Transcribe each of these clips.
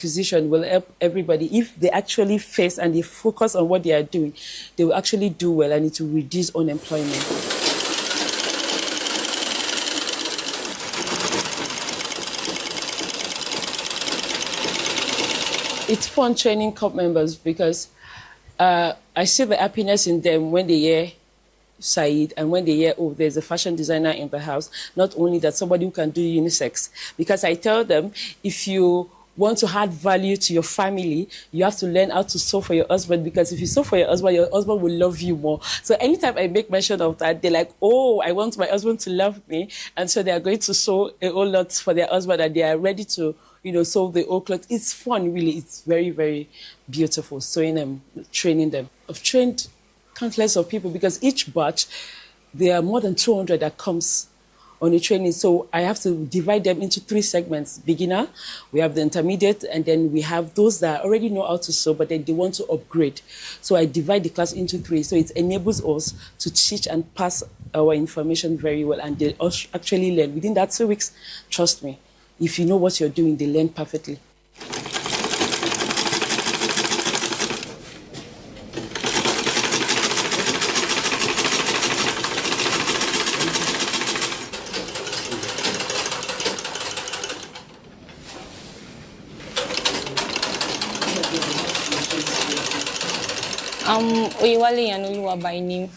Position will help everybody. If they actually face and they focus on what they are doing, they will actually do well and it will reduce unemployment. It's fun training COP members because I see the happiness in them when they hear Said and when they hear, oh, there's a fashion designer in the house. Not only that, somebody who can do unisex. Because I tell them, if you want to add value to your family, you have to learn how to sew for your husband, because if you sew for your husband will love you more. So anytime I make mention of that, they're like, oh, I want my husband to love me. And so they are going to sew a whole lot for their husband and they are ready to, sew the whole cloth. It's fun, really. It's very, very beautiful, sewing them, training them. I've trained countless of people because each batch, there are more than 200 that comes on a training. So I have to divide them into 3 segments. Beginner, we have the intermediate, and then we have those that already know how to sew, but then they want to upgrade. So I divide the class into 3. So it enables us to teach and pass our information very well. And they actually learn. Within that 2 weeks, trust me, if you know what you're doing, they learn perfectly. Oyewale Yanoluwa by name.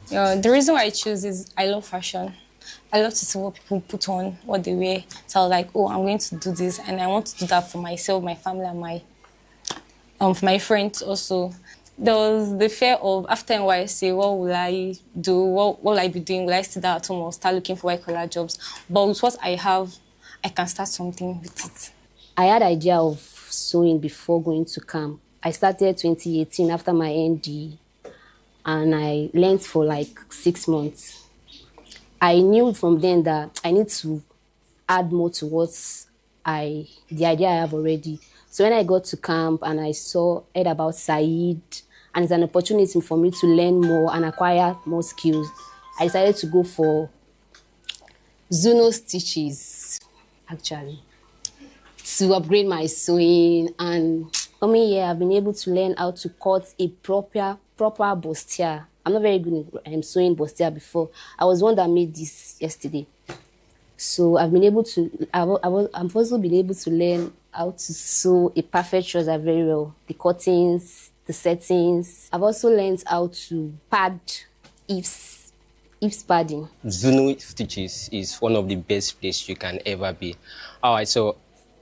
The reason why I choose is I love fashion. I love to see what people put on, what they wear. So I was like, oh, I'm going to do this, and I want to do that for myself, my family, and for my friends also. There was the fear of, after NYSC, what will I do? What will I be doing? Will I sit down at home or start looking for white-collar jobs? But with what I have, I can start something with it. I had idea of sewing before going to camp. I started 2018 after my ND, and I learned for like 6 months. I knew from then that I need to add more to the idea I have already. So when I got to camp and I heard about Said, and it's an opportunity for me to learn more and acquire more skills, I decided to go for Zuno stitches, actually, to upgrade my sewing. And coming here, I've been able to learn how to cut a proper bustier. I'm not very good in sewing bustier before. I was one that made this yesterday. So I've been able to, I've also been able to learn how to sew a perfect trouser very well. The cuttings, the settings. I've also learned how to pad Eve's padding. Zuno Stitches is one of the best places you can ever be. All right, so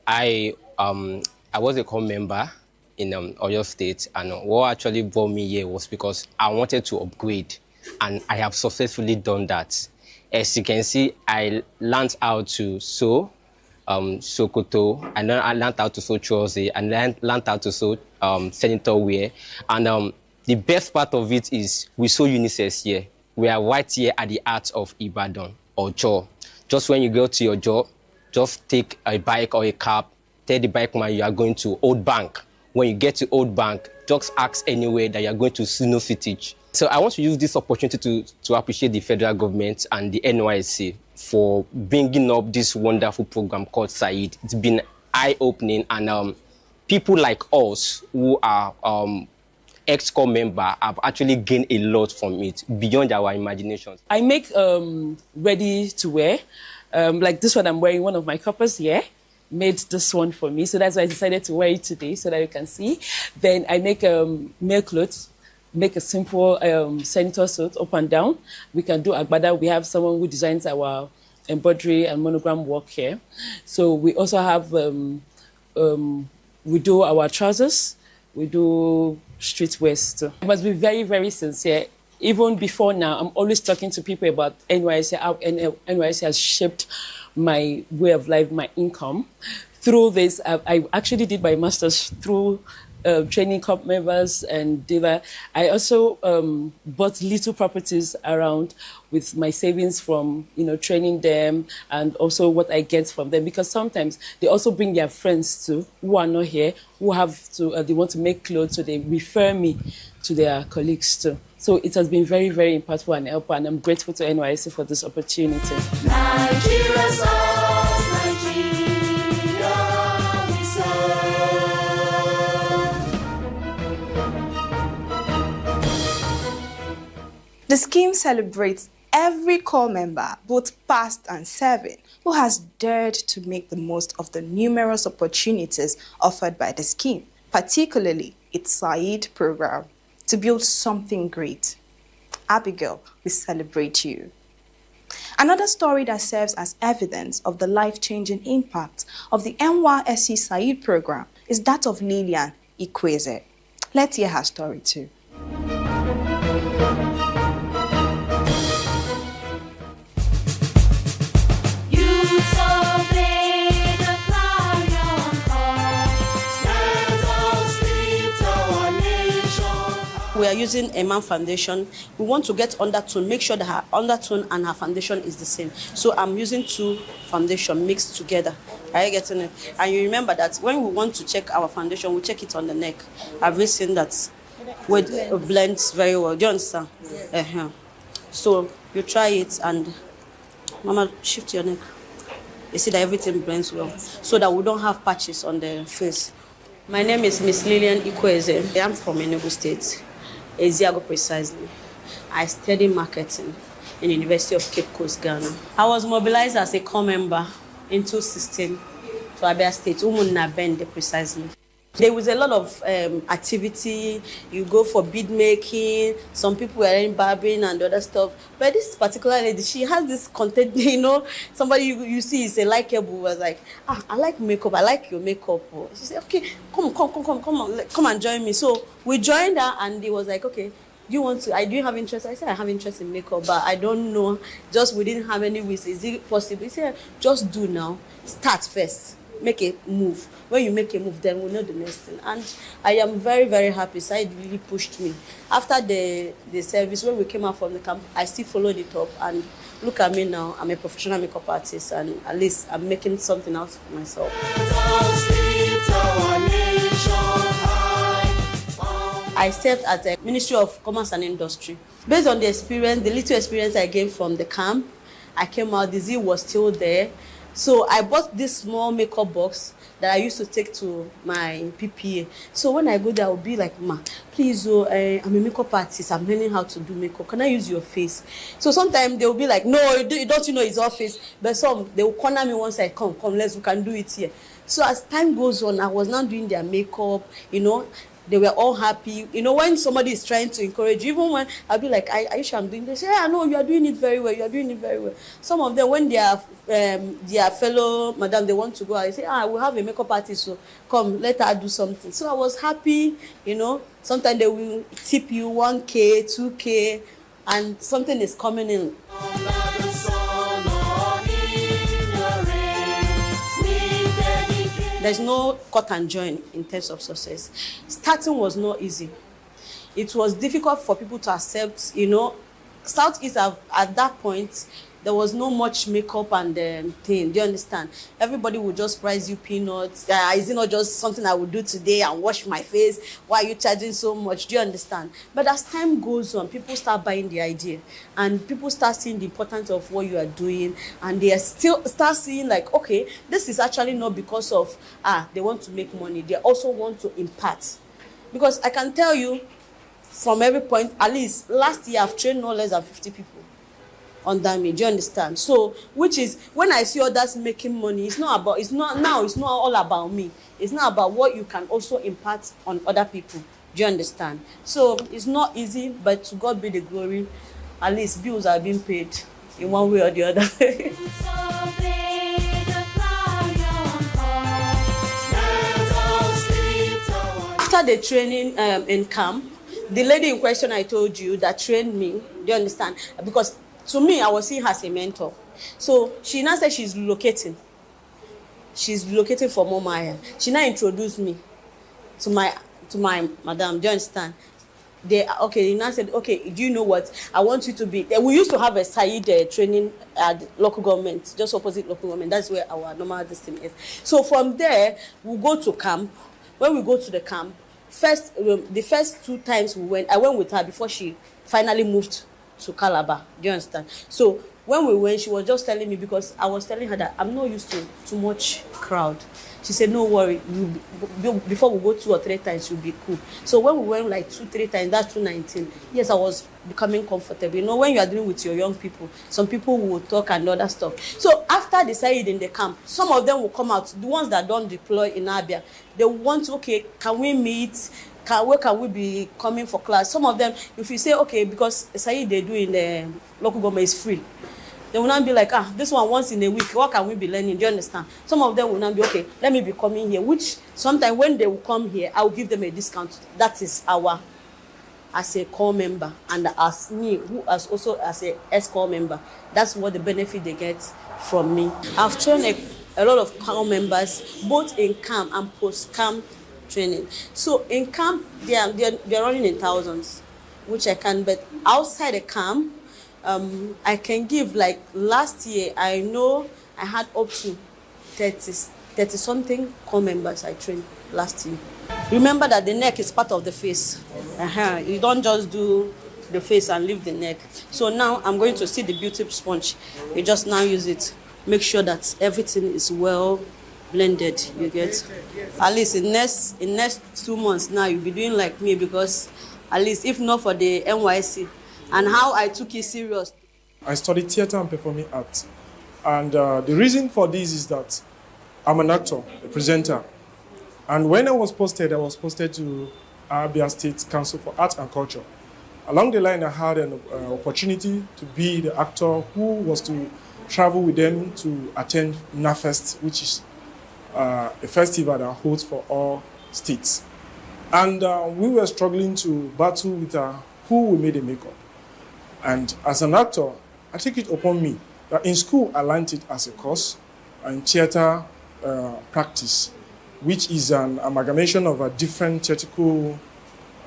I was a core member in Oyo State, and what actually brought me here was because I wanted to upgrade, and I have successfully done that. As you can see, I learned how to sew Sokoto, and then I learned how to sew trousers, and then learned how to sew senator wear. And the best part of it is we sew unisex here. We are right here at the heart of Ibadan or Joe. Just when you go to your job, just take a bike or a cab, tell the bike man you are going to Old Bank. When you get to Old Bank, just ask anywhere that you are going to Zuno Stitches. So I want to use this opportunity to appreciate the federal government and the NYSC for bringing up this wonderful program called Said. It's been eye-opening, and people like us who are ex-core member have actually gained a lot from it, beyond our imaginations. I make ready to wear, like this one I'm wearing, one of my coppers here made this one for me. So that's why I decided to wear it today so that you can see. Then I make male clothes, make a simple senator suit up and down. We can do agbada. We have someone who designs our embroidery and monogram work here. So we also have, we do our trousers, we do streetwear too. I must be very, very sincere. Even before now, I'm always talking to people about NYSC, how NYSC has shaped my way of life, my income. Through this, I actually did my master's through training COP members and Diva. I also bought little properties around with my savings from training them, and also what I get from them, because sometimes they also bring their friends too who are not here, who have to they want to make clothes, so they refer me to their colleagues too. So it has been very, very impactful and helpful, and I'm grateful to NYSC for this opportunity. Nigeria, Nigeria, we serve. The scheme celebrates every corps member, both past and serving, who has dared to make the most of the numerous opportunities offered by the scheme, particularly its Said program, to build something great. Abigail, we celebrate you. Another story that serves as evidence of the life-changing impact of the NYSC Said program is that of Lillian Ikweze. Let's hear her story too. We are using a man foundation. We want to get undertone, make sure that her undertone and her foundation is the same. So I'm using two foundation mixed together. Are you getting it? And you remember that when we want to check our foundation, we check it on the neck. Have you seen that? With blends very well. Do you understand? Yes. So you try it and Mama, shift your neck. You see that everything blends well, so that we don't have patches on the face. My name is Miss Lillian Ikweze. I am from Enugu State. Eziago precisely. I study marketing in the University of Cape Coast, Ghana. I was mobilized as a corps member in 2016 to Abia State, Umunna Bende precisely. There was a lot of activity. You go for bead making. Some people were in barbering and other stuff. But this particular lady, she has this content, somebody you see is a likable, was like, I like makeup, I like your makeup. She said, okay, come and join me. So we joined her and it was like, okay, do you have interest? I said, I have interest in makeup, but I don't know. Just we didn't have any ways. Is it possible? He said, just do now. Start first. Make a move. When you make a move, then we'll know the next thing. And I am very, very happy. Said really pushed me. After the service, when we came out from the camp, I still followed it up. And look at me now. I'm a professional makeup artist, and at least I'm making something out for myself. I served at the Ministry of Commerce and Industry. Based on the experience, the little experience I gained from the camp, I came out, the zeal was still there. So I bought this small makeup box that I used to take to my PPA. So when I go there, I'll be like, Ma, please, I'm a makeup artist. I'm learning how to do makeup. Can I use your face? So sometimes they'll be like, no, don't you know it's our face? But some, they will corner me once I come, we can do it here. So as time goes on, I was now doing their makeup, They were all happy. When somebody is trying to encourage you, even when I'll be like, are you sure I'm doing this? Yeah, no, you are doing it very well. You are doing it very well. Some of them, when they are their fellow madam, they want to go, I say, we'll have a makeup artist, so come, let her do something. So I was happy, Sometimes they will tip you 1K, 2K, and something is coming in. There's no cut and join in terms of success. Starting was not easy. It was difficult for people to accept, Southeast at that point, there was no much makeup and thing. Do you understand? Everybody would just price you peanuts. Is it not just something I would do today and wash my face? Why are you charging so much? Do you understand? But as time goes on, people start buying the idea, and people start seeing the importance of what you are doing, and they still start seeing like, okay, this is actually not because of they want to make money. They also want to impart. Because I can tell you, from every point, at least last year I've trained no less than 50 people under me. Do you understand? So, which is when I see others making money, it's not all about me. It's not about what you can also impart on other people. Do you understand? So it's not easy, but to God be the glory. At least bills are being paid in one way or the other. After the training in camp, the lady in question I told you that trained me, do you understand? Because to me, I was seeing her as a mentor. So she now said she's relocating. She's relocating for Momaya. She now introduced me to my madam. Do you understand? They now said, okay, do you know what? I want you to be. We used to have a Said training at local government, just opposite local government. That's where our normal destiny is. So from there, we go to camp. When we go to the camp, the first 2 times I went with her before she finally moved to Calabar. Do you understand? So when we went, she was just telling me, because I was telling her that I'm not used to too much crowd. She said, no worry, before we go 2 or 3 times, you'll be cool. So when we went like 2-3 times, that's 219. Yes, I was becoming comfortable. You know, when you are dealing with your young people, some people will talk and other stuff. So after the Said in the camp, some of them will come out, the ones that don't deploy in Abia, they want to, okay, can we meet? Where can we be coming for class? Some of them, if you say, okay, because Said they do in the local government is free, they will not be like, this one once in a week, what can we be learning? Do you understand? Some of them will not be, okay, let me be coming here, which sometimes when they will come here, I will give them a discount. That is our, as a core member, and as me, who as also as a S-core member, that's what the benefit they get from me. I've trained a lot of core members, both in camp and post-camp training. So in camp, they're running in thousands, which I can, but outside the camp, I can give, like last year, I know I had up to 30 something core members I trained last year. Remember that the neck is part of the face. You don't just do the face and leave the neck. So now I'm going to see the beauty sponge. You just now use it. Make sure that everything is well blended, you get. At least in next 2 months now, you'll be doing like me, because at least if not for the NYC, and how I took it serious. I studied theater and performing arts. And the reason for this is that I'm an actor, a presenter. And when I was posted to Abia State Council for Arts and Culture. Along the line, I had an opportunity to be the actor who was to travel with them to attend NAFest, which is a festival that holds for all states. And we were struggling to battle with who will make the makeup. And as an actor, I take it upon me that in school I learned it as a course in theater practice, which is an amalgamation of different theatrical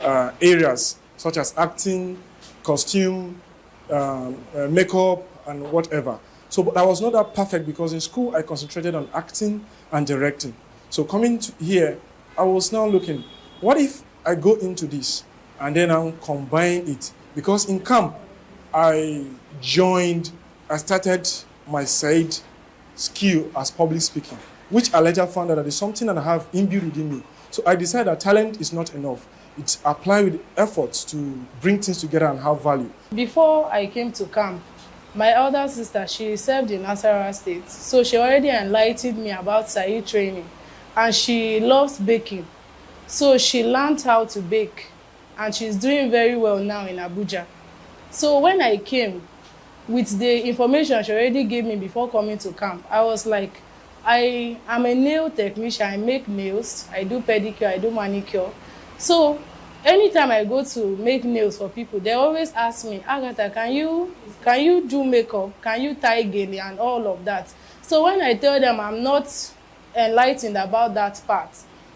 areas, such as acting, costume, makeup, and whatever. So but I was not that perfect, because in school I concentrated on acting and directing. So coming to here, I was now looking, what if I go into this and then I'll combine it? Because in camp, I started my side skill as public speaking, which I later found out that is something that I have imbued within me. So I decided that talent is not enough. It's applied with efforts to bring things together and have value. Before I came to camp, my elder sister, she served in Nasarawa State. So she already enlightened me about Said training. And she loves baking. So she learned how to bake. And she's doing very well now in Abuja. So when I came, with the information she already gave me before coming to camp, I was like, I am a nail technician. I make nails. I do pedicure. I do manicure. So anytime I go to make nails for people, they always ask me, Agatha, can you do makeup? Can you tie gele and all of that? So when I tell them I'm not enlightened about that part,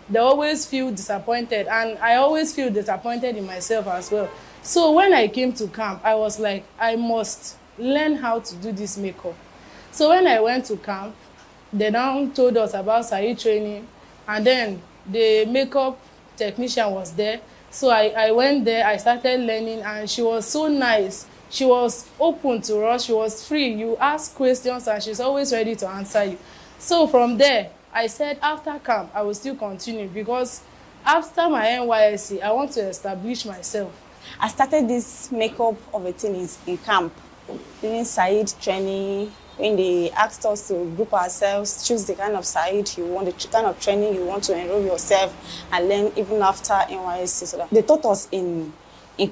they always feel disappointed, and I always feel disappointed in myself as well. So when I came to camp, I was like, I must learn how to do this makeup. So when I went to camp, they now told us about Said training, and then the makeup technician was there. So I went there, I started learning, and she was so nice. She was open to us, she was free. You ask questions and she's always ready to answer you. So from there, I said after camp, I will still continue, because after my NYSC, I want to establish myself. I started this makeup of a thing in camp, doing Said training. When they asked us to group ourselves, choose the kind of Said you want, the kind of training you want to enroll yourself and learn even after NYSC. So they taught us in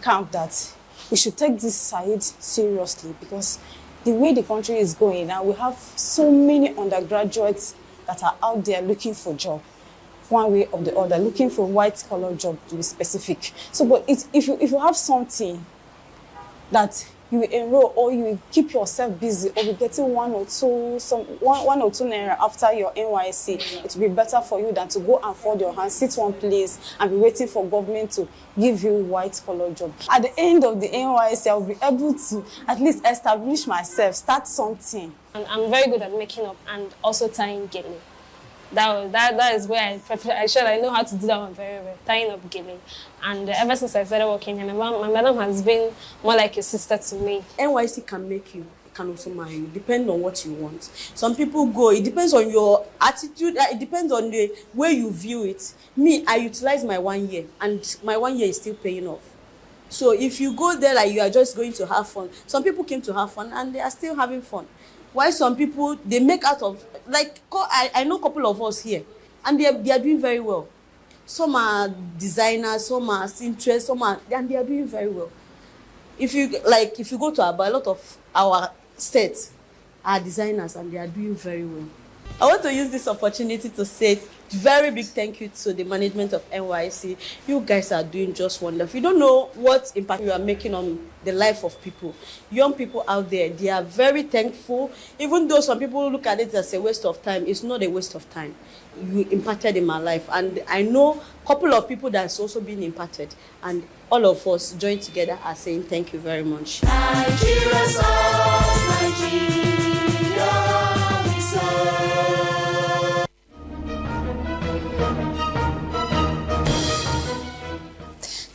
camp that we should take this Said seriously, because the way the country is going now, we have so many undergraduates that are out there looking for job, one way or the other, looking for white-collar job to be specific. So, but if you have something that you will enroll, or you will keep yourself busy, or be getting one or two naira after your NYSC, it will be better for you than to go and fold your hands, sit one place, and be waiting for government to give you white-collar job. At the end of the NYSC, I will be able to at least establish myself, start something. And I'm very good at making up and also tying gele. That is where I know how to do that one very well, tying up gele. And ever since I started working here, my madam has been more like a sister to me. NYC can make you. can also marry you. Depend on what you want. Some people go, it depends on your attitude, it depends on the way you view it. Me, I utilize my 1 year, and my 1 year is still paying off. So if you go there like you are just going to have fun, some people came to have fun and they are still having fun. While some people, they make out of, like, I know a couple of us here, and they are doing very well. Some are designers, some are seamstress, and they are doing very well. If you go to Aba, a lot of our sets are designers and they are doing very well. I want to use this opportunity to say very big thank you to the management of NYSC. You guys are doing just wonderful. You don't know what impact you are making on the life of people. Young people out there, they are very thankful. Even though some people look at it as a waste of time, it's not a waste of time. You impacted in my life. And I know a couple of people that's also been impacted. And all of us joined together are saying thank you very much. Nigeria sauce, Nigeria we serve.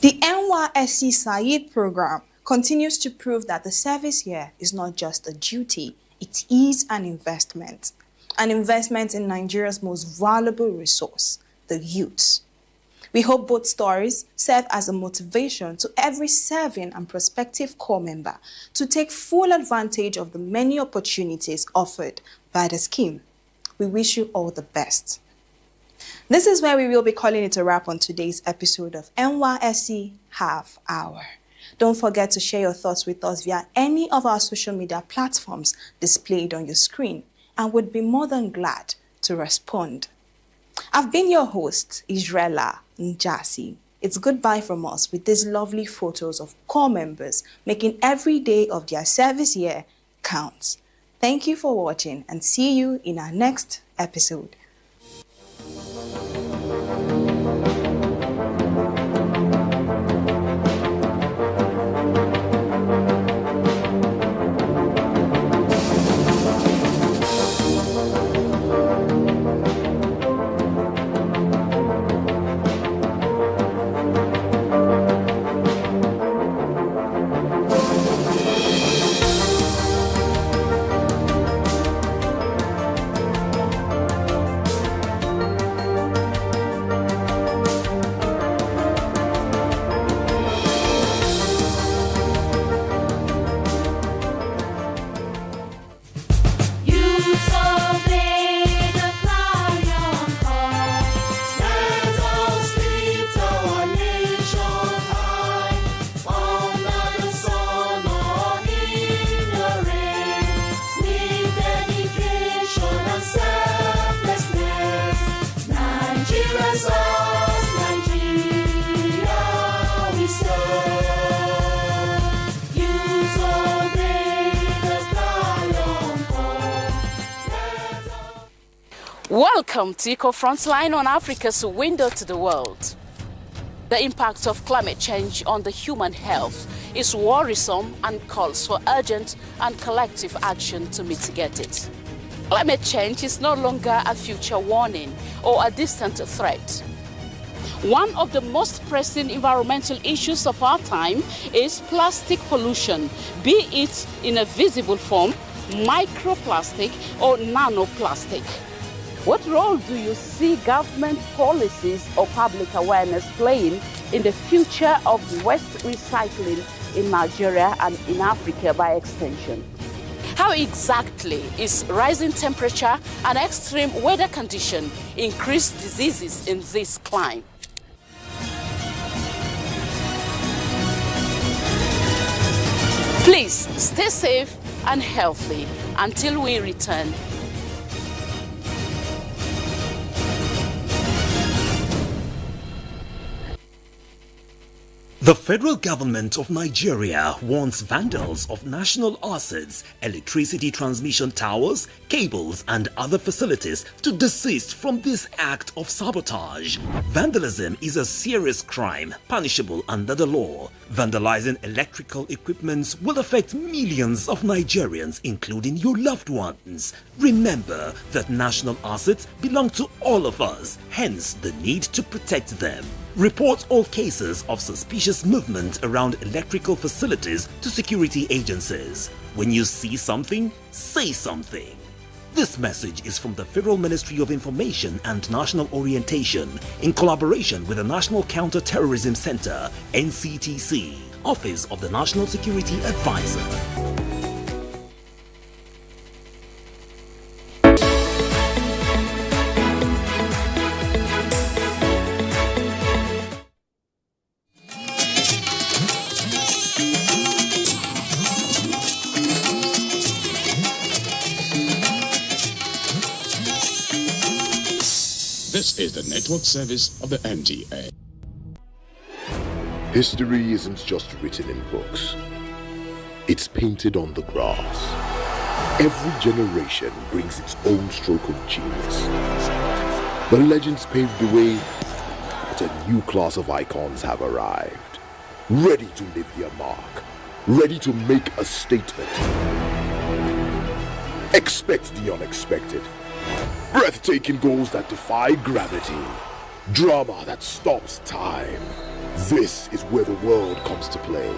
The NYSC Said program continues to prove that the service here is not just a duty, it is an investment. An investment in Nigeria's most valuable resource, the youth. We hope both stories serve as a motivation to every serving and prospective corps member to take full advantage of the many opportunities offered by the scheme. We wish you all the best. This is where we will be calling it a wrap on today's episode of NYSC Half Hour. Don't forget to share your thoughts with us via any of our social media platforms displayed on your screen, and would be more than glad to respond. I've been your host, Israela Njasi. It's goodbye from us with these lovely photos of corps members making every day of their service year count. Thank you for watching and see you in our next episode. Welcome to Eco Frontline on Africa's window to the world. The impact of climate change on the human health is worrisome and calls for urgent and collective action to mitigate it. Climate change is no longer a future warning or a distant threat. One of the most pressing environmental issues of our time is plastic pollution, be it in a visible form, microplastic or nanoplastic. What role do you see government policies or public awareness playing in the future of waste recycling in Nigeria and in Africa by extension? How exactly is rising temperature and extreme weather condition increase diseases in this climate? Please stay safe and healthy until we return. The federal government of Nigeria warns vandals of national assets, electricity transmission towers, cables and other facilities to desist from this act of sabotage. Vandalism is a serious crime punishable under the law. Vandalizing electrical equipment will affect millions of Nigerians, including your loved ones. Remember that national assets belong to all of us, hence the need to protect them. Report all cases of suspicious movement around electrical facilities to security agencies. When you see something, say something. This message is from the Federal Ministry of Information and National Orientation in collaboration with the National Counter-Terrorism Center, NCTC, Office of the National Security Advisor. This is the network service of the NTA. History isn't just written in books. It's painted on the grass. Every generation brings its own stroke of genius. The legends paved the way, but a new class of icons have arrived. Ready to leave their mark. Ready to make a statement. Expect the unexpected. Breathtaking goals that defy gravity. Drama that stops time. This is where the world comes to play.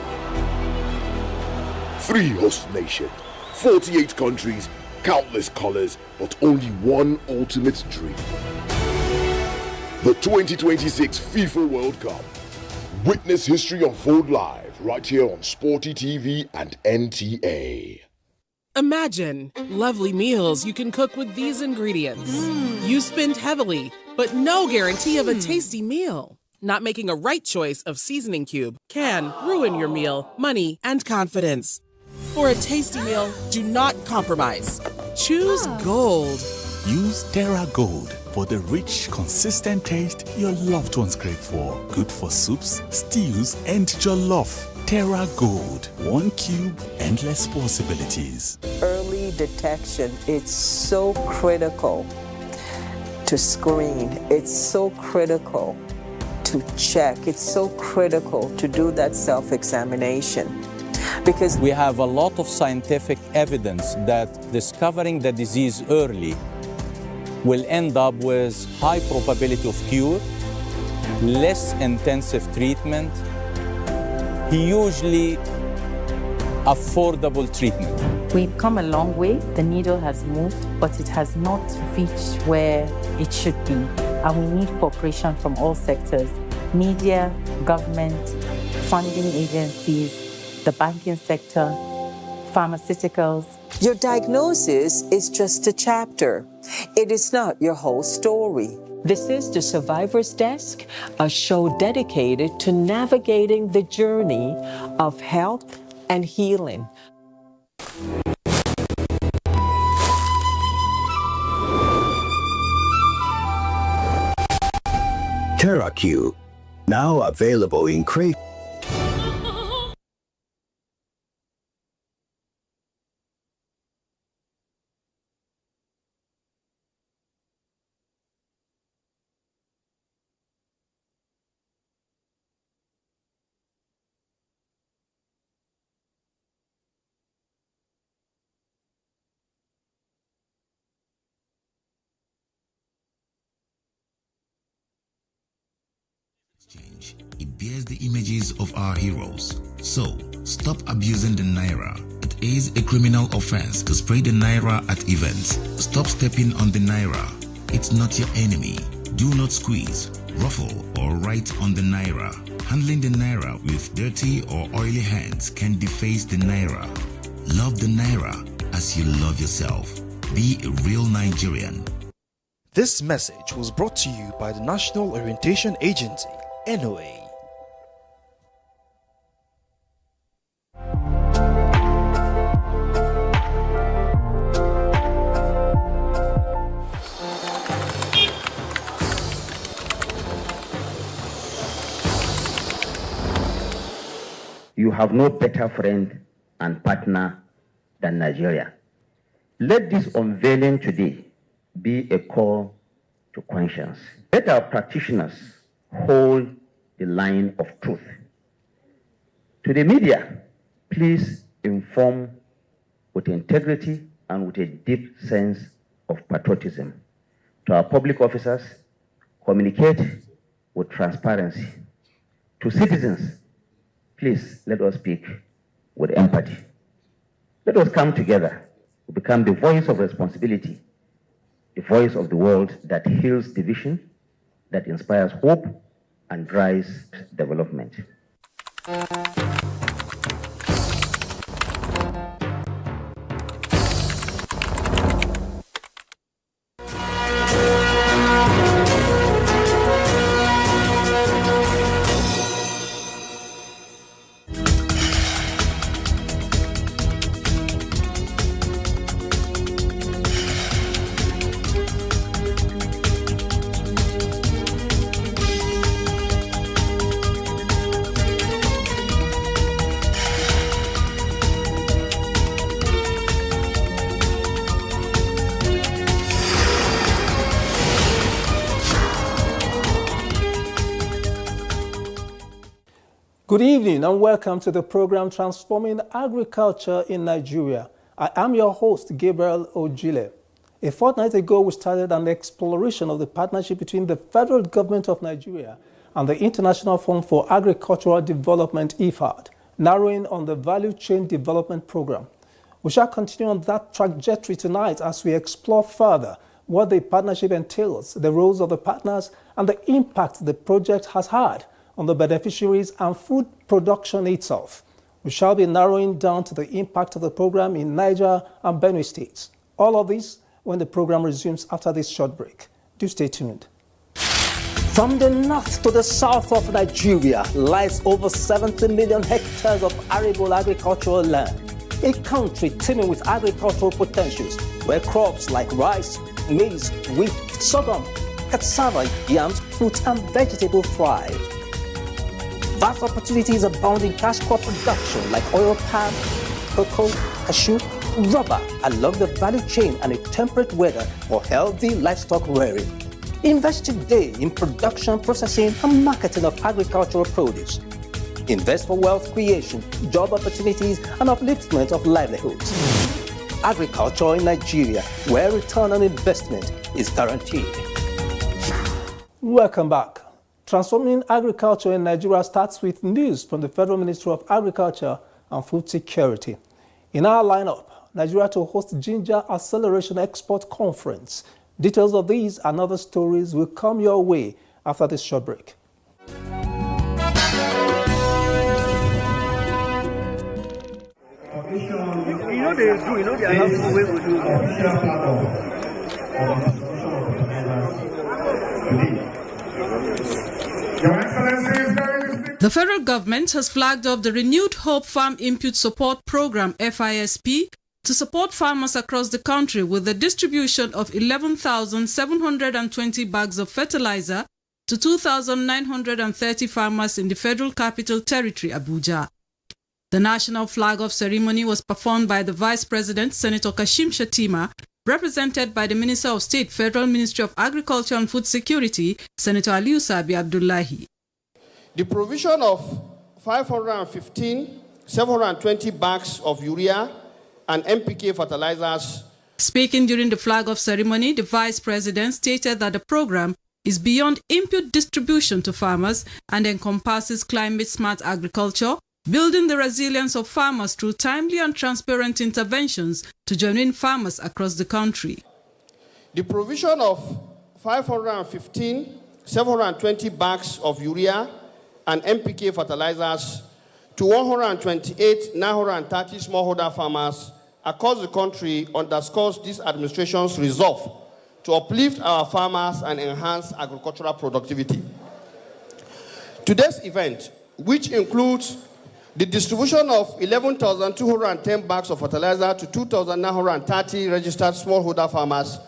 3 host nations, 48 countries, countless colors, but only one ultimate dream. The 2026 FIFA World Cup. Witness history unfold live right here on Sporty TV and NTA. Imagine lovely meals you can cook with these ingredients. You spend heavily, but no guarantee of a tasty meal. Not making a right choice of seasoning cube can ruin your meal, money, and confidence. For a tasty meal, do not compromise. Choose Gold. Use Terra Gold for the rich, consistent taste your loved ones crave for. Good for soups, stews, and jollof. Terra Gold. 1 cube, endless possibilities. Early detection, it's so critical to screen. It's so critical to check. It's so critical to do that self-examination. Because we have a lot of scientific evidence that discovering the disease early will end up with high probability of cure, less intensive treatment, usually affordable treatment. We've come a long way. The needle has moved, but it has not reached where it should be. And we need cooperation from all sectors: media, government, funding agencies, the banking sector, pharmaceuticals. your diagnosis is just a chapter. It is not your whole story. This is the Survivor's Desk, a show dedicated to navigating the journey of health and healing. TerraQ, now available in crate. It bears the images of our heroes. So, stop abusing the Naira. It is a criminal offense to spray the Naira at events. Stop stepping on the Naira. It's not your enemy. Do not squeeze, ruffle, or write on the Naira. Handling the Naira with dirty or oily hands can deface the Naira. Love the Naira as you love yourself. Be a real Nigerian. This message was brought to you by the National Orientation Agency, NOA. You have no better friend and partner than Nigeria. Let this unveiling today be a call to conscience. Let our practitioners hold the line of truth. To the media, please inform with integrity and with a deep sense of patriotism. To our public officers, communicate with transparency. To citizens, please let us speak with empathy. Let us come together to become the voice of responsibility, the voice of the world that heals division, that inspires hope and drives development. Good evening and welcome to the program Transforming Agriculture in Nigeria. I am your host, Gabriel Ojile. A fortnight ago, we started an exploration of the partnership between the federal government of Nigeria and the International Fund for Agricultural Development, IFAD, narrowing on the Value Chain Development Program. We shall continue on that trajectory tonight as we explore further what the partnership entails, the roles of the partners, and the impact the project has had on the beneficiaries and food production itself. We shall be narrowing down to the impact of the program in Niger and Benue states. All of this when the program resumes after this short break. Do stay tuned. From the north to the south of Nigeria lies over 70 million hectares of arable agricultural land, a country teeming with agricultural potentials where crops like rice, maize, wheat, sorghum, cassava, yams, fruits, and vegetables thrive. Vast opportunities abound in cash crop production like oil palm, cocoa, cashew, rubber along the value chain and a temperate weather for healthy livestock rearing. Invest today in production, processing, and marketing of agricultural produce. Invest for wealth creation, job opportunities, and upliftment of livelihoods. Agriculture in Nigeria, where return on investment is guaranteed. Welcome back. Transforming agriculture in Nigeria starts with news from the Federal Ministry of Agriculture and Food Security. In our lineup, Nigeria to host Ginger Acceleration Export Conference. Details of these and other stories will come your way after this short break. The federal government has flagged off the renewed Hope Farm Input Support Program (FISP) to support farmers across the country with the distribution of 11,720 bags of fertilizer to 2,930 farmers in the Federal Capital Territory, Abuja. The national flag-off ceremony was performed by the Vice President, Senator Kashim Shettima, represented by the Minister of State, Federal Ministry of Agriculture and Food Security, Senator Aliyu Sabi Abdullahi. The provision of 720 bags of urea and NPK fertilizers. Speaking during the flag-off ceremony, the Vice President stated that the program is beyond input distribution to farmers and encompasses climate-smart agriculture, building the resilience of farmers through timely and transparent interventions to genuine farmers across the country. The provision of 720 bags of urea and NPK fertilizers to 128,930 smallholder farmers across the country underscores this administration's resolve to uplift our farmers and enhance agricultural productivity. Today's event, which includes the distribution of 11,210 bags of fertilizer to 2,930 registered smallholder farmers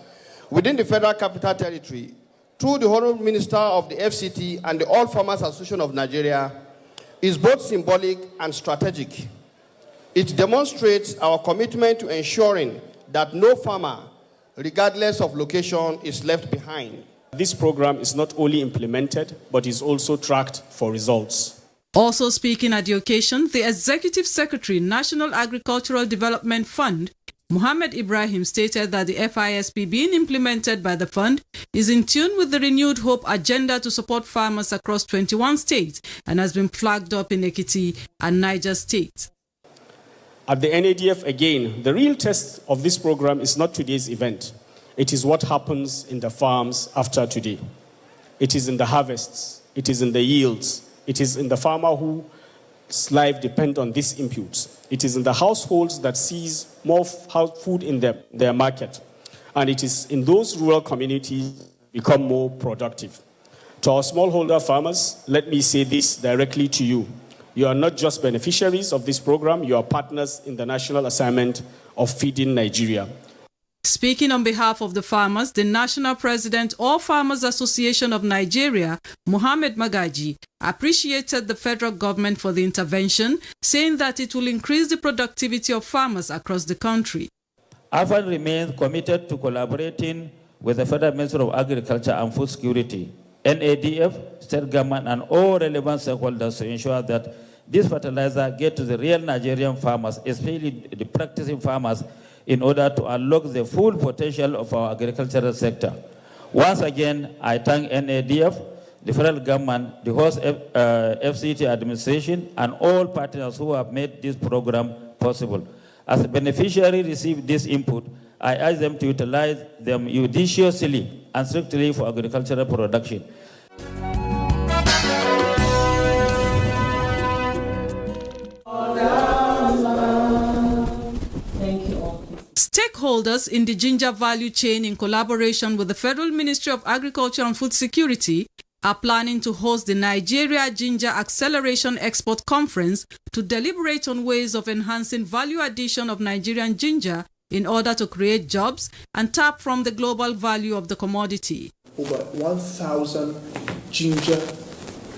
within the Federal Capital Territory through the Honorable Minister of the FCT and the All Farmers Association of Nigeria, is both symbolic and strategic. It demonstrates our commitment to ensuring that no farmer, regardless of location, is left behind. This program is not only implemented, but is also tracked for results. Also speaking at the occasion, the Executive Secretary, National Agricultural Development Fund, Muhammad Ibrahim, stated that the FISP being implemented by the fund is in tune with the renewed hope agenda to support farmers across 21 states and has been flagged up in Ekiti and Niger State. At the NADF, again, the real test of this program is not today's event. It is what happens in the farms after today. It is in the harvests. It is in the yields. It is in the farmer whose life depends on these inputs. It is in the households that sees more food in their market. And it is in those rural communities become more productive. To our smallholder farmers, let me say this directly to you. You are not just beneficiaries of this program, you are partners in the national assignment of feeding Nigeria. Speaking on behalf of the farmers, the National President of Farmers Association of Nigeria, Mohammed Magaji, appreciated the federal government for the intervention, saying that it will increase the productivity of farmers across the country. AFAN remains committed to collaborating with the Federal Ministry of Agriculture and Food Security, NADF, state government, and all relevant stakeholders to ensure that this fertilizer gets to the real Nigerian farmers, especially the practicing farmers, in order to unlock the full potential of our agricultural sector. Once again, I thank NADF, the federal government, the host FCT administration, and all partners who have made this program possible. As a beneficiary receive this input, I urge them to utilize them judiciously and strictly for agricultural production. Stakeholders in the ginger value chain, in collaboration with the Federal Ministry of Agriculture and Food Security, are planning to host the Nigeria Ginger Acceleration Export Conference to deliberate on ways of enhancing value addition of Nigerian ginger in order to create jobs and tap from the global value of the commodity. Over 1,000 ginger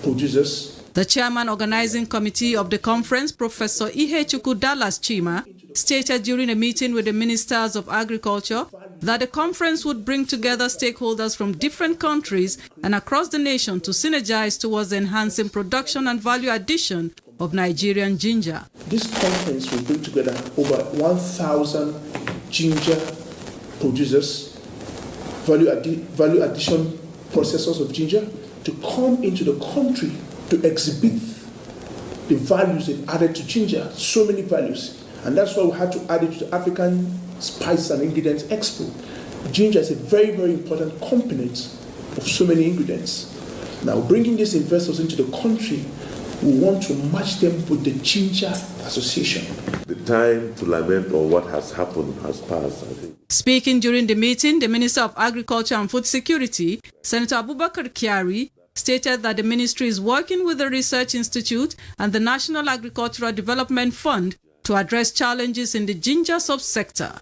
producers. The chairman organizing committee of the conference, Professor Ihechukwu Dallas Chima, stated during a meeting with the ministers of agriculture that the conference would bring together stakeholders from different countries and across the nation to synergize towards enhancing production and value addition of Nigerian ginger. This conference will bring together over 1,000 ginger producers, value addition processors of ginger, to come into the country to exhibit the values they've added to ginger, so many values. And that's why we had to add it to the African Spice and Ingredients Expo. Ginger is a very, very important component of so many ingredients. Now, bringing these investors into the country, we want to match them with the Ginger Association. The time to lament on what has happened has passed, I think. Speaking during the meeting, the Minister of Agriculture and Food Security, Senator Abubakar Kyari, stated that the ministry is working with the Research Institute and the National Agricultural Development Fund to address challenges in the ginger subsector.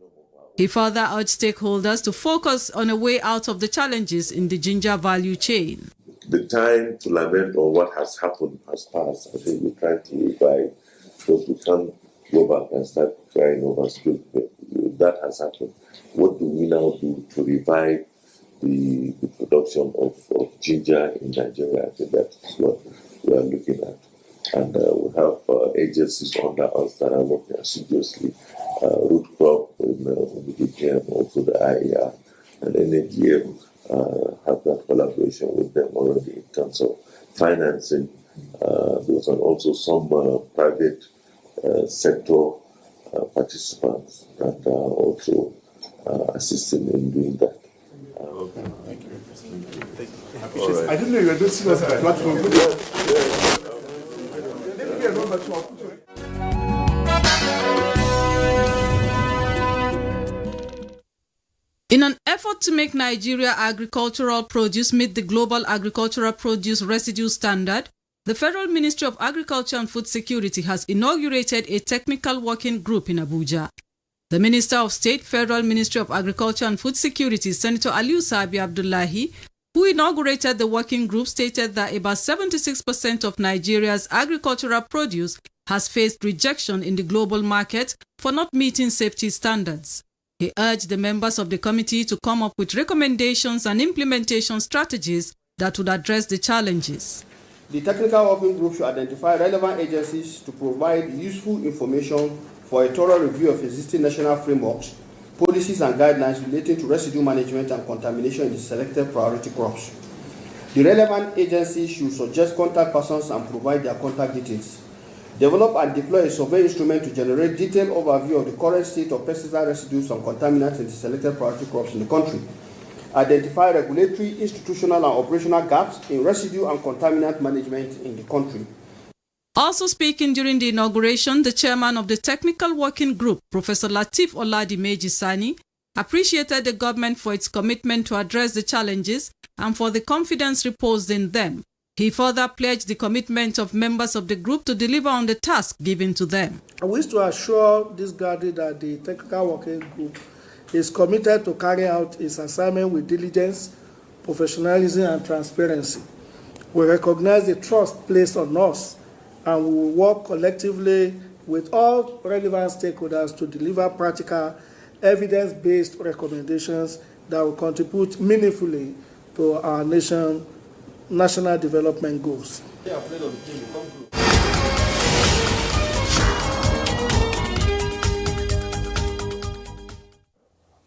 He further urged stakeholders to focus on a way out of the challenges in the ginger value chain. The time to lament on what has happened has passed. I think we're trying to revive, because we can't go back and start crying over spilled milk. That has happened. What do we now do to revive the production of ginger in Nigeria? I think that's what we are looking at. And we have agencies under us that are working assiduously. Root Crop in the DPM, also the IAR and NTA have that collaboration with them already in terms of financing. Those are also some private sector participants that are also assisting in doing that. Thank you. I didn't know you were doing serious on the platform. In an effort to make Nigeria agricultural produce meet the global agricultural produce residue standard, the Federal Ministry of Agriculture and Food Security has inaugurated a technical working group in Abuja. The Minister of State, Federal Ministry of Agriculture and Food Security, Senator Aliyu Sabi Abdullahi, who inaugurated the working group, stated that about 76% of Nigeria's agricultural produce has faced rejection in the global market for not meeting safety standards. He urged the members of the committee to come up with recommendations and implementation strategies that would address the challenges. The technical working group should identify relevant agencies to provide useful information for a thorough review of existing national frameworks, policies and guidelines relating to residue management and contamination in the selected priority crops. The relevant agencies should suggest contact persons and provide their contact details. Develop and deploy a survey instrument to generate detailed overview of the current state of pesticide residues and contaminants in the selected priority crops in the country. Identify regulatory, institutional, and operational gaps in residue and contaminant management in the country. Also speaking during the inauguration, the chairman of the Technical Working Group, Professor Lateef Oladimeji Sani, appreciated the government for its commitment to address the challenges and for the confidence reposed in them. He further pledged the commitment of members of the group to deliver on the task given to them. I wish to assure this gathering that the Technical Working Group is committed to carry out its assignment with diligence, professionalism, and transparency. We recognize the trust placed on us, and we will work collectively with all relevant stakeholders to deliver practical, evidence-based recommendations that will contribute meaningfully to our national development goals.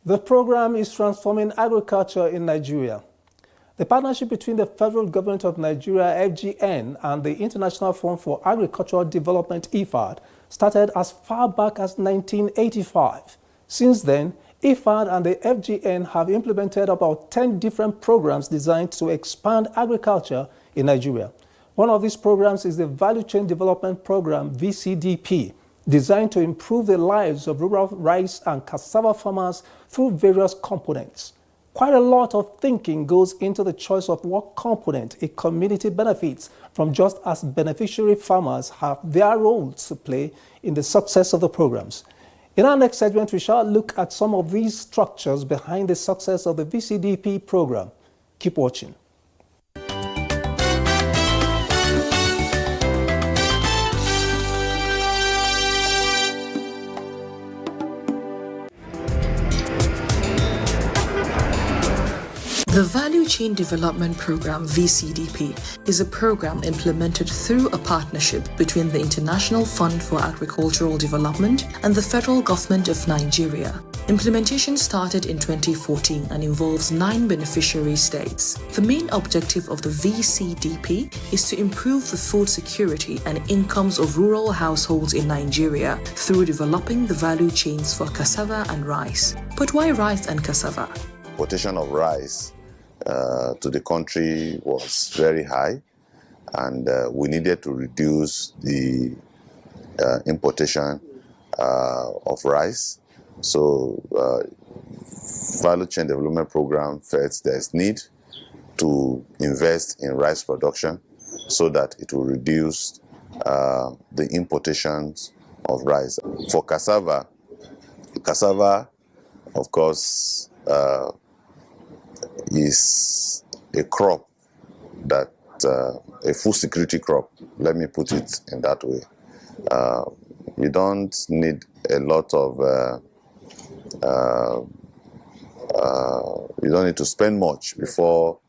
The program is transforming agriculture in Nigeria. The partnership between the federal government of Nigeria, FGN, and the International Fund for Agricultural Development, IFAD, started as far back as 1985. Since then, IFAD and the FGN have implemented about 10 different programs designed to expand agriculture in Nigeria. One of these programs is the Value Chain Development Program, VCDP, designed to improve the lives of rural rice and cassava farmers through various components. Quite a lot of thinking goes into the choice of what component a community benefits from, just as beneficiary farmers have their role to play in the success of the programs. In our next segment, we shall look at some of these structures behind the success of the VCDP program. Keep watching. The Value Chain Development Program, VCDP, is a program implemented through a partnership between the International Fund for Agricultural Development and the Federal Government of Nigeria. Implementation started in 2014 and involves 9 beneficiary states. The main objective of the VCDP is to improve the food security and incomes of rural households in Nigeria through developing the value chains for cassava and rice. But why rice and cassava? Importation of rice to the country was very high, and we needed to reduce the importation of rice. So Value Chain Development Program felt there's need to invest in rice production so that it will reduce the importations of rice. For cassava, of course, is a crop that, a food security crop, let me put it in that way. You don't need a lot of, you don't need to spend much before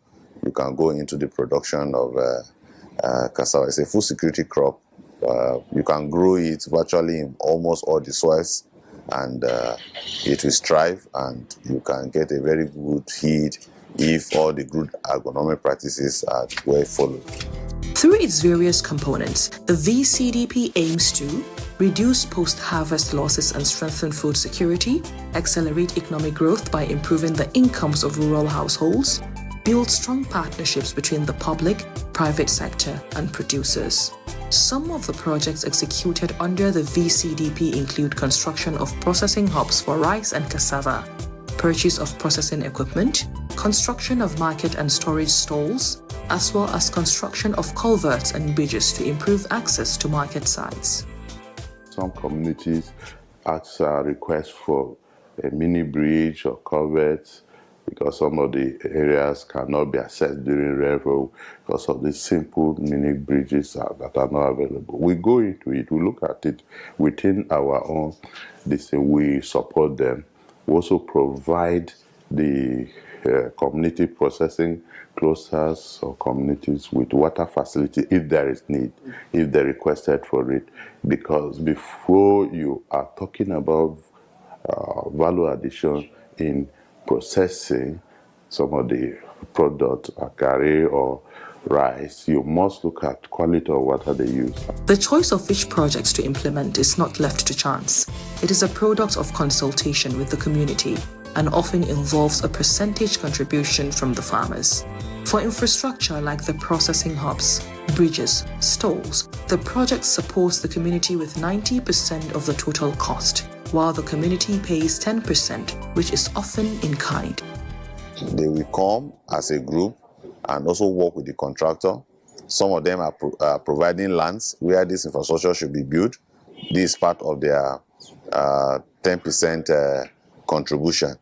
you can go into the production of cassava. It's a food security crop. You can grow it virtually in almost all the soils, and it will strive, and you can get a very good yield if all the good agronomic practices are well followed. Through its various components, the VCDP aims to reduce post-harvest losses and strengthen food security, accelerate economic growth by improving the incomes of rural households, build strong partnerships between the public, private sector, and producers. Some of the projects executed under the VCDP include construction of processing hubs for rice and cassava, purchase of processing equipment, construction of market and storage stalls, as well as construction of culverts and bridges to improve access to market sites. Some communities ask requests for a mini bridge or culverts because some of the areas cannot be accessed during rainfall because of the simple mini bridges that are not available. We go into it, we look at it within our own, we support them. We also provide the community processing clusters or communities with water facility if there is need, if they requested for it. Because before you are talking about value addition in processing some of the product, agari or rice, you must look at quality of water they use. The choice of which projects to implement is not left to chance. It is a product of consultation with the community and often involves a percentage contribution from the farmers. For infrastructure like the processing hubs, bridges, stalls, the project supports the community with 90% of the total cost, while the community pays 10%, which is often in kind. They will come as a group and also work with the contractor. Some of them are providing lands where this infrastructure should be built. This is part of their 10% contribution.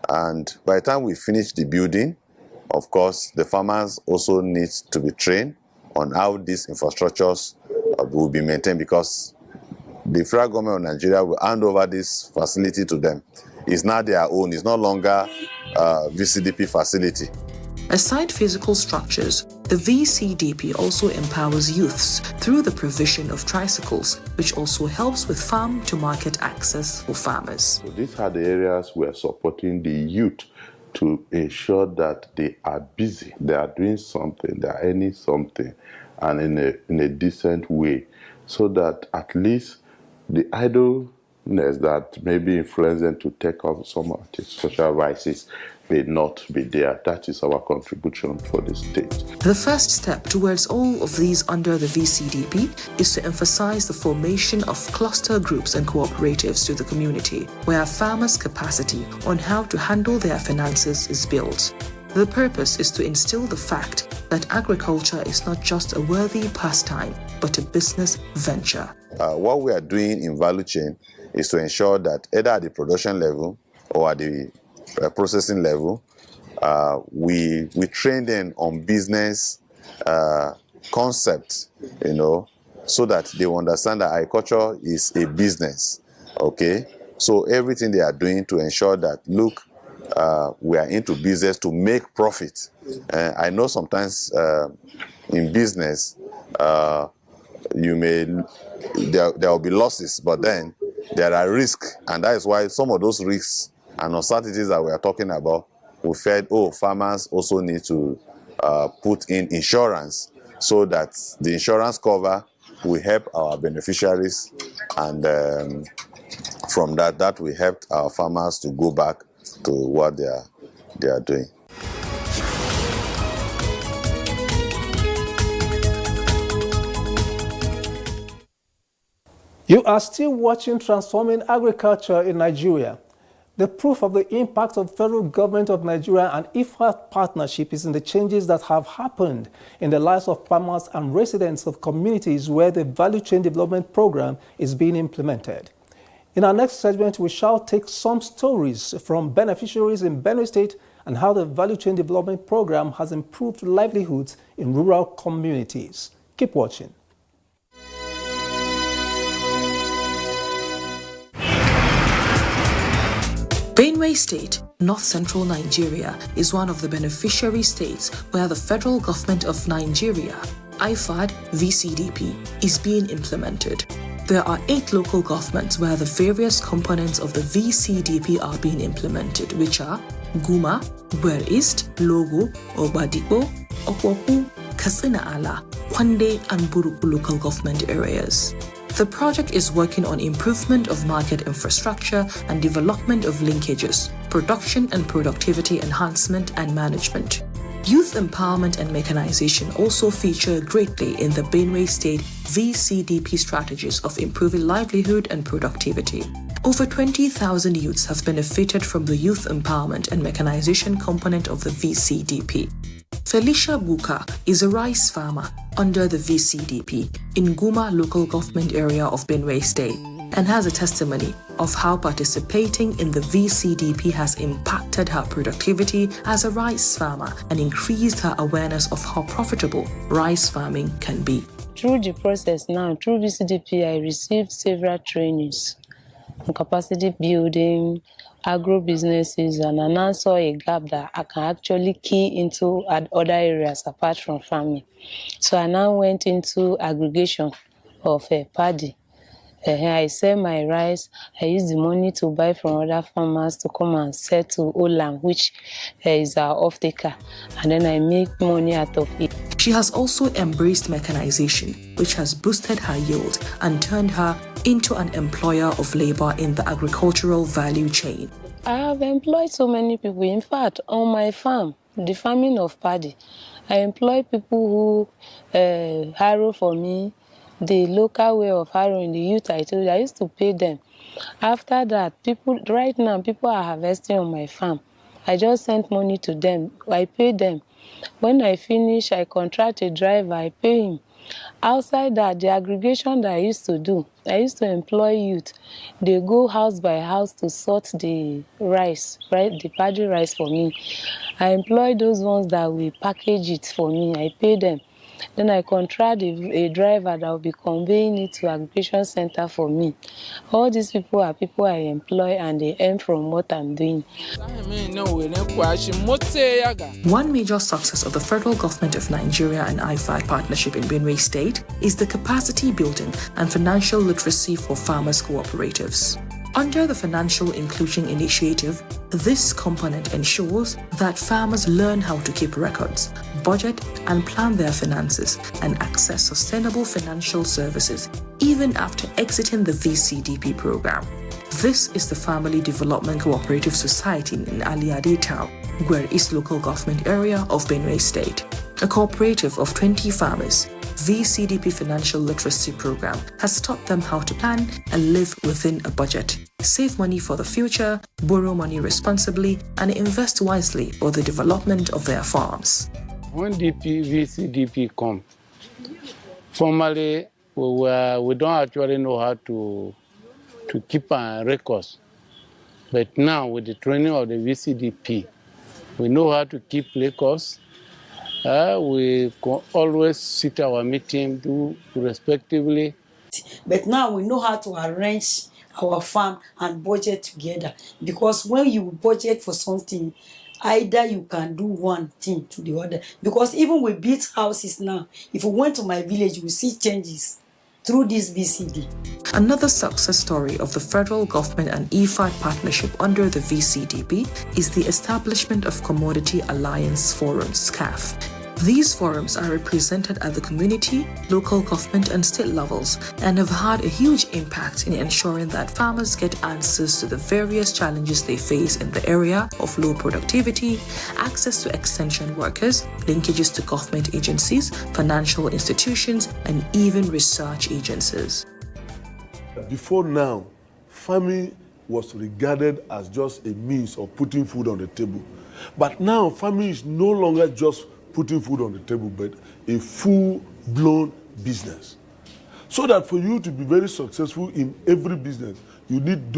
And by the time we finish the building, of course, the farmers also need to be trained on how these infrastructures will be maintained, because the federal government of Nigeria will hand over this facility to them. It's not their own. It's no longer a VCDP facility. Aside physical structures, the VCDP also empowers youths through the provision of tricycles, which also helps with farm-to-market access for farmers. So these are the areas we are supporting the youth to ensure that they are busy, they are doing something, they are earning something, and in a decent way, so that at least the idleness that maybe influence them to take up some of the social rights may not be there. That is our contribution for the state. The first step towards all of these under the VCDP is to emphasize the formation of cluster groups and cooperatives to the community, where farmers' capacity on how to handle their finances is built. The purpose is to instill the fact that agriculture is not just a worthy pastime, but a business venture. What we are doing in value chain is to ensure that either at the production level or at the processing level, we train them on business concepts, so that they understand that agriculture is a business. Okay, so everything they are doing to ensure that, look, we are into business to make profit. I know sometimes in business, there will be losses, but then there are risks, and that is why some of those risks and uncertainties that we are talking about, we felt, farmers also need to put in insurance, so that the insurance cover will help our beneficiaries, and from that we helped our farmers to go back to what they are doing. You are still watching Transforming Agriculture in Nigeria. The proof of the impact of federal government of Nigeria and IFAD partnership is in the changes that have happened in the lives of farmers and residents of communities where the Value Chain Development Program is being implemented. In our next segment, we shall take some stories from beneficiaries in Benue State and how the Value Chain Development Program has improved livelihoods in rural communities. Keep watching. Benue State, North Central Nigeria, is one of the beneficiary states where the federal government of Nigeria, IFAD VCDP, is being implemented. There are 8 local governments where the various components of the VCDP are being implemented, which are Guma, Bwer East, Logo, Obadipo, Okwoku, Katsina Ala, Kwande, and Buruku local government areas. The project is working on improvement of market infrastructure and development of linkages, production and productivity enhancement and management. Youth empowerment and mechanization also feature greatly in the Benue State VCDP strategies of improving livelihood and productivity. Over 20,000 youths have benefited from the youth empowerment and mechanization component of the VCDP. Felicia Buka is a rice farmer under the VCDP in Guma local government area of Benue State and has a testimony of how participating in the VCDP has impacted her productivity as a rice farmer and increased her awareness of how profitable rice farming can be. Through the process now, through VCDP, I received several trainings on capacity building, agro businesses, and I now saw a gap that I can actually key into other areas apart from farming. So I now went into aggregation of paddy, I sell my rice. I use the money to buy from other farmers to come and sell to Olam, which is our off-taker. And then I make money out of it. She has also embraced mechanization, which has boosted her yield and turned her into an employer of labor in the agricultural value chain. I have employed so many people. In fact, on my farm, the farming of paddy, I employ people who harrow for me, the local way of harrowing, the youth I told you, I used to pay them. After that, right now, people are harvesting on my farm. I just sent money to them. I pay them. When I finish, I contract a driver, I pay him. Outside that, the aggregation that I used to do, I used to employ youth. They go house by house to sort the rice, right? The paddy rice for me. I employ those ones that will package it for me. I pay them. Then I contract a driver that will be conveying it to aggregation center for me. All these people are people I employ and they earn from what I'm doing. One major success of the federal government of Nigeria and IFAD partnership in Benue State is the capacity building and financial literacy for farmers cooperatives. Under the Financial Inclusion Initiative, this component ensures that farmers learn how to keep records, budget and plan their finances, and access sustainable financial services even after exiting the VCDP program. This is the Family Development Cooperative Society in Aliade Town, Gwere East Local Government Area of Benue State. A cooperative of 20 farmers, VCDP Financial Literacy Program has taught them how to plan and live within a budget, save money for the future, borrow money responsibly, and invest wisely for the development of their farms. When VCDP come, formerly we don't actually know how to keep records, but now with the training of the VCDP, we know how to keep records. We always sit our meeting, do respectively. But now we know how to arrange our farm and budget together. Because when you budget for something, either you can do one thing to the other. Because even we build houses now, if we went to my village, we see changes through this VCD. Another success story of the federal government and IFAD partnership under the VCDP is the establishment of Commodity Alliance Forums, CAF. These forums are represented at the community, local government and state levels and have had a huge impact in ensuring that farmers get answers to the various challenges they face in the area of low productivity, access to extension workers, linkages to government agencies, financial institutions, and even research agencies. Before now, farming was regarded as just a means of putting food on the table. But now, farming is no longer just putting food on the table, but a full-blown business. So that for you to be very successful in every business, you need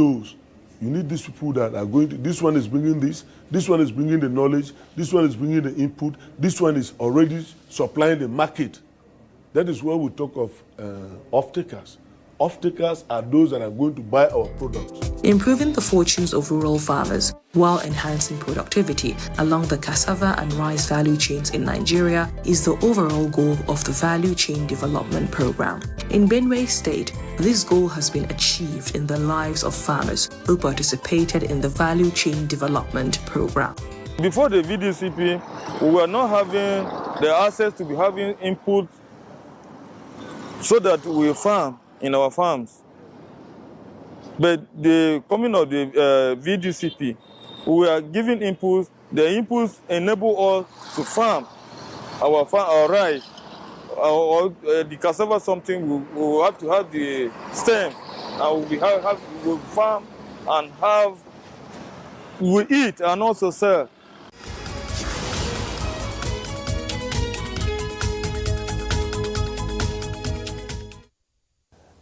these people that are going to, this one is bringing this one is bringing the knowledge, this one is bringing the input, this one is already supplying the market. That is where we talk of off-takers. Off-takers are those that are going to buy our products. Improving the fortunes of rural farmers while enhancing productivity along the cassava and rice value chains in Nigeria is the overall goal of the Value Chain Development Program. In Benue State, this goal has been achieved in the lives of farmers who participated in the Value Chain Development Program. Before the VDCP, we were not having the access to be having input so that we farm in our farms. But the coming of the VDCP, we are giving inputs. The inputs enable us to farm our rice, or the cassava something. We will have to have the stem, and we will farm and we eat and also sell.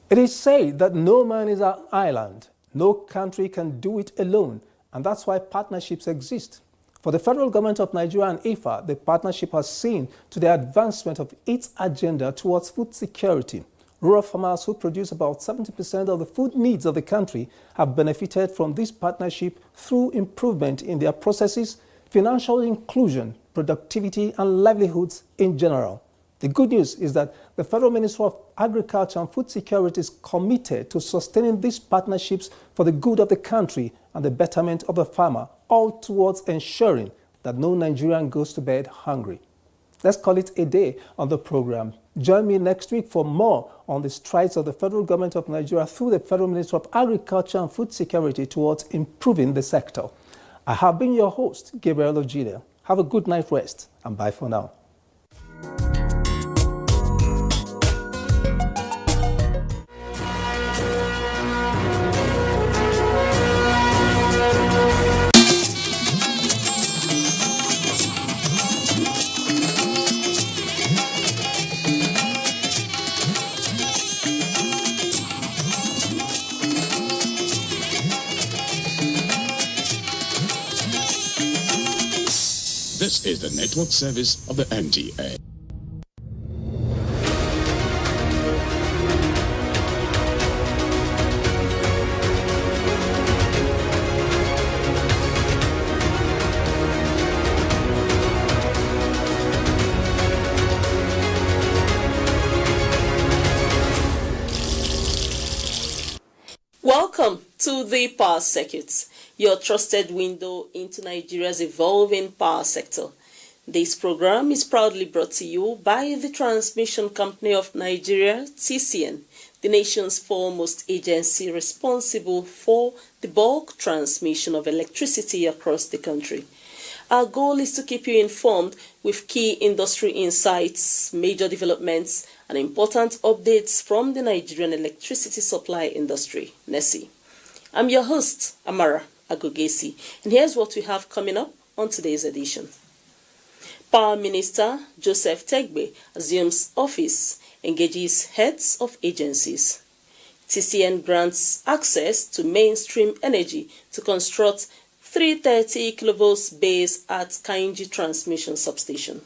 It is said that no man is an island. No country can do it alone, and that's why partnerships exist. For the federal government of Nigeria and IFA, the partnership has seen to the advancement of its agenda towards food security. Rural farmers who produce about 70% of the food needs of the country have benefited from this partnership through improvement in their processes, financial inclusion, productivity, and livelihoods in general. The good news is that the Federal Ministry of Agriculture and Food Security is committed to sustaining these partnerships for the good of the country and the betterment of the farmer, all towards ensuring that no Nigerian goes to bed hungry. Let's call it a day on the program. Join me next week for more on the strides of the federal government of Nigeria through the Federal Ministry of Agriculture and Food Security towards improving the sector. I have been your host, Gabriel Ojile. Have a good night rest and bye for now. This is the network service of the NTA. Welcome to the Power Circuit, your trusted window into Nigeria's evolving power sector. This program is proudly brought to you by the Transmission Company of Nigeria, TCN, the nation's foremost agency responsible for the bulk transmission of electricity across the country. Our goal is to keep you informed with key industry insights, major developments, and important updates from the Nigerian electricity supply industry, NESI. I'm your host, Amara Agogesi, and here's what we have coming up on today's edition. Power Minister Joseph Tegbe assumes office, engages heads of agencies. TCN grants access to mainstream energy to construct 330 kV base at Kainji Transmission Substation.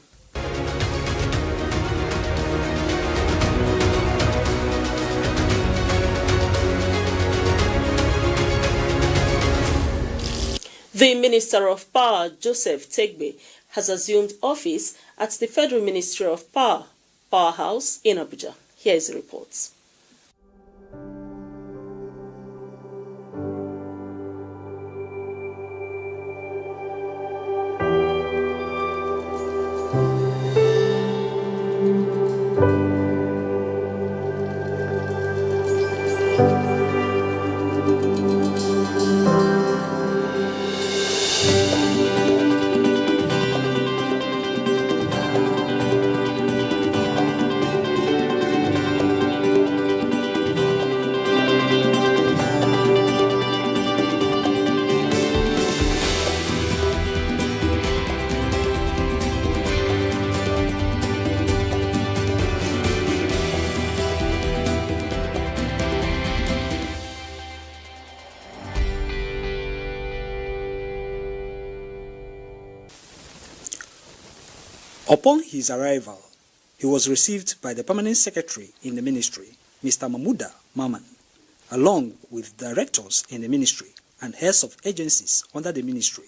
The Minister of Power, Joseph Tegbe, has assumed office at the Federal Ministry of Power, Powerhouse in Abuja. Here is the report. Upon his arrival, he was received by the Permanent Secretary in the Ministry, Mr. Mahmuda Maman, along with directors in the Ministry and heads of agencies under the Ministry,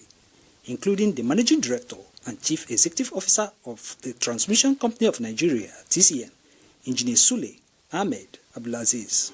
including the Managing Director and Chief Executive Officer of the Transmission Company of Nigeria, TCN, Engineer Sule Ahmed Abdulaziz.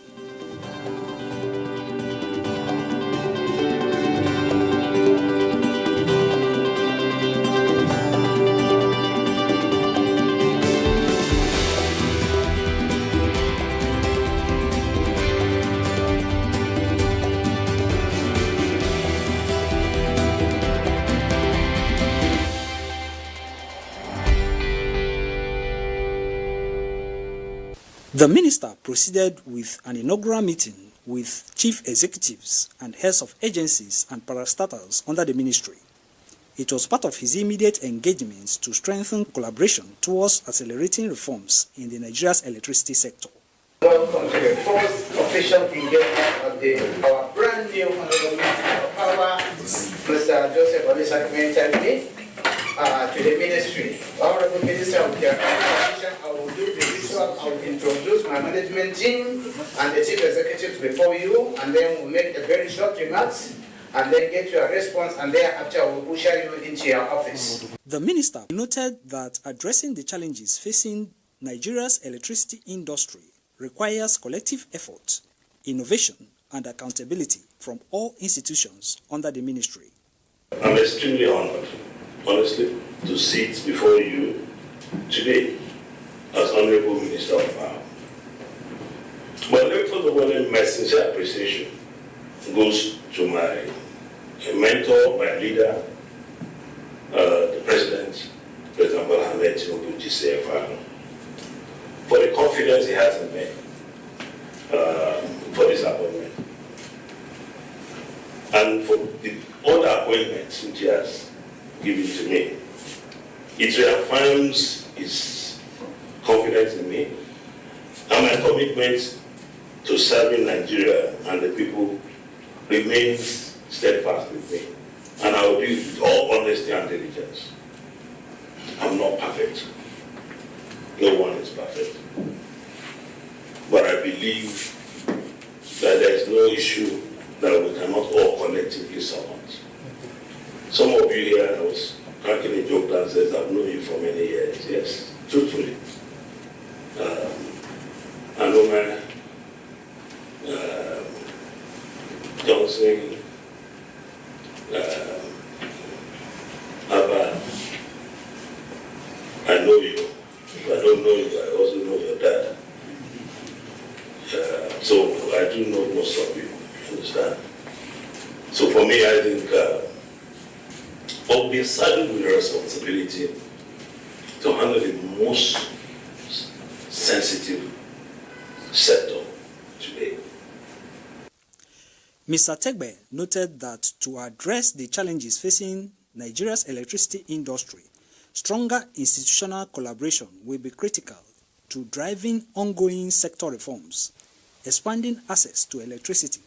The minister proceeded with an inaugural meeting with chief executives and heads of agencies and parastatals under the ministry. It was part of his immediate engagements to strengthen collaboration towards accelerating reforms in the Nigeria's electricity sector. Welcome to the first official engagement of our brand new Honorable Minister of Power, Mr. Joseph Olisakwe, to the ministry. Honorable Minister, with your permission, I will do the ritual. I will introduce my management team and the chief executives before you, and then we'll make a very short remarks, and then get your response, and thereafter we'll usher you into your office. The minister noted that addressing the challenges facing Nigeria's electricity industry requires collective effort, innovation, and accountability from all institutions under the ministry. I'm extremely honored, honestly, to sit before you today as Honorable Minister of Power. But let me first of all, my sincere appreciation goes to my mentor, my leader, the President Bola Ahmed Tinubu, GCFR, for the confidence he has in me for this appointment, and for the other appointments which he has given to me. It reaffirms his confidence in me and my commitment to serving Nigeria and the people remains steadfast with me. And I will do it with all honesty and diligence. I'm not perfect. No one is perfect. But I believe that there is no issue that we cannot all collectively solve. Some of you here, I was cracking a joke that says, I've known you for many years. Yes, truthfully. I know my Johnson, Abba, I know you. If I don't know you, I also know your dad. So I do know most of you, understand? So for me, I think I'll be saddled with the responsibility to handle the most sensitive sector today. Mr. Tegbe noted that to address the challenges facing Nigeria's electricity industry, stronger institutional collaboration will be critical to driving ongoing sector reforms, expanding access to electricity,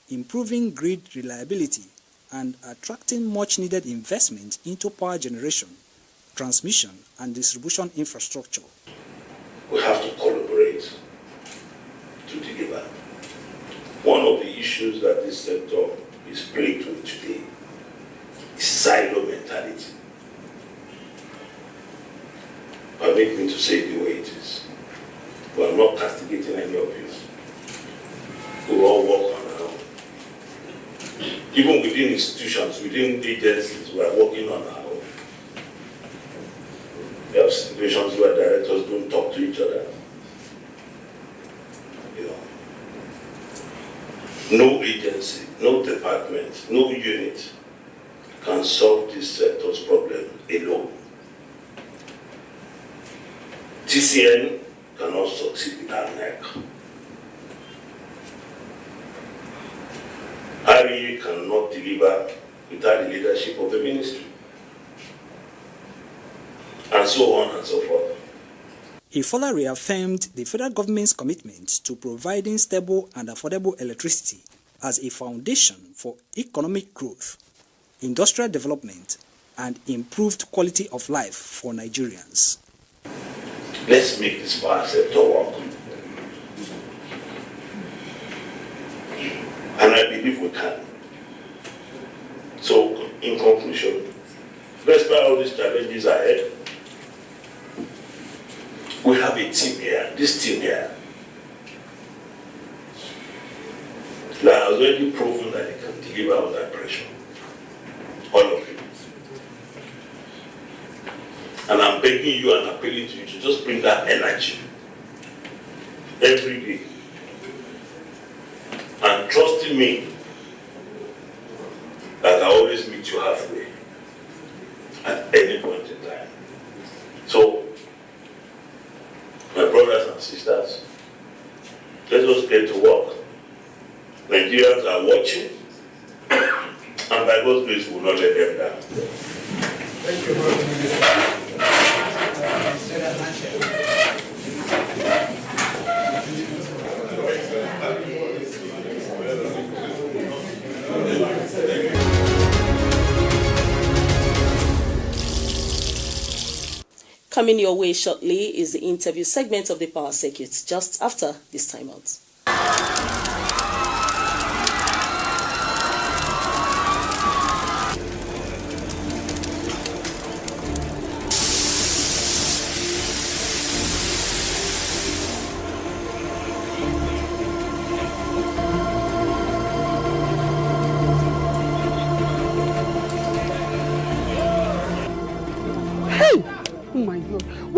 improving grid reliability, and attracting much-needed investment into power generation, transmission, and distribution infrastructure. We have to collaborate to deliver. One of the issues that this sector is plagued with today is silo mentality. Permit me to say it the way it is. But I'm not castigating any of you. We all work on our own. Even within institutions, within agencies, we are working on our own. We have situations where directors don't talk to each other. No agency, no department, no unit can solve this sector's problem alone. TCN cannot succeed without NEC. RE cannot deliver without the leadership of the ministry. And so on and so forth. He further reaffirmed the federal government's commitment to providing stable and affordable electricity as a foundation for economic growth, industrial development, and improved quality of life for Nigerians. Let's make this power sector work. And I believe we can. So, in conclusion, despite all these challenges ahead, we have a team here, this team here, that has already proven that it can deliver under pressure. All of you. And I'm begging you and appealing to you to just bring that energy every day. And trusting me that I always meet you halfway at any point in time. So, my brothers and sisters, let us get to work. Nigerians are watching, and by God's grace, we will not let them down. Thank you, Coming your way shortly is the interview segment of the Power Circuit, just after this timeout.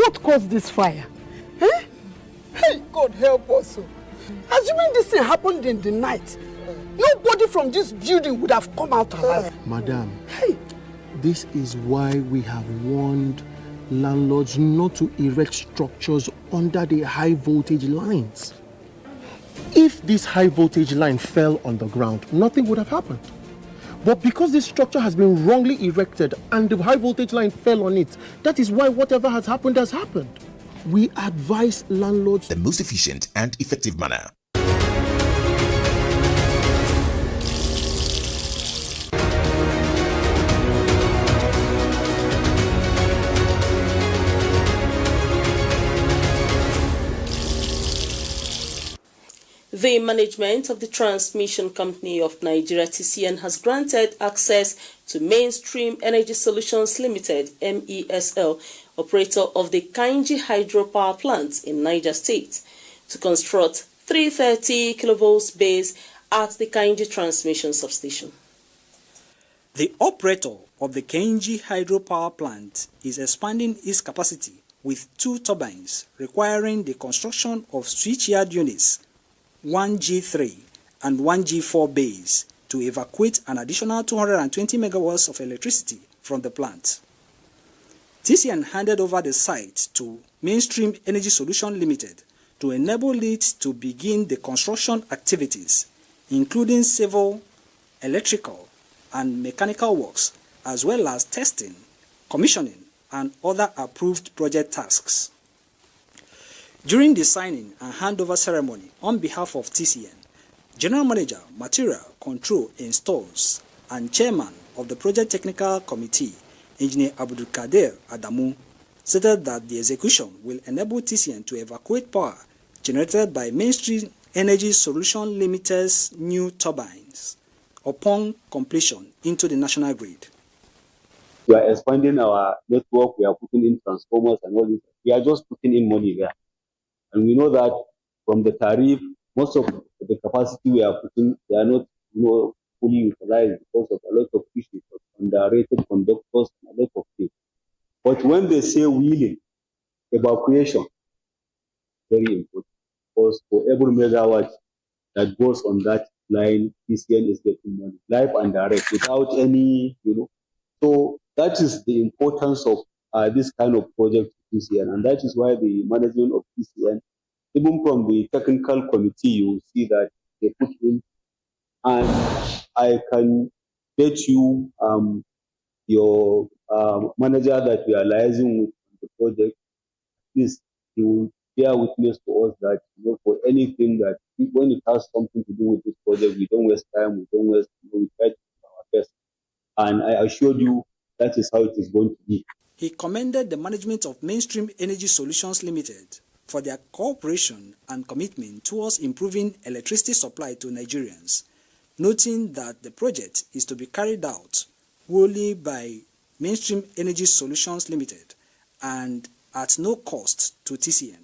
What caused this fire? Eh? Hey, God help us. Assuming this thing happened in the night, nobody from this building would have come out alive. Madam, this is why we have warned landlords not to erect structures under the high voltage lines. If this high voltage line fell on the ground, nothing would have happened. But because this structure has been wrongly erected and the high voltage line fell on it, that is why whatever has happened has happened. We advise landlords the most efficient and effective manner. The management of the Transmission Company of Nigeria (TCN) has granted access to Mainstream Energy Solutions Limited (MESL), operator of the Kainji hydropower plant in Niger State, to construct 330 kV bays at the Kainji transmission substation. The operator of the Kainji hydropower plant is expanding its capacity with 2 turbines, requiring the construction of switchyard units 1G3 and 1G4 bays to evacuate an additional 220 megawatts of electricity from the plant. TCN handed over the site to Mainstream Energy Solutions Limited to enable it to begin the construction activities, including civil, electrical, and mechanical works, as well as testing, commissioning, and other approved project tasks. During the signing and handover ceremony on behalf of TCN, General Manager, Material Control in Stores and Chairman of the Project Technical Committee, Engineer Abdul Kader Adamu, stated that the execution will enable TCN to evacuate power generated by Mainstream Energy Solutions Limited's new turbines upon completion into the national grid. We are expanding our network, we are putting in transformers and all this. We are just putting in money there. And we know that from the tariff, most of the capacity we are putting, they are not fully utilized because of a lot of issues, underrated conductors, and a lot of things. But when they say wheeling, evacuation, very important. Because for every megawatt that goes on that line, TCN is getting money, live and direct, without any, So that is the importance of this kind of project to TCN, and that is why the management of TCN, even from the technical committee, you will see that they put in, and I can bet you your manager that we are liaising with the project, please, he will bear witness to us that for anything that when it has something to do with this project, we don't waste time, we don't waste, we try to do our best. And I assure you that is how it is going to be. He commended the management of Mainstream Energy Solutions Limited for their cooperation and commitment towards improving electricity supply to Nigerians, noting that the project is to be carried out wholly by Mainstream Energy Solutions Limited and at no cost to TCN.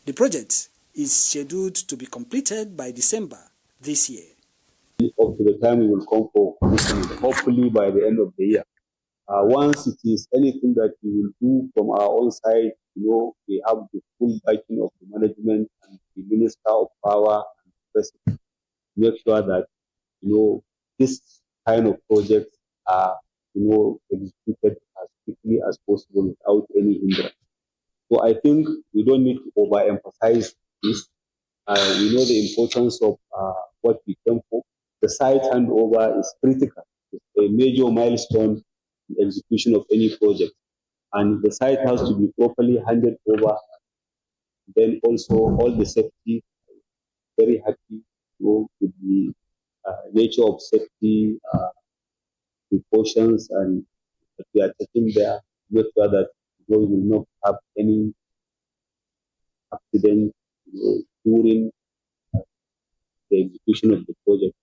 The project is scheduled to be completed by December this year. Up to the time we will come for commissioning, hopefully by the end of the year. Once it is anything that we will do from our own side, we have the full backing of the management and the Minister of Power and the President to make sure that, this kind of projects are, executed as quickly as possible without any hindrance. So I think we don't need to overemphasize this. We know the importance of what we came for. The site handover is critical. It's a major milestone in the execution of any project. And the site has to be properly handed over. Then also all the safety, very happy with the nature of safety precautions and that we are taking there to make sure that we will not have any accident during the execution of the project.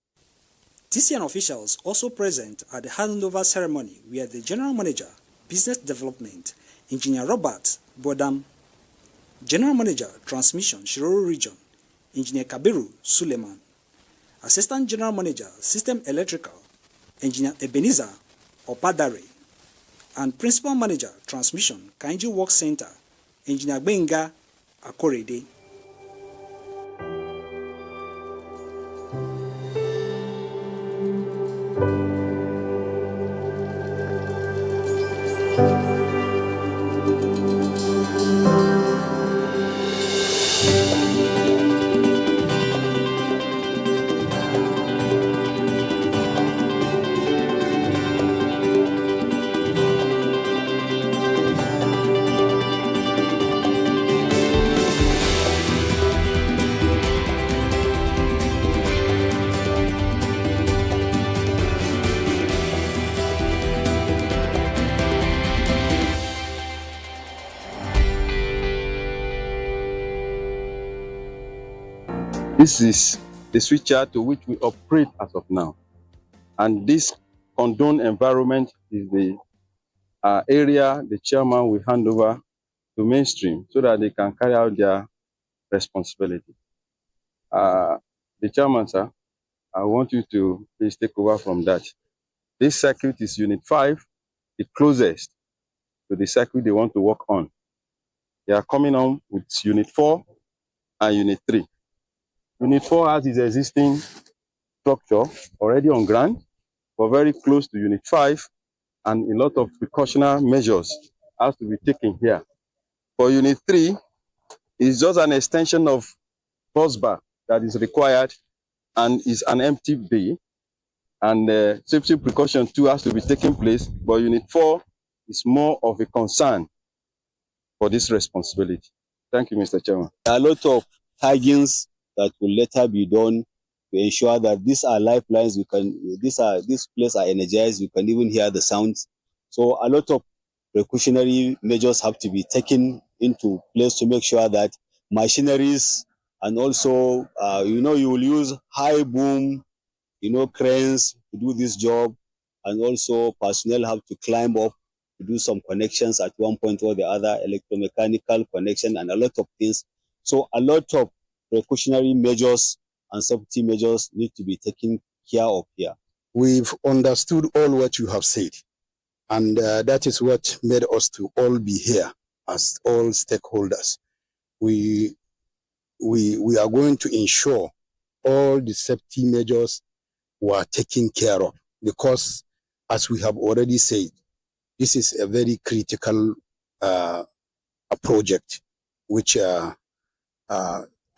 TCN officials also present at the handover ceremony were the General Manager, Business Development, Engineer Robert Bodam, General Manager, Transmission, Shiroro Region, Engineer Kabiru Suleiman, Assistant General Manager, System Electrical, Engineer Ebenezer Opadare, and Principal Manager, Transmission, Kainji Work Center, Engineer Benga Akorede. This is the switcher to which we operate as of now. And this condoned environment is the area the chairman will hand over to mainstream so that they can carry out their responsibility. The chairman, sir, I want you to please take over from that. This circuit is Unit 5, the closest to the circuit they want to work on. They are coming on with Unit 4 and Unit 3. Unit 4 has its existing structure already on ground, but very close to Unit 5, and a lot of precautionary measures have to be taken here. For Unit 3, it's just an extension of bus bar that is required and is an empty bay, and safety precaution too has to be taken place, but Unit 4 is more of a concern for this responsibility. Thank you, Mr. Chairman. There are a lot of taggings that will later be done to ensure that these are lifelines. This place are energized. You can even hear the sounds. So a lot of precautionary measures have to be taken into place to make sure that machineries and also, you will use high boom, cranes to do this job, and also personnel have to climb up to do some connections at one point or the other, electromechanical connection and a lot of things. So a lot of precautionary measures and safety measures need to be taken care of here. We've understood all what you have said, and that is what made us to all be here as all stakeholders. We are going to ensure all the safety measures were taken care of, because, as we have already said, this is a very critical project, which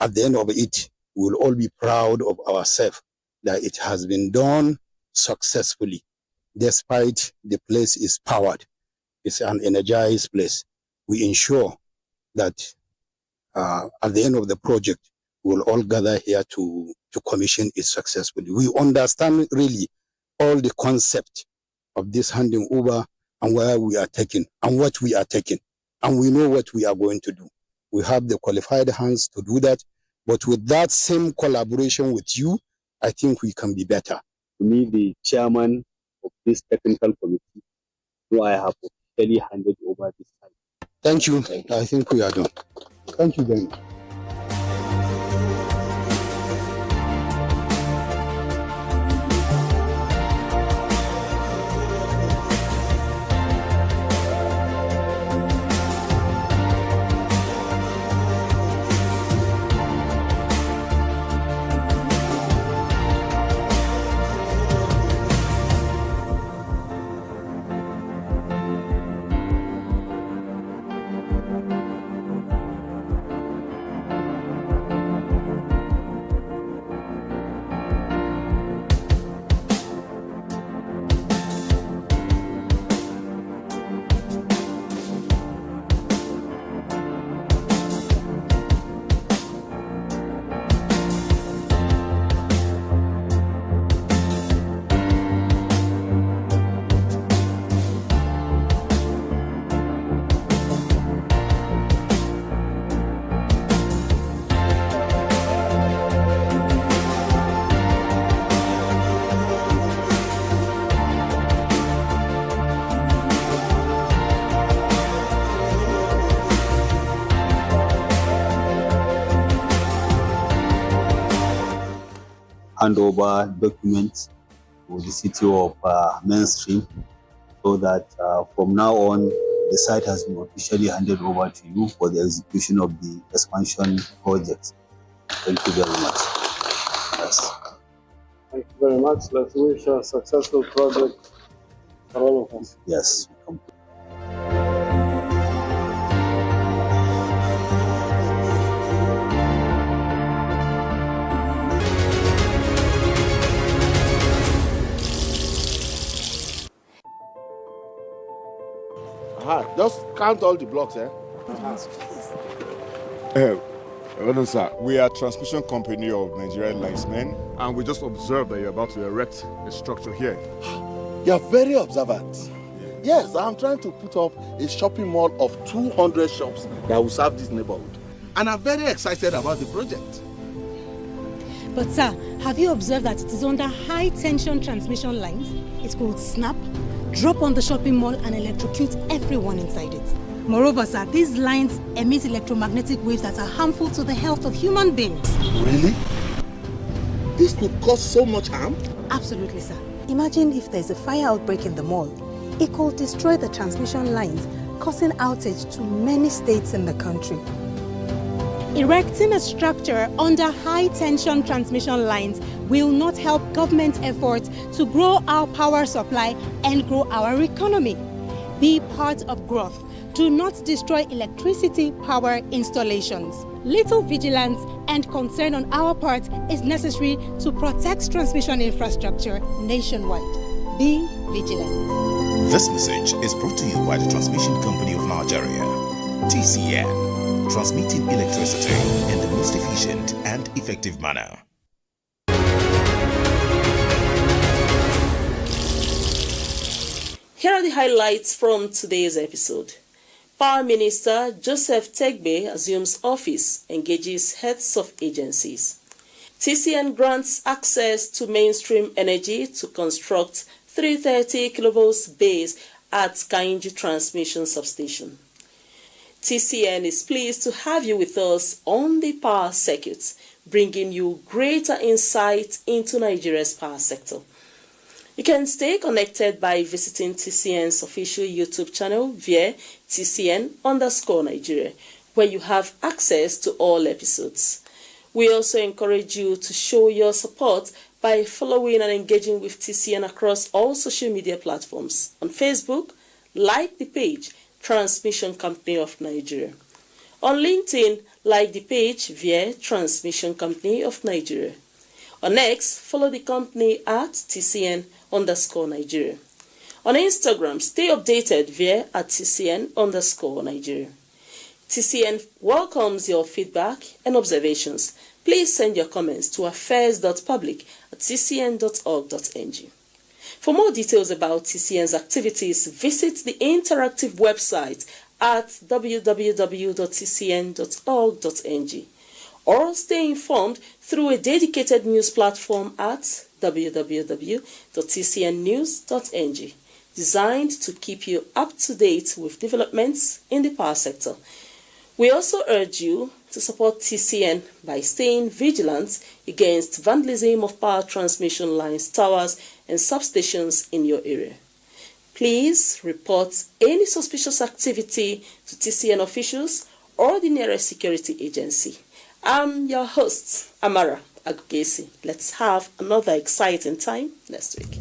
at the end of it, we will all be proud of ourselves that it has been done successfully, despite the place is powered. It's an energized place. We ensure that at the end of the project, we will all gather here to commission it successfully. We understand really all the concept of this handing over and where we are taking and what we are taking. And we know what we are going to do. We have the qualified hands to do that. But with that same collaboration with you, I think we can be better. To me, the chairman of this technical committee, who I have officially handed over this time. Thank you. I think we are done. Thank you very much. Hand over documents to the city of Mainstream so that from now on, the site has been officially handed over to you for the execution of the expansion project. Thank you very much. Yes. Thank you very much. Let's wish a successful project for all of us. Yes. Just count all the blocks, eh? Well, sir, we are a transmission company of Nigerian linesmen, and we just observed that you're about to erect a structure here. You're very observant. Yes, I'm trying to put up a shopping mall of 200 shops that will serve this neighborhood. And I'm very excited about the project. But sir, have you observed that it is under high tension transmission lines? It could snap, drop on the shopping mall and electrocute everyone inside it. Moreover, sir, these lines emit electromagnetic waves that are harmful to the health of human beings. Really? This could cause so much harm? Absolutely, sir. Imagine if there's a fire outbreak in the mall. It could destroy the transmission lines, causing outage to many states in the country. Erecting a structure under high-tension transmission lines will not help government efforts to grow our power supply and grow our economy. Be part of growth. Do not destroy electricity power installations. Little vigilance and concern on our part is necessary to protect transmission infrastructure nationwide. Be vigilant. This message is brought to you by the Transmission Company of Nigeria, TCN, transmitting electricity in the most efficient and effective manner. Here are the highlights from today's episode. Power Minister Joseph Tegbe assumes office, engages heads of agencies. TCN grants access to mainstream energy to construct 330 kV base at Kainji Transmission Substation. TCN is pleased to have you with us on the power circuit, bringing you greater insight into Nigeria's power sector. You can stay connected by visiting TCN's official YouTube channel via TCN_Nigeria, where you have access to all episodes. We also encourage you to show your support by following and engaging with TCN across all social media platforms. On Facebook, like the page Transmission Company of Nigeria. On LinkedIn, like the page via Transmission Company of Nigeria. On X, follow the company at TCN_Nigeria. On Instagram, stay updated via at TCN_Nigeria. TCN welcomes your feedback and observations. Please send your comments to affairs.public@tcn.org.ng. For more details about TCN's activities, visit the interactive website at www.tcn.org.ng or stay informed through a dedicated news platform at www.tcnnews.ng, designed to keep you up to date with developments in the power sector. We also urge you to support TCN by staying vigilant against vandalism of power transmission lines, towers, and substations in your area. Please report any suspicious activity to TCN officials or the nearest security agency. I'm your host, Amara Agugesi. Let's have another exciting time next week.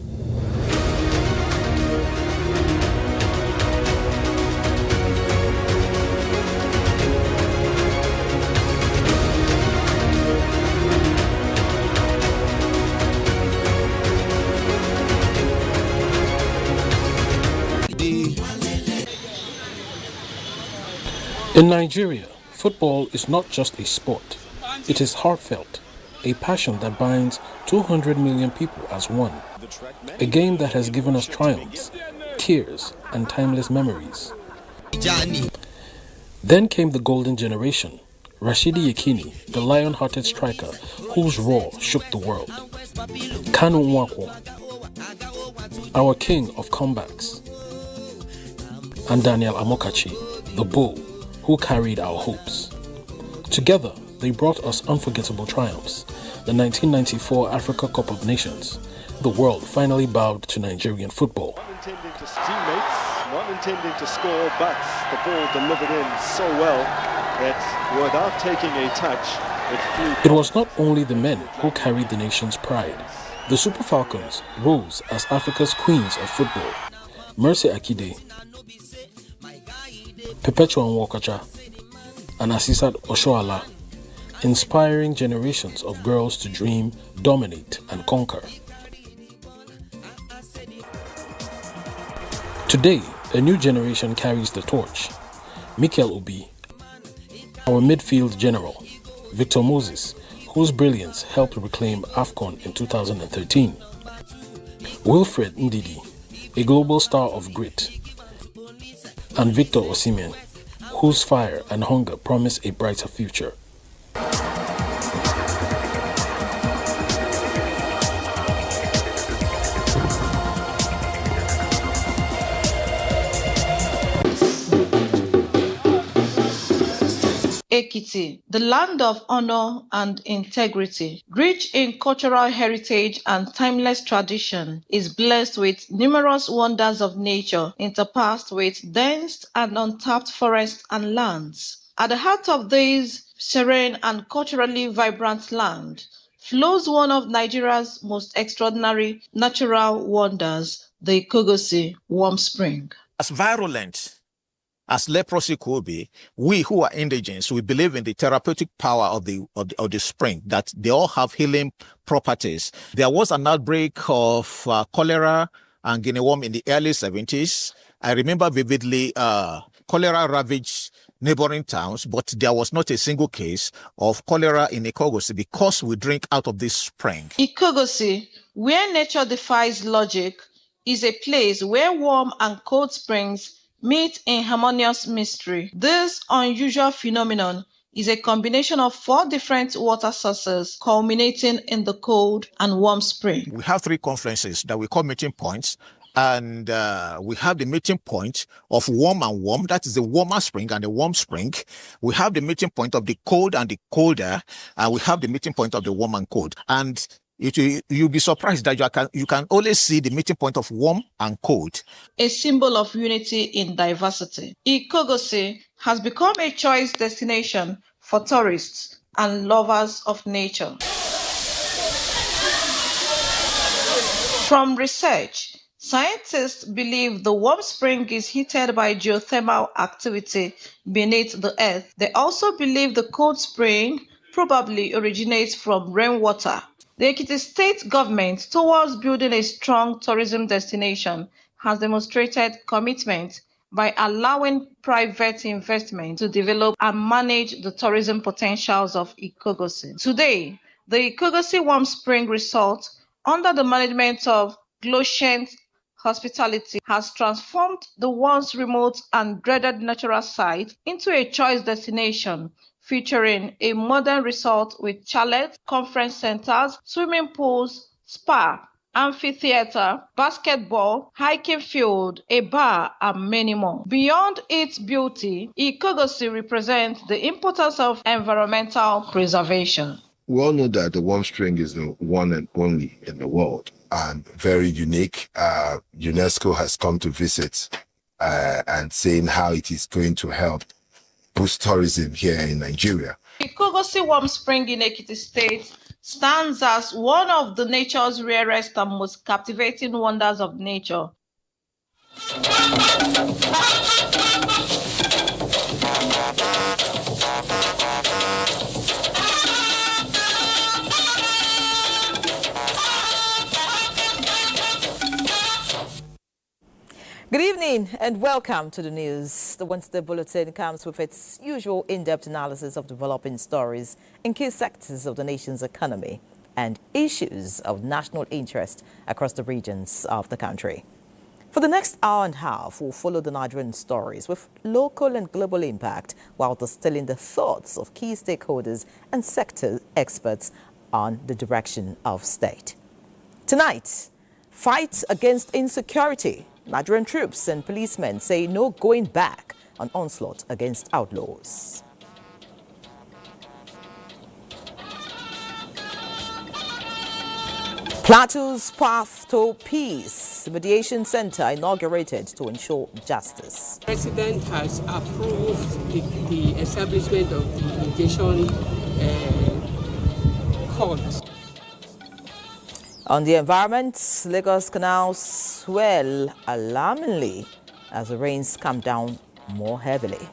In Nigeria, football is not just a sport. It is heartfelt, a passion that binds 200 million people as one. A game that has given us triumphs, tears, and timeless memories. Then came the golden generation, Rashidi Yekini, the lion-hearted striker whose roar shook the world. Kanu Nwankwo, our king of comebacks. And Daniel Amokachi, the bull who carried our hopes. Together, they brought us unforgettable triumphs. The 1994 Africa Cup of Nations. The world finally bowed to Nigerian football. intending to teammates, not intending to score, but the ball delivered in so well that without taking a touch, it flew. It was not only the men who carried the nation's pride. The Super Falcons rose as Africa's queens of football. Mercy Akide, Perpetua Nwokocha, and Asisat Oshoala, inspiring generations of girls to dream, dominate, and conquer. Today, a new generation carries the torch. Mikel Obi, our midfield general, Victor Moses, whose brilliance helped reclaim AFCON in 2013, Wilfred Ndidi, a global star of grit, and Victor Osimhen, whose fire and hunger promise a brighter future. Ekiti, the land of honor and integrity, rich in cultural heritage and timeless tradition, is blessed with numerous wonders of nature interpersed with dense and untapped forests and lands. At the heart of this serene and culturally vibrant land flows one of Nigeria's most extraordinary natural wonders, the Ikogosi Warm Spring. As virulent as leprosy could be, we who are indigents, we believe in the therapeutic power of the spring, that they all have healing properties. There was an outbreak of cholera and guinea worm in the early 70s. I remember vividly cholera ravaged neighboring towns, but there was not a single case of cholera in Ikogosi because we drink out of this spring. Ikogosi, where nature defies logic, is a place where warm and cold springs meet in harmonious mystery. This unusual phenomenon is a combination of 4 different water sources culminating in the cold and warm spring. We have 3 conferences that we call meeting points, and we have the meeting point of warm and warm, that is the warmer spring and the warm spring. We have the meeting point of the cold and the colder, and we have the meeting point of the warm and cold. And you'll be surprised that you can only see the meeting point of warm and cold. A symbol of unity in diversity, Ikogosi has become a choice destination for tourists and lovers of nature. From research, scientists believe the warm spring is heated by geothermal activity beneath the earth. They also believe the cold spring probably originates from rainwater. The Ekiti state government, towards building a strong tourism destination, has demonstrated commitment by allowing private investment to develop and manage the tourism potentials of Ikogosi. Today, the Ikogosi Warm Spring Resort, under the management of Gloshent Hospitality, has transformed the once remote and dreaded natural site into a choice destination, featuring a modern resort with chalets, conference centers, swimming pools, spa, amphitheater, basketball, hiking field, a bar, and many more. Beyond its beauty, Ikogosi represents the importance of environmental preservation. We all know that the warm spring is the one and only in the world and very unique. UNESCO has come to visit and saying how it is going to help boost tourism here in Nigeria. Ikogosi Warm Spring in Ekiti State stands as one of the nature's rarest and most captivating wonders of nature. Good evening and welcome to the news. The Wednesday Bulletin comes with its usual in-depth analysis of developing stories in key sectors of the nation's economy and issues of national interest across the regions of the country. For the next hour and a half, we'll follow the Nigerian stories with local and global impact while distilling the thoughts of key stakeholders and sector experts on the direction of state. Tonight, fight against insecurity. Nigerian troops and policemen say no going back on onslaught against outlaws. Plateau's Path to Peace Mediation Center inaugurated to ensure justice. The President has approved the establishment of the mediation court. On the environment, Lagos canals swell alarmingly as the rains come down more heavily.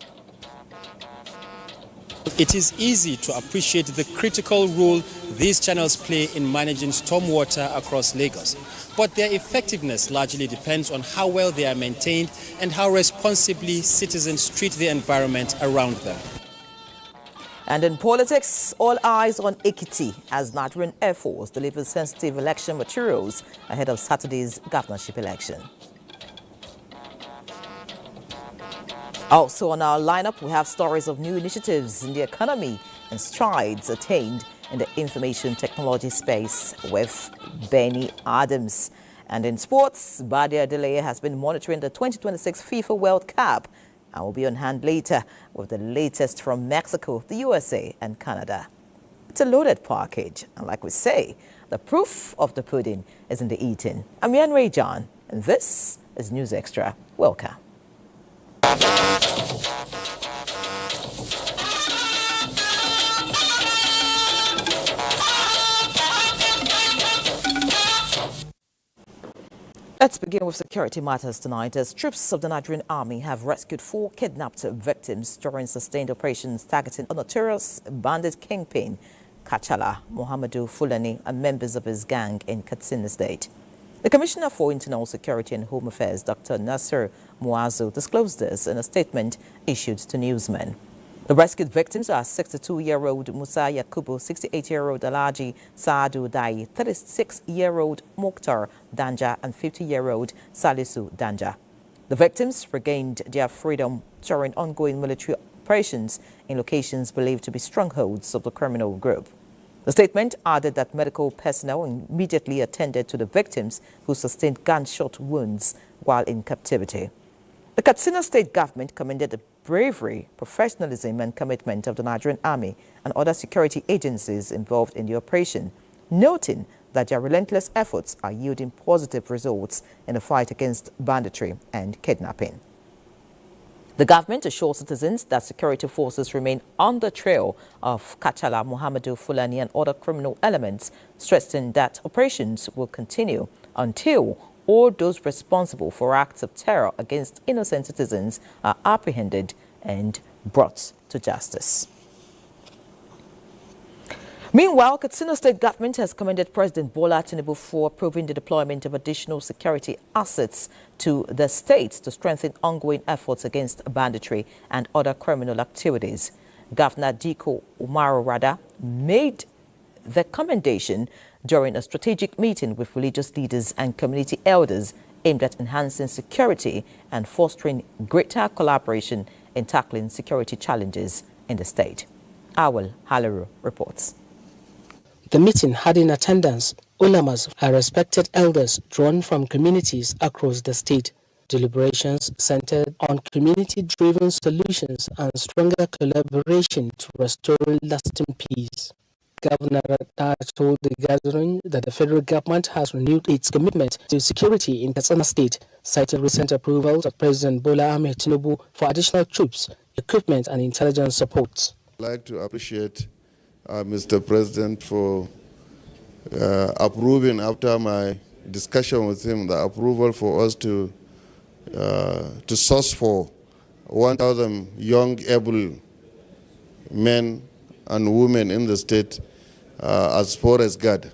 It is easy to appreciate the critical role these channels play in managing stormwater across Lagos, but their effectiveness largely depends on how well they are maintained and how responsibly citizens treat the environment around them. And in politics, all eyes on Ekiti as Nigerian Air Force delivers sensitive election materials ahead of Saturday's governorship election. Also on our lineup, we have stories of new initiatives in the economy and strides attained in the information technology space with Benny Adams. And in sports, Badia Deleye has been monitoring the 2026 FIFA World Cup and will be on hand later with the latest from Mexico, the USA and Canada. It's a loaded package, and like we say, the proof of the pudding is in the eating. I'm Yan Ray John, and this is News Extra. Welcome. Let's begin with security matters tonight, as troops of the Nigerian Army have rescued 4 kidnapped victims during sustained operations targeting a notorious bandit kingpin, Kachala Muhammadu Fulani, and members of his gang in Katsina State. The Commissioner for Internal Security and Home Affairs, Dr. Nasser Muazu, disclosed this in a statement issued to newsmen. The rescued victims are 62-year-old Musa Yakubu, 68-year-old Alaji Saadu Dai, 36-year-old Mukhtar Danja, and 50-year-old Salisu Danja. The victims regained their freedom during ongoing military operations in locations believed to be strongholds of the criminal group. The statement added that medical personnel immediately attended to the victims who sustained gunshot wounds while in captivity. The Katsina State government commended the bravery, professionalism and commitment of the Nigerian Army and other security agencies involved in the operation, noting that their relentless efforts are yielding positive results in the fight against banditry and kidnapping. The government assured citizens that security forces remain on the trail of Kachala Muhammadu Fulani and other criminal elements, stressing that operations will continue until all those responsible for acts of terror against innocent citizens are apprehended and brought to justice. Meanwhile, Katsina State government has commended President Bola Tinubu for approving the deployment of additional security assets to the state to strengthen ongoing efforts against banditry and other criminal activities. Governor Diko Umaru Rada made the commendation during a strategic meeting with religious leaders and community elders aimed at enhancing security and fostering greater collaboration in tackling security challenges in the state. Awal Halaru reports. The meeting had in attendance ulamas and respected elders drawn from communities across the state. Deliberations centered on community-driven solutions and stronger collaboration to restoring lasting peace. Governor Rada told the gathering that the federal government has renewed its commitment to security in Katsina State, citing recent approvals of President Bola Ahmed Tinubu for additional troops, equipment and intelligence support. I'd like to appreciate Mr. President for approving, after my discussion with him, the approval for us to source for 1,000 young able men and women in the state as forest guard,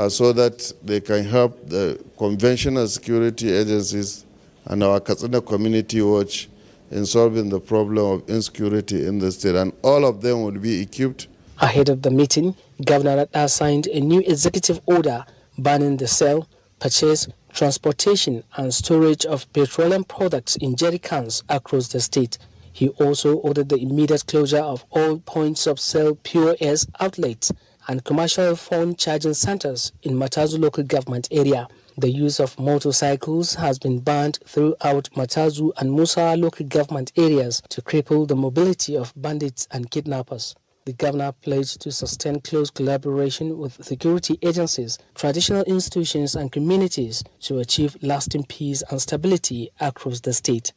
so that they can help the conventional security agencies and our Katsina Community Watch in solving the problem of insecurity in the state. And all of them will be equipped. Ahead of the meeting, Governor Rada signed a new executive order banning the sale, purchase, transportation and storage of petroleum products in jerry cans across the state. He also ordered the immediate closure of all points of sale POS outlets and commercial phone charging centers in Matazu local government area. The use of motorcycles has been banned throughout Matazu and Musa local government areas to cripple the mobility of bandits and kidnappers. The governor pledged to sustain close collaboration with security agencies, traditional institutions and communities to achieve lasting peace and stability across the state.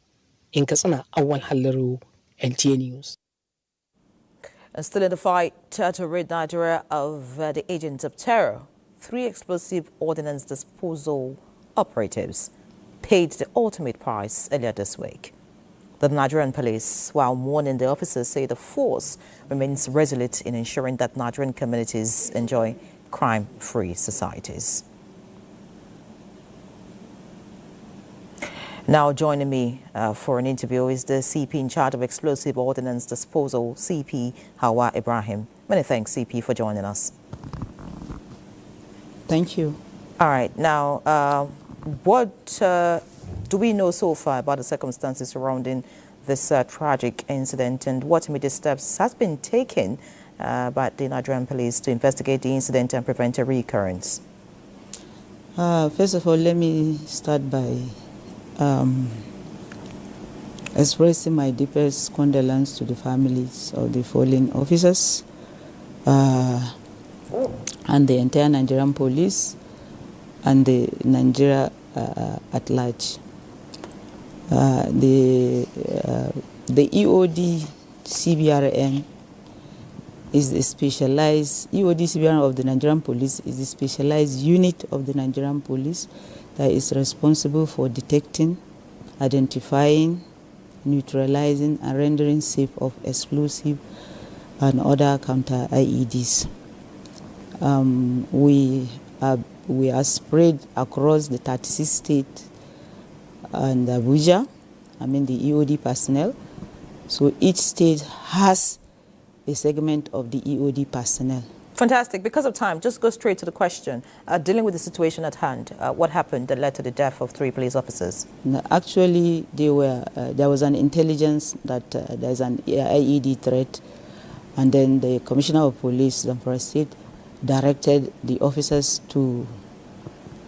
In Katsina, Awal Halaru, NTA News. And still in the fight to rid Nigeria of the agents of terror, 3 explosive ordnance disposal operatives paid the ultimate price earlier this week. The Nigerian police, while warning the officers, say the force remains resolute in ensuring that Nigerian communities enjoy crime-free societies. Now joining me for an interview is the CP in charge of explosive ordnance disposal, CP Hawa Ibrahim. Many thanks, CP, for joining us. Thank you. All right. Now, what do we know so far about the circumstances surrounding this tragic incident, and what immediate steps has been taken by the Nigerian police to investigate the incident and prevent a recurrence? First of all, let me start by expressing my deepest condolence to the families of the fallen officers and the entire Nigerian police and the Nigeria at large. The EOD CBRN is the specialized, EOD CBRN of the Nigerian police is the specialized unit of the Nigerian police that is responsible for detecting, identifying, neutralizing, and rendering safe of explosive and other counter IEDs. We are spread across the 36 states and Abuja, the EOD personnel. So each state has a segment of the EOD personnel. Fantastic. Because of time, just go straight to the question. Dealing with the situation at hand, what happened that led to the death of 3 police officers? Actually, there was an intelligence that there's an IED threat, and then the Commissioner of Police, Zamfara State, directed the officers to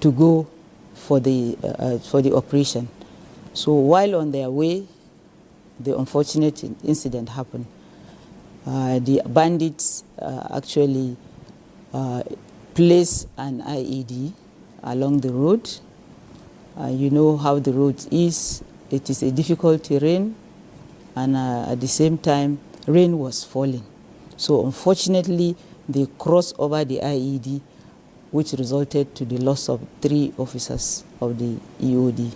go for the operation. So while on their way, the unfortunate incident happened. The bandits actually placed an IED along the road. You know how the road is. It is a difficult terrain, and at the same time, rain was falling. So unfortunately, they crossed over the IED, which resulted to the loss of 3 officers of the EOD.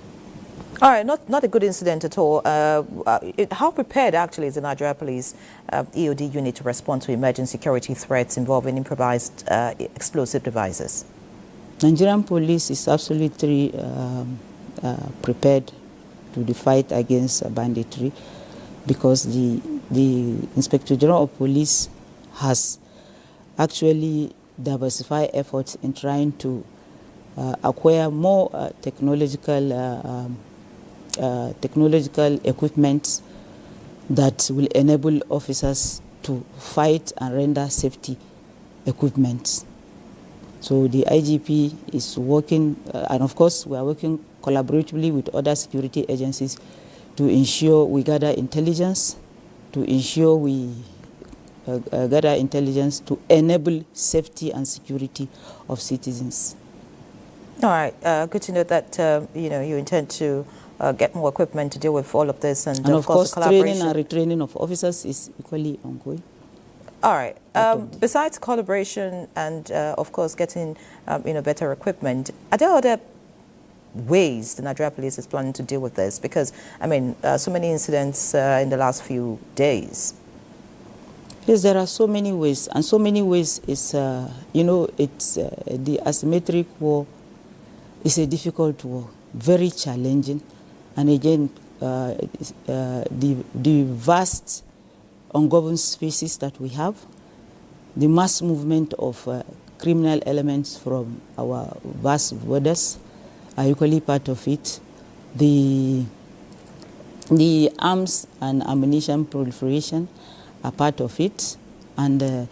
All right, not a good incident at all. How prepared actually is the Nigeria Police EOD unit to respond to emerging security threats involving improvised explosive devices? Nigerian Police is absolutely prepared to the fight against banditry, because the Inspector General of Police has actually diversified efforts in trying to acquire more technological equipment that will enable officers to fight and render safety equipment. So the IGP is working, and of course we are working collaboratively with other security agencies to ensure we gather intelligence, to ensure we gather intelligence to enable safety and security of citizens. All right, good to know that you intend to get more equipment to deal with all of this, and of course collaboration. Training and retraining of officers is equally ongoing. All right. Besides collaboration and of course getting better equipment, are there other ways the Nigeria Police is planning to deal with this? Because so many incidents in the last few days. Yes, there are so many ways, and so many ways is it's the asymmetric war is a difficult war, very challenging, and again the vast ungoverned spaces that we have, the mass movement of criminal elements from our vast borders are equally part of it. The arms and ammunition proliferation are part of it, and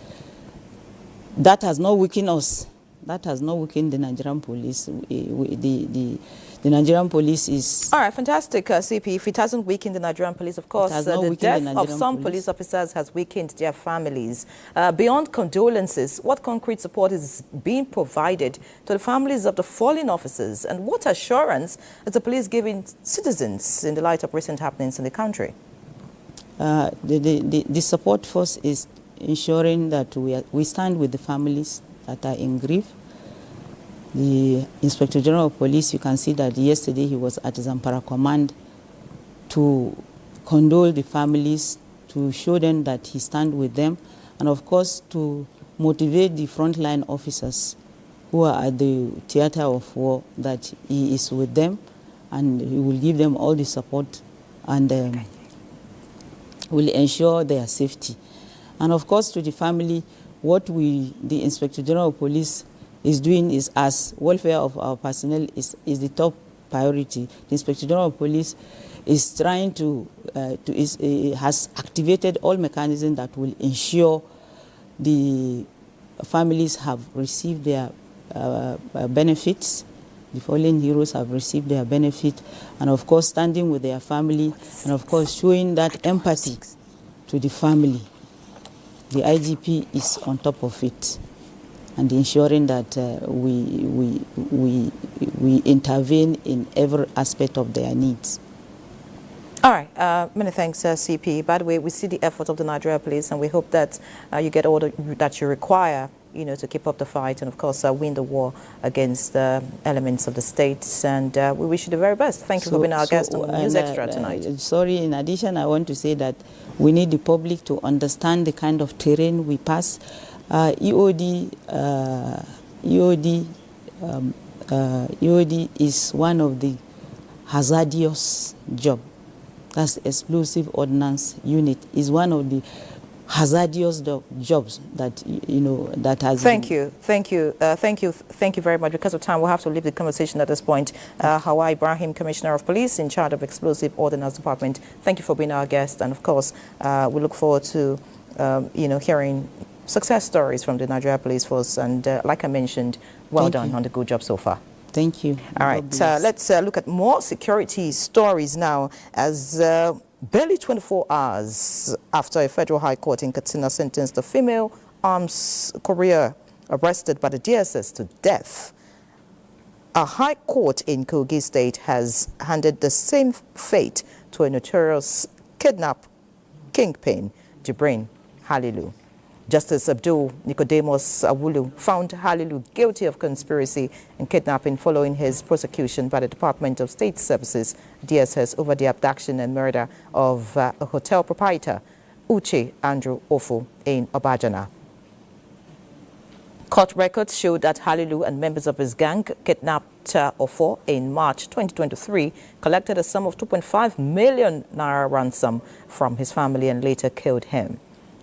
that has not weakened us. That has not weakened the Nigerian police. The Nigerian police is... All right, fantastic, CP. If it hasn't weakened the Nigerian police, of course, the death of some police officers has weakened their families. Beyond condolences, what concrete support is being provided to the families of the fallen officers? And what assurance is the police giving citizens in the light of recent happenings in the country? The support force is ensuring that we stand with the families that are in grief. The Inspector General of Police, you can see that yesterday he was at Zampara Command to condole the families, to show them that he stands with them, and of course to motivate the frontline officers who are at the theater of war that he is with them and he will give them all the support and will ensure their safety. And of course to the family, what the Inspector General of Police is doing is, as welfare of our personnel is the top priority. The Inspector General of Police is trying has activated all mechanisms that will ensure the families have received their benefits. The fallen heroes have received their benefit, and of course standing with their family, and of course showing that empathy to the family. The IGP is on top of it, and ensuring that we intervene in every aspect of their needs. All right, many thanks, CP. By the way, we see the effort of the Nigerian police, and we hope that you get all that you require, to keep up the fight and, of course, win the war against the elements of the states. And we wish you the very best. Thank you for being our guest on News Extra tonight. Sorry, in addition, I want to say that we need the public to understand the kind of terrain we pass. EOD is one of the hazardous jobs. That's explosive ordnance unit is one of the hazardous jobs that that has. Thank you very much. Because of time, we'll have to leave the conversation at this point. Hawa Ibrahim, Commissioner of Police in charge of Explosive Ordnance Department. Thank you for being our guest, and of course, we look forward to hearing success stories from the Nigeria Police Force. And like I mentioned, well done on the good job so far. Thank you. All right, let's look at more security stories now, as barely 24 hours after a federal high court in Katsina sentenced a female arms courier arrested by the DSS to death. A high court in Kogi State has handed the same fate to a notorious kidnap kingpin, Jibrin Halilu. Justice Abdul Nicodemus Awulu found Halilu guilty of conspiracy and kidnapping following his prosecution by the Department of State Services, DSS, over the abduction and murder of a hotel proprietor, Uche Andrew Ofu, in Obajana. Court records show that Halilu and members of his gang kidnapped Ofo in March 2023, collected a sum of 2.5 million naira ransom from his family and later killed him.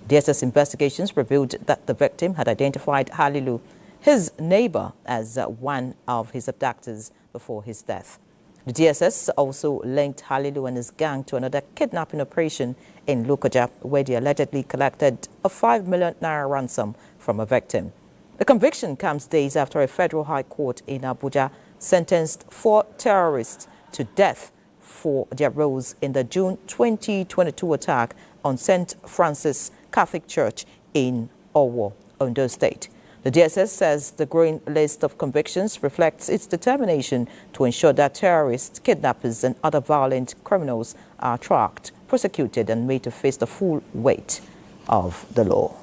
DSS investigations revealed that the victim had identified Halilu, his neighbor, as one of his abductors before his death. The DSS also linked Halilu and his gang to another kidnapping operation in Lokoja, where they allegedly collected a 5 million naira ransom from a victim. The conviction comes days after a federal high court in Abuja sentenced 4 terrorists to death for their roles in the June 2022 attack on St. Francis Catholic Church in Owo, Ondo State. The DSS says the growing list of convictions reflects its determination to ensure that terrorists, kidnappers, and other violent criminals are tracked, prosecuted, and made to face the full weight of the law.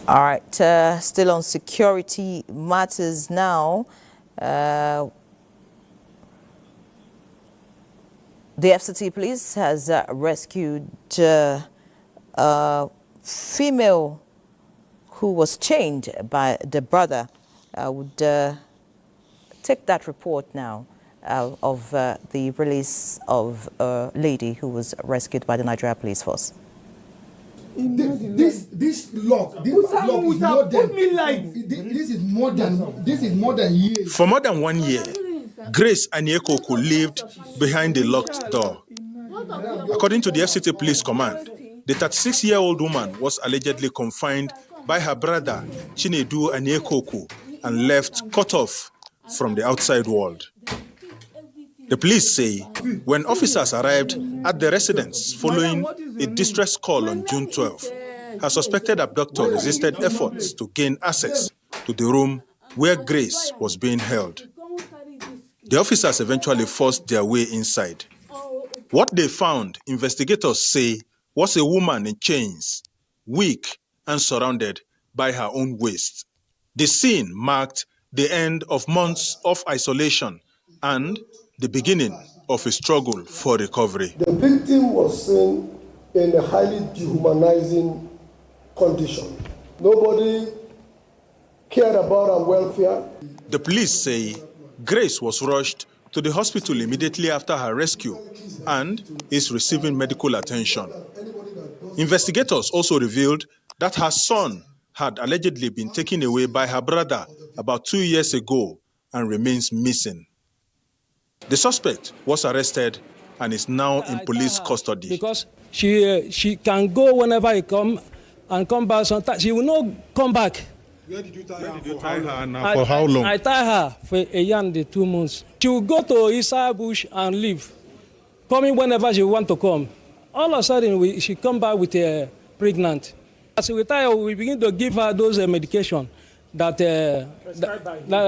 All right, still on security matters now. The FCT police has rescued a female who was chained by the brother. I would take that report now of the release of a lady who was rescued by the Nigeria Police Force. This lock is more than this is more than years. For more than 1 year, Grace Anyekoko lived behind the locked door. According to the FCT Police Command, The 36-year-old woman was allegedly confined by her brother, Chinedu Anyekoko, and left cut off from the outside world. The police say when officers arrived at the residence following a distress call on June 12, her suspected abductor resisted efforts to gain access to the room where Grace was being held. The officers eventually forced their way inside. What they found, investigators say, was a woman in chains, weak and surrounded by her own waist. The scene marked the end of months of isolation and the beginning of a struggle for recovery. The victim was seen in a highly dehumanizing condition. Nobody cared about her welfare. The police say Grace was rushed to the hospital immediately after her rescue and is receiving medical attention. Investigators also revealed that her son had allegedly been taken away by her brother about 2 years ago and remains missing. The suspect was arrested and is now in police custody. Because she can go whenever he come and come back sometimes. She will not come back. Where did you tie her now? For how long? I tie her for a year and 2 months. She will go to inside bush and leave, coming whenever she want to come. All of a sudden, she come back with a pregnant. As we tie her, we begin to give her those medication that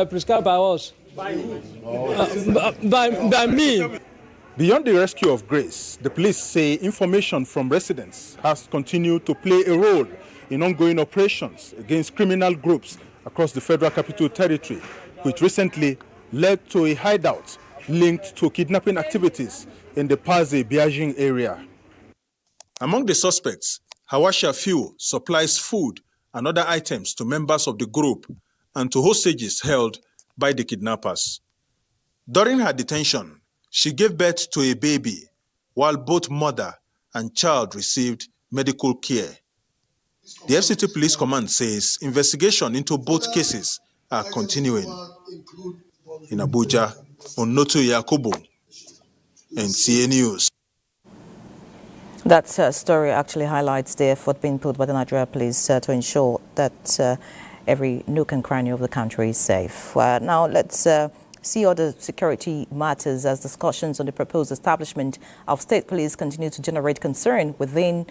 prescribed by us. By who? By me. Beyond the rescue of Grace, the police say information from residents has continued to play a role in ongoing operations against criminal groups across the Federal Capital Territory, which recently led to a hideout linked to kidnapping activities in the Paze-Biajing area. Among the suspects, Hawasha Few supplies food and other items to members of the group and to hostages held by the kidnappers. During her detention, she gave birth to a baby, while both mother and child received medical care. The FCT Police Command says investigation into both cases are continuing. In Abuja, Onoto Yakubu, NTA News. That story actually highlights the effort being put by the Nigerian police to ensure that every nook and cranny of the country is safe. Now let's see other security matters as discussions on the proposed establishment of state police continue to generate concern within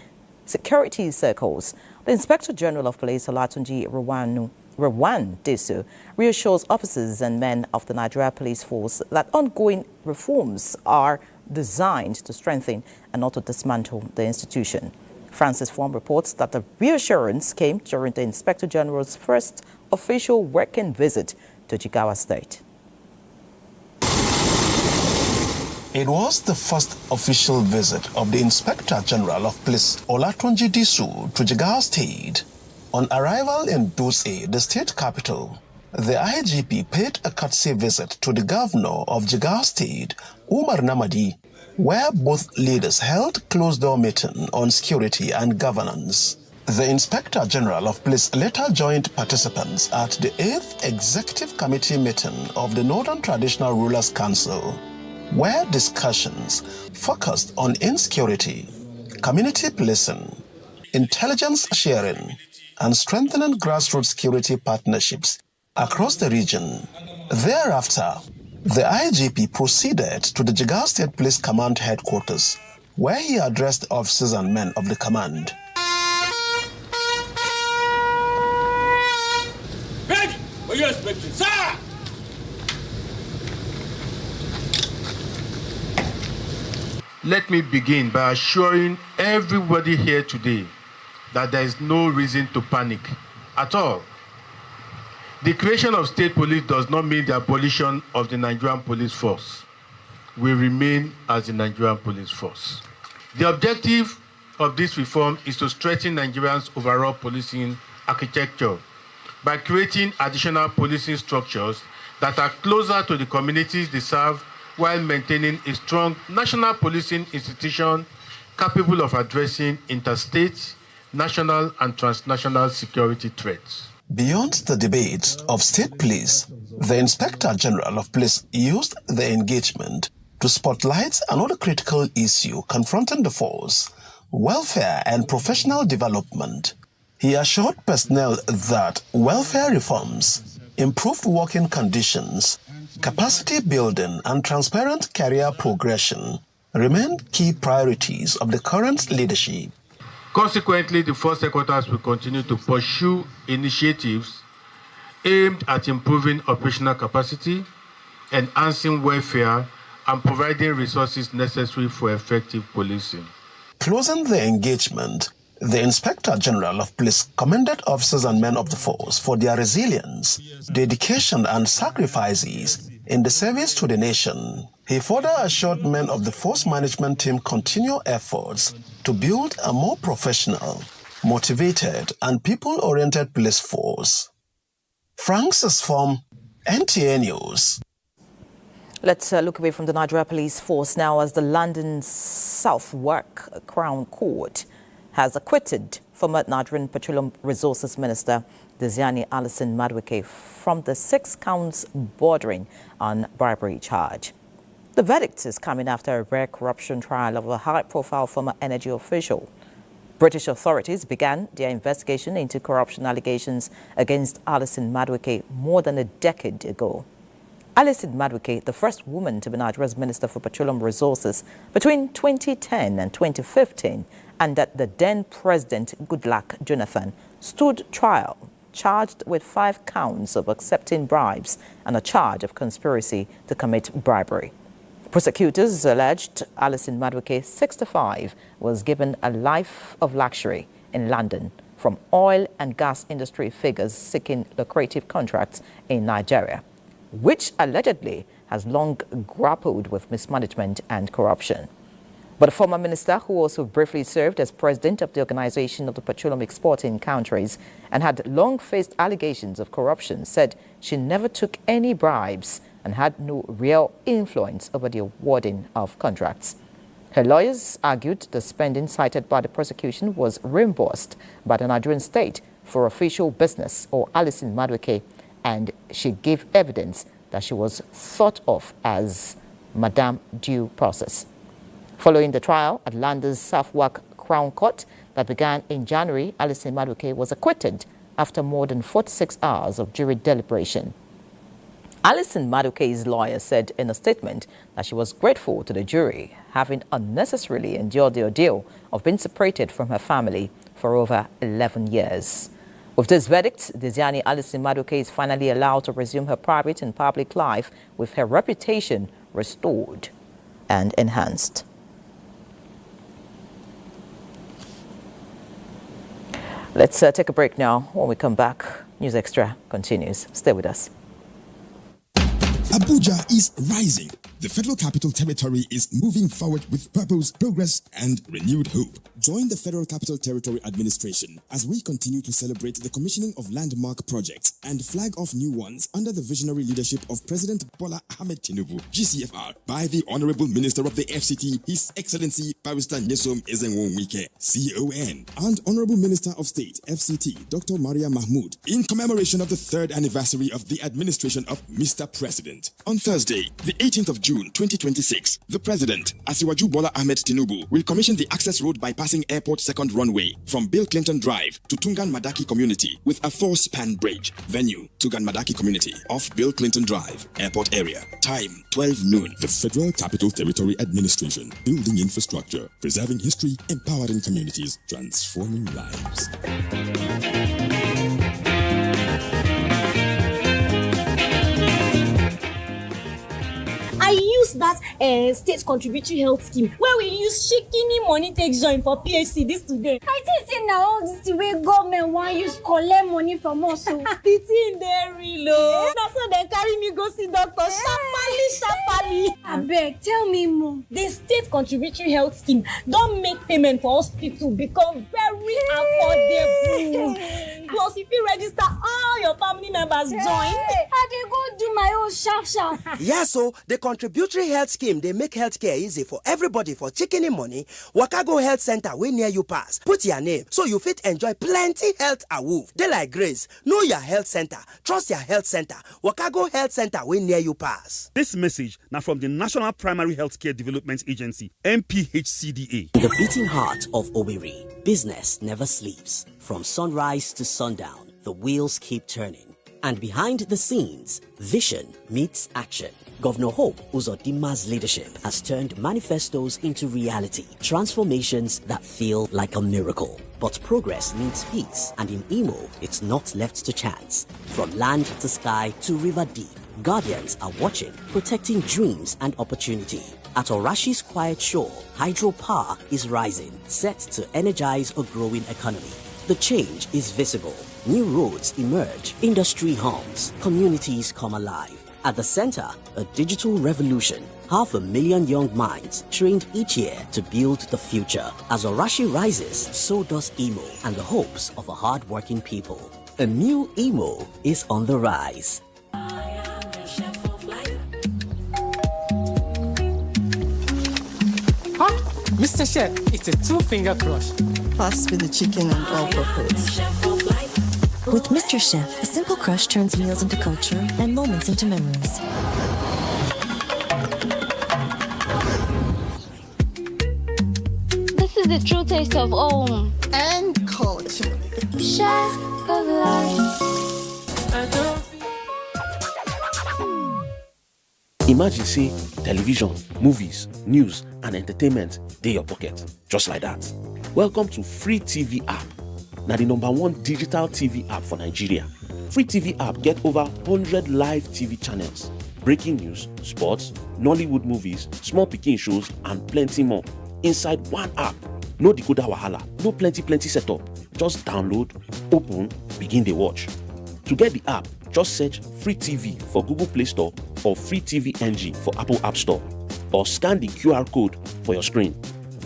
security circles. The Inspector General of Police, Olatunji Rawan Desu, reassures officers and men of the Nigeria Police Force that ongoing reforms are designed to strengthen and not to dismantle the institution. Francis Form reports that the reassurance came during the Inspector General's first official working visit to Jigawa State. It was the first official visit of the Inspector General of Police Olatunji Disu to Jigawa State. On arrival in Dutse, the state capital, the IGP paid a courtesy visit to the governor of Jigawa State, Umar Namadi, where both leaders held closed-door meeting on security and governance. The Inspector General of Police later joined participants at the 8th Executive Committee meeting of the Northern Traditional Rulers Council, where discussions focused on insecurity, community policing, intelligence sharing, and strengthening grassroots security partnerships across the region. Thereafter, the IGP proceeded to the Jigawa State Police Command headquarters, where he addressed officers and men of the command. Ready! What are you expecting, sir? Let me begin by assuring everybody here today that there is no reason to panic at all. The creation of state police does not mean the abolition of the Nigerian police force. We remain as the Nigerian police force. The objective of this reform is to strengthen Nigerians' overall policing architecture by creating additional policing structures that are closer to the communities they serve while maintaining a strong national policing institution capable of addressing interstate, national, and transnational security threats. Beyond the debate of state police, the Inspector General of Police used the engagement to spotlight another critical issue confronting the force, welfare and professional development. He assured personnel that welfare reforms, improved working conditions, capacity building and transparent career progression remain key priorities of the current leadership. Consequently, the First Headquarters will continue to pursue initiatives aimed at improving operational capacity, enhancing welfare, and providing resources necessary for effective policing. Closing the engagement, the Inspector General of Police commended officers and men of the force for their resilience, dedication, and sacrifices in the service to the nation. He further assured men of the force management team continue efforts to build a more professional, motivated, and people-oriented police force. Francis from NTA News. Let's look away from the Nigeria Police Force now, as the London Southwark Crown Court has acquitted former Nigerian Petroleum Resources Minister Diezani Alison Madueke from the 6 counts bordering on bribery charge. The verdict is coming after a rare corruption trial of a high-profile former energy official. British authorities began their investigation into corruption allegations against Alison Madueke more than a decade ago. Alison Madueke, the first woman to be Nigeria's Minister for Petroleum Resources between 2010 and 2015, and that the then President Goodluck Jonathan stood trial, charged with 5 counts of accepting bribes and a charge of conspiracy to commit bribery. Prosecutors alleged Alison Madueke, 65, was given a life of luxury in London from oil and gas industry figures seeking lucrative contracts in Nigeria, which allegedly has long grappled with mismanagement and corruption. But a former minister, who also briefly served as president of the Organization of the Petroleum Exporting Countries and had long faced allegations of corruption, said she never took any bribes and had no real influence over the awarding of contracts. Her lawyers argued the spending cited by the prosecution was reimbursed by the Nigerian state for official business or Alison Madueke, and she gave evidence that she was thought of as Madame Due Process. Following the trial at London's Southwark Crown Court that began in January, Alison Madueke was acquitted after more than 46 hours of jury deliberation. Alison Madueke's lawyer said in a statement that she was grateful to the jury, having unnecessarily endured the ordeal of being separated from her family for over 11 years. With this verdict, Diezani Alison Madueke is finally allowed to resume her private and public life with her reputation restored and enhanced. Let's take a break now. When we come back, News Extra continues. Stay with us. Abuja is rising. The Federal Capital Territory is moving forward with purpose, progress, and renewed hope. Join the Federal Capital Territory Administration as we continue to celebrate the commissioning of landmark projects and flag off new ones under the visionary leadership of President Bola Ahmed Tinubu, GCFR, by the Honorable Minister of the FCT, His Excellency Barrister Nyesom Ezenwo-Wike, CON, and Honorable Minister of State, FCT, Dr. Maria Mahmood, in commemoration of the 3rd anniversary of the administration of Mr. President. On Thursday, the 18th of June 2026, the President, Asiwaju Bola Ahmed Tinubu, will commission the access road bypassing Airport 2nd runway from Bill Clinton Drive to Tungan Madaki Community with a 4-span bridge. Venue, Tungan Madaki Community, off Bill Clinton Drive, Airport area. Time, 12 noon. The Federal Capital Territory Administration, building infrastructure, preserving history, empowering communities, transforming lives. I use that state contributory health scheme where we use shikini money take join for PHC this today. I think say now all this way government want use collect money from us. So the thing dey real o. Na so dem carry me go see doctor sharparly. Abeg, tell me more. The state contributory health scheme don make payment for hospital become very affordable. Plus, if you register all your family members join. I dey go do my own sharp. Yeah, so the contributory health scheme, they make healthcare easy for everybody for chicken money. Waka go health center wey near you pass. Put your name so you fit enjoy plenty health awoof. They like Grace. Know your health center. Trust your health center. Waka go health center wey near you pass. This message now from the National Primary Healthcare Development Agency, NPHCDA. In the beating heart of Owerri, business never sleeps. From sunrise to sundown, the wheels keep turning. And behind the scenes, vision meets action. Governor Hope Uzodimma's leadership has turned manifestos into reality, transformations that feel like a miracle. But progress needs peace, and in Imo, it's not left to chance. From land to sky to river deep, Guardians are watching, protecting dreams and opportunity. At Orashi's quiet shore, hydropower is rising, set to energize a growing economy. The change is visible. New roads emerge, industry hums, communities come alive. At the center, a digital revolution. 500,000 young minds trained each year to build the future. As Orashi rises, so does Imo and the hopes of a hard-working people. A new Imo is on the rise. Huh? Mr. Chef, it's a two-finger crush. Pass with the chicken and all purpose. With Mr. Chef, a simple crush turns meals into culture and moments into memories. This is the true taste of home and culture. Chef of life. Imagine, say, television, movies, news, and entertainment dey your pocket, just like that. Welcome to Free TV app. Now the #1 digital TV app for Nigeria. Free TV app get over 100 live TV channels, breaking news, sports, Nollywood movies, small pikin shows, and plenty more inside one app. No decoder wahala, no plenty setup. Just download, open, begin the watch. To get the app, just search Free TV for Google Play Store or Free TV NG for Apple App Store, or scan the QR code for your screen.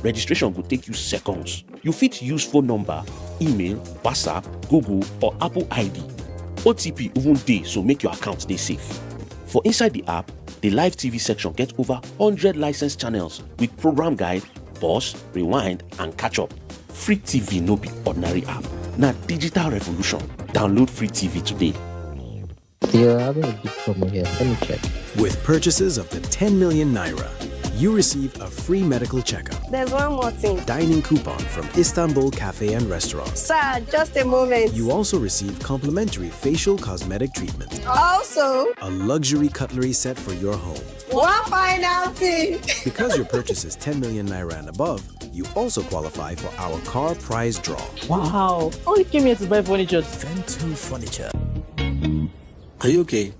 Registration will take you seconds. You fit use phone number, email, WhatsApp, Google, or Apple ID. OTP even dey, so make your account stay safe. For inside the app, the live TV section get over 100 licensed channels with program guide, pause, rewind, and catch up. Free TV no be ordinary app. Now digital revolution. Download Free TV today. You're having a big promo here. Let me check. With purchases of the 10 million naira, you receive a free medical checkup. There's one more thing. Dining coupon from Istanbul Cafe and Restaurant. Sir, just a moment. You also receive complimentary facial cosmetic treatment. Also, a luxury cutlery set for your home. one final thing. Because your purchase is 10 million naira and above, you also qualify for our car prize draw. Wow. Only came here to buy furniture. Fenton Furniture. Are you okay?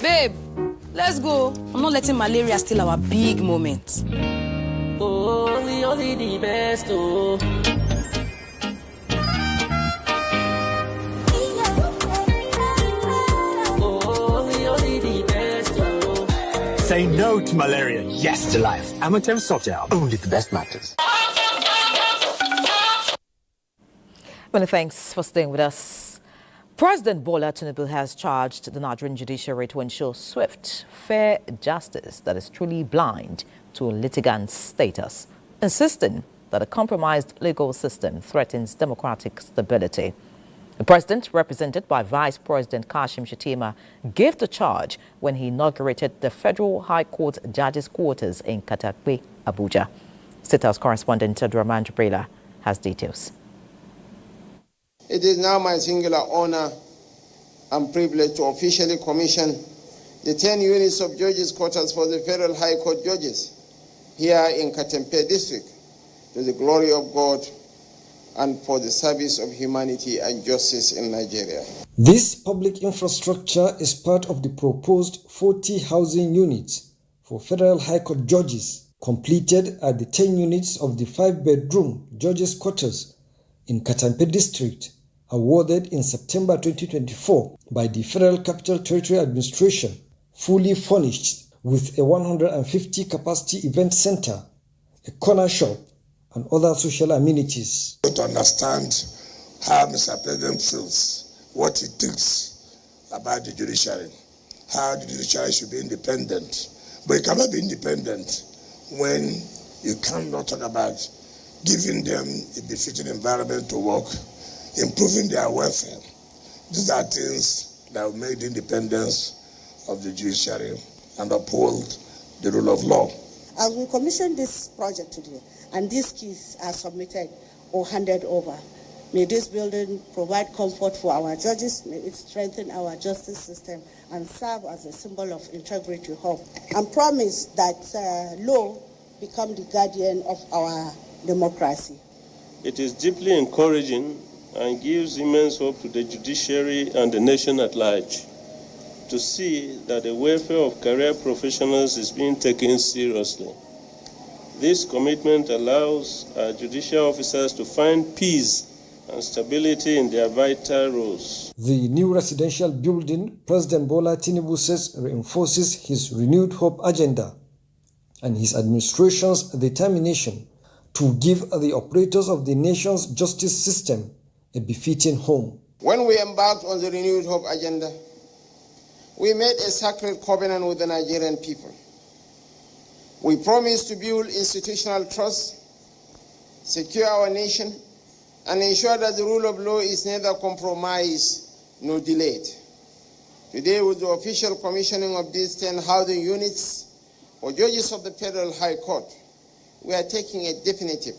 Babe, let's go. I'm not letting malaria steal our big moment. Only the best, oh. Only the best, oh. Say no to malaria, yes to life. Amatem soft gel, only the best matters. Many thanks for staying with us. President Bola Tinubu has charged the Nigerian judiciary to ensure swift, fair justice that is truly blind to litigant status, insisting that a compromised legal system threatens democratic stability. The president, represented by Vice President Kashim Shettima, gave the charge when he inaugurated the Federal High Court Judges' Quarters in Katakwe, Abuja. State House correspondent Abdurrahman Jibrila has details. It is now my singular honor and privilege to officially commission the 10 units of judges' quarters for the Federal High Court judges here in Katempe District, to the glory of God and for the service of humanity and justice in Nigeria. This public infrastructure is part of the proposed 40 housing units for Federal High Court judges, completed at the 10 units of the 5-bedroom judges' quarters in Katempe District, awarded in September 2024 by the Federal Capital Territory Administration, fully furnished with a 150-capacity event center, a corner shop, and other social amenities. To understand how Mr. President feels, what he thinks about the judiciary, how the judiciary should be independent. But it cannot be independent when you cannot talk about giving them a befitting environment to work, improving their welfare. These are things that will make the independence of the judiciary and uphold the rule of law. As we commission this project today, and these keys are submitted or handed over, may this building provide comfort for our judges, may it strengthen our justice system and serve as a symbol of integrity, hope, and promise that law become the guardian of our democracy. It is deeply encouraging and gives immense hope to the judiciary and the nation at large to see that the welfare of career professionals is being taken seriously. This commitment allows our judicial officers to find peace and stability in their vital roles. The new residential building, President Bola Tinubu says, reinforces his renewed hope agenda and his administration's determination to give the operators of the nation's justice system a befitting home. When we embarked on the renewed hope agenda, we made a sacred covenant with the Nigerian people. We promised to build institutional trust, secure our nation, and ensure that the rule of law is neither compromised nor delayed. Today, with the official commissioning of these 10 housing units for judges of the Federal High Court, we are taking a definitive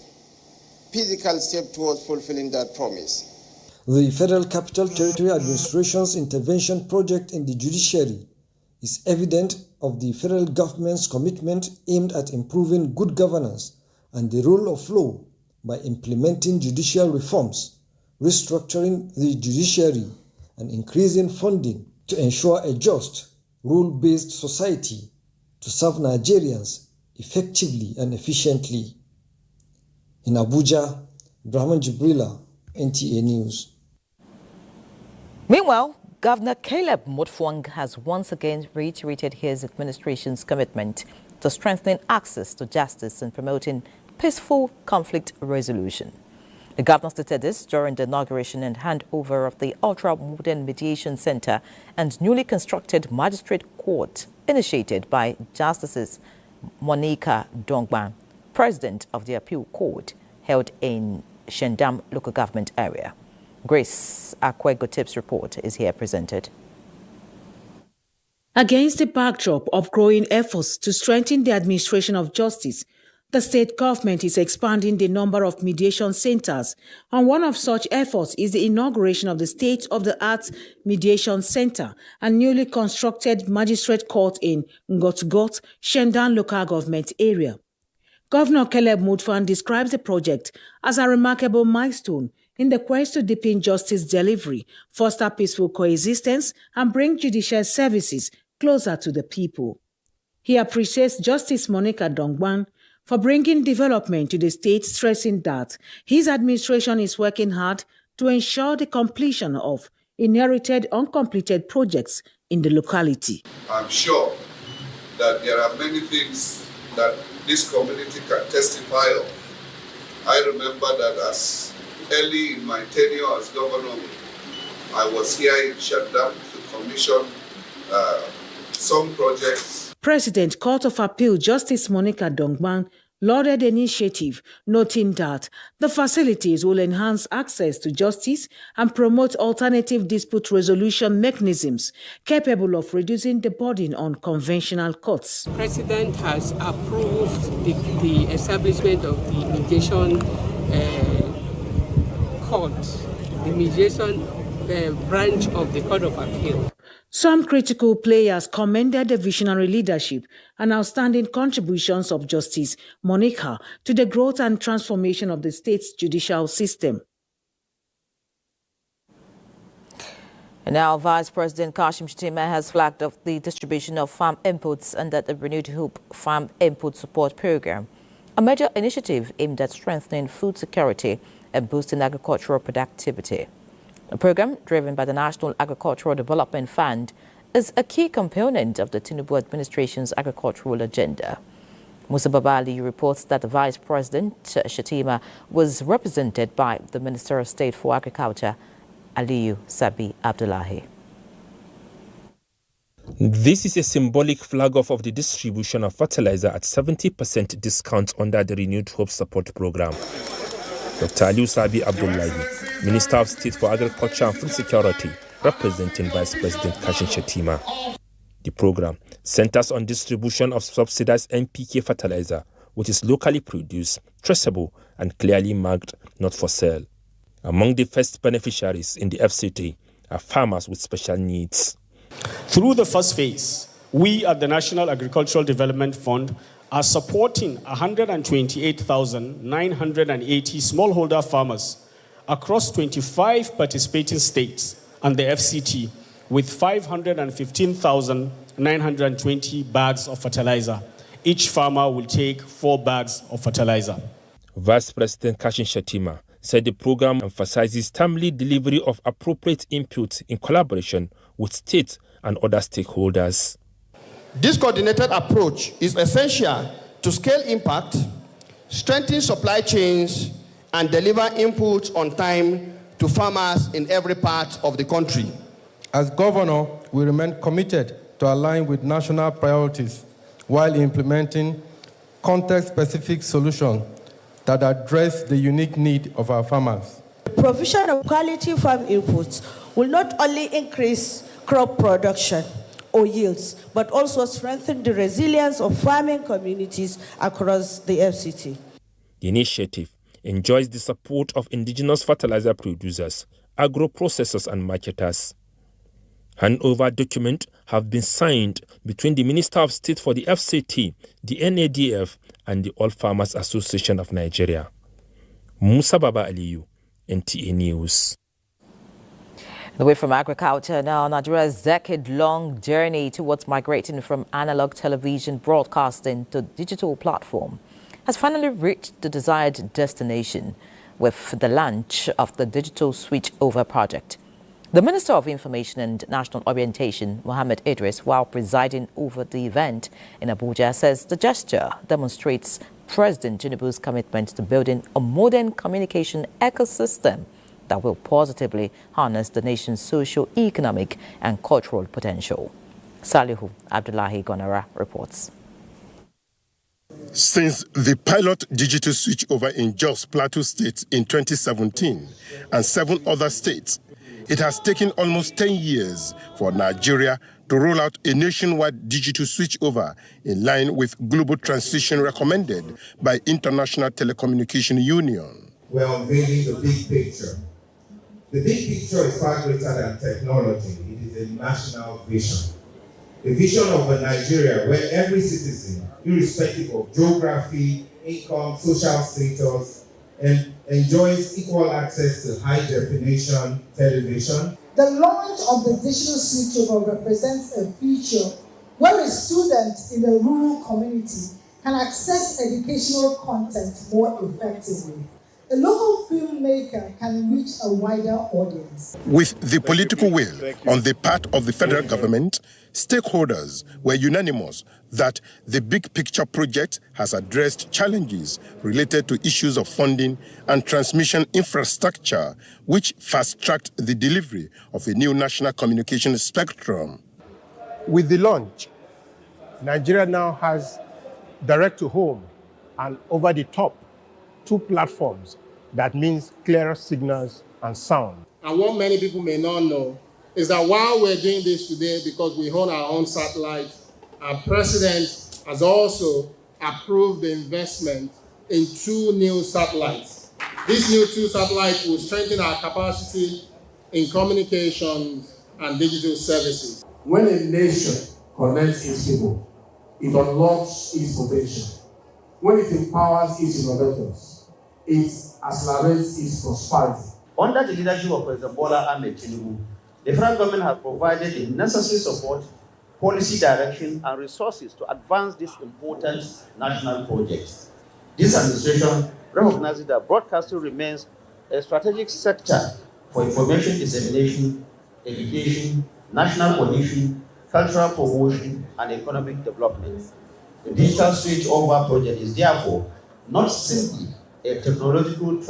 physical step towards fulfilling that promise. The Federal Capital Territory Administration's intervention project in the judiciary is evident of the federal government's commitment aimed at improving good governance and the rule of law by implementing judicial reforms, restructuring the judiciary, and increasing funding to ensure a just, rule-based society to serve Nigerians effectively and efficiently. In Abuja, Brahman Jibrila, NTA News. Meanwhile, Governor Caleb Mutfwang has once again reiterated his administration's commitment to strengthening access to justice and promoting peaceful conflict resolution. The governor stated this during the inauguration and handover of the ultra-modern mediation center and newly constructed magistrate court initiated by Justices Monica Dongban, president of the appeal court, held in Shandam local government area. Grace Akwego-Tips report is here presented. Against the backdrop of growing efforts to strengthen the administration of justice, the state government is expanding the number of mediation centers, and one of such efforts is the inauguration of the state-of-the-art mediation center and newly constructed magistrate court in Ngotgot, Shandam local government area. Governor Caleb Mutfwang describes the project as a remarkable milestone in the quest to deepen justice delivery, foster peaceful coexistence, and bring judicial services closer to the people. He appreciates Justice Monica Dongban for bringing development to the state, stressing that his administration is working hard to ensure the completion of inherited uncompleted projects in the locality. I'm sure that there are many things that this community can testify of. I remember that as early in my tenure as governor, I was here in Shandam to commission some projects. President Court of Appeal Justice Monica Dongban lauded the initiative, noting that the facilities will enhance access to justice and promote alternative dispute resolution mechanisms capable of reducing the burden on conventional courts. The President has approved the establishment of the mediation court, the mediation branch of the Court of Appeal. Some critical players commended the visionary leadership and outstanding contributions of Justice Monica to the growth and transformation of the state's judicial system. And now, Vice President Kashim Shettima has flagged off the distribution of farm inputs under the Renewed Hope Farm Input Support Program, a major initiative aimed at strengthening food security and boosting agricultural productivity. The program, driven by the National Agricultural Development Fund, is a key component of the Tinubu administration's agricultural agenda. Musa Babali reports that the Vice President, Shatima, was represented by the Minister of State for Agriculture, Aliyu Sabi Abdullahi. This is a symbolic flag-off of the distribution of fertilizer at 70% discount under the Renewed Hope Support Program. Dr. Aliyu Sabi Abdullahi, Minister of State for Agriculture and Food Security, representing Vice President Kashim Shettima. The program centers on distribution of subsidized NPK fertilizer, which is locally produced, traceable, and clearly marked not for sale. Among the first beneficiaries in the FCT are farmers with special needs. Through the first phase, we at the National Agricultural Development Fund are supporting 128,980 smallholder farmers across 25 participating states and the FCT with 515,920 bags of fertilizer. Each farmer will take 4 bags of fertilizer. Vice President Kashim Shettima said the program emphasizes timely delivery of appropriate inputs in collaboration with states and other stakeholders. This coordinated approach is essential to scale impact, strengthen supply chains, and deliver inputs on time to farmers in every part of the country. As governor, we remain committed to align with national priorities while implementing context-specific solutions that address the unique need of our farmers. The provision of quality farm inputs will not only increase crop production or yields, but also strengthen the resilience of farming communities across the FCT. The initiative enjoys the support of indigenous fertilizer producers, agro-processors and marketers. Handover documents have been signed between the Minister of State for the FCT, the NADF, and the All Farmers Association of Nigeria. Musa Baba Aliyu, NTA News. Away from agriculture now, Nigeria's decade-long journey towards migrating from analog television broadcasting to digital platform has finally reached the desired destination with the launch of the Digital Switchover project. The Minister of Information and National Orientation, Mohammed Idris, while presiding over the event in Abuja, says the gesture demonstrates President Tinubu's commitment to building a modern communication ecosystem that will positively harness the nation's social, economic, and cultural potential. Salihu Abdullahi Gonara reports. Since the pilot digital switchover in Jos Plateau State in 2017 and 7 other states, it has taken almost 10 years for Nigeria to roll out a nationwide digital switchover in line with global transition recommended by International Telecommunication Union. We're unveiling the big picture. The big picture is far greater than technology. It is a national vision. A vision of a Nigeria where every citizen, irrespective of geography, income, social status, enjoys equal access to high-definition television. The launch of the digital switchover represents a future where a student in a rural community can access educational content more effectively. A local filmmaker can reach a wider audience. With the political will on the part of the federal government, stakeholders were unanimous that the big picture project has addressed challenges related to issues of funding and transmission infrastructure, which fast-tracked the delivery of a new national communication spectrum. With the launch, Nigeria now has direct-to-home and over-the-top 2 platforms. That means clearer signals and sound. And what many people may not know is that while we're doing this today because we own our own satellites, our president has also approved the investment in 2 new satellites. These new 2 satellites will strengthen our capacity in communications and digital services. When a nation connects its people, it unlocks its potential. When it empowers its innovators, it accelerates its prosperity. Under the leadership of President Bola Ahmed Tinubu, the federal government has provided the necessary support, policy direction, and resources to advance this important national project. This administration recognizes that broadcasting remains a strategic sector for information dissemination, education, national cohesion, cultural promotion, and economic development. The digital switch over project is therefore not simply a technological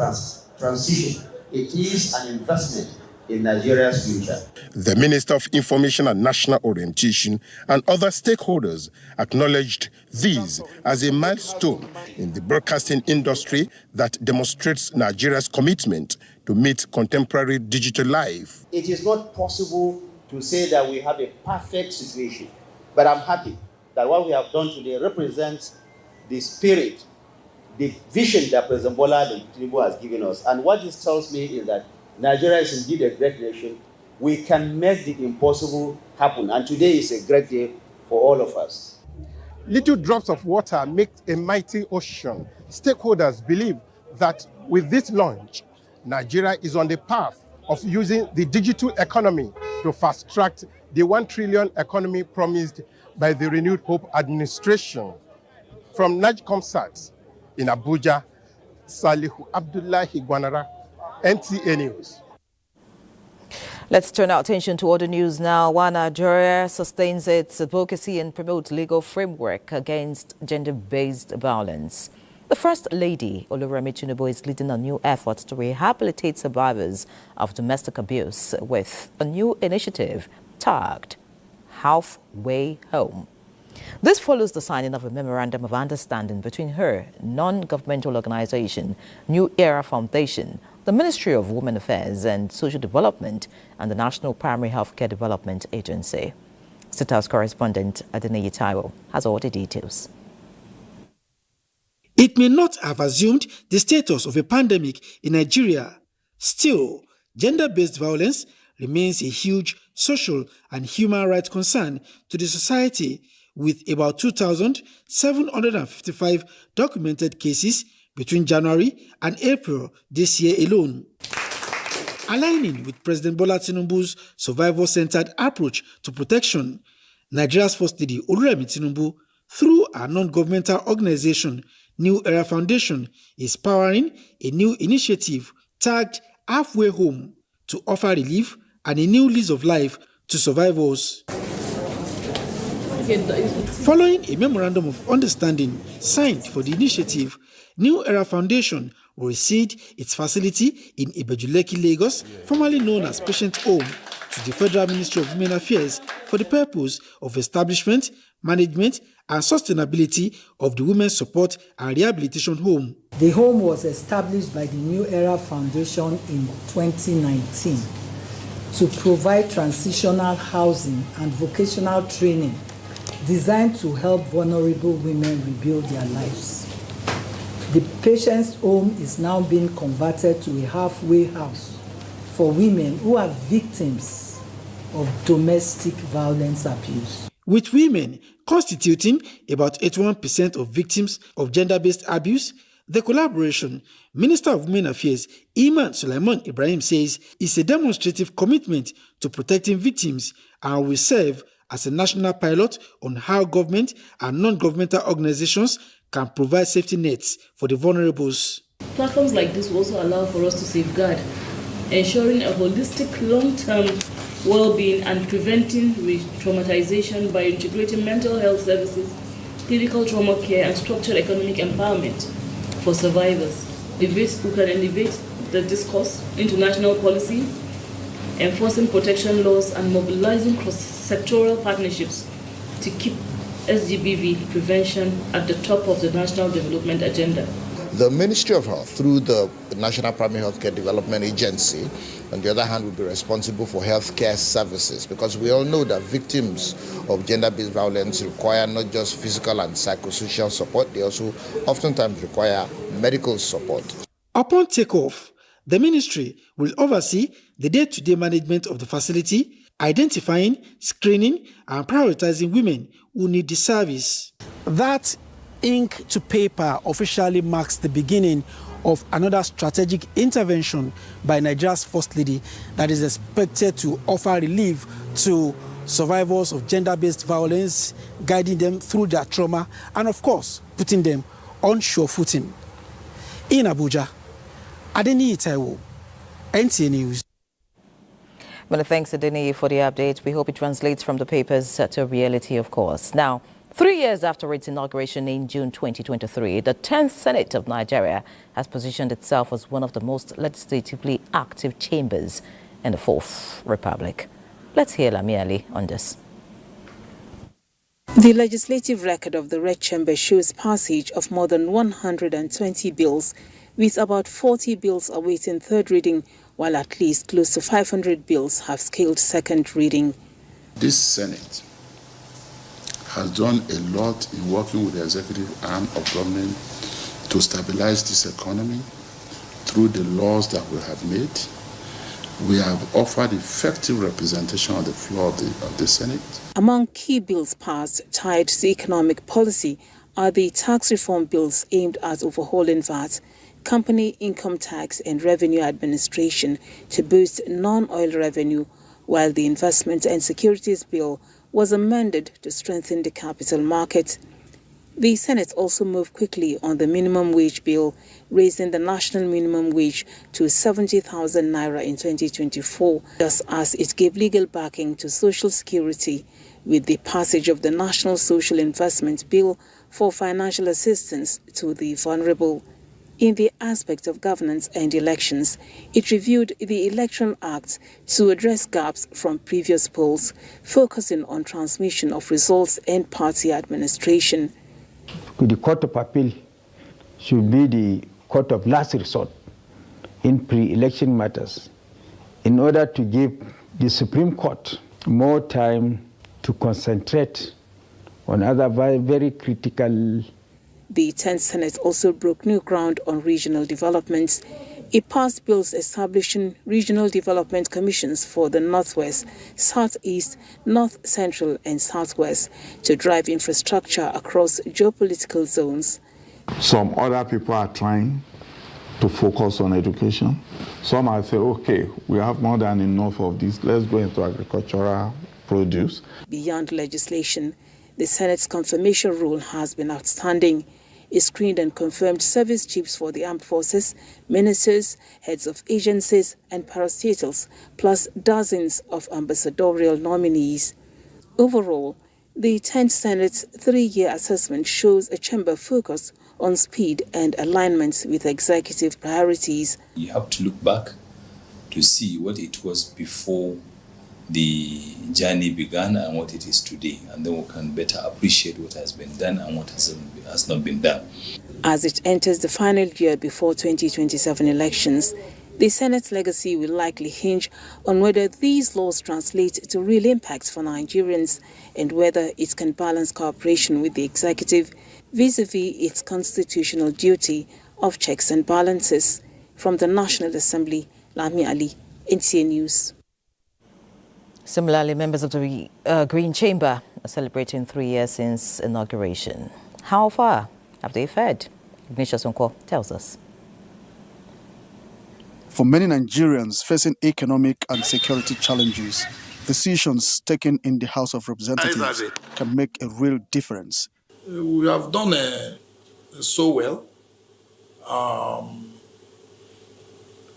transition, it is an investment in Nigeria's future. The Minister of Information and National Orientation and other stakeholders acknowledged these as a milestone in the broadcasting industry that demonstrates Nigeria's commitment to meet contemporary digital life. It is not possible to say that we have a perfect situation, but I'm happy that what we have done today represents the spirit, the vision that President Bola Tinubu has given us. And what this tells me is that Nigeria is indeed a great nation. We can make the impossible happen. And today is a great day for all of us. Little drops of water make a mighty ocean. Stakeholders believe that with this launch, Nigeria is on the path of using the digital economy to fast-track the 1 trillion economy promised by the Renewed Hope administration. From NAJCOMSAT in Abuja, Salihu Abdullahi Gwanara, NTA News. Let's turn our attention to other news now. While Nigeria sustains its advocacy and promotes legal framework against gender-based violence, the First Lady, Oluremi Tinubu, is leading a new effort to rehabilitate survivors of domestic abuse with a new initiative tagged Halfway Home. This follows the signing of a memorandum of understanding between her non-governmental organization, New Era Foundation, the Ministry of Women Affairs and Social Development, and the National Primary Healthcare Development Agency. State House correspondent Adeniyi Taiwo has all the details. It may not have assumed the status of a pandemic in Nigeria. Still, gender-based violence remains a huge social and human rights concern to the society, with about 2,755 documented cases between January and April this year alone. Aligning with President Bola Tinubu's survivor-centered approach to protection, Nigeria's First Lady Oluremi Tinubu, through our non-governmental organization, New Era Foundation, is powering a new initiative tagged Halfway Home to offer relief and a new lease of life to survivors. Following a memorandum of understanding signed for the initiative, New Era Foundation will recede its facility in Ibejuleki, Lagos, formerly known as Patient Home, to the Federal Ministry of Women Affairs for the purpose of establishment, management, and sustainability of the Women's Support and Rehabilitation Home. The home was established by the New Era Foundation in 2019 to provide transitional housing and vocational training designed to help vulnerable women rebuild their lives. The patient's home is now being converted to a halfway house for women who are victims of domestic violence abuse. With women constituting about 81% of victims of gender-based abuse, the collaboration, Minister of Women Affairs Iman Sulaiman Ibrahim says, is a demonstrative commitment to protecting victims and will serve as a national pilot on how government and non-governmental organizations can provide safety nets for the vulnerables. Platforms like this will also allow for us to safeguard, ensuring a holistic long-term well-being and preventing re-traumatization by integrating mental health services, clinical trauma care, and structured economic empowerment for survivors. We can elevate the discourse into national policy, enforcing protection laws, and mobilizing cross-sectoral partnerships to keep SGBV prevention at the top of the national development agenda. The Ministry of Health, through the National Primary Healthcare Development Agency, on the other hand, will be responsible for healthcare services, because we all know that victims of gender-based violence require not just physical and psychosocial support, they also oftentimes require medical support. Upon takeoff, the ministry will oversee the day-to-day management of the facility, identifying, screening, and prioritizing women who need the service. That ink to paper officially marks the beginning of another strategic intervention by Nigeria's First Lady that is expected to offer relief to survivors of gender-based violence, guiding them through their trauma, and of course, putting them on sure footing. In Abuja, Adeniyi Taiwo, NTA News. Well, thanks, Adeniyi, for the update. We hope it translates from the papers to reality, of course. Now, 3 years after its inauguration in June 2023, the 10th Senate of Nigeria has positioned itself as one of the most legislatively active chambers in the Fourth Republic. Let's hear Lami Ali on this. The legislative record of the Red Chamber shows passage of more than 120 bills, with about 40 bills awaiting third reading, while at least close to 500 bills have scaled second reading. This Senate has done a lot in working with the executive arm of government to stabilize this economy through the laws that we have made. We have offered effective representation on the floor of the Senate. Among key bills passed tied to economic policy are the tax reform bills aimed at overhauling VAT, company income tax and revenue administration to boost non-oil revenue, while the investment and securities bill was amended to strengthen the capital market. The Senate also moved quickly on the minimum wage bill, raising the national minimum wage to 70,000 naira in 2024, just as it gave legal backing to Social Security with the passage of the National Social Investment Bill for financial assistance to the vulnerable. In the aspect of governance and elections, it reviewed the Electoral Act to address gaps from previous polls, focusing on transmission of results and party administration. The Court of Appeal should be the court of last resort in pre-election matters in order to give the Supreme Court more time to concentrate on other very critical. The 10th Senate also broke new ground on regional developments. It passed bills establishing regional development commissions for the Northwest, Southeast, North Central and Southwest to drive infrastructure across geopolitical zones. Some other people are trying to focus on education. Some are saying, okay, we have more than enough of this, let's go into agricultural produce. Beyond legislation, the Senate's confirmation rule has been outstanding. It screened and confirmed service chiefs for the armed forces, ministers, heads of agencies and parastatals, plus dozens of ambassadorial nominees. Overall, the 10th Senate's 3-year assessment shows a chamber focused on speed and alignment with executive priorities. You have to look back to see what it was before the journey began and what it is today, and then we can better appreciate what has been done and what has not been done. As it enters the final year before 2027 elections, the Senate's legacy will likely hinge on whether these laws translate to real impacts for Nigerians and whether it can balance cooperation with the executive vis-a-vis its constitutional duty of checks and balances. From the National Assembly, Lami Ali, NTA News. Similarly, members of the Green Chamber are celebrating 3 years since inauguration. How far have they fared? Ignatius Onko tells us. For many Nigerians facing economic and security challenges, decisions taken in the House of Representatives can make a real difference. We have done so well.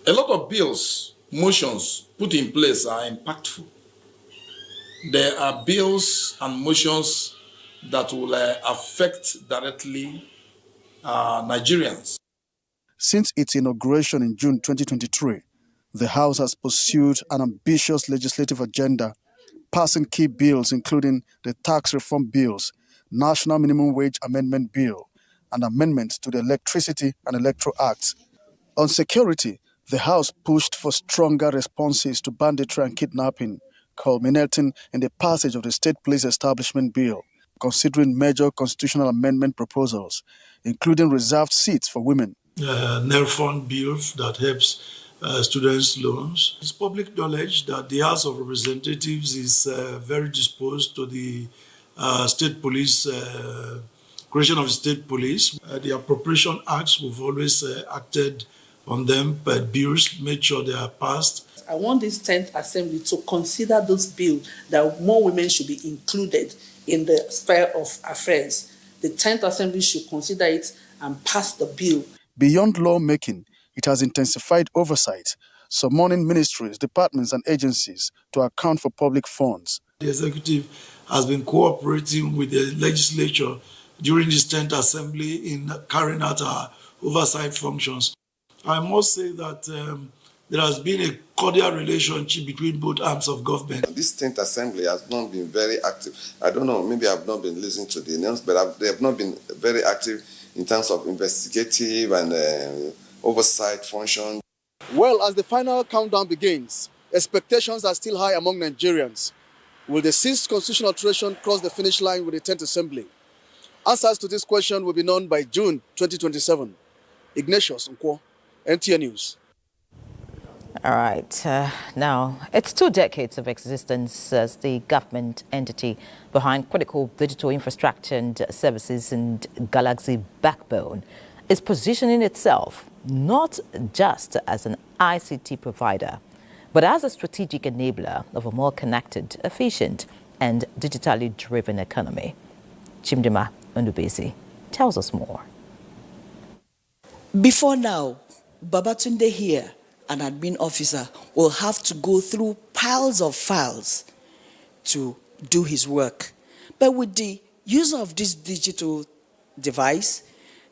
A lot of bills, motions put in place are impactful. There are bills and motions that will affect directly Nigerians. Since its inauguration in June 2023, the House has pursued an ambitious legislative agenda, passing key bills including the tax reform bills, National Minimum Wage Amendment Bill, and amendments to the Electricity and Electoral Act. On security, the House pushed for stronger responses to banditry and kidnapping, culminating in the passage of the State Police Establishment Bill, considering major constitutional amendment proposals, including reserved seats for women. NERFund bill that helps students' loans. It's public knowledge that the House of Representatives is very disposed to the state police, creation of state police. The appropriation acts, we've always acted on them, but bills, made sure they are passed. I want this 10th Assembly to consider those bills that more women should be included in the sphere of affairs. The 10th Assembly should consider it and pass the bill. Beyond lawmaking, it has intensified oversight, summoning ministries, departments and agencies to account for public funds. The executive has been cooperating with the legislature during this 10th assembly in carrying out our oversight functions. I must say that there has been a cordial relationship between both arms of government. This 10th assembly has not been very active. I don't know, maybe I've not been listening to the news, but they have not been very active in terms of investigative and oversight function. Well, as the final countdown begins, expectations are still high among Nigerians. Will the 6th constitutional alteration cross the finish line with the 10th assembly? Answers to this question will be known by June 2027. Ignatius Nkwo, NTA News. All right. Now, it's 2 decades of existence as the government entity behind critical digital infrastructure and services and Galaxy backbone is positioning itself not just as an ICT provider, but as a strategic enabler of a more connected, efficient, and digitally driven economy. Chimdima Ndubisi tells us more. Before now, Babatunde here, an admin officer, will have to go through piles of files to do his work. But with the use of this digital device,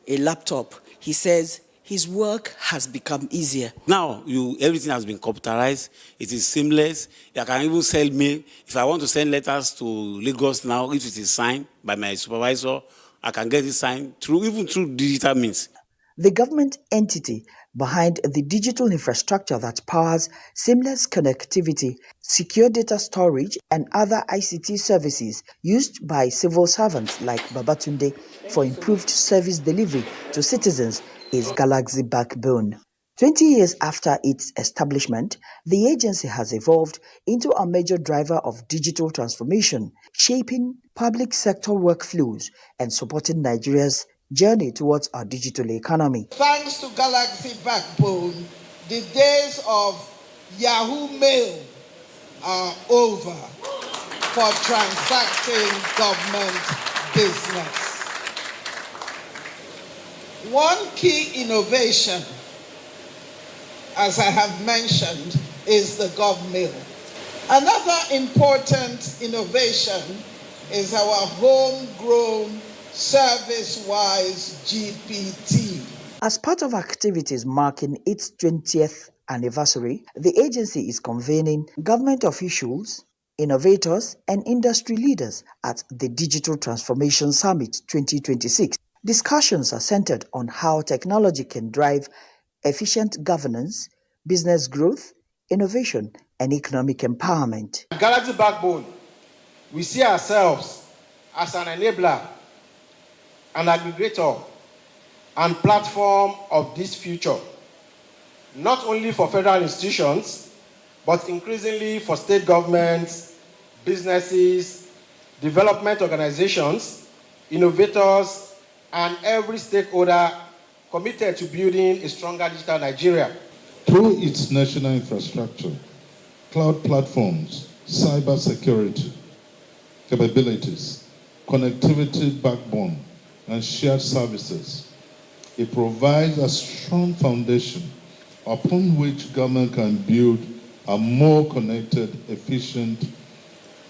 a laptop, he says his work has become easier. Now, everything has been computerized. It is seamless. I can even send mail. If I want to send letters to Lagos now, if it is signed by my supervisor, I can get it signed even through digital means. The government entity behind the digital infrastructure that powers seamless connectivity, secure data storage, and other ICT services used by civil servants like Babatunde for improved service delivery to citizens is Galaxy Backbone. 20 years after its establishment, the agency has evolved into a major driver of digital transformation, shaping public sector workflows and supporting Nigeria's journey towards our digital economy. Thanks to Galaxy Backbone, the days of Yahoo Mail are over for transacting government business. One key innovation, as I have mentioned, is the GovMail. Another important innovation is our homegrown Service-Wise GPT. As part of activities marking its 20th anniversary, the agency is convening government officials, innovators, and industry leaders at the Digital Transformation Summit 2026. Discussions are centered on how technology can drive efficient governance, business growth, innovation, and economic empowerment. Galaxy Backbone, we see ourselves as an enabler, an aggregator, and platform of this future, not only for federal institutions, but increasingly for state governments, businesses, development organizations, innovators, and every stakeholder committed to building a stronger digital Nigeria. Through its national infrastructure, cloud platforms, cyber security, capabilities, connectivity backbone, and shared services, it provides a strong foundation upon which government can build a more connected, efficient,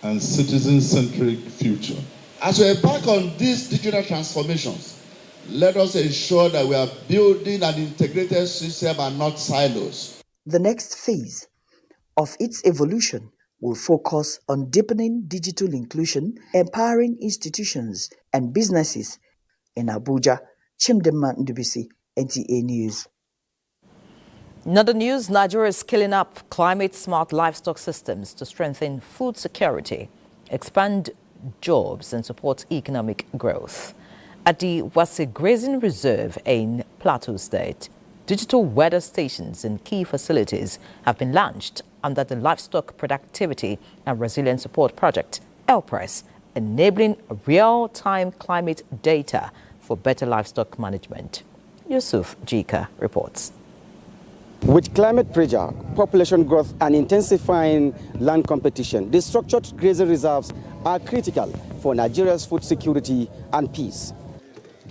and citizen-centric future. As we embark on these digital transformations, let us ensure that we are building an integrated system and not silos. The next phase of its evolution will focus on deepening digital inclusion, empowering institutions and businesses. In Abuja, Chimdima Ndubisi, NTA News. In other news, Nigeria is scaling up climate-smart livestock systems to strengthen food security, expand jobs, and support economic growth. At the Wase Grazing Reserve in Plateau State, digital weather stations and key facilities have been launched under the Livestock Productivity and Resilience Support Project, LPRES, enabling real-time climate data for better livestock management. Yusuf Jika reports. With climate pressure, population growth, and intensifying land competition, the structured grazing reserves are critical for Nigeria's food security and peace.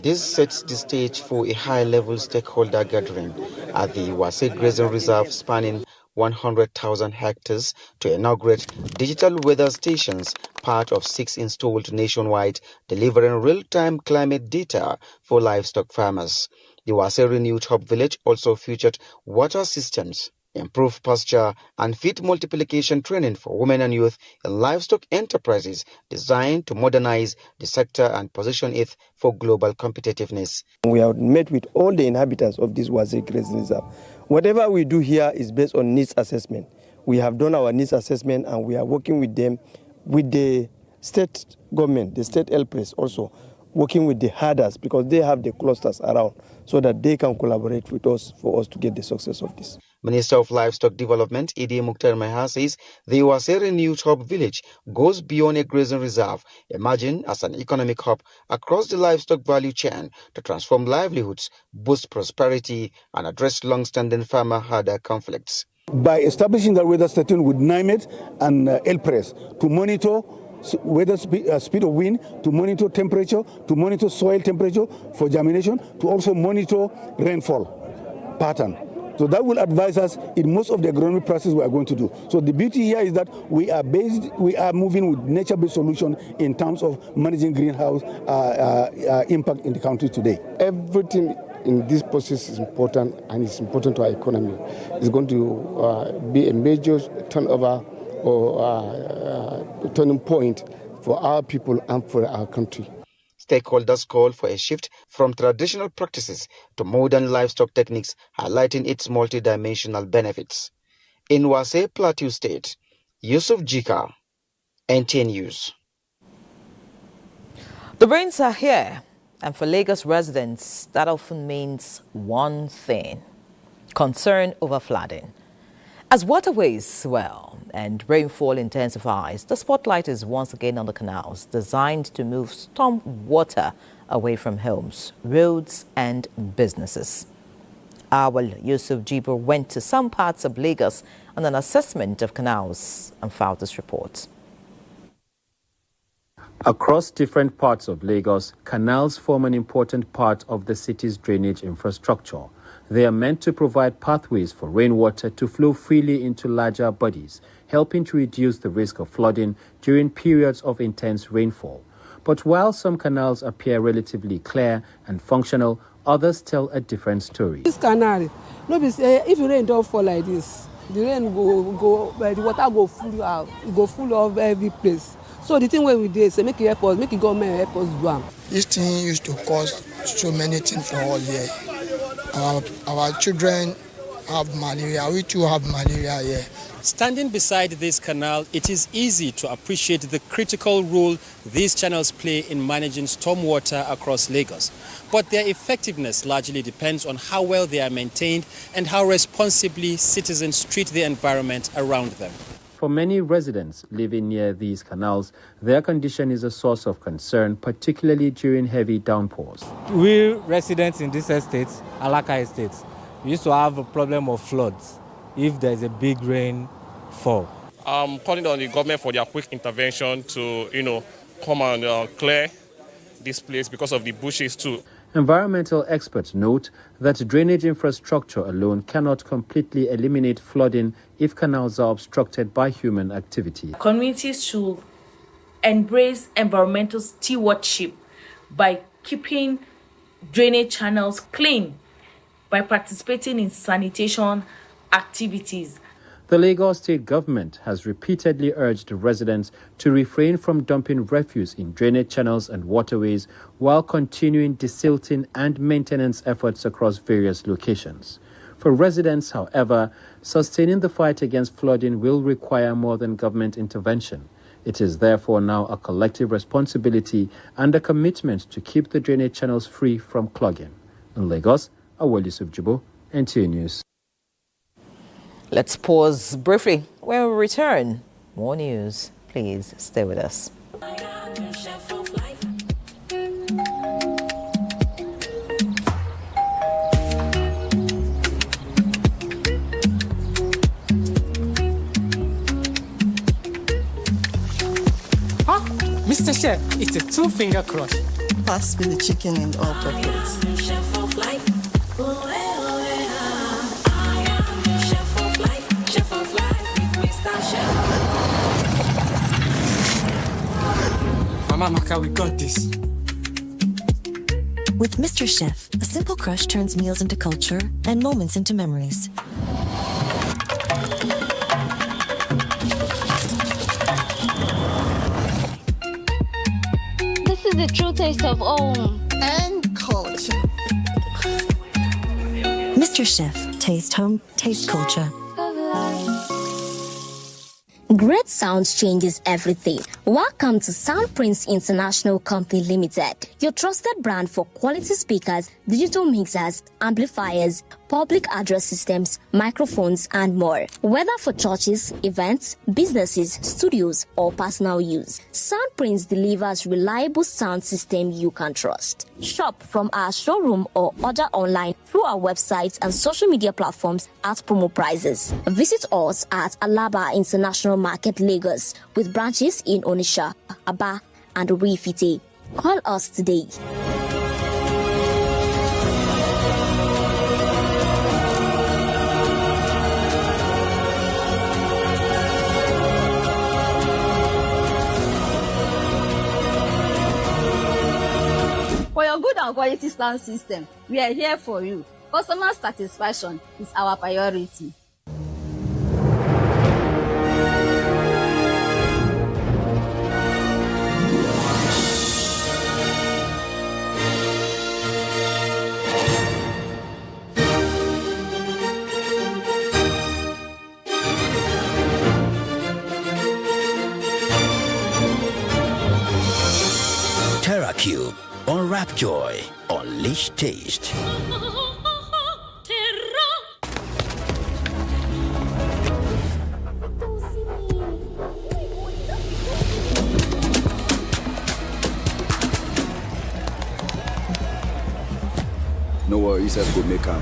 This sets the stage for a high-level stakeholder gathering at the Wase Grazing Reserve spanning 100,000 hectares to inaugurate digital weather stations, part of 6 installed nationwide, delivering real-time climate data for livestock farmers. The Wase Renewed Hub Village also featured water systems, improved pasture, and feed multiplication training for women and youth in livestock enterprises designed to modernize the sector and position it for global competitiveness. We have met with all the inhabitants of this Wase Grazing Reserve. Whatever we do here is based on needs assessment. We have done our needs assessment and we are working with them, with the state government, the state LPRES also, working with the herders because they have the clusters around so that they can collaborate with us for us to get the success of this. Minister of Livestock Development, Idi Mukhtar Maha, says the Wase Renewed Hub Village goes beyond a grazing reserve, emerging as an economic hub across the livestock value chain to transform livelihoods, boost prosperity, and address long-standing farmer-herder conflicts. By establishing the weather station with NIMET and LPRES to monitor weather speed of wind, to monitor temperature, to monitor soil temperature for germination, to also monitor rainfall pattern. So that will advise us in most of the agronomic process we are going to do. So the beauty here is that we are moving with nature-based solution in terms of managing greenhouse impact in the country today. Everything in this process is important, and it's important to our economy. It's going to be a major turnover or turning point for our people and for our country. Stakeholders call for a shift from traditional practices to modern livestock techniques, highlighting its multidimensional benefits. In Wase Plateau State, Yusuf Jika, NTA News. The rains are here, and for Lagos residents, that often means one thing: concern over flooding. As waterways swell and rainfall intensifies, the spotlight is once again on the canals designed to move storm water away from homes, roads and businesses. Awal Yusuf Jibo went to some parts of Lagos on an assessment of canals and filed this report. Across different parts of Lagos, canals form an important part of the city's drainage infrastructure. They are meant to provide pathways for rainwater to flow freely into larger bodies, helping to reduce the risk of flooding during periods of intense rainfall. But while some canals appear relatively clear and functional, others tell a different story. This canal, if the rain don't fall like this, the rain the water go full out, it go full of every place. So the thing where we did, say make it help us, make it government help us do am. This thing used to cause so many things for all here. Our children have malaria, we too have malaria here. Standing beside this canal, it is easy to appreciate the critical role these channels play in managing stormwater across Lagos. But their effectiveness largely depends on how well they are maintained and how responsibly citizens treat the environment around them. For many residents living near these canals, their condition is a source of concern, particularly during heavy downpours. We residents in this estate, Alaka Estate, we used to have a problem of floods if there's a big rainfall. I'm calling on the government for their quick intervention to, come and clear this place because of the bushes too. Environmental experts note that drainage infrastructure alone cannot completely eliminate flooding if canals are obstructed by human activity. Communities should embrace environmental stewardship by keeping drainage channels clean, by participating in sanitation activities. The Lagos state government has repeatedly urged residents to refrain from dumping refuse in drainage channels and waterways while continuing desilting and maintenance efforts across various locations. For residents, however, sustaining the fight against flooding will require more than government intervention. It is therefore now a collective responsibility and a commitment to keep the drainage channels free from clogging. In Lagos, Awal Yusuf Jibo, NTA News. Let's pause briefly. When we return, more news. Please stay with us. Mr. Chef, it's a two-finger crush. Pass me the chicken in all pockets. Mamaka, we got this. With Mr. Chef, a simple crush turns meals into culture and moments into memories. This is the true taste of home and culture. Mr. Chef, taste home, taste culture. Great sound changes everything. Welcome to Soundprints International Company Limited, your trusted brand for quality speakers, digital mixers, amplifiers, public address systems, microphones, and more. Whether for churches, events, businesses, studios, or personal use, Soundprints delivers reliable sound system you can trust. Shop from our showroom or order online through our websites and social media platforms at promo prices. Visit us at Alaba International Market, Lagos, with branches in Onisha, Aba, and Orifite. Call us today. For your good and quality sound system, we are here for you. Customer satisfaction is our priority. TerraCube, unwrap joy, unleash taste. No worries, let's go make am.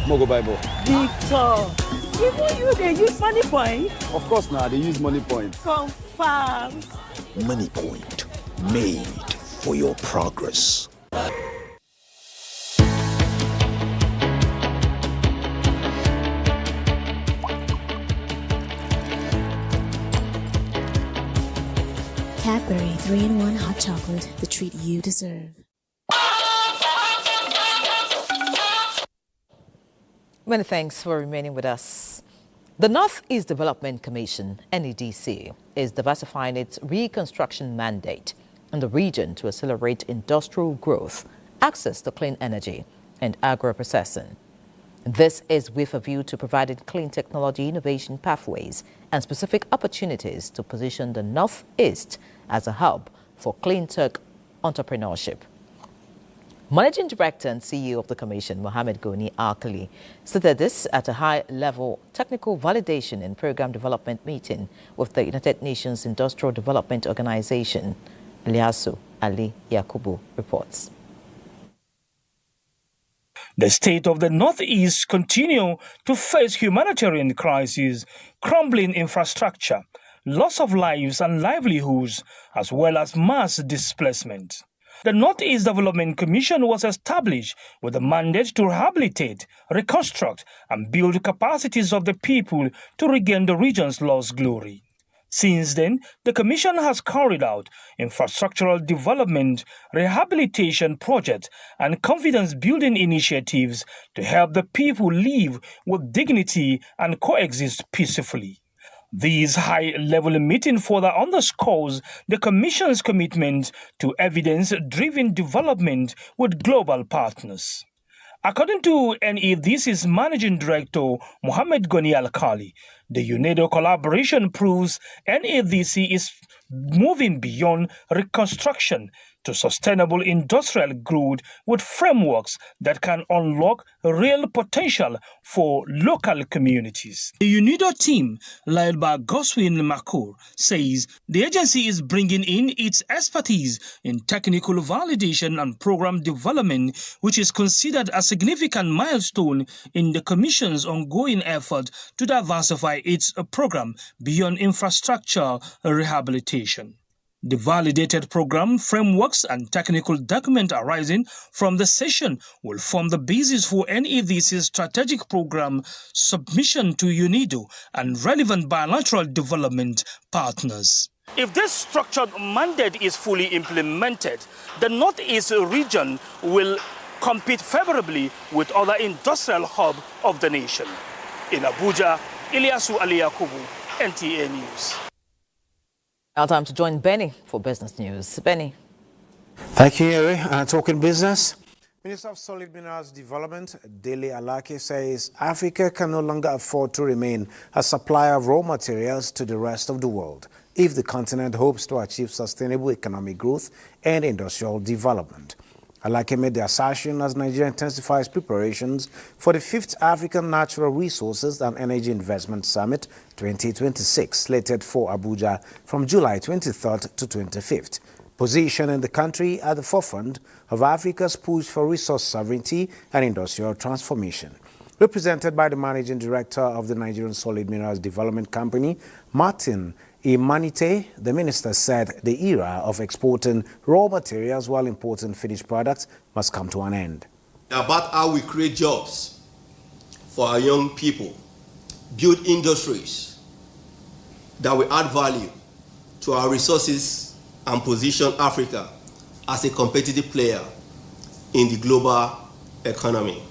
Mogo Bible. Victor, even you they use money point? Of course now, they use money point. Confirm. Money Point, made for your progress. Cadbury 3-in-1 hot chocolate, the treat you deserve. Many thanks for remaining with us. The Northeast Development Commission, NEDC, is diversifying its reconstruction mandate in the region to accelerate industrial growth, access to clean energy, and agro-processing. This is with a view to providing clean technology innovation pathways and specific opportunities to position the Northeast as a hub for clean tech entrepreneurship. Managing Director and CEO of the Commission, Mohammed Goni Alkali, stated this at a high-level technical validation and program development meeting with the United Nations Industrial Development Organization. Ilyasu Ali Yakubu reports. The state of the Northeast continue to face humanitarian crises, crumbling infrastructure, loss of lives and livelihoods, as well as mass displacement. The Northeast Development Commission was established with a mandate to rehabilitate, reconstruct, and build capacities of the people to regain the region's lost glory. Since then, the Commission has carried out infrastructural development, rehabilitation projects, and confidence-building initiatives to help the people live with dignity and coexist peacefully. This high-level meeting further underscores the Commission's commitment to evidence-driven development with global partners. According to NEDC's Managing Director, Mohammed Goni Alkali, the UNEDO collaboration proves NEDC is moving beyond reconstruction to sustainable industrial growth with frameworks that can unlock real potential for local communities. The UNIDO team, led by Goswin Makur, says the agency is bringing in its expertise in technical validation and program development, which is considered a significant milestone in the Commission's ongoing effort to diversify its program beyond infrastructure rehabilitation. The validated program, frameworks, and technical document arising from the session will form the basis for NEDC's strategic program submission to UNIDO and relevant bilateral development partners. If this structured mandate is fully implemented, the Northeast region will compete favorably with other industrial hubs of the nation. In Abuja, Ilyasu Aliyakubu, NTA News. Now time to join Benny for business news. Benny. Thank you, Yeri. Talking business. Minister of Solid Minerals Development, Dele Alake, says Africa can no longer afford to remain a supplier of raw materials to the rest of the world if the continent hopes to achieve sustainable economic growth and industrial development. Alake made the assertion as Nigeria intensifies preparations for the 5th African Natural Resources and Energy Investment Summit 2026, slated for Abuja from July 23rd to 25th. Positioning the country at the forefront of Africa's push for resource sovereignty and industrial transformation. Represented by the Managing Director of the Nigerian Solid Minerals Development Company, Martin Imanite, the minister said the era of exporting raw materials while importing finished products must come to an end. About how we create jobs for our young people, build industries that will add value to our resources and position Africa as a competitive player in the global economy.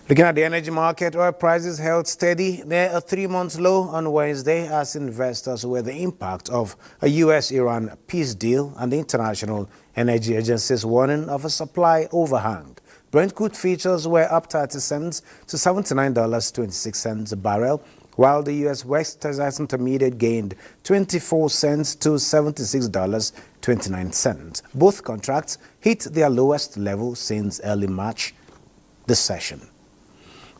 Looking at the energy market, oil prices held steady near a 3-month low on Wednesday as investors await the impact of a U.S.-Iran peace deal and the International Energy Agency's warning of a supply overhang. Brent crude futures were up 30 cents to $79.26 a barrel, while the U.S. West Texas Intermediate gained 24 cents to $76.29. Both contracts hit their lowest level since early March this session.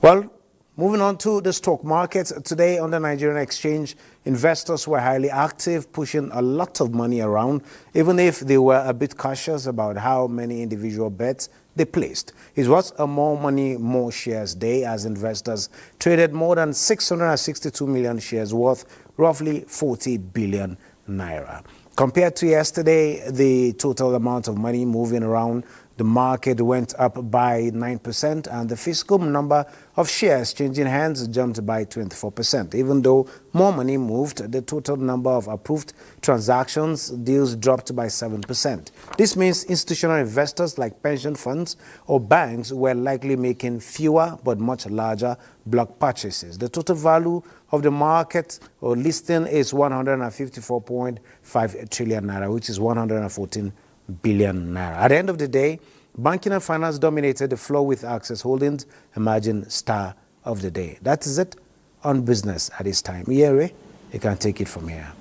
Well, moving on to the stock market. Today on the Nigerian exchange, investors were highly active, pushing a lot of money around, even if they were a bit cautious about how many individual bets they placed. It was a more money, more shares day as investors traded more than 662 million shares worth roughly 40 billion naira. Compared to yesterday, the total amount of money moving around the market went up by 9%, and the physical number of shares changing hands jumped by 24%. Even though more money moved, the total number of approved transactions deals dropped by 7%. This means institutional investors like pension funds or banks were likely making fewer but much larger block purchases. The total value of the market or listing is 154.5 trillion naira, which is 114 billion naira. At the end of the day, banking and finance dominated the floor with Access Holdings emerging star of the day. That is it on business at this time. Yeri, you can take it from here.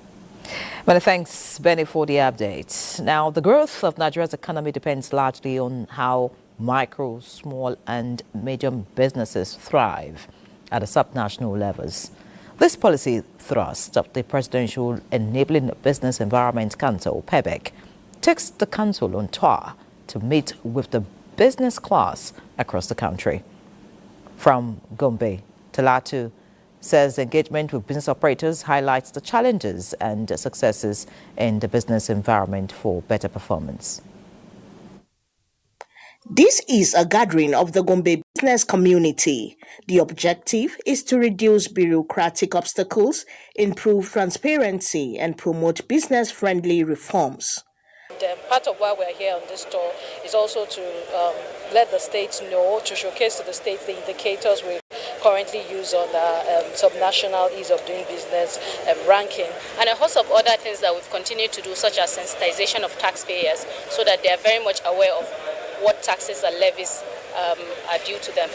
Well, thanks, Benny, for the update. Now, the growth of Nigeria's economy depends largely on how micro, small and medium businesses thrive at the subnational levels. This policy thrust of the Presidential Enabling Business Environment Council, PEBEC, takes the council on tour to meet with the business class across the country. From Gombe, Talatu says engagement with business operators highlights the challenges and successes in the business environment for better performance. This is a gathering of the Gombe business community. The objective is to reduce bureaucratic obstacles, improve transparency, and promote business-friendly reforms. Part of why we're here on this tour is also to let the states know, to showcase to the states the indicators we currently use on subnational ease of doing business ranking, and a host of other things that we've continued to do, such as sensitization of taxpayers, so that they are very much aware of what taxes and levies are due to them.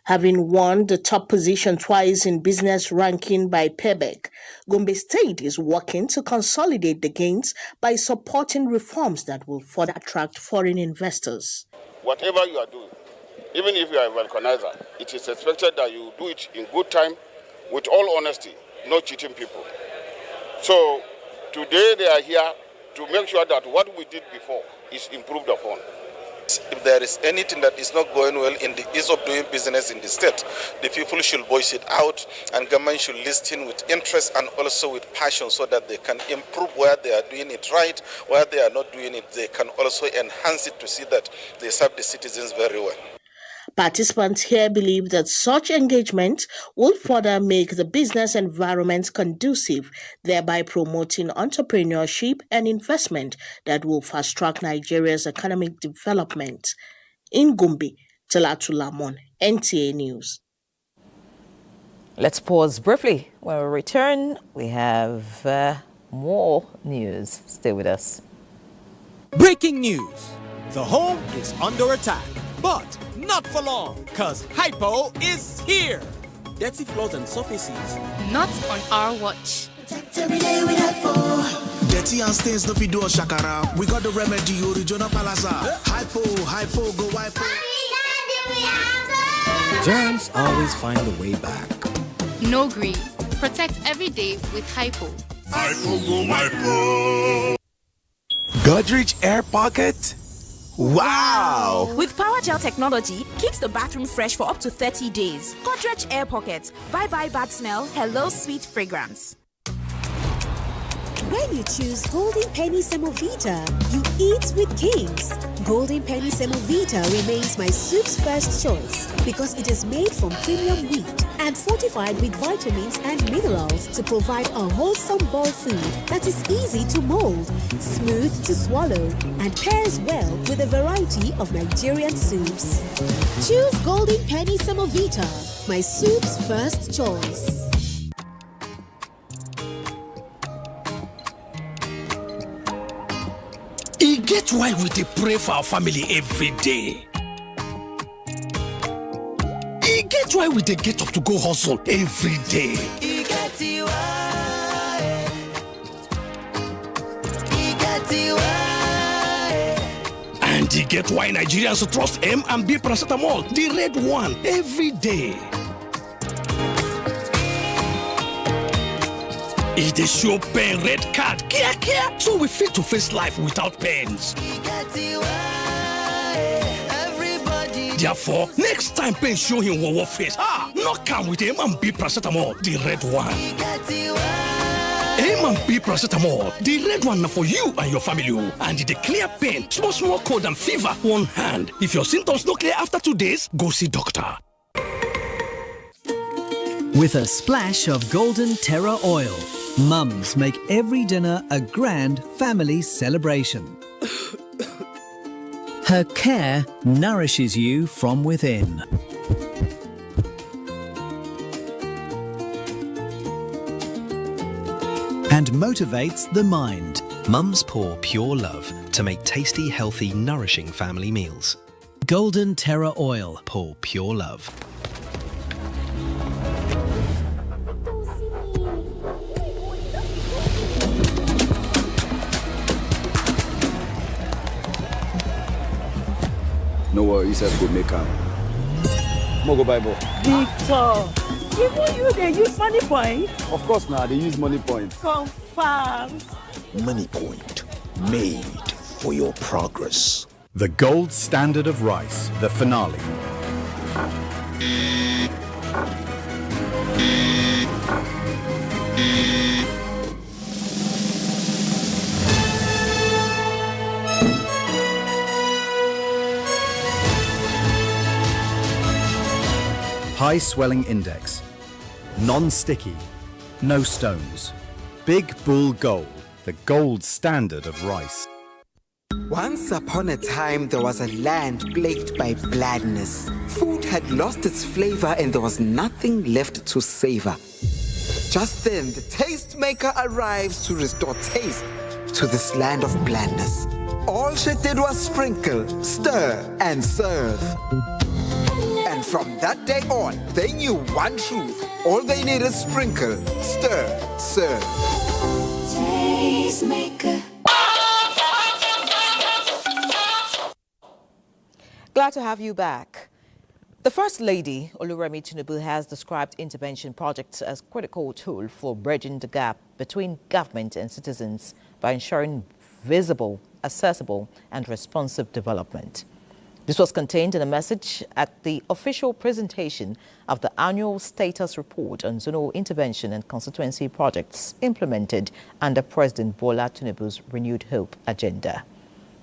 Having won the top position twice in business ranking by PEBEC, Gombe State is working to consolidate the gains by supporting reforms that will further attract foreign investors. Whatever you are doing, even if you are a vulcanizer, it is expected that you do it in good time, with all honesty, not cheating people. So today they are here to make sure that what we did before is improved upon. If there is anything that is not going well in the ease of doing business in the state, the people should voice it out, and government should listen with interest and also with passion, so that they can improve where they are doing it right, where they are not doing it, they can also enhance it to see that they serve the citizens very well. Participants here believe that such engagement will further make the business environment conducive, thereby promoting entrepreneurship and investment that will fast-track Nigeria's economic development. In Gombe, Talatu Lamon, NTA News. Let's pause briefly. When we return, we have more news. Stay with us. Breaking news. The home is under attack, but not for long, because Hypo is here. Dirty floors and surfaces. Not on our watch. Every day with Hypo. Dirty and stains no fit do us shakara. We got the remedy, original palasa. Hypo, go Hypo. Germs always find a way back. No green. Protect every day with Hypo. Hypo, go Hypo. Godrich Air Pocket? Wow! With Power Gel technology, keeps the bathroom fresh for up to 30 days. Godrich Air Pocket. Bye-bye bad smell. Hello sweet fragrance. When you choose Golden Penny Semovita, you eat with kings. Golden Penny Semovita remains my soup's first choice because it is made from premium wheat and fortified with vitamins and minerals to provide a wholesome bowl food that is easy to mold, smooth to swallow, and pairs well with a variety of Nigerian soups. Choose Golden Penny Semovita, my soup's first choice. E get why we dey pray for our family every day. E get why we dey get up to go hustle every day. E get why. E get why. And e get why Nigerians trust M and B paracetamol, the red one, every day. E dey show pen red card, kia, so we fit to face life without pens. Therefore, next time pen show him wawa face, knock am with M and B paracetamol, the red one. M and B paracetamol, the red one na for you and your family, and e dey clear pain, small cold and fever, one hand. If your symptoms no clear after 2 days, go see doctor. With a splash of golden terra oil, mums make every dinner a grand family celebration. Her care nourishes you from within. And motivates the mind. Mums pour pure love to make tasty, healthy, nourishing family meals. Golden terra oil. Pour pure love. No worries, I go make am. Mogo Bible. Victor, even you they use money point? Of course now, they use money point. Confirm. Money Point, made for your progress. The gold standard of rice, the finale. High swelling index, non-sticky, no stones. Big Bull Gold, the gold standard of rice. Once upon a time, there was a land plagued by blandness. Food had lost its flavor and there was nothing left to savor. Just then, the tastemaker arrives to restore taste to this land of blandness. All she did was sprinkle, stir, and serve. And from that day on, they knew one truth. All they need is sprinkle, stir, serve. Tastemaker. Glad to have you back. The First Lady, Oluremi Tinubu, has described intervention projects as a critical tool for bridging the gap between government and citizens by ensuring visible, accessible, and responsive development. This was contained in a message at the official presentation of the annual status report on zonal intervention and constituency projects implemented under President Bola Tinubu's Renewed Hope agenda.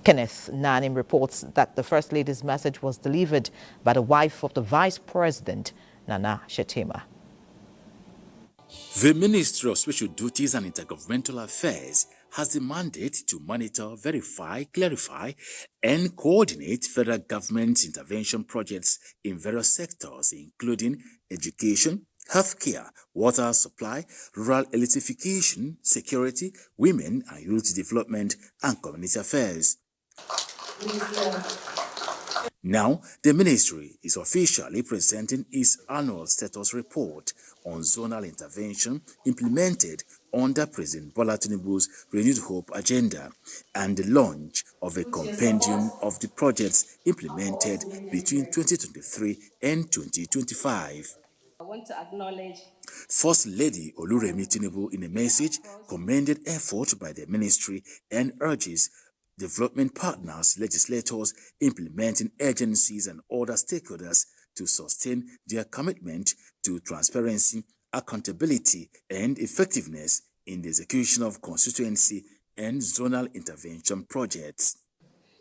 Kenneth Nanim reports that the First Lady's message was delivered by the wife of the Vice President, Nana Shettima. The Ministry of Special Duties and Intergovernmental Affairs has the mandate to monitor, verify, clarify, and coordinate federal government intervention projects in various sectors, including education, healthcare, water supply, rural electrification, security, women and youth development, and community affairs. Now, the ministry is officially presenting its annual status report on zonal intervention implemented under President Bola Tinubu's Renewed Hope agenda and the launch of a compendium of the projects implemented between 2023 and 2025. I want to acknowledge First Lady Oluremi Tinubu, in a message, commended effort by the ministry and urges development partners, legislators, implementing agencies and other stakeholders to sustain their commitment to transparency, accountability, and effectiveness in the execution of constituency and zonal intervention projects.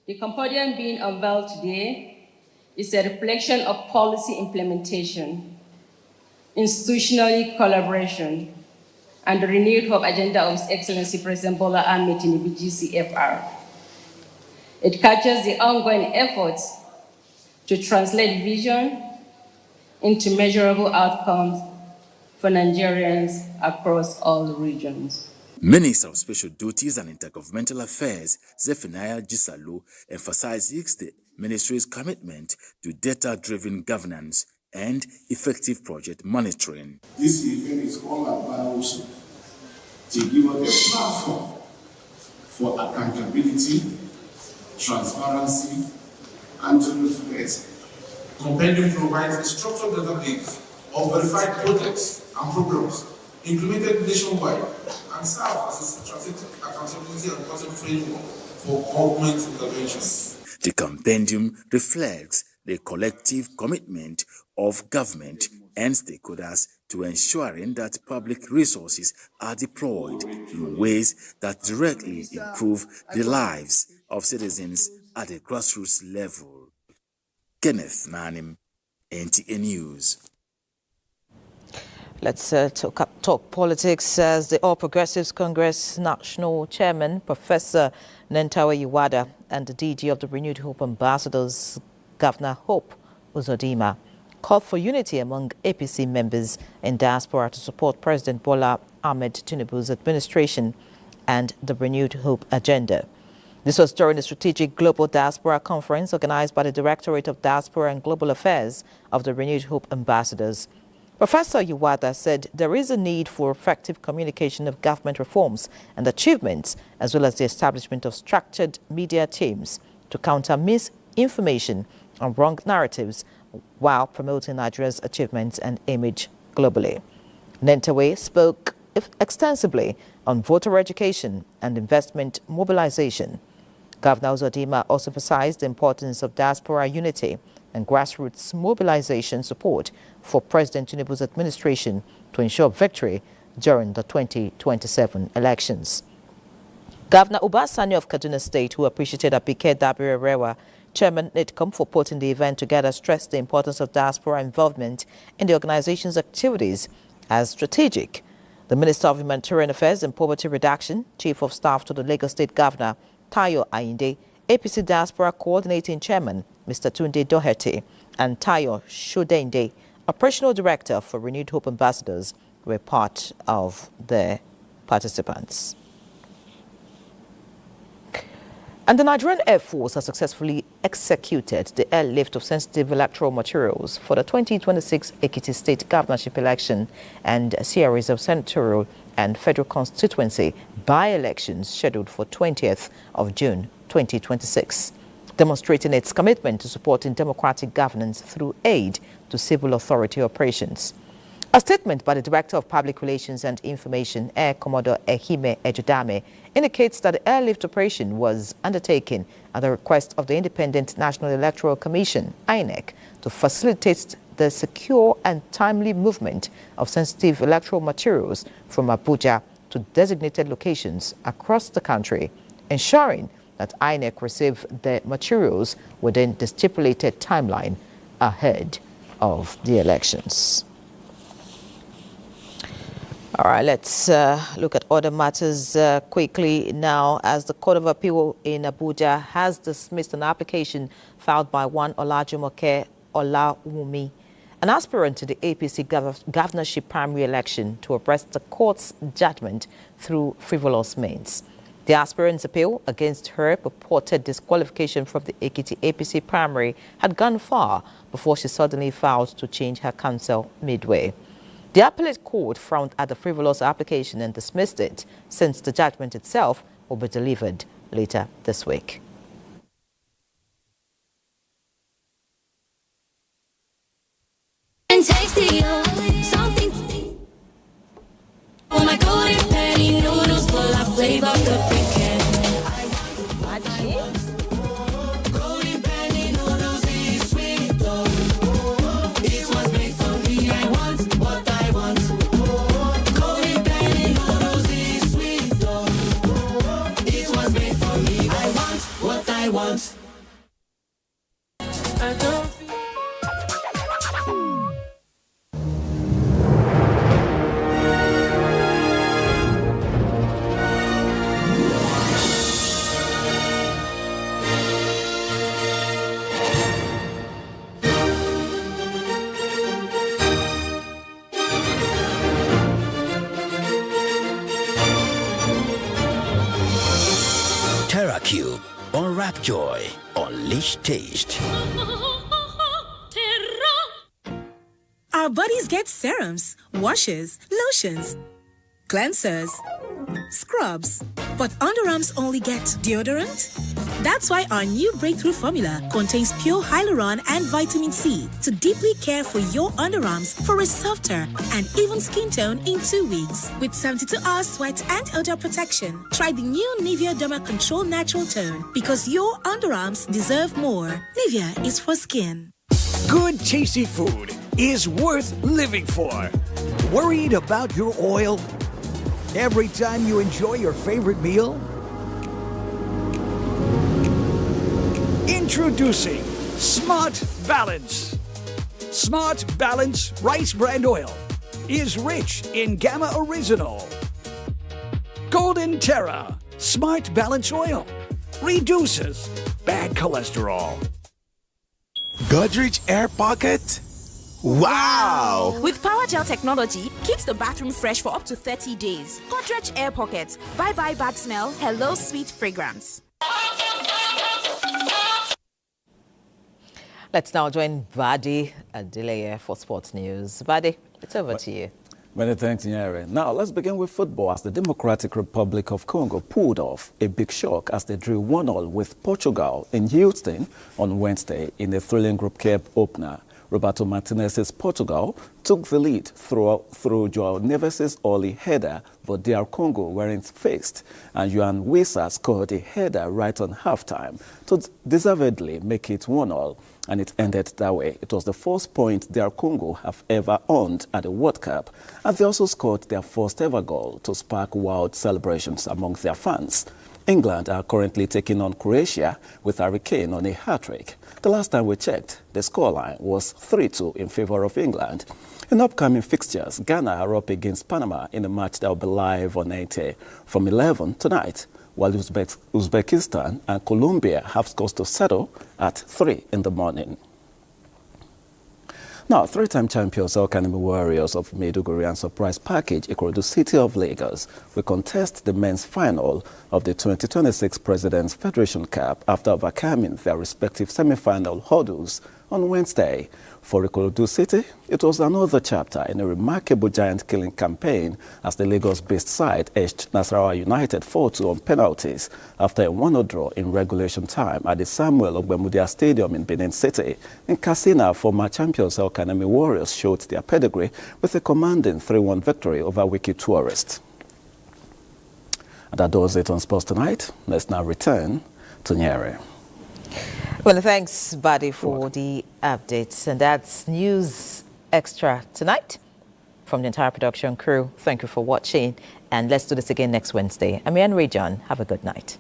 the compendium being unveiled today is a reflection of policy implementation, institutional collaboration, and the renewed hope agenda of His Excellency President Bola Ahmed Tinubu GCFR. It captures the ongoing efforts to translate vision into measurable outcomes for Nigerians across all regions. Minister of Special Duties and Intergovernmental Affairs, Zephaniah Gisalu, emphasizes the ministry's commitment to data-driven governance and effective project monitoring. This event is all about to give us a platform for accountability, transparency, and to reflect. Compendium provides a structured database of verified projects and programs implemented nationwide and serve as a strategic accountability and reporting framework for government interventions. The compendium reflects the collective commitment of government and stakeholders to ensuring that public resources are deployed in ways that directly improve the lives of citizens at a grassroots level. Kenneth Nanim, NTA News. Let's talk politics as the All Progressives Congress National Chairman, Professor Nentawe Yiwada, and the DG of the Renewed Hope Ambassadors, Governor Hope Uzodimma, called for unity among APC members in diaspora to support President Bola Ahmed Tinubu's administration and the Renewed Hope agenda. This was during the Strategic Global Diaspora Conference organized by the Directorate of Diaspora and Global Affairs of the Renewed Hope Ambassadors. Professor Yiwada said there is a need for effective communication of government reforms and achievements, as well as the establishment of structured media teams to counter misinformation and wrong narratives while promoting Nigeria's achievements and image globally. Nentawe spoke extensively on voter education and investment mobilization. Governor Uzodimma also emphasized the importance of diaspora unity and grassroots mobilization support for President Tinubu's administration to ensure victory during the 2027 elections. Governor Uba Sani of Kaduna State, who appreciated Abike Dabire-Rewa, Chairman NITCOM, for putting the event together, stressed the importance of diaspora involvement in the organization's activities as strategic. The Minister of Humanitarian Affairs and Poverty Reduction, Chief of Staff to the Lagos State Governor, Tayo Ayinde, APC Diaspora Coordinating Chairman, Mr. Tunde Doherty, and Tayo Shodende, Operational Director for Renewed Hope Ambassadors, were part of the participants. And the Nigerian Air Force has successfully executed the airlift of sensitive electoral materials for the 2026 Ekiti State governorship election and a series of senatorial and federal constituency by-elections scheduled for 20th of June 2026, demonstrating its commitment to supporting democratic governance through aid to civil authority operations. A statement by the Director of Public Relations and Information, Air Commodore Ehime Ejudame, indicates that the airlift operation was undertaken at the request of the Independent National Electoral Commission, INEC, to facilitate the secure and timely movement of sensitive electoral materials from Abuja to designated locations across the country, ensuring that INEC receive the materials within the stipulated timeline ahead of the elections. All right, let's look at other matters quickly now, as the Court of Appeal in Abuja has dismissed an application filed by one Olajumoke Olawumi, an aspirant to the APC governorship primary election, to arrest the court's judgment through frivolous means. The aspirant's appeal against her purported disqualification from the Ekiti APC primary had gone far before she suddenly filed to change her counsel midway. The appellate court frowned at the frivolous application and dismissed it, since the judgment itself will be delivered later this week. And tasty, something. Oh my golden penny noodles full of flavor, good weekend. Golden penny noodles is sweet though. It was made for me. I want what I want. Golden penny noodles is sweet though. It was made for me. I want what I want. I don't. TerraCube, unwrap joy, unleash taste. Our bodies get serums, washes, lotions, cleansers, scrubs, but underarms only get deodorant? That's why our new breakthrough formula contains pure hyaluron and vitamin C to deeply care for your underarms for a softer and even skin tone in 2 weeks. With 72-hour sweat and odor protection, try the new Nivea Derma Control Natural Tone, because your underarms deserve more. Nivea is for skin. Good, tasty food is worth living for. Worried about your oil every time you enjoy your favorite meal? Introducing Smart Balance. Smart Balance Rice Bran Oil is rich in Gamma Original. Golden Terra Smart Balance Oil reduces bad cholesterol. Godrich Air Pocket? Wow! With Power Gel technology, keeps the bathroom fresh for up to 30 days. Godrich Air Pocket. Bye-bye bad smell. Hello sweet fragrance. Let's now join Vadi Adeleye for sports news. Vadi, it's over to you. Many thanks, Nyere. Now, let's begin with football, as the Democratic Republic of Congo pulled off a big shock as they drew 1-1 with Portugal in Houston on Wednesday in a thrilling Group Cup opener. Roberto Martinez's Portugal took the lead through Joao Neves' early header, but DR Congo weren't faced, and Yohan Wissa scored a header right on halftime to deservedly make it 1-1. And it ended that way. It was the first point DR Congo have ever earned at the World Cup, and they also scored their first ever goal to spark wild celebrations among their fans. England are currently taking on Croatia with Harry Kane on a hat-trick. The last time we checked, the scoreline was 3-2 in favor of England. In upcoming fixtures, Ghana are up against Panama in a match that will be live on NTA from 11 tonight, while Uzbekistan and Colombia have scores to settle at 3 in the morning. Now, three-time champions Elkanemi Warriors of Maiduguri and surprise package Ikorodu City of Lagos will contest the men's final of the 2026 President's Federation Cup after overcoming their respective semi-final hurdles on Wednesday. For Ikorodu City, it was another chapter in a remarkable giant-killing campaign as the Lagos-based side edged Nasarawa United 4-2 on penalties after a 1-0 draw in regulation time at the Samuel Ogbemudia Stadium in Benin City. In Katsina, former champions Elkanemi Warriors showed their pedigree with a commanding 3-1 victory over Wiki Tourist. And that does it on Sports Tonight. Let's now return to Nyere. Well, thanks, Buddy, for the updates. And that's News Extra tonight from the entire production crew. Thank you for watching. And let's do this again next Wednesday. I'm Ian Ray John. Have a good night.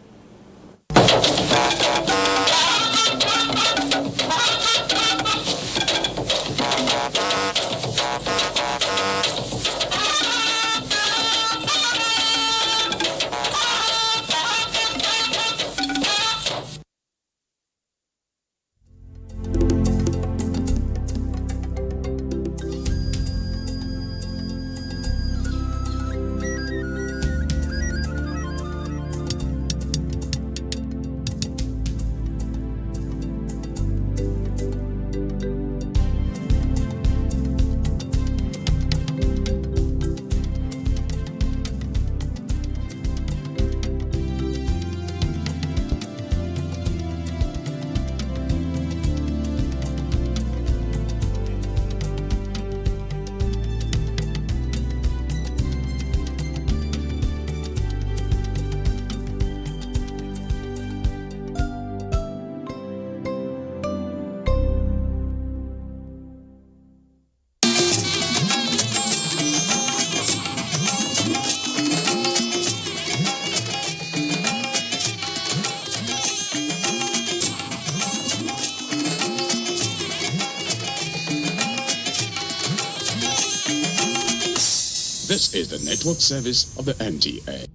This is the network service of the NTA.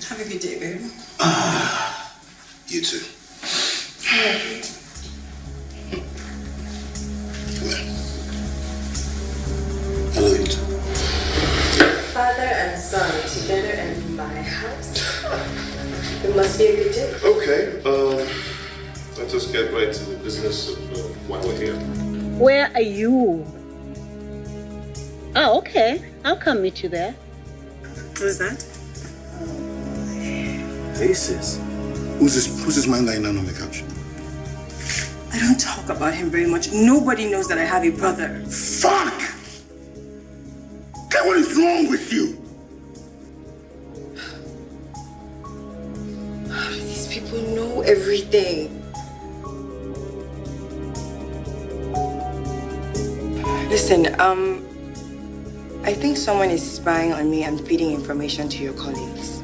Have a good day, babe. You too. I love you. I love you too. Father and son together in my house. It must be a good day. Okay, let's just get right to the business of why we're here. Where are you? Oh, okay. I'll come meet you there. Who's that? Hey sis, who's this man lying down on the couch? I don't talk about him very much. Nobody knows that I have a brother. Fuck! God, what is wrong with you? These people know everything. Listen, I think someone is spying on me and feeding information to your colleagues.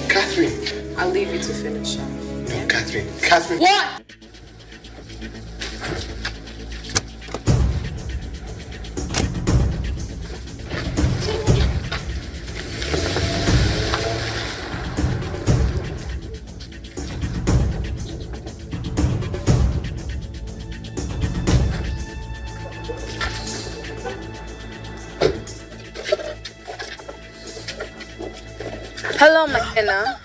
Catherine. I'll leave you to finish. No, Catherine. What? Hello, McKenna.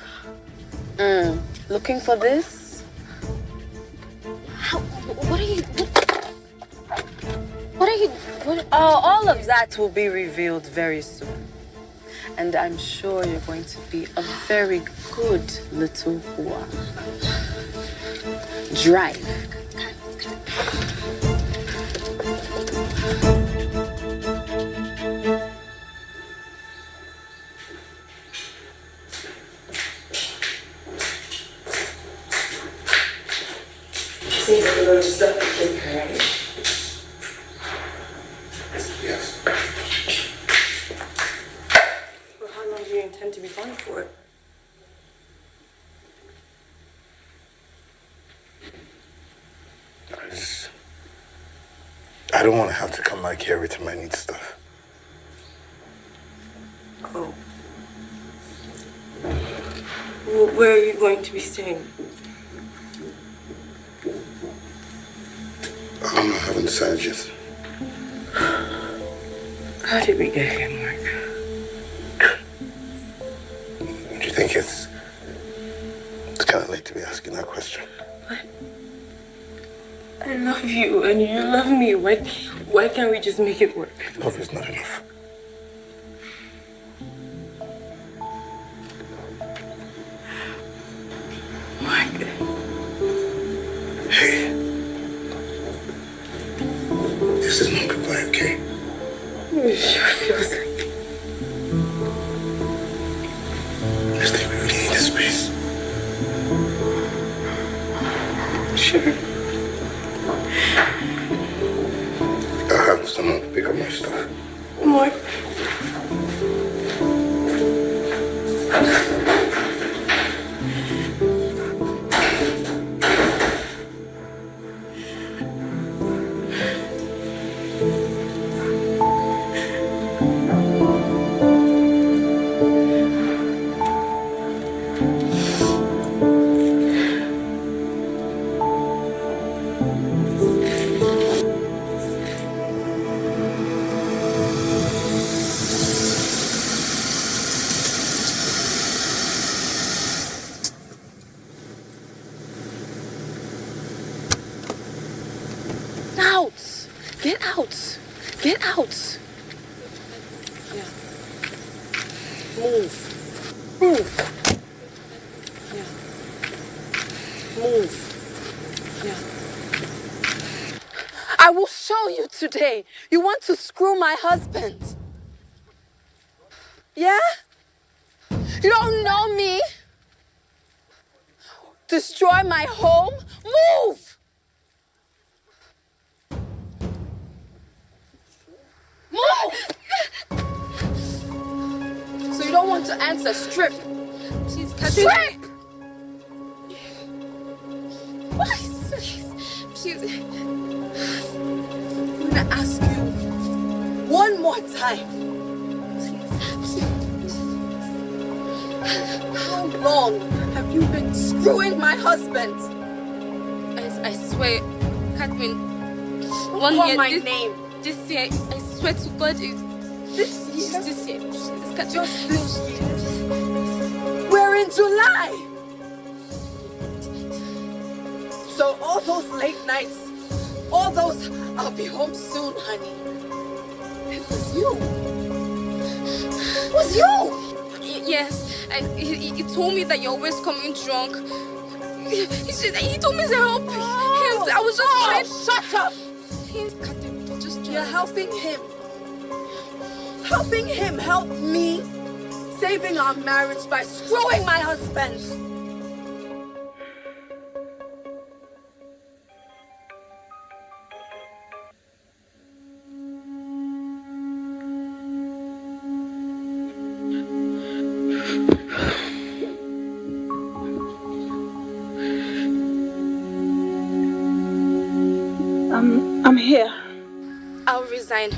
Looking for this? What are you... Oh, all of that will be revealed very soon. And I'm sure you're going to be a very good little hua. Drive. Seems like a lot of stuff to take her, right? Yes. Well, how long do you intend to be gone for? I don't want to have to come back here every time I need stuff. Oh. Well, where are you going to be staying? I haven't decided yet. How did we get here, Mark? Do you think it's kind of late to be asking that question? I love you and you love me. Why can't we just make it work? Love is not enough. Mark. Hey. This is not goodbye, okay? It sure feels like I think we really need this space. Sure. I'll have someone pick up my stuff. Mark. Out! Get out! Get out! Yeah. Move. Move. Yeah. Move. Yeah. I will show you today. You want to screw my husband? Yeah? You don't know me? Destroy my home? Move! Move! So you don't want to answer? Strip. Please, Catherine. Trip! Please. I'm gonna ask you one more time. How long have you been screwing my husband? I swear, Catherine. Don't call my name. This year, I swear to God, this year. Please, Catherine. Just this year. We're in July. So all those late nights, all those I'll be home soon, honey. It was you. It was you. Yes, he told me that you're always coming drunk. He told me to help him. I was just trying. Shut up! Catherine, just You're helping him. Helping him help me. Saving our marriage by screwing my husband. I'm here. I'll resign.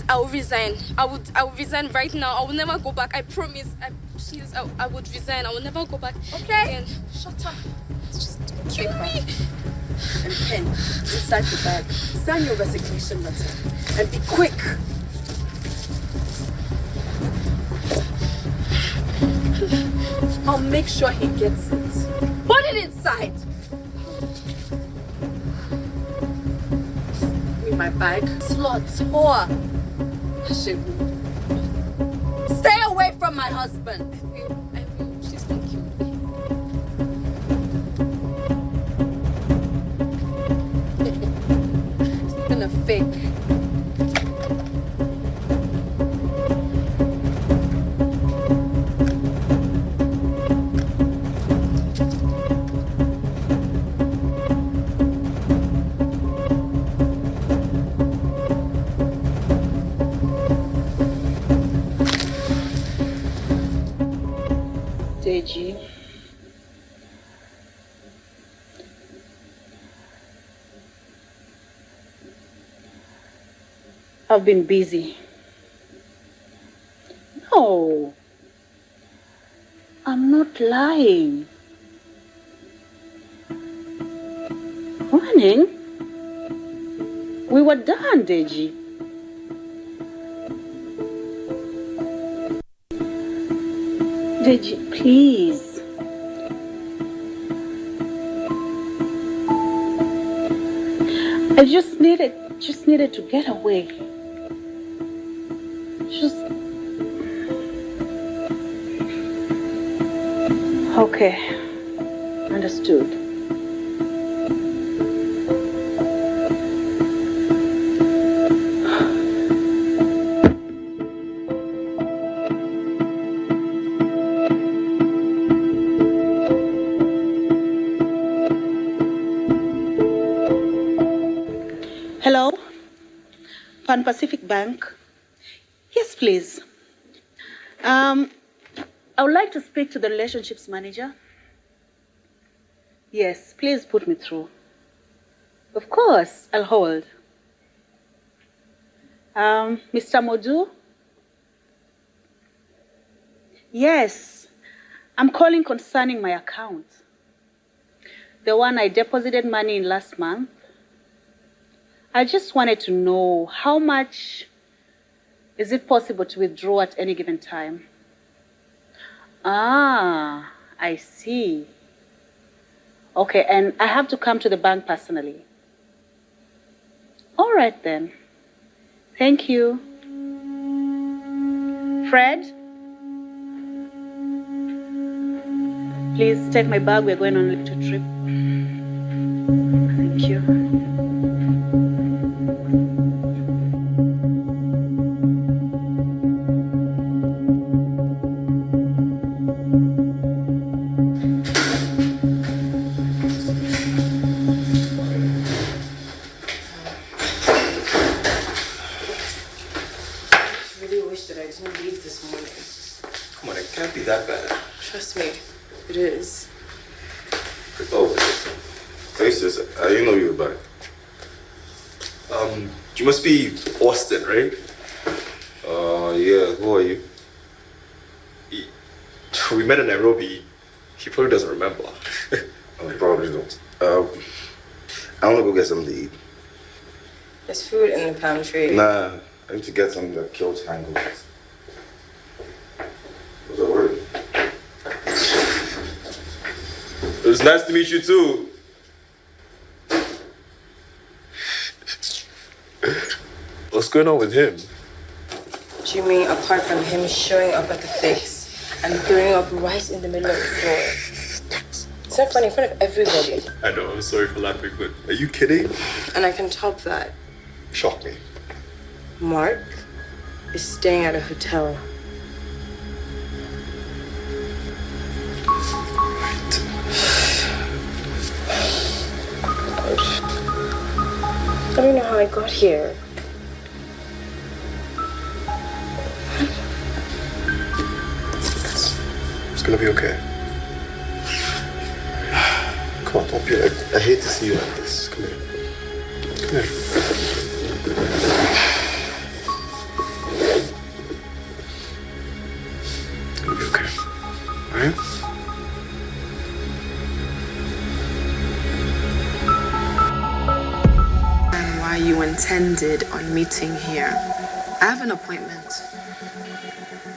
I'll resign. I will resign right now. I will never go back. I promise. Please, I would resign. I will never go back. Okay. Again. Shut up. Just kill me. And pen inside the bag. Sign your resignation letter. And be quick. I'll make sure he gets it. Put it inside. In my bag. Slut. Whore. Stay away from my husband. I will. Please don't kill me. It's been a fake. Deji. I've been busy. No. I'm not lying. Running? We were done, Deji. Deji, please. I just needed to get away. Just okay. Understood. Hello, Pan Pacific Bank. Yes, please. I would like to speak to the relationships manager. Yes, please put me through. Of course, I'll hold. Mr. Modu? Yes, I'm calling concerning my account. The one I deposited money in last month. I just wanted to know how much is it possible to withdraw at any given time? Ah, I see. Okay, and I have to come to the bank personally. All right then. Thank you. Fred? Please take my bag. We're going on a little trip. Thank you. Come on, it can't be that bad. Trust me, it is. Oh, faces. I didn't know you were back. You must be Austin, right? Yeah. Who are you? We met in Nairobi. He probably doesn't remember. I probably don't. I want to go get something to eat. There's food in the pantry. Nah, I need to get something that kills hangovers. What's that word? It was nice to meet you too. What's going on with him? Do you mean apart from him showing up at the face and throwing up right in the middle of the floor? It's not funny in front of everybody. I know, I'm sorry for laughing, but are you kidding? And I can top that. Shock me. Mark is staying at a hotel. I don't know how I got here. It's gonna be okay. Come on, don't be like, I hate to see you like this. Come here. Come here. It's gonna be okay. Alright? And why you intended on meeting here. I have an appointment.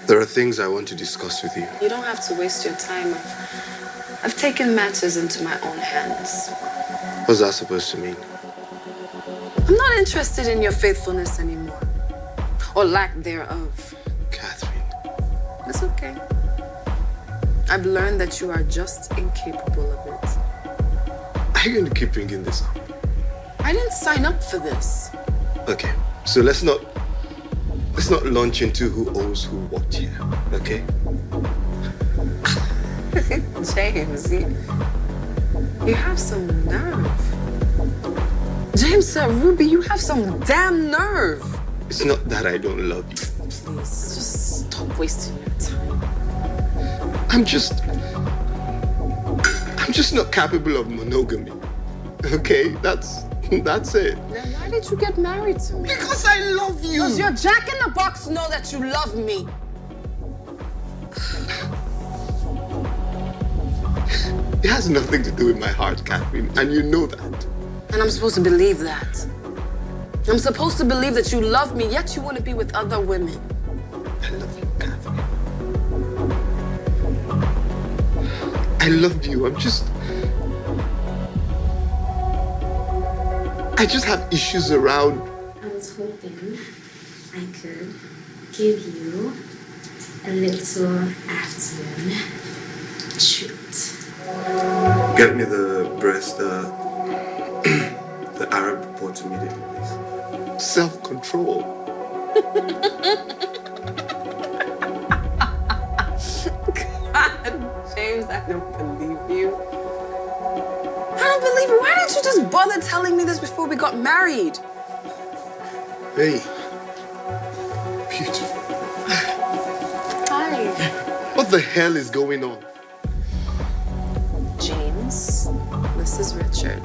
There are things I want to discuss with you. You don't have to waste your time. I've taken matters into my own hands. What's that supposed to mean? I'm not interested in your faithfulness anymore. Or lack thereof. Catherine. It's okay. I've learned that you are just incapable of it. Are you going to keep bringing this up? I didn't sign up for this. Okay, so let's not launch into who owes who what here, okay? James, you have some nerve. James, Ruby, you have some damn nerve. It's not that I don't love you. Please, just stop wasting your time. I'm just not capable of monogamy. Okay, that's it. Then why did you get married to me? Because I love you. Does your Jack in the Box know that you love me? It has nothing to do with my heart, Catherine, and you know that. And I'm supposed to believe that. I'm supposed to believe that you love me, yet you want to be with other women. I love you, Catherine. I love you. I just have issues around. I was hoping I could give you a little afternoon treat. Get me the breast, the Arab report immediately, please. Self-control. God, James, I don't believe you. I don't believe you. Why didn't you just bother telling me this before we got married? Hey. Beautiful. Hi. What the hell is going on? James, this is Richard.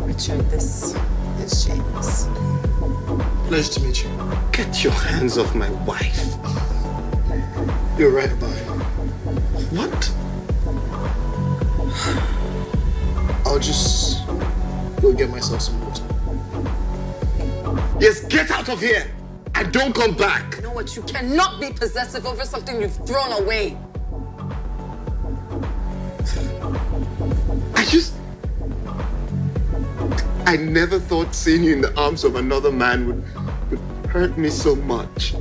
Richard, this is James. Pleasure to meet you. Get your hands off my wife. You're right about it. What? I'll just go get myself some water. Yes, get out of here and don't come back. You know what? You cannot be possessive over something you've thrown away. I never thought seeing you in the arms of another man would hurt me so much.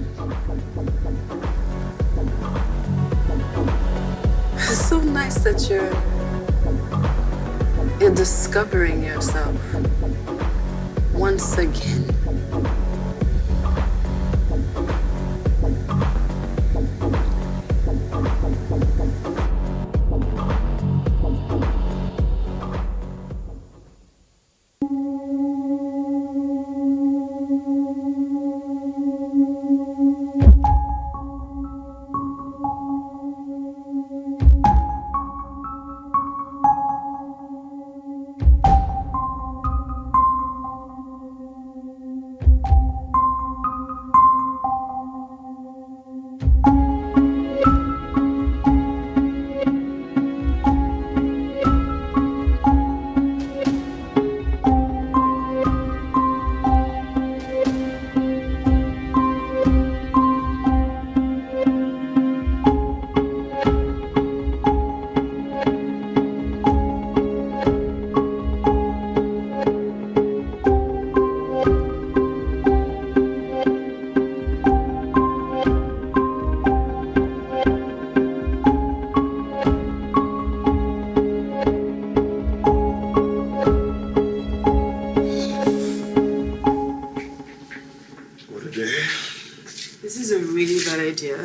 It's so nice that you're discovering yourself once again.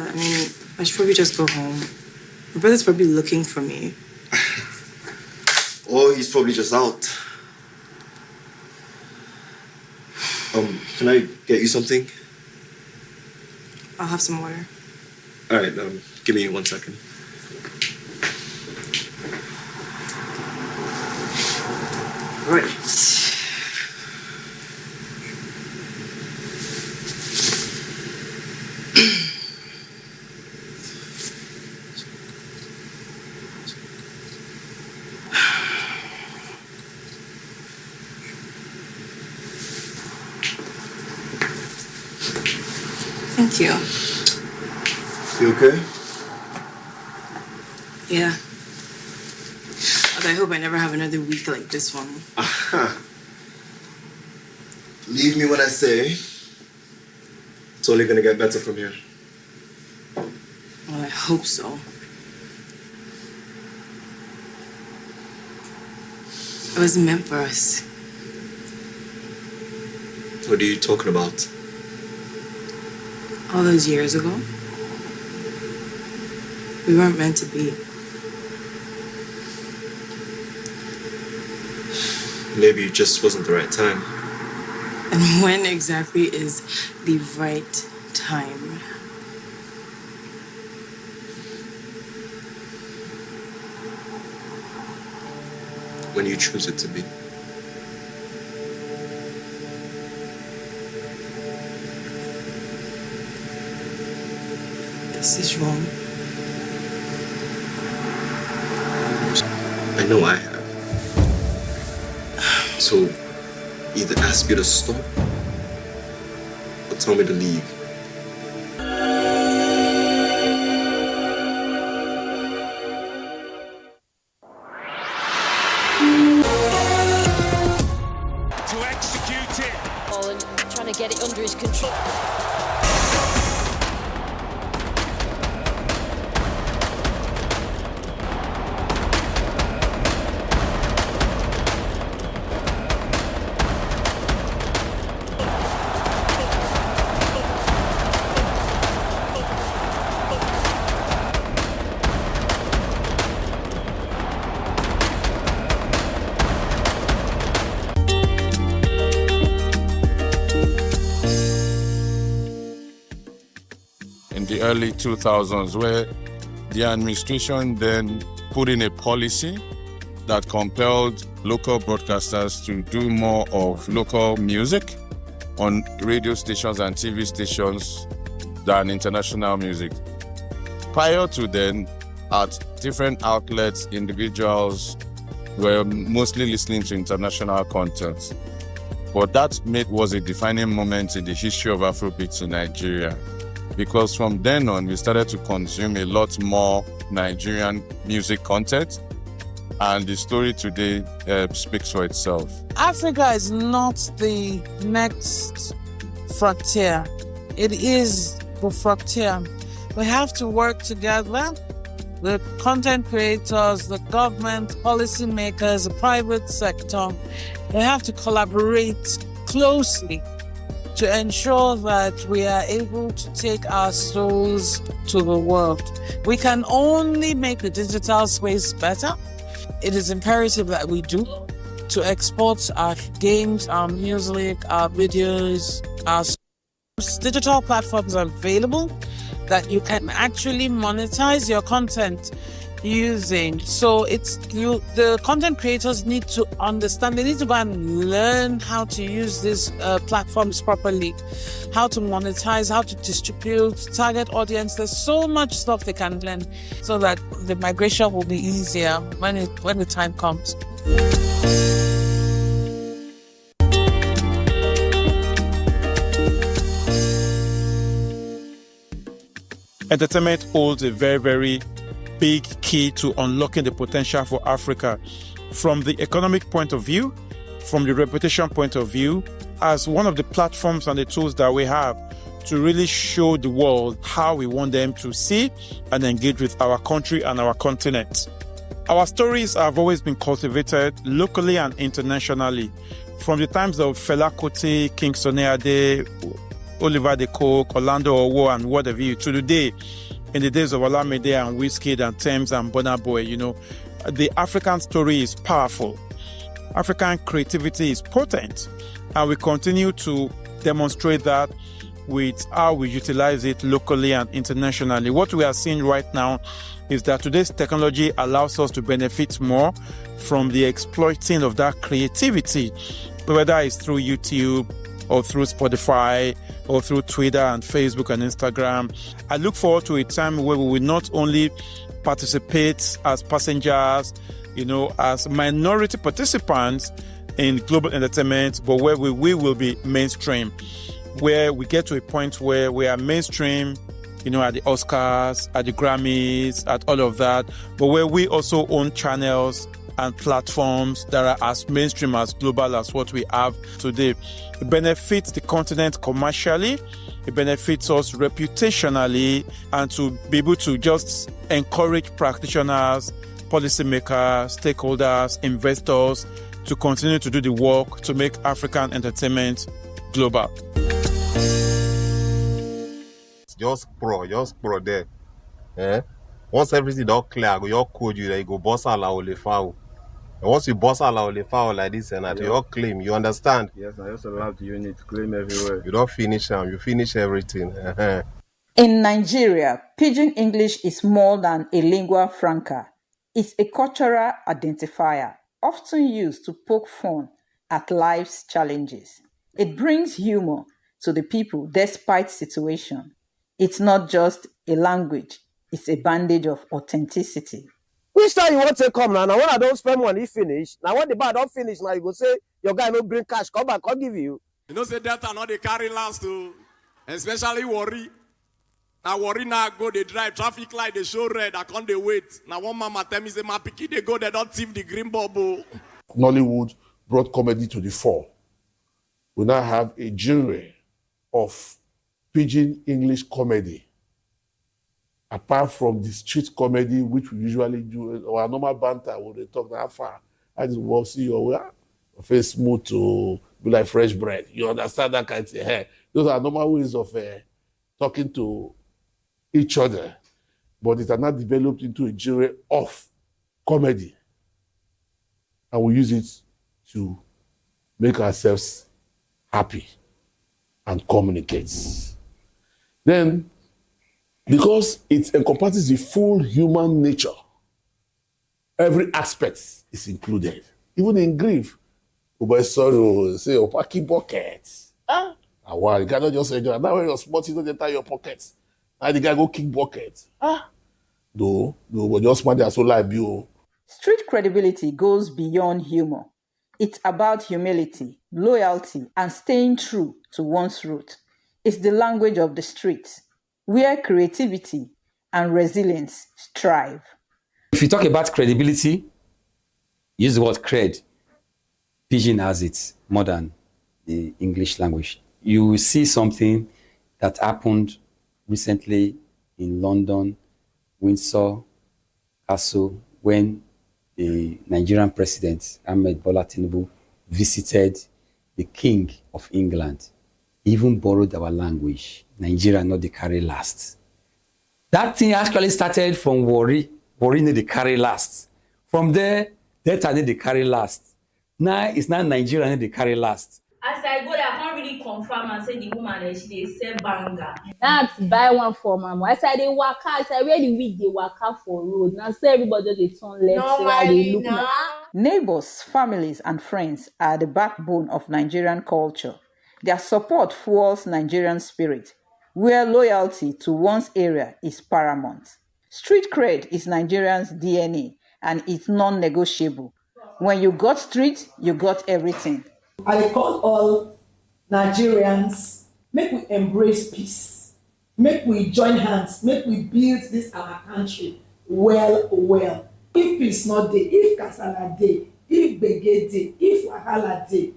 I mean, I should probably just go home. My brother's probably looking for me. Or he's probably just out. Can I get you something? I'll have some water. All right, give me 1 second. All right. Thank you. You okay? Yeah. But I hope I never have another week like this one. Believe me when I say it's only gonna get better from here. Well, I hope so. It was meant for us. What are you talking about? All those years ago, we weren't meant to be. Maybe it just wasn't the right time. And when exactly is the right time? When you choose it to be. This is wrong. I know I have. So, either ask you to stop or tell me to leave. To execute it. And trying to get it under his control. The early 2000s, where the administration then put in a policy that compelled local broadcasters to do more of local music on radio stations and TV stations than international music. Prior to then, at different outlets, individuals were mostly listening to international content. But that was a defining moment in the history of Afrobeats in Nigeria. Because from then on, we started to consume a lot more Nigerian music content, and the story today speaks for itself. Africa is not the next frontier. It is the frontier. We have to work together, the content creators, the government, policymakers, the private sector. They have to collaborate closely to ensure that we are able to take our souls to the world. We can only make the digital space better. It is imperative that we do to export our games, our music, our videos, our digital platforms are available that you can actually monetize your content using. So the content creators need to understand, they need to go and learn how to use these platforms properly, how to monetize, how to distribute, target audience. There's so much stuff they can learn so that the migration will be easier when the time comes. Entertainment holds a very, very big key to unlocking the potential for Africa from the economic point of view, from the reputation point of view, as one of the platforms and the tools that we have to really show the world how we want them to see and engage with our country and our continent. Our stories have always been cultivated locally and internationally. From the times of Fela Kuti, King Sunny Ade, Oliver the Coke, Orlando Owo, and whatever you to today, in the days of Olamide and Wizkid and Thames and Burna Boy, the African story is powerful. African creativity is potent, and we continue to demonstrate that with how we utilize it locally and internationally. What we are seeing right now is that today's technology allows us to benefit more from the exploiting of that creativity, whether it's through YouTube or through Spotify or through Twitter and Facebook and Instagram. I look forward to a time where we will not only participate as passengers, as minority participants in global entertainment, but where we will be mainstream, where we get to a point where we are mainstream, at the Oscars, at the Grammys, at all of that, but where we also own channels and platforms that are as mainstream, as global as what we have today. It benefits the continent commercially, it benefits us reputationally, and to be able to just encourage practitioners, policymakers, stakeholders, investors to continue to do the work to make African entertainment global. Just pro there. Once everything don't clear, you code you there, you go boss all the foul. And once you boss all the foul like this, and that you claim, you understand? Yes, I just allow the unit to claim everywhere. You don't finish them, you finish everything. In Nigeria, Pidgin English is more than a lingua franca. It's a cultural identifier, often used to poke fun at life's challenges. It brings humor to the people despite situation. It's not just a language, it's a bandage of authenticity. Which time you want to come now? Now when I don't spend money, finish. Now when the bar don't finish, now you go say, your guy no bring cash, come back, I'll give you. Say Delta not they carry last too, especially worry. Now worry now go, they drive, traffic light, they show red, I can't they wait. Now one mama tell me, say, my picky, they go, they don't thief the green bubble. Nollywood brought comedy to the fore. We now have a genre of Pidgin English comedy. Apart from the street comedy, which we usually do, or our normal banter, when they talk that far, I just walk, see your face smooth to be like fresh bread. You understand that kind of thing? Those are normal ways of talking to each other. But it has not developed into a genre of comedy. And we use it to make ourselves happy and communicate. Then, because it encompasses the full human nature, every aspect is included. Even in grief. Oh boy, sorrow, say, oh, packy bucket. You cannot just enjoy. Now when you're smart, you don't enter your pockets. Now the guy go kick bucket. No, but just smart, they're so like you. Street credibility goes beyond humor. It's about humility, loyalty, and staying true to one's root. It's the language of the streets, where creativity and resilience strive. If you talk about credibility, use the word cred. Pidgin has it more than the English language. You will see something that happened recently in London, Windsor Castle, when the Nigerian president, Ahmed Bola Tinubu, visited the King of England. He even borrowed our language. Nigeria not the carry last. That thing actually started from worry not the carry last. From there, Delta need the carry last. Now it's not Nigeria need the carry last. As I go there, I can't really confirm and say the woman she dey sell banger. That's buy one for mama. As I dey waka, as I wear the wig, they waka for road. Now say everybody dey turn left, right, they look now. Neighbors, families, and friends are the backbone of Nigerian culture. Their support fuels Nigerian spirit, where loyalty to one's area is paramount. Street cred is Nigerians' DNA, and it's non-negotiable. When you got street, you got everything. I call all Nigerians, make we embrace peace. Make we join hands, make we build this our country well. If peace not dey, if kasala dey, if gbege dey, if wahala dey,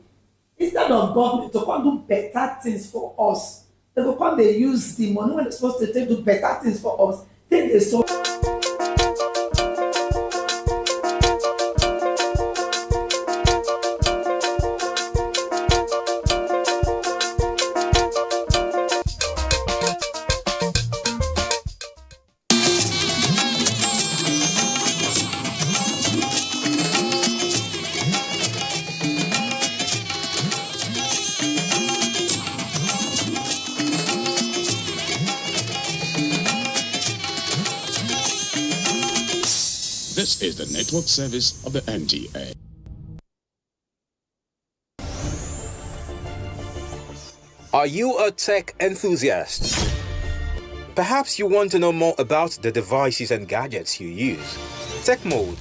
instead of government to come do better things for us, they go come dey use the money when they're supposed to take do better things for us, take the so. This is the network service of the NTA. Are you a tech enthusiast? Perhaps you want to know more about the devices and gadgets you use. Tech Mode.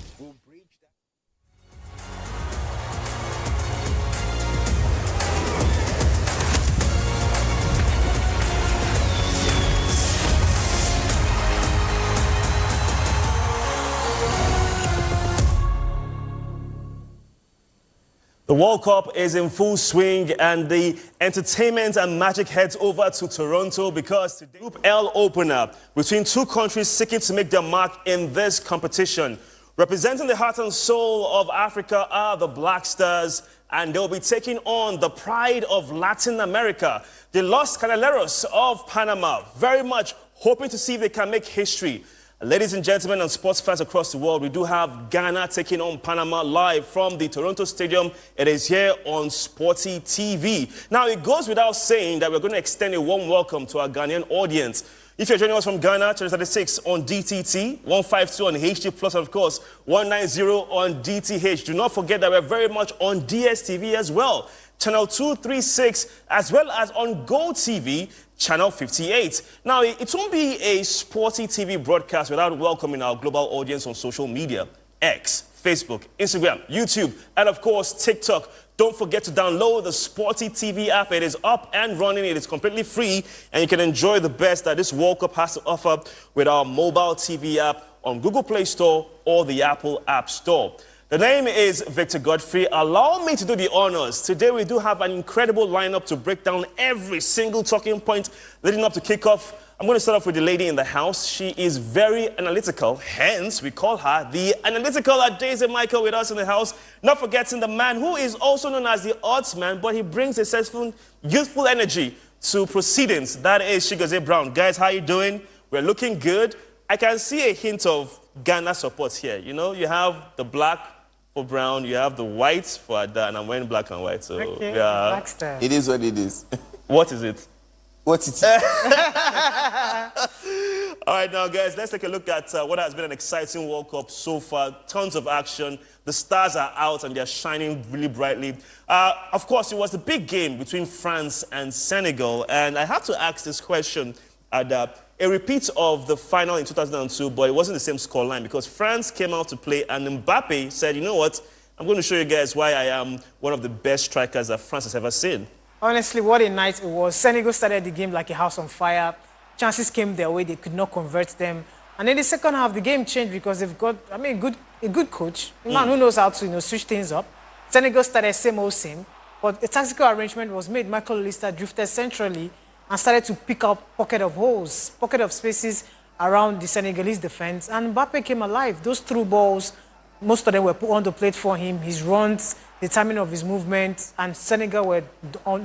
The World Cup is in full swing and the entertainment and magic heads over to Toronto because today Group L opener between two countries seeking to make their mark in this competition. Representing the heart and soul of Africa are the Black Stars, and they'll be taking on the pride of Latin America, the Los Canaleros of Panama, very much hoping to see if they can make history. Ladies and gentlemen and sports fans across the world, we do have Ghana taking on Panama live from the Toronto Stadium. It is here on Sporty TV. Now, it goes without saying that we're going to extend a warm welcome to our Ghanaian audience. If you're joining us from Ghana, channel 36 on DTT, 152 on HD+, and of course, 190 on DTH. Do not forget that we're very much on DSTV as well. Channel 236, as well as on Go TV, Channel 58. Now, it won't be a Sporty TV broadcast without welcoming our global audience on social media, X, Facebook, Instagram, YouTube, and of course, TikTok. Don't forget to download the Sporty TV app. It is up and running. It is completely free, and you can enjoy the best that this World Cup has to offer with our mobile TV app on Google Play Store or the Apple App Store. The name is Victor Godfrey. Allow me to do the honors. Today we do have an incredible lineup to break down every single talking point leading up to kickoff. I'm going to start off with the lady in the house. She is very analytical, hence we call her the analytical Daisy Michael with us in the house. Not forgetting the man who is also known as the odds man, but he brings a sensible, youthful energy to proceedings. That is Chigozie Brown. Guys, how you doing? We're looking good. I can see a hint of Ghana support here. You know, you have the black for Brown, you have the white for Ada, and I'm wearing black and white, so okay, yeah. black style. It is what it is. What is it? What it is? All right, now, guys, let's take a look at what has been an exciting World Cup so far. Tons of action. The stars are out, and they're shining really brightly. Of course, it was the big game between France and Senegal, and I have to ask this question, Ada. A repeat of the final in 2002, but it wasn't the same scoreline because France came out to play and Mbappe said, you know what, I'm going to show you guys why I am one of the best strikers that France has ever seen. Honestly, what a night it was. Senegal started the game like a house on fire. Chances came their way, they could not convert them. And in the second half, the game changed because they've got, a good coach, a man who knows how to, switch things up. Senegal started same old same, but a tactical arrangement was made. Michael Olise drifted centrally and started to pick up pocket of holes, pocket of spaces around the Senegalese defense. And Mbappe came alive. Those through balls, most of them were put on the plate for him. His runs, the timing of his movement, and Senegal were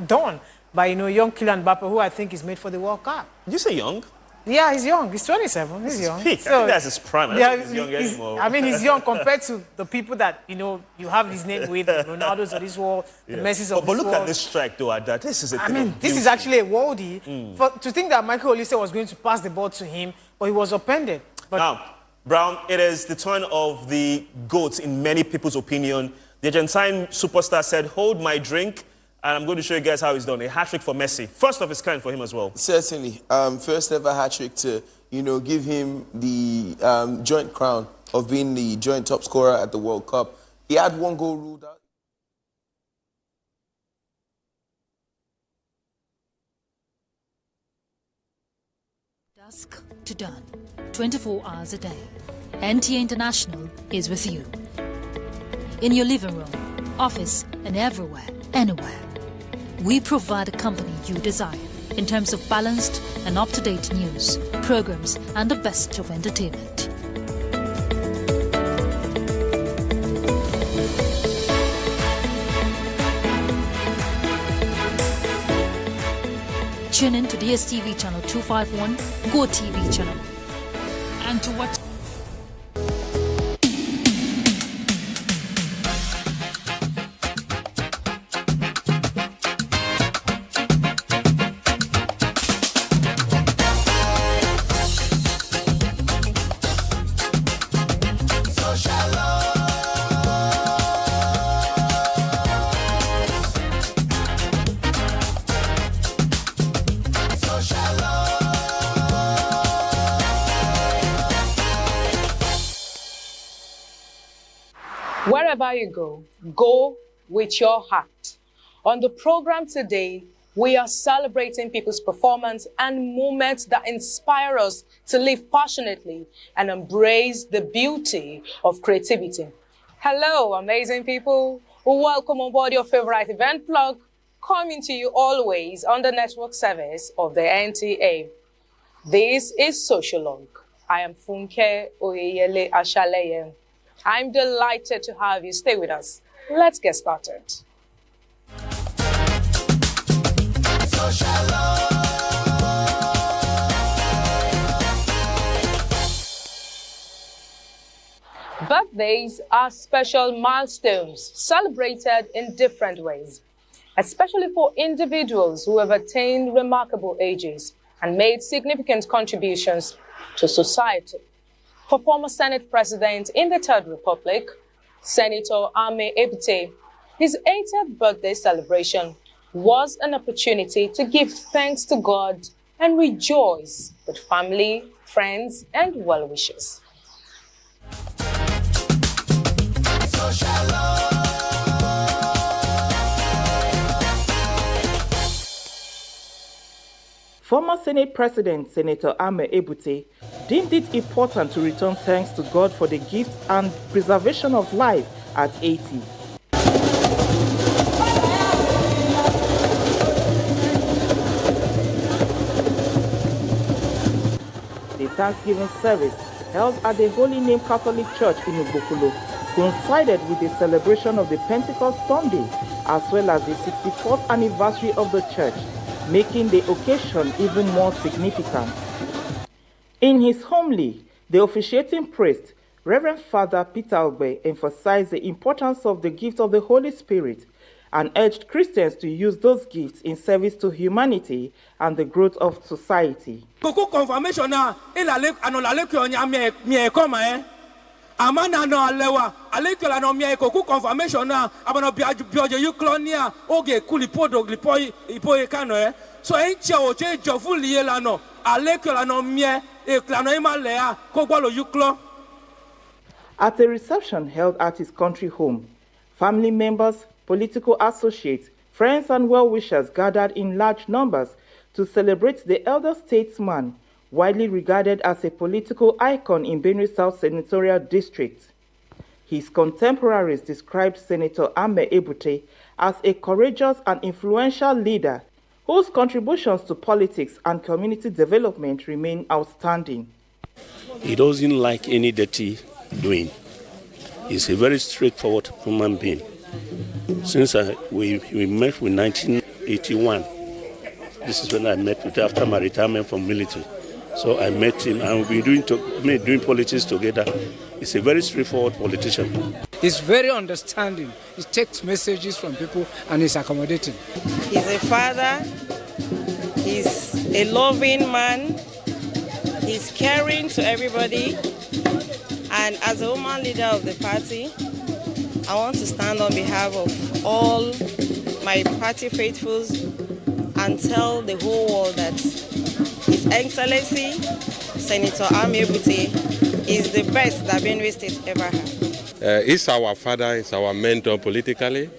done by, young Kylian Mbappe, who I think is made for the World Cup. Did you say young? Yeah, he's young. He's 27. He's young. Peak. So, I think that's his prime. I don't think he's young anymore. I mean, he's young compared to the people that, you have his name with, the Ronaldos of this world, the Messis of this world. But look at this strike, though, Ada. This is a thing of this beauty. is actually a worldie. To think that Michael Olise was going to pass the ball to him, but he was upended. But now, Brown, it is the turn of the GOAT in many people's opinion. The Argentine superstar said, hold my drink, and I'm going to show you guys how he's done. A hat-trick for Messi. First of its kind for him as well. Certainly. First ever hat-trick to, give him the joint crown of being the joint top scorer at the World Cup. He had one goal ruled out. Dusk to dawn, 24 hours a day. NTA International is with you. In your living room, office, and everywhere, anywhere. We provide the company you desire in terms of balanced and up-to-date news, programs, and the best of entertainment. Tune in to DSTV channel 251, Go TV channel, and to watch. Social Wherever you go, go with your heart. On the program today, we are celebrating people's performance and moments that inspire us to live passionately and embrace the beauty of creativity. Hello, amazing people. Welcome on board your favorite event blog, coming to you always on the network service of the NTA. This is Sociologue. I am Funke Oyeyele Ashaleye. I'm delighted to have you. Stay with us. Let's get started. Birthdays are special milestones celebrated in different ways, especially for individuals who have attained remarkable ages and made significant contributions to society. For former Senate President in the Third Republic, Senator Ame Ebute, his 80th birthday celebration was an opportunity to give thanks to God and rejoice with family, friends, and well-wishers. Former Senate President Senator Ame Ebute deemed it important to return thanks to God for the gift and preservation of life at 80. The Thanksgiving service held at the Holy Name Catholic Church in Ubokolo coincided with the celebration of the Pentecost Sunday as well as the 64th anniversary of the church, making the occasion even more significant. In his homily, the officiating priest, Reverend Father Peter Ogbe, emphasized the importance of the gift of the Holy Spirit and urged Christians to use those gifts in service to humanity and the growth of society. Amana no alewa alekela no mia eko ku confirmation na abono bioje yuklonia oge kulipodo glipoi ipoe kano so enche oche jofuli la no alekela no mia ekla no imalea ko gwalo yuklo. At a reception held at his country home, family members, political associates, friends and well-wishers gathered in large numbers to celebrate the elder statesman, widely regarded as a political icon in Benue South Senatorial District. His contemporaries described Senator Ame Ebute as a courageous and influential leader whose contributions to politics and community development remain outstanding. He doesn't like any dirty doing. He's a very straightforward human being. Since we met in 1981, this is when I met with him after my retirement from military. So I met him and we've been doing politics together. He's a very straightforward politician. He's very understanding. He takes messages from people and he's accommodating. He's a father. He's a loving man. He's caring to everybody. And as a woman leader of the party, I want to stand on behalf of all my party faithfuls and tell the whole world that His Excellency, Senator Ame Ebute, is the best that Benue State ever had. He's our father, he's our mentor politically.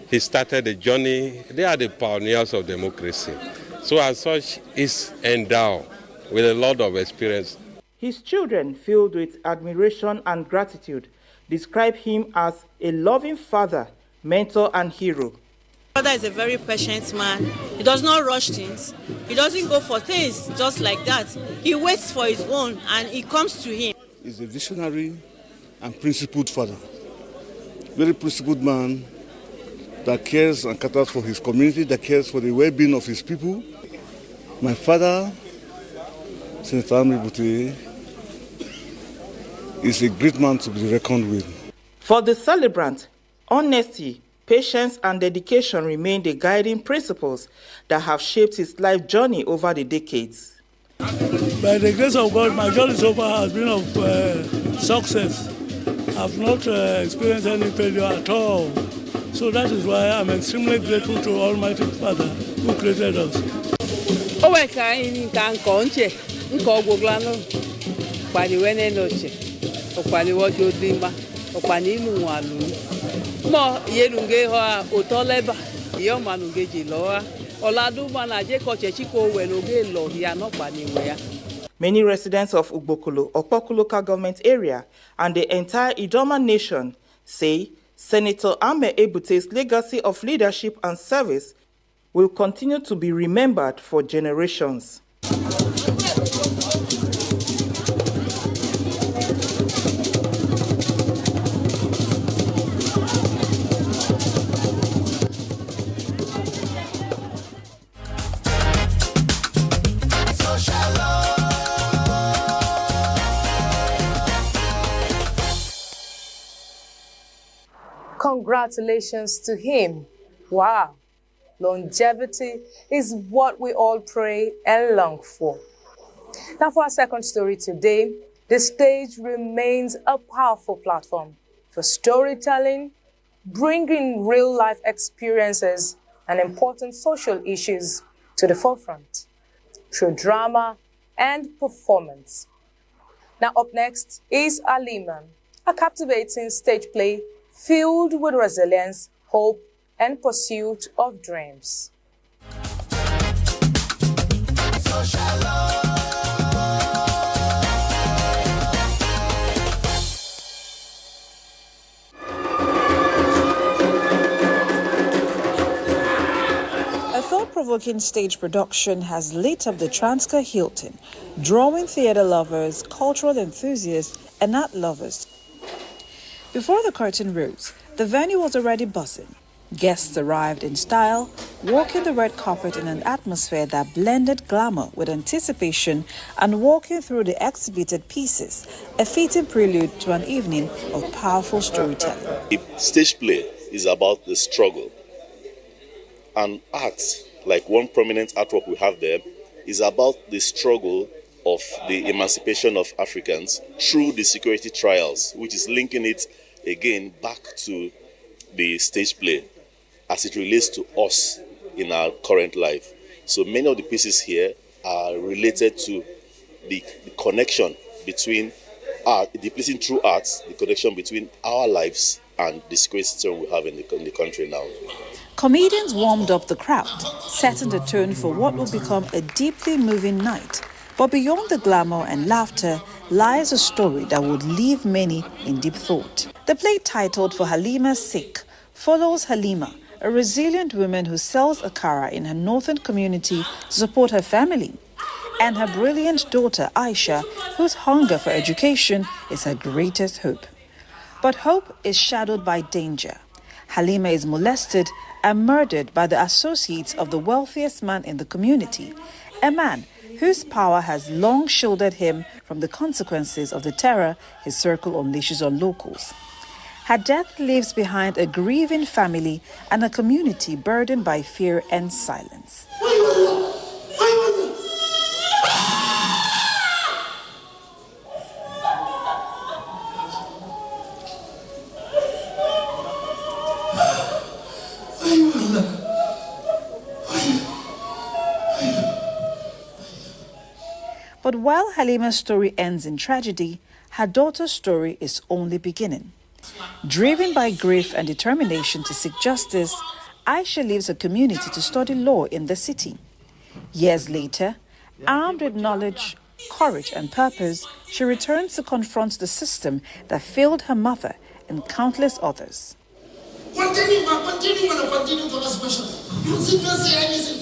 He started the journey. They are the pioneers of democracy. So as such, he's endowed with a lot of experience. His children, filled with admiration and gratitude, describe him as a loving father, mentor, and hero. Father is a very patient man. He does not rush things. He doesn't go for things just like that. He waits for his own and it comes to him. He's a visionary and principled father. Very principled man that cares and cares for his community, that cares for the well-being of his people. My father, Senator Ame Ebute, is a great man to be reckoned with. For the celebrant, honesty, patience and dedication remain the guiding principles that have shaped his life journey over the decades. By the grace of God, my journey so far has been of success. I've not experienced any failure at all. So that is why I'm extremely grateful to Almighty Father who created us. okpanilu walu mo yenunge ho otoleba yo manunge jiloa oladu manaje kochechiko wenoge lo ya no paniwe ya. Many residents of Ugbokolo, Okpoko local government area, and the entire Idoma nation say Senator Ame Ebute's legacy of leadership and service will continue to be remembered for generations. Congratulations to him. Wow. Longevity is what we all pray and long for. Now for our second story today, the stage remains a powerful platform for storytelling, bringing real-life experiences and important social issues to the forefront through drama and performance. Now up next is Halima, a captivating stage play filled with resilience, hope, and pursuit of dreams. A thought-provoking stage production has lit up the Transcar Hilton, drawing theater lovers, cultural enthusiasts, and art lovers. Before the curtain rose, the venue was already buzzing. Guests arrived in style, walking the red carpet in an atmosphere that blended glamour with anticipation and walking through the exhibited pieces, a fitting prelude to an evening of powerful storytelling. Stage play is about the struggle. And art, like one prominent artwork we have there, is about the struggle of the emancipation of Africans through the security trials, which is linking it again back to the stage play as it relates to us in our current life. So many of the pieces here are related to the connection between art, the placing through art, the connection between our lives and the security system we have in the country now. Comedians warmed up the crowd, setting the tone for what will become a deeply moving night. But beyond the glamour and laughter lies a story that would leave many in deep thought. The play, titled For Halima's Sake, follows Halima, a resilient woman who sells akara in her northern community to support her family, and her brilliant daughter Aisha, whose hunger for education is her greatest hope. But hope is shadowed by danger. Halima is molested and murdered by the associates of the wealthiest man in the community, a man whose power has long shielded him from the consequences of the terror his circle unleashes on locals. Her death leaves behind a grieving family and a community burdened by fear and silence. But while Halima's story ends in tragedy, her daughter's story is only beginning. Driven by grief and determination to seek justice, Aisha leaves her community to study law in the city. Years later, armed with knowledge, courage, and purpose, she returns to confront the system that failed her mother and countless others. Continue to ask questions. You didn't say anything.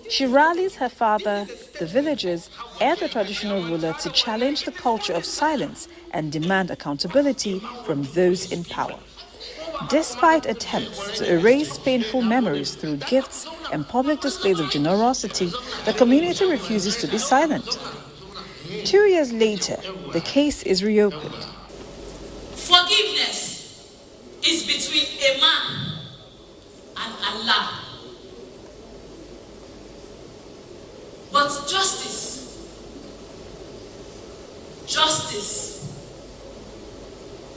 She rallies her father, the villagers, and the traditional ruler to challenge the culture of silence and demand accountability from those in power. Despite attempts to erase painful memories through gifts and public displays of generosity, the community refuses to be silent. 2 years later, the case is reopened. Forgiveness is between a man and Allah. But justice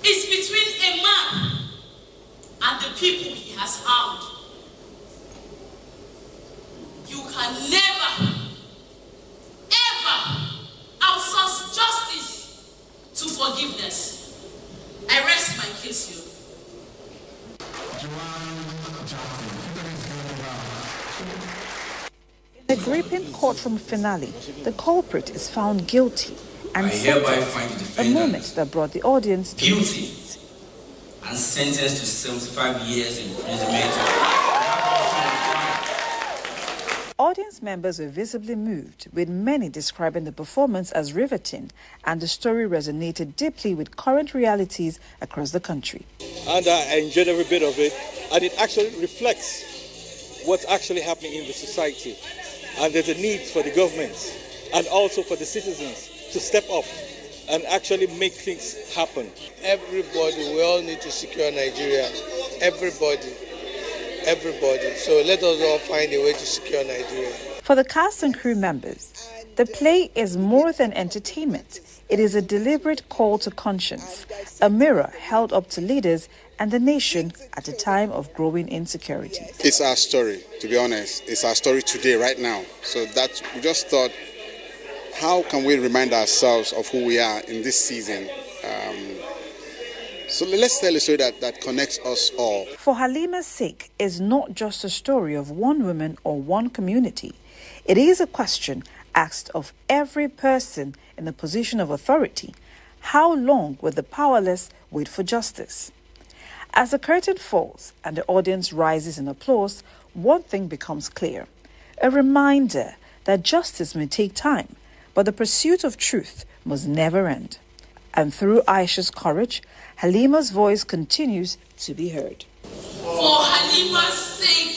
is between a man and the people he has harmed. You can never, ever outsource justice to forgiveness. I rest Next might kiss you. In a gripping courtroom finale, the culprit is found guilty and sentenced, a moment that brought the audience to guilty and sentenced to 75 years imprisonment. Audience members were visibly moved, with many describing the performance as riveting, and the story resonated deeply with current realities across the country. And I enjoyed every bit of it, and it actually reflects what's actually happening in the society. And there's a need for the government and also for the citizens to step up and actually make things happen. Everybody, we all need to secure Nigeria. Everybody. So let us all find a way to secure Nigeria. For the cast and crew members, the play is more than entertainment. It is a deliberate call to conscience, a mirror held up to leaders and the nation at a time of growing insecurity. It's our story, to be honest. It's our story today, right now. So that we just thought, how can we remind ourselves of who we are in this season? So let's tell a story that connects us all. For Halima's sake is not just a story of one woman or one community. It is a question asked of every person in a position of authority. How long will the powerless wait for justice? As the curtain falls and the audience rises in applause, one thing becomes clear. A reminder that justice may take time, but the pursuit of truth must never end. And through Aisha's courage, Halima's voice continues to be heard. For Halima's sake.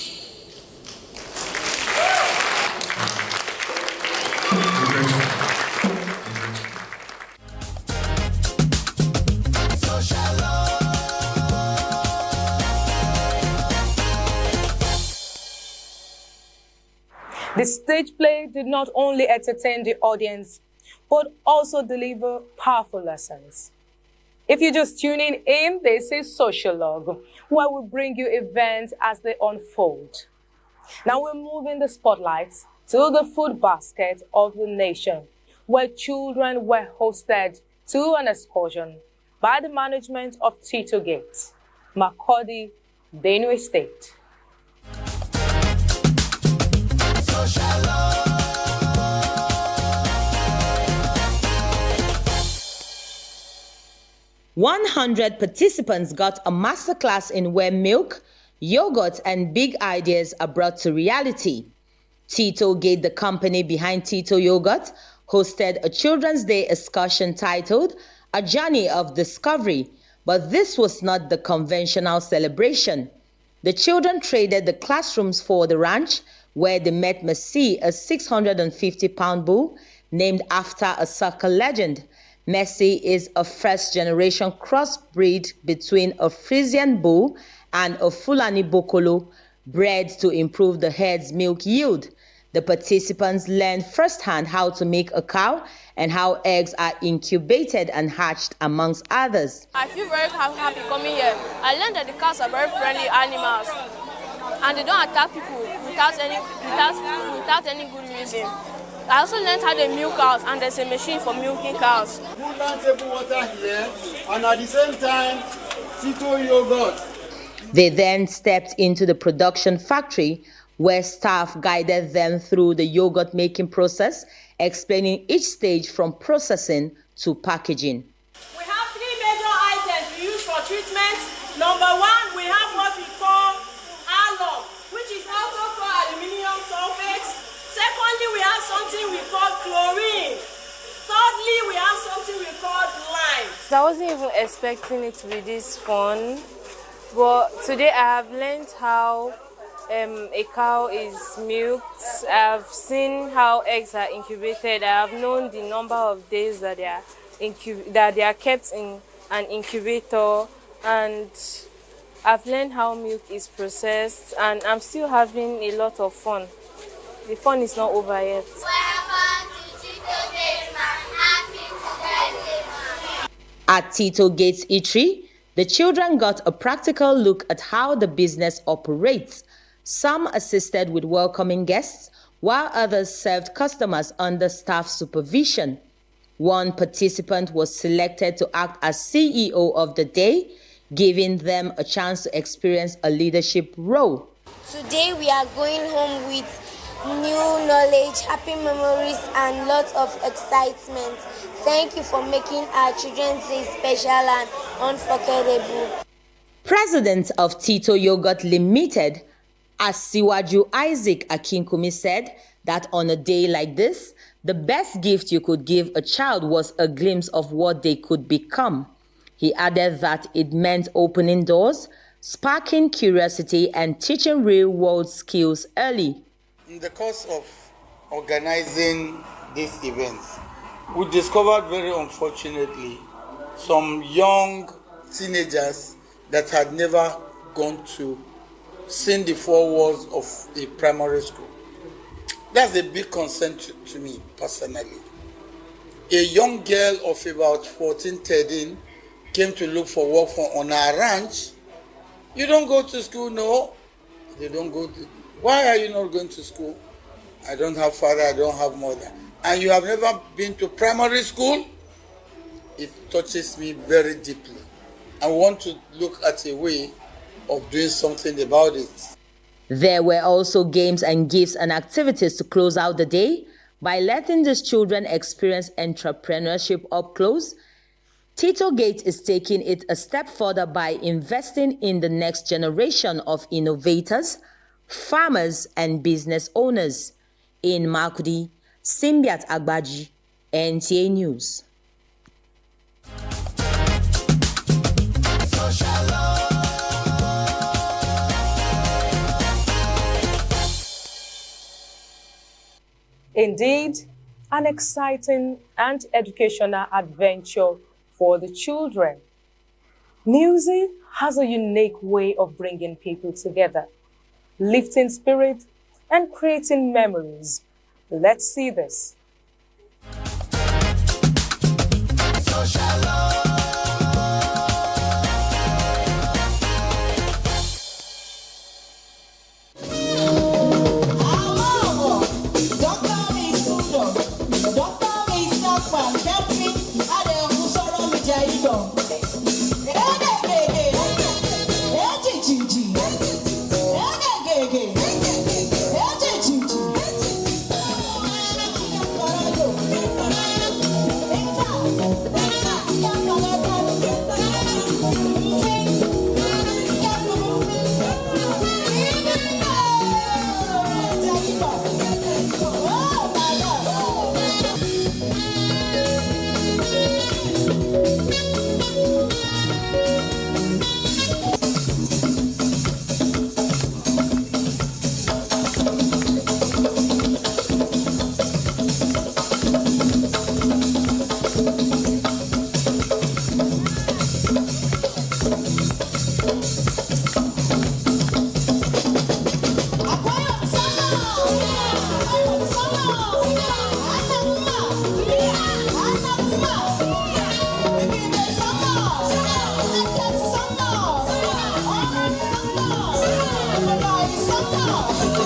The stage play did not only entertain the audience, but also deliver powerful lessons. If you're just tuning in, this is Sociologue, where we bring you events as they unfold. Now we're moving the spotlight to the food basket of the nation, where children were hosted to an excursion by the management of Tito Gate, Makurdi, Benue State. 100 participants got a masterclass in where milk, yogurt, and big ideas are brought to reality. Tito Gate, the company behind Tito Yogurt, hosted a Children's Day excursion titled A Journey of Discovery, but this was not the conventional celebration. The children traded the classrooms for the ranch, where they met Messi, a 650-pound bull named after a soccer legend. Messi is a first-generation crossbreed between a Frisian bull and a Fulani Bokolo, bred to improve the herd's milk yield. The participants learned firsthand how to make a cow and how eggs are incubated and hatched, amongst others. I feel very happy coming here. I learned that the cows are very friendly animals and they don't attack people without any good reason. I also learned how they milk cows, and there's a machine for milking cows. Good table water here, and at the same time, Tito Yogurt. They then stepped into the production factory, where staff guided them through the yogurt making process, explaining each stage from processing to packaging. We have 3 major items we use for treatment. Number 1, we have what we call alum, which is alcohol aluminium sulfate. Secondly, we have something we call chlorine. Thirdly, we have something we call lime. I wasn't even expecting it to be this fun, but today I have learned how a cow is milked. I've seen how eggs are incubated. I have known the number of days that they are kept in an incubator, and I've learned how milk is processed, and I'm still having a lot of fun. The fun is not over yet. At Tito Gates Eatery, the children got a practical look at how the business operates. Some assisted with welcoming guests, while others served customers under staff supervision. One participant was selected to act as CEO of the day. giving them a chance to experience a leadership role. Today we are going home with new knowledge, happy memories, and lots of excitement. Thank you for making our Children's Day special and unforgettable. President of Tito Yogurt Limited, Asiwaju Isaac Akinkumi, said that on a day like this, the best gift you could give a child was a glimpse of what they could become. He added that it meant opening doors, sparking curiosity, and teaching real-world skills early. In the course of organizing these events, we discovered very unfortunately some young teenagers that had never seen the four walls of a primary school. That's a big concern to me personally. A young girl of about 14, 13 came to look for work on our ranch. You don't go to school? No. They don't go to. Why are you not going to school? I don't have father, I don't have mother. And you have never been to primary school? It touches me very deeply. I want to look at a way of doing something about it. There were also games and gifts and activities to close out the day. By letting these children experience entrepreneurship up close, Tito Gate is taking it a step further by investing in the next generation of innovators, farmers, and business owners. In Makudi, Simbiat Agbaji, NTA News. Indeed, an exciting and educational adventure for the children. Music has a unique way of bringing people together, lifting spirit, and creating memories. Let's see this.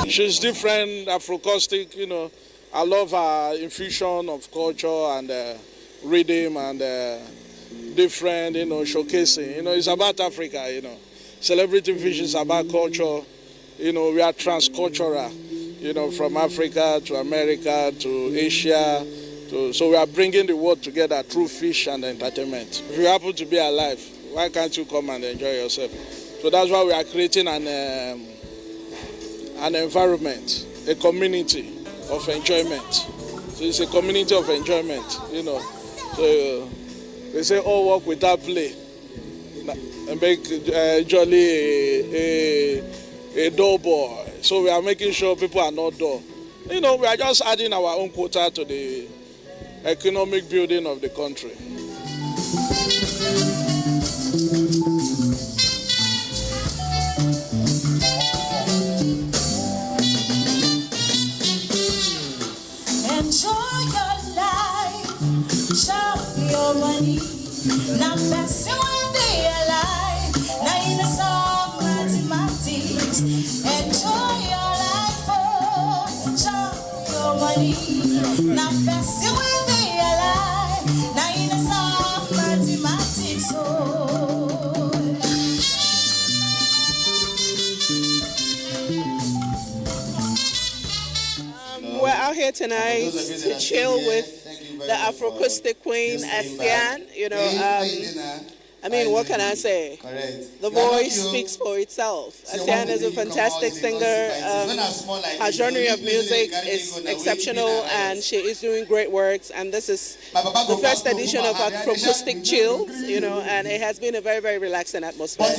She's different, Afro-caustic, you know. I love her infusion of culture and rhythm and different, you know, showcasing. You know, it's about Africa, you know. Celebrity Fish is about culture. You know, we are transcultural, you know, from Africa to America to Asia. So we are bringing the world together through fish and entertainment. If you happen to be alive, why can't you come and enjoy yourself? So that's why we are creating an environment, a community of enjoyment. So it's a community of enjoyment, you know. So they say all work without play and make jolly a dull boy. So we are making sure people are not dull. You know, we are just adding our own quota to the economic building of the country. Enjoy your life, shop your money. Now best you will be alive. Now in the song mathematics. Enjoy your life, oh, shop your money. Now best you will be alive. Now in the song mathematics, oh. here tonight to chill with the Afroacoustic queen, Asian. I mean, what can I say? The voice speaks for itself. Asian is a fantastic singer. Her genre of music is exceptional, and she is doing great works. And this is the first edition of Afroacoustic Chills, and it has been a very, very relaxing atmosphere.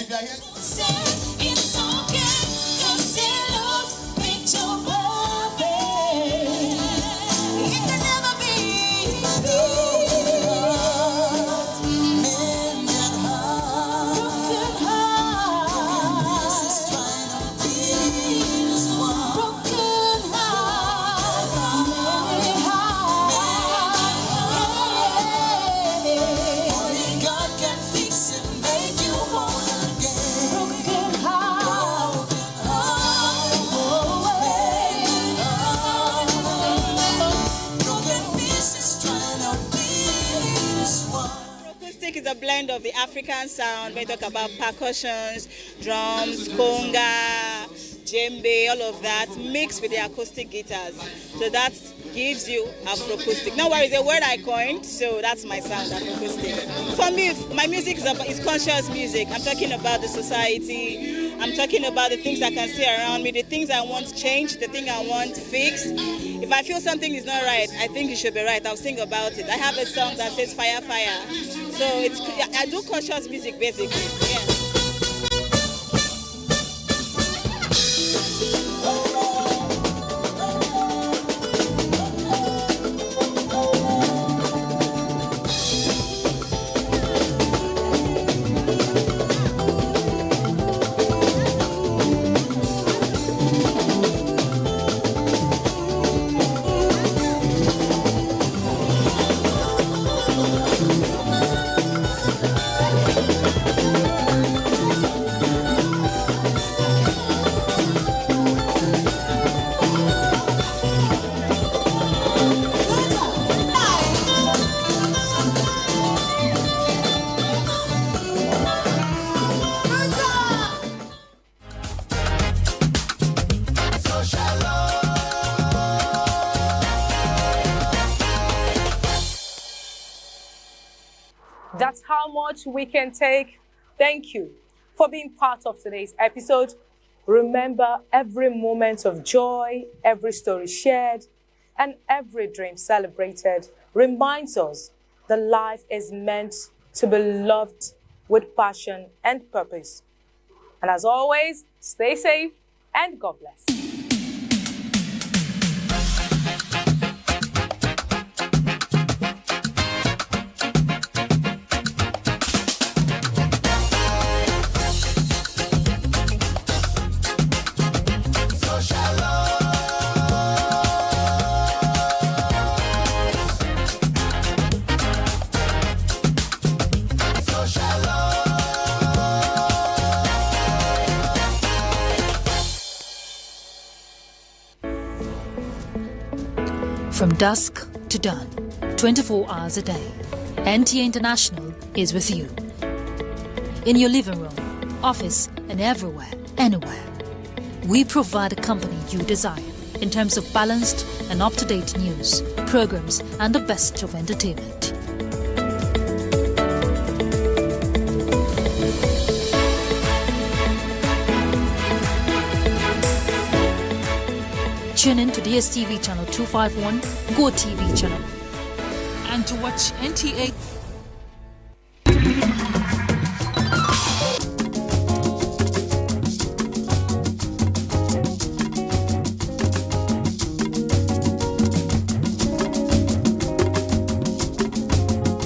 Is a blend of the African sound. We talk about percussions, drums, conga, djembe, all of that, mixed with the acoustic guitars. So that gives you Afroacoustic. No worries, a word I coined, so that's my sound, Afroacoustic. For me, my music is conscious music. I'm talking about the society. I'm talking about the things I can see around me, the things I want changed, the thing I want fixed. If I feel something is not right, I think it should be right. I'll sing about it. I have a song that says fire, fire. So I do conscious music basically. Yeah. That's how much we can take. Thank you for being part of today's episode. Remember, every moment of joy, every story shared, and every dream celebrated reminds us that life is meant to be loved with passion and purpose. And as always, stay safe and God bless. From dusk to dawn, 24 hours a day, NTA International is with you. In your living room, office, and everywhere, anywhere. We provide a company you desire in terms of balanced and up-to-date news, programs, and the best of entertainment. Tune in to DSTV channel 251, Go TV channel, and to watch NTA.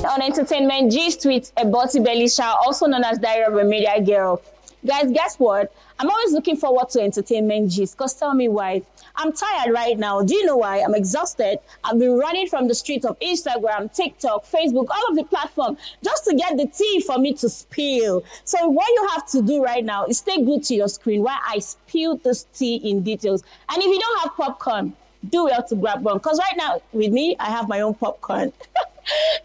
On Entertainment Gist with Eboti Belisha, also known as Diary of a Media Girl. Guys, guess what? I'm always looking forward to Entertainment Gist, because tell me why. I'm tired right now. Do you know why? I'm exhausted. I've been running from the streets of Instagram, TikTok, Facebook, all of the platforms, just to get the tea for me to spill. So what you have to do right now is stay glued to your screen while I spill this tea in details. And if you don't have popcorn, do well to grab one, because right now with me, I have my own popcorn.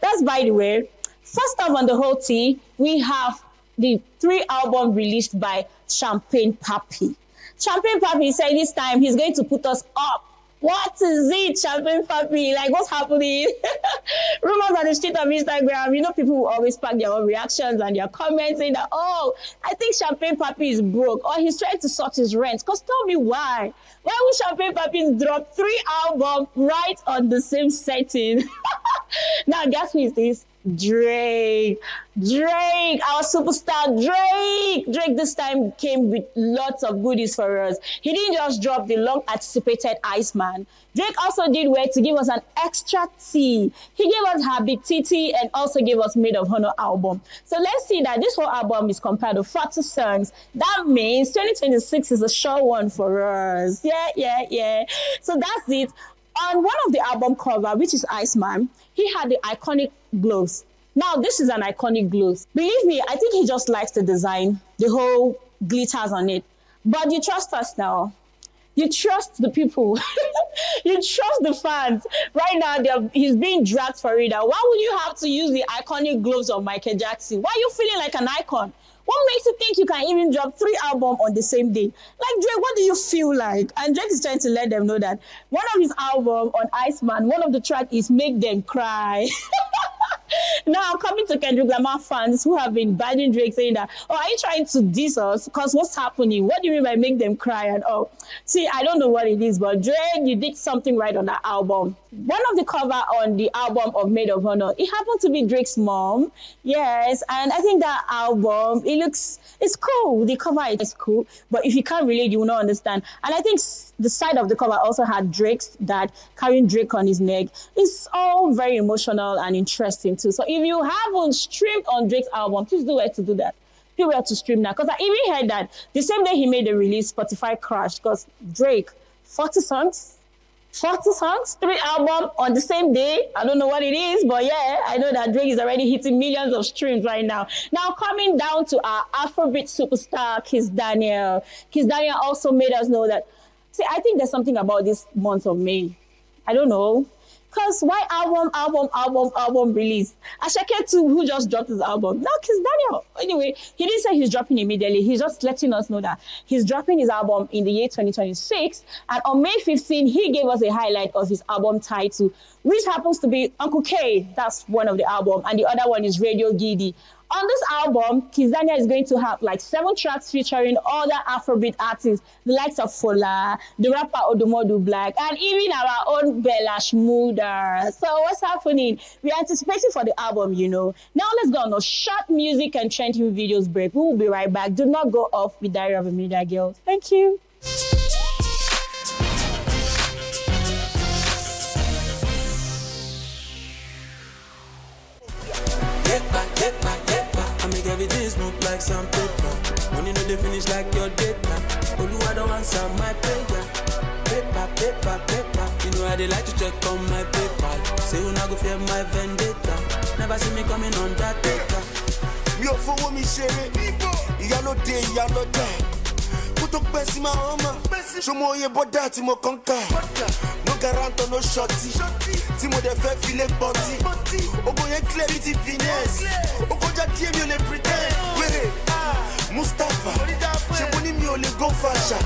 That's by the way. First up on the whole tea, we have the 3 albums released by Champagne Papi. Champagne Papi said this time he's going to put us up What is it, Champagne Papi? Like, what's happening? Rumors on the street of Instagram, you know, people will always pack their own reactions and their comments saying that, oh, I think Champagne Papi is broke or he's trying to sort his rent. Because tell me why. Why would Champagne Papi drop 3 albums right on the same setting? Now, guess who is this? Drake, our superstar Drake this time came with lots of goodies for us. He didn't just drop the long anticipated Iceman. Drake also did well to give us an extra tea. He gave us Habib Titi and also gave us Maid of Honor album. So let's see that this whole album is compared to 40 songs. That means 2026 is a sure one for us. Yeah. So that's it. On one of the album cover, which is Iceman, he had the iconic gloves. Now, this is an iconic gloves. Believe me, I think he just likes the design, the whole glitters on it. But you trust us now. You trust the people. You trust the fans. Right now, he's being dragged for it. Why would you have to use the iconic gloves of Michael Jackson? Why are you feeling like an icon? What makes you think you can even drop 3 albums on the same day? Like, Drake, what do you feel like? And Drake is trying to let them know that one of his albums on Iceman, one of the tracks is Make Them Cry. Now, coming to Kendrick Lamar fans who have been battling Drake saying that, oh, are you trying to diss us? Because what's happening? What do you mean by Make Them Cry? And oh, see, I don't know what it is, but Drake, you did something right on that album. One of the cover on the album of Maid of Honor, it happened to be Drake's mom. Yes, and I think that album, it's cool. The cover is cool, but if you can't relate, you will not understand. And I think the side of the cover also had Drake's dad carrying Drake on his neck. It's all very emotional and interesting too. So if you haven't streamed on Drake's album, please do well to do that. Do well to stream now. Because I even heard that the same day he made the release, Spotify crashed because Drake, 40 songs, 3 albums on the same day. I don't know what it is, but yeah, I know that Drake is already hitting millions of streams right now. Now, coming down to our Afrobeat superstar, Kiss Daniel. Kiss Daniel also made us know that, see, I think there's something about this month of May. I don't know. Because why album release? Ashake too, who just dropped his album. Now, Kiss Daniel. Anyway, he didn't say he's dropping immediately. He's just letting us know that he's dropping his album in the year 2026. And on May 15, he gave us a highlight of his album title, which happens to be Uncle K. That's one of the album. And the other one is Radio Giddy. On this album, Kiss Daniel is going to have like 7 tracks featuring other Afrobeat artists, the likes of Fola, the rapper Odumodu Black, and even our own Bella Shmurda. So what's happening? We're anticipating for the album, you know. Now let's go on a short music and trending videos break. We will be right back. Do not go off with Diary of a Media Girl. Thank you. Everything smooth like some paper. When you know they finish like your data. I don't answer my prayer. Paper. You know how they like to check on my paper. Say you not go fear my vendetta. Never see me coming on that paper. Me for what me share it. You no day, you no die. Put up best in my mama. Show more ye boda timo conquer. No guarantee, no shorty. Timo de fait filet body. Ogo ye clarity finesse. Ogo ja tie mi o le pretend. Were Mustafa. Je boni mi o le go fasha.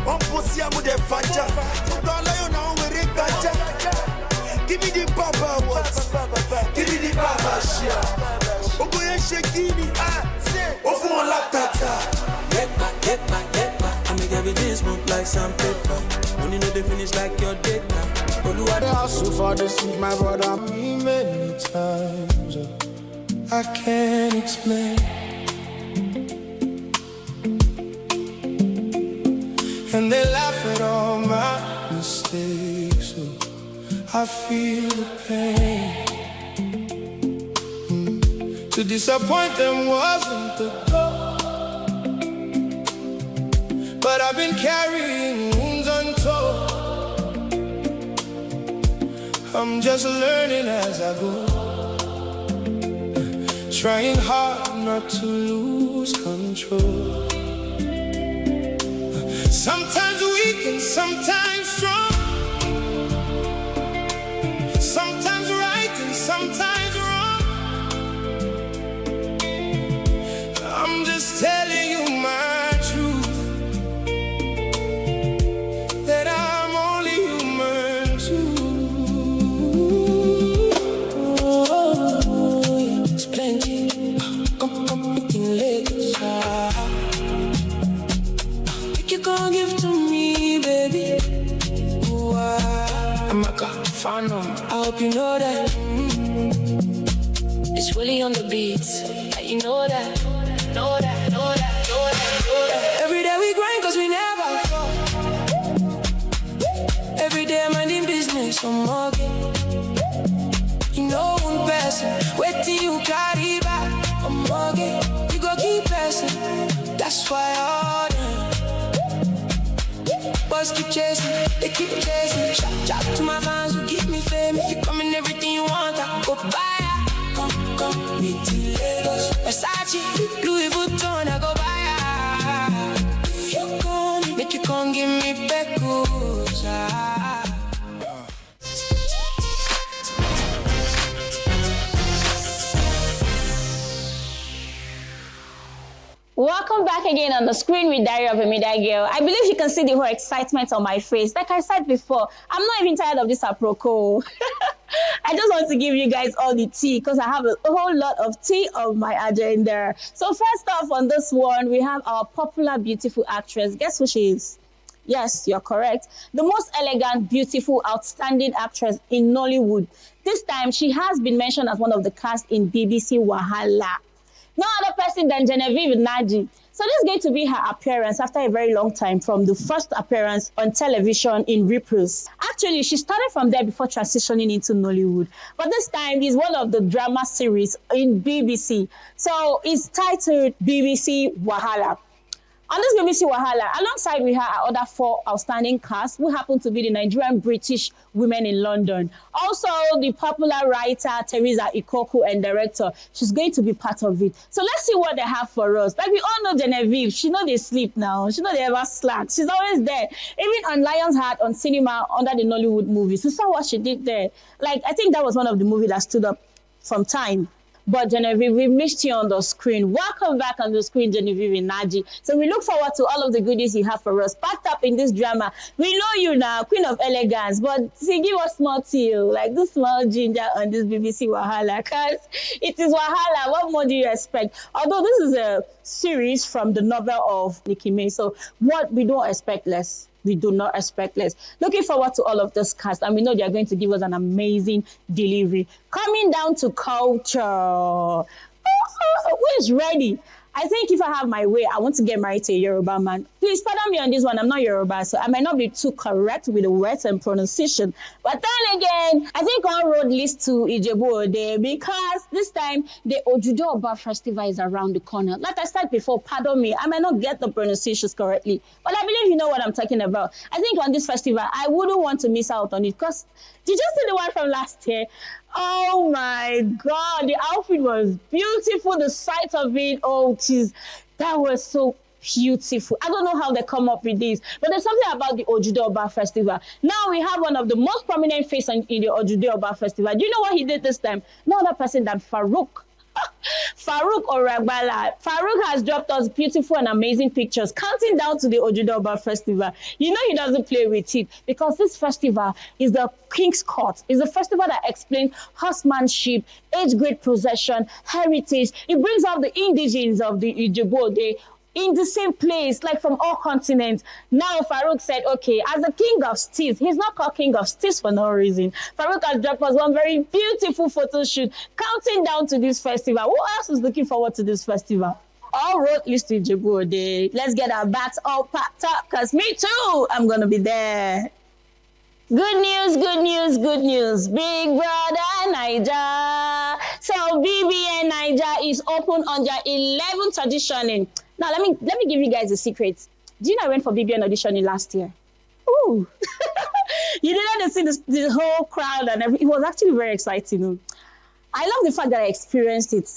On posi amu de faja. Don't lie on our were gaja. Give me the baba what? Give me the baba shit. Ogo ye shekini. Ofu on la tata. I make everything smooth like some paper. When you know they finish like your data. I hustle for the seat, my brother. Me many times I can't explain. And they laugh at all my mistakes, so I feel the pain. To disappoint them wasn't the goal, but I've been carrying wounds untold. I'm just learning as I go, trying hard not to lose control. Sometimes weak and sometimes strong, sometimes right and sometimes wrong. I'm just telling you my truth, that I'm only human. phantom. I hope you know that. It's Willie on the beats. You know that. Know that, know that, know that, know that. Every day we grind cause we never fall. Every day I'm in business, I'm working. You know one person, waiting you carry back. I'm working, you go keep pressing. That's why all them boys keep chasing, they keep chasing. Shout to my fans who give me fame. If you come in everything you want, I go buy ya. Come, meet in Lagos. Versace, Louis Vuitton, I go buy ya. If you come, make you come give me pecos. Welcome back again on the screen with Diary of a Media Girl. I believe you can see the whole excitement on my face. Like I said before, I'm not even tired of this aproko. I just want to give you guys all the tea because I have a whole lot of tea on my agenda. So first off on this one, we have our popular, beautiful actress. Guess who she is? Yes, you're correct. The most elegant, beautiful, outstanding actress in Nollywood. This time, she has been mentioned as one of the cast in BBC Wahala. No other person than Genevieve Nnaji. So this is going to be her appearance after a very long time from the first appearance on television in Reprise. Actually, she started from there before transitioning into Nollywood. But this time is one of the drama series in BBC. So it's titled BBC Wahala. On this BBC Wahala, alongside with her are other 4 outstanding casts who happen to be the Nigerian British women in London. Also, the popular writer Teresa Ikoku and director, she's going to be part of it. So let's see what they have for us. Like we all know Genevieve, she know they sleep now. She know they ever slack. She's always there. Even on Lion's Heart on cinema under the Nollywood movies. You saw what she did there. Like, I think that was one of the movies that stood up from time. But Genevieve, we missed you on the screen. Welcome back on the screen, Genevieve Nnaji. So we look forward to all of the goodies you have for us, packed up in this drama. We know you now, Queen of Elegance, but see, give us small tea, like this small ginger on this BBC Wahala, because it is Wahala. What more do you expect? Although this is a series from the novel of Nikki May, so what we don't expect less. We do not expect less. Looking forward to all of this cast, and we know they are going to give us an amazing delivery. Coming down to culture. Who is ready? I think if I have my way, I want to get married to a Yoruba man. Please pardon me on this one. I'm not Yoruba, so I might not be too correct with the words and pronunciation. But then again, I think all road leads to Ijebu Ode because this time the Ojude Oba festival is around the corner. Like I said before, pardon me, I might not get the pronunciations correctly, but I believe you know what I'm talking about. I think on this festival, I wouldn't want to miss out on it because did you see the one from last year? Oh my God, the outfit was beautiful. The sight of it, oh geez, that was so beautiful. I don't know how they come up with this, but there's something about the Ojude Oba Festival. Now we have one of the most prominent faces in the Ojude Oba Festival. Do you know what he did this time? No other person than Farouk. Farouk Oragbala. Farouk has dropped us beautiful and amazing pictures counting down to the Ojude Oba Festival. You know he doesn't play with it because this festival is the King's Court. It's a festival that explains horsemanship, age-grade possession, heritage. It brings out the indigenes of the Ijebu in the same place, like from all continents. Now Farouk said, okay, as the king of steeds, he's not called king of steeds for no reason. Farouk has dropped us one very beautiful photo shoot, counting down to this festival. Who else is looking forward to this festival? All road leads to Ijebu Ode. Let's get our bags all packed up, because me too, I'm going to be there. Good news, good news, good news. Big Brother Naija. So BBN Naija is open on their 11th auditioning. Now, let me give you guys a secret. Do you know I went for BBN auditioning last year? Ooh. You didn't see the whole crowd and everything. It was actually very exciting. I love the fact that I experienced it.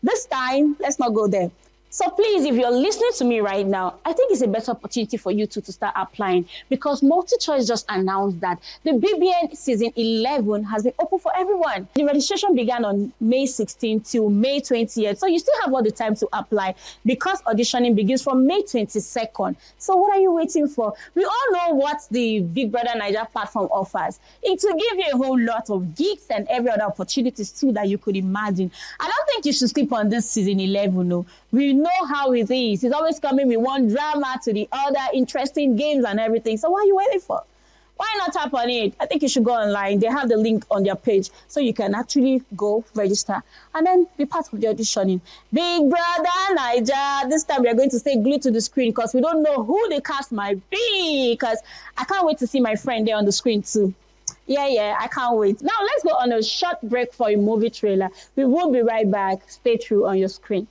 This time, let's not go there. So please, if you're listening to me right now, I think it's a better opportunity for you to start applying because MultiChoice just announced that the BBN season 11 has been open for everyone. The registration began on May 16th till May 20th. So you still have all the time to apply because auditioning begins from May 22nd. So what are you waiting for? We all know what the Big Brother Naija platform offers. It will give you a whole lot of gigs and every other opportunities too that you could imagine. I don't think you should sleep on this season 11, no. We know how it is. It's always coming with one drama to the other, interesting games and everything. So what are you waiting for? Why not tap on it? I think you should go online. They have the link on their page, so you can actually go register and then be part of the auditioning. Big Brother Naija. This time we are going to stay glued to the screen because we don't know who the cast might be. Because I can't wait to see my friend there on the screen too. Yeah, I can't wait. Now let's go on a short break for a movie trailer. We will be right back. Stay true on your screen.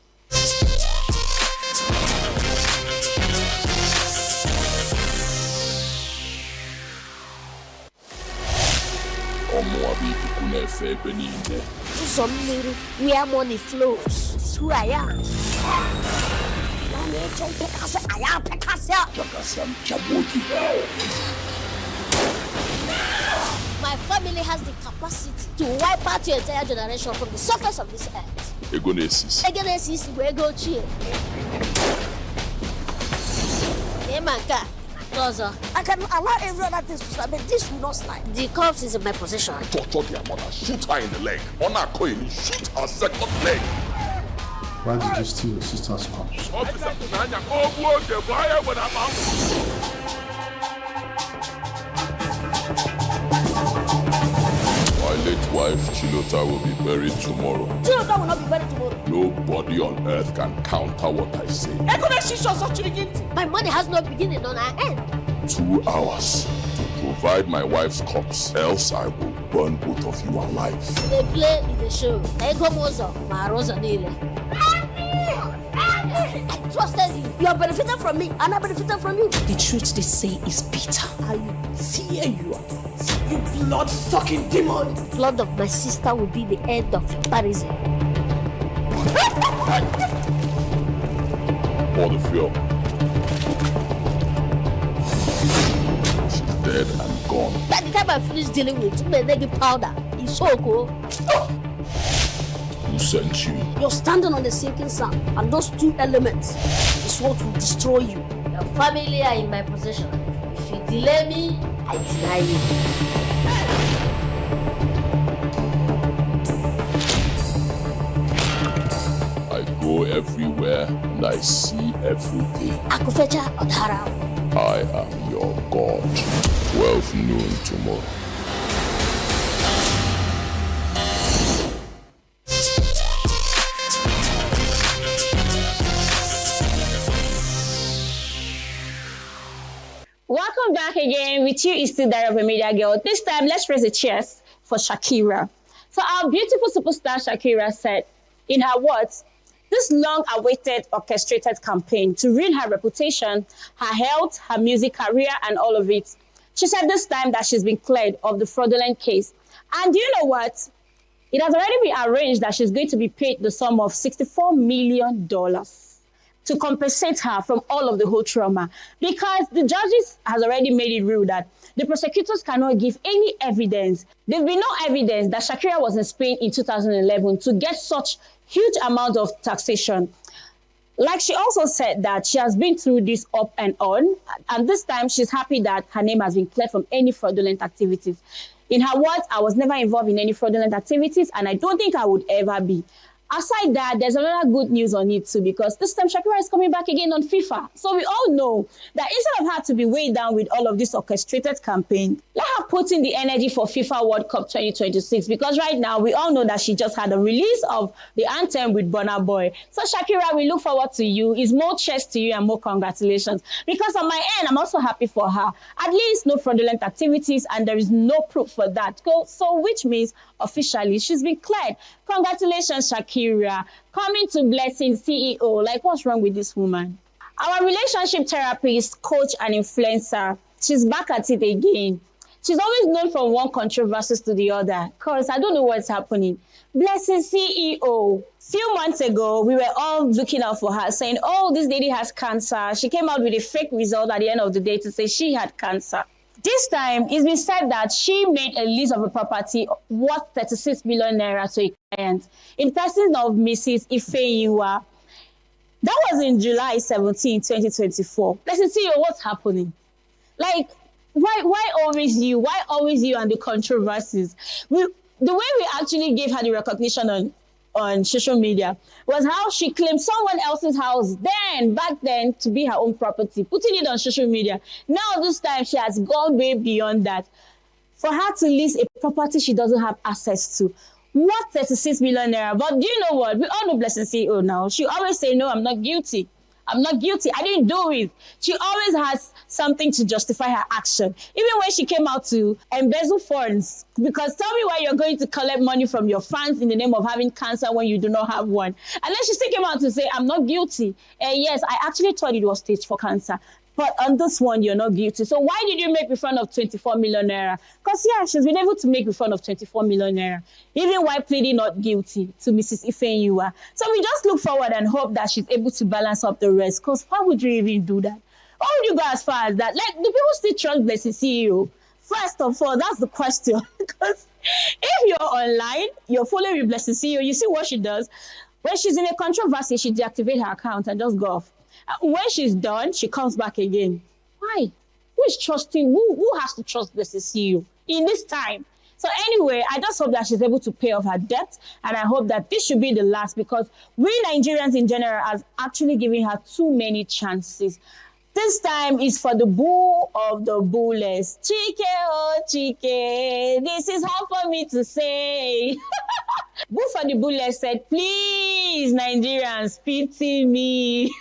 Some little where money flows. It's who I am. My family has the capacity to wipe out your entire generation from the surface of this earth. Egonesis, we go cheer. I can allow every other thing to slide, but this will not slide. The corpse is in my possession. Torture their mother, shoot her in the leg. On her coin, shoot her second leg. Why did you steal your sister's corpse? My late wife, Chilota, will be buried tomorrow. Chilota will not be buried tomorrow. Nobody on earth can counter what I say. My money has no beginning on our end. 2 hours to provide my wife's corpse, else I will burn both of you alive. They play in the show. I trusted you. You are benefiting from me, and I benefited from you. The truth they say is bitter. I tear you up. You blood-sucking demon. The blood of my sister will be the end of comparison. For the film. She's dead and gone. By the time I finish dealing with negative powder, it's so cool. Who sent you? You're standing on the sinking sand, and those 2 elements is what will destroy you. Your family are in my possession. If you delay me, I deny you. I go everywhere and I see everything. Akufecha Odhara. I am your God. 12 noon tomorrow. Welcome back again. With you is still Diary of a Media Girl. This time, let's raise a cheers for Shakira. So our beautiful superstar Shakira said, in her words, this long-awaited orchestrated campaign to ruin her reputation, her health, her music career, and all of it. She said this time that she's been cleared of the fraudulent case. And you know what? It has already been arranged that she's going to be paid the sum of $64 million to compensate her from all of the whole trauma, because the judges has already made it rule that the prosecutors cannot give any evidence. There's been no evidence that Shakira was in Spain in 2011 to get such huge amount of taxation. Like she also said that she has been through this up and on, and this time she's happy that her name has been cleared from any fraudulent activities. In her words, I was never involved in any fraudulent activities, and I don't think I would ever be. Aside that, there's another good news on it too, because this time Shakira is coming back again on FIFA. So we all know that instead of her to be weighed down with all of this orchestrated campaign, let her put in the energy for FIFA World Cup 2026, because right now we all know that she just had a release of the anthem with Burna Boy. So Shakira, we look forward to you. It's more cheers to you and more congratulations, because on my end, I'm also happy for her. At least no fraudulent activities, and there is no proof for that. So which means officially she's been cleared. Congratulations, Shakira. Coming to Blessing CEO. Like, what's wrong with this woman? Our relationship therapist, coach, and influencer. She's back at it again. She's always known from one controversy to the other. Because I don't know what's happening. Blessing CEO. Few months ago, we were all looking out for her, saying, oh, this lady has cancer. She came out with a fake result at the end of the day to say she had cancer. This time, it's been said that she made a lease of a property worth 36 million naira to a client in person of Mrs. Ifeyiwa. That was in July 17, 2024. Let's see what's happening. Like, why always you? Why always you and the controversies? The way we actually gave her the recognition on on social media was how she claimed someone else's house back then to be her own property, putting it on social media. Now this time she has gone way beyond that. For her to lease a property she doesn't have access to. What 36 million naira? But do you know what? We all know Blessing CEO now. She always say, no, I'm not guilty. I'm not guilty. I didn't do it. She always has something to justify her action. Even when she came out to embezzle funds, because tell me why you're going to collect money from your fans in the name of having cancer when you do not have one. And then she still came out to say, I'm not guilty. Yes, I actually thought it was stage 4 cancer. But on this one, you're not guilty. So why did you make refund of 24 million naira? Because, yeah, she's been able to make refund of 24 million naira, even while pleading not guilty to Mrs. Ifenyua. So we just look forward and hope that she's able to balance up the rest. Because why would you even do that? Why would you go as far as that? Like, do people still trust Blessing CEO? First of all, that's the question. Because if you're online, you're following with Blessing CEO, you see what she does. When she's in a controversy, she deactivates her account and just go off. When she's done, she comes back again. Why? Who is trusting? Who has to trust Blessing CEO in this time? So anyway, I just hope that she's able to pay off her debt, and I hope that this should be the last, because we Nigerians in general are actually giving her too many chances. This time is for the bull of the bullless. Chike, oh Chike, this is hard for me to say. Bull for the bullless said, please, Nigerians, pity me.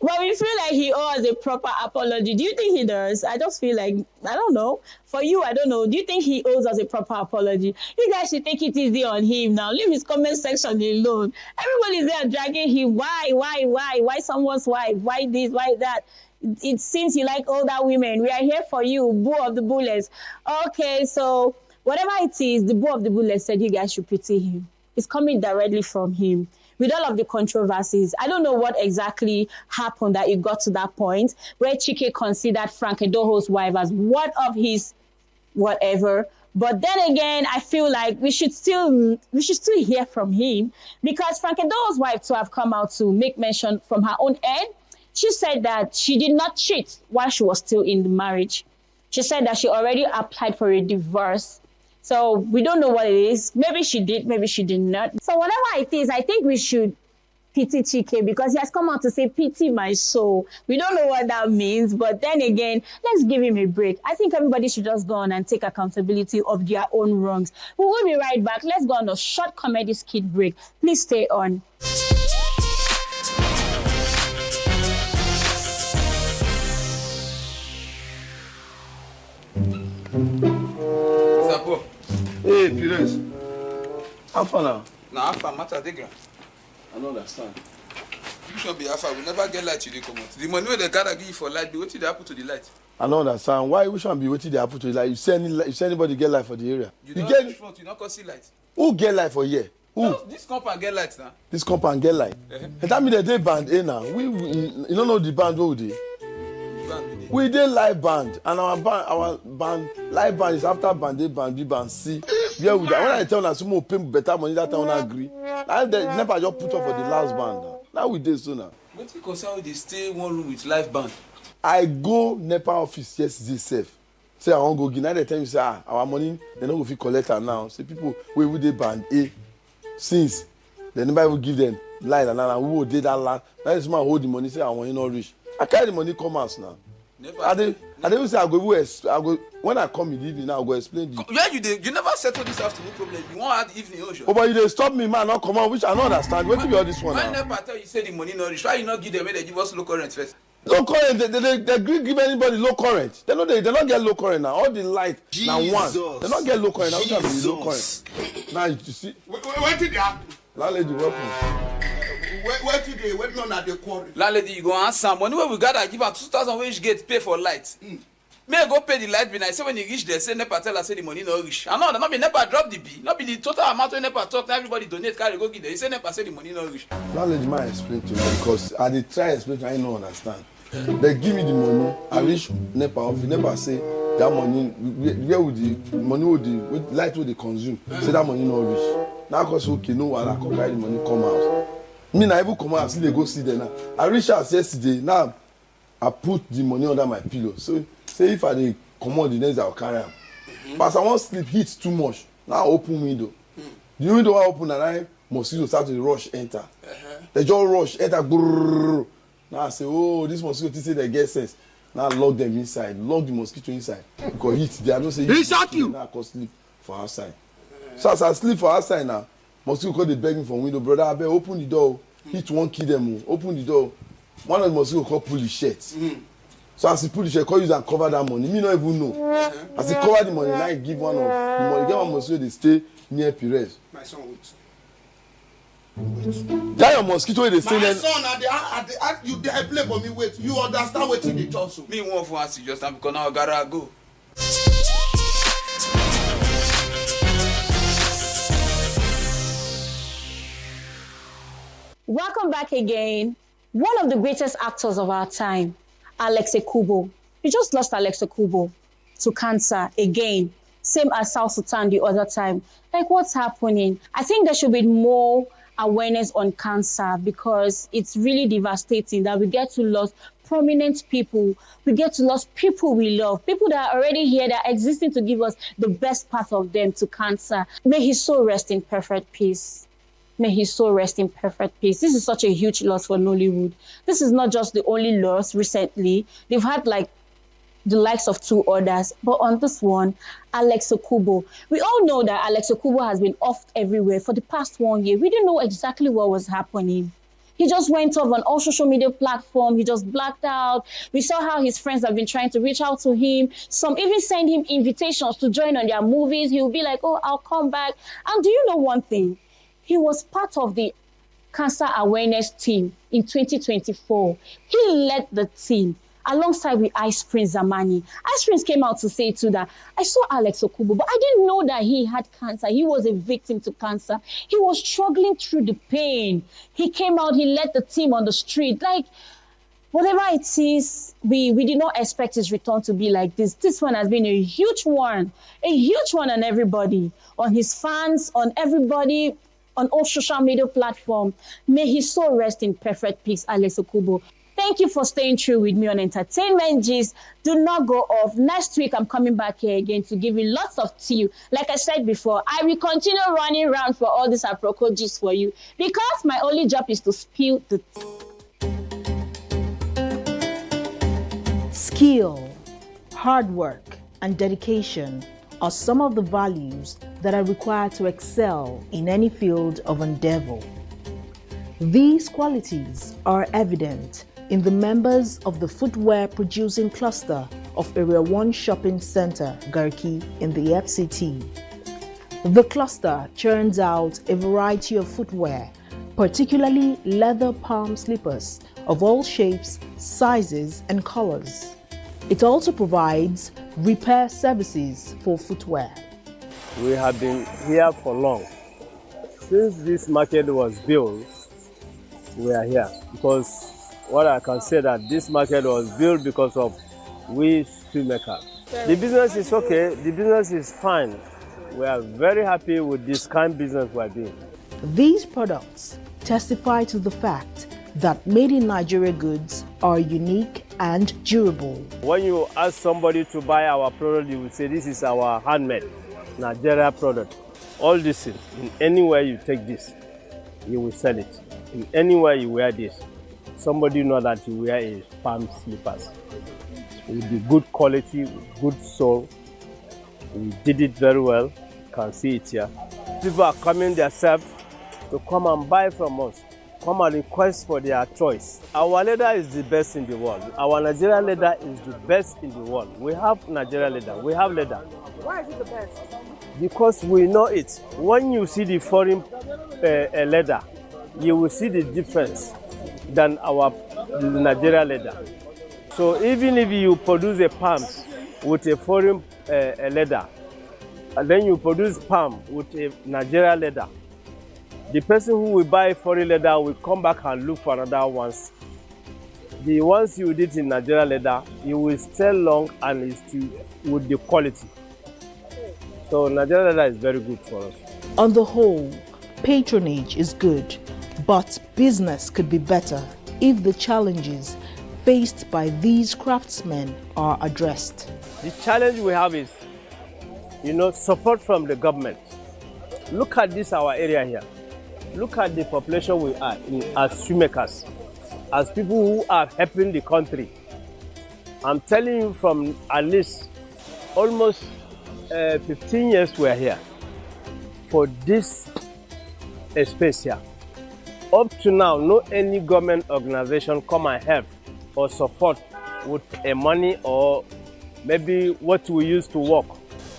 But we feel like he owes a proper apology. Do you think he does? I just feel like, I don't know. For you, I don't know. Do you think he owes us a proper apology? You guys should take it easy on him now. Leave his comment section alone. Everybody's there dragging him. Why someone's wife? Why this? Why that? It seems you like older women. We are here for you, bull of the bullets. Okay, so whatever it is, the bull of the bullets said you guys should pity him. It's coming directly from him. With all of the controversies, I don't know what exactly happened that it got to that point where Chike considered Frank Edoho's wife as one of his whatever. But then again, I feel like we should still hear from him, because Frank Edoho's wife to have come out to make mention from her own end. She said that she did not cheat while she was still in the marriage. She said that she already applied for a divorce. So we don't know what it is. Maybe she did, maybe she did not. So whatever it is, I think we should pity Chike, because he has come out to say, pity my soul. We don't know what that means, but then again, let's give him a break. I think everybody should just go on and take accountability of their own wrongs. We will be right back. Let's go on a short comedy skit break. Please stay on. Hey, Pires. How far now? Now, how far matter they grant? I don't understand. You should be how far. We never get light till they come out. The money they gotta give you for light, what did they happen to the light? I don't understand. Why we shouldn't be waiting there to light? You see anybody get light for the area? You don't get front, you not go see light. Who get light for here? Who? No, this compound get light now. This compound get light. And that mean they band A now. We you don't know the band what we We did live band, and our band live band is after band A, band B, band C. Yeah, when I tell them some more pay better money, that I don't agree. I never just put up for the last band. Now we did so now. What you concern they stay in one room with live band? I go NEPA office yesterday safe. Say I won't go give. Now they tell me say our money they don't go fit collect her now. Say people we did band A since they never even give them light and now we will did that last. Now this man hold the money say I want you not reach. I carry the money come out now. I didn't say I go when I come in the evening I'll go explain the. Yeah, you never settle this afternoon problem. You won't have the evening ocean. Oh, but you dey stop me, man, not come out, which I don't understand. What be all this one when now? When NEPA tell you say the money not reach, why you not give them when they give us low current first? Low current, they give anybody low current. They don't get low current now. All the light now one. They don't get low current now. Which have be low current? Now you see. Where did they happen? Landlady, welcome. Where today? When none at the quarry? Landlady, you go answer money where we gotta give her 2,000 where each get pay for light. May I go pay the light bill? I say when you reach there, say NEPA tell us say the money no reach. I know that not be NEPA drop the bill, not be the total amount when NEPA talk. Everybody donate, carry go give them. You say NEPA say the money no reach. Landlady, man, explain to me because I dey try explain to me, I don't understand. They give me the money, I reach NEPA office. NEPA say that money where would the money would the light would they consume? Say that money no reach. Now cause okay, no one I can carry the money come out. Me na even come out, see they go see there now. I reach out yesterday. Now I put the money under my pillow. So say if I dey come out the next I'll carry am. But as I won't sleep, heat too much. Now I open window. The window I open and I mosquito start to rush enter. They just rush enter. Brrr. Now I say, oh, this mosquito say they get sense. Now lock them inside, lock the mosquito inside. Because heat, they are not saying he shock you. Now I can sleep for outside. So as I sleep for outside now, mosquito call they beg me from window, brother. I better open the door. Heat won't kill them. Open the door. One of the mosquito call pull the shirt. So as he pull the shirt, call use and cover that money. Me not even know. As he cover the money, now he give one of the money. Get one mosquito they stay near Pires. My son wait. That your mosquito they stay My there. son, you dey play for me wait. You understand wetin dey talk so. Me want for us just now because now I gotta go. Welcome back again. One of the greatest actors of our time, Alex Ekubo. We just lost Alex Ekubo to cancer again, same as South Sudan the other time. Like, what's happening? I think there should be more awareness on cancer because it's really devastating that we get to lose prominent people. We get to lose people we love, people that are already here, that are existing to give us the best part of them to cancer. May his soul rest in perfect peace. May his soul rest in perfect peace. This is such a huge loss for Nollywood. This is not just the only loss recently. They've had like the likes of 2 others. But on this one, Alex Ekubo. We all know that Alex Ekubo has been off everywhere for the past 1 year. We didn't know exactly what was happening. He just went off on all social media platforms. He just blacked out. We saw how his friends have been trying to reach out to him. Some even send him invitations to join on their movies. He'll be like, oh, I'll come back. And do you know one thing? He was part of the cancer awareness team in 2024. He led the team alongside with Ice Prince Zamani. Ice Prince came out to say too that I saw Alex Ekubo, but I didn't know that he had cancer. He was a victim to cancer. He was struggling through the pain. He came out, he led the team on the street. Like, whatever it is, we did not expect his return to be like this. This one has been a huge one on everybody, on his fans, on everybody, on all social media platforms. May his soul rest in perfect peace, Alex Ekubo. Thank you for staying true with me on Entertainment Gist. Do not go off. Next week, I'm coming back here again to give you lots of tea. Like I said before, I will continue running around for all this Aproko gist for you because my only job is to spill the tea. Skill, hard work, and dedication are some of the values that are required to excel in any field of endeavor. These qualities are evident in the members of the footwear producing cluster of Area 1 Shopping Center, Garki, in the FCT. The cluster churns out a variety of footwear, particularly leather palm slippers of all shapes, sizes, and colors. It also provides repair services for footwear. We have been here for long. Since this market was built, we are here because what I can say that this market was built because of we shoemakers. The business is okay, the business is fine. We are very happy with this kind of business we are doing. These products testify to the fact that made in Nigeria goods are unique and durable. When you ask somebody to buy our product, you will say this is our handmade Nigeria product. All this things, in anywhere you take this, you will sell it. In anywhere you wear this, somebody know that you wear a palm slippers. With the good quality, with good sole. We did it very well. You can see it here. People are coming themselves to come and buy from us. Come and request for their choice. Our leather is the best in the world. Our Nigerian leather is the best in the world. We have Nigerian leather. We have leather. Why is it the best? Because we know it. When you see the foreign leather, you will see the difference than our Nigerian leather. So even if you produce a palm with a foreign leather, and then you produce palm with a Nigerian leather, the person who will buy foreign leather will come back and look for another ones. The ones you did in Nigerian leather, you will stay long and it's with the quality. So Nigerian leather is very good for us. On the whole, patronage is good, but business could be better if the challenges faced by these craftsmen are addressed. The challenge we have is, support from the government. Look at this, our area here. look at the population we are as shoemakers, as people who are helping the country. I'm telling you, from at least almost 15 years we are here for this space here. Up to now, no any government organization come and help or support with a money or maybe what we use to work.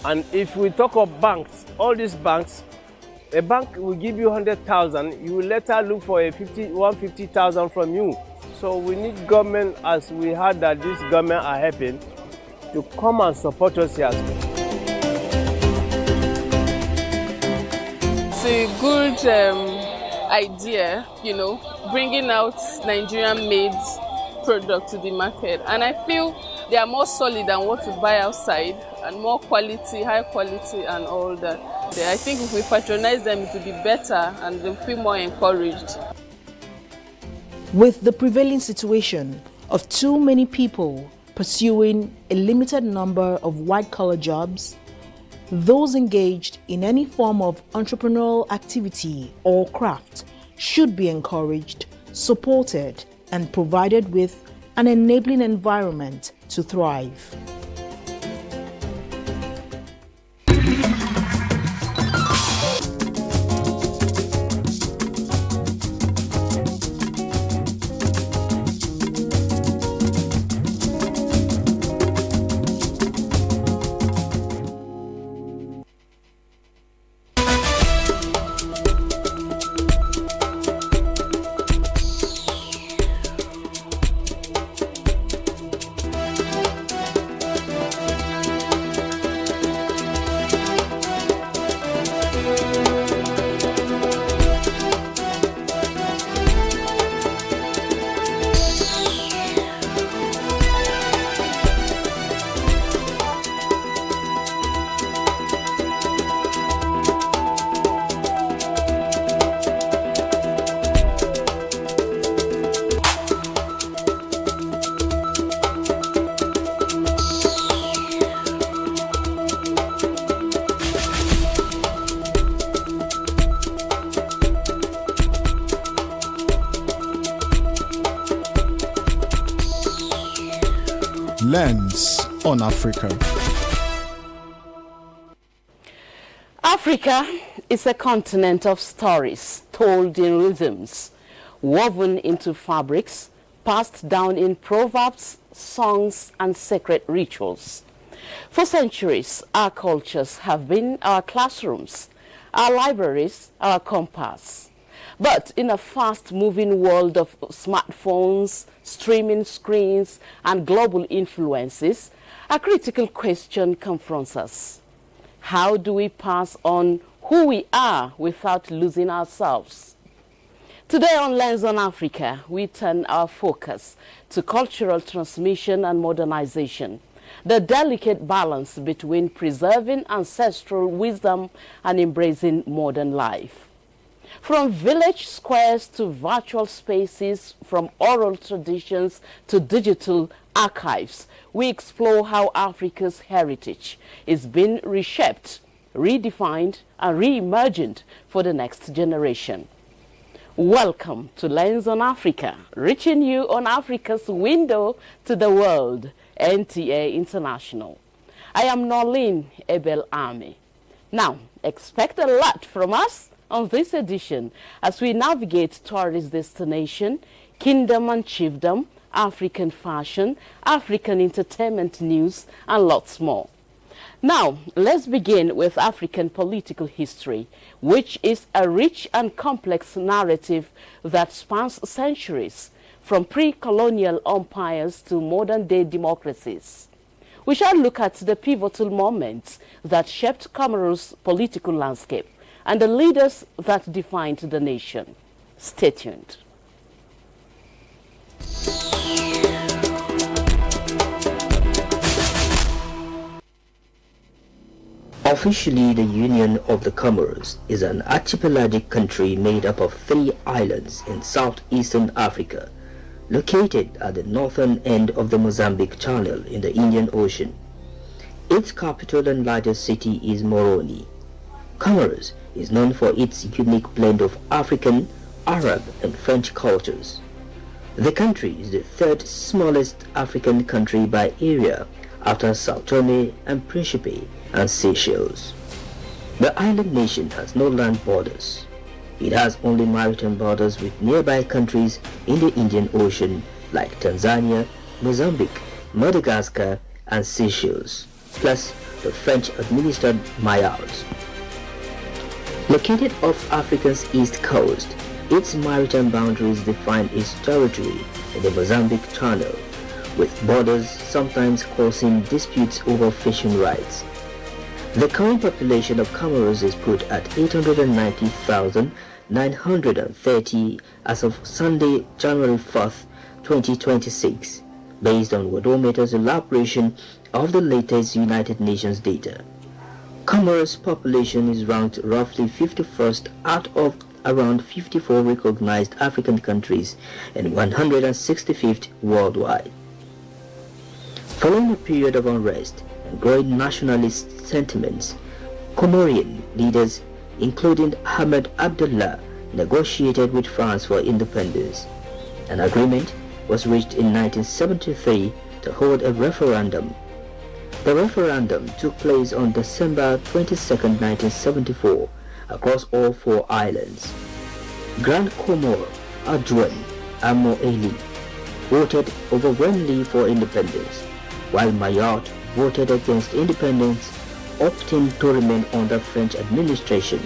And if we talk of banks, all these banks, a bank will give you 100,000, you will later look for a 150,000 from you. So we need government, as we heard that this government are helping, to come and support us here. It's a good idea, you know, bringing out Nigerian-made product to the market. And I feel they are more solid than what you buy outside, and more quality, high quality and all that. I think if we patronize them, it will be better and they'll feel more encouraged. With the prevailing situation of too many people pursuing a limited number of white-collar jobs, those engaged in any form of entrepreneurial activity or craft should be encouraged, supported, and provided with an enabling environment to thrive. Lens on Africa. Africa is a continent of stories told in rhythms, woven into fabrics, passed down in proverbs, songs, and sacred rituals. For centuries, our cultures have been our classrooms, our libraries, our compass. But in a fast-moving world of smartphones, streaming screens, and global influences, a critical question confronts us. How do we pass on who we are without losing ourselves? Today on Lens on Africa, we turn our focus to cultural transmission and modernization, the delicate balance between preserving ancestral wisdom and embracing modern life. From village squares to virtual spaces, from oral traditions to digital archives, we explore how Africa's heritage is being reshaped, redefined, and reimagined for the next generation. Welcome to Lens on Africa, reaching you on Africa's window to the world, NTA International. I am Norlene Ebel Army. Now, expect a lot from us on this edition as we navigate tourist destination, kingdom and chiefdom, African fashion, African entertainment news, and lots more. Now, let's begin with African political history, which is a rich and complex narrative that spans centuries, from pre-colonial empires to modern-day democracies. We shall look at the pivotal moments that shaped Cameroon's political landscape and the leaders that defined the nation. Stay tuned. Officially, the Union of the Comoros is an archipelagic country made up of 3 islands in southeastern Africa, located at the northern end of the Mozambique Channel in the Indian Ocean. Its capital and largest city is Moroni. Comoros is known for its unique blend of African, Arab, and French cultures. The country is the third smallest African country by area after Sao Tome and Principe and Seychelles. The island nation has no land borders. It has only maritime borders with nearby countries in the Indian Ocean like Tanzania, Mozambique, Madagascar, and Seychelles, plus the French-administered Mayotte. Located off Africa's east coast, its maritime boundaries define its territory in the Mozambique Channel, with borders sometimes causing disputes over fishing rights. The current population of Comoros is put at 890,930 as of Sunday, January 4th, 2026, based on Worldometer's elaboration of the latest United Nations data. Comoros' population is ranked roughly 51st out of around 54 recognized African countries and 165th worldwide. Following a period of unrest and growing nationalist sentiments, Comorian leaders, including Ahmed Abdullah, negotiated with France for independence. An agreement was reached in 1973 to hold a referendum. The referendum took place on December 22, 1974, across all four islands. Grand Comore, Adjouen, and Moeli voted overwhelmingly for independence, while Mayotte voted against independence, opting to remain under French administration.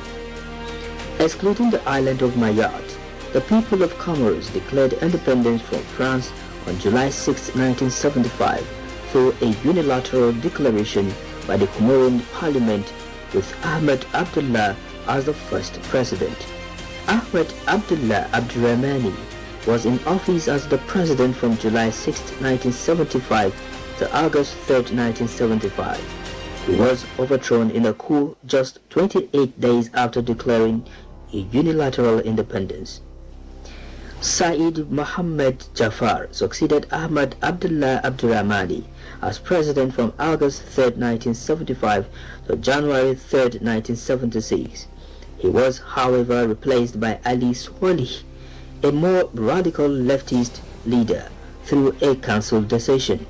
Excluding the island of Mayotte, the people of Comoros declared independence from France on July 6, 1975, through a unilateral declaration by the Comorian Parliament with Ahmed Abdullah as the first president. Ahmed Abdullah Abdurrahmani was in office as the president from July 6, 1975 to August 3, 1975. He was overthrown in a coup just 28 days after declaring a unilateral independence. Said Mohammed Jafar succeeded Ahmed Abdullah Abdurrahmani as president from August 3, 1975 to January 3, 1976. He was, however, replaced by Ali Swalih, a more radical leftist leader, through a council decision.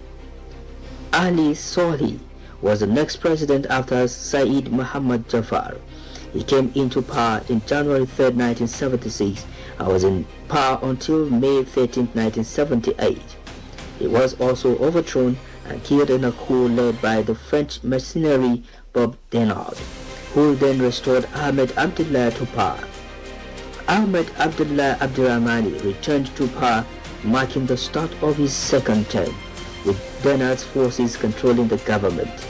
Ali Swalih was the next president after Said Mohammed Jafar. He came into power in January 3, 1976 and was in power until May 13, 1978. He was also overthrown and killed in a coup led by the French mercenary Bob Denard, who then restored Ahmed Abdullah to power. Ahmed Abdullah Abdurrahmani returned to power, marking the start of his second term, with Denard's forces controlling the government.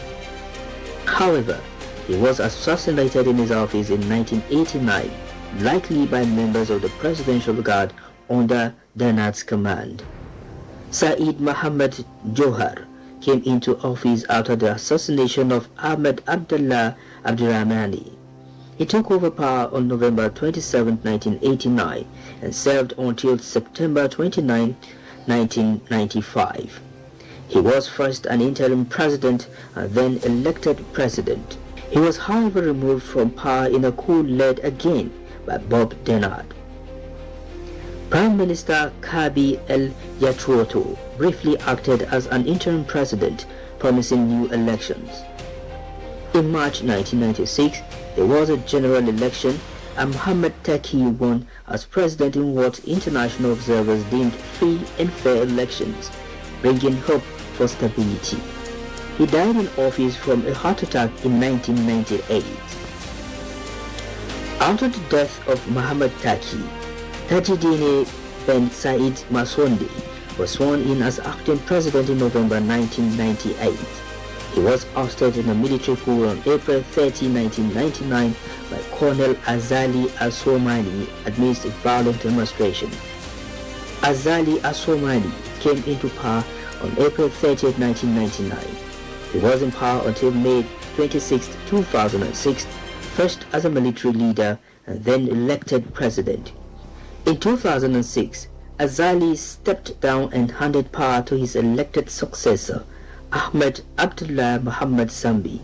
However, he was assassinated in his office in 1989, likely by members of the Presidential Guard under Denard's command. Said Mohammed Johar came into office after the assassination of Ahmed Abdullah Abdurrahmani. He took over power on November 27, 1989 and served until September 29, 1995. He was first an interim president and then elected president. He was however removed from power in a coup led again by Bob Denard. Prime Minister Kabi El Yatroto briefly acted as an interim president, promising new elections. In March 1996, there was a general election and Mohamed Taki won as president in what international observers deemed free and fair elections, bringing hope for stability. He died in office from a heart attack in 1998. After the death of Mohamed Taki, Tajidine Ben Said Masonde was sworn in as acting president in November 1998. He was ousted in a military coup on April 30, 1999 by Colonel Azali Assoumani amidst a violent demonstration. Azali Assoumani came into power on April 30, 1999. He was in power until May 26, 2006, first as a military leader and then elected president. In 2006, Azali stepped down and handed power to his elected successor, Ahmed Abdullah Mohamed Sambi,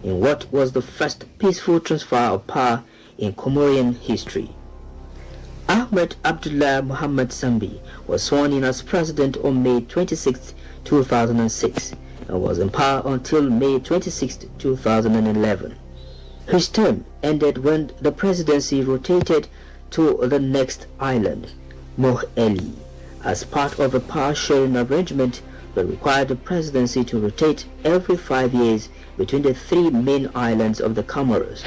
in what was the first peaceful transfer of power in Comorian history. Ahmed Abdullah Muhammad Sambi was sworn in as president on May 26, 2006 and was in power until May 26, 2011. His term ended when the presidency rotated to the next island, Moh-Eli, as part of a power-sharing arrangement that required the presidency to rotate every 5 years between the three main islands of the Comoros.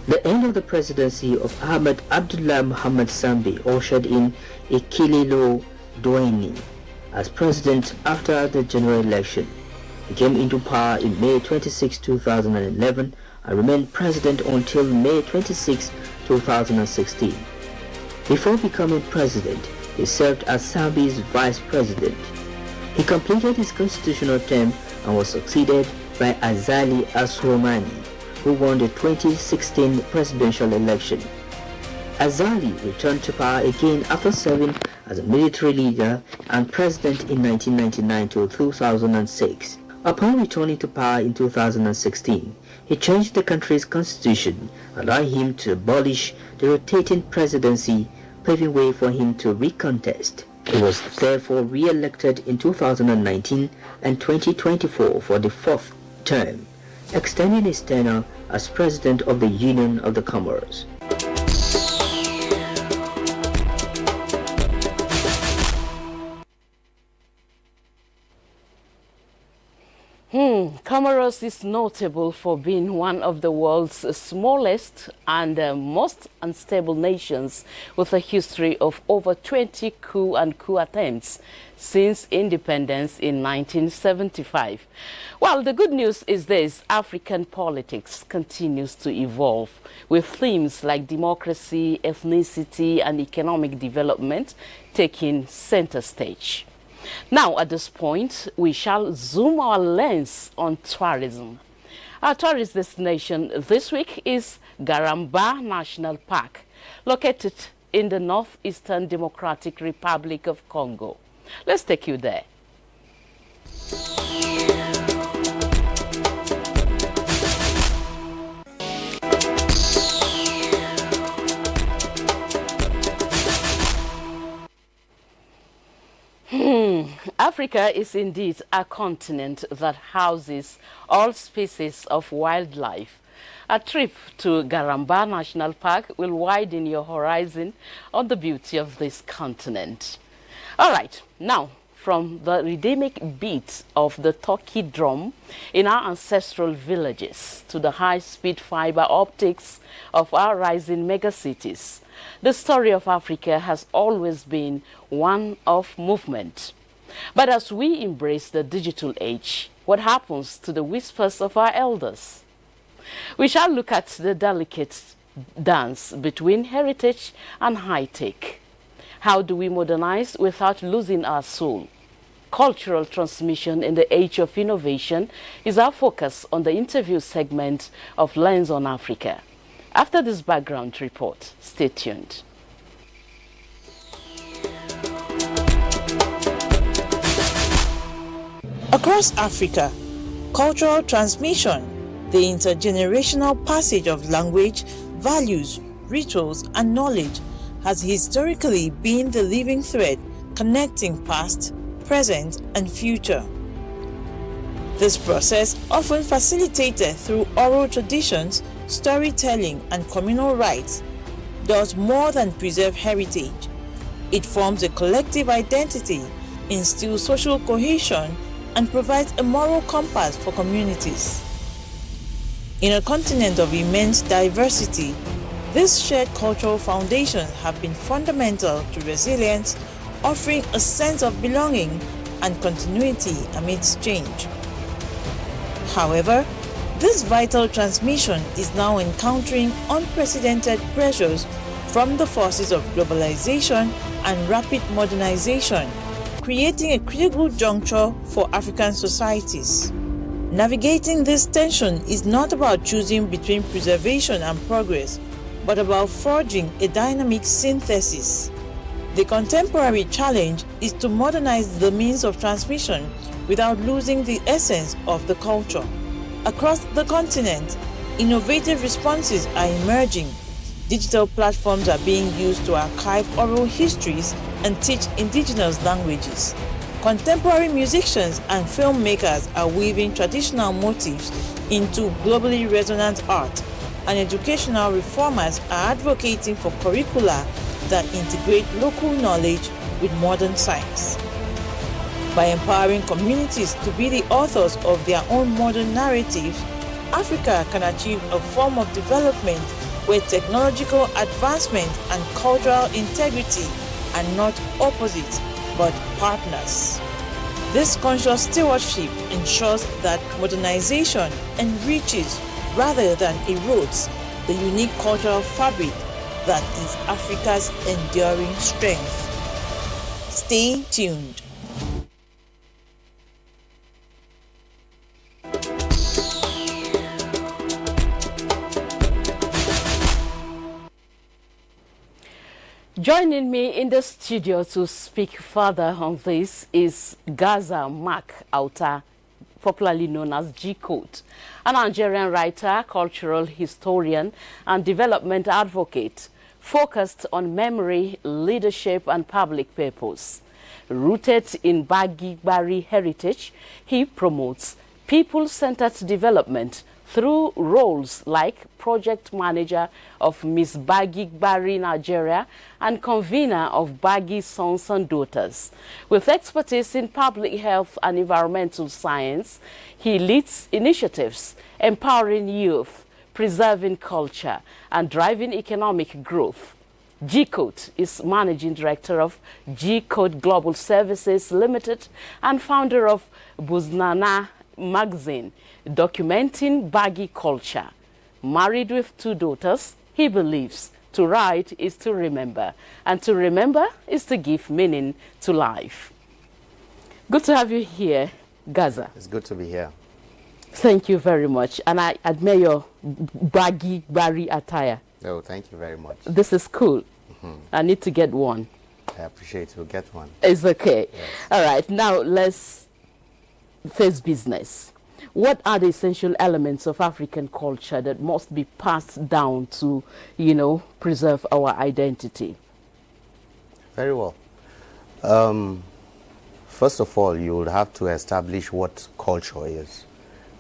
The end of the presidency of Ahmed Abdullah Muhammad Sambi ushered in Ikililo Doueni as president after the general election. He came into power in May 26, 2011 and remained president until May 26, 2016. Before becoming president, he served as Sambi's vice president. He completed his constitutional term and was succeeded by Azali Assoumani, who won the 2016 presidential election. Azali returned to power again after serving as a military leader and president in 1999 to 2006. Upon returning to power in 2016, he changed the country's constitution, allowing him to abolish the rotating presidency, paving way for him to recontest. He was therefore re-elected in 2019 and 2024 for the fourth term, extending his tenure as president of the Union of the Comoros. Comoros is notable for being one of the world's smallest and most unstable nations, with a history of over 20 coup attempts since independence in 1975. Well, the good news is this: African politics continues to evolve, with themes like democracy, ethnicity, and economic development taking center stage. Now, at this point, we shall zoom our lens on tourism. Our tourist destination this week is Garamba National Park, located in the Northeastern Democratic Republic of Congo. Let's take you there. Africa is indeed a continent that houses all species of wildlife. A trip to Garamba National Park will widen your horizon on the beauty of this continent. All right, now from the rhythmic beats of the turkey drum in our ancestral villages to the high-speed fiber optics of our rising megacities, the story of Africa has always been one of movement. But as we embrace the digital age, what happens to the whispers of our elders? We shall look at the delicate dance between heritage and high-tech. How do we modernize without losing our soul? Cultural transmission in the age of innovation is our focus on the interview segment of Lens on Africa. After this background report, stay tuned. Across Africa, cultural transmission, the intergenerational passage of language, values, rituals, and knowledge, has historically been the living thread connecting past, present, and future. This process, often facilitated through oral traditions, storytelling, and communal rites, does more than preserve heritage. It forms a collective identity, instills social cohesion, and provides a moral compass for communities. In a continent of immense diversity, these shared cultural foundations have been fundamental to resilience, offering a sense of belonging and continuity amidst change. However, this vital transmission is now encountering unprecedented pressures from the forces of globalization and rapid modernization, creating a critical juncture for African societies. Navigating this tension is not about choosing between preservation and progress, but about forging a dynamic synthesis. The contemporary challenge is to modernize the means of transmission without losing the essence of the culture. Across the continent, innovative responses are emerging, Digital platforms are being used to archive oral histories and teach indigenous languages. Contemporary musicians and filmmakers are weaving traditional motifs into globally resonant art, and educational reformers are advocating for curricula that integrate local knowledge with modern science. By empowering communities to be the authors of their own modern narratives, Africa can achieve a form of development where technological advancement and cultural integrity are not opposites but partners. This conscious stewardship ensures that modernization enriches rather than erodes the unique cultural fabric that is Africa's enduring strength. Stay tuned. Joining me in the studio to speak further on this is Gaza Mark Auta, popularly known as G-Code, a Nigerian writer, cultural historian, and development advocate focused on memory, leadership, and public purpose. Rooted in Baghi-Bari heritage, he promotes people-centered development through roles like project manager of Miss Baghi-Bari Nigeria and convener of Baghi Sons and Daughters. With expertise in public health and environmental science, he leads initiatives empowering youth, preserving culture, and driving economic growth. G-Code is managing director of G-Code Global Services Limited and founder of Buznana magazine, documenting Baghi culture. Married with 2 daughters, he believes to write is to remember, and to remember is to give meaning to life. Good to have you here, Gaza. It's good to be here. Thank you very much, and I admire your Baghi-Bari attire. Oh, thank you very much. This is cool. I need to get one. I appreciate it. We'll get one. It's okay. Yes. All right, now let's face business. What are the essential elements of African culture that must be passed down to, preserve our identity? Very well. First of all, you would have to establish what culture is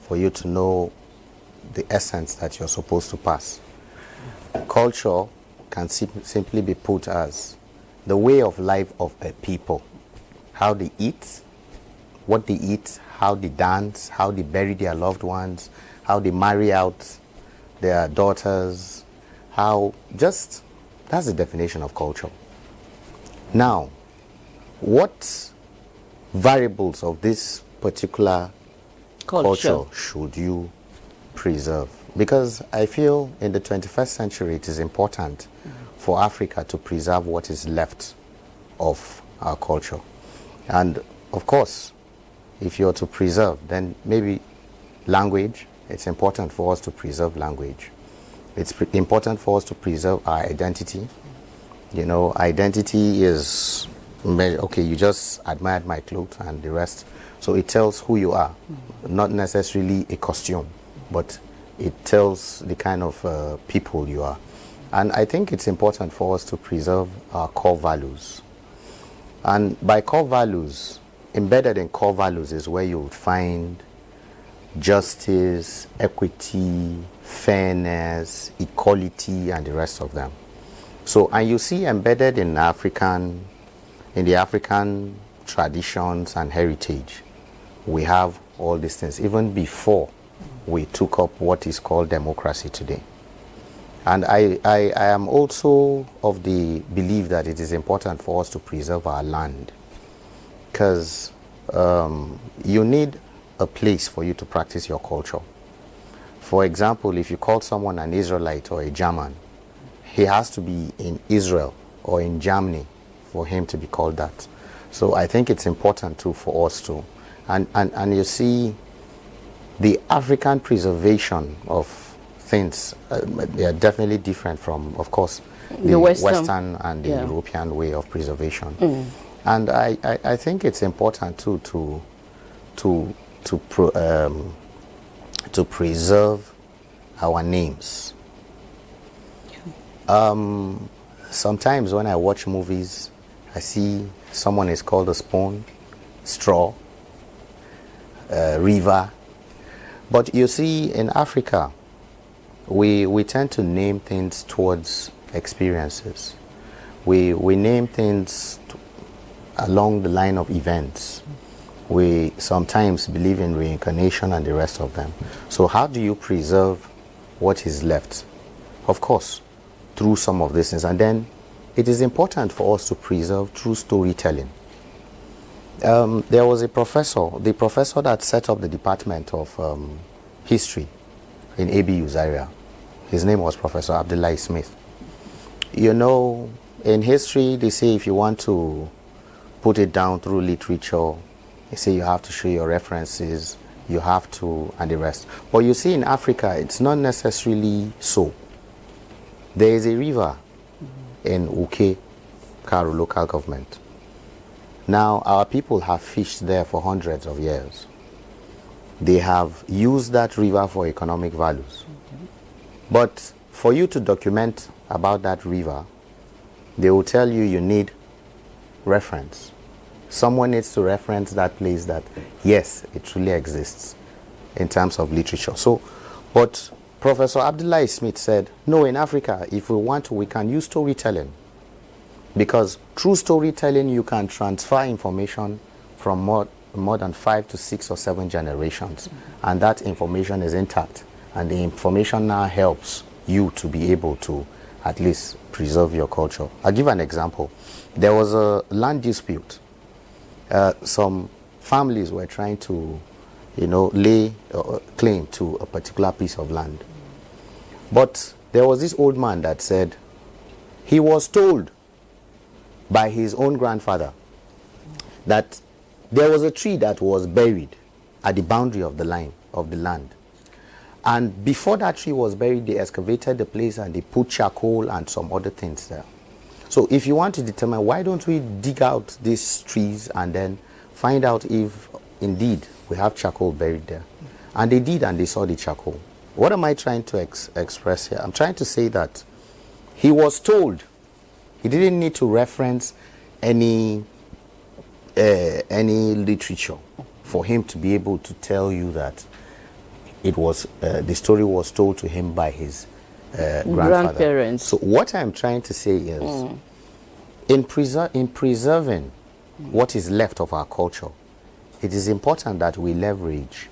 for you to know the essence that you're supposed to pass. Culture can simply be put as the way of life of a people, how they eat, what they eat, how they dance, how they bury their loved ones, how they marry out their daughters, that's the definition of culture. Now, what variables of this particular culture should you preserve? Because I feel in the 21st century it is important for Africa to preserve what is left of our culture. And of course, if you're to preserve, then maybe language, it's important for us to preserve language. It's important for us to preserve our identity. Identity is, okay, you just admired my clothes and the rest. So it tells who you are, not necessarily a costume, but it tells the kind of people you are. And I think it's important for us to preserve our core values. And by core values, embedded in core values is where you would find justice, equity, fairness, equality, and the rest of them. So, and you see embedded in the African traditions and heritage, we have all these things, even before we took up what is called democracy today. And I am also of the belief that it is important for us to preserve our land, because you need a place for you to practice your culture. For example, if you call someone an Israelite or a German, he has to be in Israel or in Germany for him to be called that. So I think it's important too for us to, and you see, the African preservation of things, they are definitely different from, of course, the Western and the European way of preservation. And I think it's important too to preserve our names. Sometimes when I watch movies, I see someone is called a spoon, straw, river. But you see, in Africa, we tend to name things towards experiences. We name things along the line of events. We sometimes believe in reincarnation and the rest of them. So how do you preserve what is left? Of course, through some of these things. And then it is important for us to preserve through storytelling. There was a professor, the professor that set up the Department of History in ABU Zaria. His name was Professor Abdullahi Smith. You know, in history, they say if you want to put it down through literature, they say you have to show your references, you have to, and the rest. But you see, in Africa, it's not necessarily so. There is a river in Uke, Karo local government. Now, our people have fished there for hundreds of years. They have used that river for economic values. But for you to document about that river, they will tell you you need reference. Someone needs to reference that place that, yes, it truly exists in terms of literature. So, but Professor Abdullahi Smith said, no, in Africa, if we want to, we can use storytelling. Because through storytelling, you can transfer information from more than 5 to 6 or 7 generations. And that information is intact. And the information now helps you to be able to at least preserve your culture. I'll give an example. There was a land dispute. Some families were trying to, lay claim to a particular piece of land. But there was this old man that said he was told by his own grandfather that there was a tree that was buried at the boundary of the line of the land. And before that tree was buried, they excavated the place and they put charcoal and some other things there. So if you want to determine, why don't we dig out these trees and then find out if indeed we have charcoal buried there? And they did, and they saw the charcoal. What am I trying to express here? I'm trying to say that he was told. He didn't need to reference any literature for him to be able to tell you that it was the story was told to him by his grandparents. So what I'm trying to say is, in preserving what is left of our culture, it is important that we leverage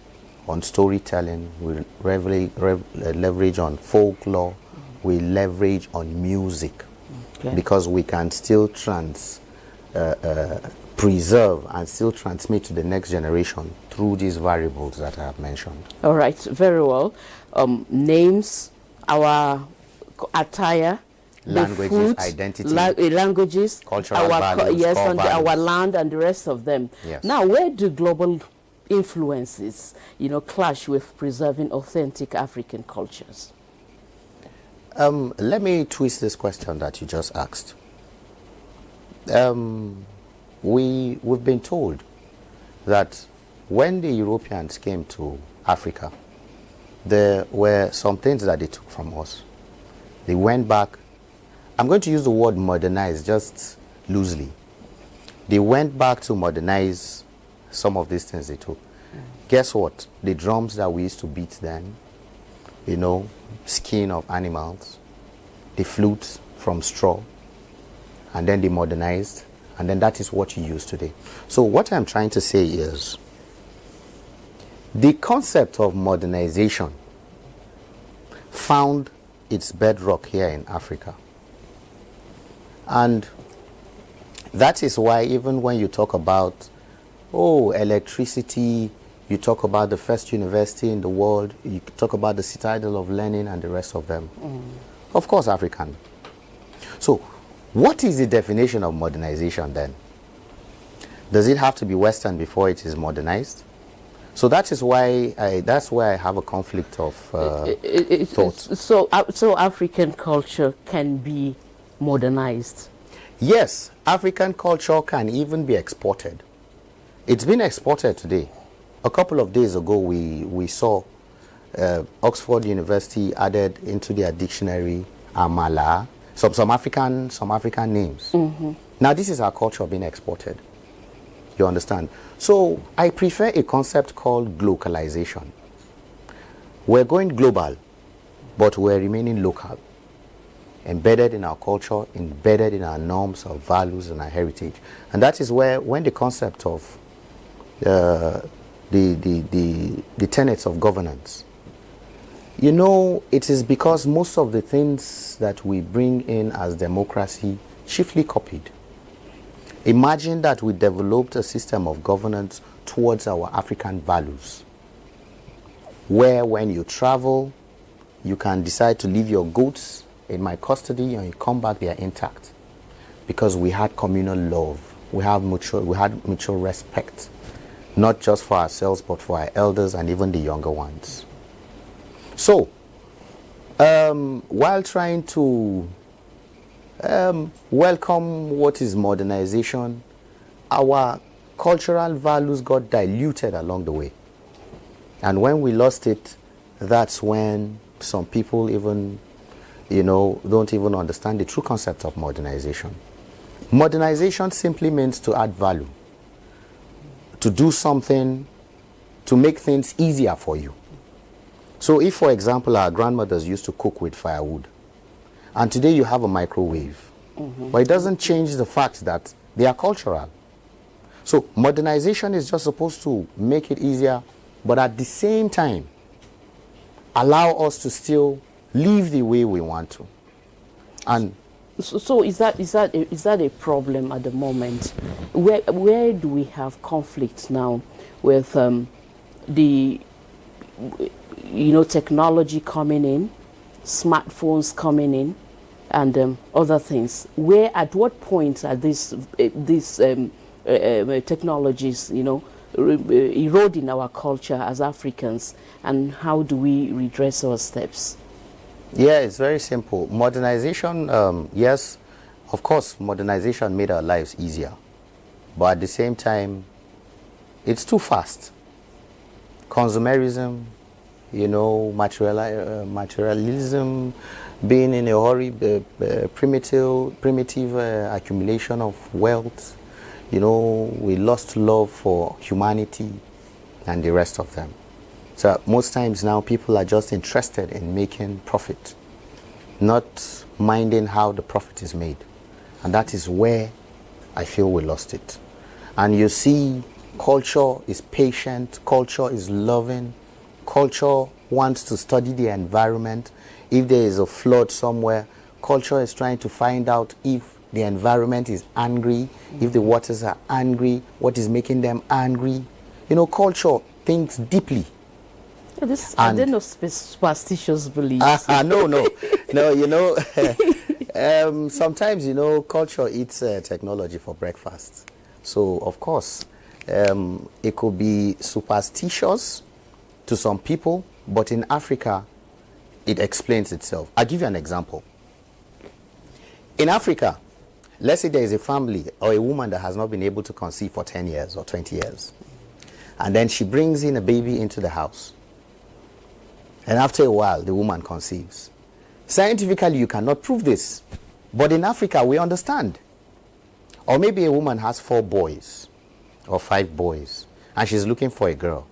on storytelling, we leverage on folklore, we leverage on music, because we can still preserve and still transmit to the next generation through these variables that I have mentioned. All right, very well. Names, our attire, languages, the food, identity, languages, cultural values, yes, core and values. our land and the rest of them. Yes. Now, where do global influences, clash with preserving authentic African cultures? Let me twist this question that you just asked. We've been told that when the Europeans came to Africa, there were some things that they took from us. They went back. I'm going to use the word modernize just loosely. They went back to modernize some of these things they took. Guess what? The drums that we used to beat then, skin of animals, the flutes from straw, and then they modernized, and then that is what you use today. So what I'm trying to say is, the concept of modernization found its bedrock here in Africa. And that is why even when you talk about, electricity, you talk about the first university in the world, you talk about the citadel of learning and the rest of them. Of course, African. So, what is the definition of modernization then? Does it have to be Western before it is modernized? So that is why that's where I have a conflict of thoughts. So African culture can be modernized? Yes, African culture can even be exported. It's been exported today. A couple of days ago, we saw Oxford University added into their dictionary Amala, some African names. Now this is our culture being exported. You understand? So I prefer a concept called globalization. We're going global, but we're remaining local, embedded in our culture, embedded in our norms, our values, and our heritage. And that is where, when the concept of the tenets of governance, you know, it is because most of the things that we bring in as democracy chiefly copied. Imagine that we developed a system of governance towards our African values, where when you travel, you can decide to leave your goods in my custody and you come back, they are intact. Because we had communal love, we had mutual respect, not just for ourselves, but for our elders and even the younger ones. So, while trying to welcome what is modernization, our cultural values got diluted along the way. And when we lost it, that's when some people even, you know, don't even understand the true concept of modernization. Modernization simply means to add value, to do something, to make things easier for you. So if, for example, our grandmothers used to cook with firewood, and today you have a microwave, but it doesn't change the fact that they are cultural. So modernization is just supposed to make it easier, but at the same time, allow us to still live the way we want to. And so is that a problem at the moment? Where do we have conflicts now with the technology coming in, smartphones coming in, and other things? Where, at what point are these technologies, eroding our culture as Africans, and how do we redress our steps? Yeah, it's very simple. Modernization, yes, of course, modernization made our lives easier, but at the same time, it's too fast. Consumerism, materialism, being in a hurry, primitive accumulation of wealth. We lost love for humanity and the rest of them. So most times now people are just interested in making profit, not minding how the profit is made. And that is where I feel we lost it. And you see, culture is patient, culture is loving, culture wants to study the environment. If there is a flood somewhere, culture is trying to find out if the environment is angry, if the waters are angry, what is making them angry. Culture thinks deeply. I don't know superstitious beliefs. No. Sometimes, culture eats technology for breakfast. So, of course, it could be superstitious to some people, but in Africa, it explains itself. I'll give you an example. In Africa, let's say there is a family or a woman that has not been able to conceive for 10 years or 20 years. And then she brings in a baby into the house. And after a while, the woman conceives. Scientifically, you cannot prove this. But in Africa, we understand. Or maybe a woman has 4 boys or 5 boys, and she's looking for a girl.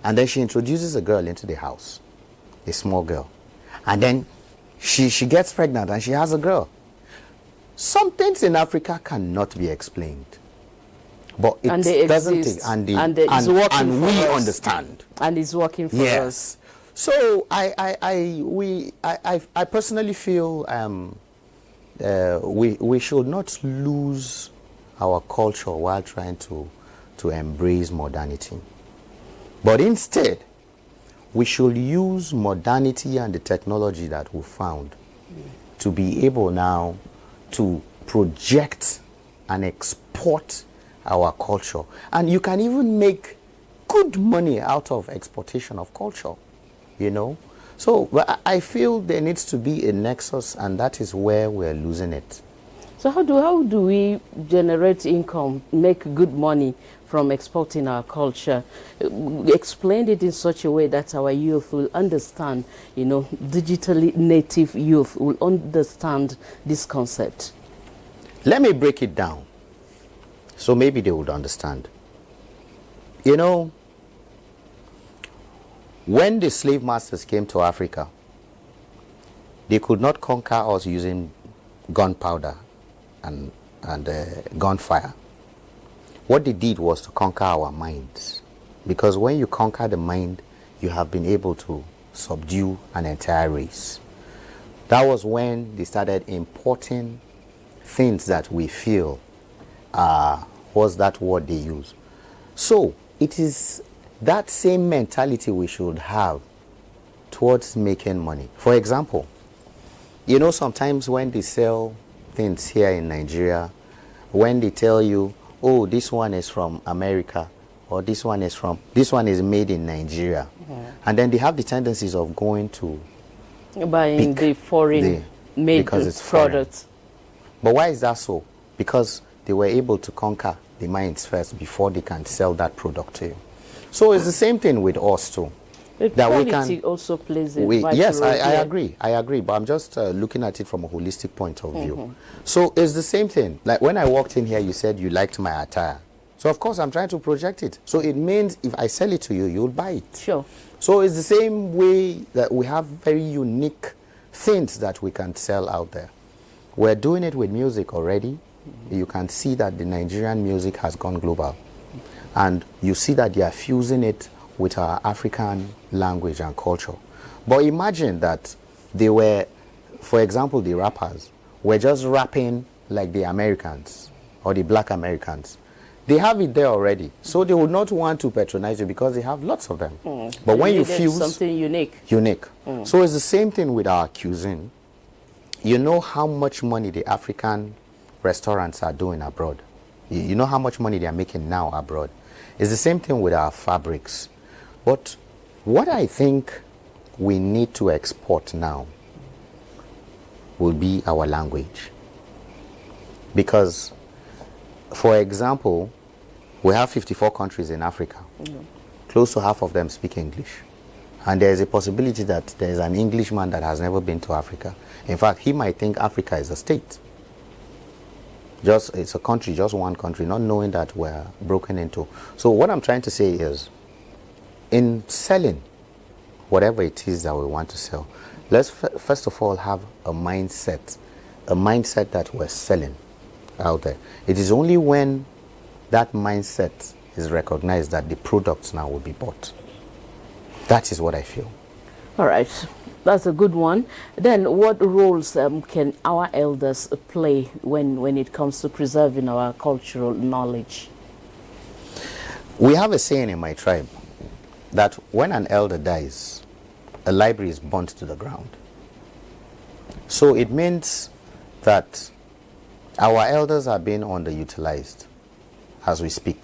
And then she introduces a girl into the house, a small girl. And then she gets pregnant and she has a girl. Some things in Africa cannot be explained. But it doesn't, and we understand. And it's working for us. So I personally feel we should not lose our culture while trying to embrace modernity. But instead, we should use modernity and the technology that we found to be able now to project and export our culture. And you can even make good money out of exportation of culture. So I feel there needs to be a nexus, and that is where we're losing it. So how do we generate income, make good money from exporting our culture? Explain it in such a way that our youth will understand, digitally native youth will understand this concept. Let me break it down so maybe they would understand. When the slave masters came to Africa, they could not conquer us using gunpowder and gunfire. What they did was to conquer our minds, because when you conquer the mind, you have been able to subdue an entire race. That was when they started importing things that we feel was that word they use. So it is that same mentality we should have towards making money. For example, sometimes when they sell things here in Nigeria, when they tell you, oh, this one is from America, or this one is made in Nigeria, and then they have the tendencies of going to buying the foreign made products. But why is that so? Because they were able to conquer the minds first before they can sell that product to you. So it's the same thing with us too. Quality also plays a vital yes, role. I agree, but I'm just looking at it from a holistic point of view. So it's the same thing. Like when I walked in here, you said you liked my attire. So of course I'm trying to project it. So it means if I sell it to you, you'll buy it. Sure. So it's the same way that we have very unique things that we can sell out there. We're doing it with music already. You can see that the Nigerian music has gone global. And you see that they are fusing it with our African language and culture. But imagine that they were, for example, the rappers were just rapping like the Americans or the black Americans. They have it there already. So they would not want to patronize you because they have lots of them. But when you fuse something unique. So it's the same thing with our cuisine. You know how much money the African restaurants are doing abroad. You know how much money they are making now abroad. It's the same thing with our fabrics. But what I think we need to export now will be our language. Because, for example, we have 54 countries in Africa. Close to half of them speak English. And there is a possibility that there is an Englishman that has never been to Africa. In fact, he might think Africa is a state. It's a country, just one country, not knowing that we're broken into. So what I'm trying to say is, in selling whatever it is that we want to sell, let's first of all have a mindset that we're selling out there. It is only when that mindset is recognized that the products now will be bought. That is what I feel. All right. That's a good one. Then what roles can our elders play when it comes to preserving our cultural knowledge? We have a saying in my tribe that when an elder dies, a library is burnt to the ground. So it means that our elders are being underutilized as we speak.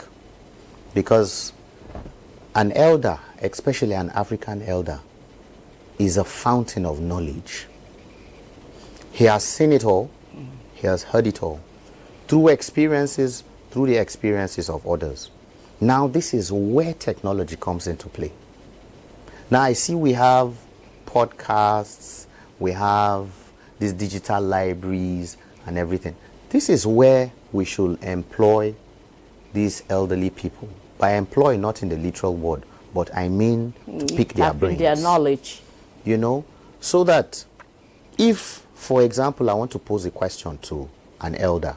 Because an elder, especially an African elder, is a fountain of knowledge. He has seen it all. He has heard it all. Through the experiences of others. Now this is where technology comes into play. Now I see we have podcasts, we have these digital libraries and everything. This is where we should employ these elderly people. By employ, not in the literal word, but I mean to pick their brains. Their knowledge. So that if, for example, I want to pose a question to an elder,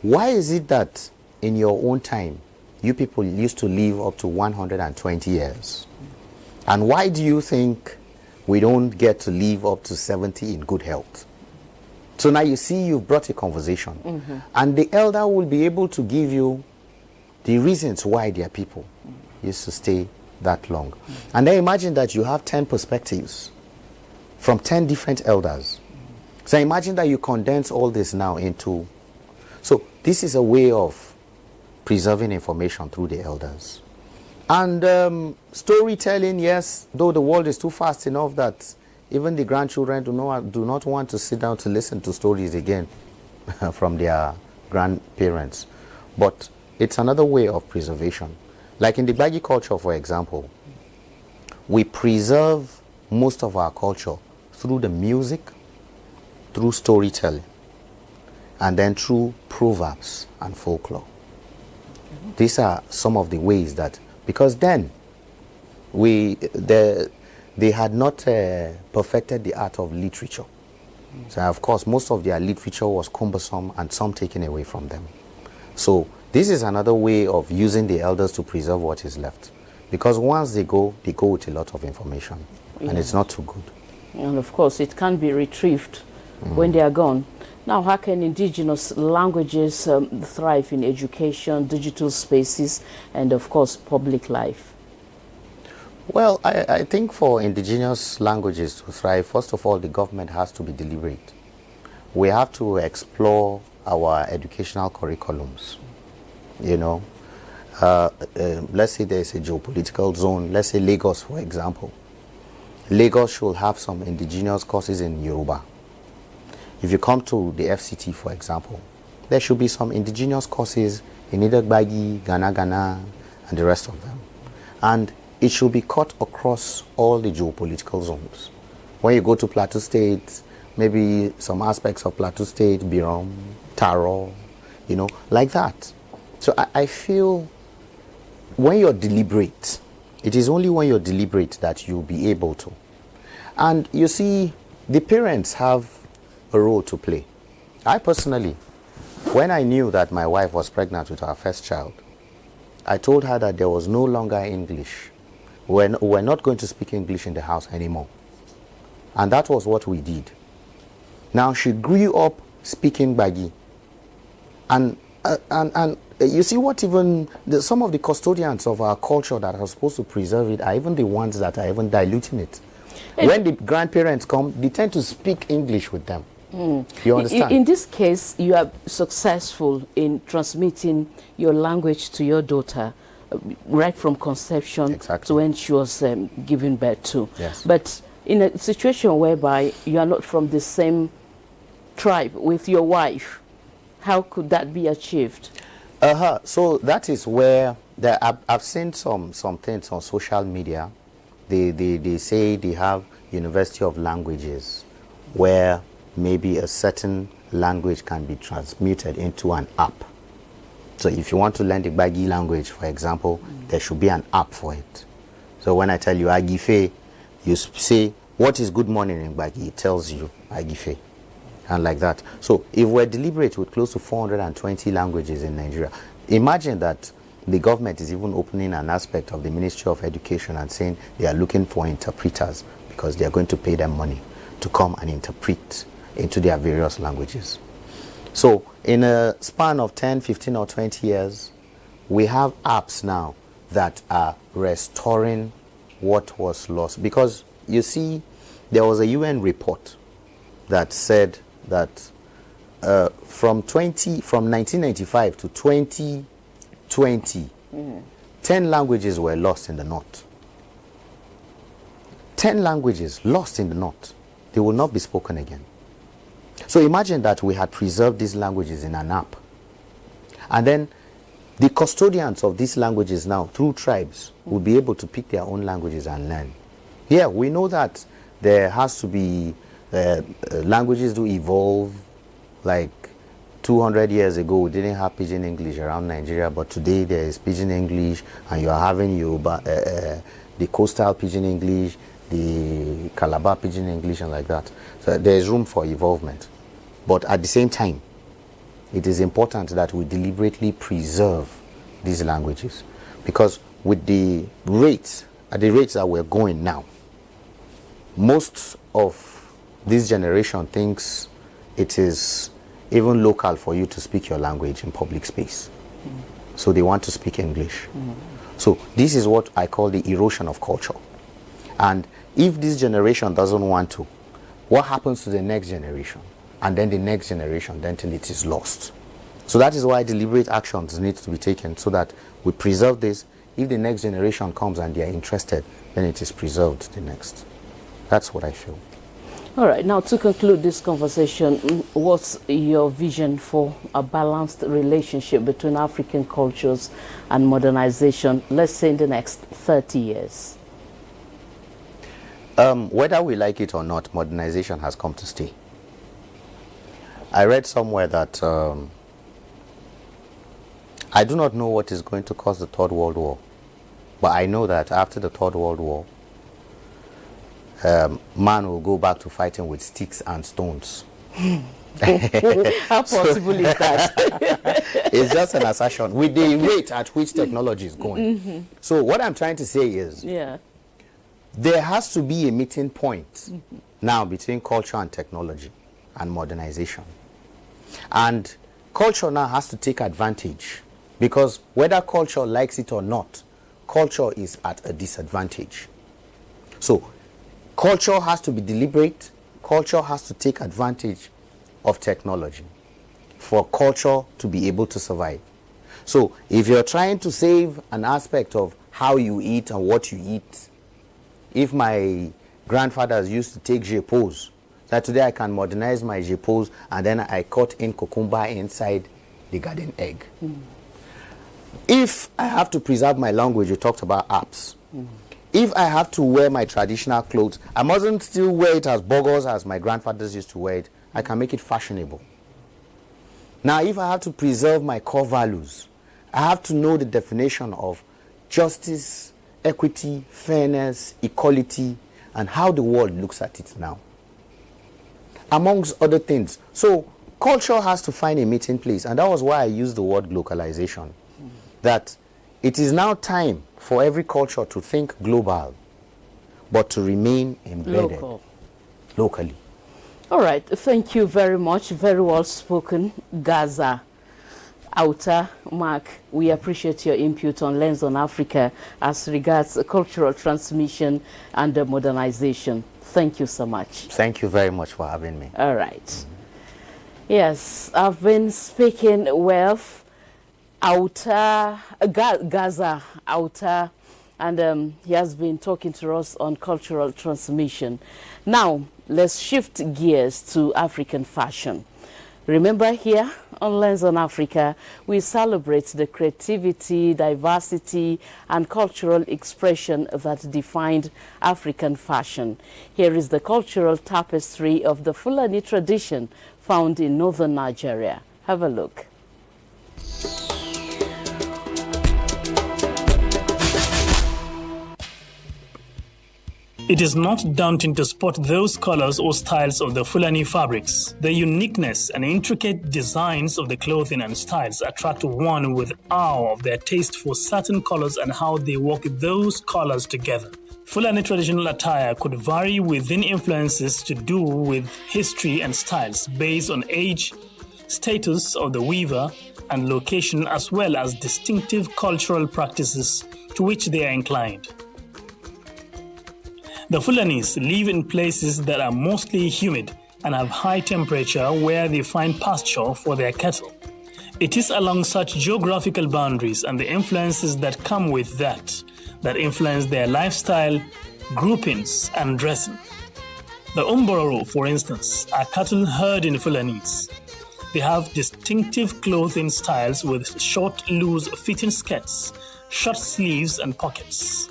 why is it that in your own time, you people used to live up to 120 years? And why do you think we don't get to live up to 70 in good health? So now you see you've brought a conversation. And the elder will be able to give you the reasons why their people used to stay that long. And then imagine that you have 10 perspectives from 10 different elders. So imagine that you condense all this now into... So this is a way of preserving information through the elders. And storytelling, yes, though the world is too fast enough that even the grandchildren do not want to sit down to listen to stories again. from their grandparents. But it's another way of preservation. Like in the Gbagi culture, for example, we preserve most of our culture through the music, through storytelling, and then through proverbs and folklore. These are some of the ways that, because then they had not perfected the art of literature. So of course, most of their literature was cumbersome and some taken away from them. So this is another way of using the elders to preserve what is left. Because once they go with a lot of information, and it's not too good. And of course, it can be retrieved when they are gone. Now, how can indigenous languages thrive in education, digital spaces, and of course, public life? Well, I think for indigenous languages to thrive, first of all, the government has to be deliberate. We have to explore our educational curriculums. You know, let's say there's a geopolitical zone, let's say Lagos, for example. Lagos should have some indigenous courses in Yoruba. If you come to the FCT, for example, there should be some indigenous courses in either Gbagi, Ghana, and the rest of them. And it should be cut across all the geopolitical zones. When you go to Plateau State, maybe some aspects of Plateau State, Birom, Taro, you know, like that. So I feel when you're deliberate, it is only when you're deliberate that you'll be able to. And you see, the parents have a role to play. I personally, when I knew that my wife was pregnant with our first child, I told her that there was no longer English. We're not going to speak English in the house anymore. And that was what we did. Now she grew up speaking Gbagi. And you see what even some of the custodians of our culture that are supposed to preserve it are even the ones that are even diluting it. When the grandparents come, they tend to speak English with them. You understand? In this case, you are successful in transmitting your language to your daughter right from conception to when she was given birth to. Yes. But in a situation whereby you are not from the same tribe with your wife, how could that be achieved? So that is where I've seen some things on social media. They say they have University of Languages where maybe a certain language can be transmuted into an app. So if you want to learn the Gbagi language, for example, there should be an app for it. So when I tell you Agife, you say, what is good morning in Gbagi? It tells you Agife. And like that. So if we're deliberate with close to 420 languages in Nigeria, imagine that the government is even opening an aspect of the Ministry of Education and saying they are looking for interpreters because they are going to pay them money to come and interpret into their various languages. So in a span of 10, 15 or 20 years, we have apps now that are restoring what was lost. Because you see, there was a UN report that said that from 1995 to 2020, 10 languages were lost in the north. 10 languages lost in the north. They will not be spoken again. So imagine that we had preserved these languages in an app. And then the custodians of these languages now, through tribes, will be able to pick their own languages and learn. Yeah, we know that there has to be languages do evolve. Like 200 years ago, we didn't have Pidgin English around Nigeria, but today there is Pidgin English, and you are having Yoruba, the coastal Pidgin English, the Calabar Pidgin English, and like that. So there is room for evolvement. But at the same time, it is important that we deliberately preserve these languages, because with the rates, at the rates that we're going now, most of this generation thinks it is even local for you to speak your language in public space. So they want to speak English. So this is what I call the erosion of culture. And if this generation doesn't want to, what happens to the next generation? And then the next generation, then till it is lost. So that is why deliberate actions need to be taken so that we preserve this. If the next generation comes and they are interested, then it is preserved the next. That's what I feel. All right, now to conclude this conversation, what's your vision for a balanced relationship between African cultures and modernization, let's say in the next 30 years? Whether we like it or not, modernization has come to stay. I read somewhere that I do not know what is going to cause the Third World War, but I know that after the Third World War, man will go back to fighting with sticks and stones. How possible is that? It's just an assertion with the rate at which technology is going. So what I'm trying to say is, there has to be a meeting point now between culture and technology and modernization. And culture now has to take advantage, because whether culture likes it or not, culture is at a disadvantage. So culture has to be deliberate. Culture has to take advantage of technology for culture to be able to survive. So if you're trying to save an aspect of how you eat and what you eat, if my grandfathers used to take jepos, that today I can modernize my jepos and then I cut in cucumber inside the garden egg. If I have to preserve my language, you talked about apps. If I have to wear my traditional clothes, I mustn't still wear it as boggers as my grandfathers used to wear it. I can make it fashionable. Now, if I have to preserve my core values, I have to know the definition of justice, equity, fairness, equality, and how the world looks at it now, amongst other things. So culture has to find a meeting place, and that was why I used the word globalization. That it is now time for every culture to think global, but to remain embedded locally. All right, thank you very much. Very well spoken, Gaza. Outer Mark, we appreciate your input on Lens on Africa as regards cultural transmission and modernization. Thank you so much. Thank you very much for having me. All right. Yes, I've been speaking with Gaza Outer, and he has been talking to us on cultural transmission. Now, let's shift gears to African fashion. Remember, here on Lens on Africa, we celebrate the creativity, diversity, and cultural expression that defined African fashion. Here is the cultural tapestry of the Fulani tradition found in northern Nigeria. Have a look. It is not daunting to spot those colors or styles of the Fulani fabrics. The uniqueness and intricate designs of the clothing and styles attract one with awe of their taste for certain colors and how they work those colors together. Fulani traditional attire could vary within influences to do with history and styles based on age, status of the weaver, and location, as well as distinctive cultural practices to which they are inclined. The Fulanis live in places that are mostly humid and have high temperature where they find pasture for their cattle. It is along such geographical boundaries and the influences that come with that influence their lifestyle, groupings, and dressing. The Umbororo, for instance, are cattle herding Fulanis. They have distinctive clothing styles with short, loose fitting skirts, short sleeves, and pockets.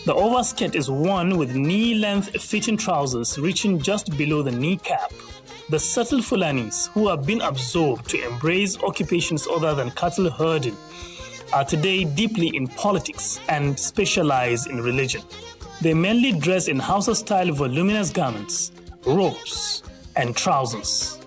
The overskirt is worn with knee-length fitting trousers reaching just below the kneecap. The settled Fulanis, who have been absorbed to embrace occupations other than cattle herding, are today deeply in politics and specialize in religion. They mainly dress in Hausa-style voluminous garments, robes, and trousers.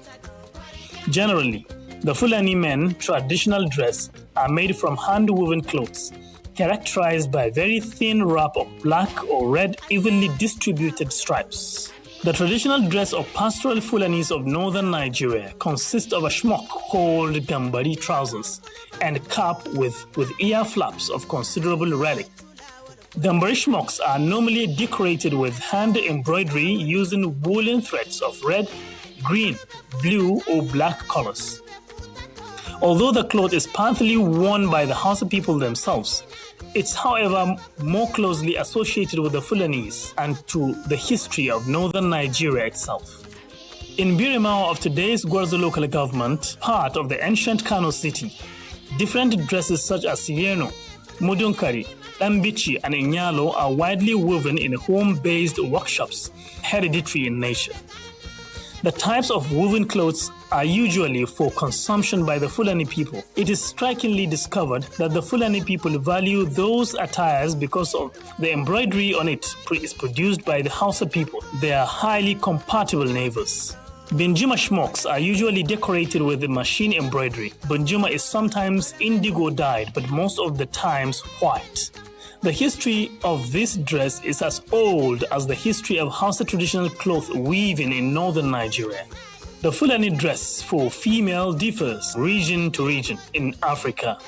Generally, the Fulani men traditional dress are made from hand-woven clothes, characterized by very thin wrap of black or red evenly distributed stripes. The traditional dress of pastoral Fulanis of northern Nigeria consists of a smock called Gambari trousers and cap with ear flaps of considerable relic. Gambari smocks are normally decorated with hand embroidery using woolen threads of red, green, blue, or black colors. Although the cloth is partly worn by the Hausa people themselves, It's, however, more closely associated with the Fulanis and to the history of northern Nigeria itself. In Birimao of today's Gwarzo local government, part of the ancient Kano city, different dresses such as Yeno, Mudunkari, Lambichi, and Inyalo are widely woven in home-based workshops, hereditary in nature. The types of woven clothes are usually for consumption by the Fulani people. It is strikingly discovered that the Fulani people value those attires because of the embroidery on it is produced by the Hausa people. They are highly compatible neighbors. Benjuma smokes are usually decorated with machine embroidery. Benjuma is sometimes indigo dyed, but most of the times white. The history of this dress is as old as the history of Hausa traditional cloth weaving in northern Nigeria. The Fulani dress for female differs region to region in Africa.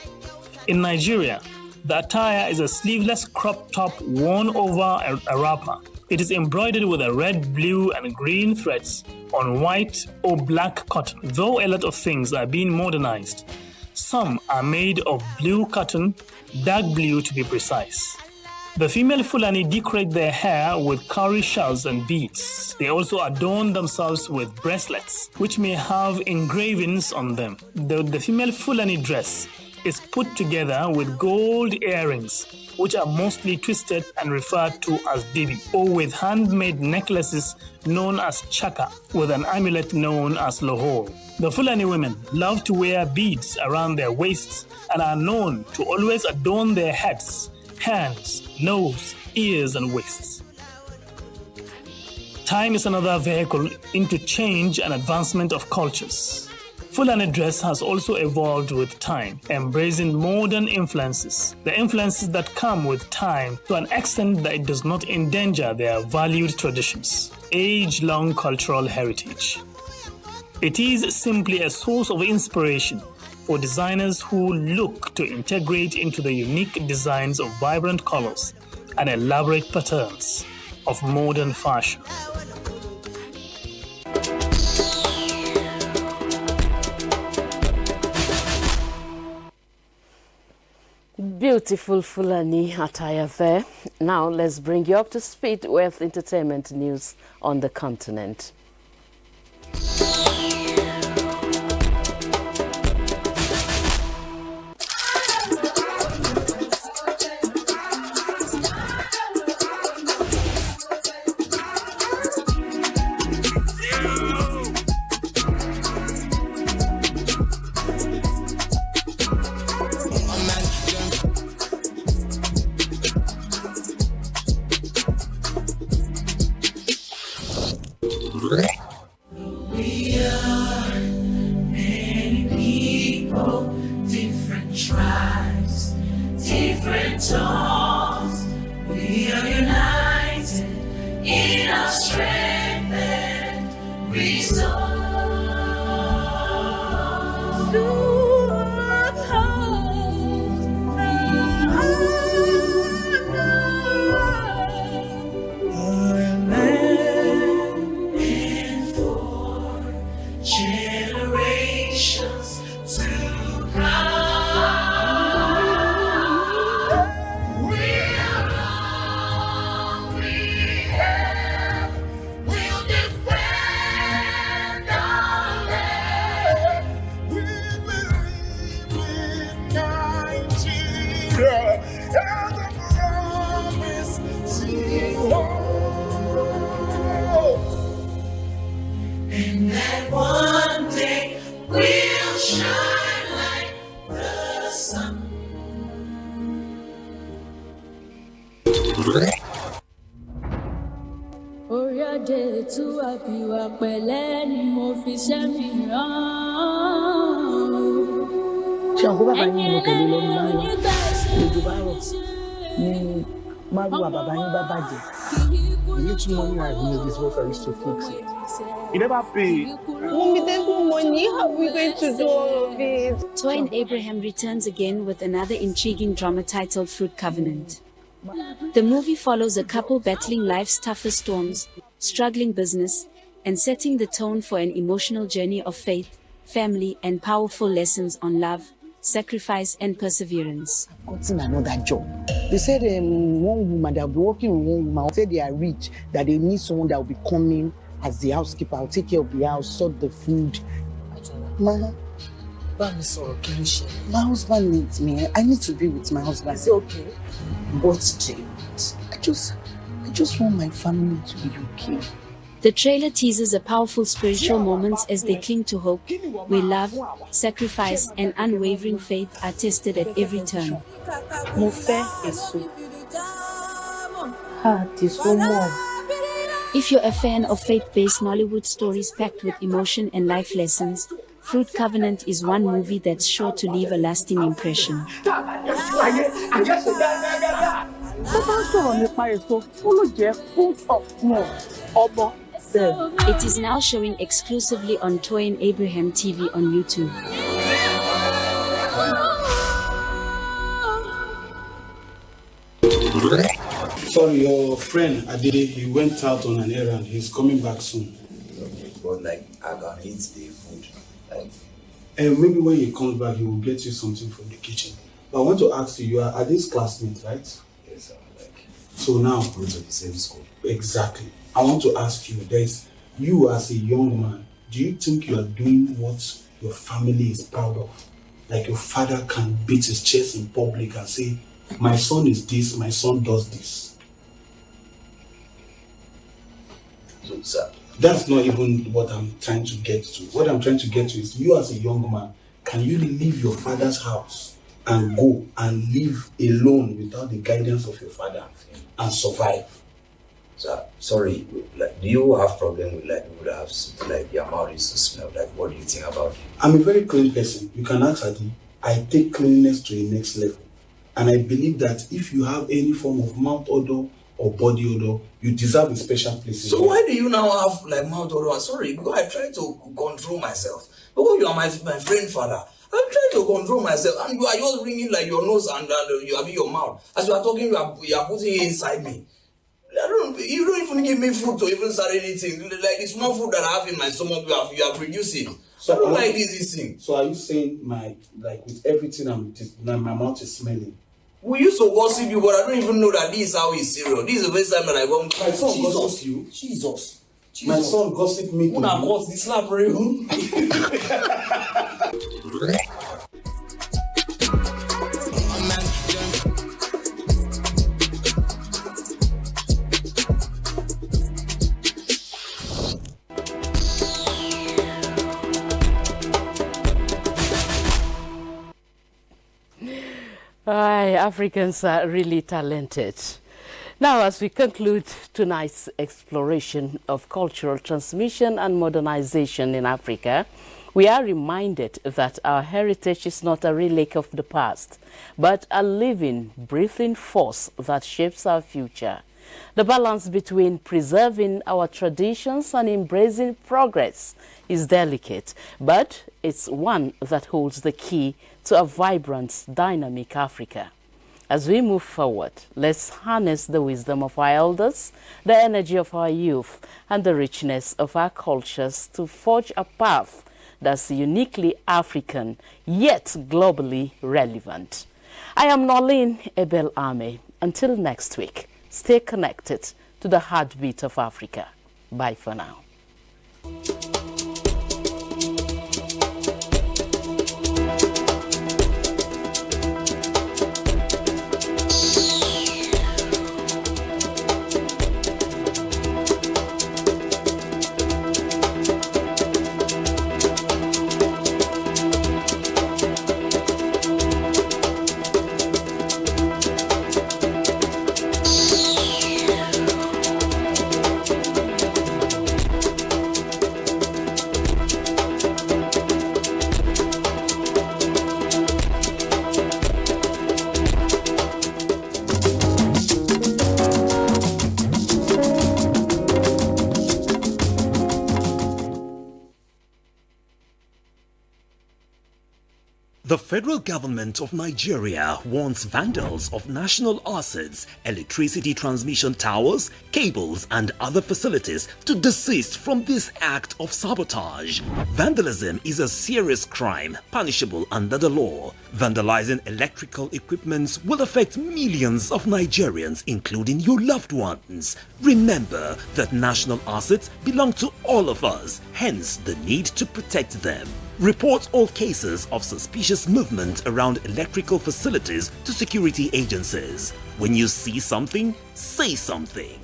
In Nigeria, the attire is a sleeveless crop top worn over a wrapper. It is embroidered with a red, blue, and green threads on white or black cotton, though a lot of things are being modernized. Some are made of blue cotton, dark blue to be precise. The female Fulani decorate their hair with cowrie shells and beads. They also adorn themselves with bracelets, which may have engravings on them. The female Fulani dress is put together with gold earrings, which are mostly twisted and referred to as dibi, or with handmade necklaces known as chaka, with an amulet known as lohol. The Fulani women love to wear beads around their waists and are known to always adorn their heads, hands, nose, ears, and waists. Time is another vehicle into change and advancement of cultures. Fulani dress has also evolved with time, embracing modern influences, the influences that come with time to an extent that it does not endanger their valued traditions, age-long cultural heritage. It is simply a source of inspiration for designers who look to integrate into the unique designs of vibrant colors and elaborate patterns of modern fashion. Beautiful Fulani attire there. Now let's bring you up to speed with entertainment news on the continent. We are many people, different tribes, different tongues. We are united in our strength and resource. Generations to come. We are all we have. We'll defend our land. We believe in Nigeria and the promise to hold. And that one day we'll shine like the sun. Orí adé tú àbíwá pẹ̀lẹ́ ni mo fi ṣẹ́ mi rán. Ṣé àwọn bàbá yín mo tẹ̀lé lọ́nu márùn-ún lójú bá rọ̀ ní márùn-ún bàbá yín bá bàjẹ́. The little money I made is what I used to fix it. You never pay. Mommy, there's no money. How are we going to do all of it? Twin Abraham returns again with another intriguing drama titled Fruit Covenant. The movie follows a couple battling life's toughest storms, struggling business, and setting the tone for an emotional journey of faith, family, and powerful lessons on love, sacrifice, and perseverance. I've gotten another job. They said one woman, they'll be working with one woman, said they are rich, that they need someone that will be coming as the housekeeper. I'll take care of the house, sort the food. My husband needs me. I need to be with my husband. It's okay. But I just want my family to be okay. The trailer teases a powerful spiritual moments as they cling to hope, where love, sacrifice, and unwavering faith are tested at every turn. If you're a fan of faith-based Nollywood stories packed with emotion and life lessons, Fruit Covenant is one movie that's sure to leave a lasting impression. It is now showing exclusively on Toy and Abraham TV on YouTube. Sorry, your friend Adide, he went out on an errand. He's coming back soon. But like, I can eat the food. Like, And maybe when he comes back, he will get you something from the kitchen. But I want to ask you, you are these classmates, right? yes, like, So now, go to the same school. exactly. I want to ask you, you as a young man, do you think you are doing what your family is proud of? Like your father can beat his chest in public and say, my son is this, my son does this. So, sir, That's not even what I'm trying to get to. What I'm trying to get to is you as a young man, can you leave your father's house and go and live alone without the guidance of your father and survive? sir, sorry, like, do you have problem with like people that have like their mouth is to smell? Like, what do you think about it? I'm a very clean person. You can ask Adi. I take cleanliness to the next level. And I believe that if you have any form of mouth odor or body odor, you deserve a special place. So why do you now have like mouth odor? Sorry, because I try to control myself. Because you are my friend father. I'm trying to control myself, and you are just bringing like your nose and you have your mouth. As you are talking, you are putting it inside me. You don't even give me food to even start anything. Like the small food that I have in my stomach, you are producing. So I don't like this thing. So are you saying with everything my mouth is smelling? We used to gossip you, but I don't even know that this is how it's serious. This is the first time that I go. My son gossip you. Jesus. My son gossip me. Who now got the slap real? Africans are really talented. Now, as we conclude tonight's exploration of cultural transmission and modernization in Africa, we are reminded that our heritage is not a relic of the past, but a living, breathing force that shapes our future. The balance between preserving our traditions and embracing progress is delicate, but it's one that holds the key to a vibrant, dynamic Africa. As we move forward, let's harness the wisdom of our elders, the energy of our youth, and the richness of our cultures to forge a path that's uniquely African, yet globally relevant. I am Nolene Ebel Ame. Until next week, stay connected to the heartbeat of Africa. Bye for now. The federal government of Nigeria warns vandals of national assets, electricity transmission towers, cables and other facilities to desist from this act of sabotage. Vandalism is a serious crime punishable under the law. Vandalizing electrical equipment will affect millions of Nigerians, including your loved ones. Remember that national assets belong to all of us, hence the need to protect them. Report all cases of suspicious movement around electrical facilities to security agencies. When you see something, say something.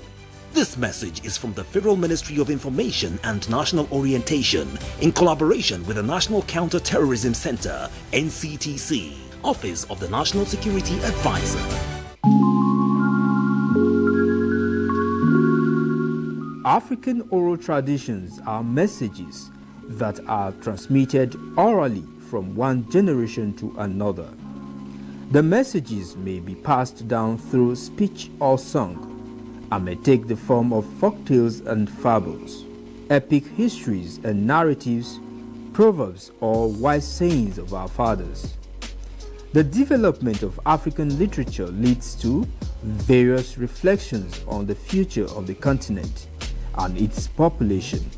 This message is from the Federal Ministry of Information and National Orientation in collaboration with the National Counter-Terrorism Center, NCTC, Office of the National Security Advisor. African oral traditions are messages that are transmitted orally from one generation to another. The messages may be passed down through speech or song, and may take the form of folktales and fables, epic histories and narratives, proverbs or wise sayings of our fathers. The development of African literature leads to various reflections on the future of the continent and its population.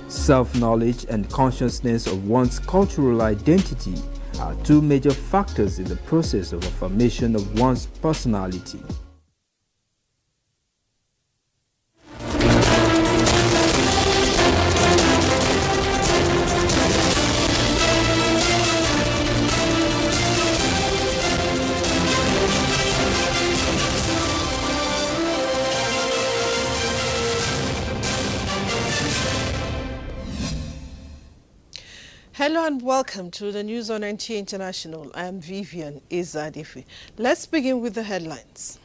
Self-knowledge and consciousness of one's cultural identity are two major factors in the process of affirmation of one's personality. Hello and welcome to the news on NTA International. I am Vivian Izadifi. Let's begin with the headlines.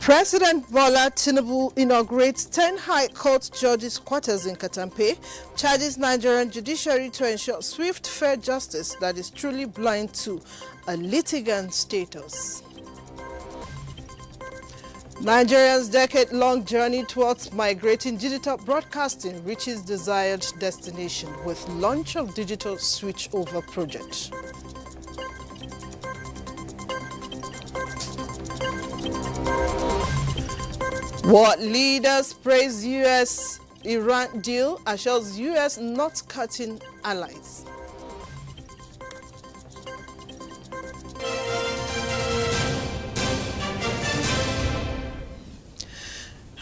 President Bola Tinubu inaugurates 10 High Court judges' quarters in Katampe, charges Nigerian judiciary to ensure swift, fair justice that is truly blind to a litigant status. Nigeria's decade-long journey towards migrating digital broadcasting reaches desired destination with launch of digital switchover project. World leaders praise U.S.-Iran deal assures U.S. not cutting allies.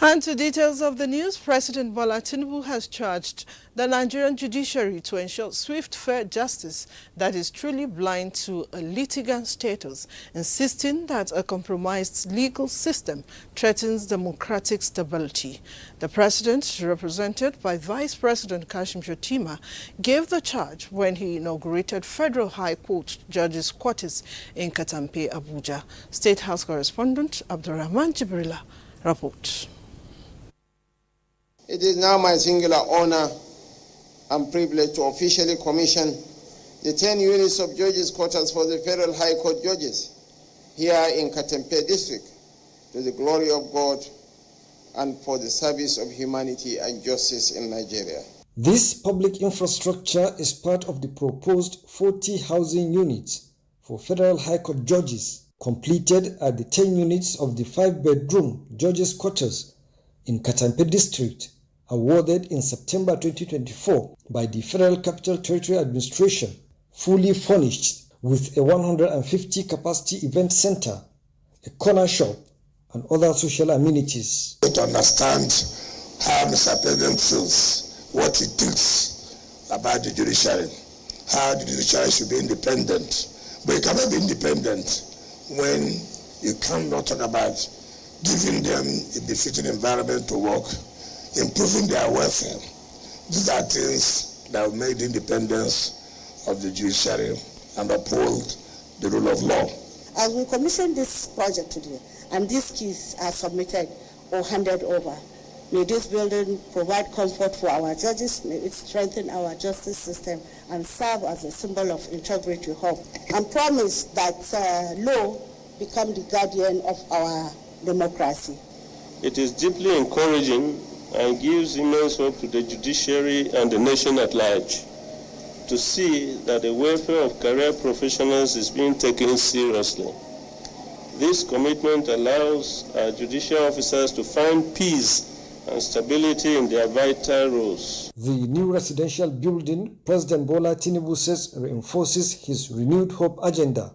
And to details of the news, President Bola Tinubu has charged the Nigerian judiciary to ensure swift, fair justice that is truly blind to a litigant status, insisting that a compromised legal system threatens democratic stability. The president, represented by Vice President Kashim Shettima, gave the charge when he inaugurated Federal High Court judges' quarters in Katampe, Abuja. State House correspondent Abdurrahman Jibrila reports. It is now my singular honor and privilege to officially commission the 10 units of judges' quarters for the Federal High Court judges here in Katempe District to the glory of God and for the service of humanity and justice in Nigeria. This public infrastructure is part of the proposed 40 housing units for Federal High Court judges completed at the 10 units of the 5-bedroom judges' quarters in Katampe District, awarded in September 2024 by the Federal Capital Territory Administration, fully furnished with a 150-capacity event center, a corner shop, and other social amenities. To understand how Mr. President feels, what he thinks about the judiciary, how the judiciary should be independent. But you cannot be independent when you cannot talk about giving them a befitting environment to work, improving their welfare. These are things that will make the independence of the judiciary and uphold the rule of law. As we commission this project today, and these keys are submitted or handed over, may this building provide comfort for our judges, may it strengthen our justice system and serve as a symbol of integrity, hope, and promise that law become the guardian of our democracy. It is deeply encouraging and gives immense hope to the judiciary and the nation at large. to see that the welfare of career professionals is being taken seriously. This commitment allows our judicial officers to find peace and stability in their vital roles. The new residential building, President Bola Tinubu says, reinforces his renewed hope agenda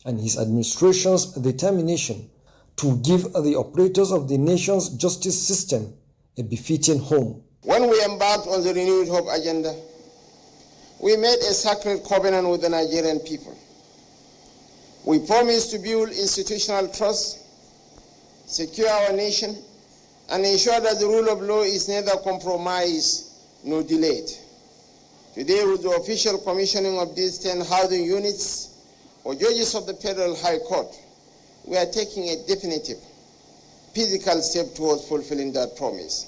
and his administration's determination to give the operators of the nation's justice system a befitting home. When we embarked on the renewed hope agenda, we made a sacred covenant with the Nigerian people. We promised to build institutional trust, secure our nation, and ensure that the rule of law is neither compromised nor delayed. Today, with the official commissioning of these 10 housing units for judges of the Federal High Court, we are taking a definitive physical step towards fulfilling that promise.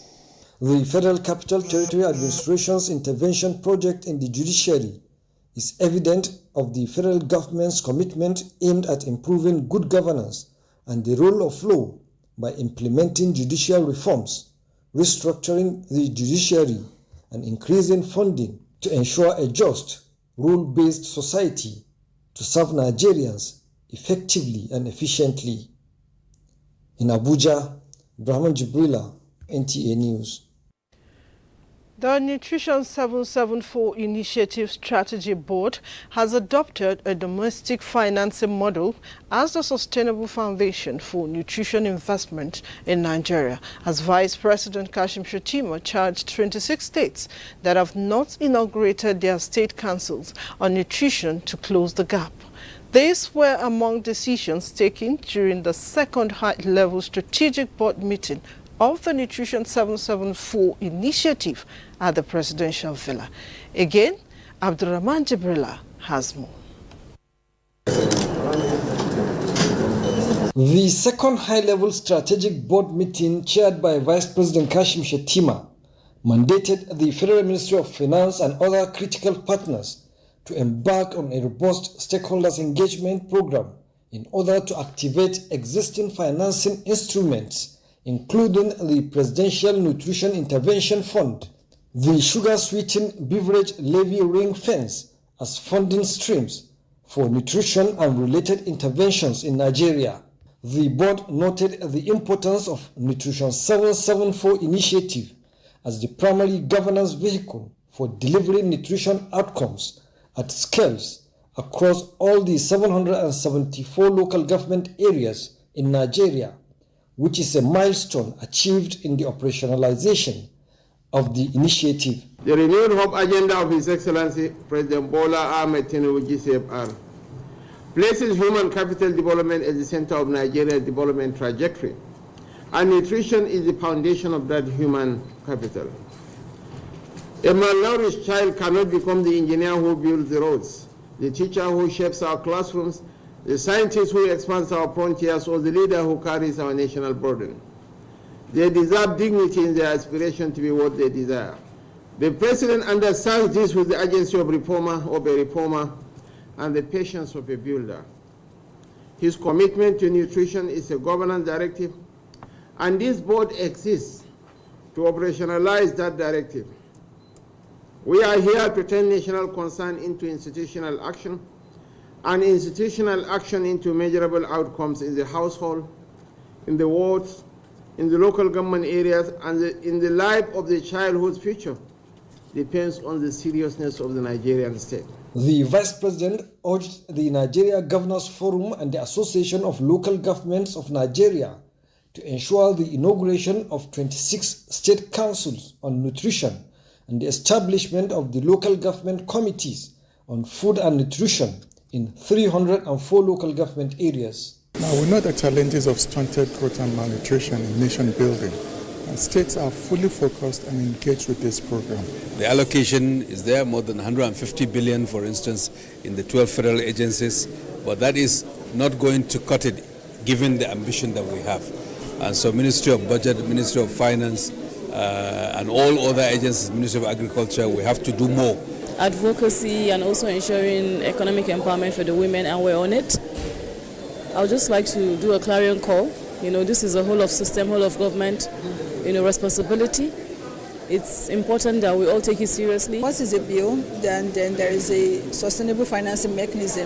The Federal Capital Territory Administration's intervention project in the judiciary is evident of the federal government's commitment aimed at improving good governance and the rule of law by implementing judicial reforms, restructuring the judiciary, and increasing funding to ensure a just, rule-based society to serve Nigerians effectively and efficiently. In Abuja, Brahman Jibrila, NTA News. The Nutrition 774 Initiative Strategy Board has adopted a domestic financing model as the sustainable foundation for nutrition investment in Nigeria, as Vice President Kashim Shettima charged 26 states that have not inaugurated their state councils on nutrition to close the gap. These were among decisions taken during the second high-level strategic board meeting of the Nutrition 774 Initiative at the Presidential Villa. Again, Abdurrahman Jibrila has more. The second high-level strategic board meeting chaired by Vice President Kashim Shettima mandated the Federal Ministry of Finance and other critical partners to embark on a robust stakeholders engagement program in order to activate existing financing instruments, including the Presidential Nutrition Intervention Fund, the Sugar Sweetened Beverage Levy Ring Fence as funding streams for nutrition and related interventions in Nigeria. The board noted the importance of Nutrition 774 initiative as the primary governance vehicle for delivering nutrition outcomes at scales across all the 774 local government areas in Nigeria, which is a milestone achieved in the operationalization of the initiative. The renewed hope agenda of His Excellency President Bola Ahmed Tinubu GCFR places human capital development at the center of Nigeria's development trajectory, and nutrition is the foundation of that human capital. A malnourished child cannot become the engineer who builds the roads, the teacher who shapes our classrooms, the scientist who expands our frontiers, or the leader who carries our national burden. They deserve dignity in their aspiration to be what they desire. The President understands this with the urgency of a reformer, and the patience of a builder. His commitment to nutrition is a governance directive, and this board exists to operationalize that directive. We are here to turn national concern into institutional action, and institutional action into measurable outcomes in the household, in the wards, in the local government areas, and in the life of the child whose future depends on the seriousness of the Nigerian state. The Vice President urged the Nigeria Governors Forum and the Association of Local Governments of Nigeria to ensure the inauguration of 26 state councils on nutrition and the establishment of the local government committees on food and nutrition in 304 local government areas. Now, we know the challenges of stunted growth and malnutrition in nation building, and states are fully focused and engaged with this program. The allocation is there, more than 150 billion, for instance, in the 12 federal agencies, but that is not going to cut it, given the ambition that we have. And so Ministry of Budget, Ministry of Finance, and all other agencies, Ministry of Agriculture, we have to do more. Advocacy and also ensuring economic empowerment for the women, and we're on it. I would just like to do a clarion call. This is a whole of system, whole of government, responsibility. It's important that we all take it seriously. Once it's a bill, then there is a sustainable financing mechanism.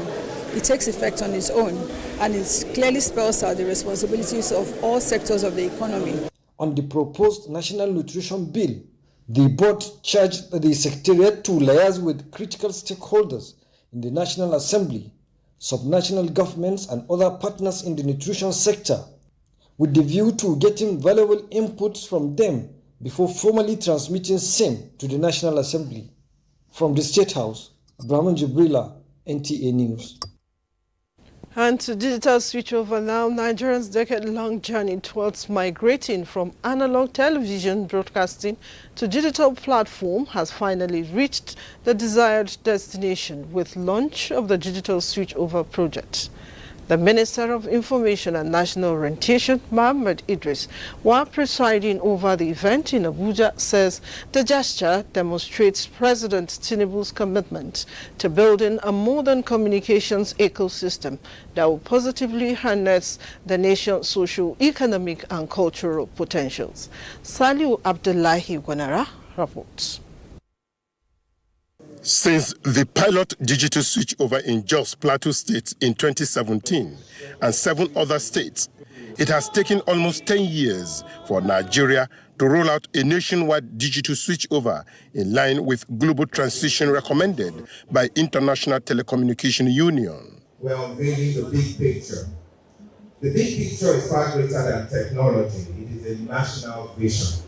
It takes effect on its own, and it clearly spells out the responsibilities of all sectors of the economy. On the proposed National Nutrition Bill, the board charged the Secretariat to liaise with critical stakeholders in the National Assembly, subnational governments and other partners in the nutrition sector, with the view to getting valuable inputs from them before formally transmitting same to the National Assembly. From the State House, Abraham Jibrila, NTA News. And to digital switchover now, Nigerians' decade-long journey towards migrating from analog television broadcasting to digital platform has finally reached the desired destination with launch of the digital switchover project. The Minister of Information and National Orientation, Mohammed Idris, while presiding over the event in Abuja, says the gesture demonstrates President Tinubu's commitment to building a modern communications ecosystem that will positively harness the nation's social, economic and cultural potentials. Saliu Abdullahi Gwanara reports. Since the pilot digital switchover in Jos Plateau State in 2017 and 7 other states, it has taken almost 10 years for Nigeria to roll out a nationwide digital switchover in line with global transition recommended by International Telecommunication Union. We're unveiling the big picture. The big picture is far greater than technology. It is a national vision.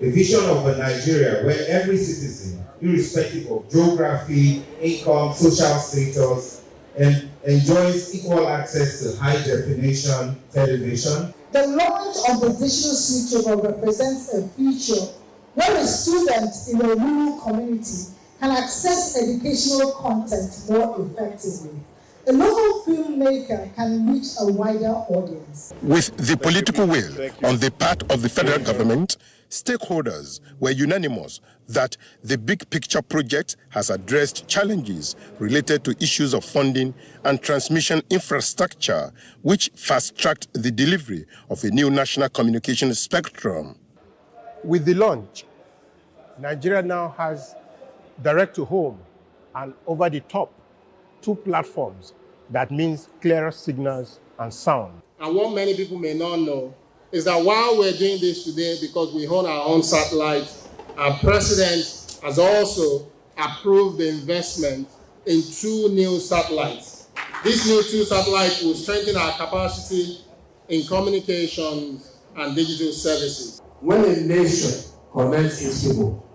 A vision of a Nigeria where every citizen, irrespective of geography, income, social status, and enjoys equal access to high-definition television. The launch of the digital switchover represents a future where a student in a rural community can access educational content more effectively. A local filmmaker can reach a wider audience. With the political will on the part of the federal government, stakeholders were unanimous that the big picture project has addressed challenges related to issues of funding and transmission infrastructure, which fast-tracked the delivery of a new national communication spectrum. With the launch, Nigeria now has direct-to-home and over-the-top 2 platforms. That means clearer signals and sound. And what many people may not know is that while we're doing this today because we own our own satellites, our president has also approved the investment in 2 new satellites. These new 2 satellites will strengthen our capacity in communications and digital services. When a nation connects its people,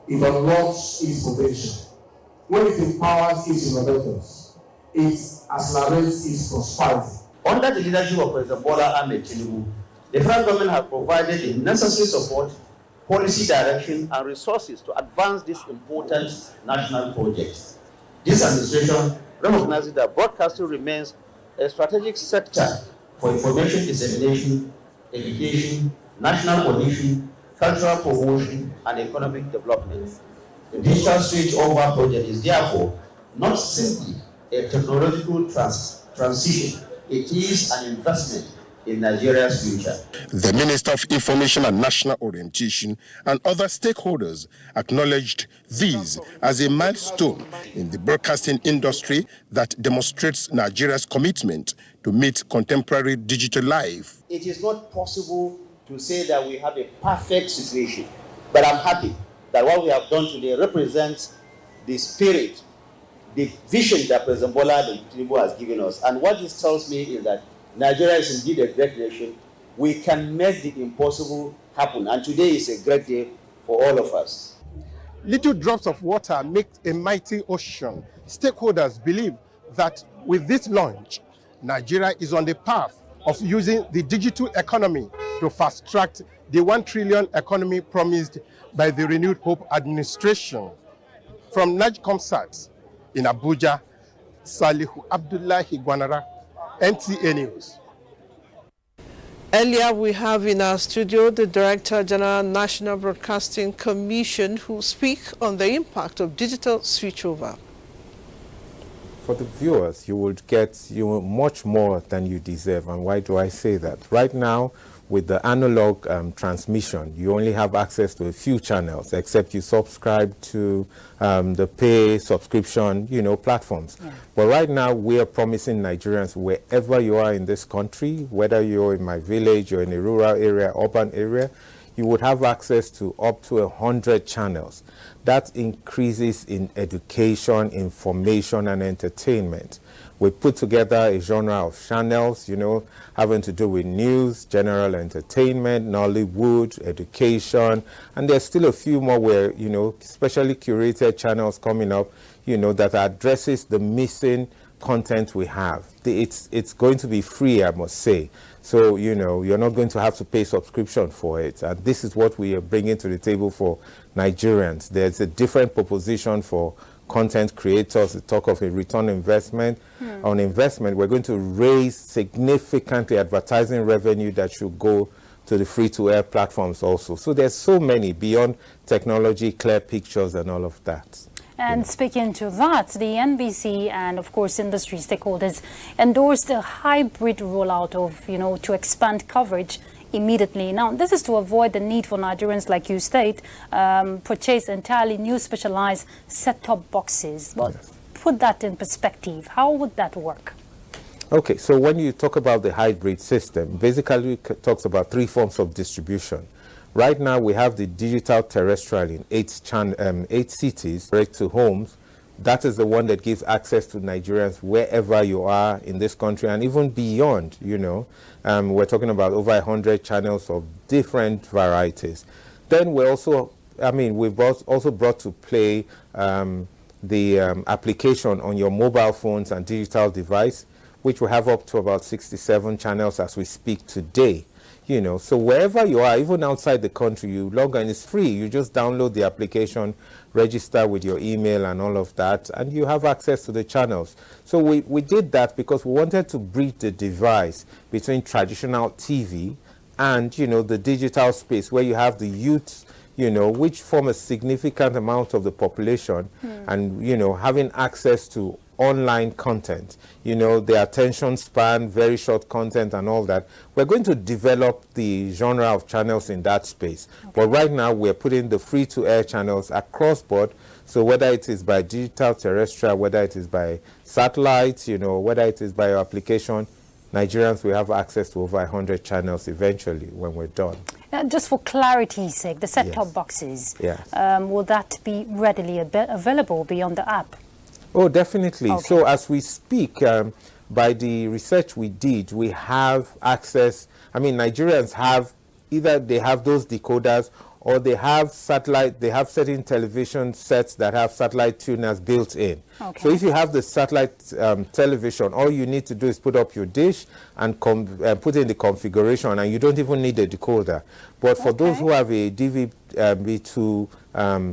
it unlocks its potential. When it empowers its innovators, it accelerates its prosperity. Under the leadership of President Bola Ahmed Tinubu, the federal government has provided the necessary support, policy direction, and resources to advance this important national project. This administration recognizes that broadcasting remains a strategic sector for information dissemination, education, national cohesion, cultural promotion, and economic development. The digital switchover project is therefore not simply a technological transition, it is an investment in Nigeria's future. The Minister of Information and National Orientation and other stakeholders acknowledged these as a milestone in the broadcasting industry that demonstrates Nigeria's commitment to meet contemporary digital life. It is not possible to say that we have a perfect situation, but I'm happy that what we have done today represents the spirit, the vision that President Bola Tinubu has given us. And what this tells me is that Nigeria is indeed a great nation. We can make the impossible happen. And today is a great day for all of us. Little drops of water make a mighty ocean. Stakeholders believe that with this launch, Nigeria is on the path of using the digital economy to fast-track the 1 trillion economy promised by the Renewed Hope administration. From NAJCOMSAT in Abuja, Salihu Abdullahi Gwanara, NTA News. Earlier, we have in our studio the Director General National Broadcasting Commission who speak on the impact of digital switchover. for the viewers, you would get much more than you deserve. And why do I say that? Right now, with the analog transmission, you only have access to a few channels, except you subscribe to the pay subscription, platforms. Yeah. But right now, we are promising Nigerians, wherever you are in this country, whether you're in my village or in a rural area, urban area, you would have access to up to 100 channels. That increases in education, information, and entertainment. We put together a genre of channels, having to do with news, general entertainment, Nollywood, education, and there's still a few more where, specially curated channels coming up, that addresses the missing content we have. It's going to be free, I must say. So, you're not going to have to pay subscription for it. And this is what we are bringing to the table for Nigerians. There's a different proposition for content creators. The talk of a return investment. On investment, we're going to raise significantly advertising revenue that should go to the free-to-air platforms also. So there's so many beyond technology, clear pictures, and all of that. And speaking to that, the NBC and, of course, industry stakeholders endorsed a hybrid rollout of, to expand coverage immediately. Now, this is to avoid the need for Nigerians, like you state, purchase entirely new specialized set-top boxes. Well, yes. Put that in perspective. How would that work? Okay, so when you talk about the hybrid system, basically it talks about 3 forms of distribution. Right now, we have the digital terrestrial in 8 cities, direct to homes. That is the one that gives access to Nigerians wherever you are in this country and even beyond, We're talking about over 100 channels of different varieties. Then we're also, we've also brought to play the application on your mobile phones and digital device, which will have up to about 67 channels as we speak today. So wherever you are, even outside the country, you log in, it's free. You just download the application, register with your email and all of that, and you have access to the channels. So we did that because we wanted to bridge the divide between traditional TV and, the digital space where you have the youth, which form a significant amount of the population and, having access to online content, the attention span, very short content and all that. We're going to develop the genre of channels in that space. Okay. But right now we're putting the free-to-air channels across board. So whether it is by digital terrestrial, whether it is by satellite, whether it is by your application, Nigerians will have access to over 100 channels eventually when we're done. Just for clarity's sake, the set-top boxes, will that be readily available beyond the app? Oh, definitely. Okay. So as we speak, by the research we did, we have access. Nigerians have either they have those decoders or they have satellite, they have certain television sets that have satellite tuners built in. Okay. So if you have the satellite television, all you need to do is put up your dish and put in the configuration, and you don't even need a decoder. But for those who have a DVB2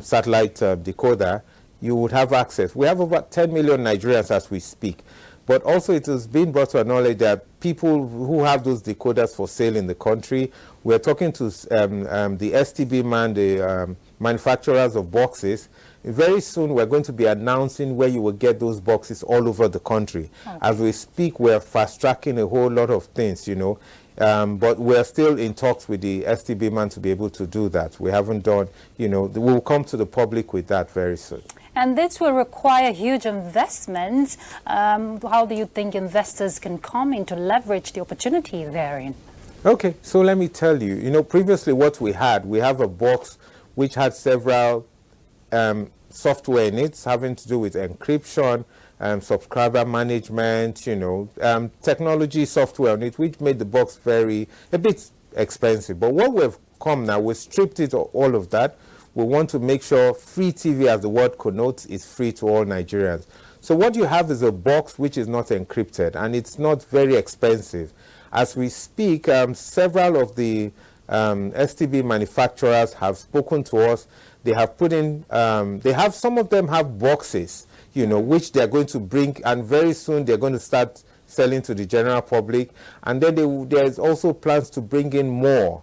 satellite decoder, you would have access. We have about 10 million Nigerians as we speak. But also it has been brought to our knowledge that people who have those decoders for sale in the country, we're talking to the STB man, the manufacturers of boxes. Very soon we're going to be announcing where you will get those boxes all over the country. Okay. As we speak, we're fast-tracking a whole lot of things, but we're still in talks with the STB man to be able to do that. We haven't done, we'll come to the public with that very soon. And this will require huge investments. How do you think investors can come in to leverage the opportunity therein? Okay, so let me tell you, previously what we have a box which had several software in it having to do with encryption, subscriber management, technology software on it, which made the box a bit expensive. But what we've come now, we stripped it of all of that. We want to make sure free TV, as the word connotes, is free to all Nigerians. So what you have is a box which is not encrypted, and it's not very expensive. As we speak, several of the STB manufacturers have spoken to us. They have put in, some of them have boxes, which they're going to bring, and very soon they're going to start selling to the general public. And then there's also plans to bring in more,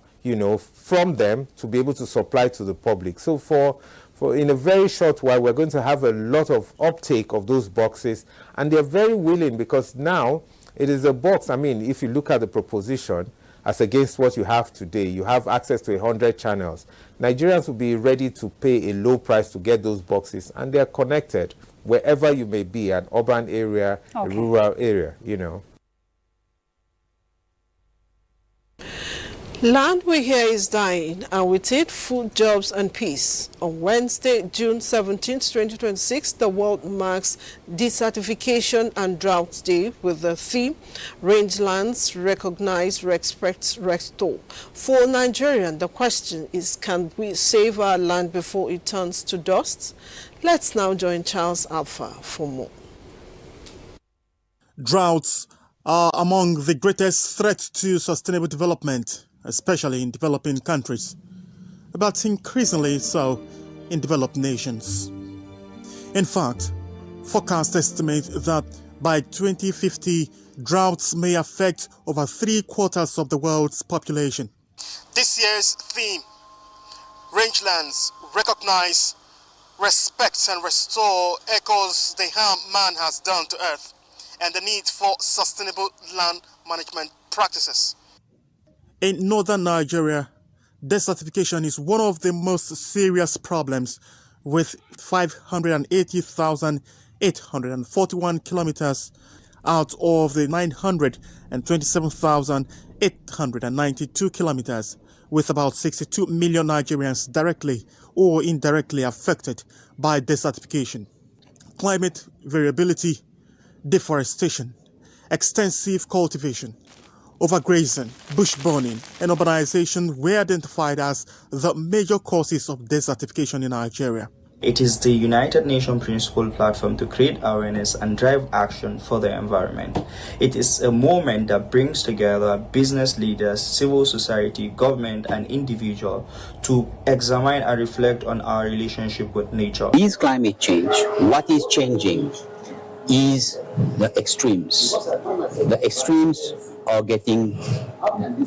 from them to be able to supply to the public. So for in a very short while, we're going to have a lot of uptake of those boxes, and they're very willing, because now it is a box. I mean, if you look at the proposition as against what you have today, you have access to 100 channels. Nigerians will be ready to pay a low price to get those boxes, and they're connected wherever you may be, an urban area, a rural area, you know. Land we hear is dying, and with it, food, jobs, and peace. On Wednesday, June 17, 2026, the world marks Desertification and Drought Day with the theme, Rangelands Recognize, Respect, Restore. For Nigerian, the question is, can we save our land before it turns to dust? Let's now join Charles Alpha for more. Droughts are among the greatest threats to sustainable development, especially in developing countries, but increasingly so in developed nations. In fact, forecasts estimate that by 2050, droughts may affect over 3/4 of the world's population. This year's theme, Rangelands Recognize, Respect and Restore, echoes the harm man has done to earth and the need for sustainable land management practices. In northern Nigeria, desertification is one of the most serious problems, with 580,841 kilometers out of the 927,892 kilometers, with about 62 million Nigerians directly or indirectly affected by desertification. Climate variability, deforestation, extensive cultivation, overgrazing, bush burning, and urbanization were identified as the major causes of desertification in Nigeria. It is the United Nations Principal Platform to create awareness and drive action for the environment. It is a movement that brings together business leaders, civil society, government, and individuals to examine and reflect on our relationship with nature. Is climate change? What is changing is the extremes. The extremes are getting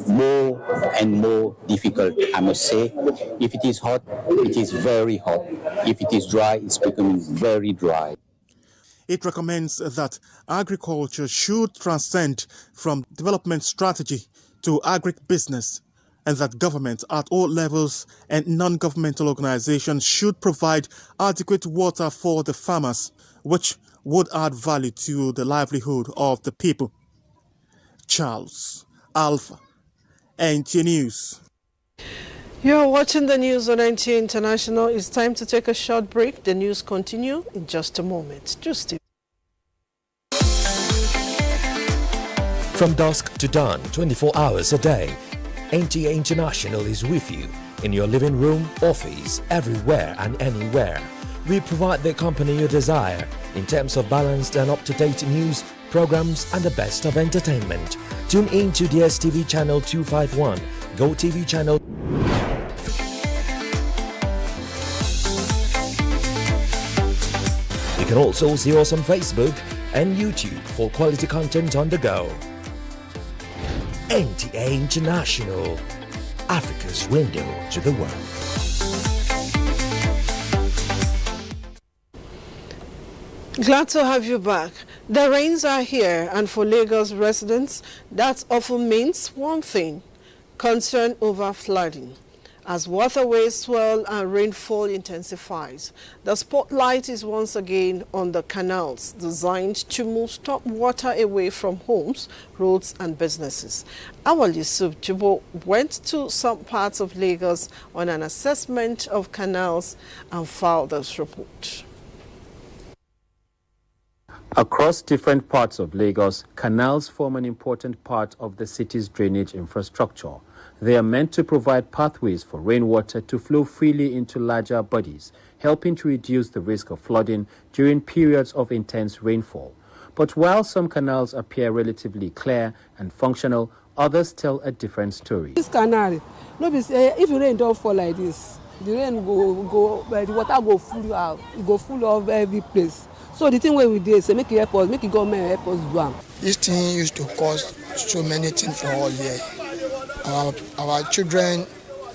more and more difficult, I must say. If it is hot, it is very hot. If it is dry, it's becoming very dry. It recommends that agriculture should transcend from development strategy to agribusiness, and that government at all levels and non-governmental organizations should provide adequate water for the farmers, which would add value to the livelihood of the people. Charles Alpha, NTA News. You're watching the news on NTA International. It's time to take a short break. The news continue in just a moment. Just stay. From dusk to dawn, 24 hours a day, NTA International is with you in your living room, office, everywhere and anywhere. We provide the company you desire in terms of balanced and up-to-date news, programs, and the best of entertainment. Tune in to DSTV channel 251, GoTV channel. You can also see us on Facebook and YouTube for quality content on the go. NTA International, Africa's window to the world. Glad to have you back. The rains are here, and for Lagos residents, that often means one thing: concern over flooding. As waterways swell and rainfall intensifies, the spotlight is once again on the canals designed to move storm water away from homes, roads, and businesses. Our Yusuf Jibo went to some parts of Lagos on an assessment of canals and filed this report. Across different parts of Lagos, canals form an important part of the city's drainage infrastructure. They are meant to provide pathways for rainwater to flow freely into larger bodies, helping to reduce the risk of flooding during periods of intense rainfall. But while some canals appear relatively clear and functional, others tell a different story. This canal, if rain don't fall like this, the rain the water go full out, it go full of every place. So the thing where we did say make it help us, make it government help us do am. This thing used to cause so many things for all here. Our children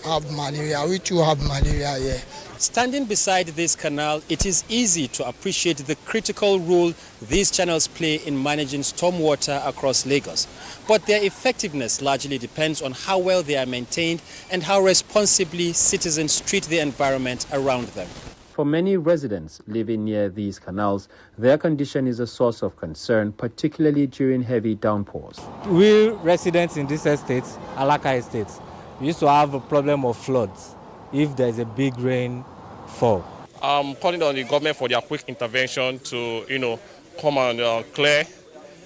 have malaria. We too have malaria here. Standing beside this canal, it is easy to appreciate the critical role these channels play in managing stormwater across Lagos. But their effectiveness largely depends on how well they are maintained and how responsibly citizens treat the environment around them. For many residents living near these canals, their condition is a source of concern, particularly during heavy downpours. We residents in this estate, Alaka Estate, we used to have a problem of floods if there is a big rainfall. I'm calling on the government for their quick intervention to, come and clear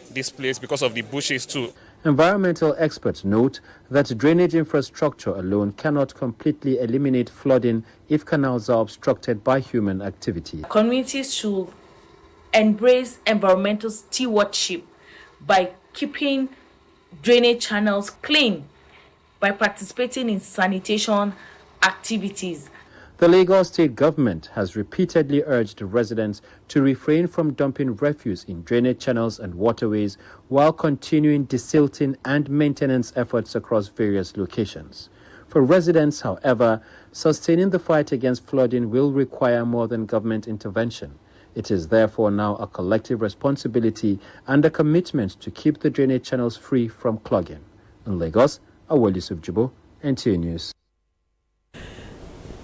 this place because of the bushes too. Environmental experts note that drainage infrastructure alone cannot completely eliminate flooding if canals are obstructed by human activity. Communities should embrace environmental stewardship by keeping drainage channels clean, by participating in sanitation activities. The Lagos state government has repeatedly urged residents to refrain from dumping refuse in drainage channels and waterways while continuing desilting and maintenance efforts across various locations. For residents, however, sustaining the fight against flooding will require more than government intervention. It is therefore now a collective responsibility and a commitment to keep the drainage channels free from clogging. In Lagos, Awol Yusuf Jibo, NTA News.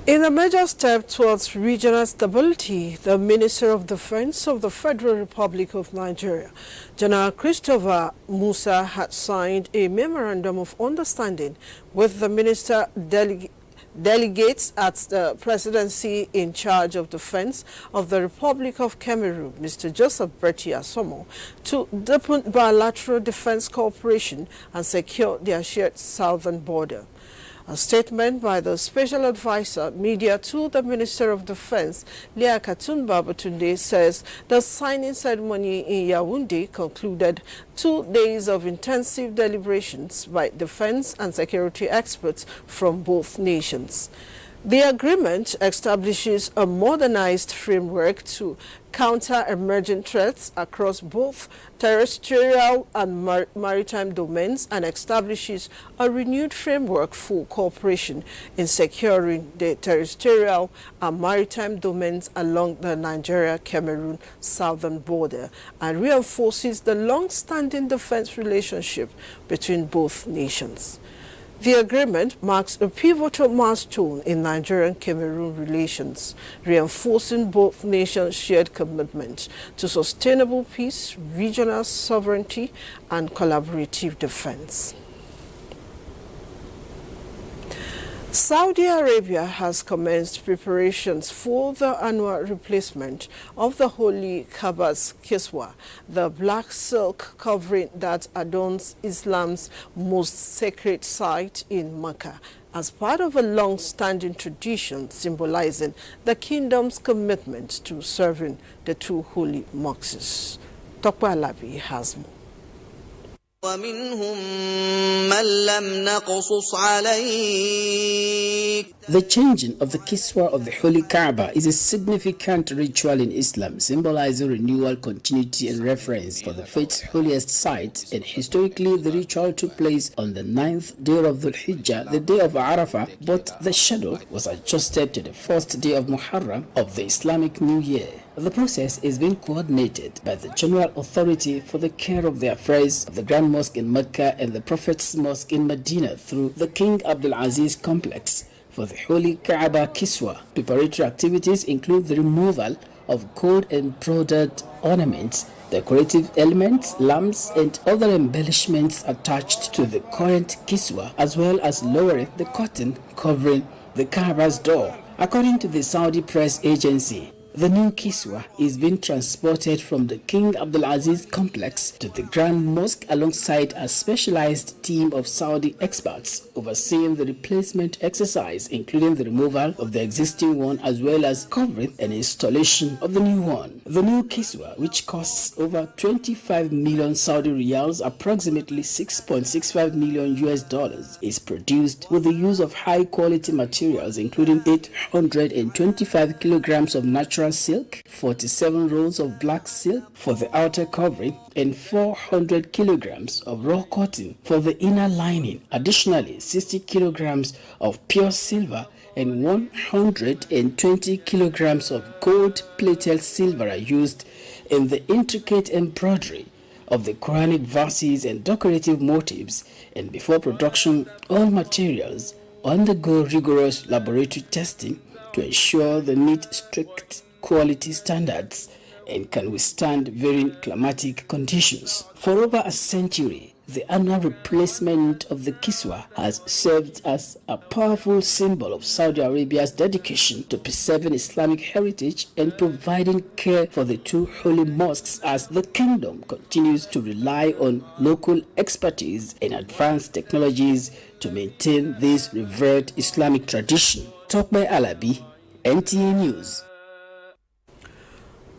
In a major step towards regional stability, the Minister of Defense of the Federal Republic of Nigeria, General Christopher Musa, had signed a memorandum of understanding with the minister delegates at the presidency in charge of defense of the Republic of Cameroon, Mr. Joseph Bertie Asomo, to deepen bilateral defense cooperation and secure their shared southern border. A statement by the Special Advisor Media to the Minister of Defense, Leah Katumba Batunde, says the signing ceremony in Yaoundé concluded 2 days of intensive deliberations by defense and security experts from both nations. The agreement establishes a modernized framework to counter emerging threats across both terrestrial and maritime domains and establishes a renewed framework for cooperation in securing the terrestrial and maritime domains along the Nigeria-Cameroon southern border and reinforces the long-standing defense relationship between both nations. The agreement marks a pivotal milestone in Nigerian-Cameroon relations, reinforcing both nations' shared commitment to sustainable peace, regional sovereignty, and collaborative defense. Saudi Arabia has commenced preparations for the annual replacement of the Holy Kaaba's Kiswa, the black silk covering that adorns Islam's most sacred site in Mecca, as part of a long-standing tradition symbolizing the kingdom's commitment to serving the two holy mosques. Tokwa Alabi has more. The changing of the Kiswa of the Holy Kaaba is a significant ritual in Islam, symbolizing renewal, continuity, and reference for the faith's holiest site. And historically, the ritual took place on the 9th day of Dhul Hijjah, the day of Arafah, but the schedule was adjusted to the first day of Muharram of the Islamic New Year. The process is being coordinated by the General Authority for the Care of the Affairs of the Grand Mosque in Mecca and the Prophet's Mosque in Medina through the King Abdul Aziz Complex for the Holy Kaaba Kiswa. Preparatory activities include the removal of gold embroidered ornaments, decorative elements, lamps, and other embellishments attached to the current Kiswa, as well as lowering the curtain covering the Kaaba's door. According to the Saudi press agency, the new Kiswa is being transported from the King Abdulaziz complex to the Grand Mosque alongside a specialized team of Saudi experts overseeing the replacement exercise, including the removal of the existing one as well as covering and installation of the new one. The new Kiswa, which costs over 25 million Saudi riyals, approximately $6.65 million US, is produced with the use of high quality materials, including 825 kilograms of natural natural silk, 47 rolls of black silk for the outer covering, and 400 kilograms of raw cotton for the inner lining. Additionally, 60 kilograms of pure silver and 120 kilograms of gold-plated silver are used in the intricate embroidery of the Quranic verses and decorative motifs, and before production, all materials undergo rigorous laboratory testing to ensure they meet strict quality standards and can withstand varying climatic conditions. For over a century, the annual replacement of the Kiswa has served as a powerful symbol of Saudi Arabia's dedication to preserving Islamic heritage and providing care for the two holy mosques as the kingdom continues to rely on local expertise and advanced technologies to maintain this revered Islamic tradition. Talk by Alabi, NTA News.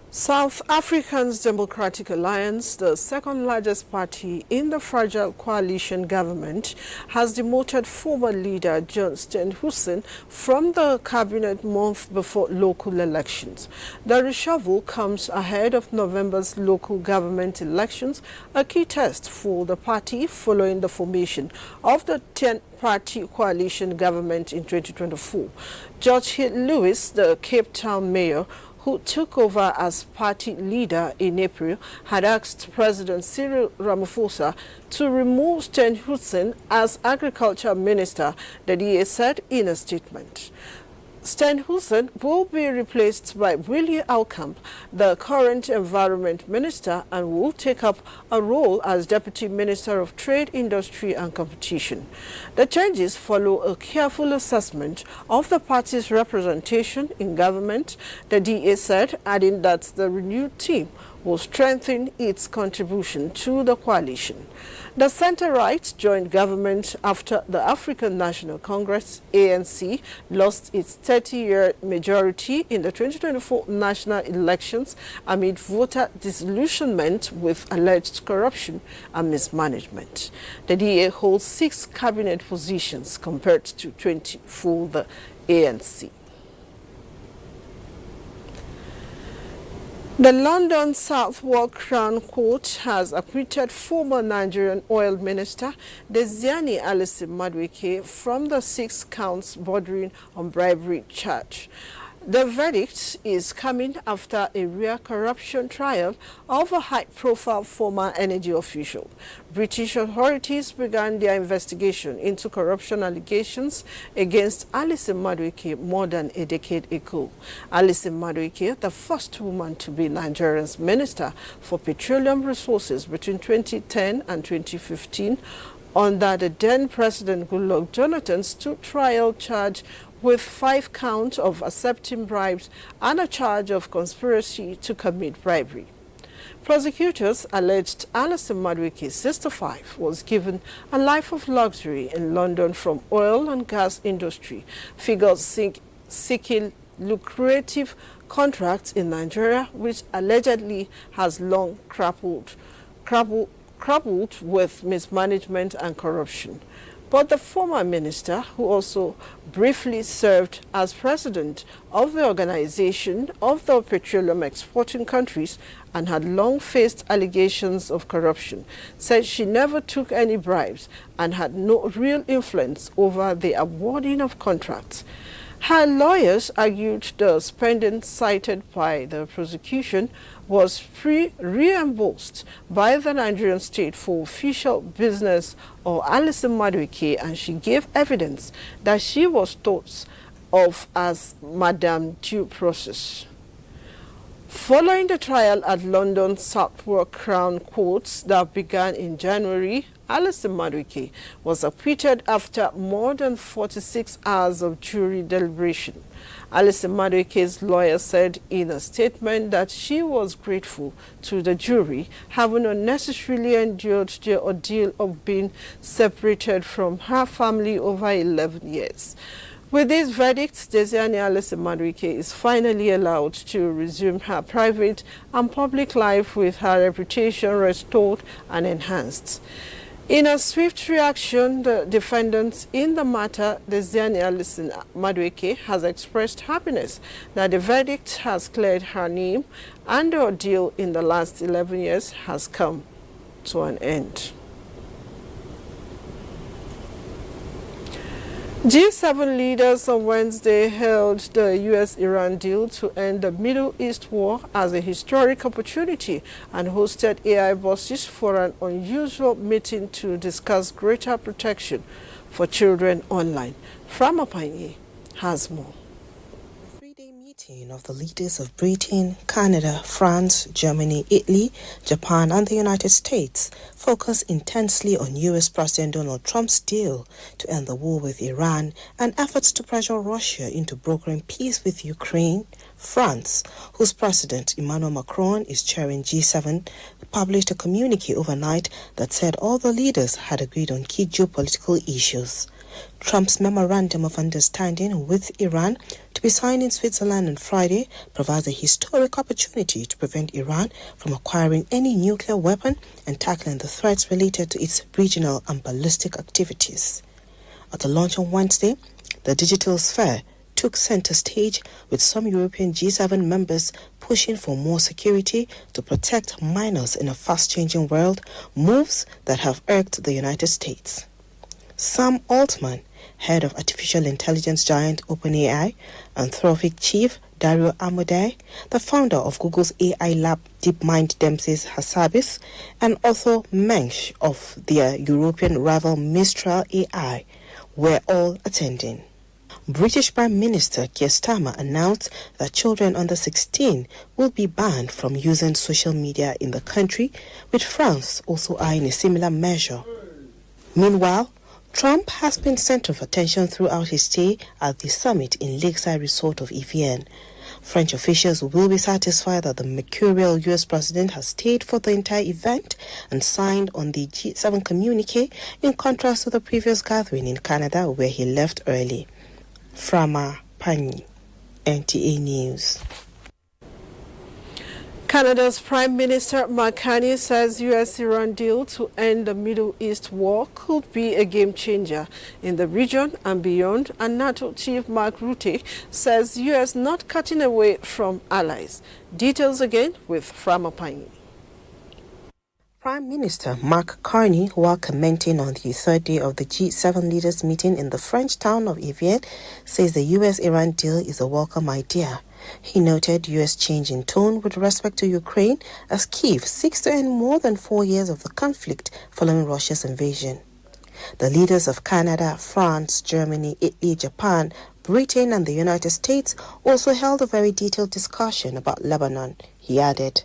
South Africa's Democratic Alliance, the second largest party in the fragile coalition government, has demoted former leader John Steenhuisen from the cabinet month before local elections. The reshuffle comes ahead of November's local government elections, a key test for the party following the formation of the 10-party coalition government in 2024. George Hill Lewis, the Cape Town mayor, who took over as party leader in April, had asked President Cyril Ramaphosa to remove Steenhuisen as agriculture minister, the DA said in a statement. Steenhuisen will be replaced by Willie Alkamp, the current environment minister, and will take up a role as deputy minister of trade, industry and competition. The changes follow a careful assessment of the party's representation in government, the DA said, adding that the renewed team will strengthen its contribution to the coalition. The centre-right joined government after the African National Congress, ANC, lost its 30-year majority in the 2024 national elections amid voter disillusionment with alleged corruption and mismanagement. The DA holds 6 cabinet positions compared to 20 for the ANC. The London Southwark Crown Court has acquitted former Nigerian oil minister Desiani Alison Madueke from the 6 counts bordering on bribery charge. The verdict is coming after a rare corruption trial of a high-profile former energy official. British authorities began their investigation into corruption allegations against Alison Madueke more than a decade ago. Alison Madueke, the first woman to be Nigeria's Minister for Petroleum Resources between 2010 and 2015, under the then President Goodluck Jonathan, stood trial charge with 5 counts of accepting bribes and a charge of conspiracy to commit bribery. Prosecutors alleged Alison Madueke, 65, was given a life of luxury in London from oil and gas industry, figures seeking lucrative contracts in Nigeria, which allegedly has long crappled with mismanagement and corruption. But the former minister, who also briefly served as president of the Organization of the Petroleum Exporting Countries and had long faced allegations of corruption, said she never took any bribes and had no real influence over the awarding of contracts. Her lawyers argued the spending cited by the prosecution was reimbursed by the Nigerian state for official business of Alison Madueke, and she gave evidence that she was thought of as Madame Due Process. Following the trial at London Southwark Crown Court that began in January, Alison Madueke was acquitted after more than 46 hours of jury deliberation. Alison Madueke's lawyer said in a statement that she was grateful to the jury, having unnecessarily endured the ordeal of being separated from her family over 11 years. With this verdict, Desiani Alison Madueke is finally allowed to resume her private and public life with her reputation restored and enhanced. In a swift reaction, the defendants in the matter, Desiani Alison Madueke, has expressed happiness that the verdict has cleared her name and the ordeal in the last 11 years has come to an end. G7 leaders on Wednesday hailed the U.S.-Iran deal to end the Middle East war as a historic opportunity and hosted AI bosses for an unusual meeting to discuss greater protection for children online. Framapanyi has more. Of the leaders of Britain, Canada, France, Germany, Italy, Japan and the United States focus intensely on US President Donald Trump's deal to end the war with Iran and efforts to pressure Russia into brokering peace with Ukraine. France, whose President Emmanuel Macron is chairing G7, published a communique overnight that said all the leaders had agreed on key geopolitical issues. Trump's memorandum of understanding with Iran, to be signed in Switzerland on Friday, provides a historic opportunity to prevent Iran from acquiring any nuclear weapon and tackling the threats related to its regional and ballistic activities. At the launch on Wednesday, the digital sphere took center stage, with some European G7 members pushing for more security to protect minors in a fast-changing world, moves that have irked the United States. Sam Altman, head of artificial intelligence giant OpenAI, Anthropic chief Dario Amodei, the founder of Google's AI lab DeepMind Dempsey Hassabis, and Otto Mensch of their European rival Mistral AI were all attending. British Prime Minister Keir Starmer announced that children under 16 will be banned from using social media in the country, with France also eyeing a similar measure. Meanwhile, Trump has been center of attention throughout his stay at the summit in Lakeside Resort of Evian. French officials will be satisfied that the mercurial U.S. president has stayed for the entire event and signed on the G7 communique, in contrast to the previous gathering in Canada where he left early. Frama Pani, NTA News. Canada's Prime Minister Mark Carney says U.S.-Iran deal to end the Middle East war could be a game-changer in the region and beyond, and NATO Chief Mark Rutte says U.S. not cutting away from allies. Details again with Framapanyi. Prime Minister Mark Carney, while commenting on the third day of the G7 leaders meeting in the French town of Evian, says the U.S.-Iran deal is a welcome idea. He noted U.S. change in tone with respect to Ukraine as Kyiv seeks to end more than 4 years of the conflict following Russia's invasion. The leaders of Canada, France, Germany, Italy, Japan, Britain and the United States also held a very detailed discussion about Lebanon. He added,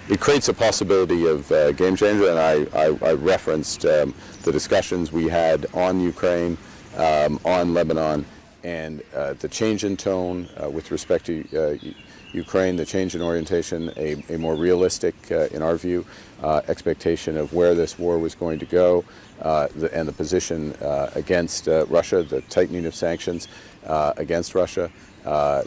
"It creates a possibility of game changer," and I referenced the discussions we had on Ukraine, on Lebanon, and the change in tone with respect to Ukraine, the change in orientation, a more realistic, in our view, expectation of where this war was going to go, and the position against Russia, the tightening of sanctions against Russia,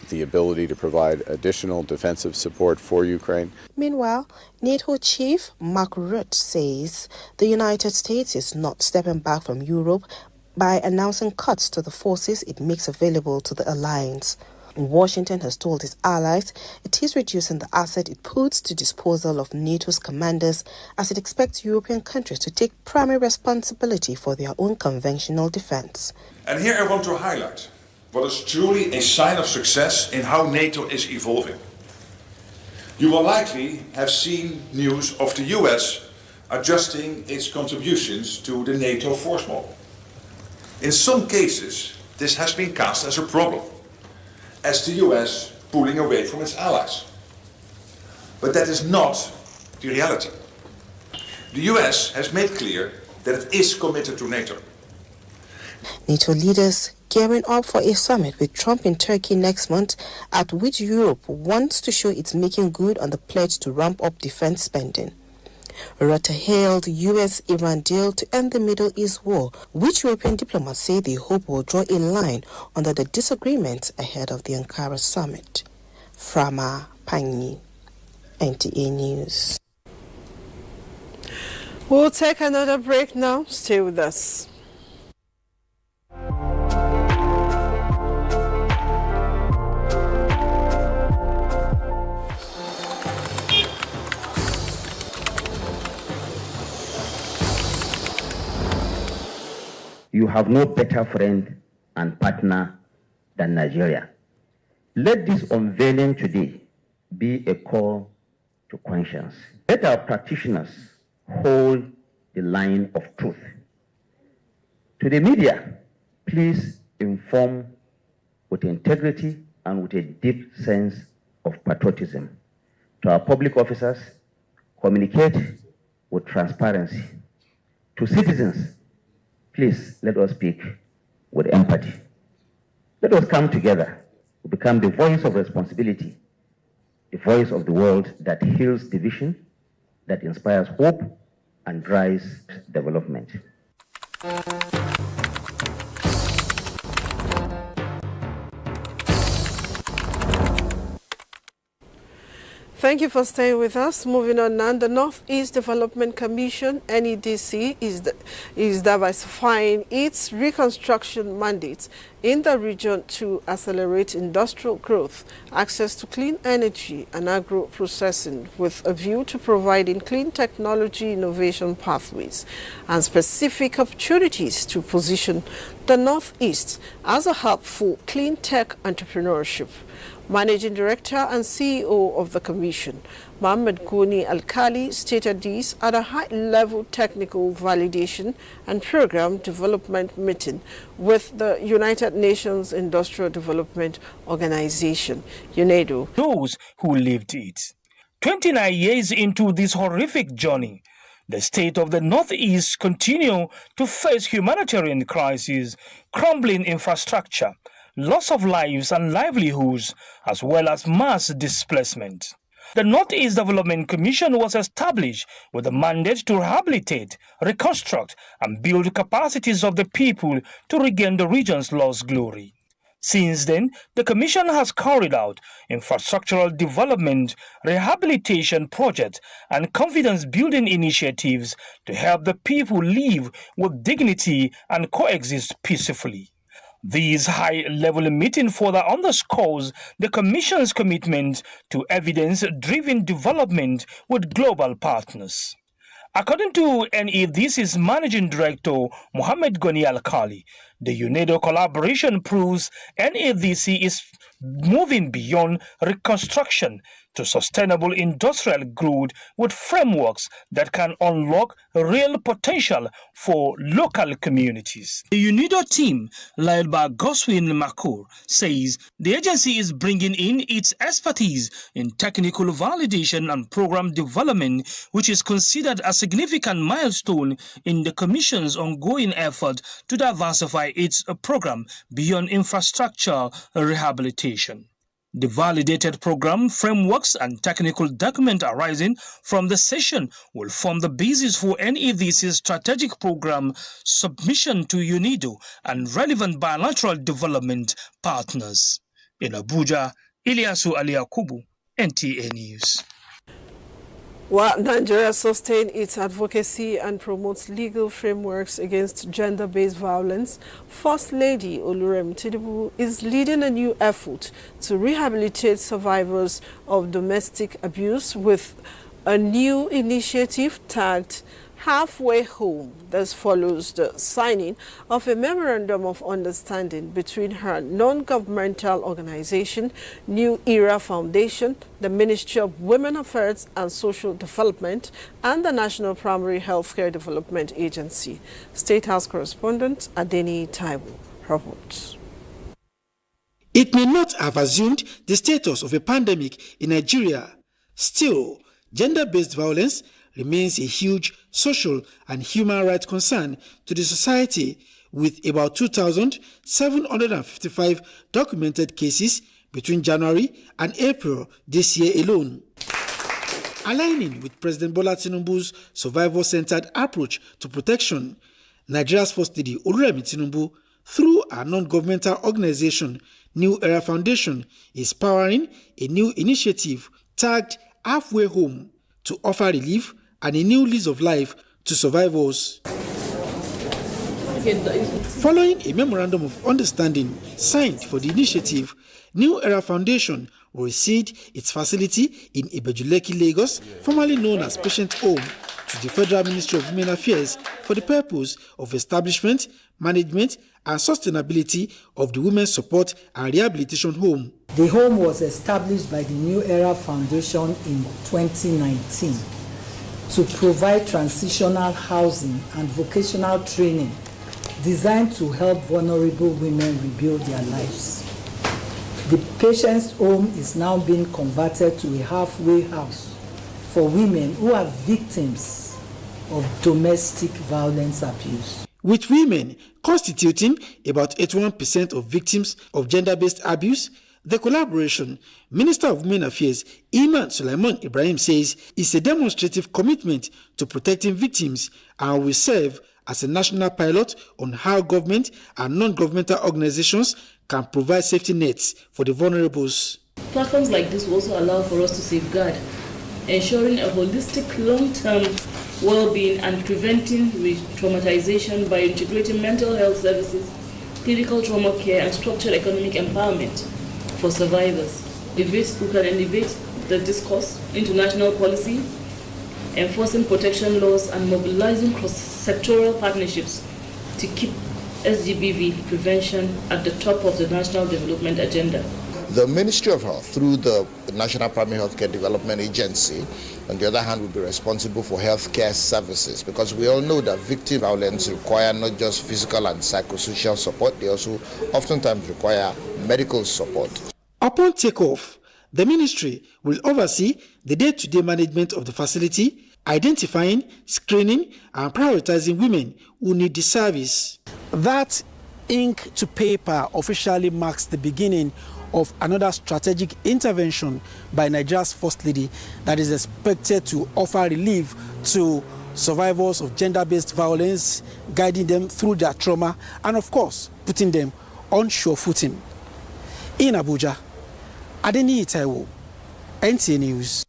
the ability to provide additional defensive support for Ukraine. Meanwhile, NATO Chief Mark Rutte says the United States is not stepping back from Europe by announcing cuts to the forces it makes available to the alliance. Washington has told its allies it is reducing the asset it puts to disposal of NATO's commanders, as it expects European countries to take primary responsibility for their own conventional defense. And here I want to highlight what is truly a sign of success in how NATO is evolving. You will likely have seen news of the US adjusting its contributions to the NATO force model. In some cases, this has been cast as a problem, as the US pulling away from its allies. But that is not the reality. The US has made clear that it is committed to NATO. NATO leaders gearing up for a summit with Trump in Turkey next month, at which Europe wants to show it's making good on the pledge to ramp up defense spending. Rutte hailed U.S.-Iran deal to end the Middle East war, which European diplomats say they hope will draw a line under the disagreement ahead of the Ankara summit. Frama Panyi, NTA News. We'll take another break now. Stay with us. You have no better friend and partner than Nigeria. Let this unveiling today be a call to conscience. Let our practitioners hold the line of truth. To the media, please inform with integrity and with a deep sense of patriotism. To our public officers, communicate with transparency. To citizens, please let us speak with empathy. Let us come together to become the voice of responsibility, the voice of the world that heals division, that inspires hope and drives development. Thank you for staying with us. Moving on now, the Northeast Development Commission, NEDC, is diversifying its reconstruction mandates in the region to accelerate industrial growth, access to clean energy and agro-processing with a view to providing clean technology innovation pathways and specific opportunities to position the Northeast as a hub for clean tech entrepreneurship. Managing Director and CEO of the Commission, Mohammed Goni Alkali, stated this at a high-level technical validation and program development meeting with the United Nations Industrial Development Organization, UNEDO. Those who lived it. 29 years into this horrific journey, the state of the Northeast continue to face humanitarian crises, crumbling infrastructure, loss of lives and livelihoods, as well as mass displacement. The Northeast Development Commission was established with a mandate to rehabilitate, reconstruct, and build capacities of the people to regain the region's lost glory. Since then, the Commission has carried out infrastructural development, rehabilitation projects, and confidence-building initiatives to help the people live with dignity and coexist peacefully. This high-level meeting further underscores the Commission's commitment to evidence-driven development with global partners. According to NEDC's Managing Director, Mohammed Goni Alkali, the UNEDO collaboration proves NEDC is moving beyond reconstruction to sustainable industrial growth with frameworks that can unlock real potential for local communities. The UNIDO team, led by Goswin Makur, says the agency is bringing in its expertise in technical validation and program development, which is considered a significant milestone in the Commission's ongoing effort to diversify its program beyond infrastructure rehabilitation. The validated program, frameworks, and technical document arising from the session will form the basis for NEDC's strategic program submission to UNIDO and relevant bilateral development partners. In Abuja, Ilyasu Aliakubu, NTA News. While Nigeria sustains its advocacy and promotes legal frameworks against gender-based violence, First Lady Oluremi Tinubu is leading a new effort to rehabilitate survivors of domestic abuse with a new initiative tagged Halfway Home. This follows the signing of a memorandum of understanding between her non-governmental organization, New Era Foundation, the Ministry of Women Affairs and Social Development, and the National Primary Healthcare Development Agency. State House correspondent Adeni Taiwo reports. It may not have assumed the status of a pandemic in Nigeria. Still, gender-based violence remains a huge social and human rights concern to the society, with about 2,755 documented cases between January and April this year alone. Aligning with President Bola Tinubu's survivor-centered approach to protection, Nigeria's First Lady Oluremi Tinubu, through our non-governmental organization, New Era Foundation, is powering a new initiative tagged Halfway Home to offer relief and a new lease of life to survivors. Following a memorandum of understanding signed for the initiative, New Era Foundation will recede its facility in Ibejuleki, Lagos, formerly known as Patient Home, to the Federal Ministry of Women Affairs for the purpose of establishment, management, and sustainability of the Women's Support and Rehabilitation Home. The home was established by the New Era Foundation in 2019 to provide transitional housing and vocational training designed to help vulnerable women rebuild their lives. The patient's home is now being converted to a halfway house for women who are victims of domestic violence abuse. With women constituting about 81% of victims of gender-based abuse, the collaboration, Minister of Women Affairs Iman Sulaiman Ibrahim says, is a demonstrative commitment to protecting victims and will serve as a national pilot on how government and non-governmental organizations can provide safety nets for the vulnerables. Platforms like this will also allow for us to safeguard, ensuring a holistic long-term well-being and preventing re-traumatization by integrating mental health services, clinical trauma care, and structured economic empowerment for survivors. We can elevate the discourse into national policy, enforcing protection laws, and mobilizing cross-sectoral partnerships to keep SGBV prevention at the top of the national development agenda. The Ministry of Health, through the National Primary Healthcare Development Agency, on the other hand, will be responsible for healthcare services, because we all know that victim violence require not just physical and psychosocial support, they also oftentimes require medical support. Upon takeoff, the ministry will oversee the day-to-day management of the facility, identifying, screening, and prioritizing women who need the service. That ink to paper officially marks the beginning of another strategic intervention by Nigeria's First Lady that is expected to offer relief to survivors of gender-based violence, guiding them through their trauma, and of course, putting them on sure footing. In Abuja, Adeni Itaiwo, NTA News.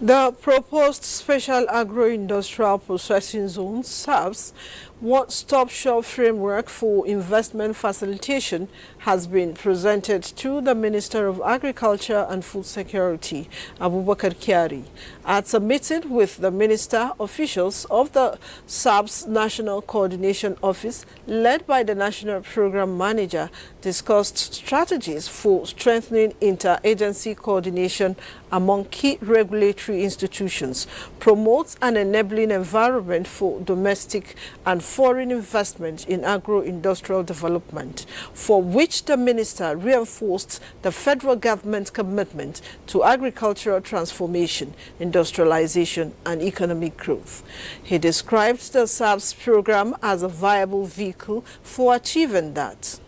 The proposed Special Agro-Industrial Processing Zone SAPS one-stop-shop framework for investment facilitation has been presented to the Minister of Agriculture and Food Security, Abubakar Kyari. At a meeting with the Minister, officials of the SAPS National Coordination Office, led by the National Program Manager, discussed strategies for strengthening interagency coordination among key regulatory institutions, promotes an enabling environment for domestic and foreign investment in agro-industrial development, for which the minister reinforced the federal government's commitment to agricultural transformation, industrialization, and economic growth. He described the SAPS program as a viable vehicle for achieving that.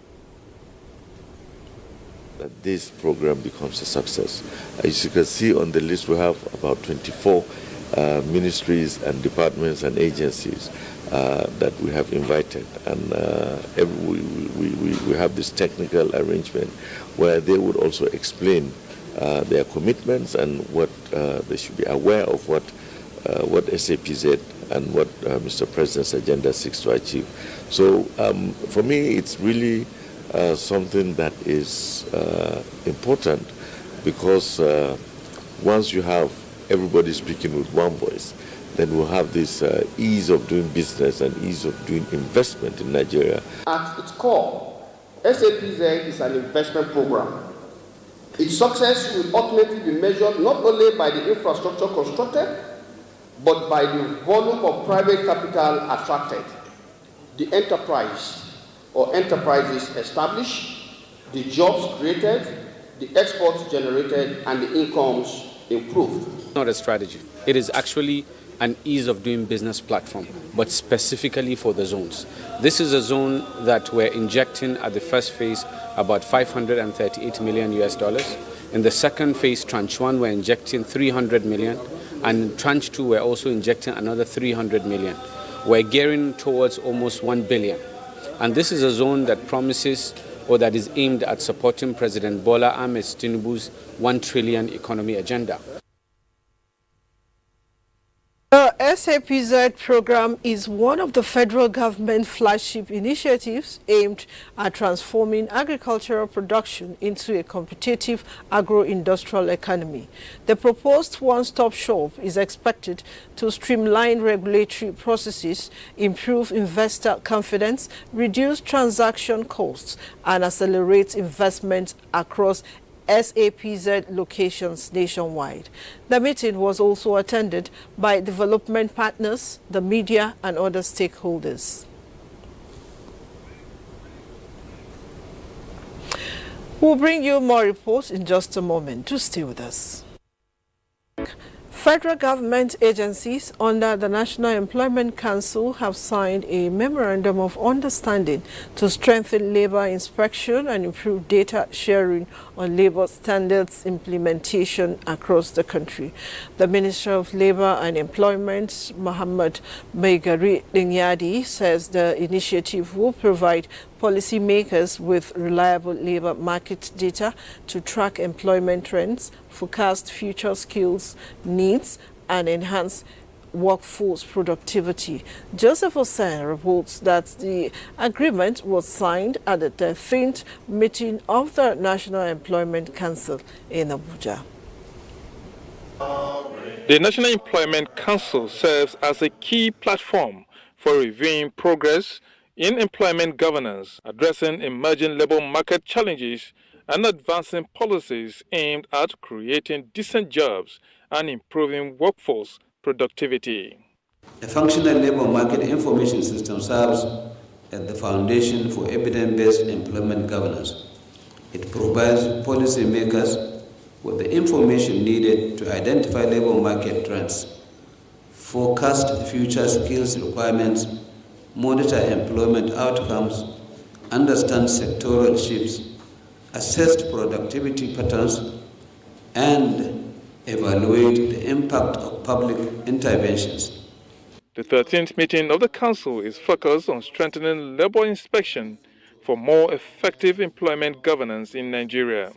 That this program becomes a success. As you can see on the list, we have about 24 ministries and departments and agencies that we have invited, and we have this technical arrangement where they would also explain their commitments and what they should be aware of, what SAPZ and what Mr. President's agenda seeks to achieve. So for me, it's really something that is important, because once you have everybody speaking with one voice, then we'll have this ease of doing business and ease of doing investment in Nigeria. At its core, SAPZ is an investment program. Its success will ultimately be measured not only by the infrastructure constructed, but by the volume of private capital attracted, the enterprise or enterprises established, the jobs created, the exports generated, and the incomes improved. Not a strategy. It is actually an ease of doing business platform, but specifically for the zones. This is a zone that we're injecting at the first phase about $538 million US. In the second phase, tranche 1, we're injecting 300 million, and tranche 2, we're also injecting another 300 million. We're gearing towards almost 1 billion. And this is a zone that promises, or that is aimed at supporting President Bola Ahmed Tinubu's 1 trillion economy agenda. The The SAPZ program is one of the federal government flagship initiatives aimed at transforming agricultural production into a competitive agro-industrial economy. The proposed one-stop shop is expected to streamline regulatory processes, improve investor confidence, reduce transaction costs, and accelerate investment across SAPZ locations nationwide. The meeting was also attended by development partners, the media, and other stakeholders. We'll bring you more reports in just a moment. Do stay with us. Federal government agencies under the National Employment Council have signed a memorandum of understanding to strengthen labor inspection and improve data sharing on labor standards implementation across the country. The Minister of Labor and Employment, Muhammad Maigari Dingyadi, says the initiative will provide policymakers with reliable labor market data to track employment trends, forecast future skills needs, and enhance workforce productivity. Joseph Hussain reports that the agreement was signed at the 13th meeting of the National Employment Council in Abuja. The National Employment Council serves as a key platform for reviewing progress in employment governance, addressing emerging labor market challenges, and advancing policies aimed at creating decent jobs and improving workforce productivity. A functional labor market information system serves as the foundation for evidence-based employment governance. It provides policymakers with the information needed to identify labor market trends, forecast future skills requirements, monitor employment outcomes, understand sectoral shifts, assess productivity patterns, and evaluate the impact of public interventions. The 13th meeting of the Council is focused on strengthening labor inspection for more effective employment governance in Nigeria.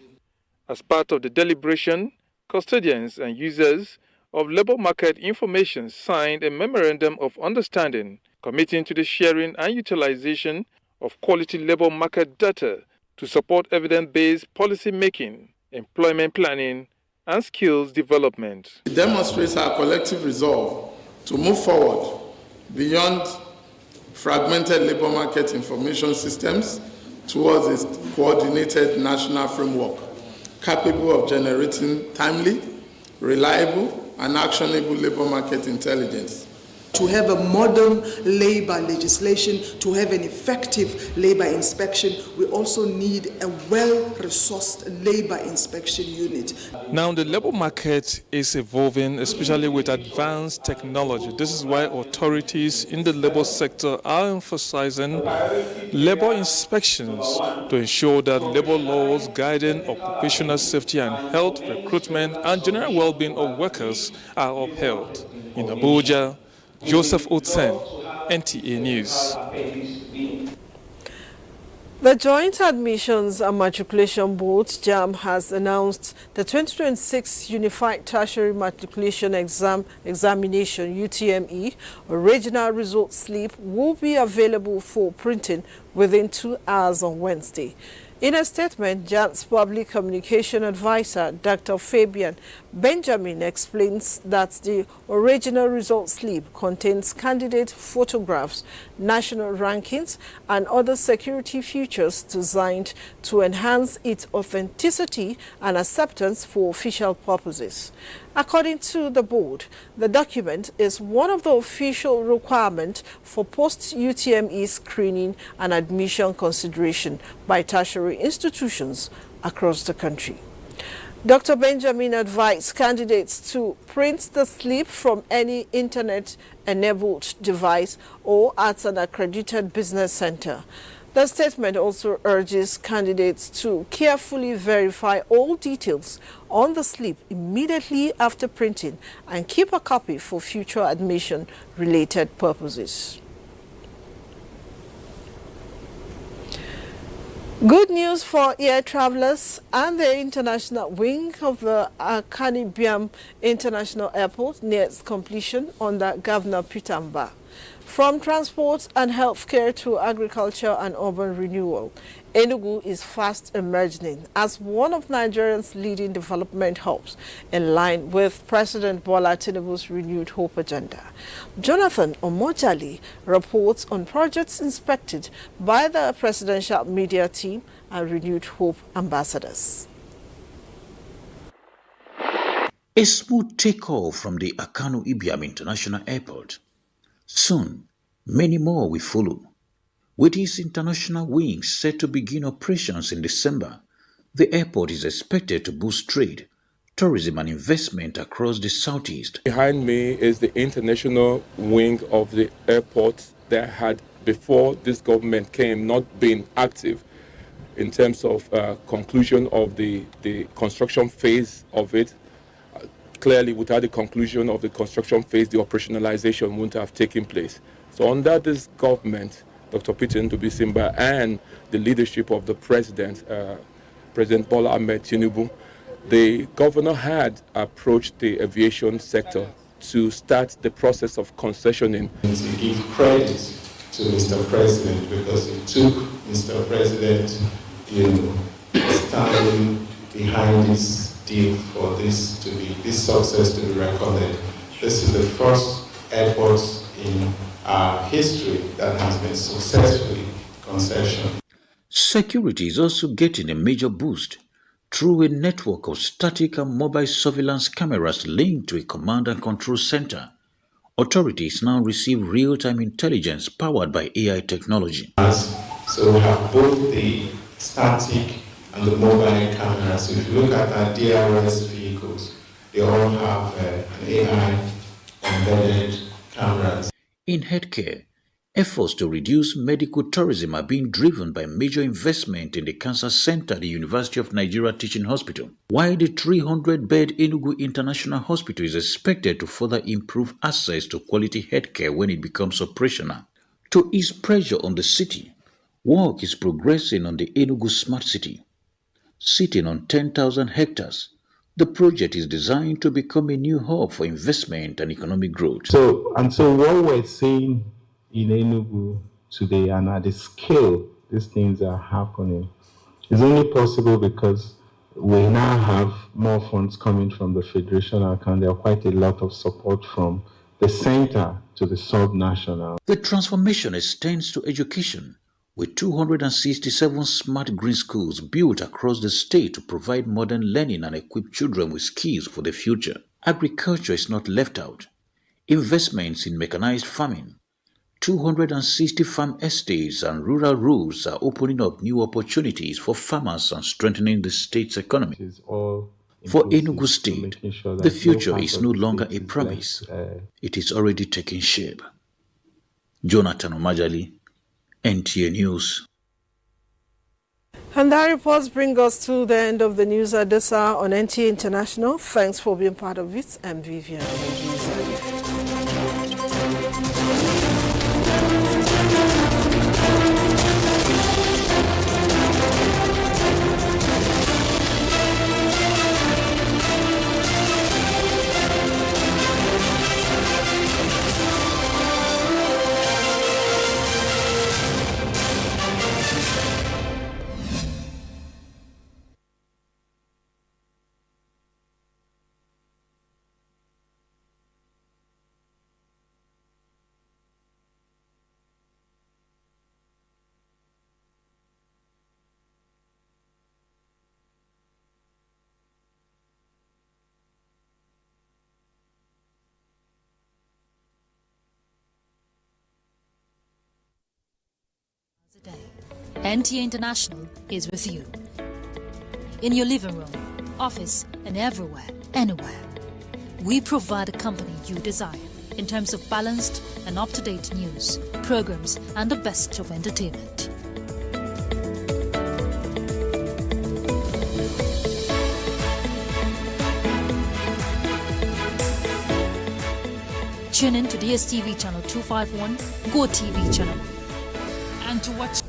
As part of the deliberation, custodians and users of labor market information signed a memorandum of understanding committing to the sharing and utilization of quality labor market data to support evidence-based policy making, employment planning, and skills development. It demonstrates our collective resolve to move forward beyond fragmented labor market information systems towards a coordinated national framework capable of generating timely, reliable, and actionable labor market intelligence. To have a modern labor legislation, to have an effective labor inspection, we also need a well-resourced labor inspection unit. Now the labor market is evolving, especially with advanced technology. This is why authorities in the labor sector are emphasizing labor inspections to ensure that labor laws guiding occupational safety and health, recruitment, and general well-being of workers are upheld. In Abuja, Joseph Otsen, NTA News. The Joint Admissions and Matriculation Board, JAMB, has announced the 2026 Unified Tertiary Matriculation Examination, UTME, original results slip will be available for printing within 2 hours on Wednesday. In a statement, JAMB's Public Communication Advisor, Dr. Fabian Benjamin, explains that the original result slip contains candidate photographs, national rankings, and other security features designed to enhance its authenticity and acceptance for official purposes. According to the board, the document is one of the official requirements for post-UTME screening and admission consideration by tertiary institutions across the country. Dr. Benjamin advised candidates to print the slip from any internet-enabled device or at an accredited business center. The statement also urges candidates to carefully verify all details on the slip immediately after printing and keep a copy for future admission-related purposes. Good news for air travelers and the international wing of the Caribbean International Airport nears completion under Governor Peter Mbah. From transport and healthcare to agriculture and urban renewal, Enugu is fast emerging as one of Nigeria's leading development hubs in line with President Bola Tinubu's renewed hope agenda. Jonathan Omojali reports on projects inspected by the presidential media team and renewed hope ambassadors. A smooth takeoff from the Akanu Ibiam International Airport. Soon, many more will follow. With its international wings set to begin operations in December, the airport is expected to boost trade, tourism and investment across the southeast. Behind me is the international wing of the airport that had, before this government came, not been active in terms of conclusion of the construction phase of it. Clearly, without the conclusion of the construction phase, the operationalization wouldn't have taken place. So under this government, Dr. Peter Simba, and the leadership of the President Bola Ahmed Tinubu, the governor had approached the aviation sector to start the process of concessioning. To give credit to Mr. President, because it took Mr. President, standing behind this deal for this success to be recorded. This is the first airport in our history that has been successfully concessioned. Security is also getting a major boost through a network of static and mobile surveillance cameras linked to a command and control center. Authorities now receive real-time intelligence powered by AI technology. So we have both the static and the mobile cameras. If you look at our DRS vehicles, they all have an AI embedded cameras. In healthcare, efforts to reduce medical tourism are being driven by major investment in the cancer center at the University of Nigeria Teaching Hospital, while the 300-bed Enugu International Hospital is expected to further improve access to quality healthcare when it becomes operational. To ease pressure on the city, work is progressing on the Enugu Smart City. Sitting on 10,000 hectares, the project is designed to become a new hub for investment and economic growth. So what we're seeing in Enugu today and at the scale these things are happening is only possible because we now have more funds coming from the federation account. There are quite a lot of support from the center to the sub-national. The transformation extends to education, with 267 smart green schools built across the state to provide modern learning and equip children with skills for the future. Agriculture is not left out. Investments in mechanized farming, 260 farm estates and rural roads are opening up new opportunities for farmers and strengthening the state's economy. For Enugu State, the future is no longer a promise. It is already taking shape. Jonathan Omojali, NTA News. And that reports bring us to the end of the news at this hour on NTA International. Thanks for being part of it. I'm Vivian. NTA International is with you. In your living room, office, and everywhere, anywhere. We provide the company you desire in terms of balanced and up-to-date news, programs, and the best of entertainment. Tune in to DSTV channel 251, Go TV channel, and to watch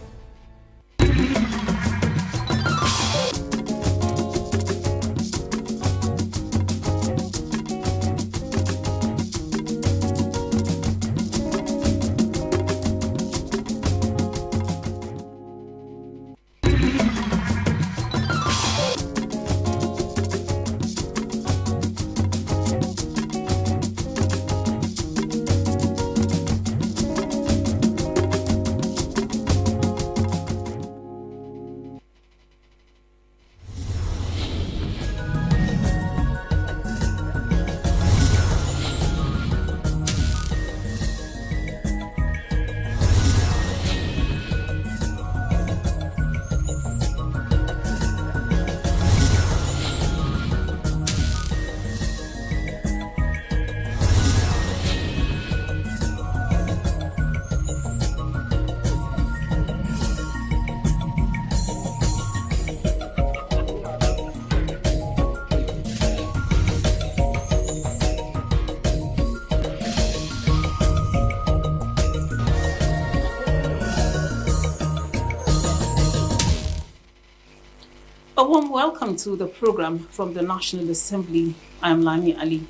A warm welcome to the program from the National Assembly. I am Lami Ali.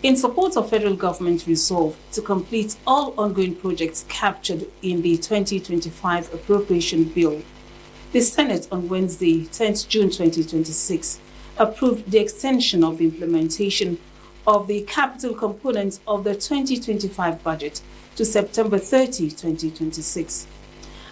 In support of federal government resolve to complete all ongoing projects captured in the 2025 appropriation bill, the Senate on Wednesday, 10th June 2026, approved the extension of the implementation of the capital component of the 2025 budget to September 30, 2026.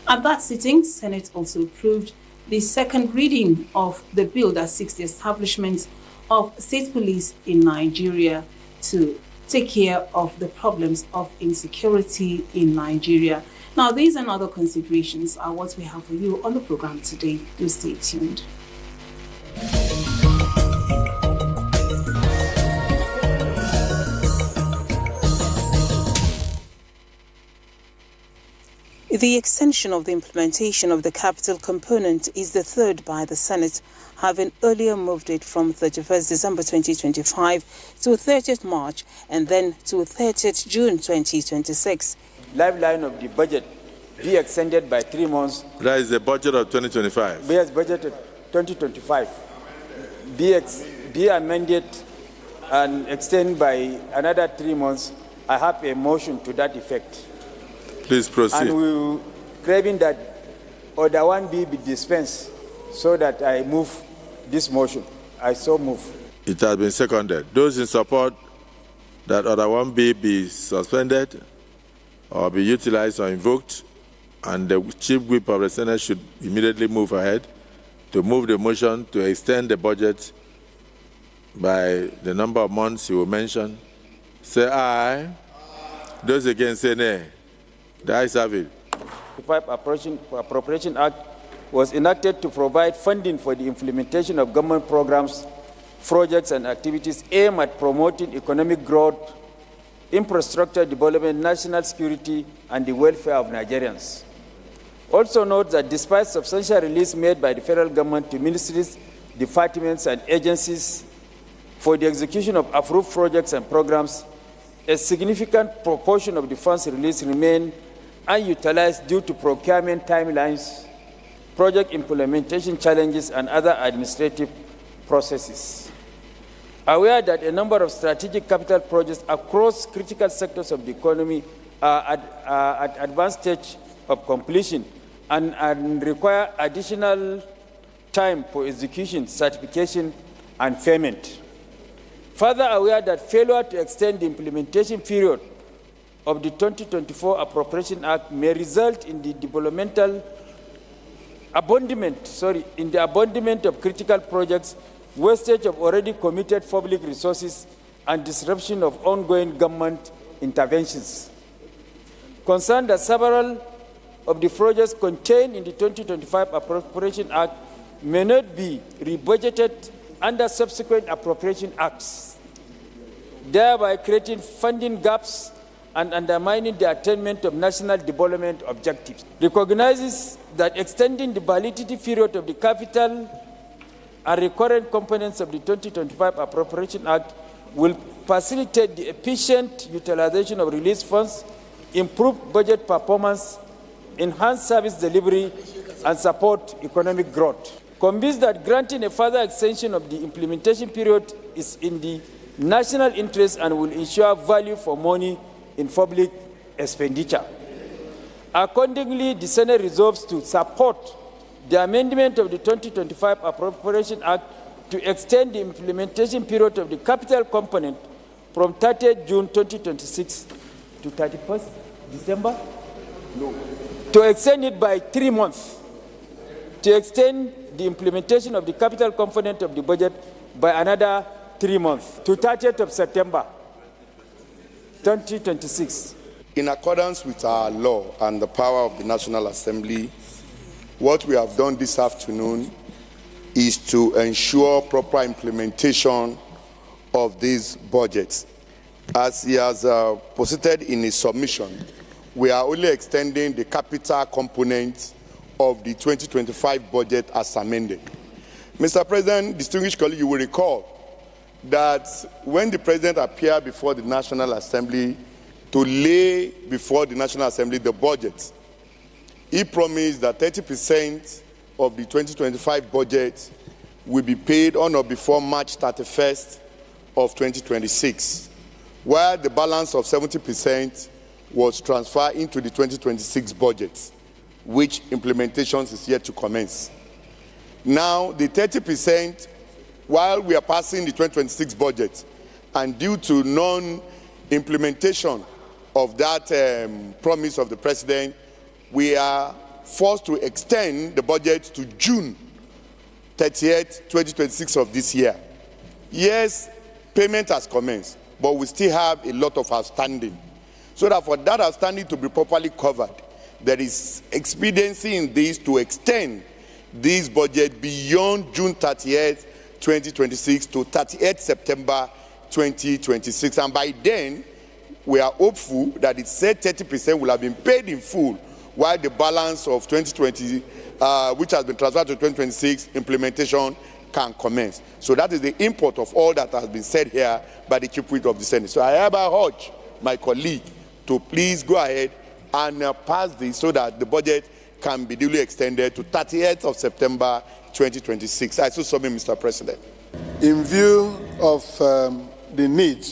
At that sitting, Senate also approved the second reading of the bill that seeks the establishment of state police in Nigeria to take care of the problems of insecurity in Nigeria. Now, these and other considerations are what we have for you on the program today. Do stay tuned. The extension of the implementation of the capital component is the third by the Senate, having earlier moved it from 31st December 2025 to 30th March and then to 30th June 2026. Lifeline of the budget be extended by 3 months. That is the budget of 2025. Yes, budget of 2025. Be amended and extended by another 3 months. I have a motion to that effect. Please proceed. And we will craving that Order 1B be dispensed so that I move this motion. I so move. It has been seconded. Those in support that Order 1B be suspended or be utilized or invoked, and the Chief Whip of the Senate should immediately move ahead to move the motion to extend the budget by the number of months you will mention, say aye. Those against say nay. The ayes have it. The Appropriation Act was enacted to provide funding for the implementation of government programs, projects, and activities aimed at promoting economic growth, infrastructure development, national security, and the welfare of Nigerians. Also note that despite substantial release made by the federal government to ministries, departments, and agencies for the execution of approved projects and programs, a significant proportion of the funds released remain unutilized due to procurement timelines, project implementation challenges, and other administrative processes. Aware that a number of strategic capital projects across critical sectors of the economy are at advanced stage of completion and require additional time for execution, certification, and payment. Further aware that failure to extend the implementation period of the 2024 Appropriation Act may result in the abandonment of critical projects, wastage of already committed public resources, and disruption of ongoing government interventions. Concerned that several of the projects contained in the 2025 Appropriation Act may not be rebudgeted under subsequent appropriation acts, thereby creating funding gaps and undermining the attainment of national development objectives. Recognizes that extending the validity period of the capital and recurrent components of the 2025 Appropriation Act will facilitate the efficient utilization of released funds, improve budget performance, enhance service delivery, and support economic growth. Convinced that granting a further extension of the implementation period is in the national interest and will ensure value for money in public expenditure. Accordingly, the Senate resolves to support the amendment of the 2025 Appropriation Act to extend the implementation period of the capital component from 30th June 2026 to 31st December? No. To extend it by 3 months. To extend the implementation of the capital component of the budget by another 3 months to 30th of September 2026. In accordance with our law and the power of the National Assembly, what we have done this afternoon is to ensure proper implementation of these budgets. As he has posited in his submission, we are only extending the capital component of the 2025 budget as amended. Mr. President, distinguished colleague, you will recall that when the President appeared before the National Assembly to lay before the National Assembly the budget, he promised that 30% of the 2025 budget will be paid on or before March 31st of 2026, while the balance of 70% was transferred into the 2026 budget, which implementations is yet to commence. Now, the 30%, while we are passing the 2026 budget, and due to non-implementation of that promise of the President, we are forced to extend the budget to June 30th, 2026 of this year. Yes, payment has commenced, but we still have a lot of outstanding. So that for that outstanding to be properly covered, there is expediency in this to extend this budget beyond June 30th, 2026 to 30th September 2026. And by then, we are hopeful that the said 30% will have been paid in full, while the balance of 2020, which has been transferred to 2026, implementation can commence. So that is the import of all that has been said here by the Chief Whip of the Senate. So I hereby urge my colleague to please go ahead and pass this so that the budget can be duly extended to 30th of September 2026. I so submit, Mr. President. In view of the need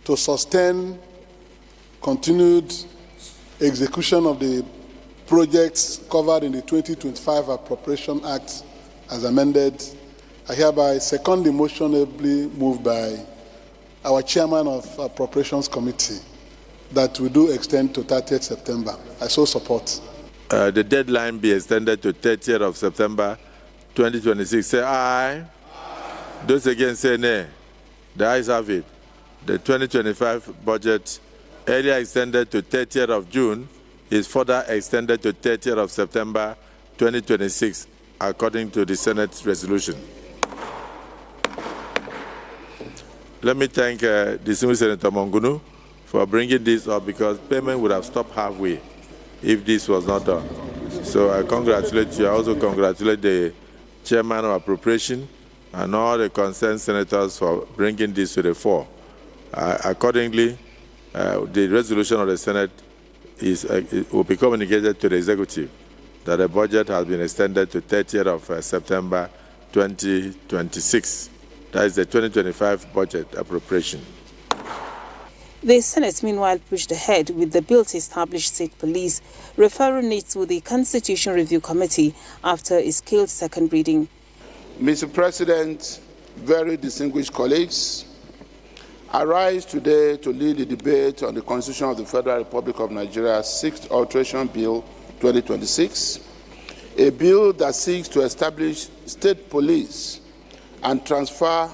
to sustain continued execution of the projects covered in the 2025 Appropriation Act as amended, I hereby second the motion ably moved by our Chairman of Appropriations Committee that we do extend to 30th September. I so support. The deadline be extended to 30th of September 2026. Say aye. Those against say nay. The ayes have it. The 2025 budget, earlier extended to 30th of June, is further extended to 30th of September 2026, according to the Senate resolution. Let me thank distinguished Senator Mongunu for bringing this up, because payment would have stopped halfway if this was not done. So I congratulate you. I also congratulate the Chairman of Appropriation and all the concerned senators for bringing this to the fore. Accordingly, the resolution of the Senate will be communicated to the Executive that the budget has been extended to 30th of September 2026. That is the 2025 budget appropriation. The Senate, meanwhile, pushed ahead with the bill to establish state police, referring it to the Constitution Review Committee after a scaled second reading. Mr. President, very distinguished colleagues, I rise today to lead the debate on the Constitution of the Federal Republic of Nigeria, 6th Alteration Bill 2026, a bill that seeks to establish state police and transfer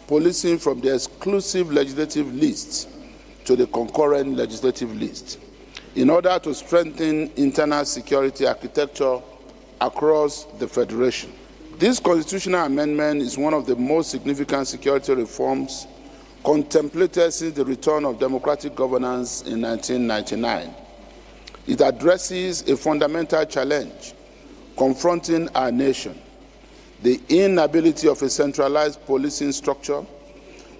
policing from the exclusive legislative list to the concurrent legislative list in order to strengthen internal security architecture across the Federation. This constitutional amendment is one of the most significant security reforms contemplated since the return of democratic governance in 1999. It addresses a fundamental challenge confronting our nation, the inability of a centralized policing structure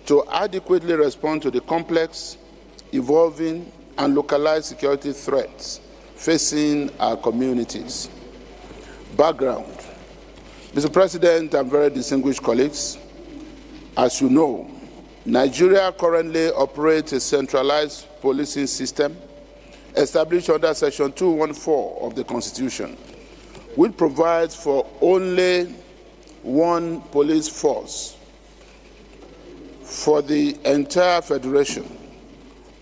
to adequately respond to the complex, evolving, and localized security threats facing our communities. Background. Mr. President and very distinguished colleagues, as you know, Nigeria currently operates a centralized policing system established under Section 214 of the Constitution, which provides for only one police force for the entire Federation.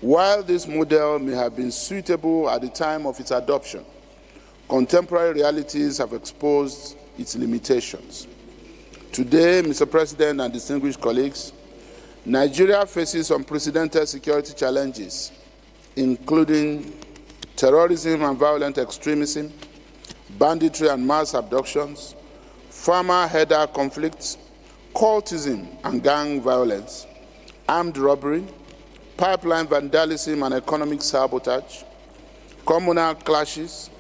While this model may have been suitable at the time of its adoption, contemporary realities have exposed its limitations. Today, Mr. President and distinguished colleagues, Nigeria faces unprecedented security challenges, including terrorism and violent extremism, banditry and mass abductions, farmer-herder conflicts, cultism and gang violence, armed robbery, pipeline vandalism and economic sabotage, communal clashes,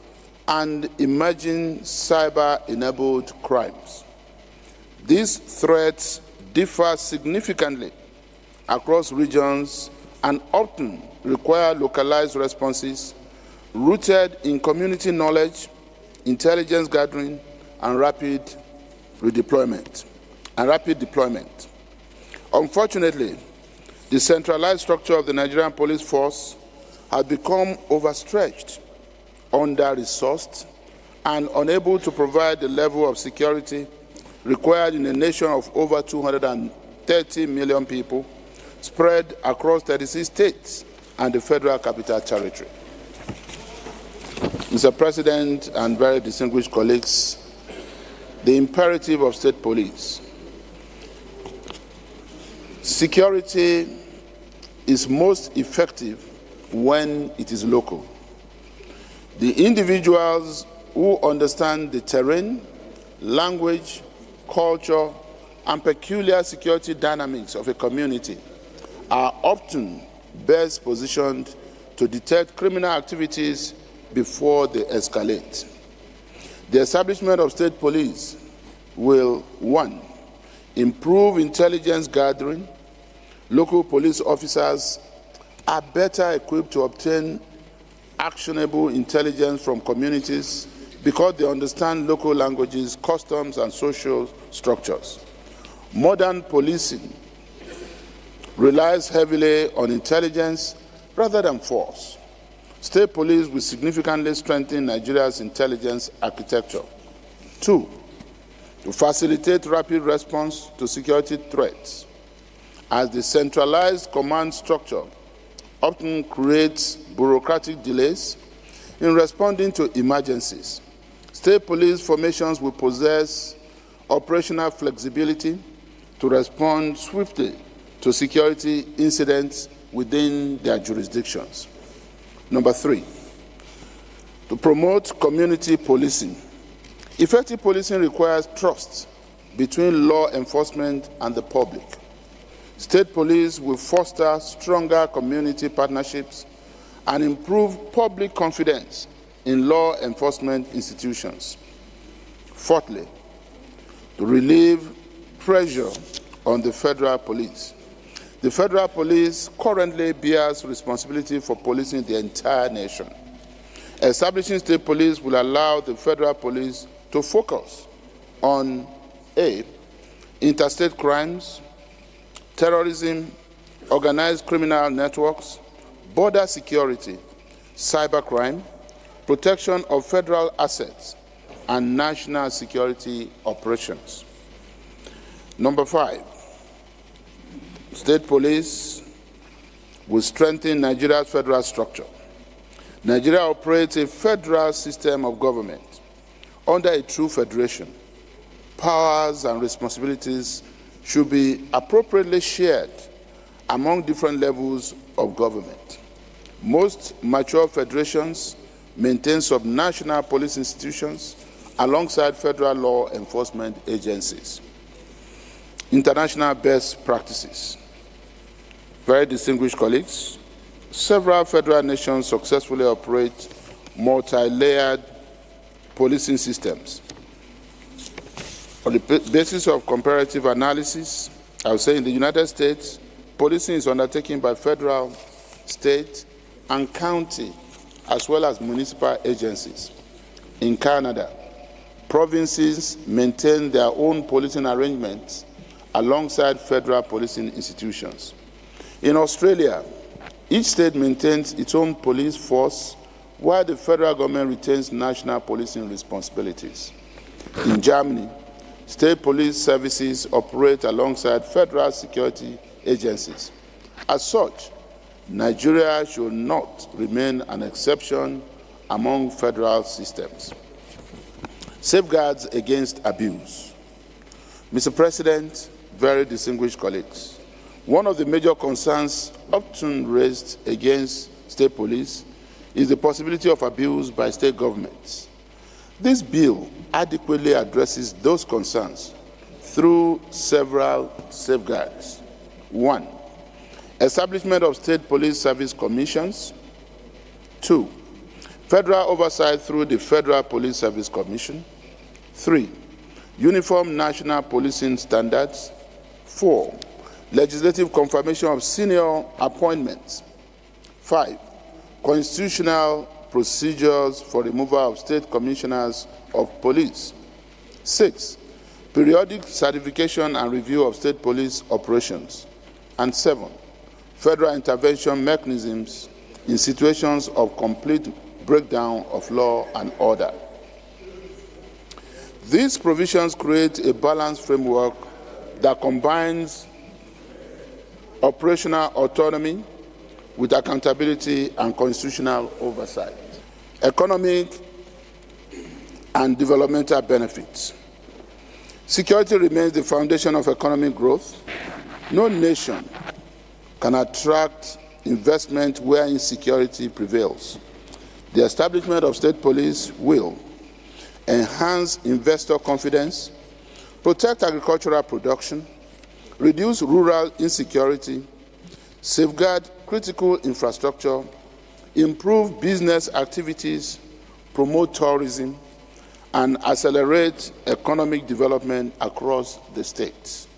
and emerging cyber-enabled crimes. These threats differ significantly across regions and often require localized responses rooted in community knowledge, intelligence gathering, and rapid deployment. Unfortunately, the centralized structure of the Nigerian police force has become overstretched, under-resourced, and unable to provide the level of security required in a nation of over 230 million people spread across 36 states and the Federal Capital Territory. Mr. President and very distinguished colleagues, the imperative of state police. Security is most effective when it is local. The individuals who understand the terrain, language, culture, and peculiar security dynamics of a community are often best positioned to detect criminal activities before they escalate. The establishment of state police will, 1, improve intelligence gathering. Local police officers are better equipped to obtain actionable intelligence from communities because they understand local languages, customs, and social structures. Modern policing relies heavily on intelligence rather than force. State police will significantly strengthen Nigeria's intelligence architecture. 2, to facilitate rapid response to security threats, as the centralized command structure often creates bureaucratic delays in responding to emergencies. State police formations will possess operational flexibility to respond swiftly to security incidents within their jurisdictions. Number 3, to promote community policing. Effective policing requires trust between law enforcement and the public. State police will foster stronger community partnerships and improve public confidence in law enforcement institutions. Fourthly, to relieve pressure on the federal police. The federal police currently bears responsibility for policing the entire nation. Establishing state police will allow the federal police to focus on A, interstate crimes, terrorism, organized criminal networks, border security, cybercrime, protection of federal assets, and national security operations. Number 5, state police will strengthen Nigeria's federal structure. Nigeria operates a federal system of government. Under a true federation, powers and responsibilities should be appropriately shared among different levels of government. Most mature federations maintain subnational police institutions alongside federal law enforcement agencies. International best practices. Very distinguished colleagues, several federal nations successfully operate multi-layered policing systems. On the basis of comparative analysis, I would say in the United States, policing is undertaken by federal, state, and county, as well as municipal agencies. In Canada, provinces maintain their own policing arrangements alongside federal policing institutions. In Australia, each state maintains its own police force while the federal government retains national policing responsibilities. In Germany, state police services operate alongside federal security agencies. As such, Nigeria should not remain an exception among federal systems. Safeguards against abuse. Mr. President, very distinguished colleagues, one of the major concerns often raised against state police is the possibility of abuse by state governments. This bill adequately addresses those concerns through several safeguards. 1, establishment of state police service commissions. 2, federal oversight through the Federal Police Service Commission. 3, uniform national policing standards. 4, legislative confirmation of senior appointments. 5, constitutional procedures for removal of state commissioners of police. 6. Periodic certification and review of state police operations. And 7. Federal intervention mechanisms in situations of complete breakdown of law and order. These provisions create a balanced framework that combines operational autonomy with accountability and constitutional oversight. Economic and developmental benefits. Security remains the foundation of economic growth. No nation can attract investment where insecurity prevails. The establishment of state police will enhance investor confidence, protect agricultural production, reduce rural insecurity, safeguard critical infrastructure, improve business activities, promote tourism, and accelerate economic development across the states.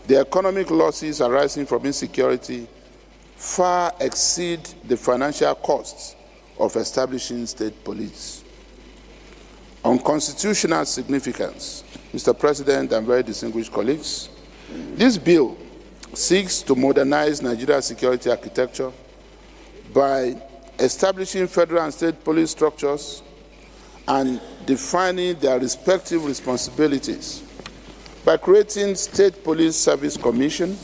The economic losses arising from insecurity far exceed the financial costs of establishing state police. On constitutional significance, Mr. President and very distinguished colleagues, this bill seeks to modernize Nigeria's security architecture by establishing federal and state police structures and defining their respective responsibilities, by creating State Police Service Commission,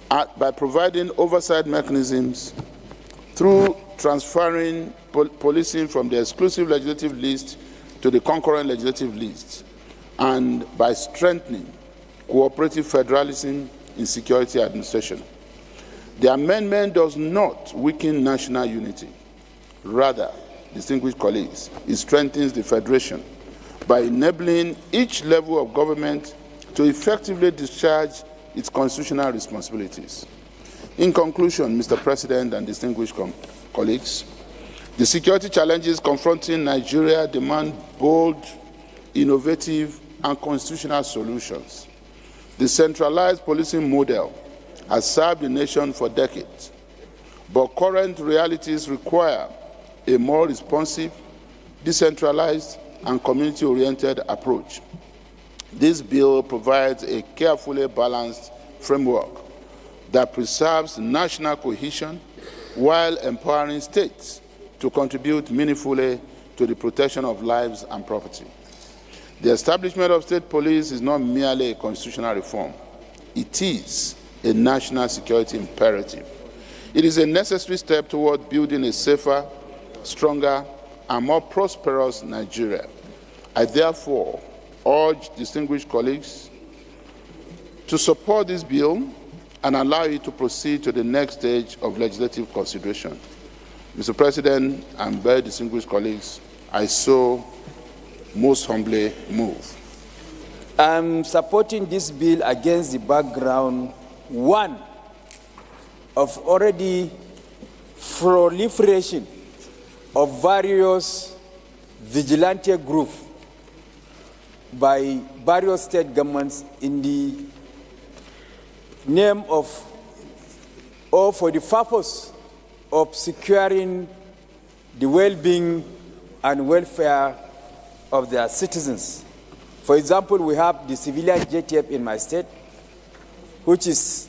by providing oversight mechanisms through transferring policing from the exclusive legislative list to the concurrent legislative list, and by strengthening cooperative federalism in security administration. The amendment does not weaken national unity. Rather, distinguished colleagues, it strengthens the federation by enabling each level of government to effectively discharge its constitutional responsibilities. In conclusion, Mr. President and distinguished colleagues, the security challenges confronting Nigeria demand bold, innovative, and constitutional solutions. The centralized policing model has served the nation for decades, but current realities require a more responsive, decentralized, and community-oriented approach. This bill provides a carefully balanced framework that preserves national cohesion while empowering states to contribute meaningfully to the protection of lives and property. The establishment of state police is not merely a constitutional reform. It is a national security imperative. It is a necessary step toward building a safer, stronger, and more prosperous Nigeria. I therefore urge distinguished colleagues to support this bill and allow it to proceed to the next stage of legislative consideration. Mr. President and very distinguished colleagues, I so most humbly move. I'm supporting this bill against the background, one, of already proliferation of various vigilante groups by various state governments in the name of or for the purpose of securing the well-being and welfare of their citizens. For example, we have the civilian JTF in my state, which is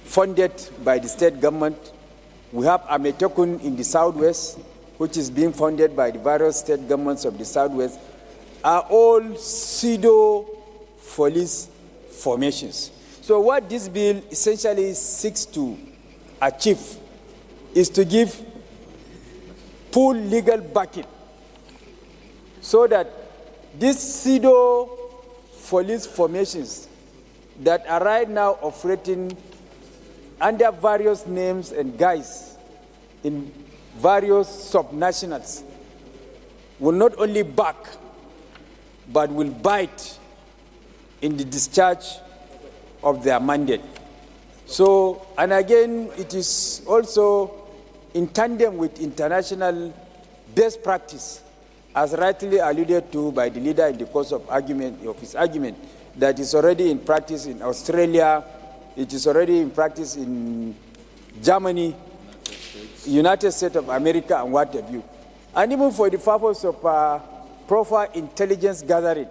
funded by the state government. We have Ametekun in the southwest, which is being funded by the various state governments of the southwest, are all pseudo-police formations. So what this bill essentially seeks to achieve is to give full legal backing so that these pseudo-police formations that are right now operating under various names and guise in various subnationals will not only back, but will bite in the discharge of their mandate. So, and again, it is also in tandem with international best practice, as rightly alluded to by the leader in the course of his argument, that is already in practice in Australia, it is already in practice in Germany, United States of America, and what have you. And even for the purpose of proper intelligence gathering,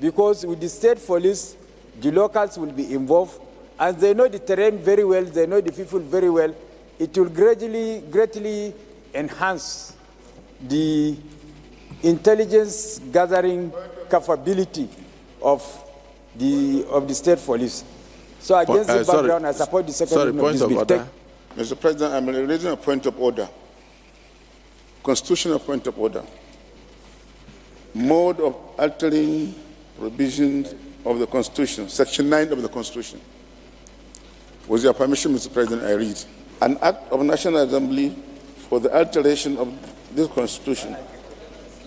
because with the state police, the locals will be involved, and they know the terrain very well, they know the people very well. It will greatly enhance the intelligence gathering capability of the state police. So against this background, I support the second reading of this bill. Mr. President, I'm raising a point of order. Constitutional point of order. Mode of altering provisions of the Constitution, Section 9 of the Constitution. With your permission, Mr. President, I read. An Act of National Assembly for the alteration of this Constitution,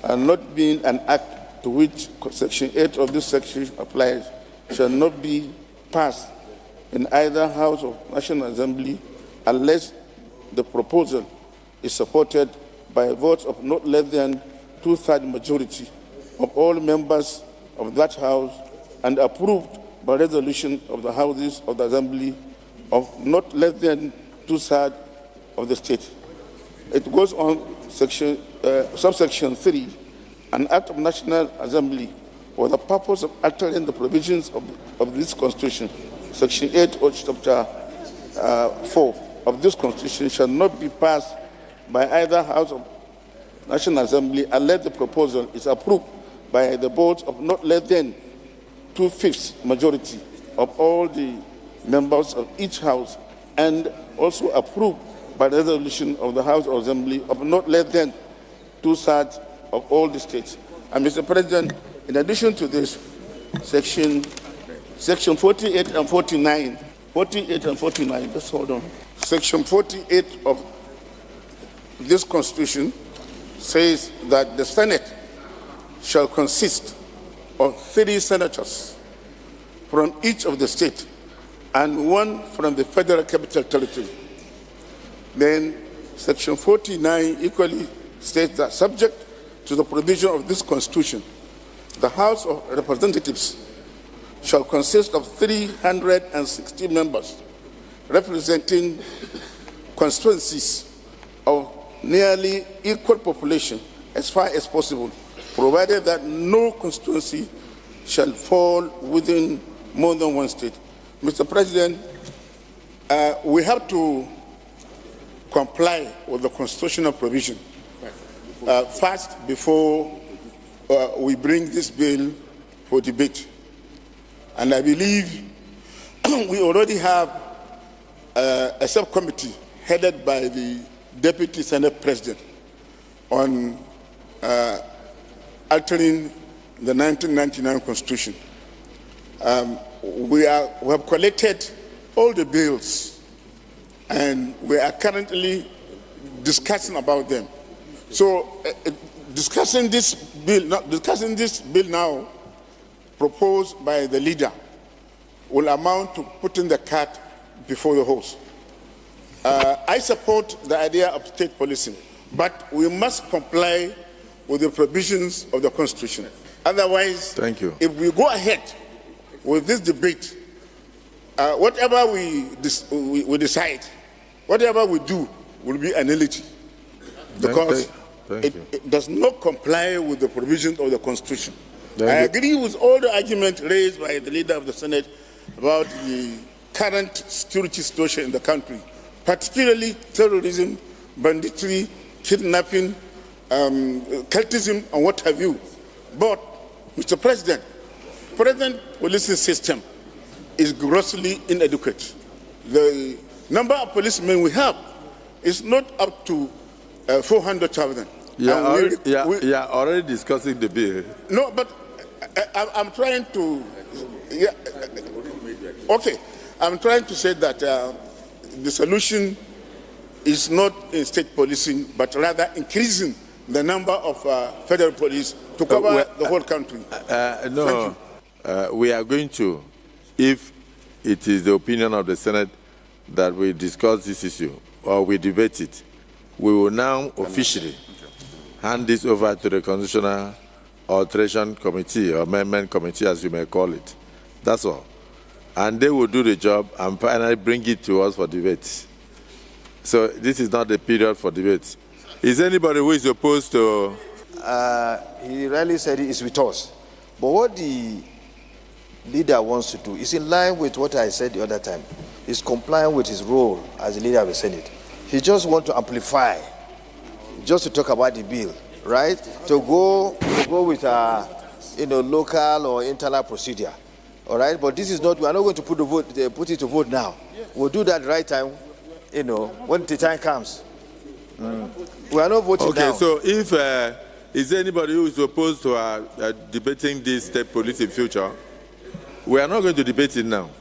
and not being an act to which Section 8 of this section applies, shall not be passed in either House of National Assembly unless the proposal is supported by votes of not less than two-thirds majority of all members of that House and approved by resolution of the Houses of the Assembly of not less than two-thirds of the state. It goes on subsection 3, an Act of National Assembly for the purpose of altering the provisions of this Constitution, Section 8 of Chapter 4 of this Constitution shall not be passed by either House of National Assembly unless the proposal is approved by the votes of not less than two-fifths majority of all the members of each House, and also approved by resolution of the House of Assembly of not less than two-thirds of all the states. And Mr. President, in addition to this, Section 48 and 49, just hold on. Section 48 of this Constitution says that the Senate shall consist of 3 senators from each of the states and 1 from the Federal Capital Territory. Then Section 49 equally states that subject to the provision of this Constitution, the House of Representatives shall consist of 360 members representing constituencies of nearly equal population as far as possible, provided that no constituency shall fall within more than one state. Mr. President, we have to comply with the constitutional provision first before we bring this bill for debate. And I believe we already have a subcommittee headed by the Deputy Senate President on altering the 1999 Constitution. We have collected all the bills and we are currently discussing about them. So discussing this bill now proposed by the leader will amount to putting the cat before the horse. I support the idea of state policing, but we must comply with the provisions of the Constitution. Otherwise, if we go ahead with this debate, whatever we decide, whatever we do will be a nullity, because it does not comply with the provisions of the Constitution. I agree with all the arguments raised by the leader of the Senate about the current security situation in the country, particularly terrorism, banditry, kidnapping, cultism, and what have you. But, Mr. President, present policing system is grossly inadequate. The number of policemen we have is not up to 400,000. We are already discussing the bill. No, but I'm trying to. Okay, I'm trying to say that the solution is not in state policing, but rather increasing the number of federal police to cover the whole country. No, we are going to, if it is the opinion of the Senate that we discuss this issue or we debate it, we will now officially hand this over to the Constitutional Alteration Committee or Amendment Committee, as you may call it. That's all. And they will do the job and finally bring it to us for debate. So this is not the period for debate. Is anybody who is opposed to he really said he is with us. But what the leader wants to do is in line with what I said the other time. He's complying with his role as the leader of the Senate. He just wants to amplify, just to talk about the bill, right? To go with local or internal procedure, all right? But this is not. We are not going to put it to vote now. We'll do that right time, when the time comes. We are not voting now. Okay, so if is there anybody who is opposed to debating this state police in future? We are not going to debate it now.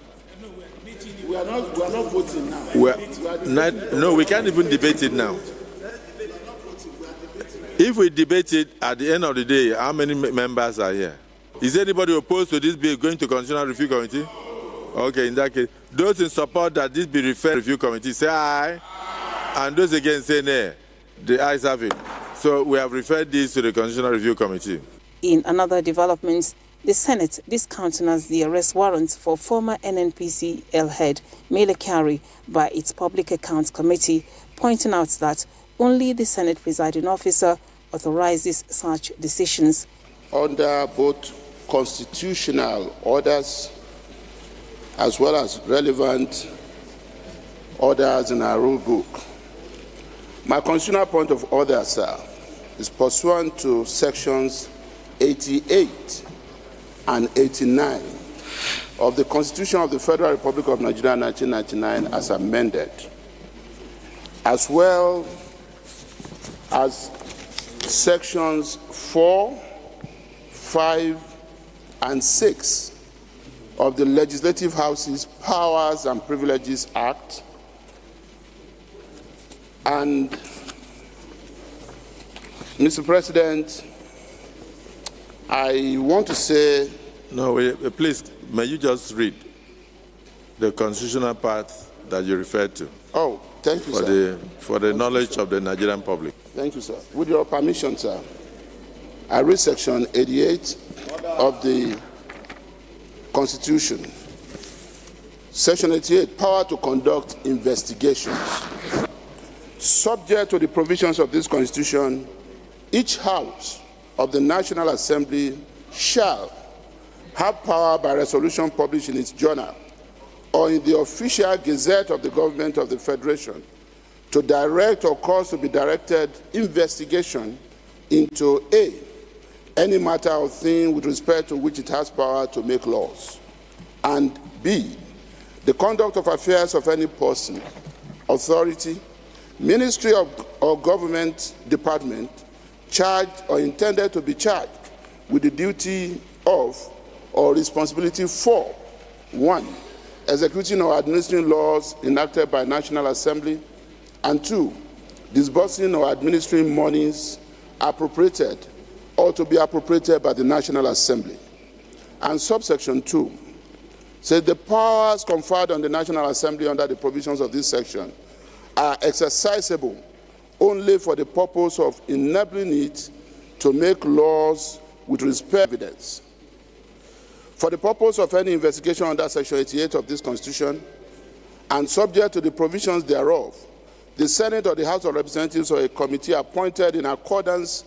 We are not voting now. No, we can't even debate it now. If we debate it at the end of the day, how many members are here? Is anybody opposed to this bill going to Constitutional Review Committee? Okay, in that case, those in support that this be referred to Review Committee, say aye. And those against say nay. The ayes have it. So we have referred this to the Constitutional Review Committee. In another development, the Senate discountenanced the arrest warrant for former NNPCL head Mele Kyari by its Public Accounts Committee, pointing out that only the Senate presiding officer authorizes such decisions. Under both constitutional orders as well as relevant orders in our rule book, my constitutional point of order, sir, is pursuant to sections 88 and 89 of the Constitution of the Federal Republic of Nigeria 1999 as amended, as well as sections 4, 5, and 6 of the Legislative House's Powers and Privileges Act, and Mr. President, I want to say... No, please, may you just read the constitutional part that you referred to? Oh, thank you, sir. For the knowledge of the Nigerian public. Thank you, sir. With your permission, sir, I read section 88 of the Constitution. Section 88, power to conduct investigations. Subject to the provisions of this Constitution, each House of the National Assembly shall have power by resolution published in its journal or in the official gazette of the government of the Federation to direct or cause to be directed investigation into A, any matter or thing with respect to which it has power to make laws, and B, the conduct of affairs of any person, authority, ministry or government department charged or intended to be charged with the duty of or responsibility for 1, executing or administering laws enacted by National Assembly, and 2, disbursing or administering monies appropriated or to be appropriated by the National Assembly. And subsection 2 says the powers conferred on the National Assembly under the provisions of this section are exercisable only for the purpose of enabling it to make laws with respect to evidence. For the purpose of any investigation under Section 88 of this Constitution, and subject to the provisions thereof, the Senate or the House of Representatives or a committee appointed in accordance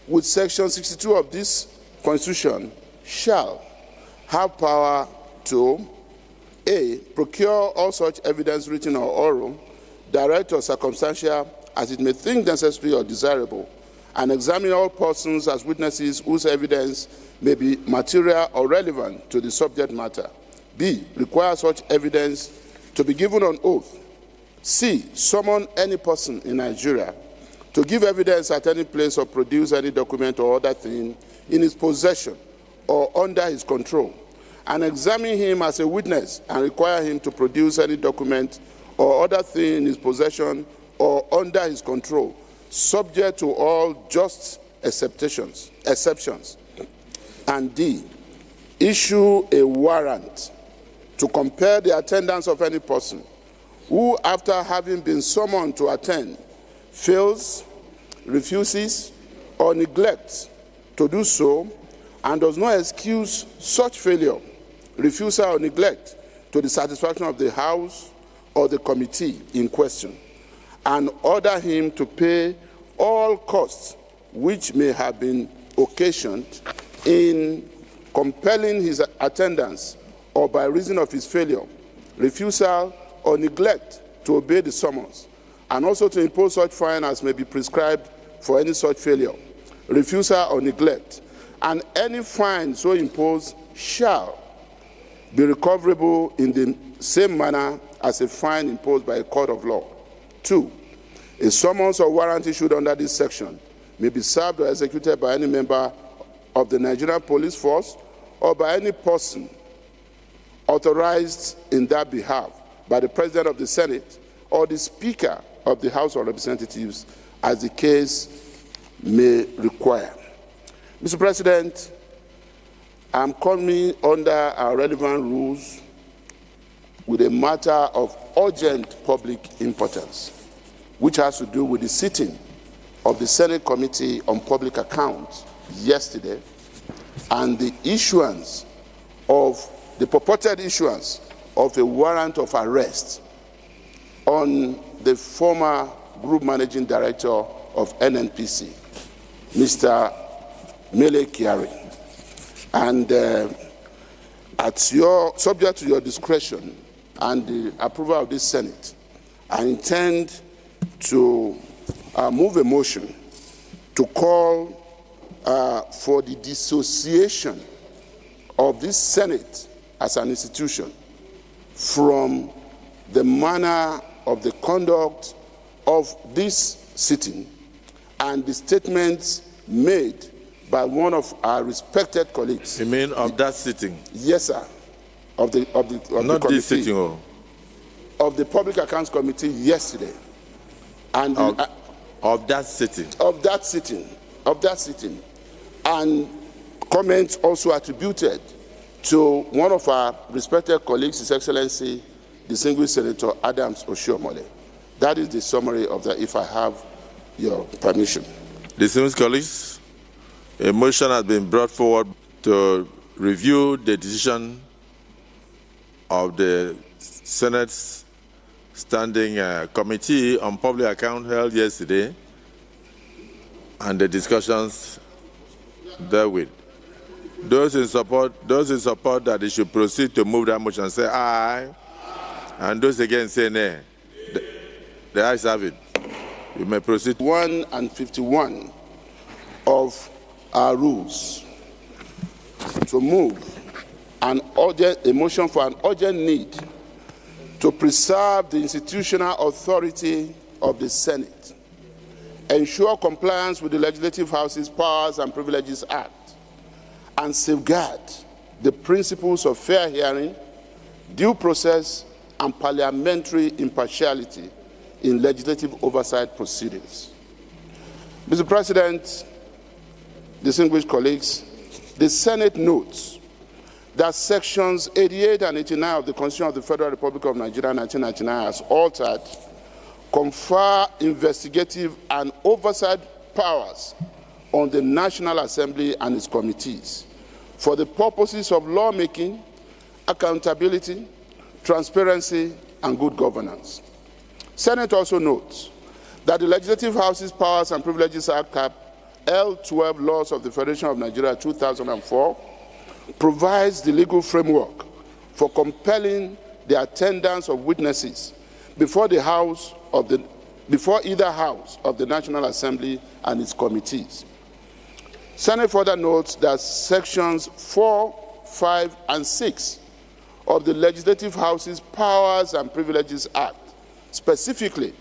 with Section 62 of this Constitution shall have power to A, procure all such evidence written or oral, direct or circumstantial, as it may think necessary or desirable, and examine all persons as witnesses whose evidence may be material or relevant to the subject matter. B, require such evidence to be given on oath. C, summon any person in Nigeria to give evidence at any place or produce any document or other thing in his possession or under his control, and examine him as a witness and require him to produce any document or other thing in his possession or under his control, subject to all just exceptions. And D, issue a warrant to compel the attendance of any person who, after having been summoned to attend, fails, refuses, or neglects to do so, and does not excuse such failure, refusal, or neglect to the satisfaction of the House or the committee in question, and order him to pay all costs which may have been occasioned in compelling his attendance or by reason of his failure, refusal, or neglect to obey the summons, and also to impose such fine as may be prescribed for any such failure, refusal, or neglect, and any fine so imposed shall be recoverable in the same manner as a fine imposed by a court of law. 2. A summons or warrant issued under this section may be served or executed by any member of the Nigerian police force or by any person authorized in that behalf by the President of the Senate or the Speaker of the House of Representatives as the case may require. Mr. President, I'm coming under our relevant rules with a matter of urgent public importance, which has to do with the sitting of the Senate Committee on Public Accounts yesterday and the issuance of the purported issuance of a warrant of arrest on the former Group Managing Director of NNPC, Mr. Mele Kyari. And subject to your discretion and the approval of this Senate, I intend to move a motion to call for the dissociation of this Senate as an institution from the manner of the conduct of this sitting and the statements made by one of our respected colleagues. You mean of that sitting? Yes, sir. Of the not committee, this sitting, oh. Of the Public Accounts Committee yesterday, and of that sitting. Of that sitting, and comments also attributed to one of our respected colleagues, His Excellency, Distinguished Senator Adams Oshiomhole. That is the summary of that, if I have your permission. Distinguished colleagues, a motion has been brought forward to review the decision of the Senate's Standing Committee on Public Account held yesterday and the discussions therewith. Those in support that they should proceed to move that motion say aye, and those against say nay. The ayes have it. You may proceed. 1 and 51 of our rules to move a motion for an urgent need to preserve the institutional authority of the Senate, ensure compliance with the Legislative House's Powers and Privileges Act, and safeguard the principles of fair hearing, due process, and parliamentary impartiality in legislative oversight proceedings. Mr. President, distinguished colleagues, the Senate notes that sections 88 and 89 of the Constitution of the Federal Republic of Nigeria 1999 as altered confer investigative and oversight powers on the National Assembly and its committees for the purposes of lawmaking, accountability, transparency, and good governance. Senate also notes that the Legislative House's Powers and Privileges Act, L12 Laws of the Federation of Nigeria 2004, provides the legal framework for compelling the attendance of witnesses before either house of the National Assembly and its committees. Senate further notes that sections 4, 5, and 6 of the Legislative House's Powers and Privileges Act specifically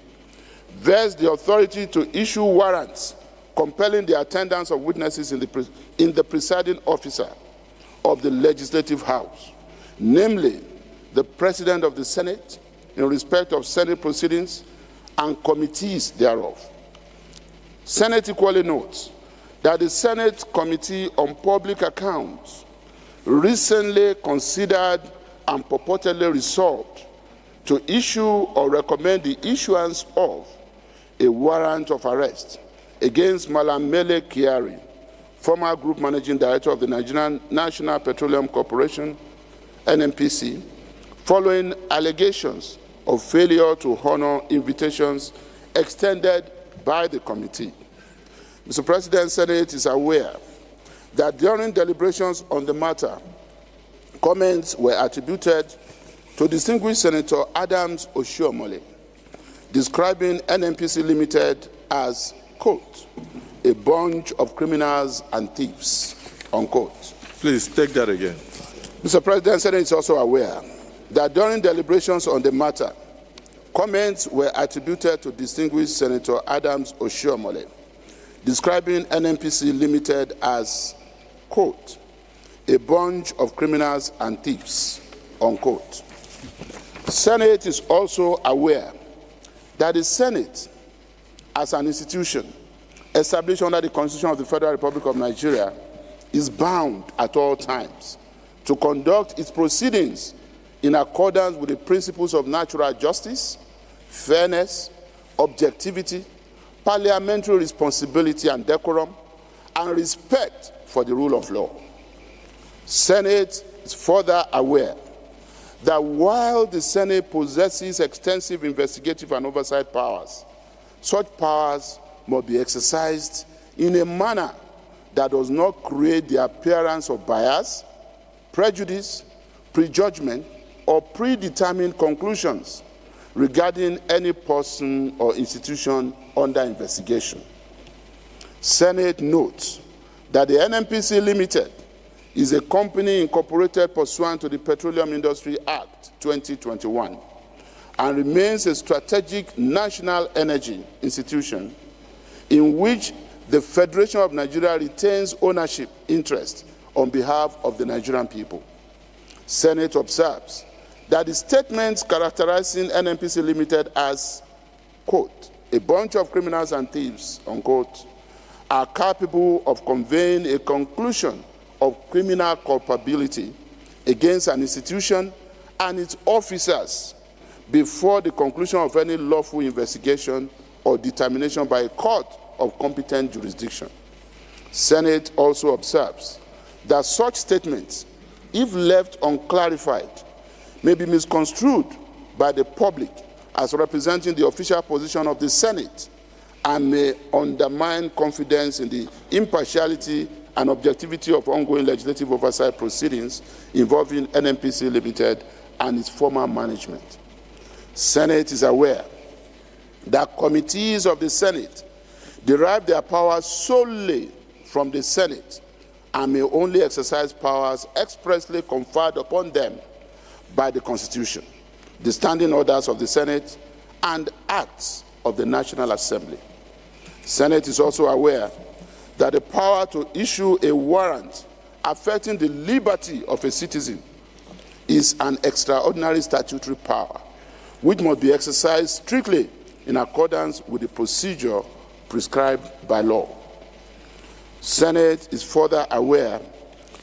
vest the authority to issue warrants compelling the attendance of witnesses in the presiding officer of the Legislative House, namely the President of the Senate, in respect of Senate proceedings and committees thereof. Senate equally notes that the Senate Committee on Public Accounts recently considered and purportedly resolved to issue or recommend the issuance of a warrant of arrest against Malam Mele Kyari, former Group Managing Director of the Nigerian National Petroleum Corporation, NNPC, following allegations of failure to honor invitations extended by the committee. Mr. President, Senate is aware that during deliberations on the matter, comments were attributed to distinguished Senator Adams Oshiomhole, describing NNPC Limited as, quote, a bunch of criminals and thieves, unquote. Please take that again. Mr. President, Senate is also aware that during deliberations on the matter, comments were attributed to distinguished Senator Adams Oshiomhole, describing NNPC Limited as, quote, a bunch of criminals and thieves, unquote. Senate is also aware that the Senate, as an institution established under the Constitution of the Federal Republic of Nigeria, is bound at all times to conduct its proceedings in accordance with the principles of natural justice, fairness, objectivity, parliamentary responsibility and decorum, and respect for the rule of law. Senate is further aware that while the Senate possesses extensive investigative and oversight powers, such powers must be exercised in a manner that does not create the appearance of bias, prejudice, prejudgment, or predetermined conclusions regarding any person or institution under investigation. Senate notes that the NNPC Limited is a company incorporated pursuant to the Petroleum Industry Act 2021 and remains a strategic national energy institution in which the Federation of Nigeria retains ownership interest on behalf of the Nigerian people. Senate observes that the statements characterizing NNPC Limited as, quote, a bunch of criminals and thieves, unquote, are capable of conveying a conclusion of criminal culpability against an institution and its officers before the conclusion of any lawful investigation or determination by a court of competent jurisdiction. Senate also observes that such statements, if left unclarified, may be misconstrued by the public as representing the official position of the Senate and may undermine confidence in the impartiality and objectivity of ongoing legislative oversight proceedings involving NNPC Limited and its former management. Senate is aware that committees of the Senate derive their powers solely from the Senate and may only exercise powers expressly conferred upon them by the Constitution, the standing orders of the Senate, and acts of the National Assembly. Senate is also aware that the power to issue a warrant affecting the liberty of a citizen is an extraordinary statutory power, which must be exercised strictly in accordance with the procedure prescribed by law. Senate is further aware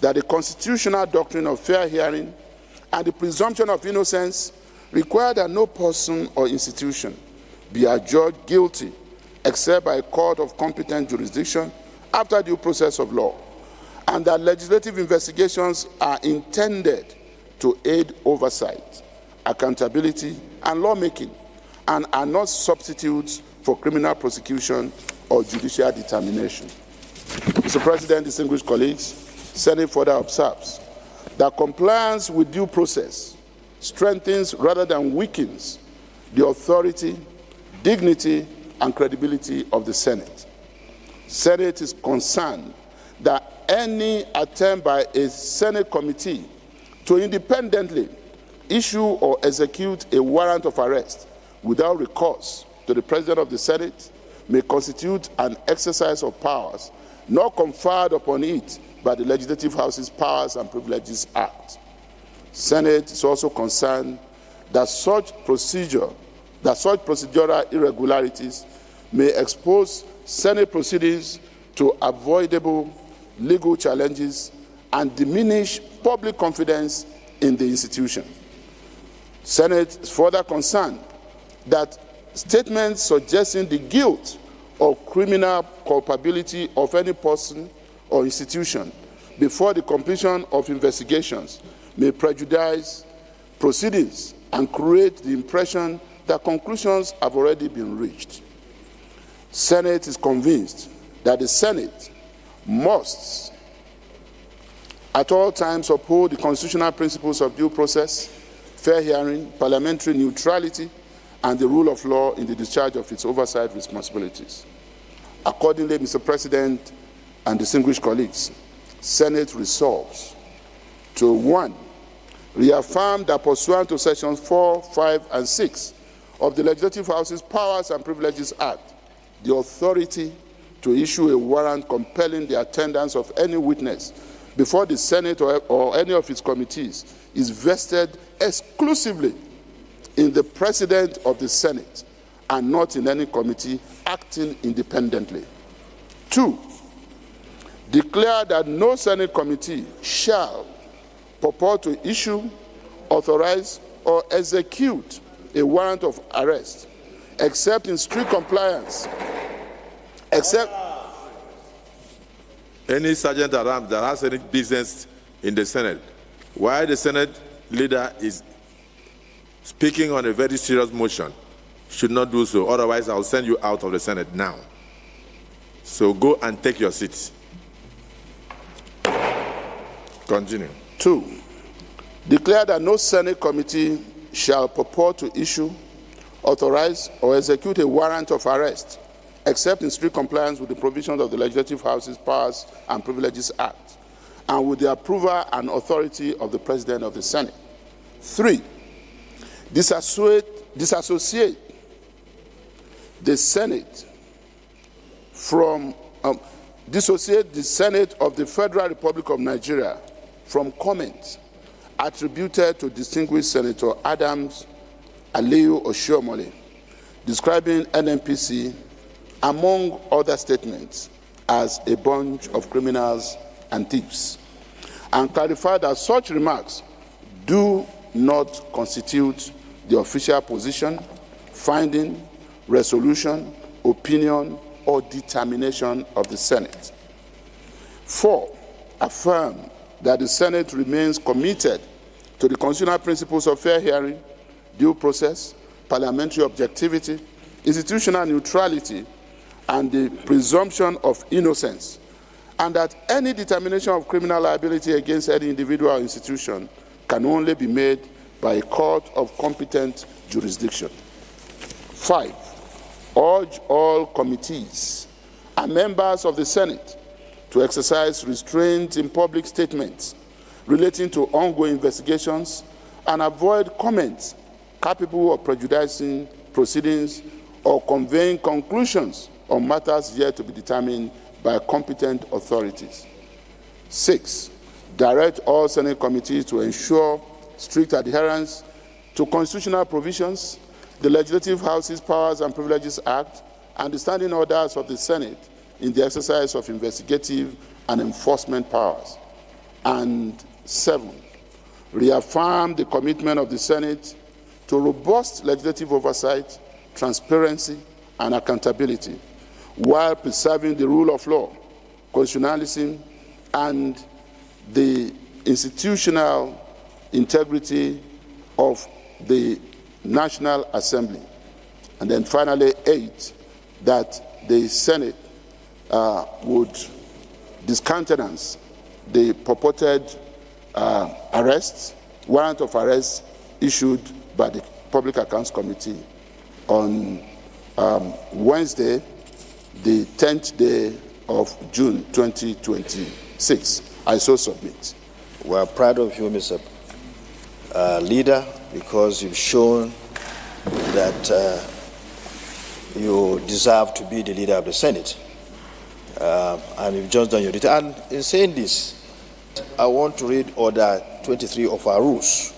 that the constitutional doctrine of fair hearing and the presumption of innocence require that no person or institution be adjudged guilty except by a court of competent jurisdiction after due process of law, and that legislative investigations are intended to aid oversight, accountability, and lawmaking, and are not substitutes for criminal prosecution or judicial determination. Mr. President, distinguished colleagues, Senate further observes that compliance with due process strengthens rather than weakens the authority, dignity, and credibility of the Senate. Senate is concerned that any attempt by a Senate committee to independently issue or execute a warrant of arrest without recourse to the President of the Senate may constitute an exercise of powers not conferred upon it by the Legislative House's Powers and Privileges Act. Senate is also concerned that such procedural irregularities may expose Senate proceedings to avoidable legal challenges and diminish public confidence in the institution. Senate is further concerned that statements suggesting the guilt or criminal culpability of any person or institution before the completion of investigations may prejudice proceedings and create the impression that conclusions have already been reached. Senate is convinced that the Senate must at all times uphold the constitutional principles of due process, fair hearing, parliamentary neutrality, and the rule of law in the discharge of its oversight responsibilities. Accordingly, Mr. President and distinguished colleagues, Senate resolves to 1. Reaffirm that pursuant to Sections 4, 5, and 6 of the Legislative House's Powers and Privileges Act, the authority to issue a warrant compelling the attendance of any witness before the Senate or any of its committees is vested exclusively in the President of the Senate and not in any committee acting independently. 2. Declare that no Senate committee shall purport to issue, authorize, or execute a warrant of arrest except in strict compliance, except any sergeant at arms that has any business in the Senate, while the Senate leader is speaking on a very serious motion, should not do so. Otherwise, I'll send you out of the Senate now. So go and take your seats. Continue. 2. Declare that no Senate committee shall purport to issue, authorize, or execute a warrant of arrest except in strict compliance with the provisions of the Legislative House's Powers and Privileges Act and with the approval and authority of the President of the Senate. 3. Disassociate the Senate from dissociate the Senate of the Federal Republic of Nigeria from comments attributed to distinguished Senator Adams Aliyu Oshiomhole describing NNPC, among other statements, as a bunch of criminals and thieves, and clarify that such remarks do not constitute the official position, finding, resolution, opinion, or determination of the Senate. 4. Affirm that the Senate remains committed to the constitutional principles of fair hearing, due process, parliamentary objectivity, institutional neutrality, and the presumption of innocence, and that any determination of criminal liability against any individual or institution can only be made by a court of competent jurisdiction. 5. Urge all committees and members of the Senate to exercise restraint in public statements relating to ongoing investigations and avoid comments capable of prejudicing proceedings or conveying conclusions on matters yet to be determined by competent authorities. 6. Direct all Senate committees to ensure strict adherence to constitutional provisions, the Legislative House's Powers and Privileges Act, and the standing orders of the Senate in the exercise of investigative and enforcement powers. And 7. Reaffirm the commitment of the Senate to robust legislative oversight, transparency, and accountability, while preserving the rule of law, constitutionalism, and the institutional integrity of the National Assembly. And then finally, 8, that the Senate would discountenance the purported warrant of arrest issued by the Public Accounts Committee on Wednesday, the 10th day of June 2026. I so submit. We are proud of you, Mr. Leader, because you've shown that you deserve to be the leader of the Senate. And you've just done your duty. And in saying this, I want to read Order 23 of our rules.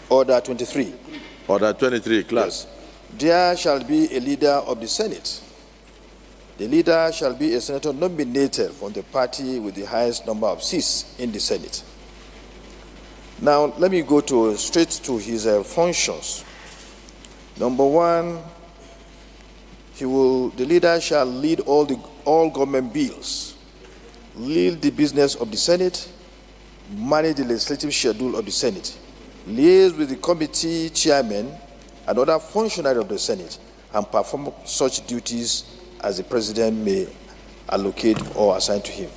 Order 23. Order 23, class. Yes. There shall be a leader of the Senate. The leader shall be a senator nominated from the party with the highest number of seats in the Senate. Now, let me go straight to his functions. Number 1, the leader shall lead all government bills, lead the business of the Senate, manage the legislative schedule of the Senate, liaise with the committee chairman and other functionaries of the Senate, and perform such duties as the President may allocate or assign to him.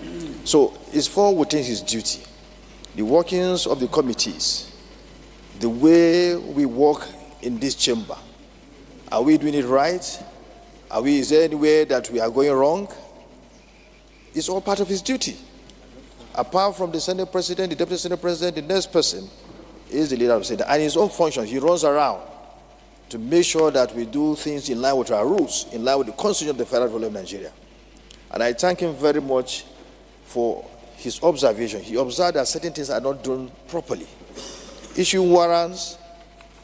So it's fall within his duty. The workings of the committees, the way we work in this chamber, are we doing it right? Is there any way that we are going wrong? It's all part of his duty. Apart from the Senate President, the Deputy Senate President, the next person is the leader of the Senate. And his own function, he runs around to make sure that we do things in line with our rules, in line with the Constitution of the Federal Republic of Nigeria. And I thank him very much for his observation. He observed that certain things are not done properly. Issuing warrants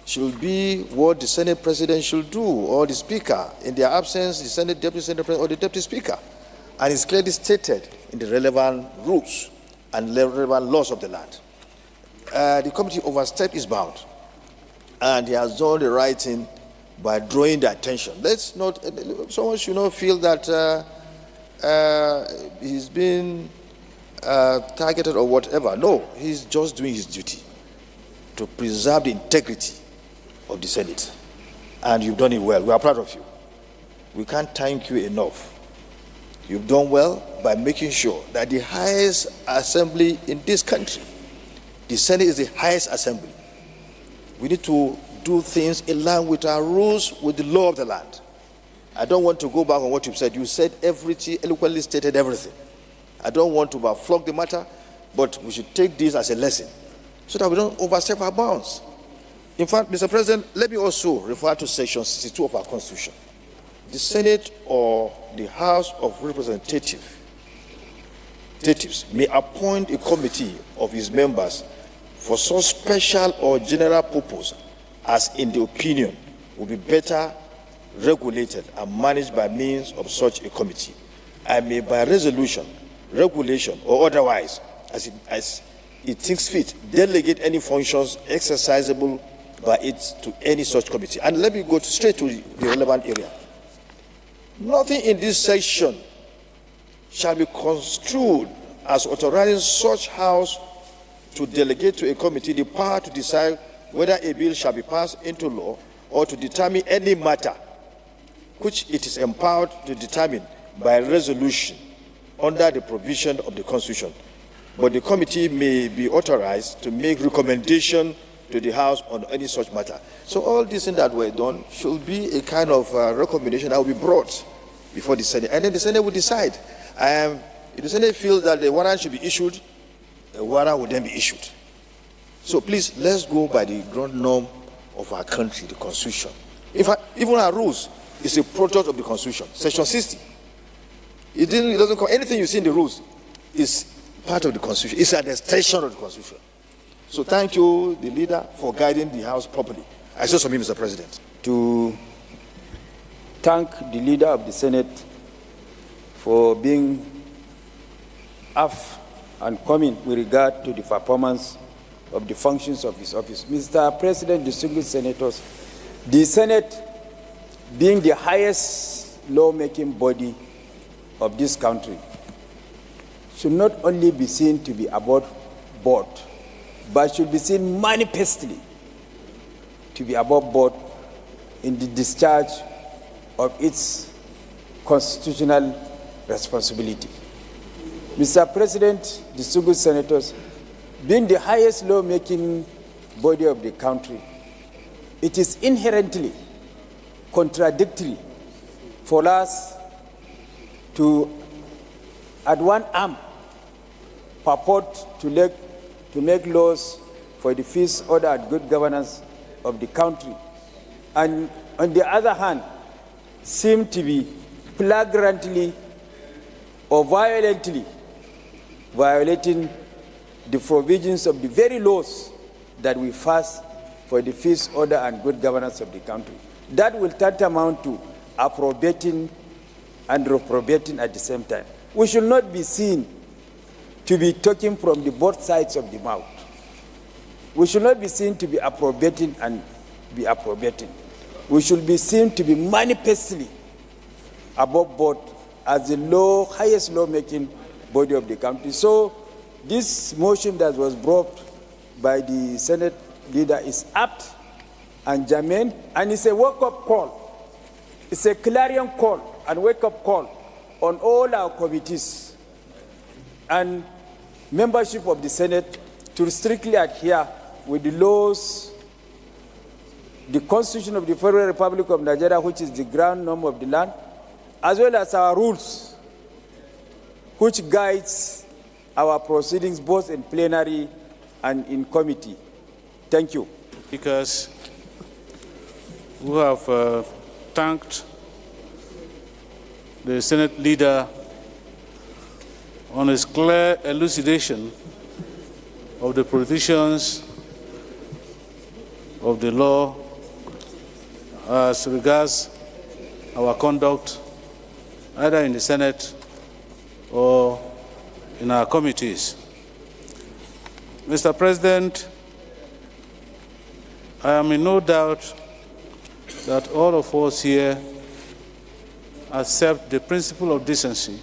should be what the Senate President should do, or the Speaker. In their absence, the Senate Deputy Senate President or the Deputy Speaker. And it's clearly stated in the relevant rules and relevant laws of the land. The committee overstepped its bound, and he has done the right thing by drawing the attention. Let's not, someone should not feel that he's been targeted or whatever. No, he's just doing his duty to preserve the integrity of the Senate. And you've done it well. We are proud of you. We can't thank you enough. You've done well by making sure that the highest assembly in this country, the Senate is the highest assembly. We need to do things in line with our rules, with the law of the land. I don't want to go back on what you've said. You said everything, eloquently stated everything. I don't want to flog the matter, but we should take this as a lesson so that we don't overstep our bounds. In fact, Mr. President, let me also refer to Section 62 of our Constitution. The Senate or the House of Representatives may appoint a committee of its members for such special or general purpose as, in the opinion, will be better regulated and managed by means of such a committee, and may by resolution, regulation, or otherwise, as it thinks fit, delegate any functions exercisable by it to any such committee. And let me go straight to the relevant area. Nothing in this section shall be construed as authorizing such house to delegate to a committee the power to decide whether a bill shall be passed into law or to determine any matter which it is empowered to determine by resolution under the provision of the Constitution. But the committee may be authorized to make recommendation to the House on any such matter. So all these things that were done should be a kind of recommendation that will be brought before the Senate, and then the Senate will decide. If the Senate feels that the warrant should be issued, a warrant will then be issued. So please, let's go by the ground norm of our country, the Constitution. In fact, even our rules is a product of the Constitution. Section 60. It doesn't come, anything you see in the rules is part of the Constitution. It's an extension of the Constitution. So thank you, the leader, for guiding the House properly. I saw from you, Mr. President. To thank the leader of the Senate for being up and coming with regard to the performance of the functions of his office. Mr. President, distinguished senators, the Senate, being the highest lawmaking body of this country, should not only be seen to be above board, but should be seen manifestly to be above board in the discharge of its constitutional responsibility. Mr. President, distinguished senators, being the highest lawmaking body of the country, it is inherently contradictory for us to, at one arm, purport to make laws for the peace, order, and good governance of the country, and on the other hand, seem to be flagrantly or violently violating the provisions of the very laws that we pass for the peace, order, and good governance of the country. That will tantamount to approbating and reprobating at the same time. We should not be seen to be talking from the both sides of the mouth. We should not be seen to be approbating and be approbating. We should be seen to be manifestly above board as the highest lawmaking body of the country. So this motion that was brought by the Senate leader is apt and germane, and it's a wake-up call. It's a clarion call and wake-up call on all our committees and membership of the Senate to strictly adhere with the laws, the Constitution of the Federal Republic of Nigeria, which is the ground norm of the land, as well as our rules, which guides our proceedings both in plenary and in committee. Thank you. Because we have thanked the Senate leader on his clear elucidation of the provisions of the law as regards our conduct either in the Senate or in our committees. Mr. President, I am in no doubt that all of us here accept the principle of decency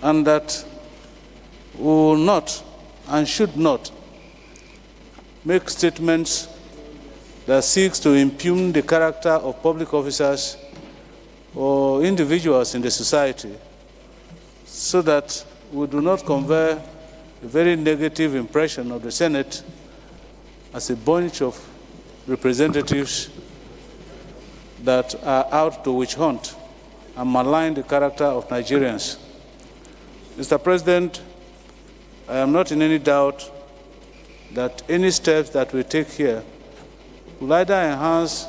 and that we will not and should not make statements that seeks to impugn the character of public officers or individuals in the society so that we do not convey a very negative impression of the Senate as a bunch of representatives that are out to witch hunt and malign the character of Nigerians. Mr. President, I am not in any doubt that any steps that we take here will either enhance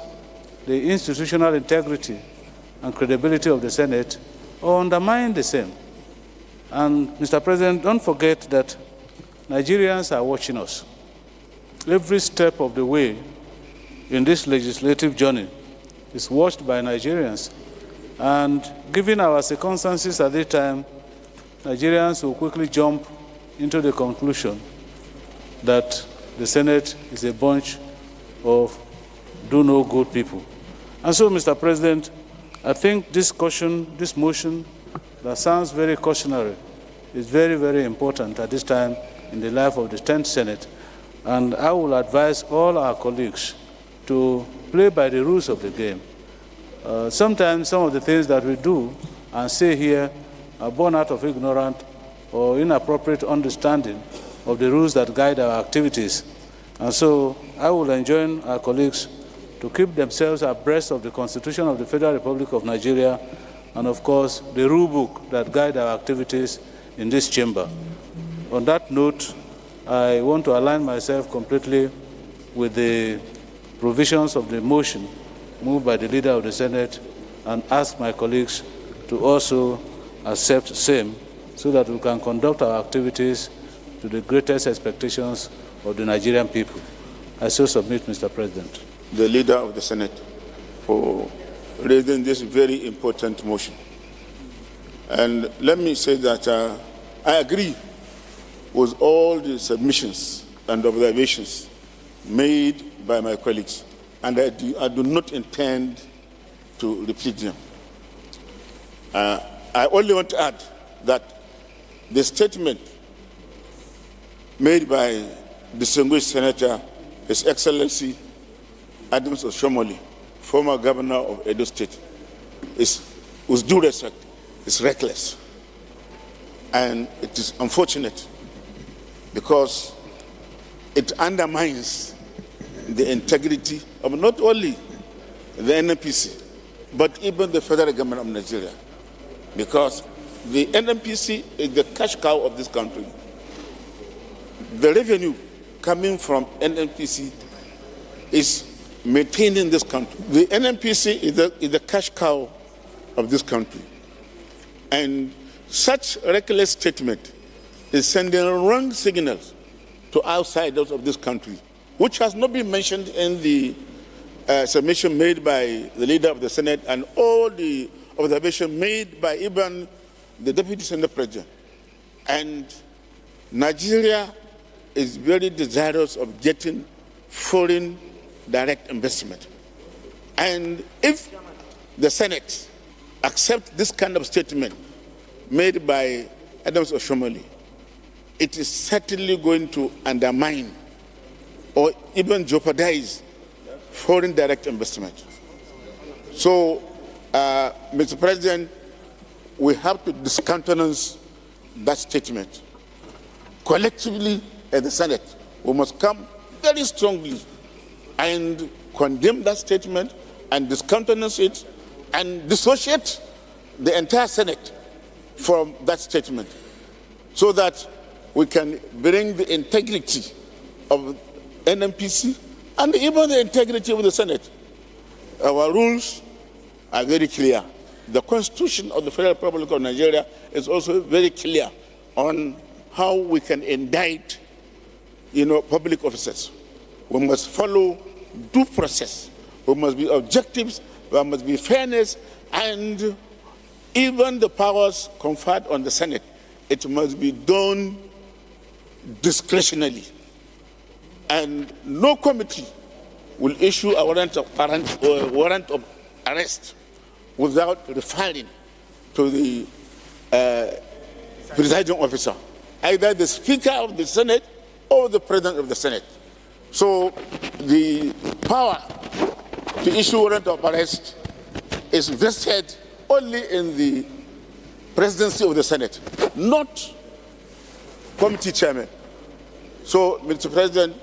the institutional integrity and credibility of the Senate or undermine the same. And, Mr. President, don't forget that Nigerians are watching us. Every step of the way in this legislative journey is watched by Nigerians. And given our circumstances at this time, Nigerians will quickly jump into the conclusion that the Senate is a bunch of do-no-good people. And so, Mr. President, I think this motion that sounds very cautionary is very, very important at this time in the life of the 10th Senate. And I will advise all our colleagues to play by the rules of the game. Sometimes some of the things that we do and say here are born out of ignorant or inappropriate understanding of the rules that guide our activities. And so I will enjoin our colleagues to keep themselves abreast of the Constitution of the Federal Republic of Nigeria and, of course, the rule book that guide our activities in this chamber. On that note, I want to align myself completely with the provisions of the motion moved by the leader of the Senate and ask my colleagues to also accept same so that we can conduct our activities to the greatest expectations of the Nigerian people. I so submit, Mr. President. The leader of the Senate for raising this very important motion. And let me say that I agree with all the submissions and observations made by my colleagues, and I do not intend to repeat them. I only want to add that the statement made by distinguished Senator, His Excellency Adams Oshomole, former governor of Edo State, is, with due respect, is reckless. And it is unfortunate because it undermines the integrity of not only the NNPC, but even the federal government of Nigeria. Because the NNPC is the cash cow of this country. The revenue coming from NNPC is maintaining this country. The NNPC is the cash cow of this country. And such reckless statement is sending wrong signals to outsiders of this country, which has not been mentioned in the submission made by the leader of the Senate and all the observation made by even the Deputy Senate President. And Nigeria is very desirous of getting foreign direct investment. And if the Senate accepts this kind of statement made by Adams Oshomole, it is certainly going to undermine or even jeopardize foreign direct investment. So, Mr. President, we have to discountenance that statement. Collectively at the Senate, we must come very strongly and condemn that statement and discountenance it and dissociate the entire Senate from that statement so that we can bring the integrity of NMPC and even the integrity of the Senate. Our rules are very clear. The Constitution of the Federal Republic of Nigeria is also very clear on how we can indict, public officers. We must follow due process. We must be objectives. There must be fairness, and even the powers conferred on the Senate, it must be done discretionally. And no committee will issue a warrant of arrest without referring to the presiding officer, either the Speaker of the Senate or the President of the Senate. So the power to issue warrant of arrest is vested only in the presidency of the Senate, not committee chairman. So, Mr. President,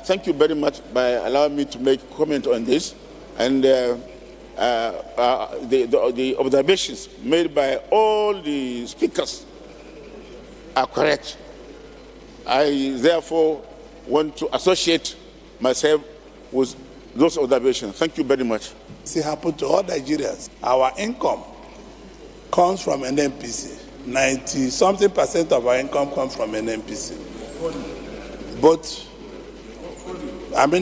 thank you very much by allowing me to make comment on this, and the observations made by all the speakers are correct. I therefore want to associate myself with those observations. Thank you very much. It happened to all Nigerians. Our income comes from NMPC. 90-something% of our income comes from NMPC. But,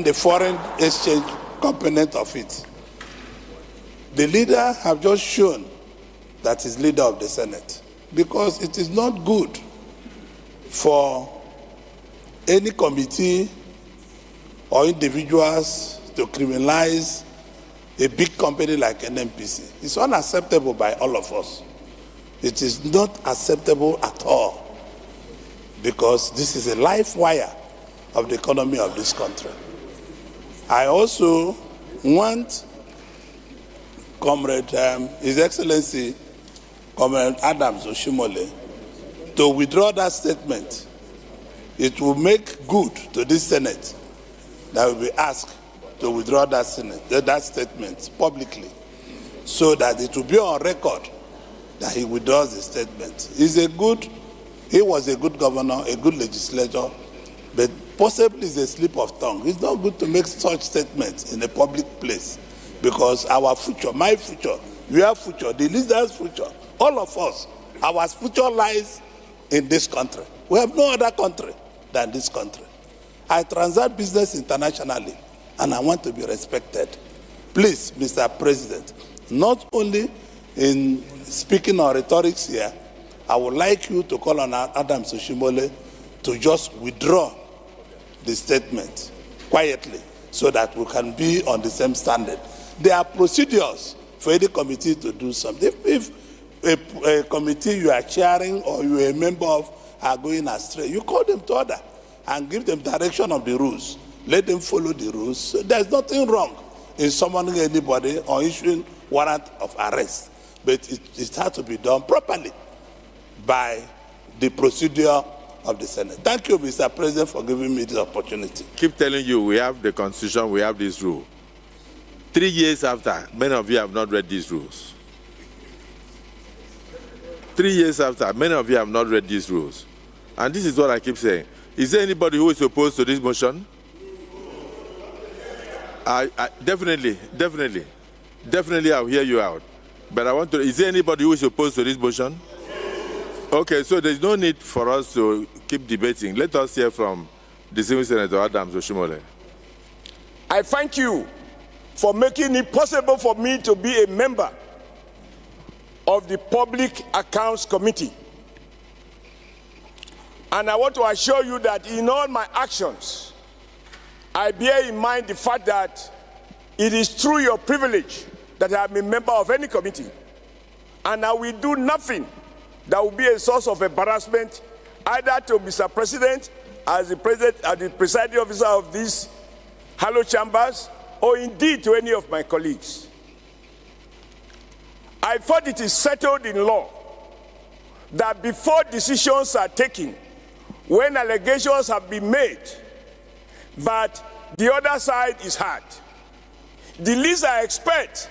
the foreign exchange component of it. The leader have just shown that he's leader of the Senate, because it is not good for any committee or individuals to criminalize a big company like NMPC. It's unacceptable by all of us. It is not acceptable at all, because this is a life wire of the economy of this country. I also want Comrade, His Excellency, Comrade Adams Oshimole, to withdraw that statement. It will make good to this Senate that will be asked to withdraw that statement publicly, so that it will be on record that he withdraws the statement. He was a good governor, a good legislator, but possibly it's a slip of tongue. It's not good to make such statements in a public place, because our future, my future, your future, the leader's future, all of us, our future lies in this country. We have no other country than this country. I transact business internationally, and I want to be respected. Please, Mr. President, not only in speaking on rhetorics here, I would like you to call on Adams Oshimole to just withdraw the statement quietly, so that we can be on the same standard. There are procedures for any committee to do something. If a committee you are chairing or you are a member of are going astray, you call them to order and give them direction of the rules. Let them follow the rules. So there's nothing wrong in summoning anybody or issuing warrant of arrest, but it has to be done properly by the procedure of the Senate. Thank you, Mr. President, for giving me this opportunity. Keep telling you, we have the Constitution, we have this rule. 3 years after, many of you have not read these rules. 3 years after, many of you have not read these rules. And this is what I keep saying. Is there anybody who is opposed to this motion? Definitely, I'll hear you out. But I want to, is there anybody who is opposed to this motion? Okay, so there's no need for us to keep debating. Let us hear from the Senior Senator Adams Oshimole. I thank you for making it possible for me to be a member of the Public Accounts Committee. And I want to assure you that in all my actions, I bear in mind the fact that it is through your privilege that I am a member of any committee. And I will do nothing that will be a source of embarrassment either to Mr. President as the presiding officer of these hallowed chambers, or indeed to any of my colleagues. I thought it is settled in law that before decisions are taken, when allegations have been made, that the other side is heard. The least I expect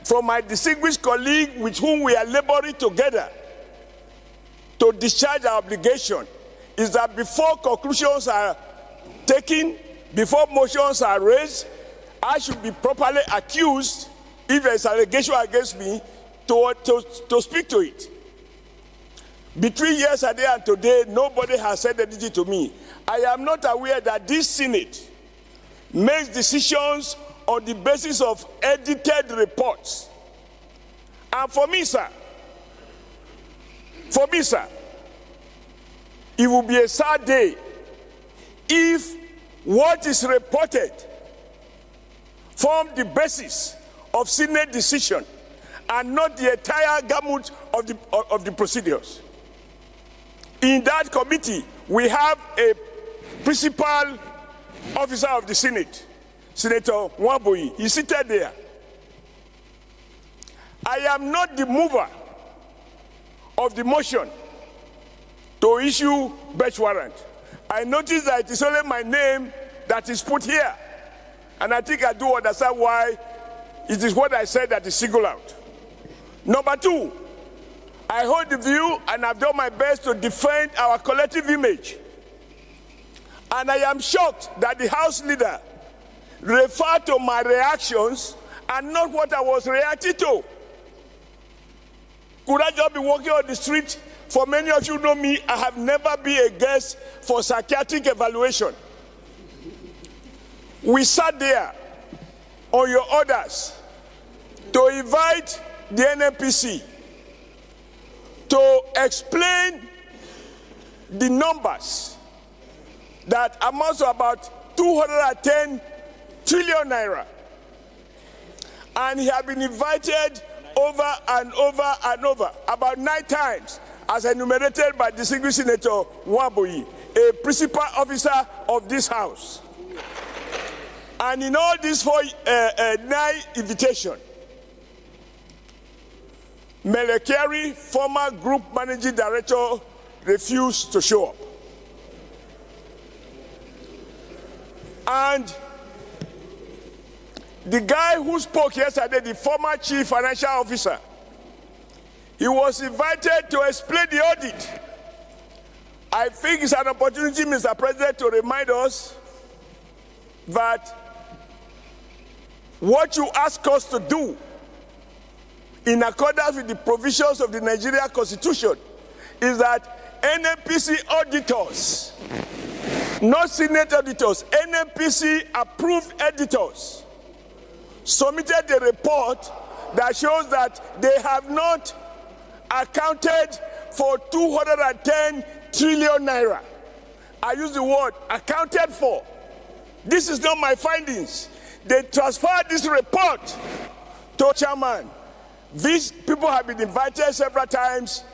from my distinguished colleague with whom we are laboring together to discharge our obligation is that before conclusions are taken, before motions are raised, I should be properly accused if there is an allegation against me to speak to it. Between yesterday and today, nobody has said anything to me. I am not aware that this Senate makes decisions on the basis of edited reports. And for me, sir, it will be a sad day if what is reported forms the basis of Senate decision and not the entire gamut of the procedures. In that committee, we have a principal officer of the Senate, Senator Nwaboyi. He's seated there. I am not the mover of the motion to issue bench warrant. I notice that it is only my name that is put here. And I think I do understand why it is what I said that is singled out. Number two, I hold the view and I've done my best to defend our collective image. And I am shocked that the House leader referred to my reactions and not what I was reacting to. Could I just be walking on the street? For many of you know me, I have never been a guest for psychiatric evaluation. We sat there on your orders to invite the NNPC to explain the numbers that amounts to about 210 trillion naira. And he had been invited over and over and over, about 9 times, as enumerated by distinguished Senator Nwaboyi, a principal officer of this House. And in all these 9 invitations, Melekeri, former group managing director, refused to show up. And the guy who spoke yesterday, the former chief financial officer, he was invited to explain the audit. I think it's an opportunity, Mr. President, to remind us that what you ask us to do in accordance with the provisions of the Nigerian Constitution is that NNPC auditors, not Senate auditors, NNPC approved auditors, submitted a report that shows that they have not accounted for 210 trillion naira. I use the word accounted for. This is not my findings. They transferred this report to chairman. These people have been invited several times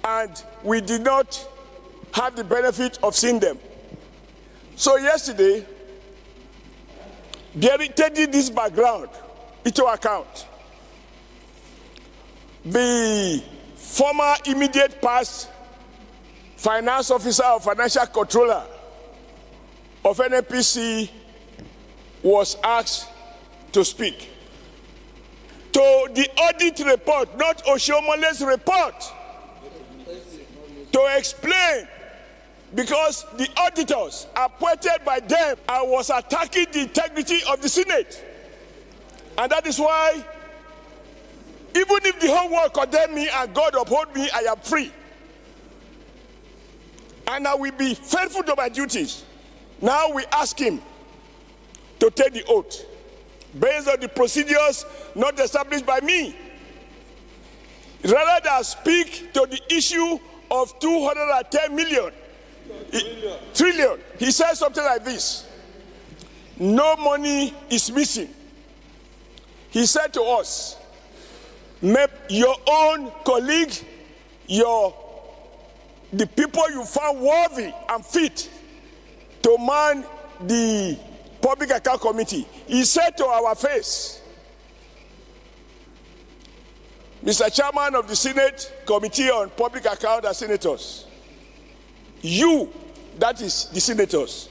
and we did not have the benefit of seeing them. So yesterday, taking this background into account, the former immediate past finance officer or financial controller of NNPC was asked to speak to the audit report, not Oshomole's report, to explain, because the auditors appointed by them, I was attacking the integrity of the Senate. And that is why, even if the whole world condemn me and God uphold me, I am free. And I will be faithful to my duties. Now we ask him to take the oath based on the procedures not established by me, rather than speak to the issue of 210 trillion. He said something like this: no money is missing. He said to us, your own colleague, the people you found worthy and fit to man the Public Account Committee, he said to our face, Mr. Chairman of the Senate Committee on Public Accounts and Senators, you, that is the senators,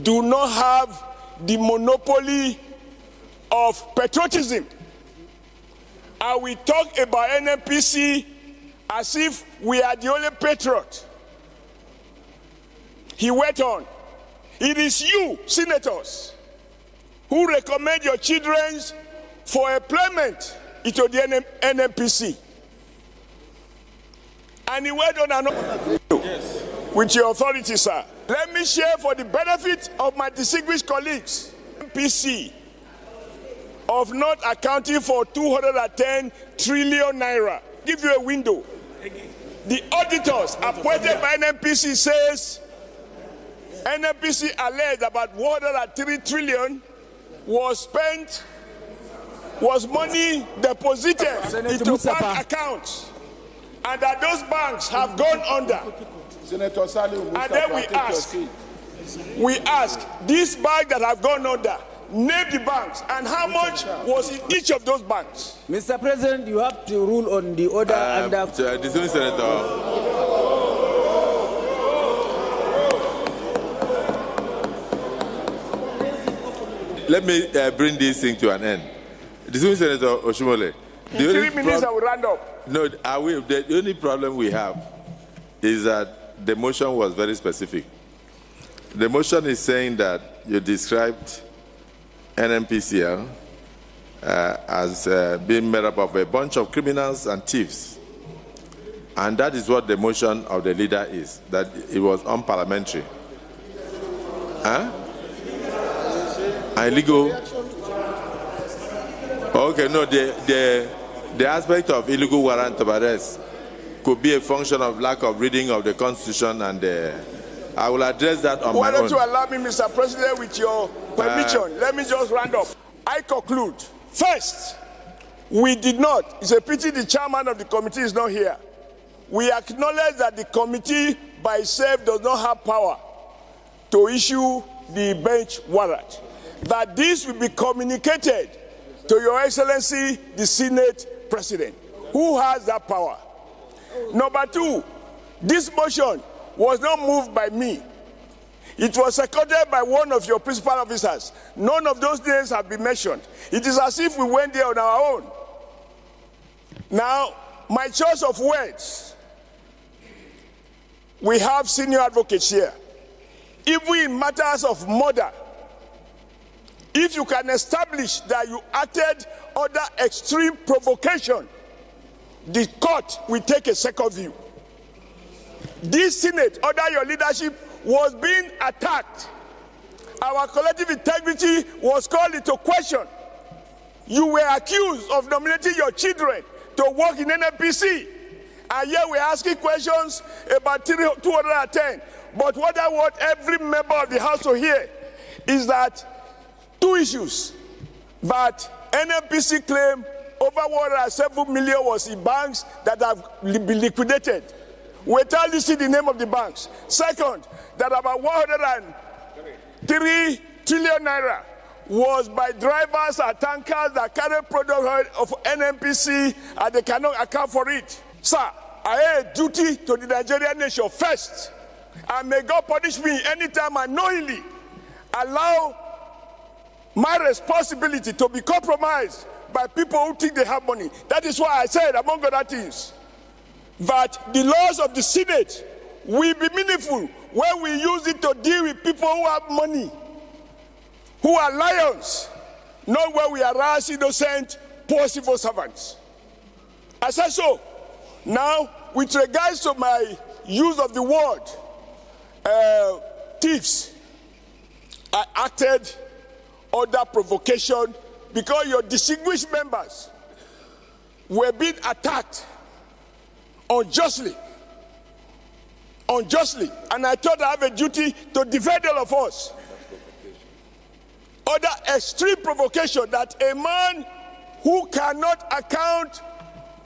do not have the monopoly of patriotism. And we talk about NNPC as if we are the only patriot. He went on. It is you, senators, who recommend your children for employment into the NNPC. And he went on and on. Yes. With your authority, sir. Let me share for the benefit of my distinguished colleagues, NNPC, of not accounting for 210 trillion naira. Give you a window. The auditors appointed by NNPC says NNPC alleged about 103 trillion was money deposited into bank accounts, and that those banks have gone under. Senator Salim, and then we ask, these banks that have gone under, name the banks and how much was in each of those banks. Mr. President, you have to rule on the order under. Distinguished Senator. Let me bring this thing to an end. Distinguished Senator Oshimole. In 3 minutes I will round up. No, the only problem we have is that the motion was very specific. The motion is saying that you described NNPCL as being made up of a bunch of criminals and thieves. And that is what the motion of the leader is, that it was unparliamentary. Huh? Illegal. Okay, no, the aspect of illegal warrant of arrest could be a function of lack of reading of the Constitution, and I will address that on my own. Why don't you allow me, Mr. President, with your permission? Let me just round up. I conclude. First, we did not. It's a pity the chairman of the committee is not here. We acknowledge that the committee by itself does not have power to issue the bench warrant. That this will be communicated to Your Excellency, the Senate President, who has that power. Number two, this motion was not moved by me. It was seconded by one of your principal officers. None of those names have been mentioned. It is as if we went there on our own. Now, my choice of words, we have senior advocates here. Even in matters of murder, if you can establish that you acted under extreme provocation, the court will take a second view. This Senate, under your leadership, was being attacked. Our collective integrity was called into question. You were accused of nominating your children to work in NNPC. And yet we're asking questions about 210. But what I want every member of the House to hear is that two issues. That NNPC claim over 107 million was in banks that have been liquidated. Without listing the name of the banks. Second, that about 103 trillion naira was by drivers and tankers that carry product of NNPC and they cannot account for it. Sir, I have a duty to the Nigerian nation first. And may God punish me anytime I knowingly allow my responsibility to be compromised by people who think they have money. That is why I said, among other things, that the laws of the Senate will be meaningful when we use it to deal with people who have money, who are lions, not when we harass innocent, poor civil servants. I said so. Now, with regards to my use of the word thieves, I acted under provocation because your distinguished members were being attacked unjustly, and I thought I have a duty to defend all of us. Under extreme provocation that a man who cannot account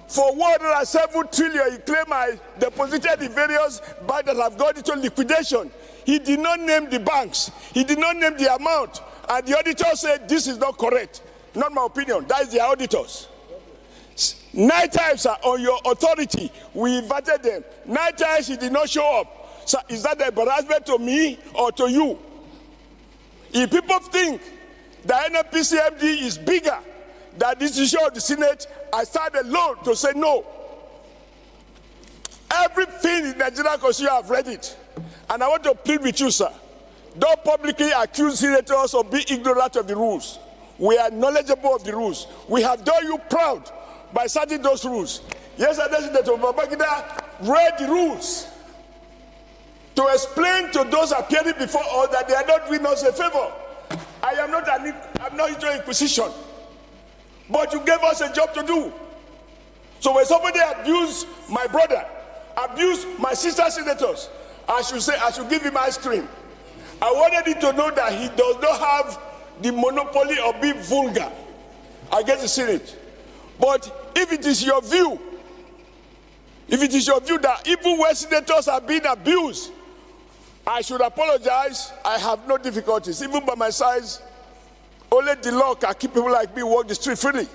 for 107 trillion he claimed I deposited in various banks that have gone into liquidation. He did not name the banks. He did not name the amount. And the auditor said this is not correct. Not my opinion. That is the auditors. 9 times, sir, on your authority, we invited them. 9 times he did not show up. So is that an embarrassment to me or to you? If people think the NNPC MD is bigger than this issue of the Senate, I stand alone to say no. Everything in the Nigerian Constitution, I've read it. And I want to plead with you, sir. Don't publicly accuse senators of being ignorant of the rules. We are knowledgeable of the rules. We have done you proud by citing those rules. Yesterday, Senator Babangida read the rules to explain to those appearing before us that they are not doing us a favor. I'm not into inquisition, but you gave us a job to do. So when somebody abused my brother, abused my sister senators, I should give him ice cream. I wanted him to know that he does not have the monopoly of being vulgar against the Senate. But if it is your view, that even when senators are being abused, I should apologize. I have no difficulties. Even by my size, only the law can keep people like me walk the street freely.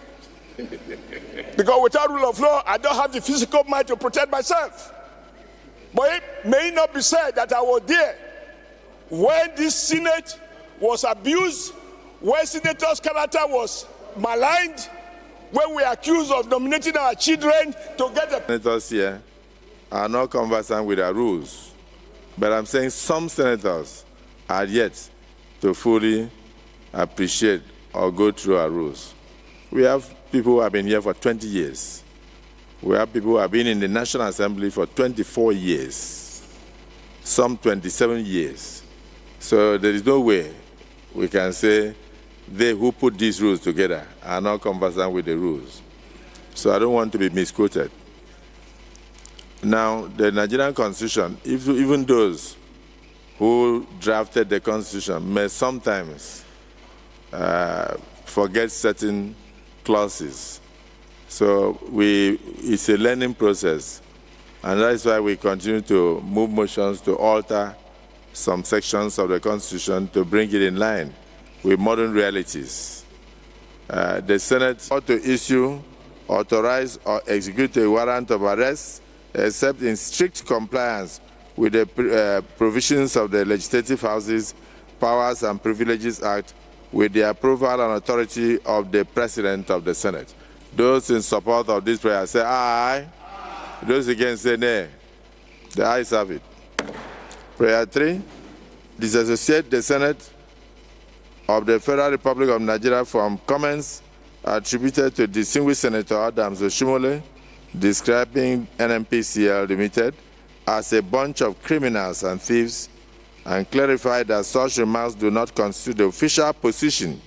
Because without rule of law, I don't have the physical mind to protect myself. But it may not be said that I was there when this Senate was abused, when senators' character was maligned, when we are accused of nominating our children to get the... Senators here are not conversant with our rules. But I'm saying some senators are yet to fully appreciate or go through our rules. We have people who have been here for 20 years. We have people who have been in the National Assembly for 24 years, some 27 years. So there is no way we can say they who put these rules together are not conversant with the rules. So I don't want to be misquoted. Now, the Nigerian Constitution, even those who drafted the Constitution may sometimes forget certain clauses. So it's a learning process, and that's why we continue to move motions to alter some sections of the Constitution to bring it in line with modern realities. The Senate ought to issue, authorize, or execute a warrant of arrest except in strict compliance with the provisions of the Legislative Houses Powers and Privileges Act with the approval and authority of the President of the Senate. Those in support of this prayer say aye. Aye. Those against say nay. The ayes have it. Prayer 3, disassociate the Senate of the Federal Republic of Nigeria from comments attributed to distinguished Senator Adams Oshimole, describing NNPCL Limited as a bunch of criminals and thieves, and clarify that such remarks do not constitute the official position,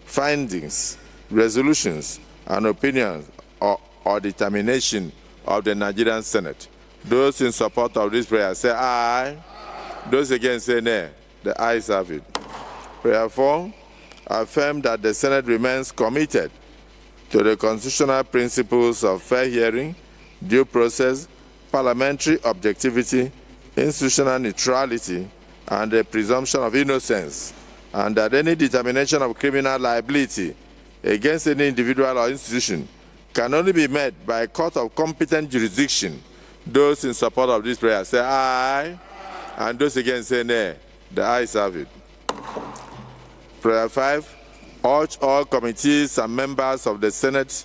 findings, resolutions, and opinions or determination of the Nigerian Senate. Those in support of this prayer say aye. Aye. Those against say nay. The ayes have it. Prayer 4, affirm that the Senate remains committed to the constitutional principles of fair hearing, due process, parliamentary objectivity, institutional neutrality, and the presumption of innocence, and that any determination of criminal liability against any individual or institution can only be made by a court of competent jurisdiction. Those in support of this prayer say aye, aye. And those against say nay. The ayes have it. Prayer 5, urge all committees and members of the Senate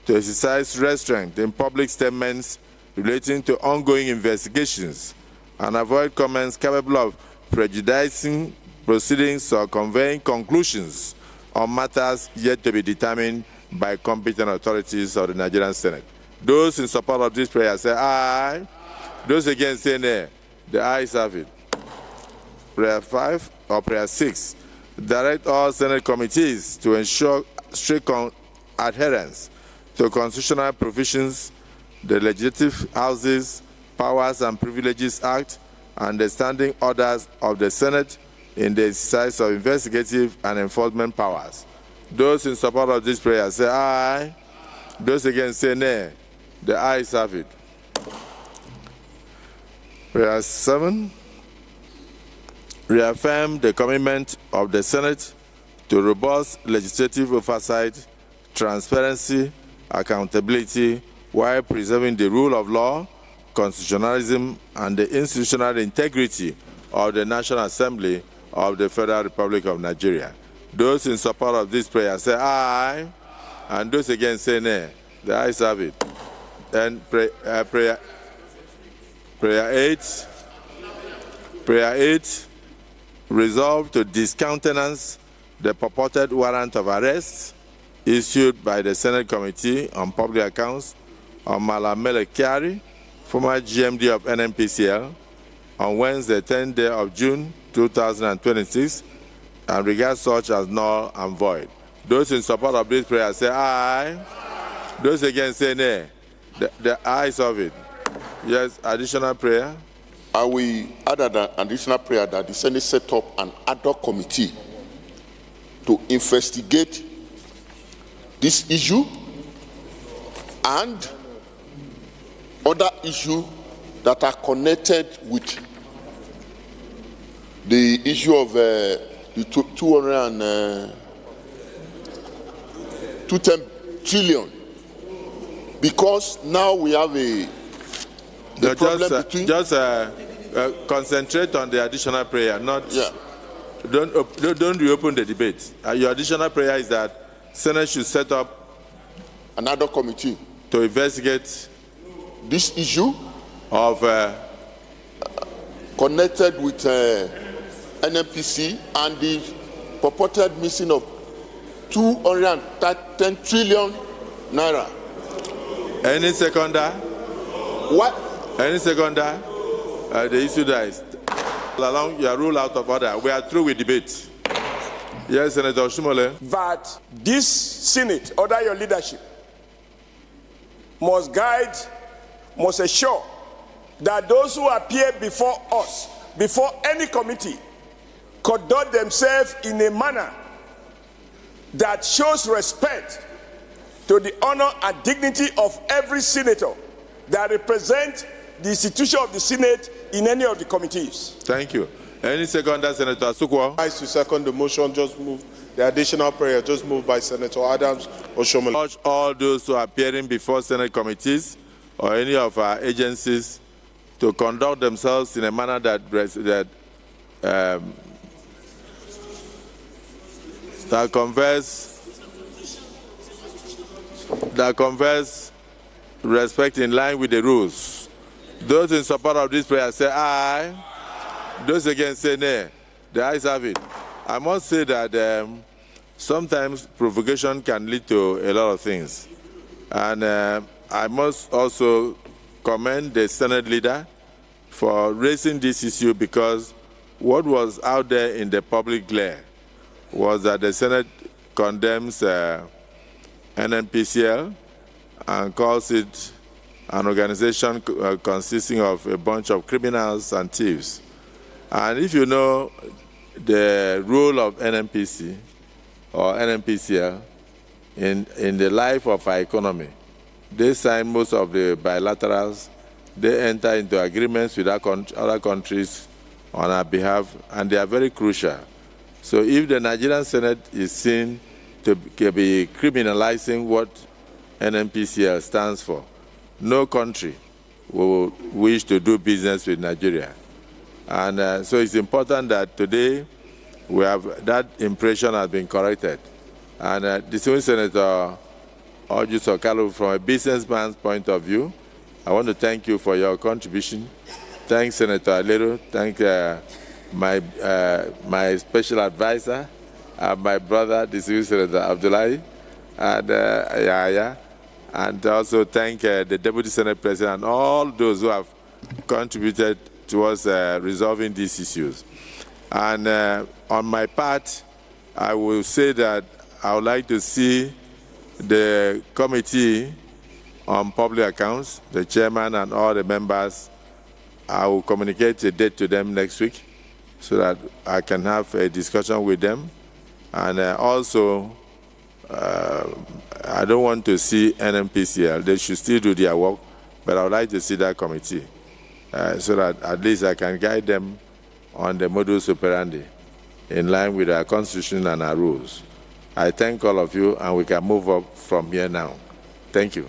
to exercise restraint in public statements relating to ongoing investigations and avoid comments capable of prejudicing proceedings or conveying conclusions on matters yet to be determined by competent authorities of the Nigerian Senate. Those in support of this prayer say aye. Aye. Those against say nay. The ayes have it. Prayer 5 or prayer 6, direct all Senate committees to ensure strict adherence to constitutional provisions, the Legislative Houses Powers and Privileges Act, and the standing orders of the Senate in the exercise of investigative and enforcement powers. Those in support of this prayer say aye. Aye. Those against say nay. The ayes have it. Prayer 7, reaffirm the commitment of the Senate to robust legislative oversight, transparency, accountability while preserving the rule of law, constitutionalism, and the institutional integrity of the National Assembly of the Federal Republic of Nigeria. Those in support of this prayer say aye, and those against say nay. The ayes have it. Then prayer 8, resolve to discountenance the purported warrant of arrest issued by the Senate Committee on Public Accounts on Malamele Kyari, former GMD of NNPCL, on Wednesday, 10th day of June 2026, and regard such as null and void. Those in support of this prayer say aye. Those against say nay. The ayes of it. Yes, additional prayer. I will add an additional prayer that the Senate set up an ad hoc committee to investigate this issue and other issues that are connected with the issue of the 210 trillion, because now we have concentrate on the additional prayer, not don't reopen the debate. Your additional prayer is that Senate should set up another committee to investigate this issue of connected with NNPC and the purported missing of 210 trillion naira. Any seconder? What? Any seconder? The issue dies. Along your rule out of order. We are through with debate. Yes, Senator Oshumole. That this Senate, under your leadership, must guide, must ensure that those who appear before us, before any committee, conduct themselves in a manner that shows respect to the honor and dignity of every senator that represents the institution of the Senate in any of the committees. Thank you. Any seconder, Senator Asukwa? I to second the motion, just move the additional prayer, just moved by Senator Adams Oshomole. Urge all those who are appearing before Senate committees or any of our agencies to conduct themselves in a manner that conveys respect in line with the rules. Those in support of this prayer say aye. Those against say nay. The ayes have it. I must say that sometimes provocation can lead to a lot of things. And I must also commend the Senate leader for raising this issue, because what was out there in the public glare was that the Senate condemns NNPCL and calls it an organization consisting of a bunch of criminals and thieves. And if you know the role of NNPC or NNPCL in the life of our economy, they sign most of the bilaterals, they enter into agreements with other countries on our behalf, and they are very crucial. So if the Nigerian Senate is seen to be criminalizing what NNPCL stands for, no country will wish to do business with Nigeria. And so it's important that today we have that impression has been corrected. And distinguished Senator Orji Sokalo, from a businessman's point of view, I want to thank you for your contribution. Thanks, Senator Alero. Thank my special advisor, my brother, distinguished Senator Abdullahi, and Yaya. And also thank the Deputy Senate President and all those who have contributed towards resolving these issues. And on my part, I will say that I would like to see the Committee on Public Accounts, the chairman and all the members. I will communicate a date to them next week so that I can have a discussion with them. And also, I don't want to see NNPCL. They should still do their work, but I would like to see that committee so that at least I can guide them on the modus operandi in line with our constitution and our rules. I thank all of you, and we can move up from here now. Thank you.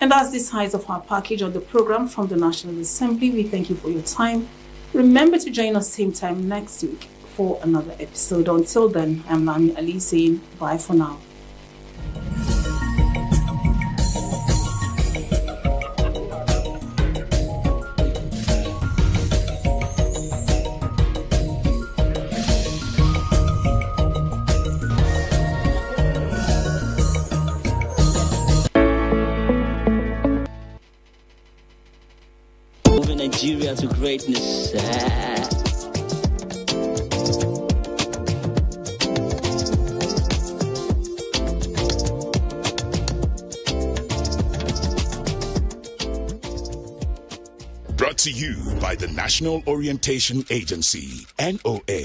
And that's the size of our package on the program from the National Assembly. We thank you for your time. Remember to join us same time next week for another episode. Until then, I'm Lami Ali saying bye for now. Moving Nigeria to greatness. Brought to you by the National Orientation Agency, NOA.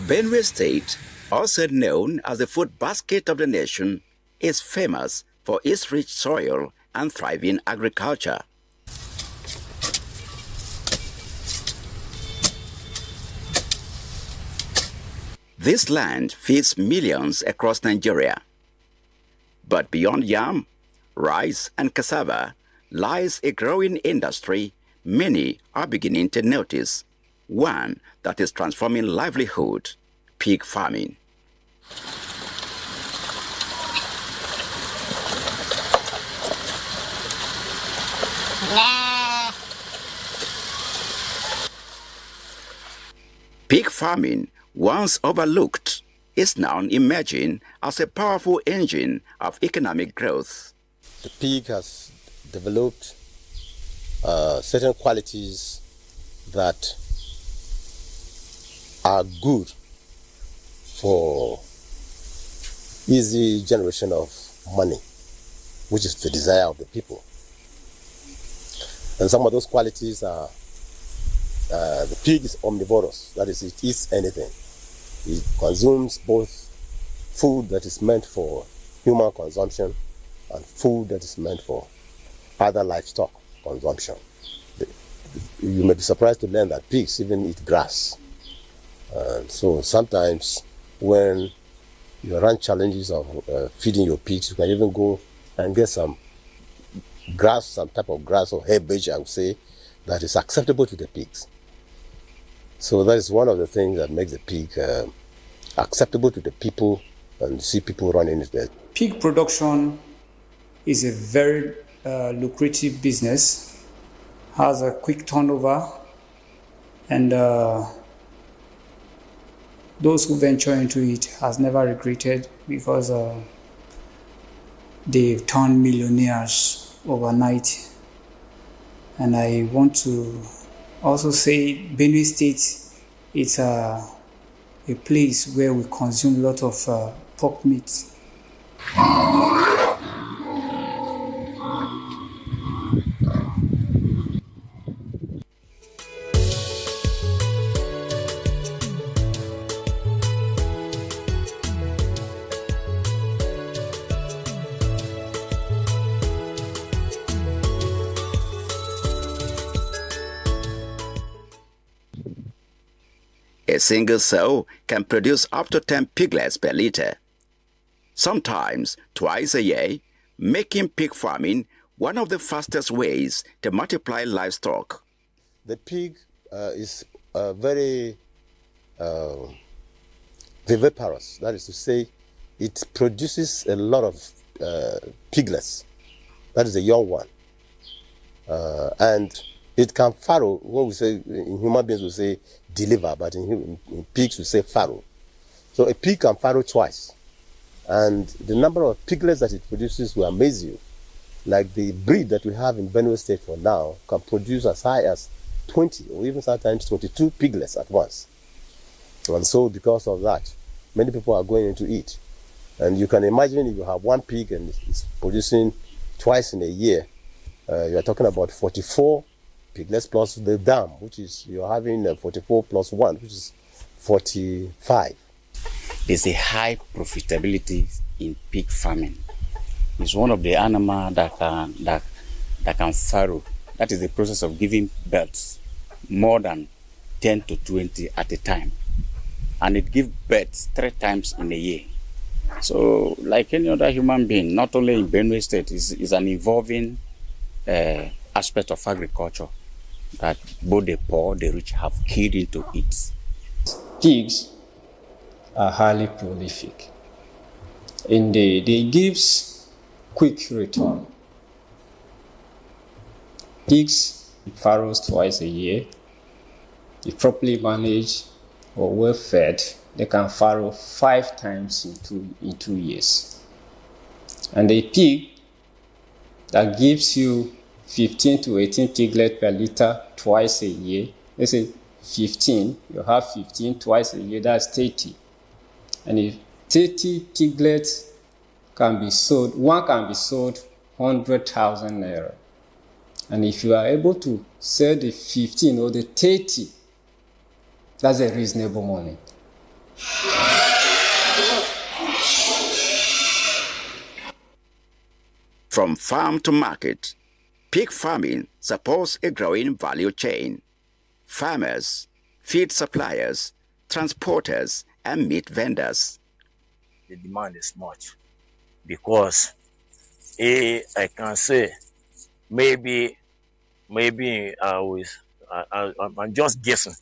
Benue State, also known as the food basket of the nation, is famous for its rich soil and thriving agriculture. This land feeds millions across Nigeria. But beyond yam, rice, and cassava lies a growing industry many are beginning to notice, one that is transforming livelihood: pig farming. Pig farming, once overlooked, is now emerging as a powerful engine of economic growth. The pig has developed certain qualities that are good for easy generation of money, which is the desire of the people. And some of those qualities are the pig is omnivorous, that is, it eats anything. It consumes both food that is meant for human consumption and food that is meant for other livestock consumption. You may be surprised to learn that pigs even eat grass. So sometimes when you run challenges of feeding your pigs, you can even go and get some grass, some type of grass or herbage, I would say, that is acceptable to the pigs. So that is one of the things that makes the pig acceptable to the people, and see people running it there. Pig production is a very lucrative business, has a quick turnover, and those who venture into it has never regretted, because they've turned millionaires overnight. And I want to also say Benue State is a place where we consume a lot of pork meat. single sow can produce up to 10 piglets per litre, sometimes twice a year, making pig farming one of the fastest ways to multiply livestock. The pig is very viviparous. That is to say, it produces a lot of piglets. That is a young one. And it can farrow, what we say, in human beings we say deliver, but in pigs we say farrow. So a pig can farrow twice. And the number of piglets that it produces will amaze you. Like the breed that we have in Benue State for now can produce as high as 20 or even sometimes 22 piglets at once. And so because of that, many people are going into it. And you can imagine if you have one pig and it's producing twice in a year, you are talking about 44 piglets plus the dam, which is, you're having 44 plus 1, which is 45. There's a high profitability in pig farming. It's one of the animals that can farrow. That is the process of giving births more than 10 to 20 at a time. And it gives births 3 times in a year. So like any other human being, not only in Benue State, is an evolving aspect of agriculture that both the poor, the rich have keyed into it. Pigs are highly prolific and they gives quick return. Pigs farrows twice a year. If properly managed or well fed, they can farrow 5 times in 2 years. And a pig that gives you 15 to 18 piglets per litre twice a year, let's say 15, you have 15 twice a year, that's 30. And if 30 piglets can be sold, one can be sold 100,000 naira. And if you are able to sell the 15 or the 30, that's a reasonable money. From farm to market, pig farming supports a growing value chain. Farmers, feed suppliers, transporters, and meat vendors. The demand is much because I can say maybe I'm just guessing,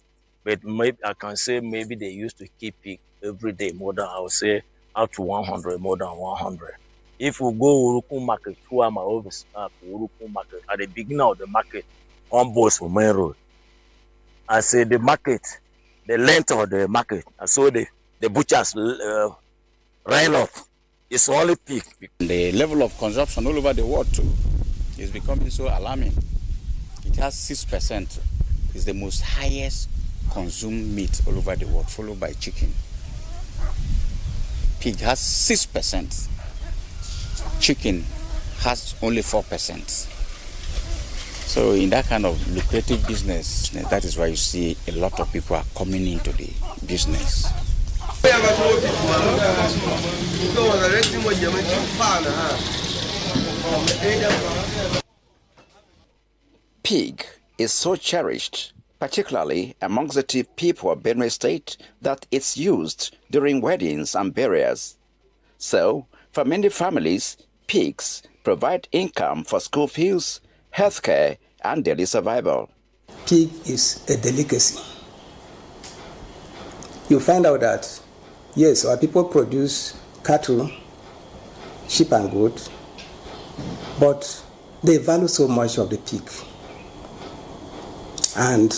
but maybe I can say maybe they used to keep pig every day more than, I would say up to 100, more than 100. If we go Uruku market, through my office Uruku market, at the beginning of the market on both for main road, I say the market, the length of the market, I saw the butchers rail up. It's only pig. The level of consumption all over the world too is becoming so alarming. It has 6%. It's the most highest consumed meat all over the world, followed by chicken. Pig has 6%. Chicken has only 4%. So in that kind of lucrative business, that is why you see a lot of people are coming into the business. Pig is so cherished, particularly amongst the Tiv people of Benue State, that it's used during weddings and burials. So, for many families, pigs provide income for school fees, healthcare, and daily survival. Pig is a delicacy. You find out that, yes, our people produce cattle, sheep and goat, but they value so much of the pig. And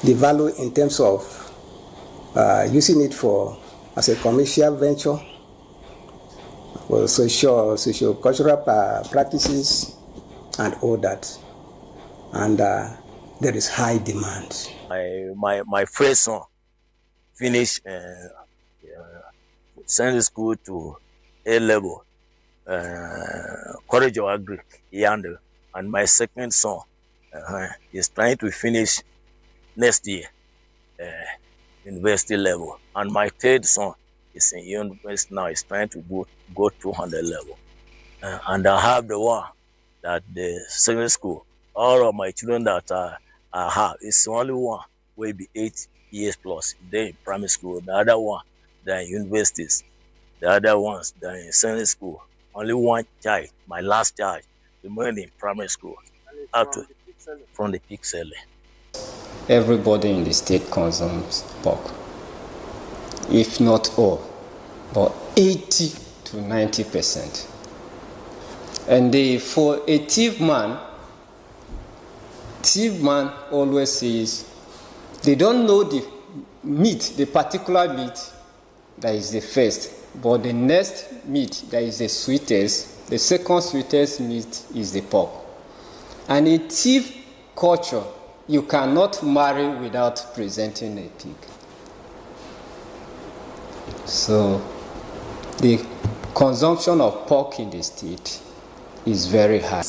the value in terms of using it as a commercial venture, for socio-cultural practices and all that. And there is high demand. My first son finished secondary school to A level, College of Agri, Yando, and my second son is trying to finish next year, university level, and my third son is in university now. He's trying to go 200 level, and I have the one that the secondary school. All of my children that I have, it's only one will be 8 years plus. They're in primary school. The other one, they're in universities. The other ones, they're in senior school. Only one child, my last child, remained in primary school. From the pig selling. Everybody in the state consumes pork. If not all, but 80 to 90%. And for a thief man always says they don't know the meat, the particular meat that is the first, but the next meat that is the sweetest, the second sweetest meat is the pork. And in thief culture, you cannot marry without presenting a pig. So the consumption of pork in the state is very high.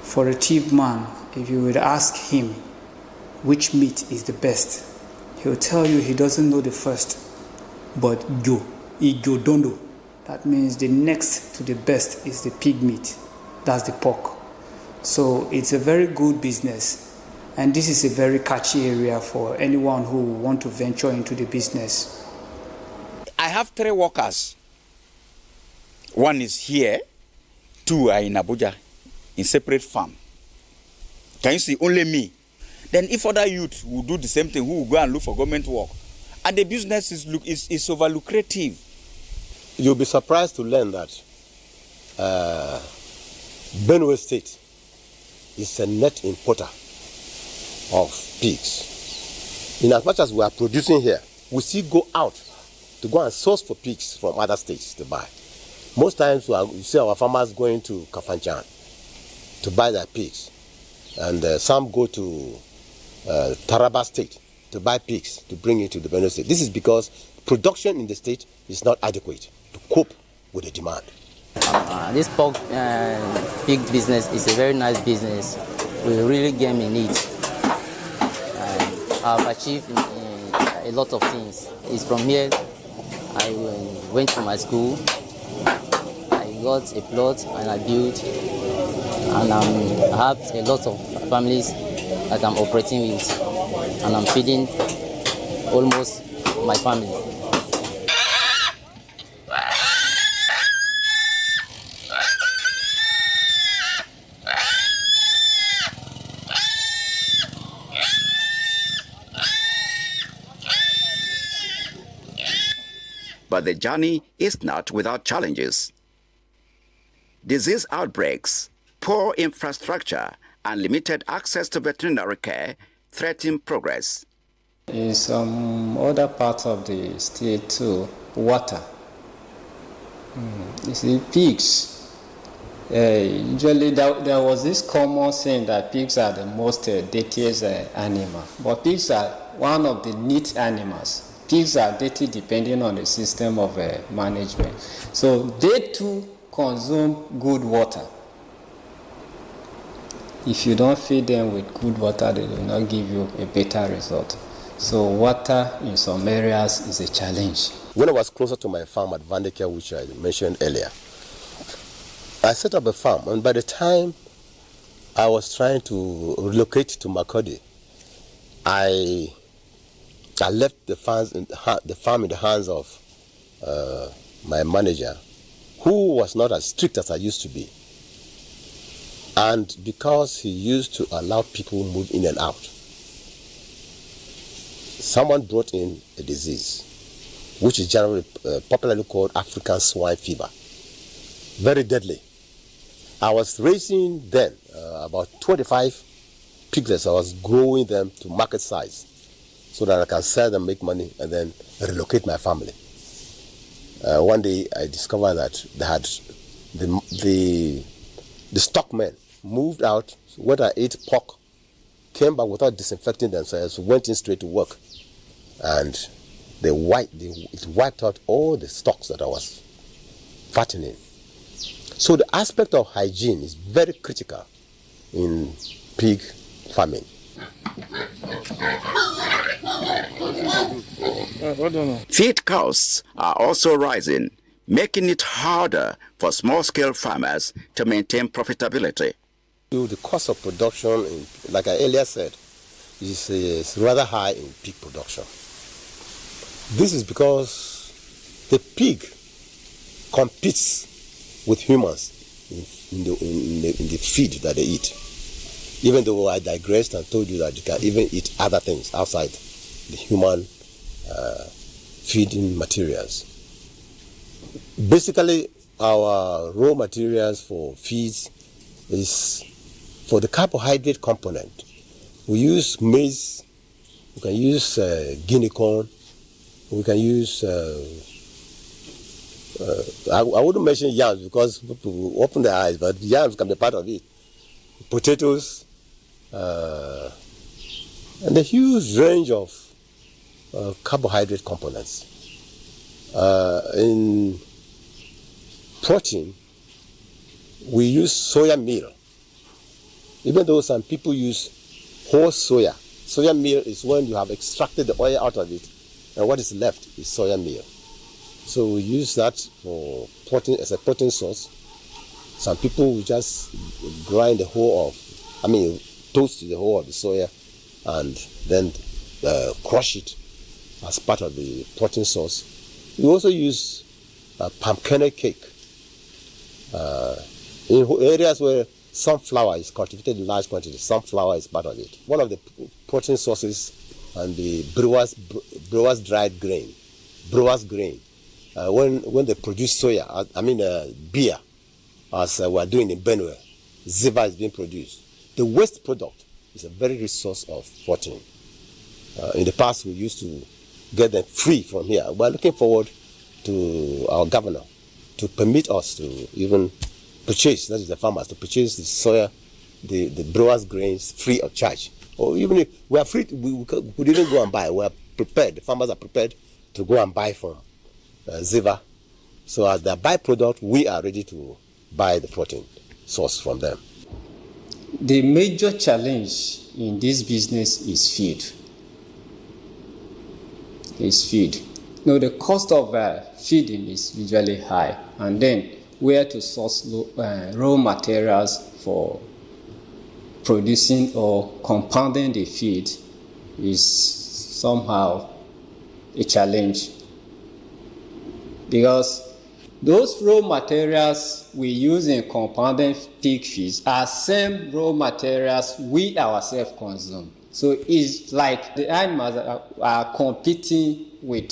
For a thief man, if you would ask him which meat is the best, he'll tell you he doesn't know the first, but Ijo don't know. That means the next to the best is the pig meat. That's the pork. So it's a very good business, and this is a very catchy area for anyone who want to venture into the business. I have 3 workers. One is here, 2 are in Abuja, in separate farm. Can you see? Only me. Then if other youth will do the same thing, who will go and look for government work, and the business is over lucrative. You'll be surprised to learn that Benue State is a net importer of pigs. In as much as we are producing here, we still go out to go and source for pigs from other states to buy. Most times you see our farmers going to Kafanchan to buy their pigs, and some go to Taraba State to buy pigs to bring it to the Benue State. This is because production in the state is not adequate to cope with the demand. This pork pig business is a very nice business. We really game in it. I've achieved a lot of things. It's from here I went to my school. I got a plot and I built, and I have a lot of families that I'm operating with, and I'm feeding almost my family. But the journey is not without challenges. Disease outbreaks, poor infrastructure, and limited access to veterinary care threaten progress. In some other parts of the state too, water. You see, pigs. Usually there was this common saying that pigs are the most dirtiest animal. But pigs are one of the neat animals. Pigs are dirty depending on the system of management. So they too consume good water. If you don't feed them with good water, they will not give you a better result. So water in some areas is a challenge. When I was closer to my farm at Vandekya, which I mentioned earlier, I set up a farm, and by the time I was trying to relocate to Makurdi, I left the farm in the hands of my manager, who was not as strict as I used to be. And because he used to allow people move in and out, someone brought in a disease, which is generally popularly called African swine fever. Very deadly. I was raising then about 25 piglets. I was growing them to market size, so that I can sell them, make money, and then relocate my family. One day I discovered that they had the stockmen moved out, went and ate pork, came back without disinfecting themselves, went in straight to work, and it wiped out all the stocks that I was fattening. So the aspect of hygiene is very critical in pig farming. Feed costs are also rising, making it harder for small-scale farmers to maintain profitability. The cost of production, like I earlier said, is rather high in pig production. This is because the pig competes with humans in the feed that they eat. Even though I digressed and told you that you can even eat other things outside the human feeding materials. Basically, our raw materials for feeds is for the carbohydrate component. We use maize, we can use guinea corn, we can use, I wouldn't mention yams because people will open their eyes, but yams can be part of it. Potatoes, and a huge range of carbohydrate components. In protein, we use soya meal. Even though some people use whole soya. Soya meal is when you have extracted the oil out of it, and what is left is soya meal. So we use that for protein as a protein source. Some people will just grind the whole toast the whole of the soya and then crush it as part of the protein source. We also use pumpkin cake. In areas where sunflower is cultivated in large quantities, sunflower is part of it. One of the protein sources and the brewers dried grain, brewers grain. When they produce soya, beer, as we are doing in Benue, Ziva is being produced. The waste product is a very rich source of protein. In the past, we used to get them free from here. We're looking forward to our governor to permit us to even purchase, that is the farmers, to purchase the soya, the brewers' grains free of charge. Or even if we are free, we could even go and buy. We are prepared, the farmers are prepared to go and buy from Ziva. So as their byproduct, we are ready to buy the protein source from them. The major challenge in this business is feed. The cost of feeding is usually high, and then where to source raw materials for producing or compounding the feed is somehow a challenge, because those raw materials we use in compounding pig feeds are same raw materials we ourselves consume. So it's like the animals are competing with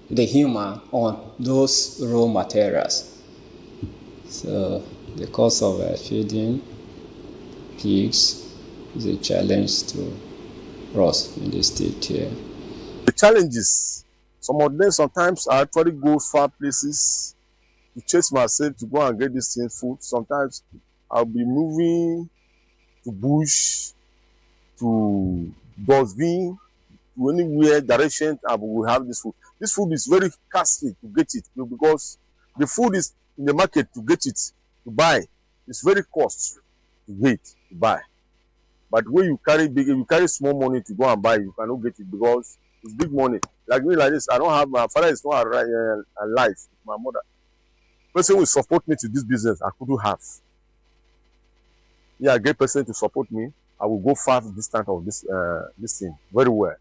the human on those raw materials. So the cost of feeding pigs is a challenge to us in the state here. The challenges, some of them sometimes I actually go far places to chase myself to go and get this thing food. Sometimes I'll be moving to bush, to dustbin, to anywhere direction I will have this food. This food is very costly to get it because the food is in the market to get it, to buy. It's very costly to get, to buy. But when you carry small money to go and buy, you cannot get it because it's big money. Like me, like this, I don't have, my father is not alive, my mother. Person will support me to this business, I couldn't have. Yeah, a great person to support me, I will go far distance of this thing very well.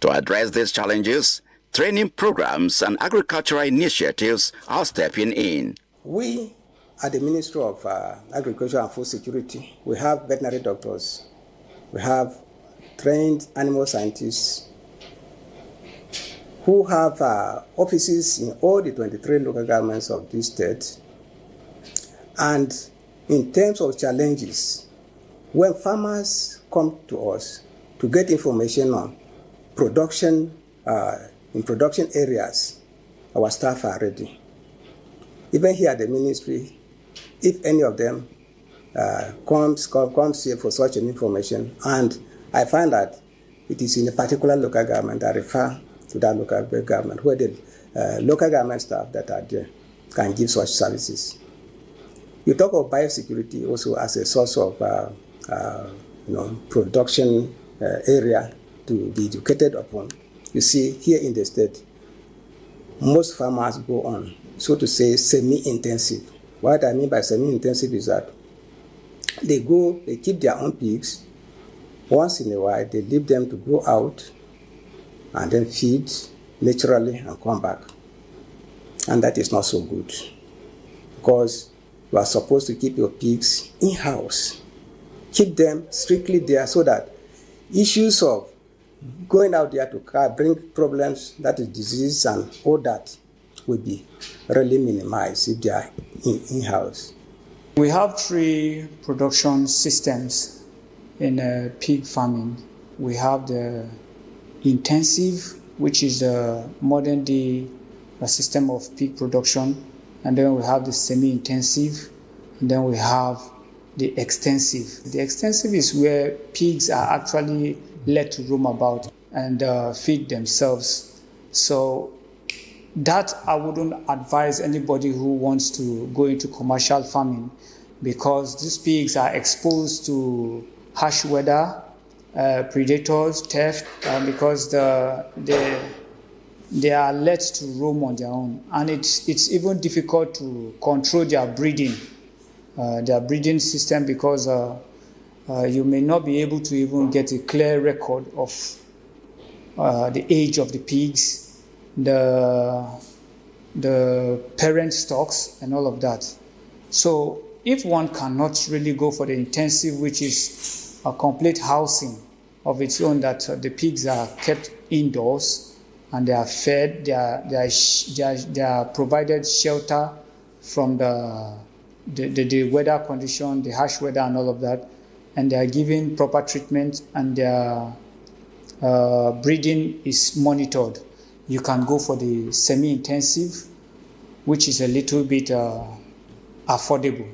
To address these challenges, training programs and agricultural initiatives are stepping in. We at the Ministry of Agriculture and Food Security, we have veterinary doctors, we have trained animal scientists who have offices in all the 23 local governments of this state. And in terms of challenges, when farmers come to us to get information on production, in production areas, our staff are ready. Even here at the ministry, if any of them comes here for such an information, and I find that it is in a particular local government, I refer to that local government where the local government staff that are there can give such services. You talk of biosecurity also as a source of production area to be educated upon. You see, here in the state, most farmers go on, so to say, semi-intensive. What I mean by semi-intensive is that they keep their own pigs. Once in a while, they leave them to go out and then feed naturally and come back. And that is not so good, because you are supposed to keep your pigs in-house. Keep them strictly there so that issues of going out there to bring problems, that is disease and all that, will be really minimized if they are in-house. We have 3 production systems in pig farming. We have the intensive, which is the modern day system of pig production, and then we have the semi-intensive, and then we have the extensive. The extensive is where pigs are actually let to roam about and feed themselves. So that I wouldn't advise anybody who wants to go into commercial farming, because these pigs are exposed to harsh weather, predators, theft, because they are let to roam on their own. And it's even difficult to control their breeding system, because you may not be able to even get a clear record of the age of the pigs, the parent stocks, and all of that. So if one cannot really go for the intensive, which is a complete housing of its own, that the pigs are kept indoors and they are fed, they are provided shelter from the weather condition, the harsh weather and all of that, and they are given proper treatment, and their breeding is monitored, you can go for the semi-intensive, which is a little bit affordable.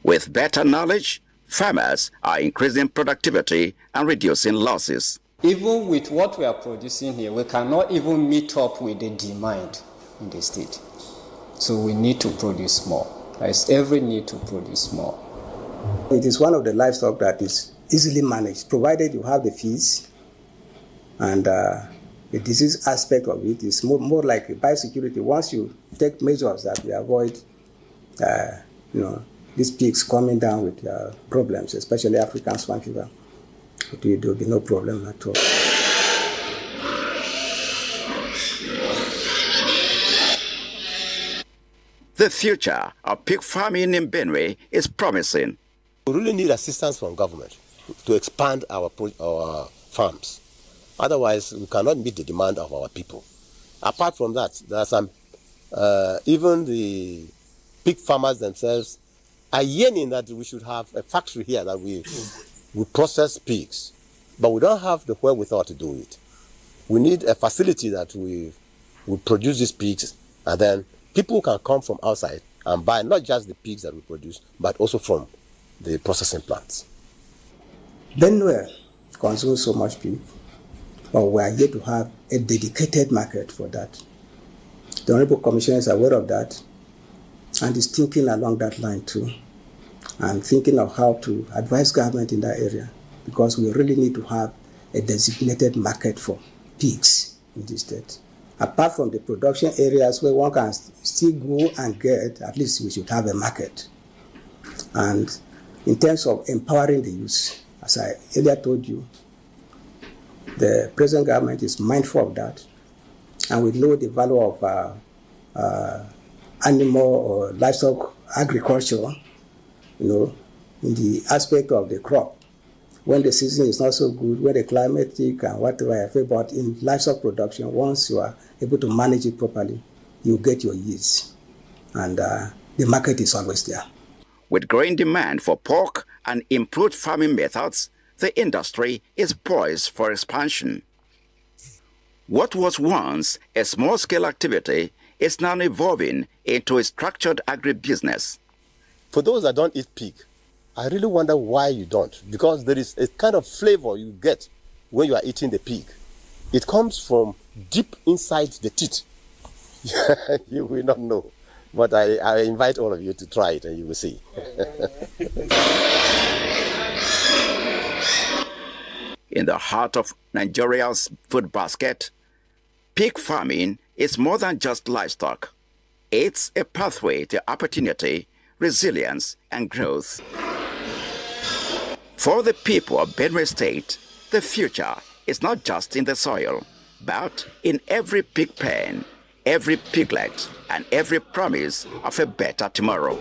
With better knowledge, farmers are increasing productivity and reducing losses. Even with what we are producing here, we cannot even meet up with the demand in the state. So we need to produce more. There's every need to produce more. It is one of the livestock that is easily managed, provided you have the fees, and the disease aspect of it is more like biosecurity. Once you take measures that we avoid, these pigs coming down with problems, especially African swine fever, there will be no problem at all. The future of pig farming in Benue is promising. We really need assistance from government to expand our farms. Otherwise, we cannot meet the demand of our people. Apart from that, there are some, even the pig farmers themselves are yearning that we should have a factory here that we process pigs. But we don't have the wherewithal to do it. We need a facility that we produce these pigs, and then people can come from outside and buy not just the pigs that we produce, but also from the processing plants. Benue consumes so much pig, but we are yet to have a dedicated market for that. The Honorable Commissioner is aware of that and is thinking along that line too, and thinking of how to advise government in that area, because we really need to have a designated market for pigs in this state. Apart from the production areas where one can still go and get, at least we should have a market. And in terms of empowering the youth, as I earlier told you, the present government is mindful of that, and we know the value of animal or livestock agriculture, in the aspect of the crop. When the season is not so good, when the climatic and whatever, but in livestock production, once you are able to manage it properly, you get your yields. And the market is always there. With growing demand for pork and improved farming methods, the industry is poised for expansion. What was once a small-scale activity is now evolving into a structured agribusiness. For those that don't eat pig, I really wonder why you don't, because there is a kind of flavor you get when you are eating the pig. It comes from deep inside the teeth. You will not know. But I invite all of you to try it and you will see. In the heart of Nigeria's food basket, pig farming is more than just livestock. It's a pathway to opportunity, resilience, and growth. For the people of Benue State, the future is not just in the soil, but in every pig pen, every piglet, and every promise of a better tomorrow.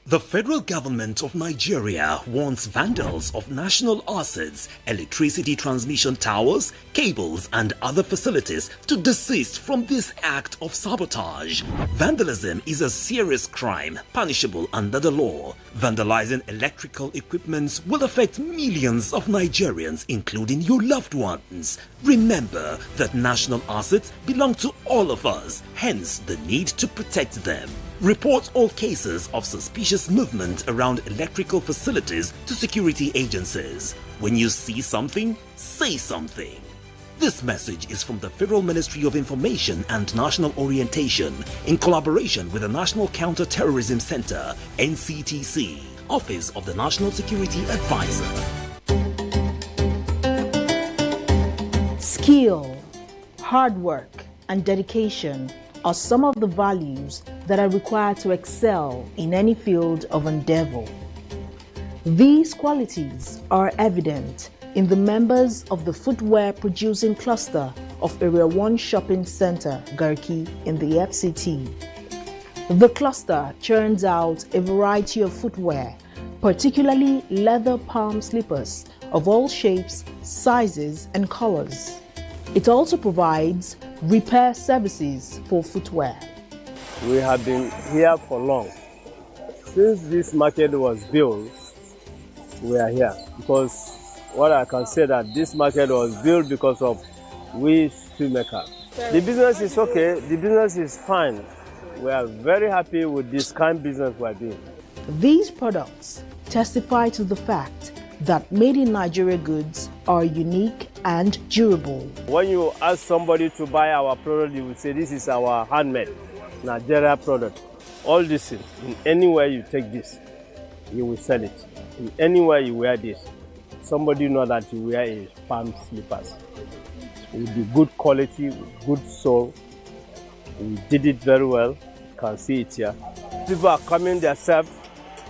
The federal government of Nigeria warns vandals of national assets, electricity transmission towers, cables, and other facilities to desist from this act of sabotage. Vandalism is a serious crime punishable under the law. Vandalizing electrical equipment will affect millions of Nigerians, including your loved ones. Remember that national assets belong to all of us, hence the need to protect them. Report all cases of suspicious movement around electrical facilities to security agencies. When you see something, say something. This message is from the Federal Ministry of Information and National Orientation in collaboration with the National Counter-Terrorism Center, NCTC, Office of the National Security Advisor. Skill, hard work, and dedication are some of the values that are required to excel in any field of endeavor. These qualities are evident in the members of the footwear producing cluster of Area 1 Shopping Center, Garki, in the FCT. The cluster churns out a variety of footwear, particularly leather palm slippers of all shapes, sizes, and colors. It also provides repair services for footwear. We have been here for long. Since this market was built, we are here. Because what I can say that this market was built because of we shoemakers. The business is okay, the business is fine. We are very happy with this kind of business we are doing. These products testify to the fact that made in Nigeria goods are unique and durable. When you ask somebody to buy our product, you will say this is our handmade Nigeria product. All this things, in anywhere you take this, you will sell it. In anywhere you wear this, somebody know that you wear a palm slippers. With the good quality, with good sole. We did it very well. You can see it here. People are coming themselves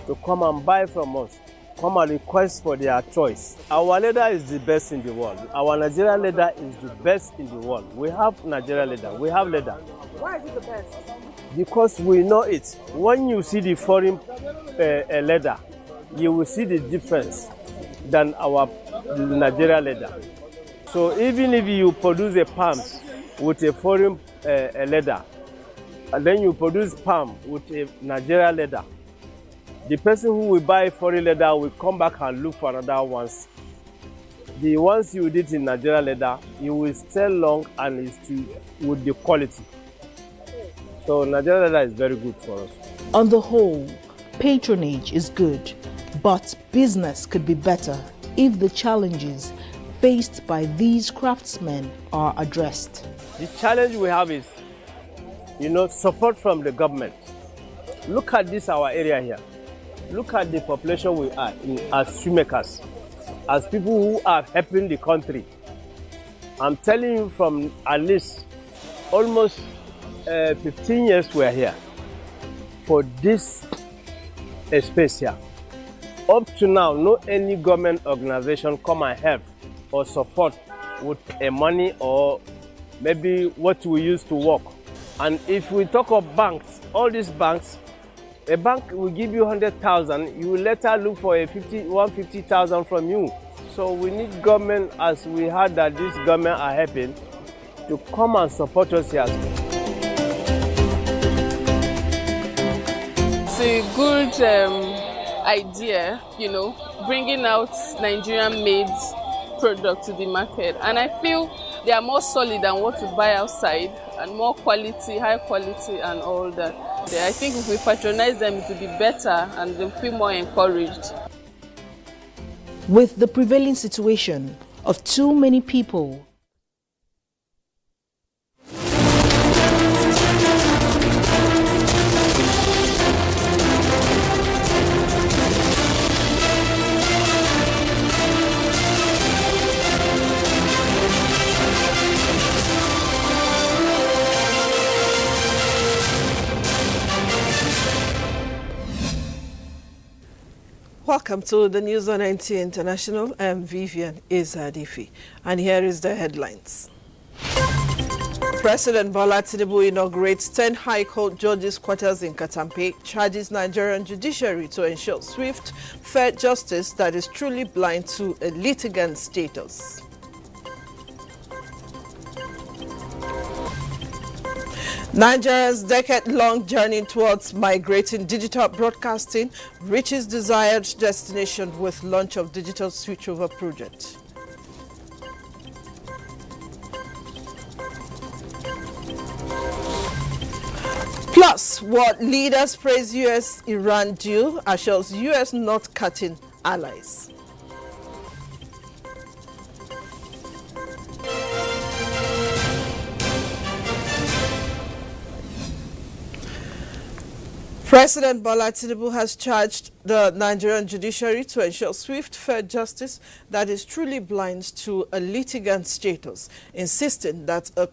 to come and buy from us. Come and request for their choice. Our leather is the best in the world. Our Nigerian leather is the best in the world. We have Nigerian leather. We have leather. Why is it the best? Because we know it. When you see the foreign leather, you will see the difference than our Nigerian leather. So even if you produce a palm with a foreign leather, and then you produce palm with a Nigerian leather, the person who will buy foreign leather will come back and look for another ones. The ones you did in Nigerian leather, you will sell long and it's with the quality. So Nigerian leather is very good for us. On the whole, patronage is good, but business could be better if the challenges faced by these craftsmen are addressed. The challenge we have is, support from the government. Look at this, our area here. Look at the population we are as shoemakers, as people who are helping the country. I'm telling you, from at least almost 15 years we are here for this space here. Up to now, no any government organization come and help or support with a money or maybe what we use to work. And if we talk of banks, all these banks, a bank will give you 100,000, you will later look for a 150,000 from you. So we need government, as we heard that this government are helping, to come and support us here. It's a good idea, bringing out Nigerian-made product to the market. And I feel they are more solid than what you buy outside and more quality, high quality and all that. I think if we patronize them, it will be better and they'll feel more encouraged. With the prevailing situation of too many people Welcome to the news on NTA International. I'm Vivian Izadifi, and here is the headlines. President Bola Tinubu inaugurates 10 High Court judges' quarters in Katampe, charges Nigerian judiciary to ensure swift, fair justice that is truly blind to a litigant status. Nigeria's decade-long journey towards migrating digital broadcasting reaches desired destination with launch of digital switchover project. Plus, world leaders praise U.S.-Iran deal assures U.S. not cutting allies. President Bola Tinubu has charged the Nigerian judiciary to ensure swift, fair justice that is truly blind to a litigant status, insisting that a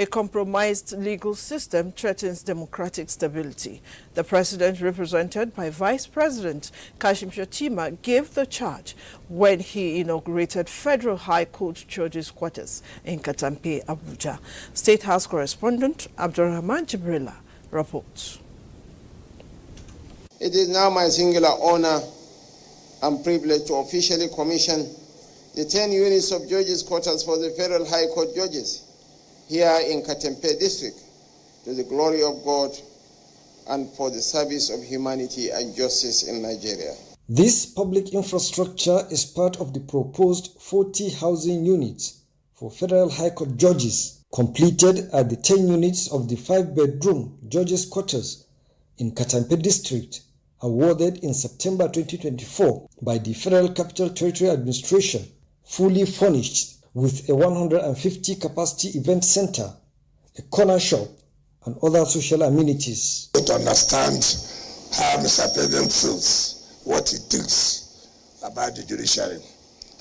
compromised legal system threatens democratic stability. The president, represented by Vice President Kashim Shettima, gave the charge when he inaugurated Federal High Court judges' quarters in Katampe, Abuja. State House correspondent Abdurrahman Jibrila reports. It is now my singular honor and privilege to officially commission the 10 units of judges' quarters for the Federal High Court judges here in Katempe District to the glory of God and for the service of humanity and justice in Nigeria. This public infrastructure is part of the proposed 40 housing units for Federal High Court judges completed at the 10 units of the 5-bedroom judges' quarters in Katampe District, awarded in September 2024 by the Federal Capital Territory Administration, fully furnished with a 150-capacity event center, a corner shop, and other social amenities. To understand how Mr. President feels, what he thinks about the judiciary,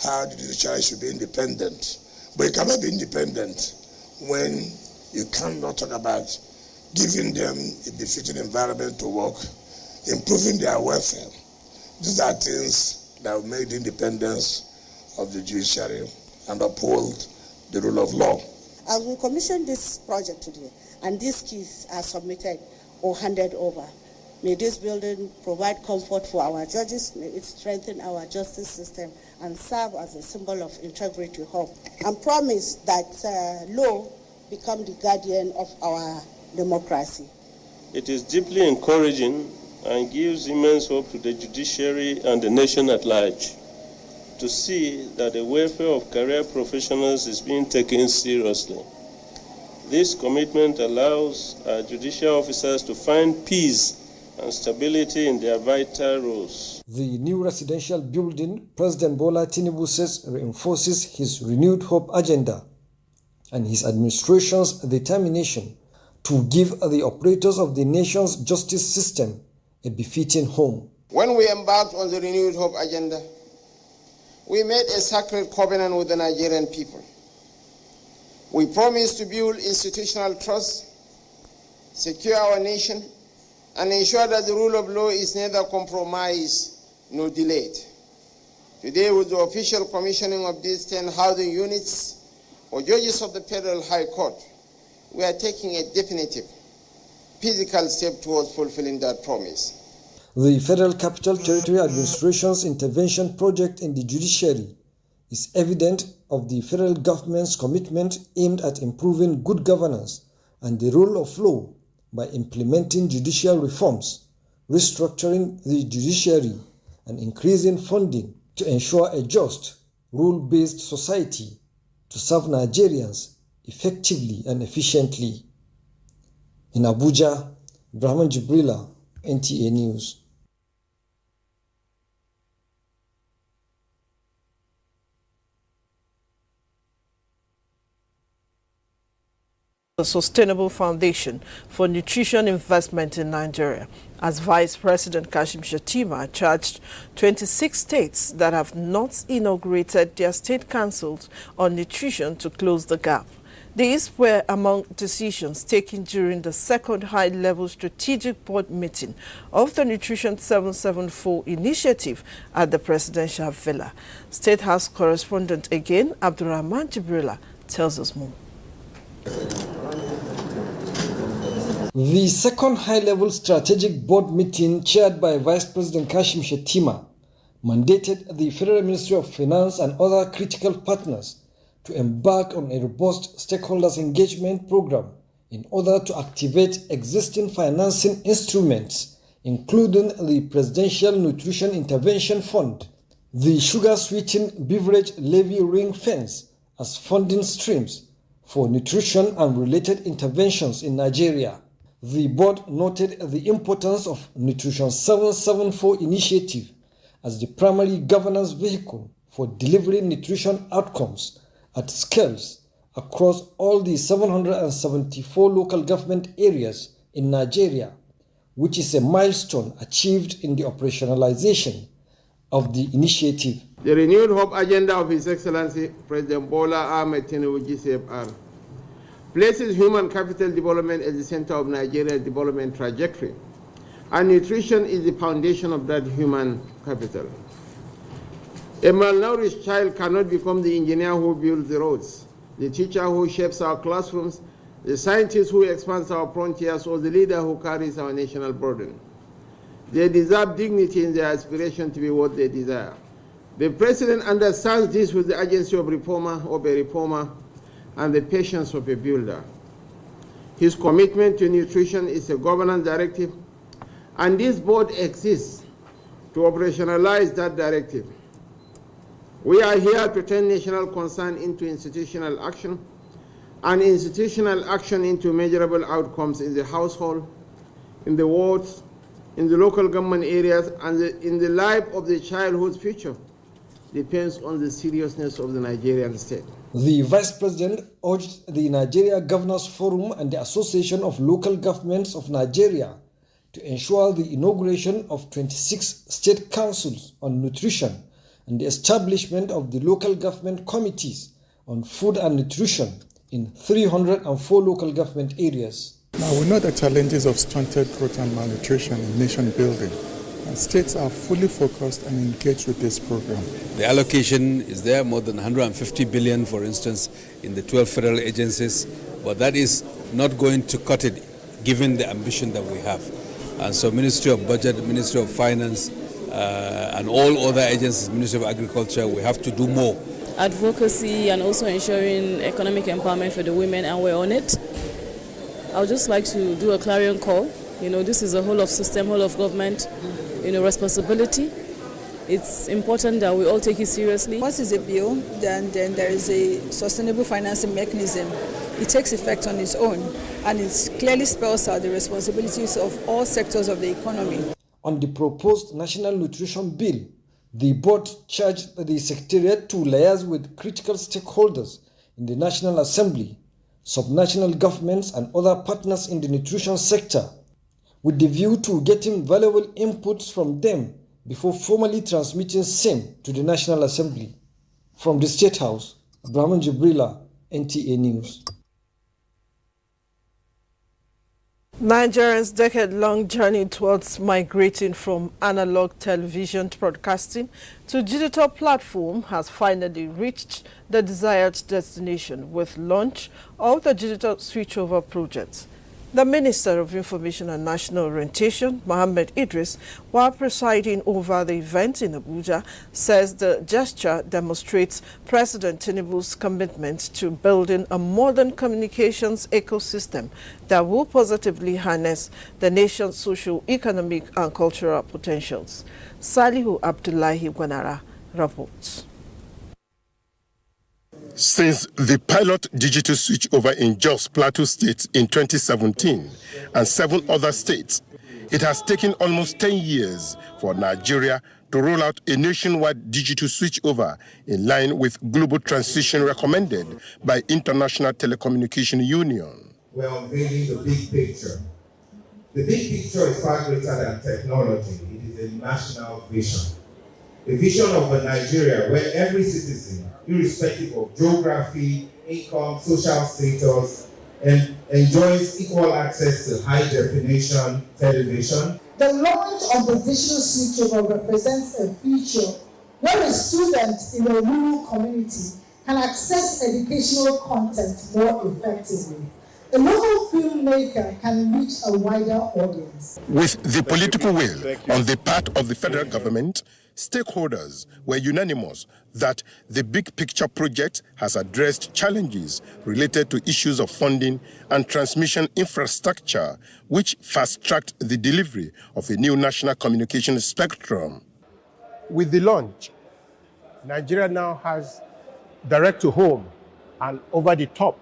how the judiciary should be independent. But it cannot be independent when you cannot talk about giving them a befitting environment to work, improving their welfare. These are things that will make the independence of the judiciary and uphold the rule of law. As we commission this project today, and these keys are submitted or handed over, may this building provide comfort for our judges, may it strengthen our justice system and serve as a symbol of integrity, hope, and promise that law become the guardian of our democracy. It is deeply encouraging and gives immense hope to the judiciary and the nation at large to see that the welfare of career professionals is being taken seriously. This commitment allows our judicial officers to find peace and stability in their vital roles. The new residential building, President Bola Tinubu says, reinforces his renewed hope agenda and his administration's determination to give the operators of the nation's justice system a befitting home. When we embarked on the renewed hope agenda, we made a sacred covenant with the Nigerian people. We promised to build institutional trust, secure our nation, and ensure that the rule of law is neither compromised nor delayed. Today, with the official commissioning of these 10 housing units for judges of the Federal High Court, we are taking a definitive physical step towards fulfilling that promise. The Federal Capital Territory Administration's intervention project in the judiciary is evident of the federal government's commitment aimed at improving good governance and the rule of law by implementing judicial reforms, restructuring the judiciary, and increasing funding to ensure a just, rule-based society to serve Nigerians effectively and efficiently. In Abuja, Brahman Jibrila, NTA News. The Sustainable Foundation for Nutrition Investment in Nigeria, as Vice President Kashim Shettima charged 26 states that have not inaugurated their state councils on nutrition to close the gap. These were among decisions taken during the second high-level strategic board meeting of the Nutrition 774 initiative at the Presidential Villa. State House correspondent again, Abdurrahman Jibrila, tells us more. The second high-level strategic board meeting chaired by Vice President Kashim Shettima mandated the Federal Ministry of Finance and other critical partners to embark on a robust stakeholders engagement program in order to activate existing financing instruments, including the Presidential Nutrition Intervention Fund, the Sugar Sweetened Beverage Levy Ring Fence as funding streams for nutrition and related interventions in Nigeria. The board noted the importance of Nutrition 774 initiative as the primary governance vehicle for delivering nutrition outcomes at scales across all the 774 local government areas in Nigeria, which is a milestone achieved in the operationalization of the initiative. The renewed hope agenda of His Excellency President Bola Ahmed Tinubu GCFR places human capital development at the center of Nigeria's development trajectory, and nutrition is the foundation of that human capital. A malnourished child cannot become the engineer who builds the roads, the teacher who shapes our classrooms, the scientist who expands our frontiers, or the leader who carries our national burden. They deserve dignity in their aspiration to be what they desire. The President understands this with the urgency of a reformer, and the patience of a builder. His commitment to nutrition is a governance directive, and this board exists to operationalize that directive. We are here to turn national concern into institutional action, and institutional action into measurable outcomes in the household, in the wards, in the local government areas, and in the life of the child whose future depends on the seriousness of the Nigerian state. The Vice President urged the Nigeria Governors Forum and the Association of Local Governments of Nigeria to ensure the inauguration of 26 state councils on nutrition and the establishment of the local government committees on food and nutrition in 304 local government areas. Now, we know the challenges of stunted growth and malnutrition in nation building, and states are fully focused and engaged with this program. The allocation is there, more than 150 billion, for instance, in the 12 federal agencies, but that is not going to cut it, given the ambition that we have. And so Ministry of Budget, Ministry of Finance, and all other agencies, Ministry of Agriculture, we have to do more. Advocacy and also ensuring economic empowerment for the women, and we're on it. I would just like to do a clarion call. This is a whole of system, whole of government, responsibility. It's important that we all take it seriously. Once it's a bill, then there is a sustainable financing mechanism. It takes effect on its own, and it clearly spells out the responsibilities of all sectors of the economy. On the proposed National Nutrition Bill, the board charged the Secretariat to liaise with critical stakeholders in the National Assembly, subnational governments, and other partners in the nutrition sector, with the view to getting valuable inputs from them before formally transmitting same to the National Assembly. From the State House, Brahman Jibrila, NTA News. Nigerians' decade-long journey towards migrating from analog television broadcasting to digital platform has finally reached the desired destination with launch of the digital switchover project. The Minister of Information and National Orientation, Mohammed Idris, while presiding over the event in Abuja, says the gesture demonstrates President Tinubu's commitment to building a modern communications ecosystem that will positively harness the nation's social, economic and cultural potentials. Salihu Abdullahi Gwanara reports. Since the pilot digital switchover in Jos Plateau State in 2017 and 7 other states, it has taken almost 10 years for Nigeria to roll out a nationwide digital switchover in line with global transition recommended by International Telecommunication Union. We're unveiling the big picture. The big picture is far greater than technology. It is a national vision. A vision of a Nigeria where every citizen, irrespective of geography, income, social status, enjoys equal access to high-definition television. The launch of the digital switchover represents a future where a student in a rural community can access educational content more effectively. A local filmmaker can reach a wider audience. With the political will on the part of the federal government, stakeholders were unanimous that the big picture project has addressed challenges related to issues of funding and transmission infrastructure, which fast-tracked the delivery of a new national communication spectrum. With the launch, Nigeria now has direct-to-home and over-the-top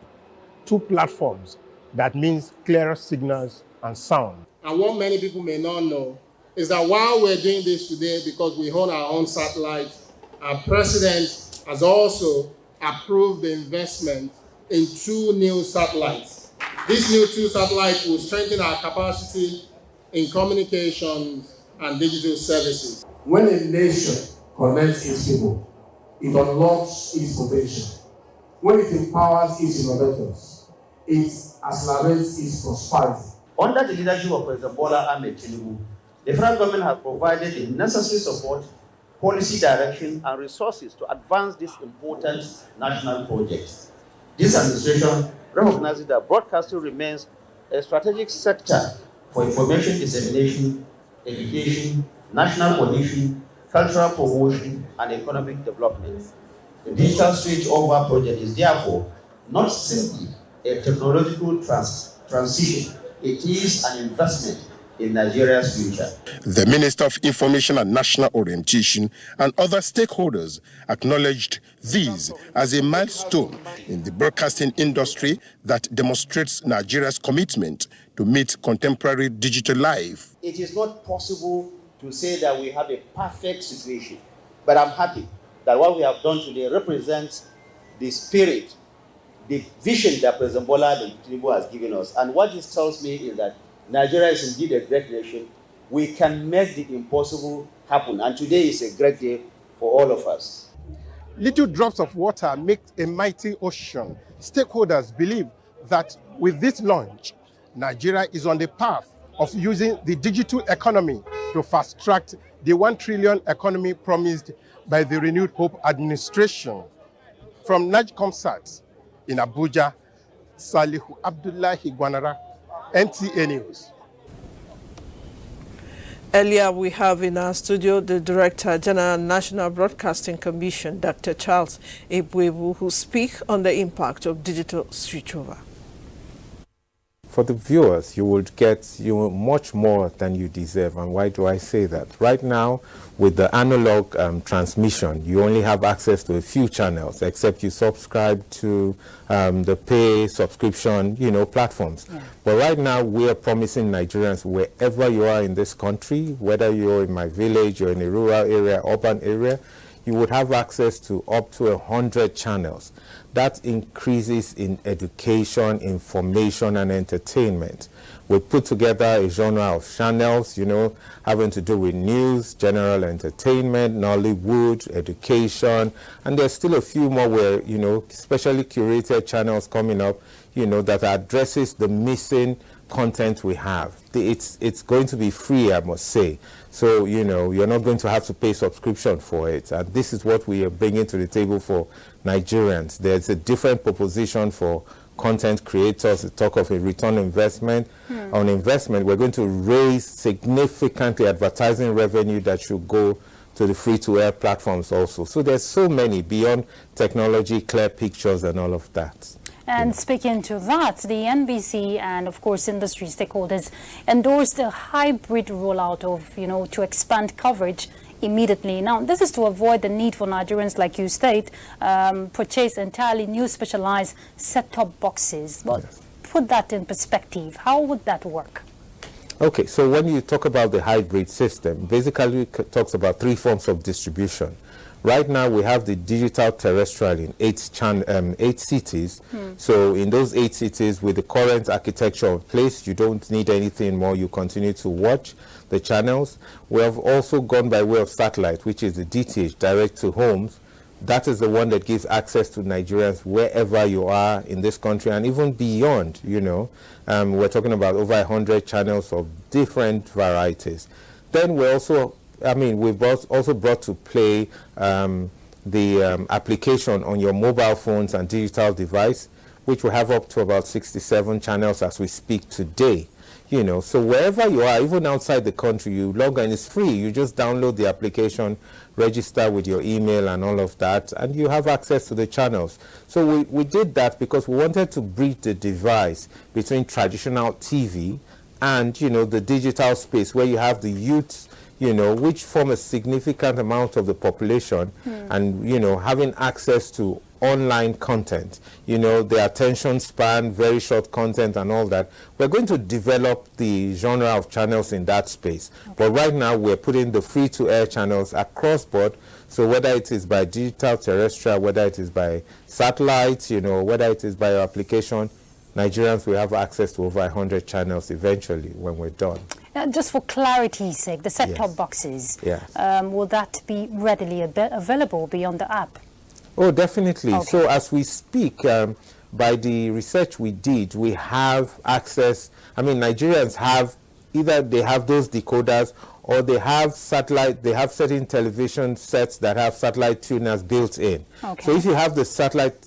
2 platforms. That means clearer signals and sound. And what many people may not know is that while we're doing this today because we own our own satellites, our president has also approved the investment in 2 new satellites. These new 2 satellites will strengthen our capacity in communications and digital services. When a nation connects its people, it unlocks its potential. When it empowers its innovators, it accelerates its prosperity. Under the leadership of President Bola Ahmed Tinubu, the federal government has provided the necessary support, policy direction, and resources to advance this important national project. This administration recognizes that broadcasting remains a strategic sector for information dissemination, education, national cohesion, cultural promotion, and economic development. The digital switchover project is therefore not simply a technological transition, it is an investment in Nigeria's future. The Minister of Information and National Orientation and other stakeholders acknowledged these as a milestone in the broadcasting industry that demonstrates Nigeria's commitment to meet contemporary digital life. It is not possible to say that we have a perfect situation, but I'm happy that what we have done today represents the spirit, the vision that President Bola Tinubu has given us. And what this tells me is that Nigeria is indeed a great nation. We can make the impossible happen. And today is a great day for all of us. Little drops of water make a mighty ocean. Stakeholders believe that with this launch, Nigeria is on the path of using the digital economy to fast-track the 1 trillion economy promised by the Renewed Hope administration. From NAJCOMSAT in Abuja, Salihu Abdullahi Gwanara, NTA News. Earlier, we have in our studio the Director General National Broadcasting Commission, Dr. Charles Ebuebu, who speak on the impact of digital switchover. For the viewers, you will get much more than you deserve. And why do I say that? Right now, with the analog transmission, you only have access to a few channels, except you subscribe to the pay subscription, platforms. Yeah. But right now, we are promising Nigerians, wherever you are in this country, whether you're in my village, you're in a rural area, urban area, you would have access to up to 100 channels. That increases in education, information, and entertainment. We put together a genre of channels, having to do with news, general entertainment, Nollywood, education, and there's still a few more where, specially curated channels coming up, that addresses the missing content we have. It's going to be free, I must say. So, you know, you're not going to have to pay subscription for it. And this is what we are bringing to the table for Nigerians. There's a different proposition for content creators. Talk of a return investment. On investment, we're going to raise significantly advertising revenue that should go to the free-to-air platforms also. So there's so many beyond technology, clear pictures, and all of that. And speaking to that, the NBC and, of course, industry stakeholders endorsed a hybrid rollout of, you know, to expand coverage immediately. Now, this is to avoid the need for Nigerians, like you state, purchase entirely new specialized set-top boxes. But put that in perspective, how would that work? Okay, so when you talk about the hybrid system, basically it talks about 3 forms of distribution. Right now, we have the digital terrestrial in 8 cities. So in those 8 cities, with the current architecture in place, you don't need anything more. You continue to watch the channels. We have also gone by way of satellite, which is the DTH, direct to homes. That is the one that gives access to Nigerians wherever you are in this country and even beyond, you know. We're talking about over 100 channels of different varieties. Then we're also, we've also brought to play the application on your mobile phones and digital device, which we have up to about 67 channels as we speak today. You know, so wherever you are, even outside the country, you log in, it's free. You just download the application, register with your email and all of that, and you have access to the channels. So we did that because we wanted to bridge the divide between traditional TV and, you know, the digital space where you have the youth, you know, which form a significant amount of the population, and, you know, having access to online content, you know, the attention span, very short content and all that. We're going to develop the genre of channels in that space. But right now we're putting the free-to-air channels across board. So whether it is by digital terrestrial, whether it is by satellite, you know, whether it is by your application, Nigerians will have access to over 100 channels eventually when we're done. Just for clarity's sake, the set-top boxes, will that be readily available beyond the app? Oh, definitely. Okay. So as we speak, by the research we did, we have access. I mean, Nigerians have, either they have those decoders or they have satellite, they have certain television sets that have satellite tuners built in. Okay. So if you have the satellite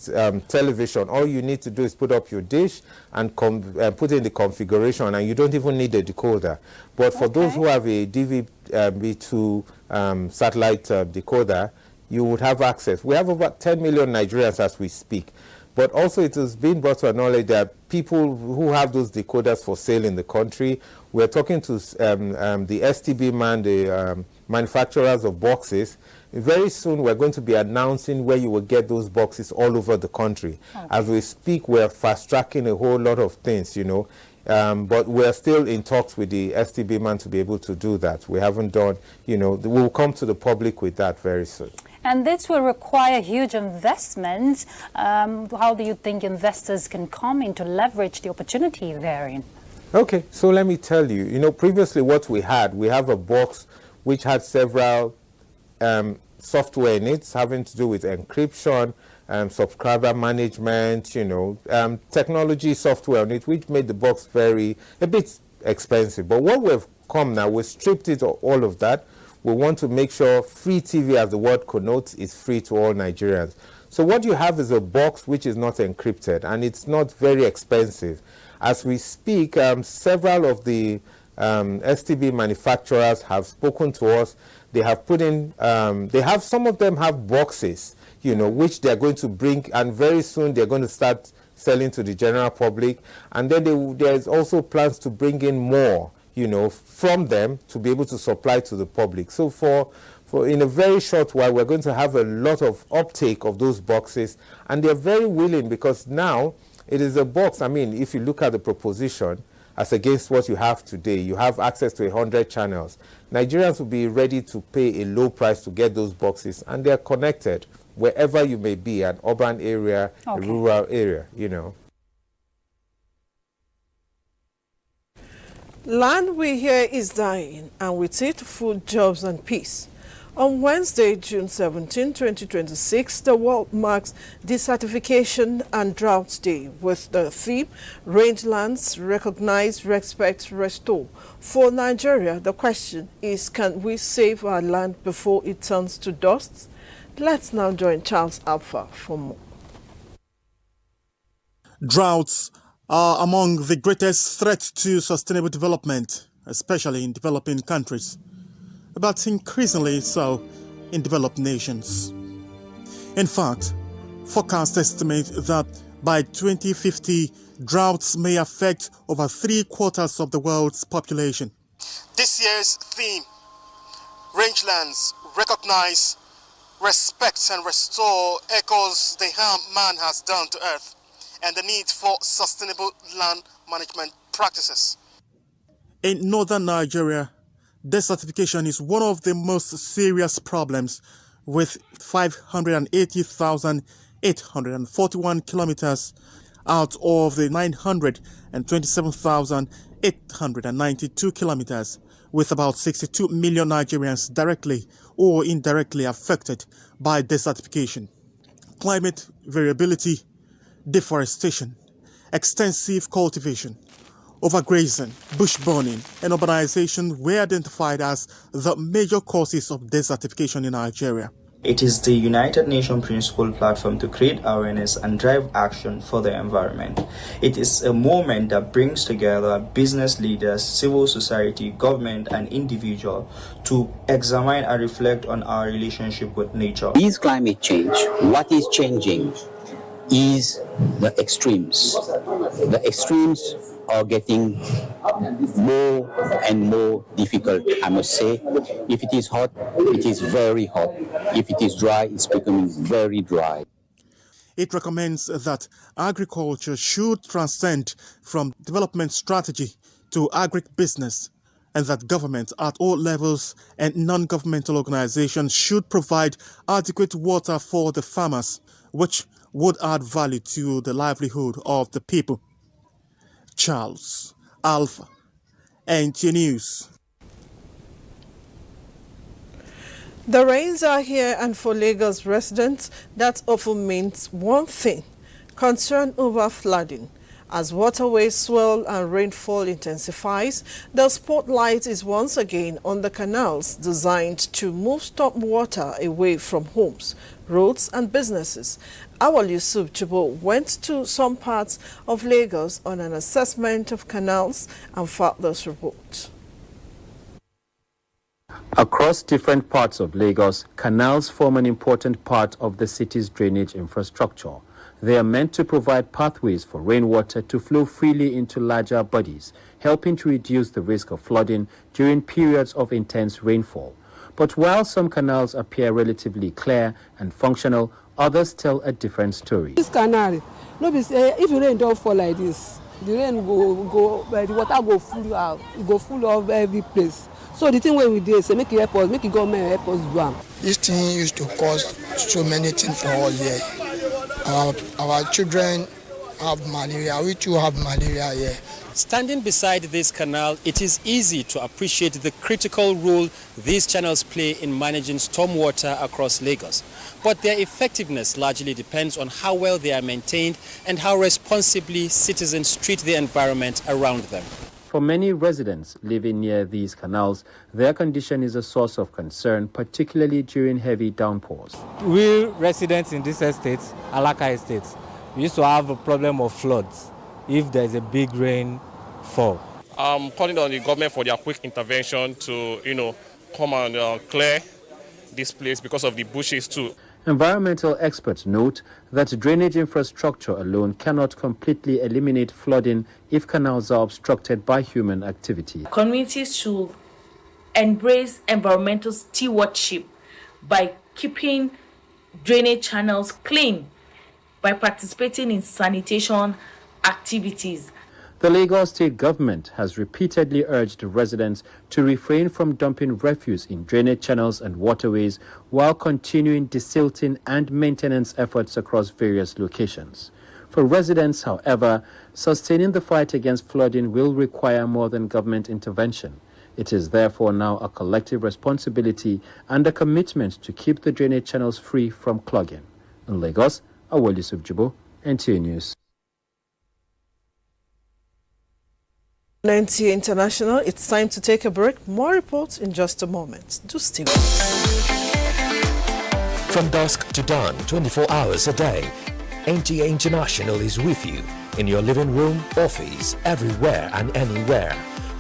television, all you need to do is put up your dish and put in the configuration, and you don't even need a decoder. But for those who have a DVB2 satellite decoder, you would have access. We have about 10 million Nigerians as we speak. But also it has been brought to our knowledge that people who have those decoders for sale in the country, we're talking to the STB man, the manufacturers of boxes. Very soon we're going to be announcing where you will get those boxes all over the country. Okay. As we speak, we're fast-tracking a whole lot of things, you know. But we're still in talks with the STB man to be able to do that. We haven't done, you know, we'll come to the public with that very soon. And this will require huge investments. How do you think investors can come in to leverage the opportunity therein? Okay, so let me tell you, you know, previously what we have a box which had several software in it having to do with encryption, subscriber management, you know, technology software on it, which made the box a bit expensive. But what we've come now, we've stripped it of all of that. We want to make sure free TV, as the word connotes, is free to all Nigerians. So what you have is a box which is not encrypted, and it's not very expensive. As we speak, several of the STB manufacturers have spoken to us. They have put in, some of them have boxes, you know, which they're going to bring, and very soon they're going to start selling to the general public. And then there's also plans to bring in more, you know, from them to be able to supply to the public. So for in a very short while, we're going to have a lot of uptake of those boxes, and they're very willing because now it is a box. I mean, if you look at the proposition as against what you have today, you have access to 100 channels. Nigerians will be ready to pay a low price to get those boxes, and they're connected wherever you may be, an urban area, a rural area, you know. Land we hear is dying, and with it, food, jobs, and peace. On Wednesday, June 17, 2026, the world marks Desertification and Drought Day with the theme, Rangelands, Recognize, Respect, Restore. For Nigeria, the question is, can we save our land before it turns to dust? Let's now join Charles Alpha for more. Droughts are among the greatest threats to sustainable development, especially in developing countries, but increasingly so in developed nations. In fact, forecasts estimate that by 2050, droughts may affect over 3/4 of the world's population. This year's theme, Rangelands, Recognize, Respect and Restore, echoes the harm man has done to Earth and the need for sustainable land management practices. In northern Nigeria, desertification is one of the most serious problems, with 580,841 kilometers out of the 927,892 kilometers, with about 62 million Nigerians directly or indirectly affected by desertification. Climate variability, deforestation, extensive cultivation, overgrazing, bush burning, and urbanization were identified as the major causes of desertification in Nigeria. It is the United Nations Principal Platform to create awareness and drive action for the environment. It is a movement that brings together business leaders, civil society, government, and individuals to examine and reflect on our relationship with nature. Is climate change? What is changing is the extremes. The extremes are getting more and more difficult, I must say. If it is hot, it is very hot. If it is dry, it's becoming very dry. It recommends that agriculture should transcend from development strategy to agribusiness, and that government at all levels and non-governmental organizations should provide adequate water for the farmers, which would add value to the livelihood of the people. Charles Alpha, NTA News. The rains are here, and for Lagos residents, that often means one thing: concern over flooding. As waterways swell and rainfall intensifies, the spotlight is once again on the canals designed to move storm water away from homes, roads and businesses. Awal Yusuf Chibo went to some parts of Lagos on an assessment of canals and filed this report. Across different parts of Lagos, canals form an important part of the city's drainage infrastructure. They are meant to provide pathways for rainwater to flow freely into larger bodies, helping to reduce the risk of flooding during periods of intense rainfall. But while some canals appear relatively clear and functional, others tell a different story. This canal, no be say if the rain don't fall like this, the rain go the water go full out, it go full of every place. So the thing where we do is make it help us, make it government help us do am. This thing used to cause so many things for all year. Our children have malaria, we too have malaria here. Standing beside this canal, it is easy to appreciate the critical role these channels play in managing stormwater across Lagos. But their effectiveness largely depends on how well they are maintained and how responsibly citizens treat the environment around them. For many residents living near these canals, their condition is a source of concern, particularly during heavy downpours. We residents in this estate, Alaka Estate, we used to have a problem of floods if there's a big rainfall. I'm calling on the government for their quick intervention to, come and clear this place because of the bushes too. Environmental experts note that drainage infrastructure alone cannot completely eliminate flooding if canals are obstructed by human activity. Communities should embrace environmental stewardship by keeping drainage channels clean, by participating in sanitation activities. The Lagos State government has repeatedly urged residents to refrain from dumping refuse in drainage channels and waterways while continuing desilting and maintenance efforts across various locations. For residents, however, sustaining the fight against flooding will require more than government intervention. It is therefore now a collective responsibility and a commitment to keep the drainage channels free from clogging. In Lagos, Awol Yusuf Jibo, NTA News. NTA International, it's time to take a break. More reports in just a moment. Do stay with us. From dusk to dawn, 24 hours a day, NTA International is with you in your living room, office, everywhere and anywhere.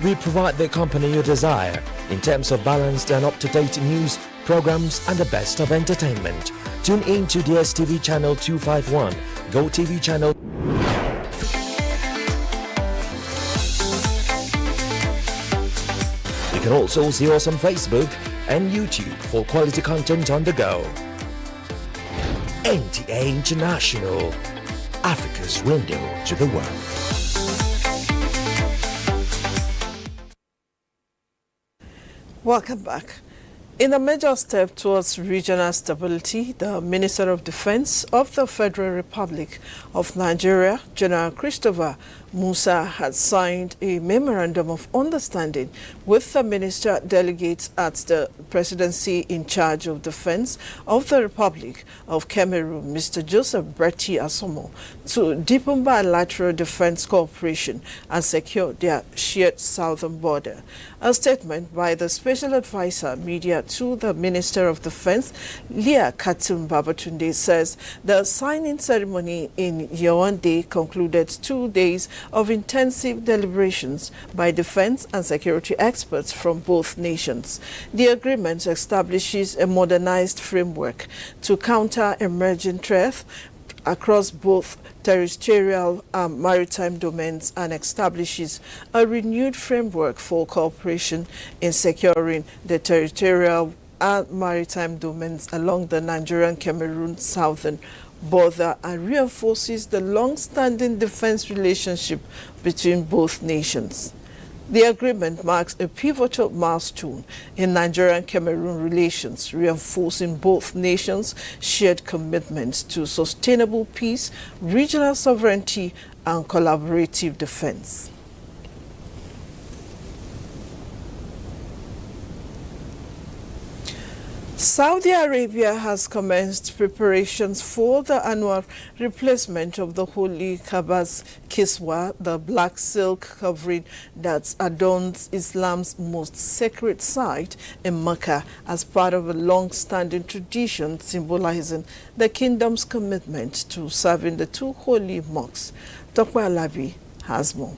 We provide the company you desire in terms of balanced and up-to-date news, programs and the best of entertainment. Tune in to DSTV channel 251, GoTV channel. You can also see us on Facebook and YouTube for quality content on the go. NTA International, Africa's window to the world. Welcome back. In a major step towards regional stability, the Minister of Defense of the Federal Republic of Nigeria, General Christopher Musa, had signed a memorandum of understanding with the minister delegates at the presidency in charge of defense of the Republic of Cameroon, Mr. Joseph Bertie Asomo, to deepen bilateral defense cooperation and secure their shared southern border. A statement by the Special Advisor Media to the Minister of Defense, Leah Katum Babatunde, says the signing ceremony in Yaoundé concluded 2 days of intensive deliberations by defense and security experts from both nations. The agreement establishes a modernized framework to counter emerging threats across both terrestrial and maritime domains and establishes a renewed framework for cooperation in securing the territorial and maritime domains along the Nigerian-Cameroon southern border and reinforces the long-standing defense relationship between both nations. The agreement marks a pivotal milestone in Nigerian-Cameroon relations, reinforcing both nations' shared commitments to sustainable peace, regional sovereignty, and collaborative defense. Saudi Arabia has commenced preparations for the annual replacement of the Holy Kaaba's Kiswa, the black silk covering that adorns Islam's most sacred site in Mecca, as part of a long-standing tradition symbolizing the kingdom's commitment to serving the two holy mosques. Dr. Alabi has more.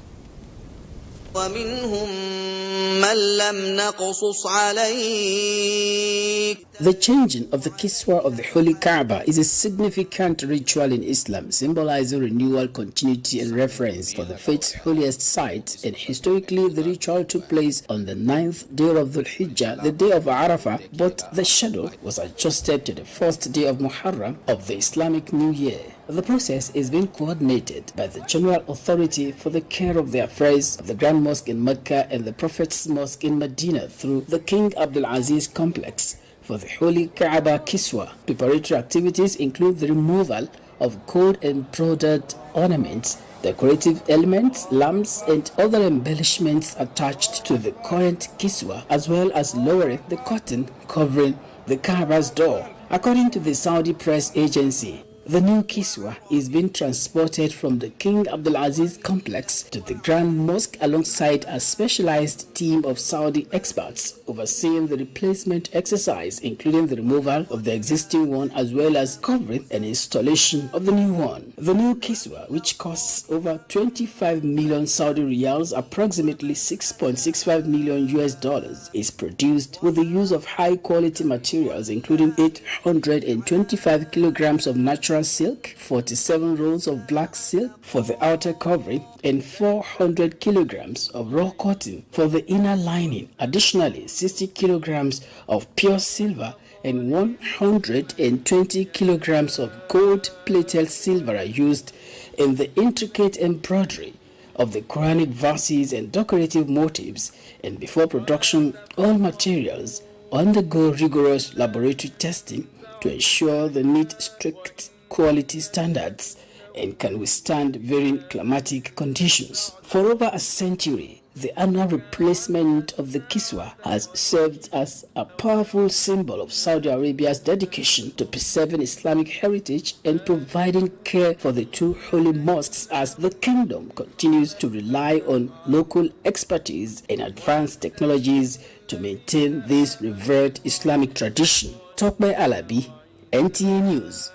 The changing of the Kiswa of the Holy Kaaba is a significant ritual in Islam, symbolizing renewal, continuity, and reference for the faith's holiest site. And historically, the ritual took place on the 9th day of Dhul Hijjah, the day of Arafah, but the schedule was adjusted to the first day of Muharram of the Islamic New Year. The process is being coordinated by the General Authority for the Care of the Affairs of the Grand Mosque in Mecca and the Prophet's Mosque in Medina through the King Abdul Aziz Complex. For the Holy Kaaba Kiswa, preparatory activities include the removal of gold embroidered ornaments, decorative elements, lamps, and other embellishments attached to the current Kiswa, as well as lowering the curtain covering the Kaaba's door. According to the Saudi press agency, the new Kiswa is being transported from the King Abdulaziz complex to the Grand Mosque alongside a specialized team of Saudi experts overseeing the replacement exercise, including the removal of the existing one as well as covering and installation of the new one. The new Kiswa, which costs over 25 million Saudi riyals, approximately $6.65 million US, is produced with the use of high-quality materials, including 825 kilograms of natural silk, 47 rolls of black silk for the outer covering, and 400 kilograms of raw cotton for the inner lining. Additionally, 60 kilograms of pure silver and 120 kilograms of gold-plated silver are used in the intricate embroidery of the Quranic verses and decorative motifs, and before production, all materials undergo rigorous laboratory testing to ensure they meet strict quality standards and can withstand varying climatic conditions. For over a century, The annual replacement of the Kiswa has served as a powerful symbol of Saudi Arabia's dedication to preserving Islamic heritage and providing care for the two holy mosques as the kingdom continues to rely on local expertise and advanced technologies to maintain this revered Islamic tradition. Talk by Alabi, NTA News.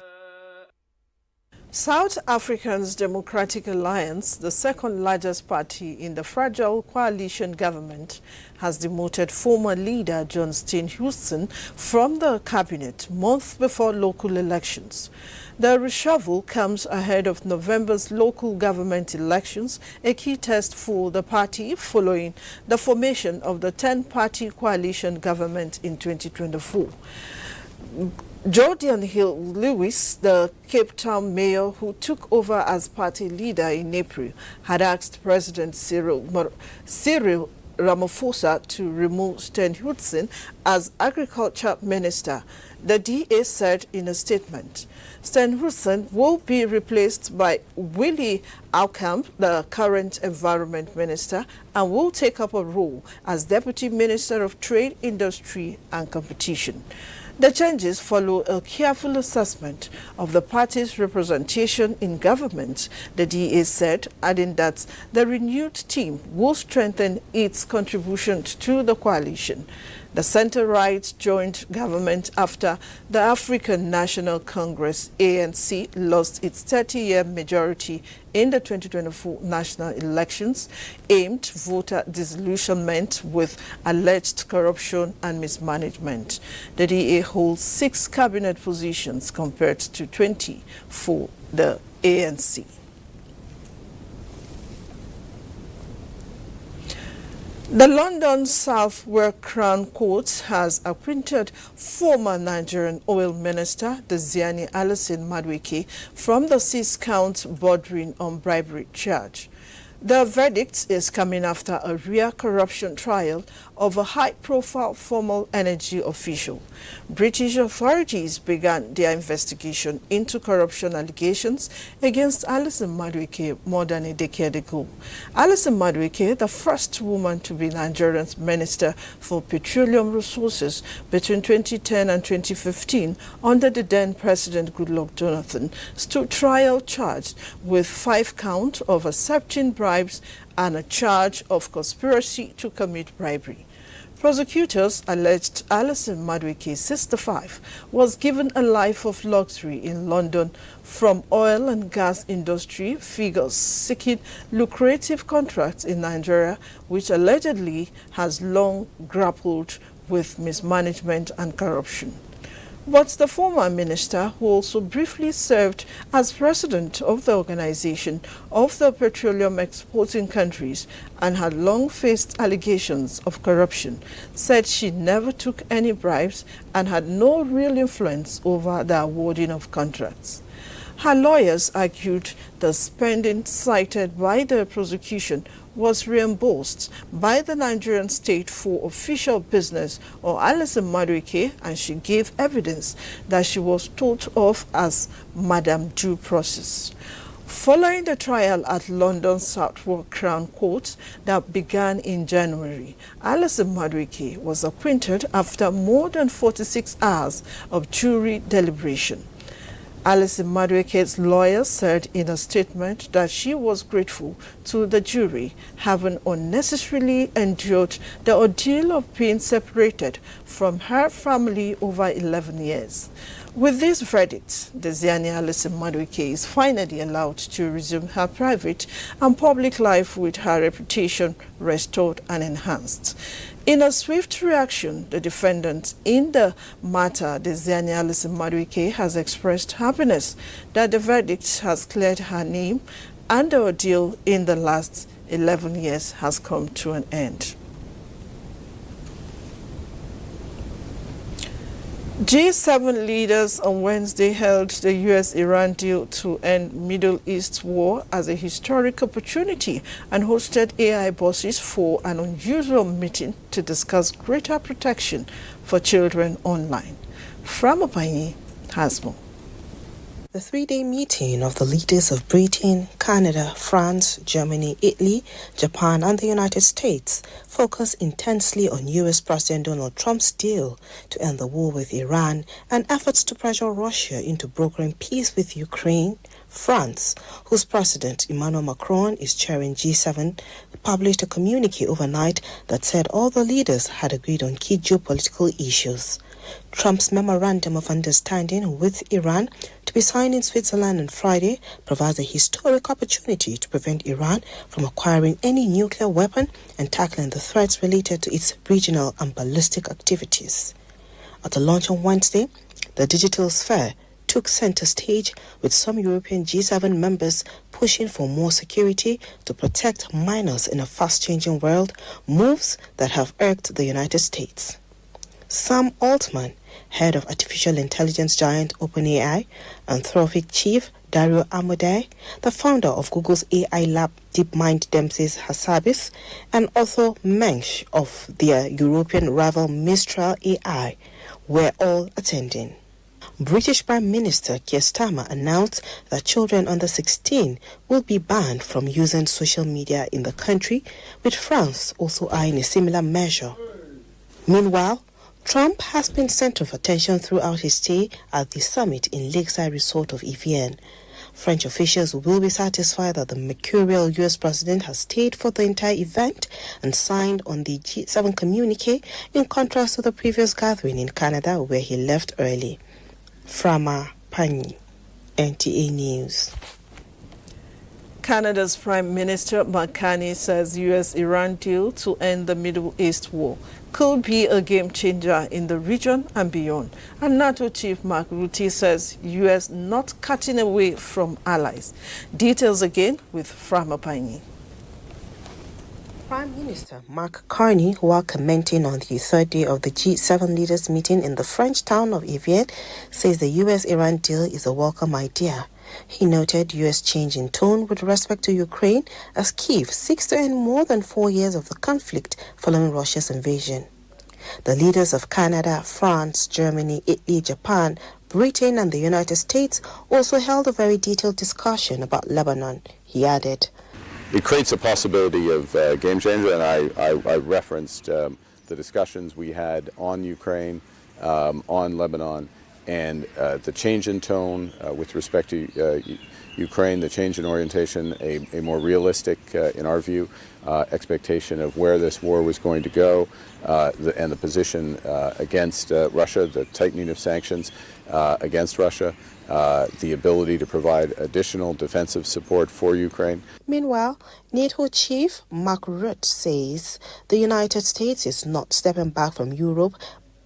South Africa's Democratic Alliance, the second largest party in the fragile coalition government, has demoted former leader John Steenhuisen from the cabinet months before local elections. The reshuffle comes ahead of November's local government elections, a key test for the party following the formation of the 10-party coalition government in 2024. Jordan Hill Lewis, the Cape Town mayor who took over as party leader in April, had asked President Cyril Ramaphosa to remove Steenhuisen as agriculture minister. The DA said in a statement. Steenhuisen will be replaced by Willie Aukamp, the current environment minister, and will take up a role as deputy minister of trade, industry and competition. The changes follow a careful assessment of the party's representation in government, the DA said, adding that the renewed team will strengthen its contribution to the coalition. The center-right joined government after the African National Congress, ANC, lost its 30-year majority in the 2024 national elections, aimed voter disillusionment with alleged corruption and mismanagement. The DA holds 6 cabinet positions compared to 20 for the ANC. The London Southwark Crown Court has acquitted former Nigerian oil minister Diezani Alison Madueke from the 6-count bordering on bribery charge. The verdict is coming after a rare corruption trial of a high-profile former energy official. British authorities began their investigation into corruption allegations against Alison Madueke more than a decade ago. Alison Madueke, the first woman to be Nigeria's Minister for Petroleum Resources between 2010 and 2015 under the then President Goodluck Jonathan, stood trial charged with 5 counts of accepting bribes and a charge of conspiracy to commit bribery. Prosecutors alleged Alison Madueke, 65, was given a life of luxury in London from oil and gas industry figures seeking lucrative contracts in Nigeria, which allegedly has long grappled with mismanagement and corruption. But the former minister, who also briefly served as president of the Organization of the Petroleum Exporting Countries and had long faced allegations of corruption, said she never took any bribes and had no real influence over the awarding of contracts. Her lawyers argued the spending cited by the prosecution was reimbursed by the Nigerian state for official business or Alison Madueke, and she gave evidence that she was thought of as Madam Due Process. Following the trial at London Southwark Crown Court that began in January, Alison Madueke was acquitted after more than 46 hours of jury deliberation. Alison Madueke's lawyer said in a statement that she was grateful to the jury, having unnecessarily endured the ordeal of being separated from her family over 11 years. With this verdict, Diezani Alison Madueke is finally allowed to resume her private and public life with her reputation restored and enhanced. In a swift reaction, the defendant in the matter, Diezani Alison Madueke, has expressed happiness that the verdict has cleared her name and the ordeal in the last 11 years has come to an end. G7 leaders on Wednesday held the U.S.-Iran deal to end Middle East war as a historic opportunity and hosted AI bosses for an unusual meeting to discuss greater protection for children online. Framapanyi has more. The three-day meeting of the leaders of Britain, Canada, France, Germany, Italy, Japan and the United States focused intensely on US President Donald Trump's deal to end the war with Iran and efforts to pressure Russia into brokering peace with Ukraine. France, whose President Emmanuel Macron is chairing G7, published a communique overnight that said all the leaders had agreed on key geopolitical issues. Trump's memorandum of understanding with Iran, to be signed in Switzerland on Friday, provides a historic opportunity to prevent Iran from acquiring any nuclear weapon and tackling the threats related to its regional and ballistic activities. At the launch on Wednesday, the digital sphere took center stage, with some European G7 members pushing for more security to protect minors in a fast-changing world, moves that have irked the United States. Sam Altman, head of artificial intelligence giant OpenAI, Anthropic chief Dario Amodei, the founder of Google's AI lab DeepMind Dempsey Hassabis, and Otto Mensch of their European rival Mistral AI were all attending. British Prime Minister Keir Starmer announced that children under 16 will be banned from using social media in the country, with France also eyeing a similar measure. Meanwhile, Trump has been center of attention throughout his stay at the summit in Lakeside Resort of Evian. French officials will be satisfied that the mercurial U.S. president has stayed for the entire event and signed on the G7 communique, in contrast to the previous gathering in Canada where he left early. Frama Pani, NTA News. Canada's Prime Minister Mark Carney says U.S.-Iran deal to end the Middle East war could be a game-changer in the region and beyond. And NATO Chief Mark Rutte says U.S. not cutting away from allies. Details again with Frama Pani. Prime Minister Mark Carney, while commenting on the third day of the G7 leaders meeting in the French town of Evian, says the U.S.-Iran deal is a welcome idea. He noted U.S. change in tone with respect to Ukraine as Kyiv seeks to end more than 4 years of the conflict following Russia's invasion. The leaders of Canada, France, Germany, Italy, Japan, Britain and the United States also held a very detailed discussion about Lebanon. He added, "It creates a possibility of game changer, and I referenced the discussions we had on Ukraine, on Lebanon, and the change in tone with respect to Ukraine, the change in orientation, a more realistic, in our view, expectation of where this war was going to go, and the position against Russia, the tightening of sanctions against Russia, the ability to provide additional defensive support for Ukraine." Meanwhile, NATO Chief Mark Rutte says the United States is not stepping back from Europe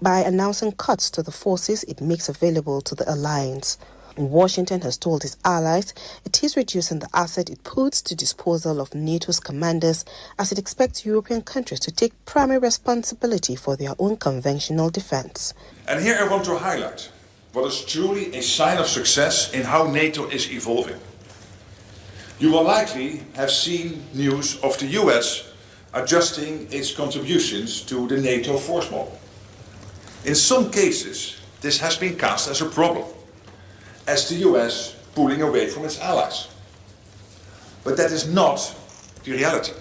by announcing cuts to the forces it makes available to the alliance. Washington has told its allies it is reducing the asset it puts to disposal of NATO's commanders, as it expects European countries to take primary responsibility for their own conventional defense. And here I want to highlight what is truly a sign of success in how NATO is evolving. You will likely have seen news of the US adjusting its contributions to the NATO force model. In some cases, this has been cast as a problem, as the US pulling away from its allies. But that is not the reality.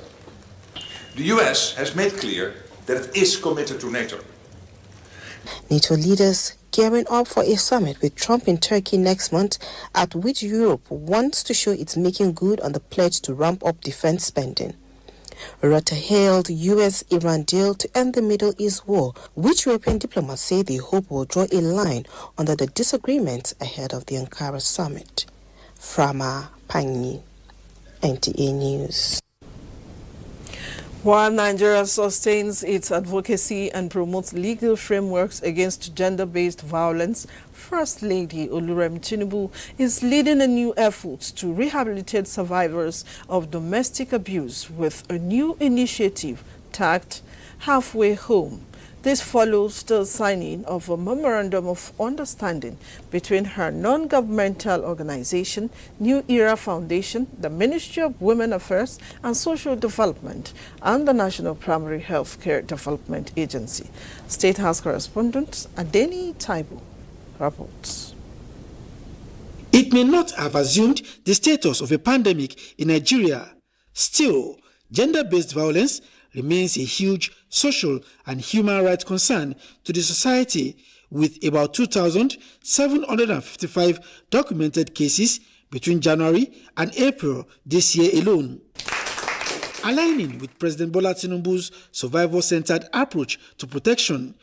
The US has made clear that it is committed to NATO. NATO leaders gearing up for a summit with Trump in Turkey next month, at which Europe wants to show it's making good on the pledge to ramp up defense spending. Rutte hailed U.S.-Iran deal to end the Middle East war, which European diplomats say they hope will draw a line under the disagreement ahead of the Ankara summit. Frama Pani, NTA News. While Nigeria sustains its advocacy and promotes legal frameworks against gender-based violence, First Lady Oluremi Tinubu is leading a new effort to rehabilitate survivors of domestic abuse with a new initiative tagged Halfway Home. This follows the signing of a memorandum of understanding between her non-governmental organization, New Era Foundation, the Ministry of Women Affairs and Social Development, and the National Primary Healthcare Development Agency. State House correspondent Adeni Taibu reports. It may not have assumed the status of a pandemic in Nigeria. Still, gender-based violence remains a huge social and human rights concern to the society, with about 2,755 documented cases between January and April this year alone. Aligning with President Bola Tinubu's survivor-centered approach to protection,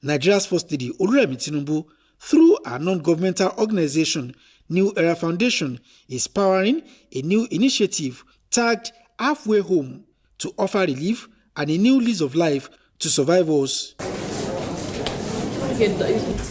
Nigeria's First Lady Oluremi Tinubu, through our non-governmental organization, New Era Foundation, is powering a new initiative tagged Halfway Home to offer relief and a new lease of life to survivors.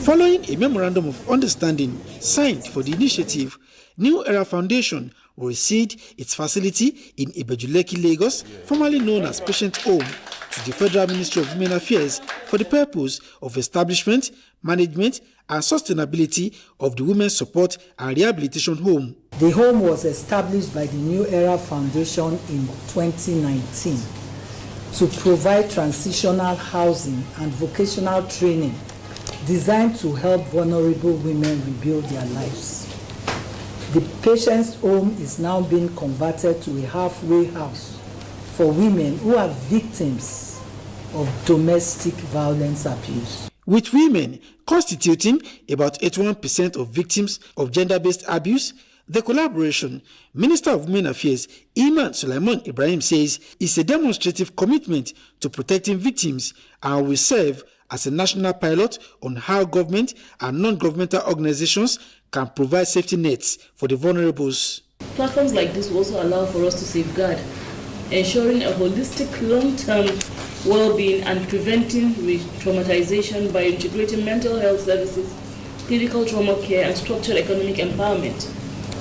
Following a memorandum of understanding signed for the initiative, New Era Foundation will recede its facility in Ibejuleki, Lagos, formerly known as Patient Home, to the Federal Ministry of Women Affairs for the purpose of establishment, management, and sustainability of the Women's Support and Rehabilitation Home. The home was established by the New Era Foundation in 2019 to provide transitional housing and vocational training designed to help vulnerable women rebuild their lives. The Patient's Home is now being converted to a halfway house for women who are victims of domestic violence abuse. With women constituting about 81% of victims of gender-based abuse, the collaboration, Minister of Women Affairs Iman Sulaiman Ibrahim says, is a demonstrative commitment to protecting victims and will serve as a national pilot on how government and non-governmental organizations can provide safety nets for the vulnerables. Platforms like this will also allow for us to safeguard, ensuring a holistic long-term well-being and preventing re-traumatization by integrating mental health services, clinical trauma care, and structured economic empowerment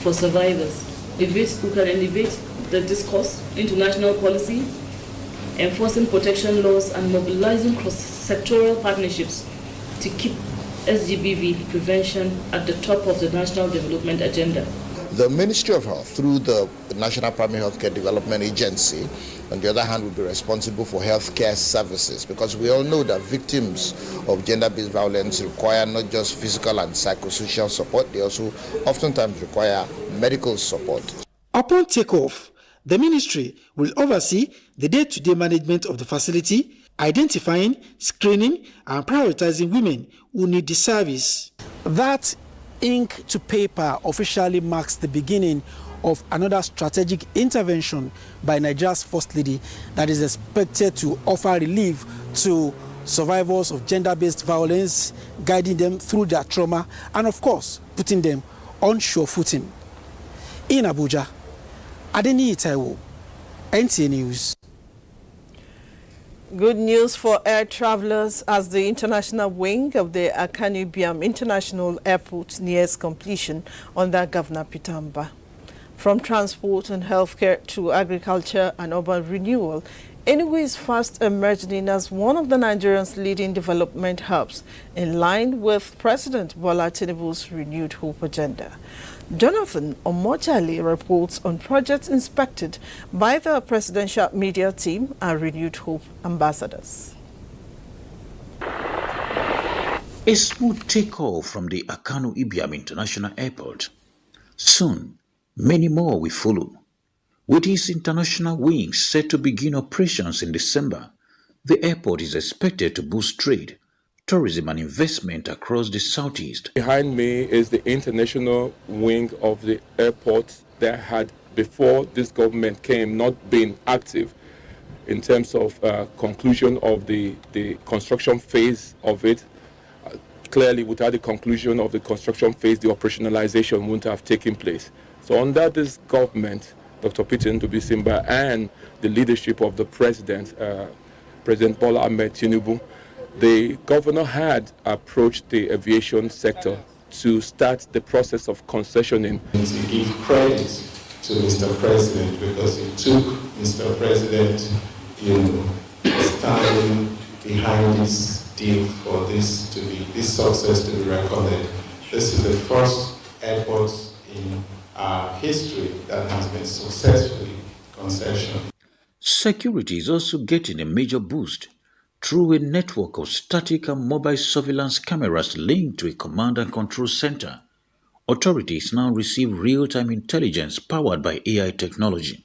for survivors. We can elevate the discourse into national policy, enforcing protection laws, and mobilizing cross-sectoral partnerships to keep SGBV prevention at the top of the national development agenda. The Ministry of Health, through the National Primary Healthcare Development Agency, on the other hand, will be responsible for healthcare services, because we all know that victims of gender-based violence require not just physical and psychosocial support, they also oftentimes require medical support. Upon takeoff, the ministry will oversee the day-to-day management of the facility, identifying, screening, and prioritizing women who need the service. That ink to paper officially marks the beginning of another strategic intervention by Nigeria's First Lady that is expected to offer relief to survivors of gender-based violence, guiding them through their trauma, and of course, putting them on sure footing. In Abuja, Adeniyi Taiwo, NTA News. Good news for air travelers as the international wing of the Akanu Ibiam International Airport nears completion under Governor Peter Mbah. From transport and healthcare to agriculture and urban renewal, Enugu is fast emerging as one of the Nigerian's leading development hubs, in line with President Bola Tinubu's renewed hope agenda. Jonathan Omojali reports on projects inspected by the presidential media team and renewed hope ambassadors. A smooth takeoff from the Akanu Ibiam International Airport. Soon, many more will follow. With its international wings set to begin operations in December, the airport is expected to boost trade, tourism and investment across the southeast. Behind me is the international wing of the airport that had, before this government came, not been active in terms of conclusion of the construction phase of it. Clearly, without the conclusion of the construction phase, the operationalization wouldn't have taken place. So under this government, Dr. Peter Simba, and the leadership of the President Bola Ahmed Tinubu, the governor had approached the aviation sector to start the process of concessioning. To give credit to Mr. President, because it took Mr. President, standing behind this deal for this success to be recorded. This is the first airport in our history that has been successfully concessioned. Security is also getting a major boost through a network of static and mobile surveillance cameras linked to a command and control center. Authorities now receive real-time intelligence powered by AI technology.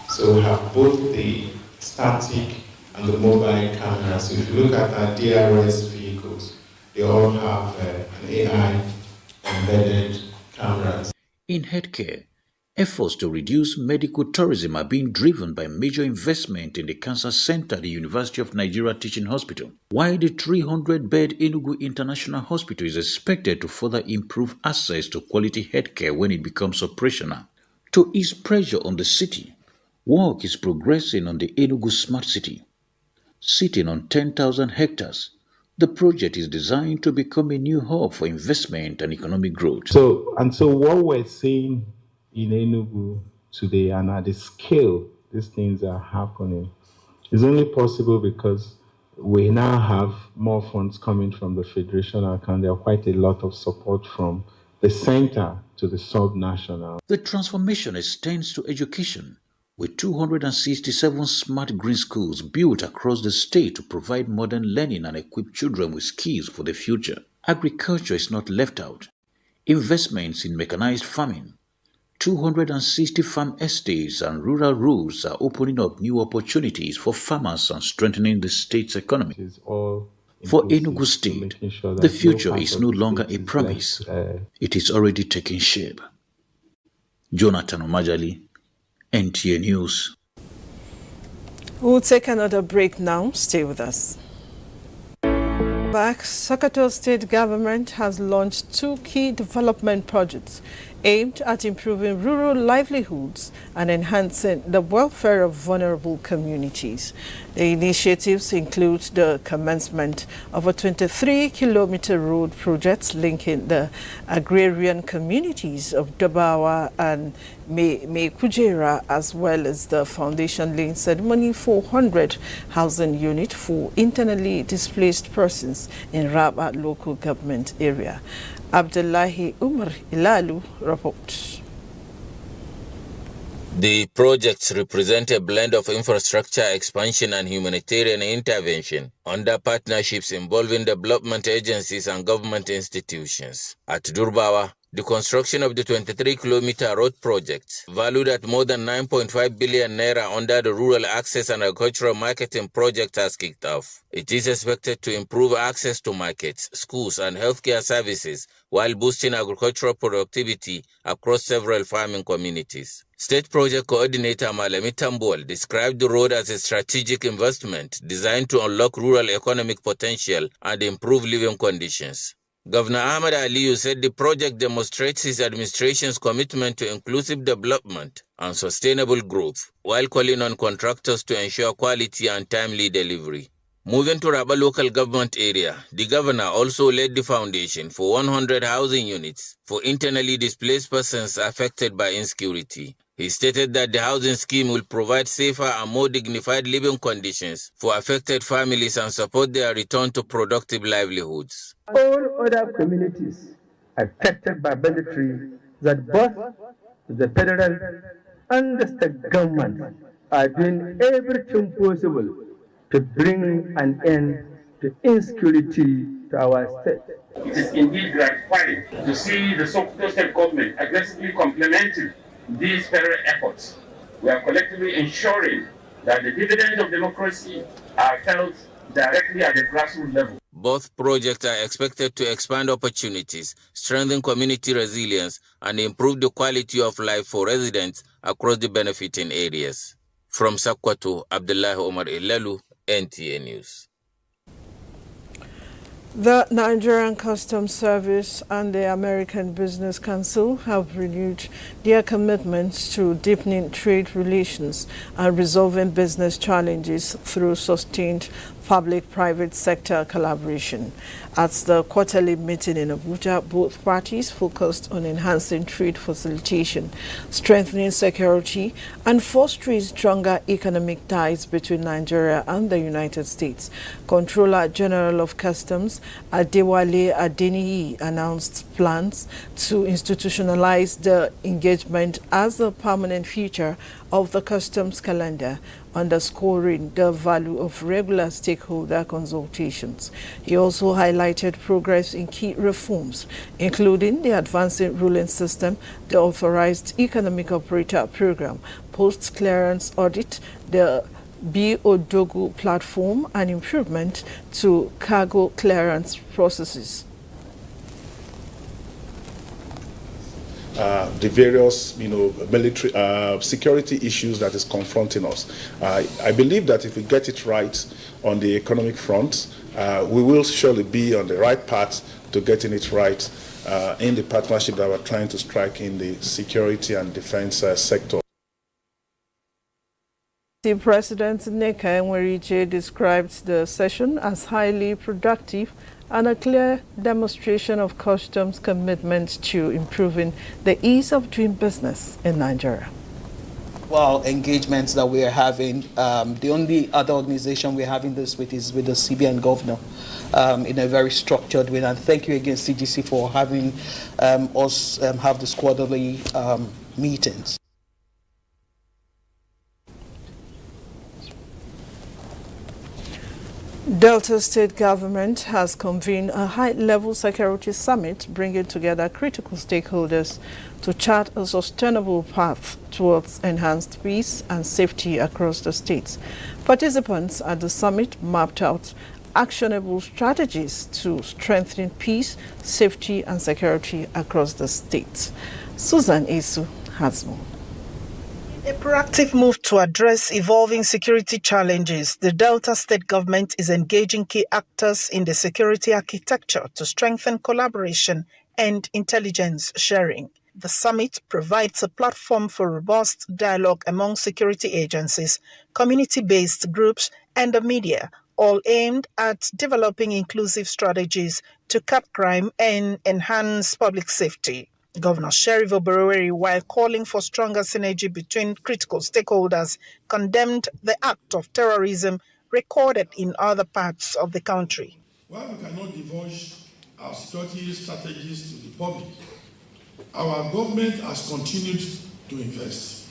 So we have both the static and the mobile cameras. So if you look at our DRS vehicles, they all have an AI embedded cameras. In healthcare, efforts to reduce medical tourism are being driven by major investment in the cancer center at the University of Nigeria Teaching Hospital, while the 300-bed Enugu International Hospital is expected to further improve access to quality healthcare when it becomes operational. To ease pressure on the city, work is progressing on the Enugu Smart City. Sitting on 10,000 hectares, the project is designed to become a new hub for investment and economic growth. So what we're seeing in Enugu today and at the scale these things are happening is only possible because we now have more funds coming from the federation account. There are quite a lot of support from the center to the sub-national. The transformation extends to education, with 267 smart green schools built across the state to provide modern learning and equip children with skills for the future. Agriculture is not left out. Investments in mechanized farming, 260 farm estates and rural roads are opening up new opportunities for farmers and strengthening the state's economy. For Enugu State, the future is no longer a promise. It is already taking shape. Jonathan Omajali, NTA News. We'll take another break now. Stay with us. Back, Sokoto State Government has launched 2 key development projects aimed at improving rural livelihoods and enhancing the welfare of vulnerable communities. The initiatives include the commencement of a 23-kilometer road project linking the agrarian communities of Dabawa and Mekujera, as well as the foundation laying ceremony for 100 housing unit for internally displaced persons in Rabat local government area. Abdullahi Umar Ilalu reports. The projects represent a blend of infrastructure expansion and humanitarian intervention under partnerships involving development agencies and government institutions. At Durbawa, the construction of the 23-kilometer road project, valued at more than 9.5 billion naira under the Rural Access and Agricultural Marketing Project, has kicked off. It is expected to improve access to markets, schools, and healthcare services while boosting agricultural productivity across several farming communities. State Project Coordinator Malami Tambol described the road as a strategic investment designed to unlock rural economic potential and improve living conditions. Governor Ahmed Aliyu said the project demonstrates his administration's commitment to inclusive development and sustainable growth, while calling on contractors to ensure quality and timely delivery. Moving to Raba local government area, the governor also laid the foundation for 100 housing units for internally displaced persons affected by insecurity. He stated that the housing scheme will provide safer and more dignified living conditions for affected families and support their return to productive livelihoods. All other communities affected by banditry that both the federal and the state government are doing everything possible to bring an end to insecurity to our state. It is indeed gratifying to see the Sokoto state government aggressively complementing these federal efforts. We are collectively ensuring that the dividends of democracy are felt directly at the grassroots level. Both projects are expected to expand opportunities, strengthen community resilience, and improve the quality of life for residents across the benefiting areas. From Sokoto, Abdullahi Omar Ilalu, NTA News. The Nigerian Customs Service and the American Business Council have renewed their commitments to deepening trade relations and resolving business challenges through sustained public-private sector collaboration. At the quarterly meeting in Abuja, both parties focused on enhancing trade facilitation, strengthening security, and fostering stronger economic ties between Nigeria and the United States. Controller General of Customs Adewale Adeniyi announced plans to institutionalize the engagement as a permanent feature of the customs calendar, underscoring the value of regular stakeholder consultations. He also highlighted progress in key reforms, including the advancing ruling system, the authorized economic operator program, post-clearance audit, the BODOGU platform, and improvement to cargo clearance processes. The various, military security issues that is confronting us. I believe that if we get it right on the economic front, we will surely be on the right path to getting it right in the partnership that we're trying to strike in the security and defense sector. The President Nneka Enweriche described the session as highly productive and a clear demonstration of customs' commitment to improving the ease of doing business in Nigeria. Well, engagements that we are having, the only other organization we're having this with is with the CBN governor in a very structured way. And thank you again, CGC, for having us have this quarterly meetings. Delta State government has convened a high-level security summit bringing together critical stakeholders to chart a sustainable path towards enhanced peace and safety across the states. Participants at the summit mapped out actionable strategies to strengthen peace, safety and security across the states. Susan Esu has more. A proactive move to address evolving security challenges, the Delta State government is engaging key actors in the security architecture to strengthen collaboration and intelligence sharing. The summit provides a platform for robust dialogue among security agencies, community-based groups, and the media, all aimed at developing inclusive strategies to curb crime and enhance public safety. Governor Sheriff Oboroweri, while calling for stronger synergy between critical stakeholders, condemned the act of terrorism recorded in other parts of the country. While we cannot divulge our security strategies to the public, our government has continued to invest.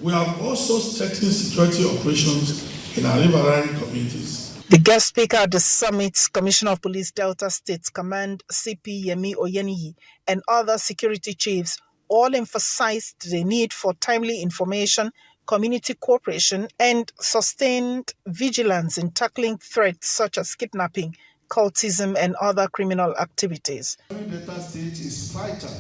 We have also strengthened security operations in our riverine communities. The guest speaker at the summit, Commissioner of Police Delta State Command CP Yemi Oyeniyi, and other security chiefs all emphasized the need for timely information, community cooperation, and sustained vigilance in tackling threats such as kidnapping, cultism, and other criminal activities. Delta State is vital,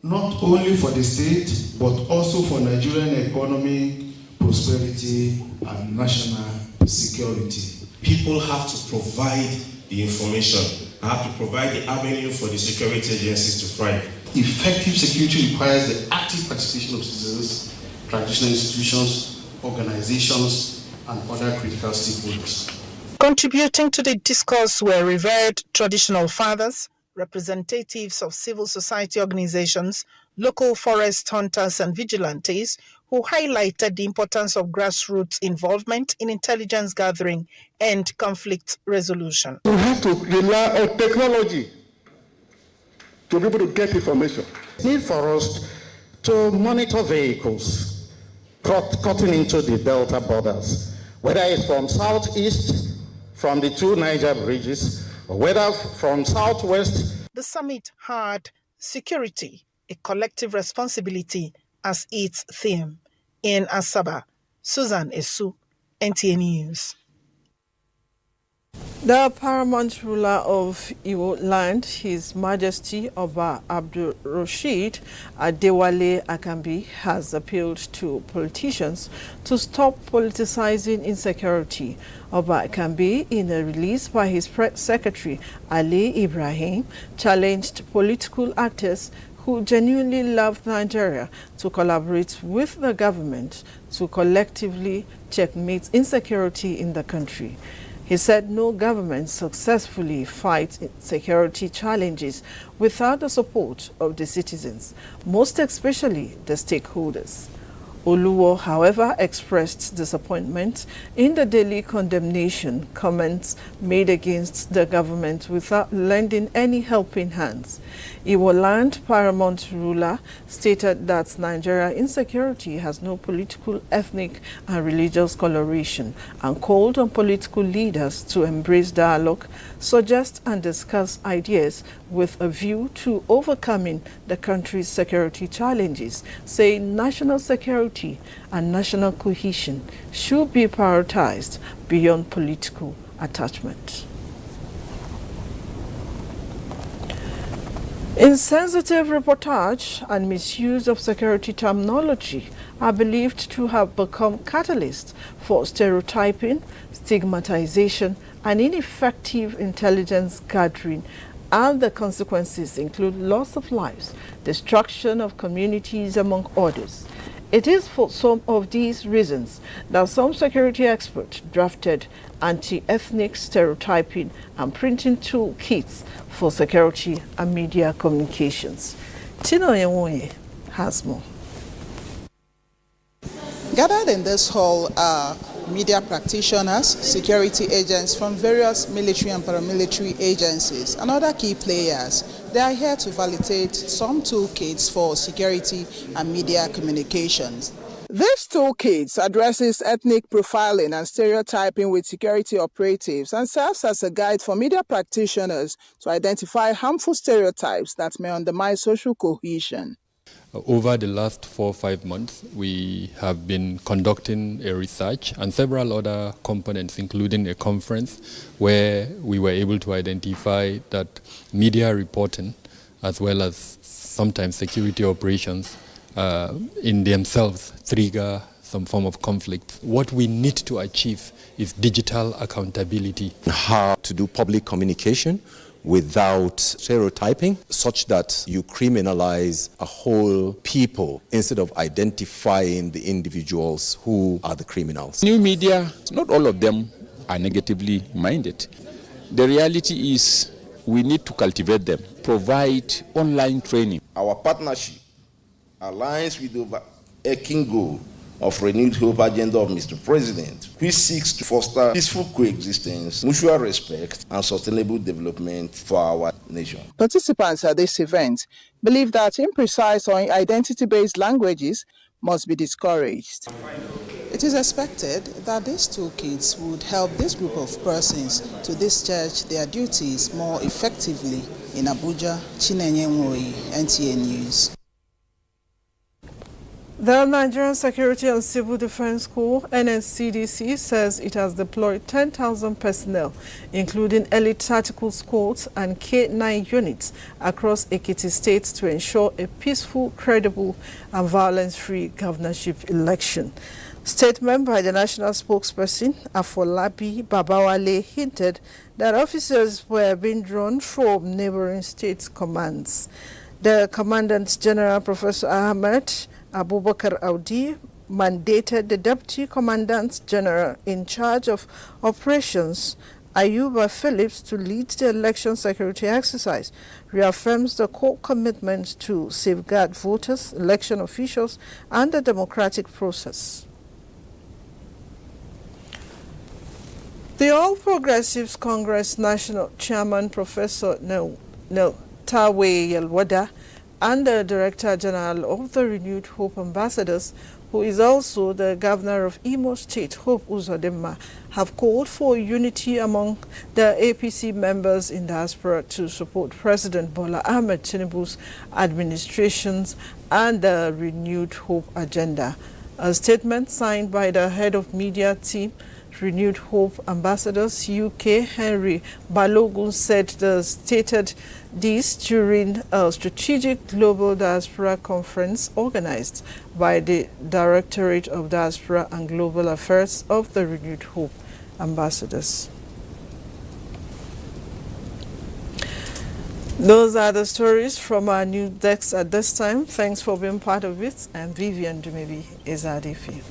not only for the state, but also for Nigerian economy, prosperity, and national security. People have to provide the information, have to provide the avenue for the security agencies to thrive. Effective security requires the active participation of citizens, traditional institutions, organizations, and other critical stakeholders. Contributing to the discourse were revered traditional fathers, representatives of civil society organizations, local forest hunters and vigilantes, who highlighted the importance of grassroots involvement in intelligence gathering and conflict resolution. We have to rely on technology to be able to get information. Need for us to monitor vehicles cutting into the Delta borders, whether it's from southeast, from the two Niger bridges, or whether from southwest. The summit had security, a collective responsibility, as its theme. In Asaba, Susan Esu, NTA News. The paramount ruler of Iwo land, His Majesty Oba Abdul Rashid Adewale Akambi, has appealed to politicians to stop politicizing insecurity. Oba Akambi, in a release by his press secretary Ali Ibrahim, challenged political actors who genuinely love Nigeria to collaborate with the government to collectively checkmate insecurity in the country. He said no government successfully fights security challenges without the support of the citizens, most especially the stakeholders. Oluwo, however, expressed disappointment in the daily condemnation comments made against the government without lending any helping hands. Iwoland paramount ruler stated that Nigeria insecurity has no political, ethnic and religious coloration and called on political leaders to embrace dialogue, suggest and discuss ideas with a view to overcoming the country's security challenges, saying national security and national cohesion should be prioritized beyond political attachment. Insensitive reportage and misuse of security terminology are believed to have become catalysts for stereotyping, stigmatization, and ineffective intelligence gathering, and the consequences include loss of lives, destruction of communities, among others. It is for some of these reasons that some security experts drafted anti-ethnic stereotyping and printing toolkits for security and media communications. Tino Yenwoye has more. Gathered in this hall are media practitioners, security agents from various military and paramilitary agencies, and other key players. They are here to validate some toolkits for security and media communications. This toolkit addresses ethnic profiling and stereotyping with security operatives and serves as a guide for media practitioners to identify harmful stereotypes that may undermine social cohesion. Over the last 4 or 5 months, we have been conducting a research and several other components, including a conference where we were able to identify that media reporting, as well as sometimes security operations, in themselves trigger some form of conflict. What we need to achieve is digital accountability. How to do public communication without stereotyping, such that you criminalize a whole people instead of identifying the individuals who are the criminals. New media, not all of them are negatively minded. The reality is we need to cultivate them, provide online training. Our partnership aligns with the overarching goal of renewed hope agenda of Mr. President, which seeks to foster peaceful coexistence, mutual respect, and sustainable development for our nation. Participants at this event believe that imprecise or identity-based languages must be discouraged. It is expected that these toolkits would help this group of persons to discharge their duties more effectively. In Abuja, Chinenye Nwoye, NTA News. The Nigerian Security and Civil Defense Corps, NSCDC, says it has deployed 10,000 personnel, including elite tactical squads and K-9 units across Ekiti State to ensure a peaceful, credible and violence-free governorship election. Statement by the national spokesperson, Afolabi Babawale, hinted that officers were being drawn from neighboring states' commands. The Commandant General, Professor Ahmed Abubakar Audi, mandated the Deputy Commandant General in charge of operations, Ayuba Phillips, to lead the election security exercise, reaffirms the core commitment to safeguard voters, election officials, and the democratic process. The All Progressives Congress National Chairman, Professor Tawe Yelwada, and the Director General of the Renewed Hope Ambassadors, who is also the Governor of Imo State, Hope Uzodinma, have called for unity among the APC members in diaspora to support President Bola Ahmed Tinubu's administrations and the Renewed Hope agenda. A statement signed by the head of media team, Renewed Hope Ambassadors UK, Henry Balogun, said stated this during a strategic global diaspora conference organized by the Directorate of Diaspora and Global Affairs of the Renewed Hope Ambassadors. Those are the stories from our new decks at this time. Thanks for being part of it. And Vivian Dumebi is Adifi.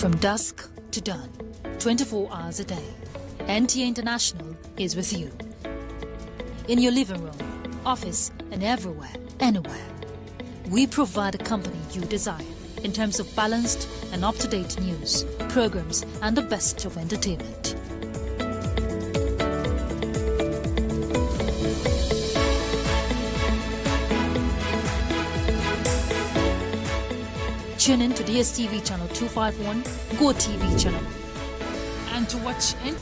From dusk to dawn, 24 hours a day, NTA International is with you. In your living room, office, and everywhere, anywhere. We provide the company you desire in terms of balanced and up-to-date news, programs, and the best of entertainment. Tune in to DSTV channel 251, Go TV channel, and to watch in.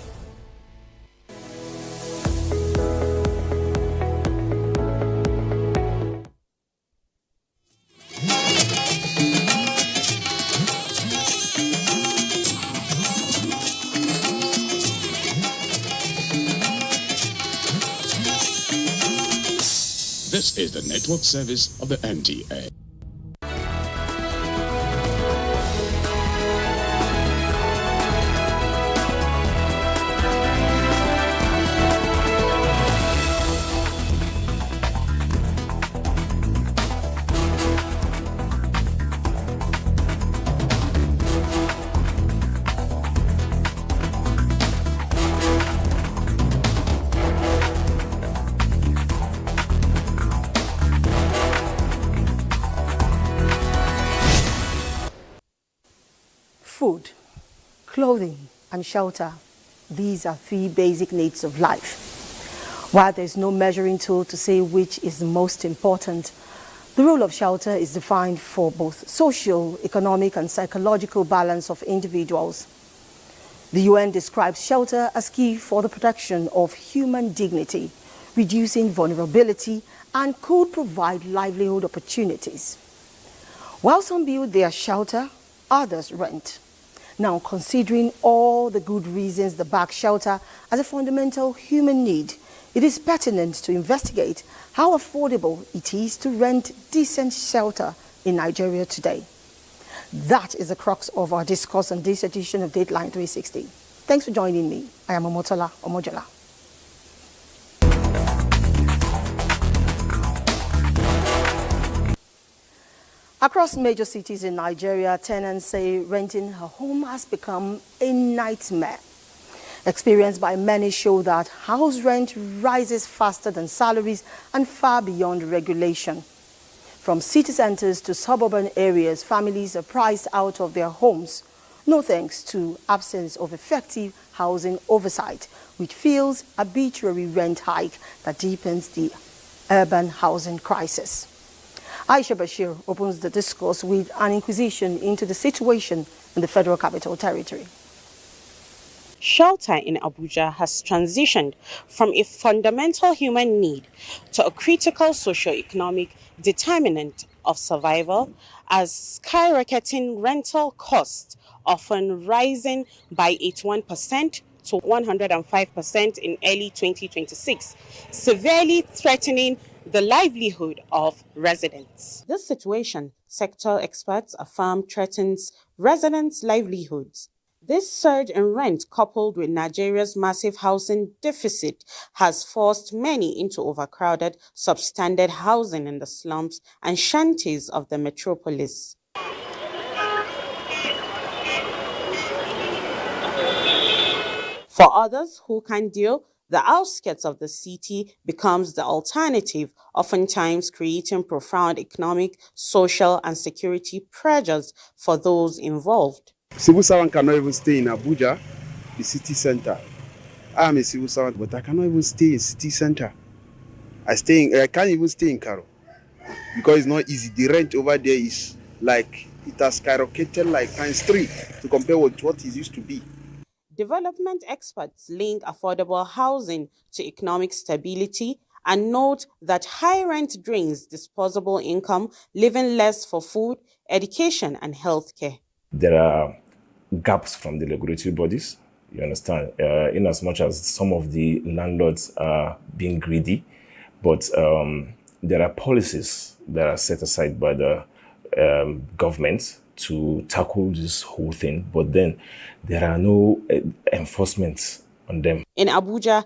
This is the network service of the NTA. Food, clothing, and shelter. These are three basic needs of life. While there's no measuring tool to say which is the most important, the role of shelter is defined for both social, economic, and psychological balance of individuals. The UN describes shelter as key for the protection of human dignity, reducing vulnerability, and could provide livelihood opportunities. While some build their shelter, others rent. Now, considering all the good reasons that back shelter as a fundamental human need, it is pertinent to investigate how affordable it is to rent decent shelter in Nigeria today. That is the crux of our discourse on this edition of Dateline 360. Thanks for joining me. I am Omotola Omojola. Across major cities in Nigeria, tenants say renting a home has become a nightmare. Experience by many show that house rent rises faster than salaries and far beyond regulation. From city centers to suburban areas, families are priced out of their homes, no thanks to absence of effective housing oversight, which fuels arbitrary rent hike that deepens the urban housing crisis. Aisha Bashir opens the discourse with an inquisition into the situation in the Federal Capital Territory. Shelter in Abuja has transitioned from a fundamental human need to a critical socio-economic determinant of survival, as skyrocketing rental costs, often rising by 81% to 105% in early 2026, severely threatening the livelihood of residents. This situation, sector experts affirm, threatens residents' livelihoods. This surge in rent, coupled with Nigeria's massive housing deficit, has forced many into overcrowded, substandard housing in the slums and shanties of the metropolis. For others who can deal, the outskirts of the city becomes the alternative, oftentimes creating profound economic, social, and security pressures for those involved. Civil servant cannot even stay in Abuja, the city center. I'm a civil servant, but I cannot even stay in city center. I can't even stay in Karo because it's not easy. The rent over there is like, it has skyrocketed like ×3 to compare with what it used to be. Development experts link affordable housing to economic stability and note that high rent drains disposable income, leaving less for food, education, and healthcare. There are gaps from the regulatory bodies, you understand, in as much as some of the landlords are being greedy, but there are policies that are set aside by the government to tackle this whole thing, but then there are no enforcements on them. In Abuja,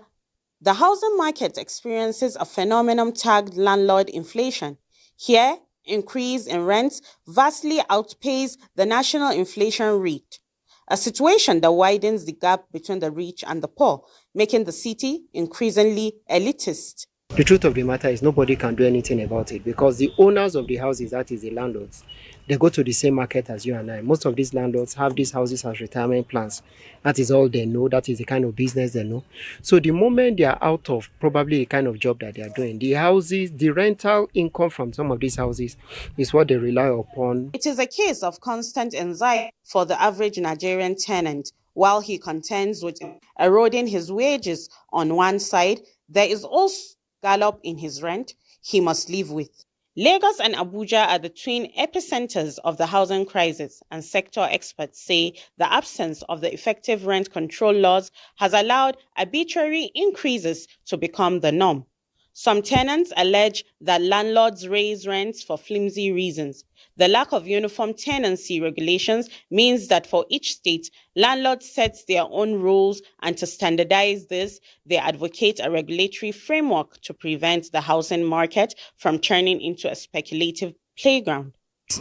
the housing market experiences a phenomenon tagged landlord inflation. Here, increase in rents vastly outpace the national inflation rate. a situation that widens the gap between the rich and the poor, making the city increasingly elitist. The truth of the matter is nobody can do anything about it because the owners of the houses, that is the landlords, they go to the same market as you and I. Most of these landlords have these houses as retirement plans. That is all they know. That is the kind of business they know. So the moment they are out of probably the kind of job that they are doing, the houses, the rental income from some of these houses is what they rely upon. It is a case of constant anxiety for the average Nigerian tenant. While he contends with eroding his wages on one side, there is also gallop in his rent he must live with. Lagos and Abuja are the twin epicenters of the housing crisis, and sector experts say the absence of the effective rent control laws has allowed arbitrary increases to become the norm. Some tenants allege that landlords raise rents for flimsy reasons. The lack of uniform tenancy regulations means that for each state, landlords set their own rules, and to standardize this, they advocate a regulatory framework to prevent the housing market from turning into a speculative playground.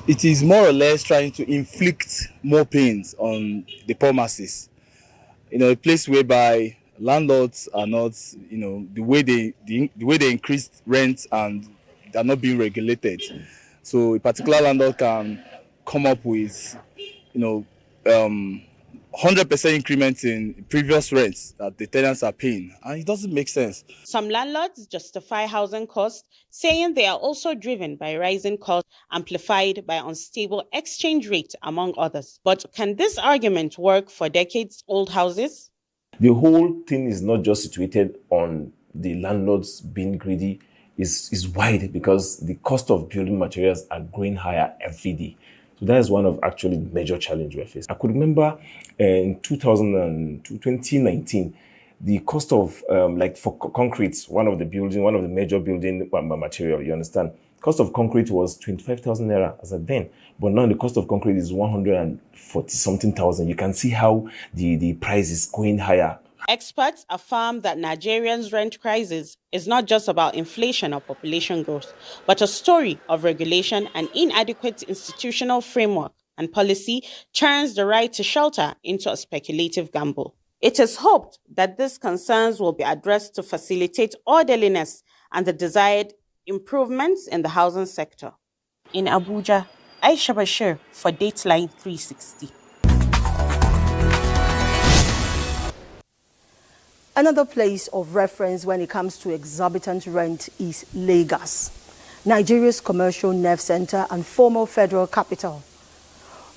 It is more or less trying to inflict more pains on the poor masses. A place whereby landlords are not, the way they increase rent and they're not being regulated. So a particular landlord can come up with, 100% increments in previous rents that the tenants are paying, and it doesn't make sense. Some landlords justify housing costs, saying they are also driven by rising costs amplified by unstable exchange rate, among others. But can this argument work for decades-old houses? The whole thing is not just situated on the landlords being greedy, is wide because the cost of building materials are going higher every day. So that is one of actually major challenges we're facing. I could remember in 2019, the cost of for concrete, one of the major building material, you understand, cost of concrete was 25,000 naira as of then, but now the cost of concrete is 140 something thousand. You can see how the price is going higher. Experts affirm that Nigerians' rent crisis is not just about inflation or population growth, but a story of regulation and inadequate institutional framework and policy turns the right to shelter into a speculative gamble. It is hoped that these concerns will be addressed to facilitate orderliness and the desired improvements in the housing sector. In Abuja, Aisha Bashir for Dateline 360. Another place of reference when it comes to exorbitant rent is Lagos, Nigeria's commercial nerve center and former federal capital.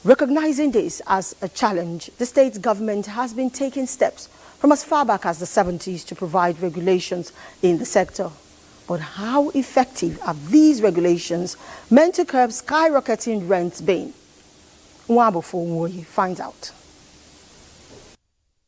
Recognizing this as a challenge, the state government has been taking steps from as far back as the 70s to provide regulations in the sector. But how effective are these regulations meant to curb skyrocketing rents been? Nwabufo finds out.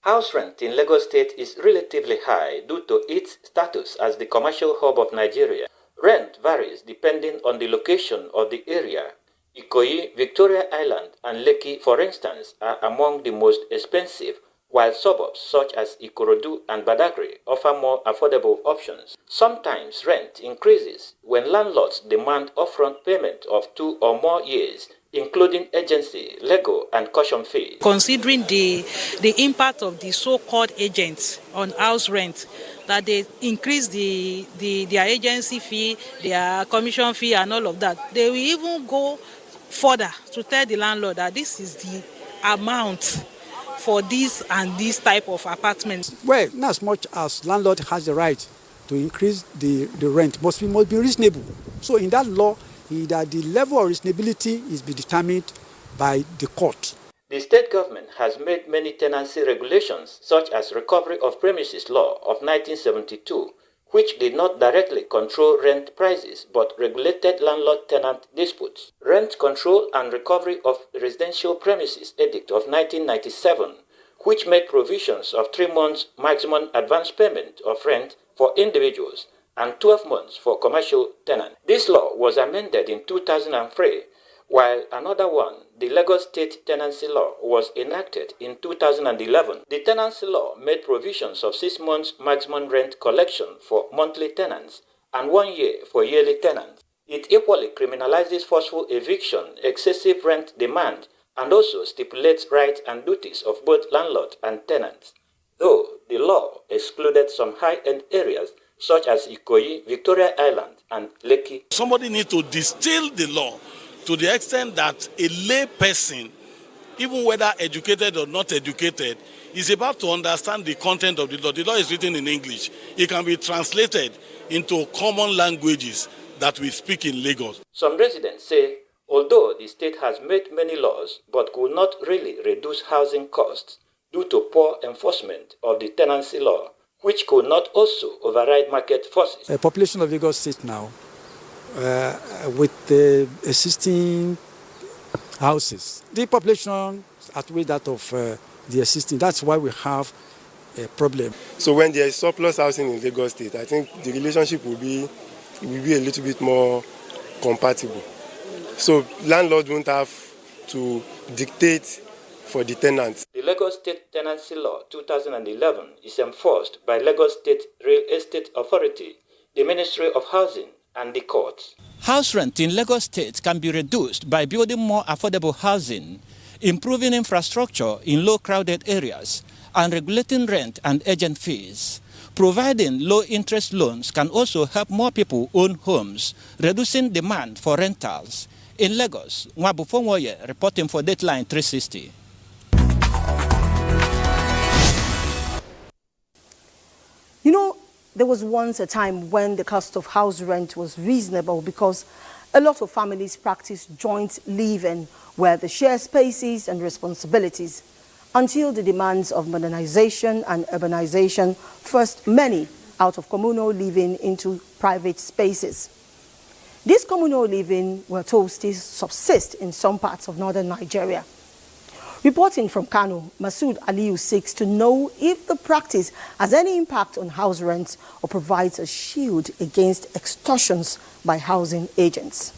House rent in Lagos State is relatively high due to its status as the commercial hub of Nigeria. Rent varies depending on the location of the area. Ikoyi, Victoria Island, and Lekki, for instance, are among the most expensive, while suburbs such as Ikorodu and Badagry offer more affordable options. Sometimes rent increases when landlords demand upfront payment of 2 or more years, including agency, Lego, and caution fees. Considering the impact of the so-called agents on house rent, that they increase their agency fee, their commission fee, and all of that, they will even go further to tell the landlord that this is the amount for this and this type of apartment. Well, not as much as landlord has the right to increase the rent, must be reasonable. So in that law, that the level of reasonability is be determined by the court. The state government has made many tenancy regulations, such as Recovery of Premises Law of 1972, which did not directly control rent prices but regulated landlord-tenant disputes. Rent Control and Recovery of Residential Premises Edict of 1997, which made provisions of 3 months maximum advance payment of rent for individuals and 12 months for commercial tenants. This law was amended in 2003, while another one, the Lagos State Tenancy Law, was enacted in 2011. The Tenancy Law made provisions of 6 months maximum rent collection for monthly tenants and 1 year for yearly tenants. It equally criminalizes forceful eviction, excessive rent demand, and also stipulates rights and duties of both landlord and tenants, though the law excluded some high-end areas such as Ikoyi, Victoria Island, and Lekki. Somebody needs to distill the law to the extent that a lay person, even whether educated or not educated, is able to understand the content of the law. The law is written in English. It can be translated into common languages that we speak in Lagos. Some residents say, although the state has made many laws but could not really reduce housing costs due to poor enforcement of the tenancy law, which could not also override market forces. The population of Lagos State now, with the existing houses, the population outweighs that of the existing. That's why we have a problem. So when there is surplus housing in Lagos State, I think the relationship will be a little bit more compatible. So landlords won't have to dictate for the tenants. The Lagos State Tenancy Law 2011 is enforced by Lagos State Real Estate Authority, the Ministry of Housing, and the courts. House rent in Lagos State can be reduced by building more affordable housing, improving infrastructure in low-crowded areas, and regulating rent and agent fees. Providing low-interest loans can also help more people own homes, reducing demand for rentals. In Lagos, Nwabu Fonwoye reporting for Dateline 360. You know, there was once a time when the cost of house rent was reasonable because a lot of families practice joint living where they share spaces and responsibilities until the demands of modernization and urbanization forced many out of communal living into private spaces. This communal living, we're told, still subsists in some parts of northern Nigeria. Reporting from Kano, Masood Aliyu seeks to know if the practice has any impact on house rents or provides a shield against extortions by housing agents.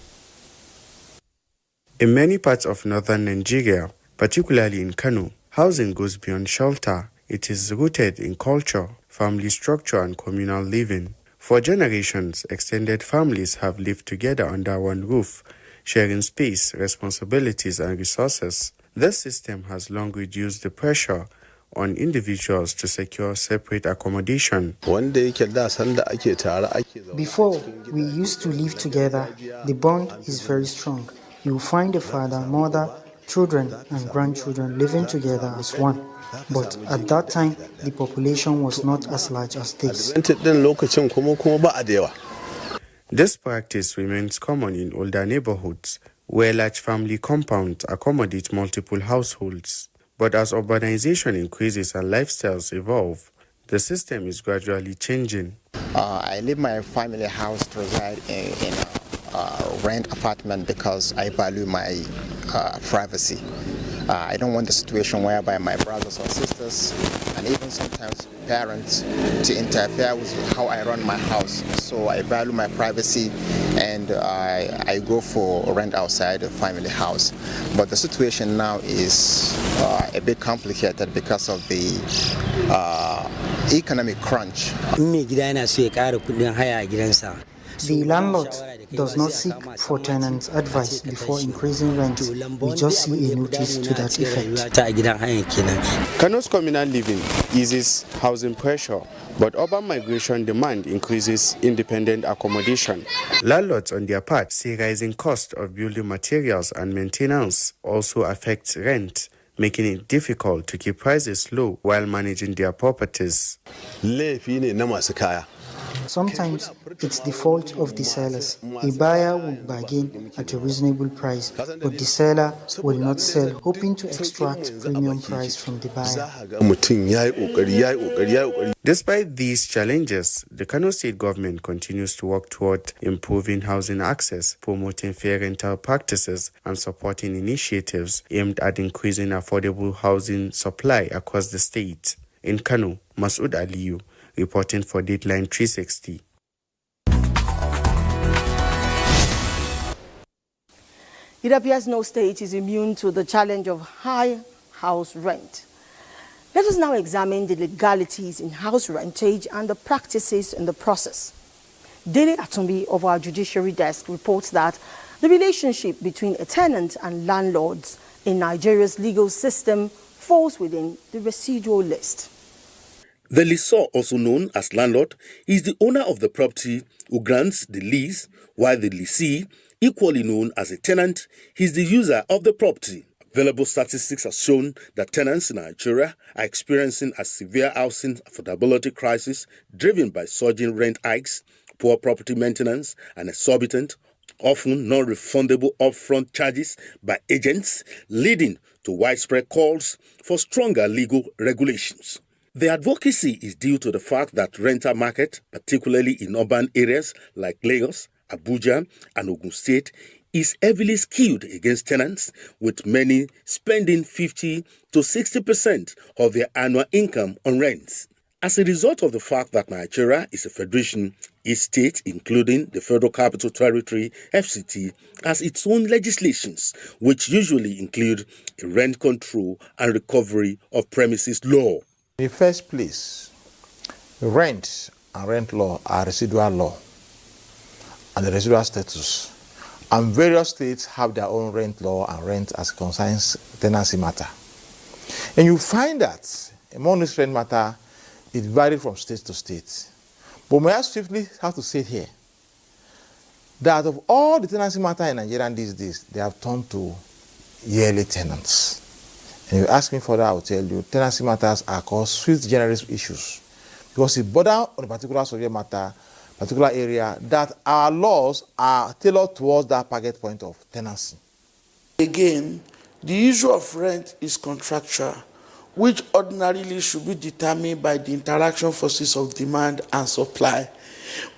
In many parts of northern Nigeria, particularly in Kano, housing goes beyond shelter. It is rooted in culture, family structure, and communal living. For generations, extended families have lived together under one roof, sharing space, responsibilities, and resources. This system has long reduced the pressure on individuals to secure separate accommodation. Before, we used to live together. The bond is very strong. You will find a father, mother, children, and grandchildren living together as one. But at that time, the population was not as large as this. This practice remains common in older neighborhoods, where large family compounds accommodate multiple households. But as urbanization increases and lifestyles evolve, the system is gradually changing. I leave my family house to reside in a rent apartment because I value my privacy. I don't want the situation whereby my brothers or sisters and even sometimes parents to interfere with how I run my house. So I value my privacy and I go for rent outside the family house. But the situation now is a bit complicated because of the economic crunch. The landlord does not seek for tenants' advice before increasing rent. We just see a notice to that effect. Kano's communal living eases housing pressure, but urban migration demand increases independent accommodation. Landlords, on their part, say rising cost of building materials and maintenance also affects rent, making it difficult to keep prices low while managing their properties. Sometimes it's the fault of the sellers. A buyer will bargain at a reasonable price, but the seller will not sell, hoping to extract premium price from the buyer. Despite these challenges, the Kano State government continues to work toward improving housing access, promoting fair rental practices, and supporting initiatives aimed at increasing affordable housing supply across the state. In Kano, Masood Aliyu, reporting for Dateline 360. It appears no state is immune to the challenge of high house rent. Let us now examine the legalities in house rentage and the practices in the process. Dele Atumbi of our judiciary desk reports that the relationship between a tenant and landlords in Nigeria's legal system falls within the residual list. The lessor, also known as landlord, is the owner of the property who grants the lease, while the lessee, equally known as a tenant, is the user of the property. Available statistics have shown that tenants in Nigeria are experiencing a severe housing affordability crisis driven by surging rent hikes, poor property maintenance, and exorbitant, often non-refundable upfront charges by agents, leading to widespread calls for stronger legal regulations. The advocacy is due to the fact that rental market, particularly in urban areas like Lagos, Abuja, and Ogun State, is heavily skewed against tenants, with many spending 50 to 60% of their annual income on rents. As a result of the fact that Nigeria is a federation, each state, including the Federal Capital Territory, FCT, has its own legislations, which usually include a rent control and recovery of premises law. In the first place, rent and rent law are residual law and the residual status. And various states have their own rent law and rent as concerns tenancy matter. And you find that among this rent matter, it varies from state to state. But may I swiftly have to say here that of all the tenancy matter in Nigeria these days, they have turned to yearly tenants. And you ask me further, I will tell you, tenancy matters are called swift generalist issues because it borders on a particular subject matter, particular area, that our laws are tailored towards that target point of tenancy. Again, the issue of rent is contractual, which ordinarily should be determined by the interaction forces of demand and supply.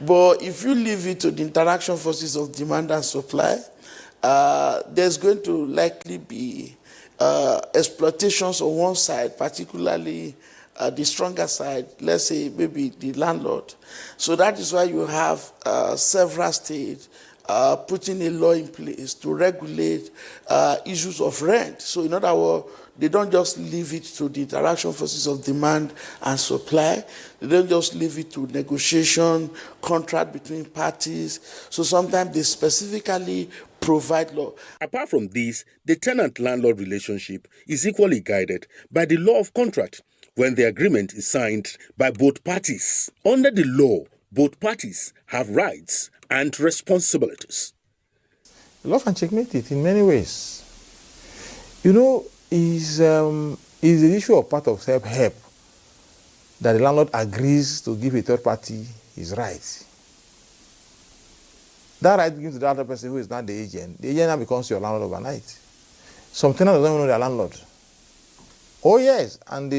But if you leave it to the interaction forces of demand and supply, there's going to likely be exploitations on one side, particularly the stronger side, let's say maybe the landlord. So that is why you have several states putting a law in place to regulate issues of rent. So in other words, they don't just leave it to the interaction forces of demand and supply. They don't just leave it to negotiation, contract between parties. So sometimes they specifically provide law. Apart from this, the tenant-landlord relationship is equally guided by the law of contract when the agreement is signed by both parties. Under the law, both parties have rights and responsibilities. The law can checkmate it in many ways. You know, is the issue of part of self-help that the landlord agrees to give a third party his rights. That right gives to the other person who is not the agent. The agent now becomes your landlord overnight. Some tenants don't even know their landlord. Oh yes, and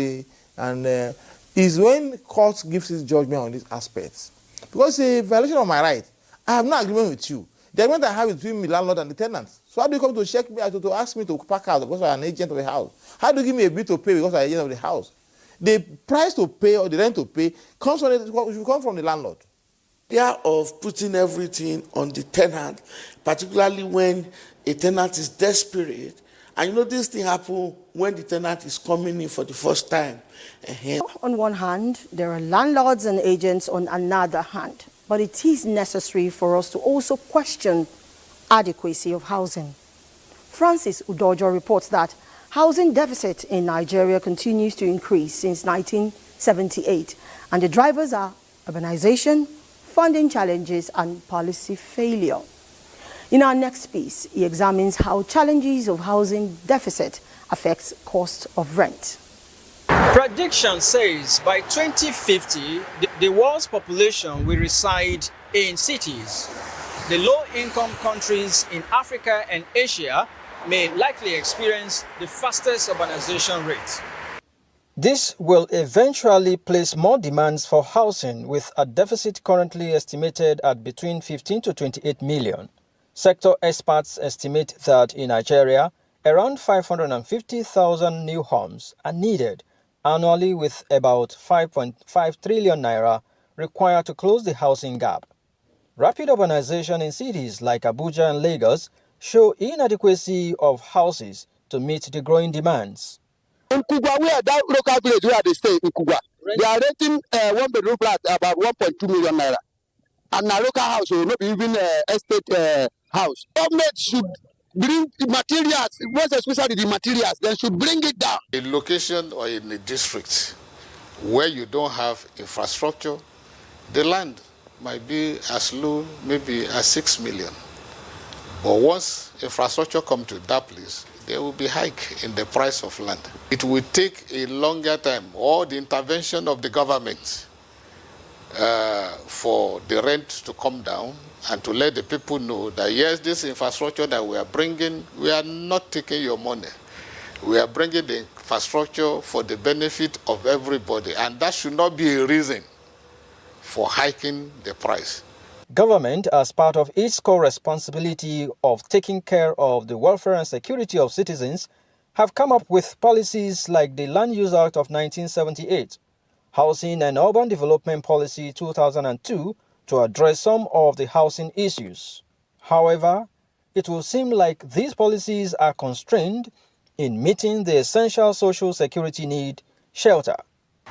is when court gives its judgment on these aspects. Because it's a violation of my right. I have no agreement with you. The agreement I have is between the landlord and the tenant. So how do you come to check me to ask me to park out because I'm an agent of the house? How do you give me a bill to pay because I'm an agent of the house? The price to pay or the rent to pay comes from the landlord. Of putting everything on the tenant, particularly when a tenant is desperate. And you know this thing happens when the tenant is coming in for the first time. On one hand, there are landlords and agents on another hand. But it is necessary for us to also question adequacy of housing. Francis Udojo reports that housing deficit in Nigeria continues to increase since 1978, and the drivers are urbanization, funding challenges, and policy failure. In our next piece, he examines how challenges of housing deficit affects cost of rent. Prediction says by 2050, the world's population will reside in cities. The low-income countries in Africa and Asia may likely experience the fastest urbanization rate. This will eventually place more demands for housing, with a deficit currently estimated at between 15 to 28 million. Sector experts estimate that in Nigeria, around 550,000 new homes are needed annually, with about 5.5 trillion naira required to close the housing gap. Rapid urbanization in cities like Abuja and Lagos show inadequacy of houses to meet the growing demands. In Kugwa, where that local village where they stay in Kugwa, they are renting one-bedroom flat about 1.2 million naira. And a local house will not be even estate house. Government should bring the materials, most especially the materials, they should bring it down. A location or in a district where you don't have infrastructure, the land might be as low, maybe as 6 million. But once infrastructure comes to that place, there will be hike in the price of land. It will take a longer time, or the intervention of the government for the rent to come down and to let the people know that yes, this infrastructure that we are bringing, we are not taking your money. We are bringing the infrastructure for the benefit of everybody, and that should not be a reason for hiking the price. Government, as part of its core responsibility of taking care of the welfare and security of citizens, have come up with policies like the Land Use Act of 1978, Housing and Urban Development Policy 2002 to address some of the housing issues. However, it will seem like these policies are constrained in meeting the essential social security need, shelter.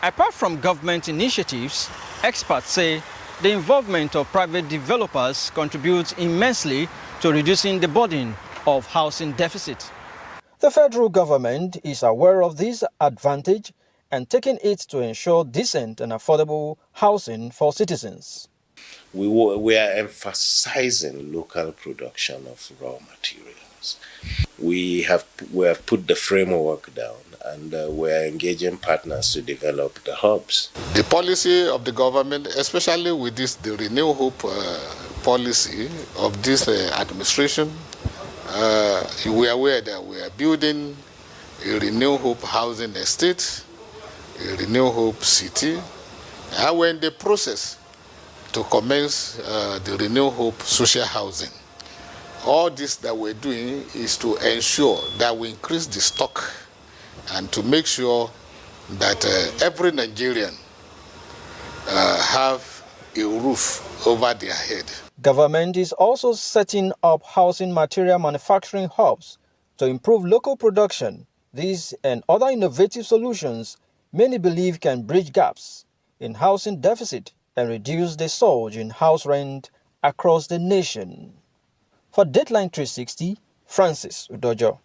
Apart from government initiatives, experts say the involvement of private developers contributes immensely to reducing the burden of housing deficit. The federal government is aware of this advantage and taking it to ensure decent and affordable housing for citizens. We are emphasizing local production of raw materials. We have put the framework down, and we are engaging partners to develop the hubs. The policy of the government, especially with the Renew Hope policy of this administration, we are aware that we are building a Renew Hope housing estate, a Renew Hope city, and we're in the process to commence the Renew Hope social housing. All this that we're doing is to ensure that we increase the stock and to make sure that every Nigerian have a roof over their head. Government is also setting up housing material manufacturing hubs to improve local production. These and other innovative solutions many believe can bridge gaps in housing deficit and reduce the surge in house rent across the nation. For Deadline 360, Francis Udojo.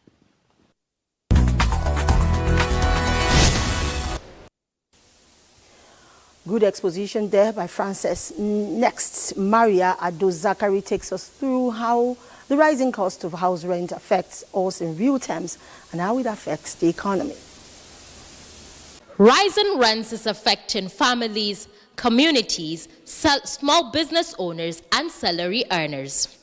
Good exposition there by Francis. Next, Maria Ado-Zakari takes us through how the rising cost of house rent affects us in real terms and how it affects the economy. Rising rents is affecting families, communities, small business owners, and salary earners.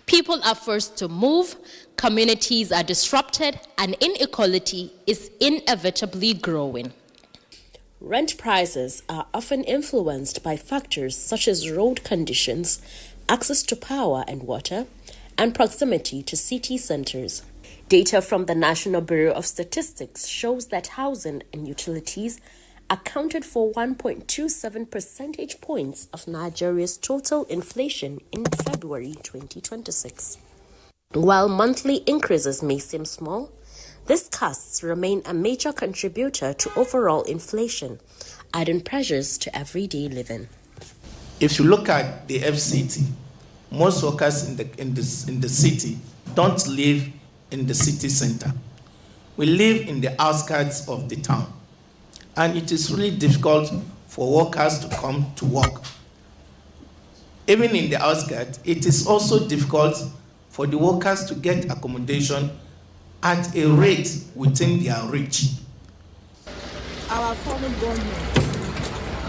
People are forced to move, communities are disrupted, and inequality is inevitably growing. Rent prices are often influenced by factors such as road conditions, access to power and water, and proximity to city centers. Data from the National Bureau of Statistics shows that housing and utilities accounted for 1.27 percentage points of Nigeria's total inflation in February 2026. While monthly increases may seem small, these costs remain a major contributor to overall inflation, adding pressures to everyday living. If you look at the FCT, most workers in the city don't live in the city center. We live in the outskirts of the town, and it is really difficult for workers to come to work. Even in the outskirts, it is also difficult for the workers to get accommodation at a rate within their reach. Our former government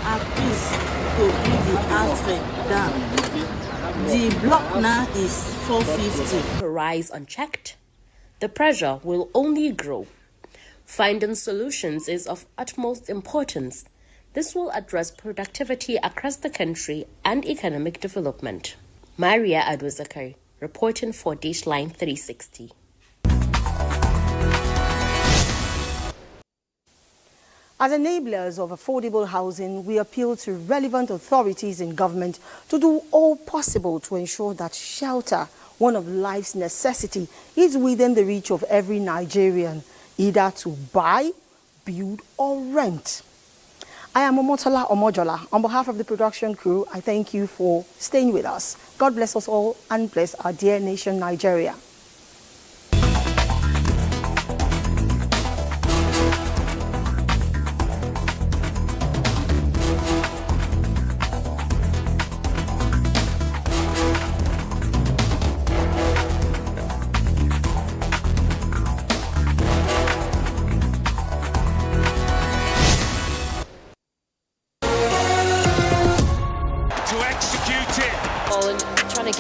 are pleased to bring the house rent down. The block now is 450. To rise unchecked, the pressure will only grow. Finding solutions is of utmost importance. This will address productivity across the country and economic development. Maria Ado-Zakari, reporting for Dateline 360. As enablers of affordable housing, we appeal to relevant authorities in government to do all possible to ensure that shelter, one of life's necessity, is within the reach of every Nigerian, either to buy, build, or rent. I am Omotola Omojola. On behalf of the production crew, I thank you for staying with us. God bless us all and bless our dear nation, Nigeria.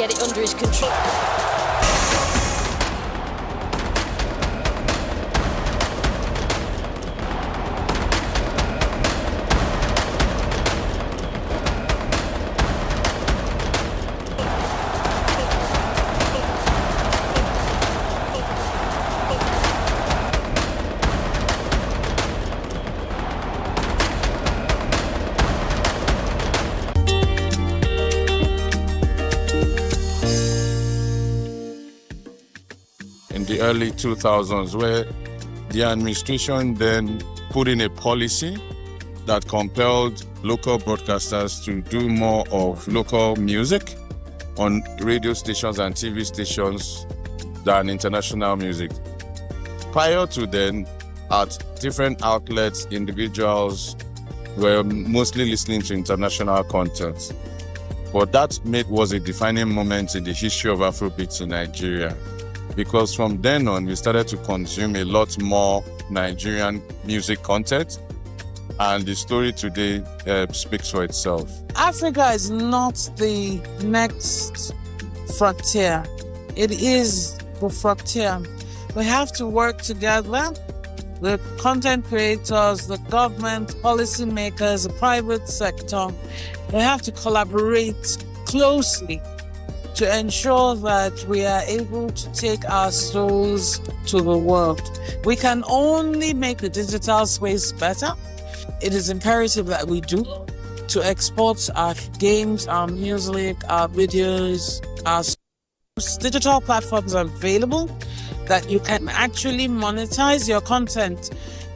get it under his control. In the early 2000s, where the administration then put in a policy that compelled local broadcasters to do more of local music on radio stations and TV stations than international music. Prior to then, at different outlets, individuals were mostly listening to international content. But that was a defining moment in the history of Afrobeats in Nigeria, because from then on, we started to consume a lot more Nigerian music content, and the story today speaks for itself. Africa is not the next frontier. It is the frontier. We have to work together, the content creators, the government, policymakers, the private sector. We have to collaborate closely to ensure that we are able to take our souls to the world. We can only make the digital space better. It is imperative that we do to export our games, our music, our videos, our digital platforms are available that you can actually monetize your content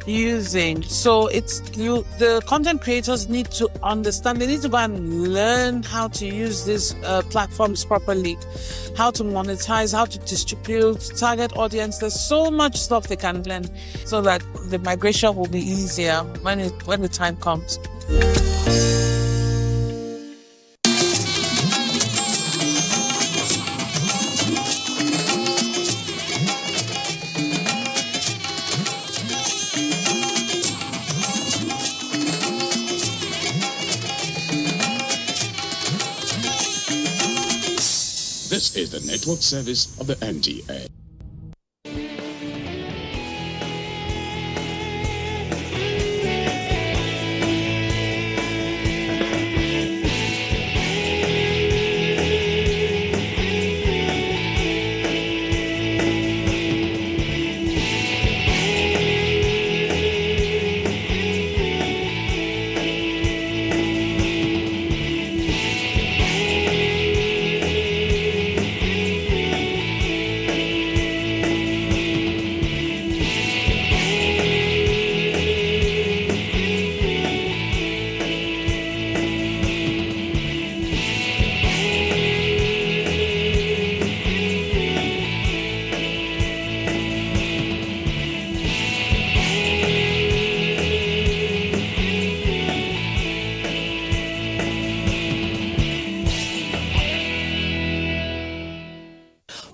using. So the content creators need to understand, they need to go and learn how to use these platforms properly, how to monetize, how to distribute, target audience. There's so much stuff they can learn so that the migration will be easier when the time comes. This is the network service of the NTA.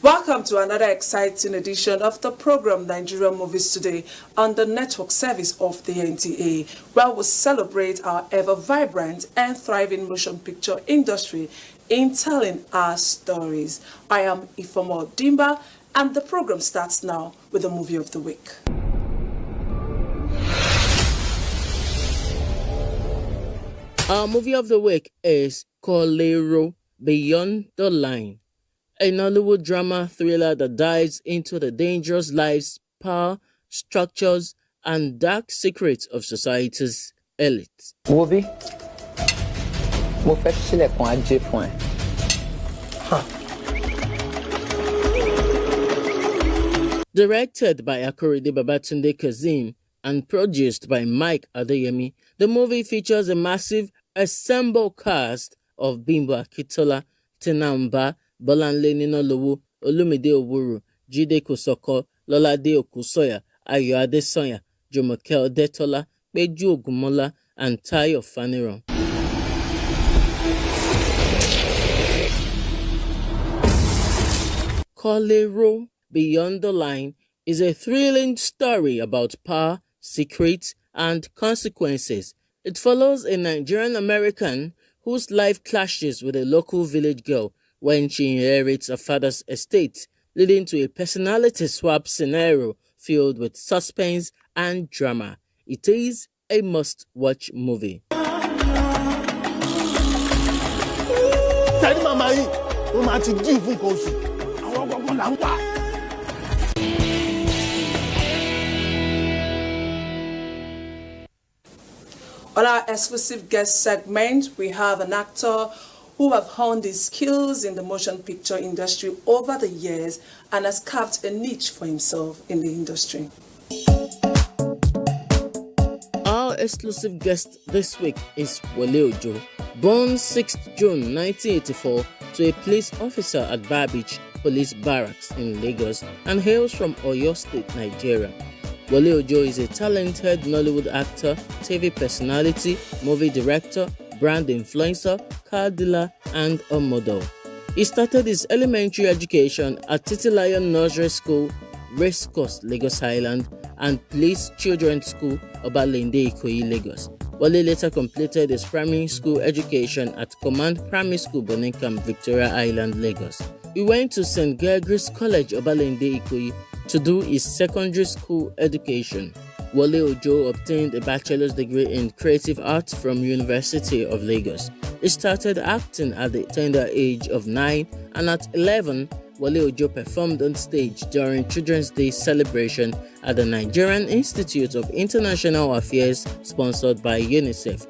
Welcome to another exciting edition of the program Nigerian Movies Today on the network service of the NTA, where we celebrate our ever vibrant and thriving motion picture industry in telling our stories. I am Ifeoma Dimba, and the program starts now with the movie of the week. Our movie of the week is Kolero Beyond the Line, a Nollywood drama thriller that dives into the dangerous lives, power, structures, and dark secrets of society's elite. Wobi, mo fẹ́ ṣílẹ̀kùn ajé fún ẹ. Directed by Akorede Babatunde Kazeem and produced by Mike Adeyemi, the movie features a massive ensemble cast of Bimbo Akitola, Tinamba, Bolanle Ninolowo, Olumide Owuru, Jide Kosoko, Lolade Okusoya, Ayo Adesoya, Jumoke Odetola, Peju Ogunmola, and Tayo Faniran. Kolero Beyond the Line is a thrilling story about power, secrets, and consequences. It follows a Nigerian American whose life clashes with a local village girl when she inherits her father's estate, leading to a personality swap scenario filled with suspense and drama. It is a must-watch movie. On our exclusive guest segment, we have an actor who have honed his skills in the motion picture industry over the years and has carved a niche for himself in the industry. Our exclusive guest this week is Wale Ojo, born 6th June 1984 to a police officer at Barbich Police Barracks in Lagos and hails from Oyo State, Nigeria. Wale Ojo is a talented Nollywood actor, TV personality, movie director, brand influencer, car dealer, and a model. He started his elementary education at Titilayon Nursery School, Racecourse, Lagos Island, and Police Children's School, Obalende Ikoyi, Lagos. Wale later completed his primary school education at Command Primary School, Boninkam, Victoria Island, Lagos. He went to St. Gregory's College, Obalende Ikoyi, to do his secondary school education. Wale Ojo obtained a bachelor's degree in creative arts from University of Lagos. He started acting at the tender age of 9, and at 11, Wale Ojo performed on stage during Children's Day celebration at the Nigerian Institute of International Affairs sponsored by UNICEF.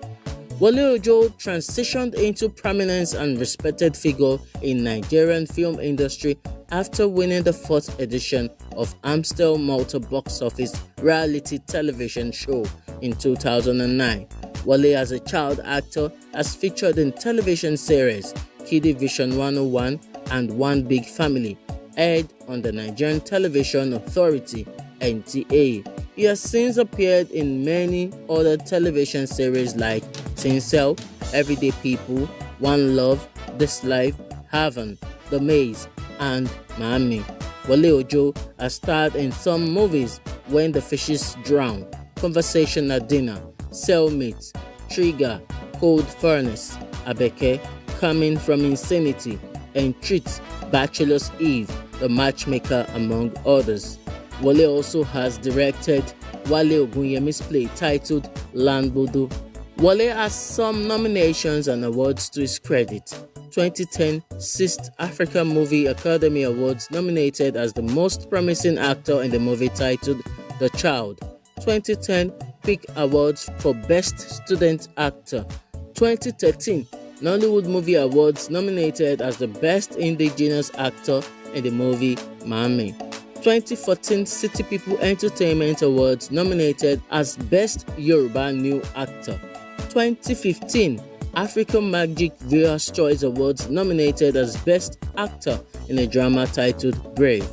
Wale Ojo transitioned into prominence and respected figure in Nigerian film industry after winning the 4th edition of Amstel Malta box office reality television show in 2009. Wale, as a child actor, has featured in television series Kiddie Vision 101 and One Big Family, aired on the Nigerian Television Authority (NTA). He has since appeared in many other television series like Tinsel, Everyday People, One Love, This Life, Haven, The Maze, and Miami. Wale Ojo has starred in some movies: When the Fishes Drown, Conversation at Dinner, Cellmates, Trigger, Cold Furnace, Abeke, Coming from Insanity, and Treats, Bachelor's Eve, The Matchmaker, among others. Wale also has directed Wale Ogunyemi's play titled Landbodo. Wale has some nominations and awards to his credit. 2010 6th Africa Movie Academy Awards, nominated as the most promising actor in the movie titled The Child. 2010 Peak Awards for Best Student Actor. 2013 Nollywood Movie Awards, nominated as the Best Indigenous Actor in the movie Mami. 2014 City People Entertainment Awards, nominated as Best Yoruba New Actor. 2015 African Magic Viewers' Choice Awards, nominated as Best Actor in a Drama titled Brave.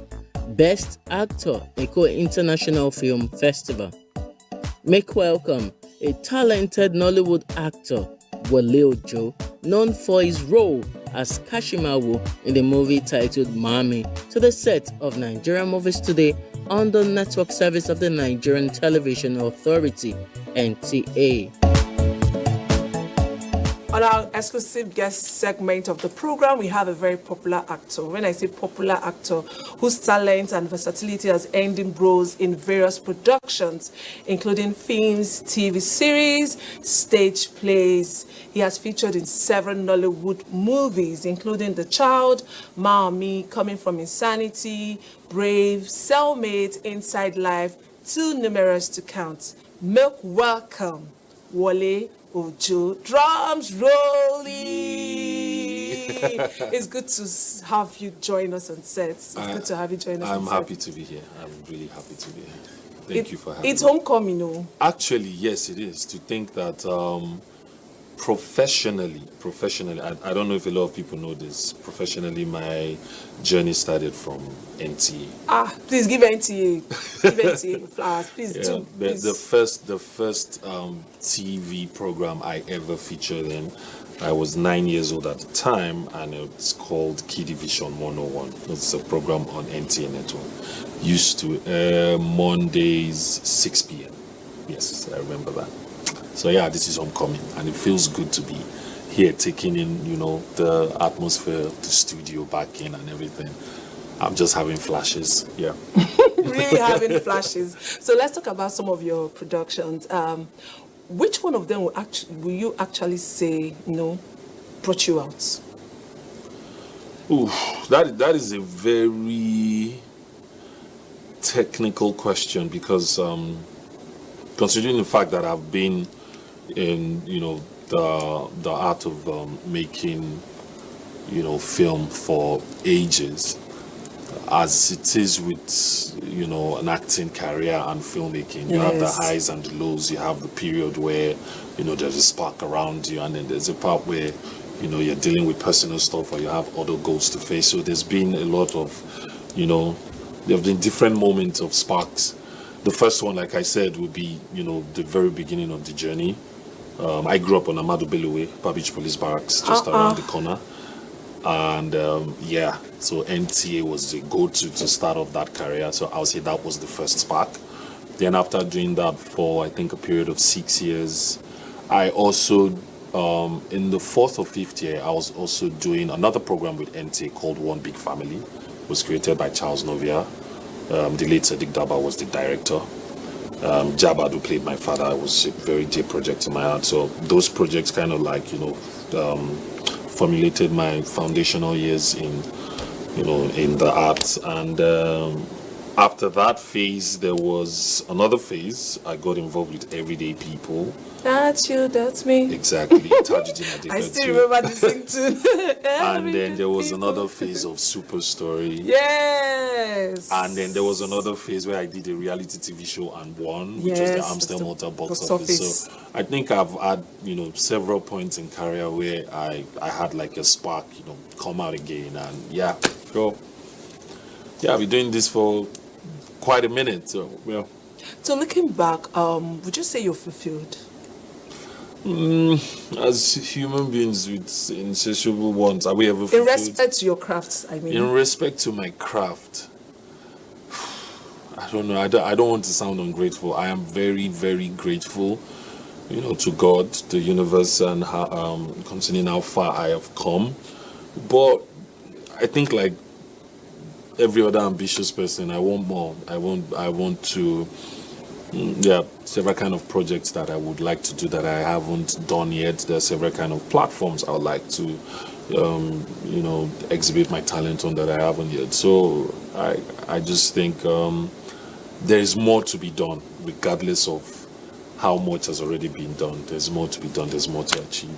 Best Actor in International Film Festival. Make welcome a talented Nollywood actor, Wale Ojo, known for his role as Kashimawo in the movie titled Mami, to the set of Nigerian Movies Today on the network service of the Nigerian Television Authority, NTA. On our exclusive guest segment of the program, we have a very popular actor. When I say popular actor, whose talent and versatility has earned him roles in various productions, including films, TV series, stage plays. He has featured in several Nollywood movies, including The Child, Miami, Coming from Insanity, Brave, Cellmate, Inside Life, too numerous to count. Make welcome Wale Ojo. Drums rolling. It's good to have you join us on set. It's good to have you join us on set. I'm happy to be here. I'm really happy to be here. Thank you for having me. It's homecoming, no? Actually, yes, it is. To think that professionally, I don't know if a lot of people know this. Professionally, my journey started from NTA. Please give NTA. Give NTA flowers. Please do. The first TV program I ever featured in, I was 9 years old at the time, and it's called Kiddie Vision 101. It's a program on NTA Network. Used to air Mondays, 6 p.m. Yes, I remember that. So yeah, this is homecoming, and it feels good to be here taking in, the atmosphere, the studio back in and everything. I'm just having flashes, yeah. Really having flashes. So let's talk about some of your productions. Which one of them will you actually say, brought you out? Ooh, that is a very technical question because considering the fact that I've been in, the art of making, film for ages, as it is with, an acting career and filmmaking, you have the highs and the lows. You have the period where, there's a spark around you, and then there's a part where, you're dealing with personal stuff or you have other goals to face. So there's been a lot of, there have been different moments of sparks. The first one, like I said, would be, the very beginning of the journey. I grew up on Amadu Bello Way, Babich Police Barracks, just around the corner. And so NTA was the go-to to start off that career. So I would say that was the first spark. Then after doing that for, I think, a period of 6 years, I also, in the 4th or 5th year, I was also doing another program with NTA called One Big Family. It was created by Charles Novia. The late Sadiq Daba was the director. Jabad, who played my father, was a very dear project to my heart. So those projects kind of like, formulated my foundational years in the arts. And after that phase, there was another phase. I got involved with Everyday People. That's you, that's me. Exactly. Tajuddin I still remember the sing tune. And then there was another phase of Super Story. Yes. And then there was another phase where I did a reality TV show and won, which was the Amstel Motor Box Office. So I think I've had, several points in career where I had like a spark, come out again. And yeah, I've been doing this for quite a minute. So, yeah. So looking back, would you say you're fulfilled? As human beings with insatiable wants, are we ever fulfilled? In respect to your crafts, I mean. In respect to my craft, I don't know. I don't want to sound ungrateful. I am very, very grateful, to God, the universe, and considering how far I have come. But I think, like every other ambitious person, I want more. I want to. Several kind of projects that I would like to do that I haven't done yet. There are several kind of platforms I would like to, exhibit my talent on that I haven't yet. So I just think there is more to be done, regardless of how much has already been done. There's more to be done. There's more to achieve.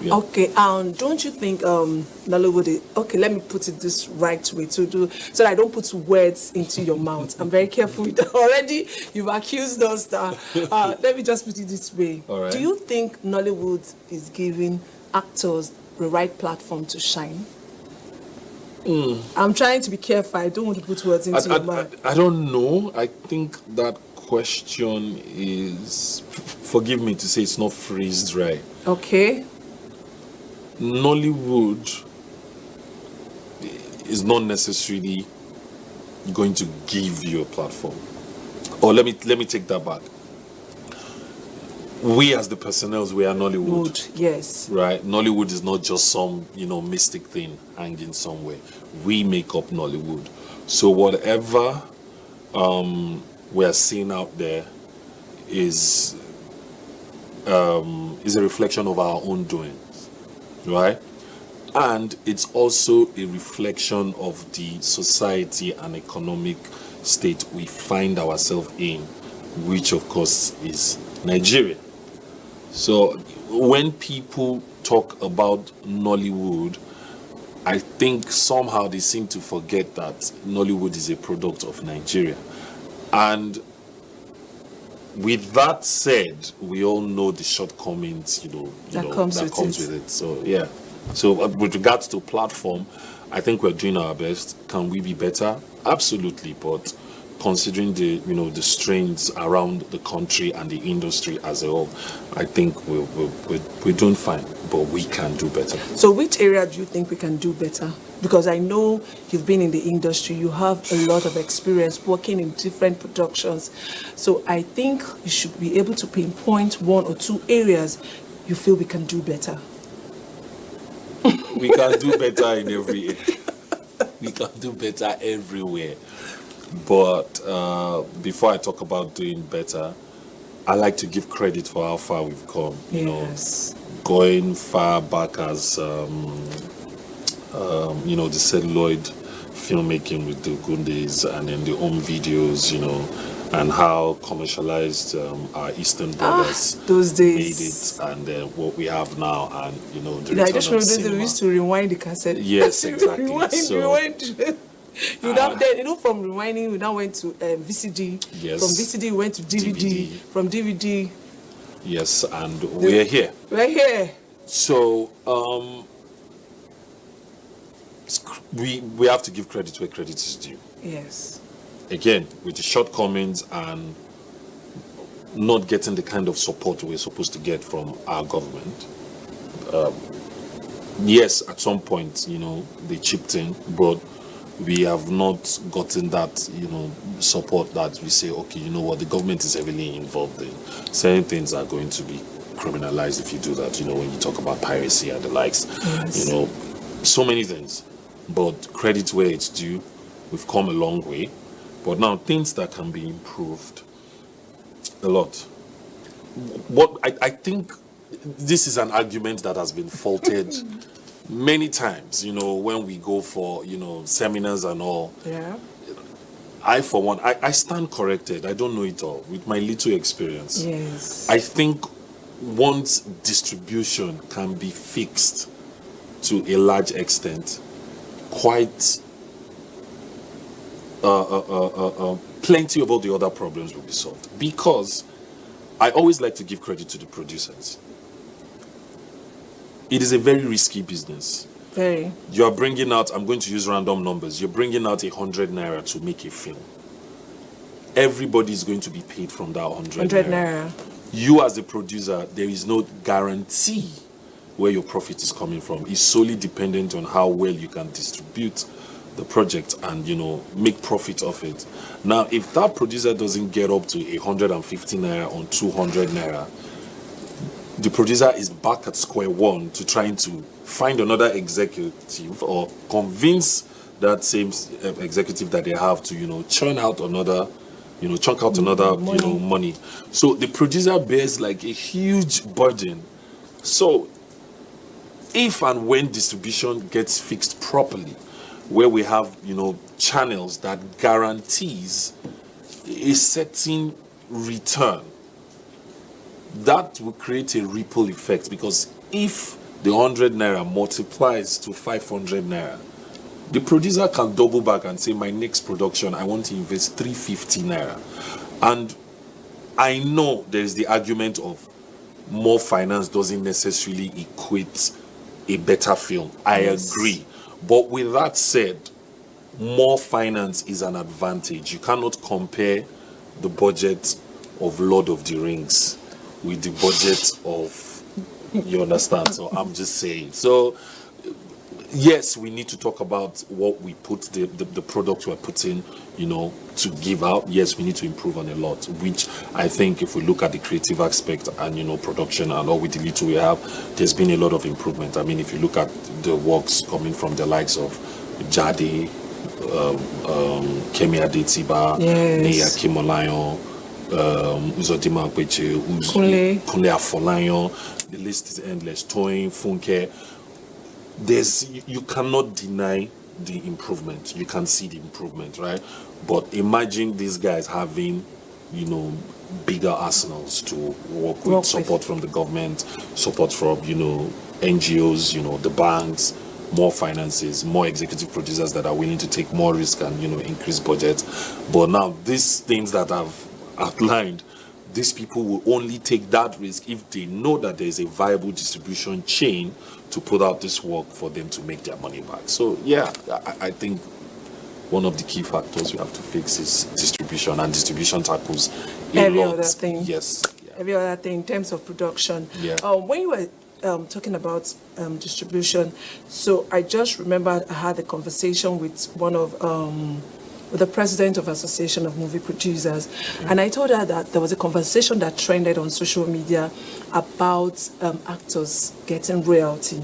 Yeah. Okay, don't you think Nollywood? Okay, let me put it this right way so that I don't put words into your mouth. I'm very careful with that. Already you've accused us that. Let me just put it this way. All right. Do you think Nollywood is giving actors the right platform to shine? I'm trying to be careful. I don't want to put words into your mouth. I don't know. I think that question is, forgive me to say, it's not phrased right. Okay. Nollywood is not necessarily going to give you a platform. Or let me take that back. We as the personnel, we are Nollywood. Yes. Right? Nollywood is not just some, mystic thing hanging somewhere. We make up Nollywood. So whatever we are seeing out there is a reflection of our own doing. Right? And it's also a reflection of the society and economic state we find ourselves in, which of course is Nigeria. So when people talk about Nollywood, I think somehow they seem to forget that Nollywood is a product of Nigeria. And with that said, we all know the shortcomings, that comes with it. So yeah. So with regards to platform, I think we're doing our best. Can we be better? Absolutely. But considering the strains around the country and the industry as a whole, I think we're doing fine. But we can do better. So which area do you think we can do better? Because I know you've been in the industry, you have a lot of experience working in different productions. So I think you should be able to pinpoint 1 or 2 areas you feel we can do better. We can do better in every area. We can do better everywhere. But before I talk about doing better, I like to give credit for how far we've come. You know, going far back as you know, the celluloid filmmaking with the Gundes and then the home videos, you know, and how commercialized our Eastern brothers those days made it, and what we have now, and you know, the I return just of remember cinema. we used to rewind the cassette. Yes, exactly. rewind. You know, from rewinding, we now went to VCD. Yes. From VCD, we went to DVD. From DVD. Yes, and we're here. We're here. So we have to give credit where credit is due. Yes. Again, with the shortcomings and not getting the kind of support we're supposed to get from our government. Yes, at some point, you know, they chipped in, but we have not gotten that, you know, support that we say, okay, you know what, the government is heavily involved in. Certain things are going to be criminalized if you do that, you know, when you talk about piracy and the likes, you know, so many things. But credit where it's due, we've come a long way. But now things that can be improved a lot. What I think this is an argument that has been faulted many times, you know, when we go for, you know, seminars and all. Yeah. I, for one, I stand corrected. I don't know it all with my little experience. Yes. I think once distribution can be fixed to a large extent, quite plenty of all the other problems will be solved. Because I always like to give credit to the producers. It is a very risky business. Very. You are bringing out, I'm going to use random numbers, you're bringing out 100 naira to make a film. Everybody is going to be paid from that 100 naira. You as the producer, there is no guarantee where your profit is coming from. It's solely dependent on how well you can distribute the project and, you know, make profit of it. Now, if that producer doesn't get up to 150 naira on 200 naira, the producer is back at square one to trying to find another executive or convince that same executive that they have to, you know, churn out another, you know, chunk out another, you know, money. So the producer bears like a huge burden. So if and when distribution gets fixed properly, where we have, you know, channels that guarantees a certain return, that will create a ripple effect, because if the 100 naira multiplies to 500 naira, the producer can double back and say, my next production, I want to invest 350 naira. And I know there's the argument of more finance doesn't necessarily equate a better film. I agree. But with that said, more finance is an advantage. You cannot compare the budget of Lord of the Rings with the budget of, you understand? So I'm just saying. So yes, we need to talk about what we put, the product we're putting, you know, to give out. Yes, we need to improve on a lot, which I think if we look at the creative aspect and, you know, production and all with the little we have, there's been a lot of improvement. I mean, if you look at the works coming from the likes of Jade, Kemi Adetiba, Neya Kimolayon, Uzodima Akpeche, Kunle Afolayan, the list is endless, Toyin, Funke. You cannot deny the improvement. You can see the improvement, right? But imagine these guys having, you know, bigger arsenals to work with, support from the government, support from, you know, NGOs, you know, the banks, more finances, more executive producers that are willing to take more risk and, you know, increase budgets. But now these things that I've outlined, these people will only take that risk if they know that there is a viable distribution chain to put out this work for them to make their money back. So yeah, I think one of the key factors we have to fix is distribution, and distribution tackles every other thing. Yes. Yeah. Every other thing in terms of production. Yeah. When you were talking about distribution, so I just remembered I had a conversation with one of with the president of Association of Movie Producers, and I told her that there was a conversation that trended on social media about actors getting royalty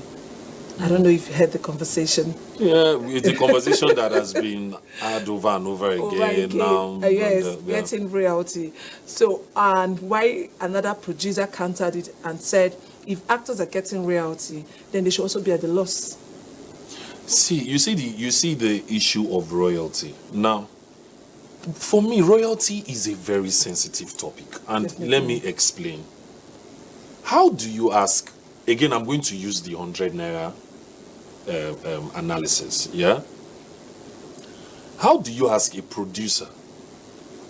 I don't know if you heard the conversation. Yeah, it's a conversation that has been had over and over again now. Yes, getting royalty. So, and why another producer countered it and said, if actors are getting royalty, then they should also be at the loss. See, you see the issue of royalty. Now, for me, royalty is a very sensitive topic. And Definitely. Let me explain. How do you ask, again, I'm going to use the 100 naira analysis, yeah? How do you ask a producer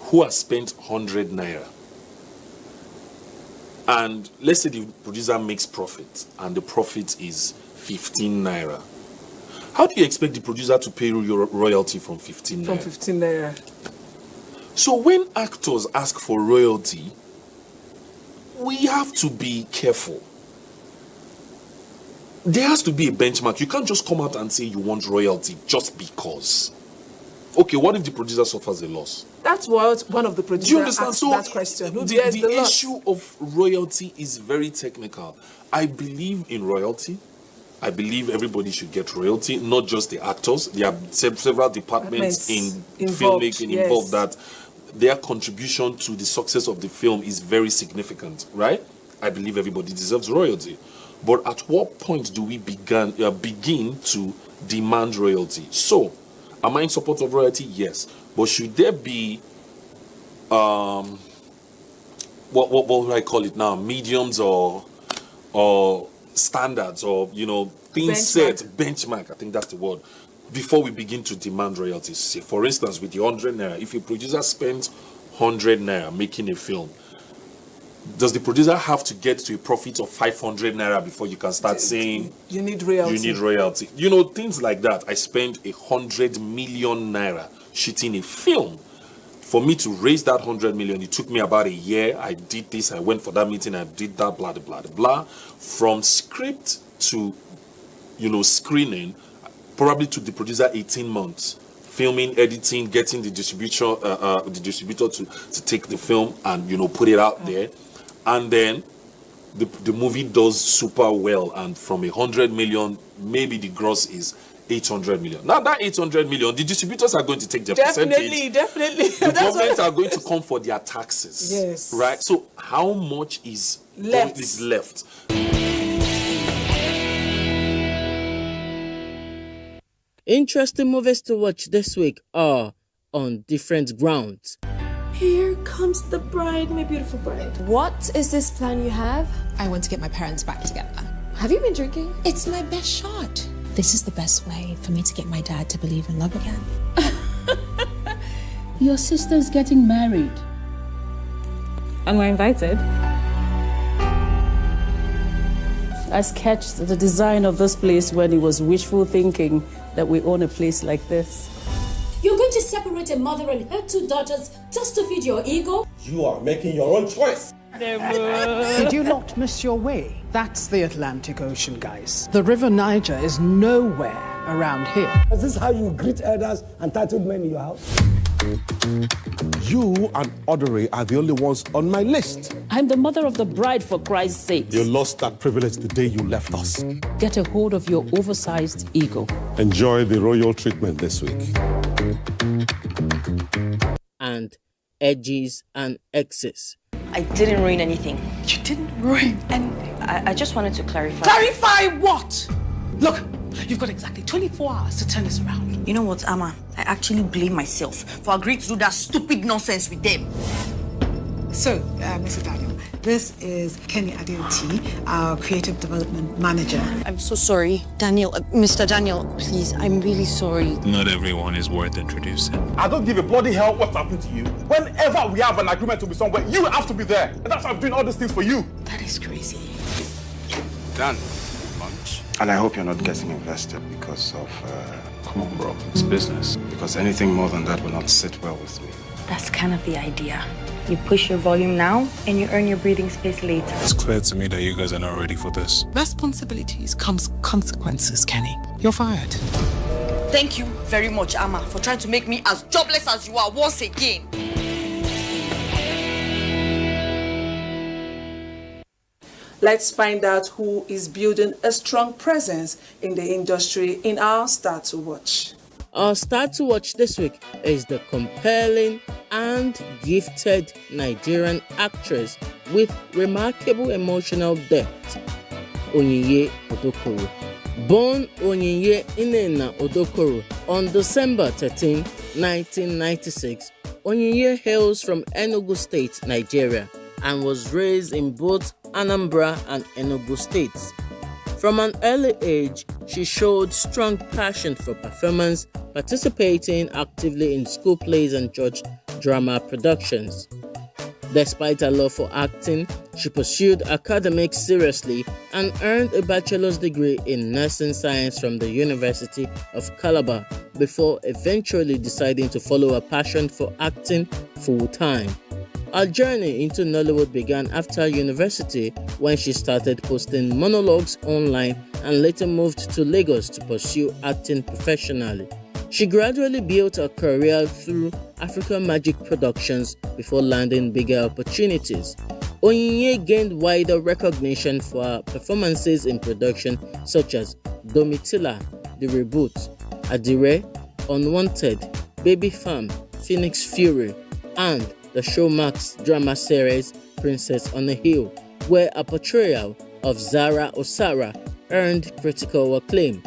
who has spent 100 naira, and let's say the producer makes profit and the profit is 15 naira, how do you expect the producer to pay your royalty from 15 naira? From 15 naira. So when actors ask for royalty, we have to be careful. There has to be a benchmark. You can't just come out and say you want royalty just because. Okay, what if the producer suffers a loss? That's what one of the producers Do you understand? asked So that question. Who bears the loss? issue of royalty is very technical. I believe in royalty. I believe everybody should get royalty, not just the actors. There are several departments in filmmaking involved that their contribution to the success of the film is very significant, right? I believe everybody deserves royalty. But at what point do we begin to demand royalty? So, am I in support of royalty? Yes. But should there be, what would I call it now? Mediums or standards or, things set, benchmark, I think that's the word, before we begin to demand royalties. Say, for instance, with the 100 naira, if a producer spends 100 naira making a film, does the producer have to get to a profit of 500 naira before you can start saying you need royalty? You need royalty. Things like that. I spent 100 million naira shooting a film. For me to raise that 100 million, it took me about a year. I did this, I went for that meeting, I did that, blah, blah, blah, blah. From script to, screening, probably took the producer 18 months. Filming, editing, getting the distributor to take the film and, put it out there. And then the movie does super well, and from 100 million, maybe the gross is 800 million. Now that 800 million, the distributors are going to take their percentage. Definitely. The government are going to come for their taxes. Yes. Right? So how much is left? Interesting movies to watch this week are On Different Grounds. Here comes the bride, my beautiful bride. What is this plan you have? I want to get my parents back together. Have you been drinking? It's my best shot. This is the best way for me to get my dad to believe in love again. Your sister's getting married. And we're invited. I sketched the design of this place when it was wishful thinking that we own a place like this. You're going to separate a mother and her two daughters just to feed your ego? You are making your own choice. Did you not miss your way? That's the Atlantic Ocean, guys. The River Niger is nowhere around here. Is this how you greet elders and titled men in your house? You and Audrey are the only ones on my list. I'm the mother of the bride, for Christ's sake. You lost that privilege the day you left us. Get a hold of your oversized ego. Enjoy the royal treatment this week. And Edges and Exes. I didn't ruin anything. You didn't ruin anything. I just wanted to clarify. Clarify what? Look, you've got exactly 24 hours to turn this around. You know what, Amma? I actually blame myself for agreeing to do that stupid nonsense with them. So, Mr. Daniel, this is Kenny Adeoti, our Creative Development Manager. I'm so sorry. Daniel, Mr. Daniel, please, I'm really sorry. Not everyone is worth introducing. I don't give a bloody hell what's happened to you. Whenever we have an agreement to be somewhere, you have to be there. And that's why I'm doing all these things for you. That is crazy. Done. Lunch. And I hope you're not getting invested because of, come on, bro. It's business. because anything more than that will not sit well with me. That's kind of the idea. You push your volume now, and you earn your breathing space later. It's clear to me that you guys are not ready for this. Responsibilities comes consequences, Kenny. You're fired. Thank you very much, Amma, for trying to make me as jobless as you are once again. Let's find out who is building a strong presence in the industry in our Star to Watch. Our Star to Watch this week is the compelling and gifted Nigerian actress with remarkable emotional depth, Onyinye Odokoro. Born Onyinye Inena Odokoro on December 13, 1996, Onyinye hails from Enugu State, Nigeria, and was raised in both Anambra and Enugu states. From an early age, she showed strong passion for performance, participating actively in school plays and church drama productions. Despite her love for acting, she pursued academics seriously and earned a bachelor's degree in nursing science from the University of Calabar before eventually deciding to follow her passion for acting full-time. Her journey into Nollywood began after university when she started posting monologues online and later moved to Lagos to pursue acting professionally. She gradually built her career through African Magic Productions before landing bigger opportunities. Onyinye gained wider recognition for her performances in production such as Domitilla, The Reboot, Adire, Unwanted, Baby Farm, Phoenix Fury, and the Showmax drama series Princess on a Hill, where a portrayal of Zara Osara earned critical acclaim.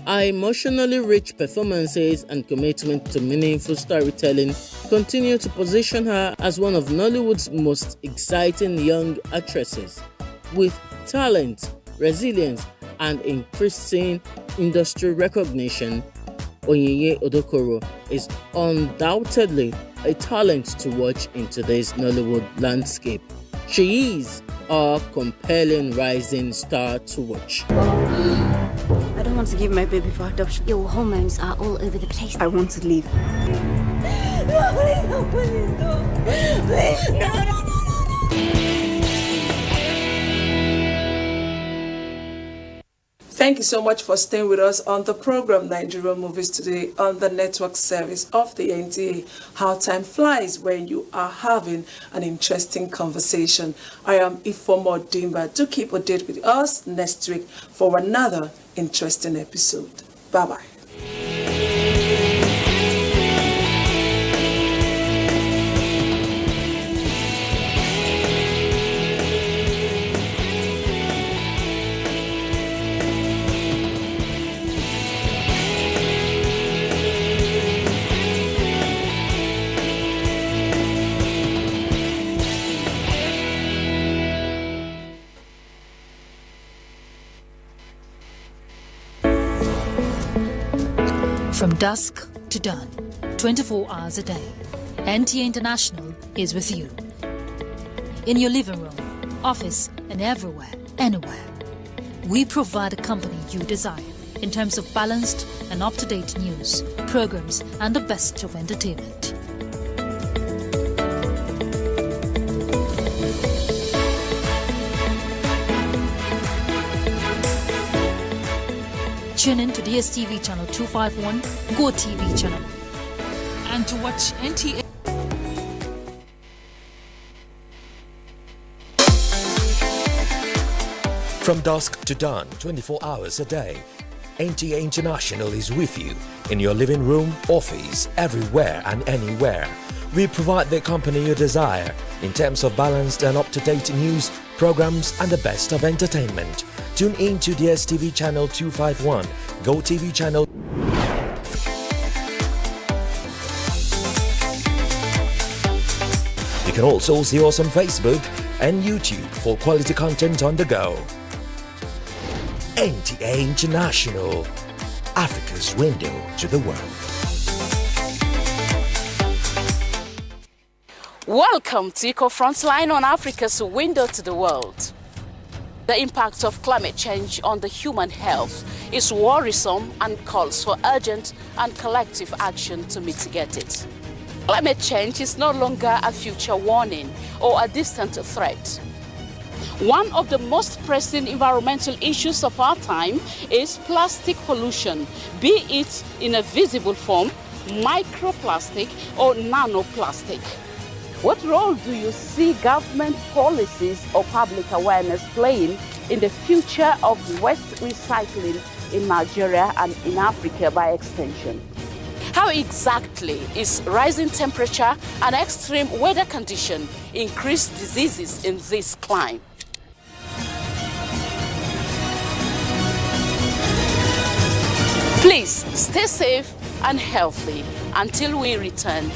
Her emotionally rich performances and commitment to meaningful storytelling continue to position her as one of Nollywood's most exciting young actresses. With talent, resilience, and increasing industry recognition, Onyinye Odokoro is undoubtedly a talent to watch in today's Nollywood landscape. She is a compelling rising star to watch. I don't want to give my baby for adoption. Your hormones are all over the place. I want to leave. No, please, no, please, no. Please, no. Thank you so much for staying with us on the program Nigerian Movies Today on the network service of the NTA. How time flies when you are having an interesting conversation. I am Ifomo Dimba. Do keep a date with us next week for another interesting episode. Bye-bye. From dusk to dawn, 24 hours a day, NTA International is with you. In your living room, office, and everywhere, anywhere. We provide a company you desire in terms of balanced and up-to-date news, programs, and the best of entertainment. Tune in to DSTV channel 251, Go TV channel, and to watch NTA. From dusk to dawn, 24 hours a day, NTA International is with you in your living room, office, everywhere and anywhere. We provide the company you desire in terms of balanced and up-to-date news, programs, and the best of entertainment. Tune in to DSTV channel 251, Go TV channel. You can also see us on Facebook and YouTube for quality content on the go. NTA International, Africa's window to the world. Welcome to Eco Frontline on Africa's window to the world. The impact of climate change on the human health is worrisome and calls for urgent and collective action to mitigate it. Climate change is no longer a future warning or a distant threat. One of the most pressing environmental issues of our time is plastic pollution, be it in a visible form, microplastic or nanoplastic. What role do you see government policies or public awareness playing in the future of waste recycling in Nigeria and in Africa by extension? How exactly is rising temperature and extreme weather condition increase diseases in this climate? Please stay safe and healthy until we return.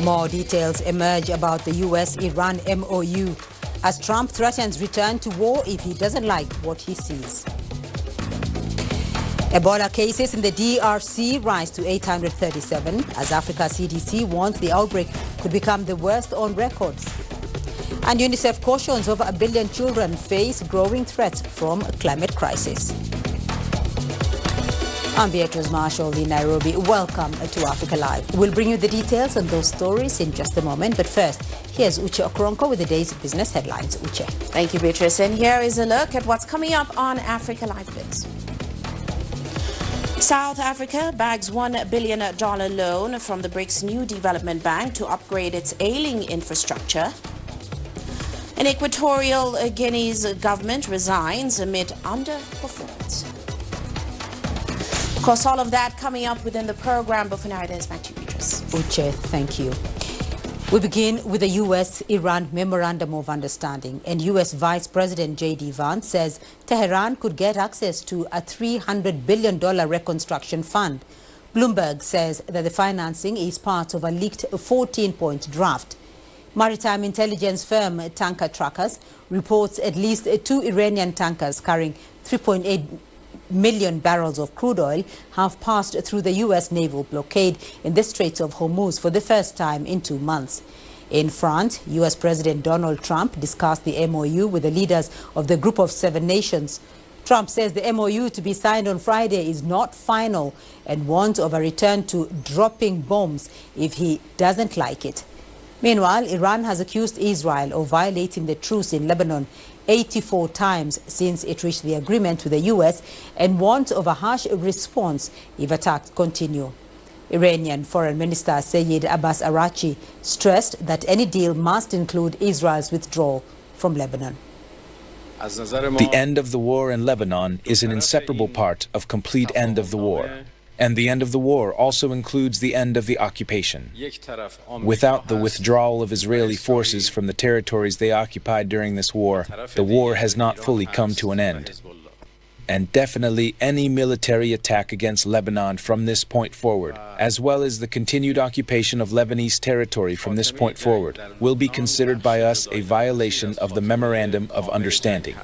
More details emerge about the US-Iran MOU as Trump threatens return to war if he doesn't like what he sees. Ebola cases in the DRC rise to 837 as Africa CDC warns the outbreak could become the worst on record. And UNICEF cautions over 1 billion children face growing threats from a climate crisis. I'm Beatrice Marshall in Nairobi. Welcome to Africa Live. We'll bring you the details on those stories in just a moment. But first, here's Uche Okronko with the day's business headlines. Uche. Thank you, Beatrice. And here is a look at what's coming up on Africa Live Blitz. South Africa bags $1 billion loan from the BRICS New Development Bank to upgrade its ailing infrastructure. And Equatorial Guinea's government resigns amid underperformance. Of course, all of that coming up within the program, but for now it is back to you, Beatrice. Uche, thank you. We begin with the U.S.-Iran Memorandum of Understanding, and U.S. Vice President J.D. Vance says Tehran could get access to a $300 billion reconstruction fund. Bloomberg says that the financing is part of a leaked 14-point draft. Maritime intelligence firm Tanker Trackers reports at least 2 Iranian tankers carrying 3.8 million barrels of crude oil have passed through the U.S. naval blockade in the Straits of Hormuz for the first time in 2 months. In France, U.S. President Donald Trump discussed the MOU with the leaders of the Group of 7 nations. Trump says the MOU to be signed on Friday is not final and warns of a return to dropping bombs if he doesn't like it. Meanwhile, Iran has accused Israel of violating the truce in Lebanon 84 times since it reached the agreement with the U.S. and warns of a harsh response if attacks continue. Iranian Foreign Minister Sayed Abbas Araghchi stressed that any deal must include Israel's withdrawal from Lebanon. The end of the war in Lebanon is an inseparable part of complete end of the war. And the end of the war also includes the end of the occupation. Without the withdrawal of Israeli forces from the territories they occupied during this war, the war has not fully come to an end. And definitely any military attack against Lebanon from this point forward, as well as the continued occupation of Lebanese territory from this point forward, will be considered by us a violation of the Memorandum of Understanding.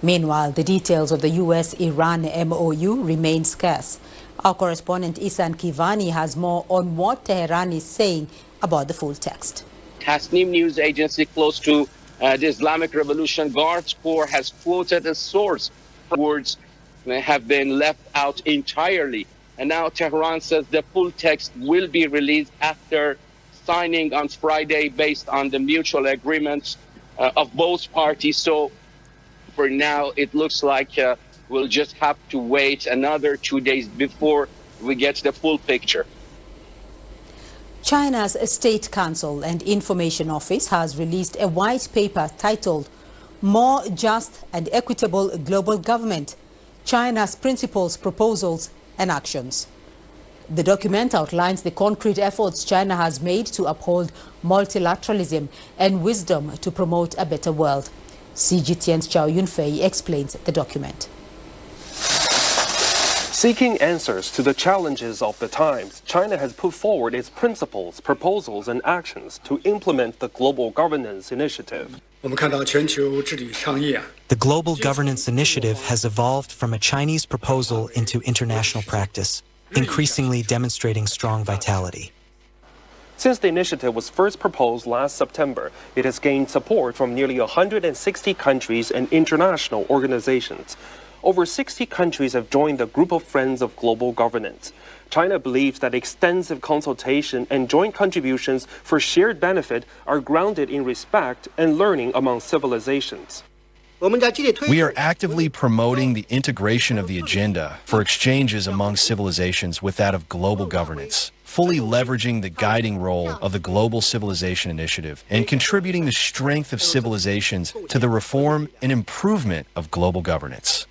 Meanwhile, the details of the U.S.-Iran MOU remain scarce. Our correspondent Isan Kivani has more on what Tehran is saying about the full text. Tasnim news agency close to the Islamic Revolution Guards Corps has quoted a source. Words have been left out entirely. And now Tehran says the full text will be released after signing on Friday based on the mutual agreements of both parties. So for now, it looks like we'll just have to wait another 2 days before we get the full picture. China's State Council and Information Office has released a white paper titled More Just and Equitable Global Government, China's Principles, Proposals and Actions. The document outlines the concrete efforts China has made to uphold multilateralism and wisdom to promote a better world. CGTN's Chow Yunfei explains the document. Seeking answers to the challenges of the times, China has put forward its principles, proposals, and actions to implement the Global Governance Initiative. The Global Governance Initiative has evolved from a Chinese proposal into international practice, increasingly demonstrating strong vitality. Since the initiative was first proposed last September, it has gained support from nearly 160 countries and international organizations. Over 60 countries have joined the Group of Friends of Global Governance. China believes that extensive consultation and joint contributions for shared benefit are grounded in respect and learning among civilizations. We are actively promoting the integration of the agenda for exchanges among civilizations with that of global governance, fully leveraging the guiding role of the Global Civilization Initiative and contributing the strength of civilizations to the reform and improvement of global governance.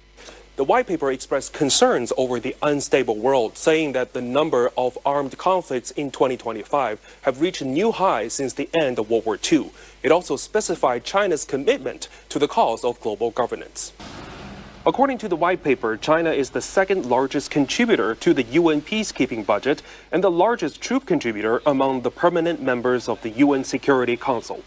The white paper expressed concerns over the unstable world, saying that the number of armed conflicts in 2025 have reached new highs since the end of World War II. It also specified China's commitment to the cause of global governance. According to the white paper, China is the second largest contributor to the UN peacekeeping budget and the largest troop contributor among the permanent members of the UN Security Council.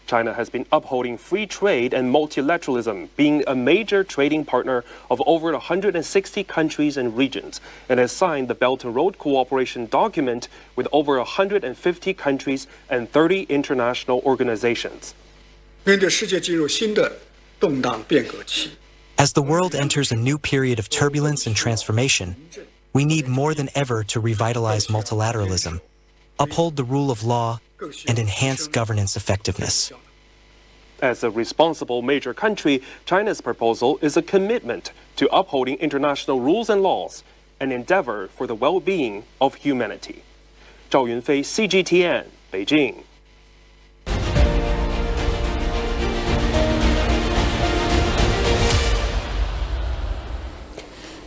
China has been upholding free trade and multilateralism, being a major trading partner of over 160 countries and regions, and has signed the Belt and Road Cooperation document with over 150 countries and 30 international organizations. As the world enters a new period of turbulence and transformation, we need more than ever to revitalize multilateralism, uphold the rule of law, and enhance governance effectiveness. As a responsible major country, China's proposal is a commitment to upholding international rules and laws, an endeavor for the well-being of humanity. Zhao Yunfei, CGTN, Beijing.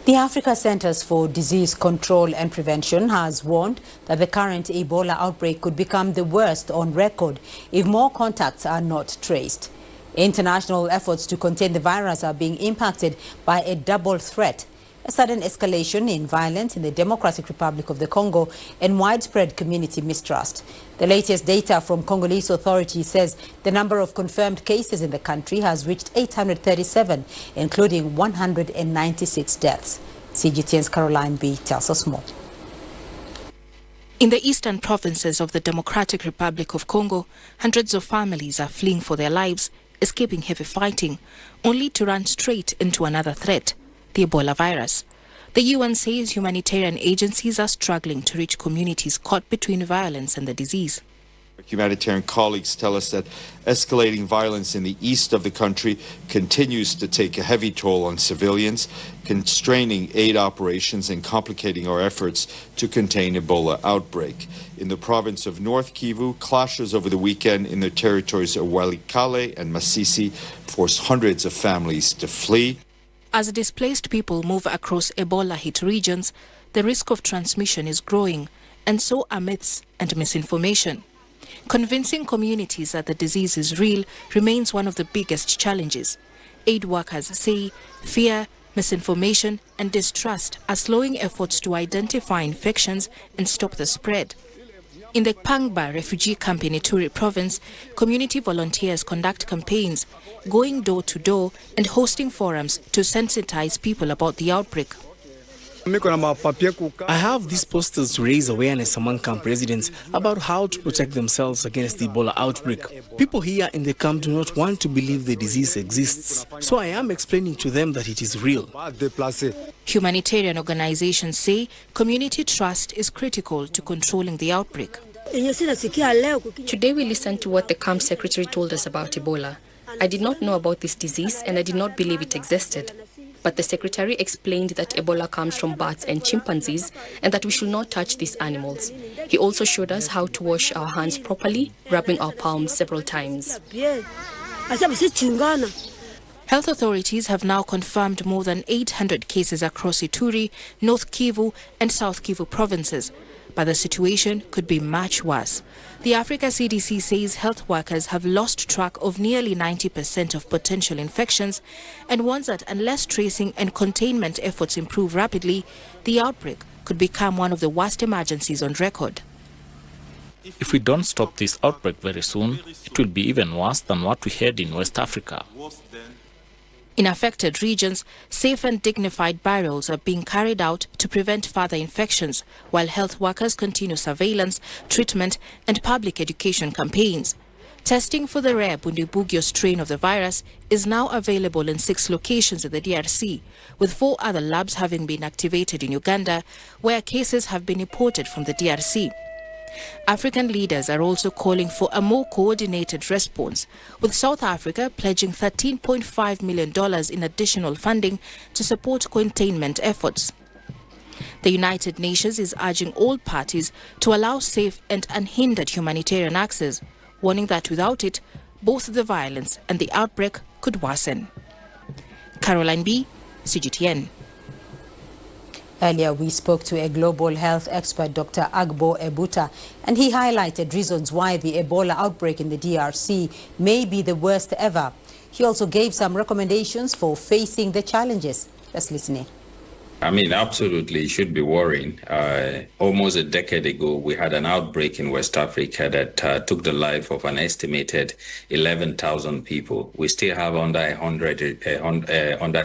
The Africa Centers for Disease Control and Prevention has warned that the current Ebola outbreak could become the worst on record if more contacts are not traced. International efforts to contain the virus are being impacted by a double threat: a sudden escalation in violence in the Democratic Republic of the Congo and widespread community mistrust. The latest data from Congolese authorities says the number of confirmed cases in the country has reached 837, including 196 deaths. CGTN's Caroline B. tells us more. In the eastern provinces of the Democratic Republic of Congo, hundreds of families are fleeing for their lives, escaping heavy fighting, only to run straight into another threat: the Ebola virus. The UN says humanitarian agencies are struggling to reach communities caught between violence and the disease. Humanitarian colleagues tell us that escalating violence in the east of the country continues to take a heavy toll on civilians, constraining aid operations and complicating our efforts to contain Ebola outbreak. In the province of North Kivu, clashes over the weekend in the territories of Walikale and Masisi forced hundreds of families to flee. As displaced people move across Ebola-hit regions, the risk of transmission is growing, and so are myths and misinformation. Convincing communities that the disease is real remains one of the biggest challenges. Aid workers say fear, misinformation, and distrust are slowing efforts to identify infections and stop the spread. In the Pangba refugee camp in Ituri province, community volunteers conduct campaigns, going door to door and hosting forums to sensitize people about the outbreak. I have these posters to raise awareness among camp residents about how to protect themselves against the Ebola outbreak. People here in the camp do not want to believe the disease exists, so I am explaining to them that it is real. Humanitarian organizations say community trust is critical to controlling the outbreak. Today we listened to what the camp secretary told us about Ebola. I did not know about this disease and I did not believe it existed. But the secretary explained that Ebola comes from bats and chimpanzees and that we should not touch these animals. He also showed us how to wash our hands properly, rubbing our palms several times. Health authorities have now confirmed more than 800 cases across Ituri, North Kivu and South Kivu provinces, but the situation could be much worse. The Africa CDC says health workers have lost track of nearly 90% of potential infections and warns that unless tracing and containment efforts improve rapidly, the outbreak could become one of the worst emergencies on record. If we don't stop this outbreak very soon, it will be even worse than what we had in West Africa. In affected regions, safe and dignified burials are being carried out to prevent further infections, while health workers continue surveillance, treatment and public education campaigns. Testing for the rare Bundibugyo strain of the virus is now available in 6 locations in the DRC, with 4 other labs having been activated in Uganda, where cases have been imported from the DRC. African leaders are also calling for a more coordinated response, with South Africa pledging $13.5 million in additional funding to support containment efforts. The United Nations is urging all parties to allow safe and unhindered humanitarian access, warning that without it, both the violence and the outbreak could worsen. Caroline B., CGTN. Earlier, we spoke to a global health expert, Dr. Agbo Ebuta, and he highlighted reasons why the Ebola outbreak in the DRC may be the worst ever. He also gave some recommendations for facing the challenges. Let's listen in. I mean, absolutely, it should be worrying. Almost a decade ago, we had an outbreak in West Africa that took the life of an estimated 11,000 people. We still have under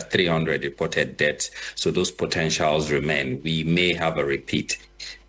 300 reported deaths, so those potentials remain. We may have a repeat.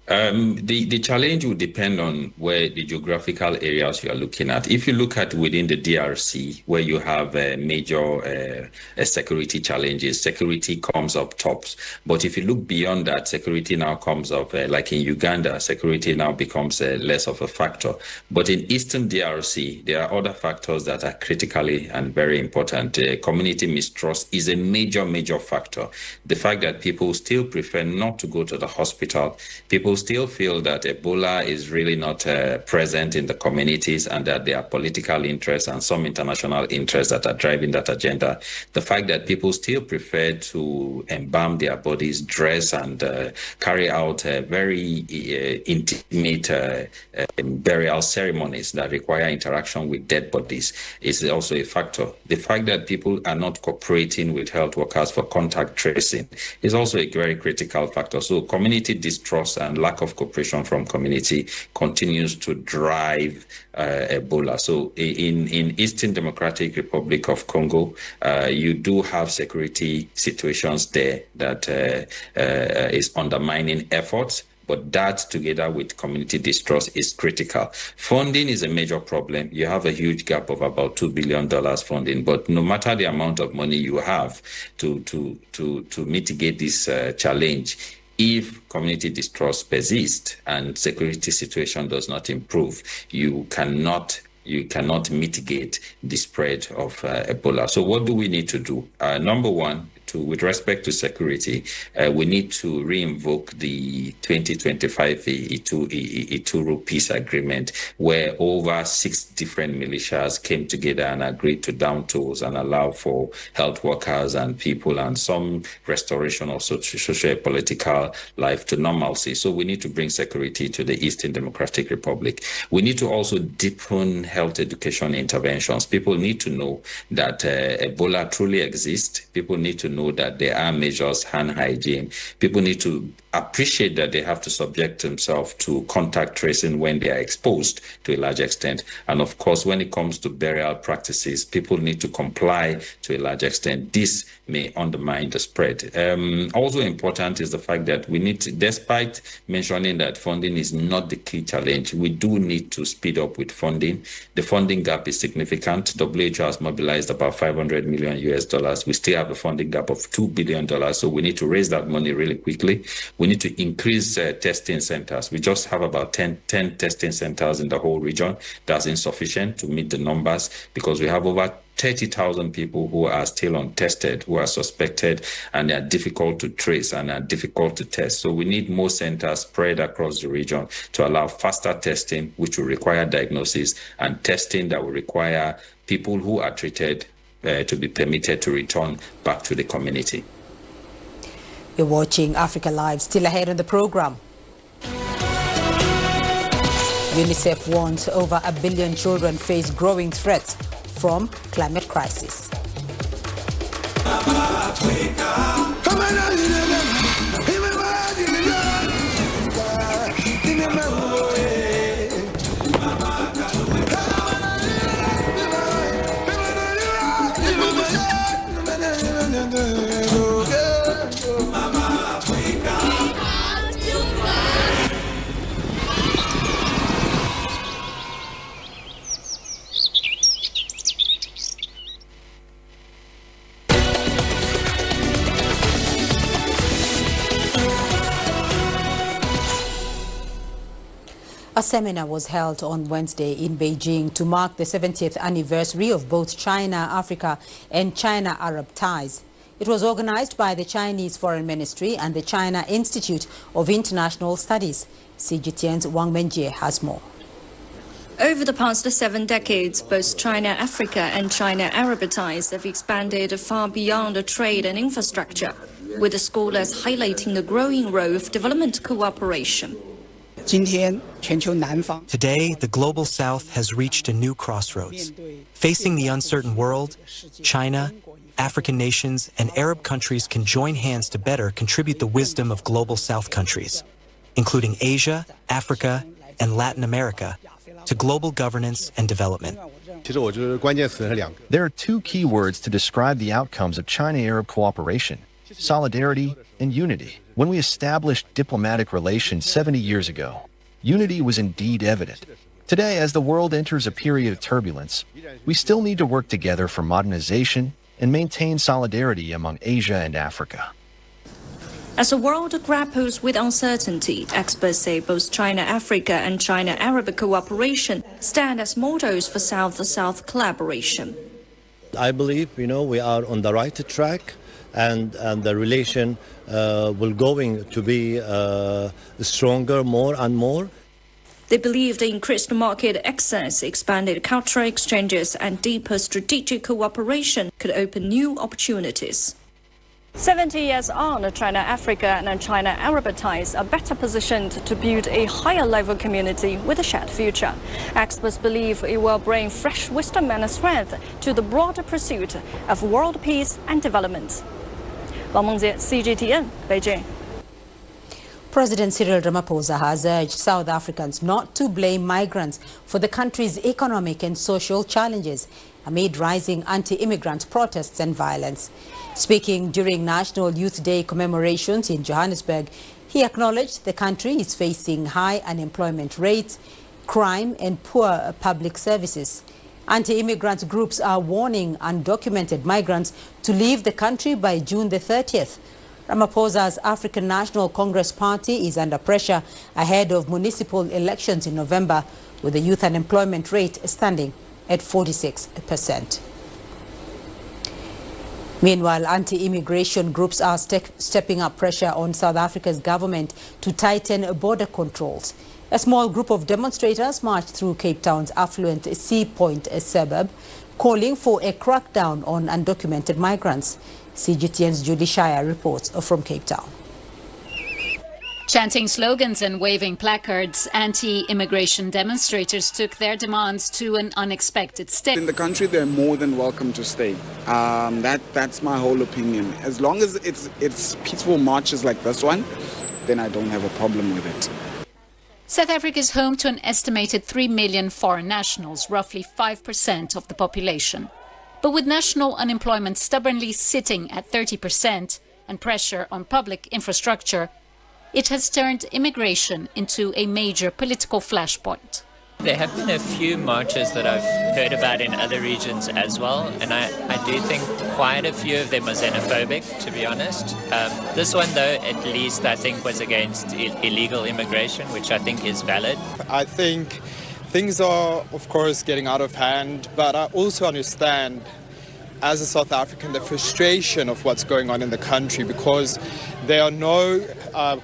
The challenge will depend on where the geographical areas you are looking at. If you look at within the DRC, where you have major security challenges, security comes up tops. But if you look beyond that, security now comes up, like in Uganda, security now becomes less of a factor. But in Eastern DRC, there are other factors that are critically and very important. Community mistrust is a major factor. The fact that people still prefer not to go to the hospital, people still feel that Ebola is really not present in the communities, and that there are political interests and some international interests that are driving that agenda. The fact that people still prefer to embalm their bodies, dress and carry out very intimate burial ceremonies that require interaction with dead bodies is also a factor. The fact that people are not cooperating with health workers for contact tracing is also a very critical factor. So community distrust and lack of cooperation from community continues to drive Ebola. So in Eastern Democratic Republic of Congo, you do have security situations there that is undermining efforts. But that, together with community distrust, is critical. Funding is a major problem. You have a huge gap of about $2 billion funding. But no matter the amount of money you have to mitigate this challenge, if community distrust persists and security situation does not improve, you cannot mitigate the spread of Ebola. So what do we need to do? Number one, with respect to security, we need to reinvoke the 2025 Ituru peace agreement, where over 6 different militias came together and agreed to down tools and allow for health workers and people and some restoration of socio-political life to normalcy. So we need to bring security to the Eastern Democratic Republic. We need to also deepen health education interventions. People need to know that Ebola truly exists. People need to know that there are measures, hand hygiene. People need to appreciate that they have to subject themselves to contact tracing when they are exposed to a large extent. And of course, when it comes to burial practices, people need to comply to a large extent. This may undermine the spread. Also important is the fact that we need to, despite mentioning that funding is not the key challenge, we do need to speed up with funding. The funding gap is significant. WHO has mobilized about $500 million. We still have a funding gap of $2 billion. So we need to raise that money really quickly. We need to increase testing centers. We just have about 10 testing centers in the whole region. That's insufficient to meet the numbers because we have over 30,000 people who are still untested, who are suspected, and they are difficult to trace and are difficult to test. So we need more centers spread across the region to allow faster testing, which will require diagnosis, and testing that will require people who are treated to be permitted to return back to the community. You're watching Africa Live. Still ahead on the program. UNICEF warns over 1 billion children face growing threats from climate crisis. A seminar was held on Wednesday in Beijing to mark the 70th anniversary of both China-Africa and China-Arab ties. It was organized by the Chinese Foreign Ministry and the China Institute of International Studies. CGTN's Wang Menjie has more. Over the past 7 decades, both China-Africa and China-Arab ties have expanded far beyond trade and infrastructure, with the scholars highlighting the growing role of development cooperation. Today, the Global South has reached a new crossroads. Facing the uncertain world, China, African nations, and Arab countries can join hands to better contribute the wisdom of Global South countries, including Asia, Africa, and Latin America, to global governance and development. There are 2 key words to describe the outcomes of China-Arab cooperation: solidarity and unity. When we established diplomatic relations 70 years ago, unity was indeed evident. Today, as the world enters a period of turbulence, we still need to work together for modernization and maintain solidarity among Asia and Africa. As the world grapples with uncertainty, experts say both China-Africa and China-Arab cooperation stand as models for South-to-South collaboration. I believe, we are on the right track, and the relation will going to be stronger more and more. They believe the increased market access, expanded cultural exchanges, and deeper strategic cooperation could open new opportunities. 70 years on, China-Africa and China-Arab ties are better positioned to build a higher-level community with a shared future. Experts believe it will bring fresh wisdom and strength to the broader pursuit of world peace and development. Wang Mengjie, CGTN, Beijing. President Cyril Ramaphosa has urged South Africans not to blame migrants for the country's economic and social challenges amid rising anti-immigrant protests and violence. Speaking during National Youth Day commemorations in Johannesburg, he acknowledged the country is facing high unemployment rates, crime and poor public services. Anti-immigrant groups are warning undocumented migrants to leave the country by June the 30th. Ramaphosa's African National Congress Party is under pressure ahead of municipal elections in November, with the youth unemployment rate standing at 46%. Meanwhile, anti-immigration groups are stepping up pressure on South Africa's government to tighten border controls. A small group of demonstrators marched through Cape Town's affluent Sea Point suburb, calling for a crackdown on undocumented migrants. CGTN's Judy Shire reports from Cape Town. Chanting slogans and waving placards, anti-immigration demonstrators took their demands to an unexpected step. In the country, they're more than welcome to stay. That's my whole opinion. As long as it's peaceful marches like this one, then I don't have a problem with it. South Africa is home to an estimated 3 million foreign nationals, roughly 5% of the population. But with national unemployment stubbornly sitting at 30% and pressure on public infrastructure, it has turned immigration into a major political flashpoint. There have been a few marches that I've heard about in other regions as well, and I do think quite a few of them are xenophobic, to be honest. This one, though, at least I think was against illegal immigration, which I think is valid. I think things are, of course, getting out of hand, but I also understand, as a South African, the frustration of what's going on in the country, because there are no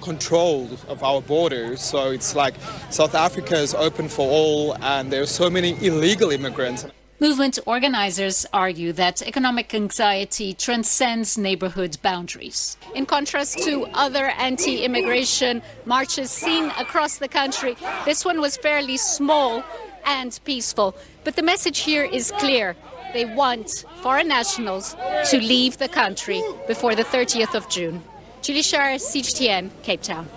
control of our borders. So it's like South Africa is open for all, and there are so many illegal immigrants. Movement organizers argue that economic anxiety transcends neighborhood boundaries. In contrast to other anti-immigration marches seen across the country, this one was fairly small and peaceful. But the message here is clear. They want foreign nationals to leave the country before the 30th of June. Julie Shire, CGTN, Cape Town.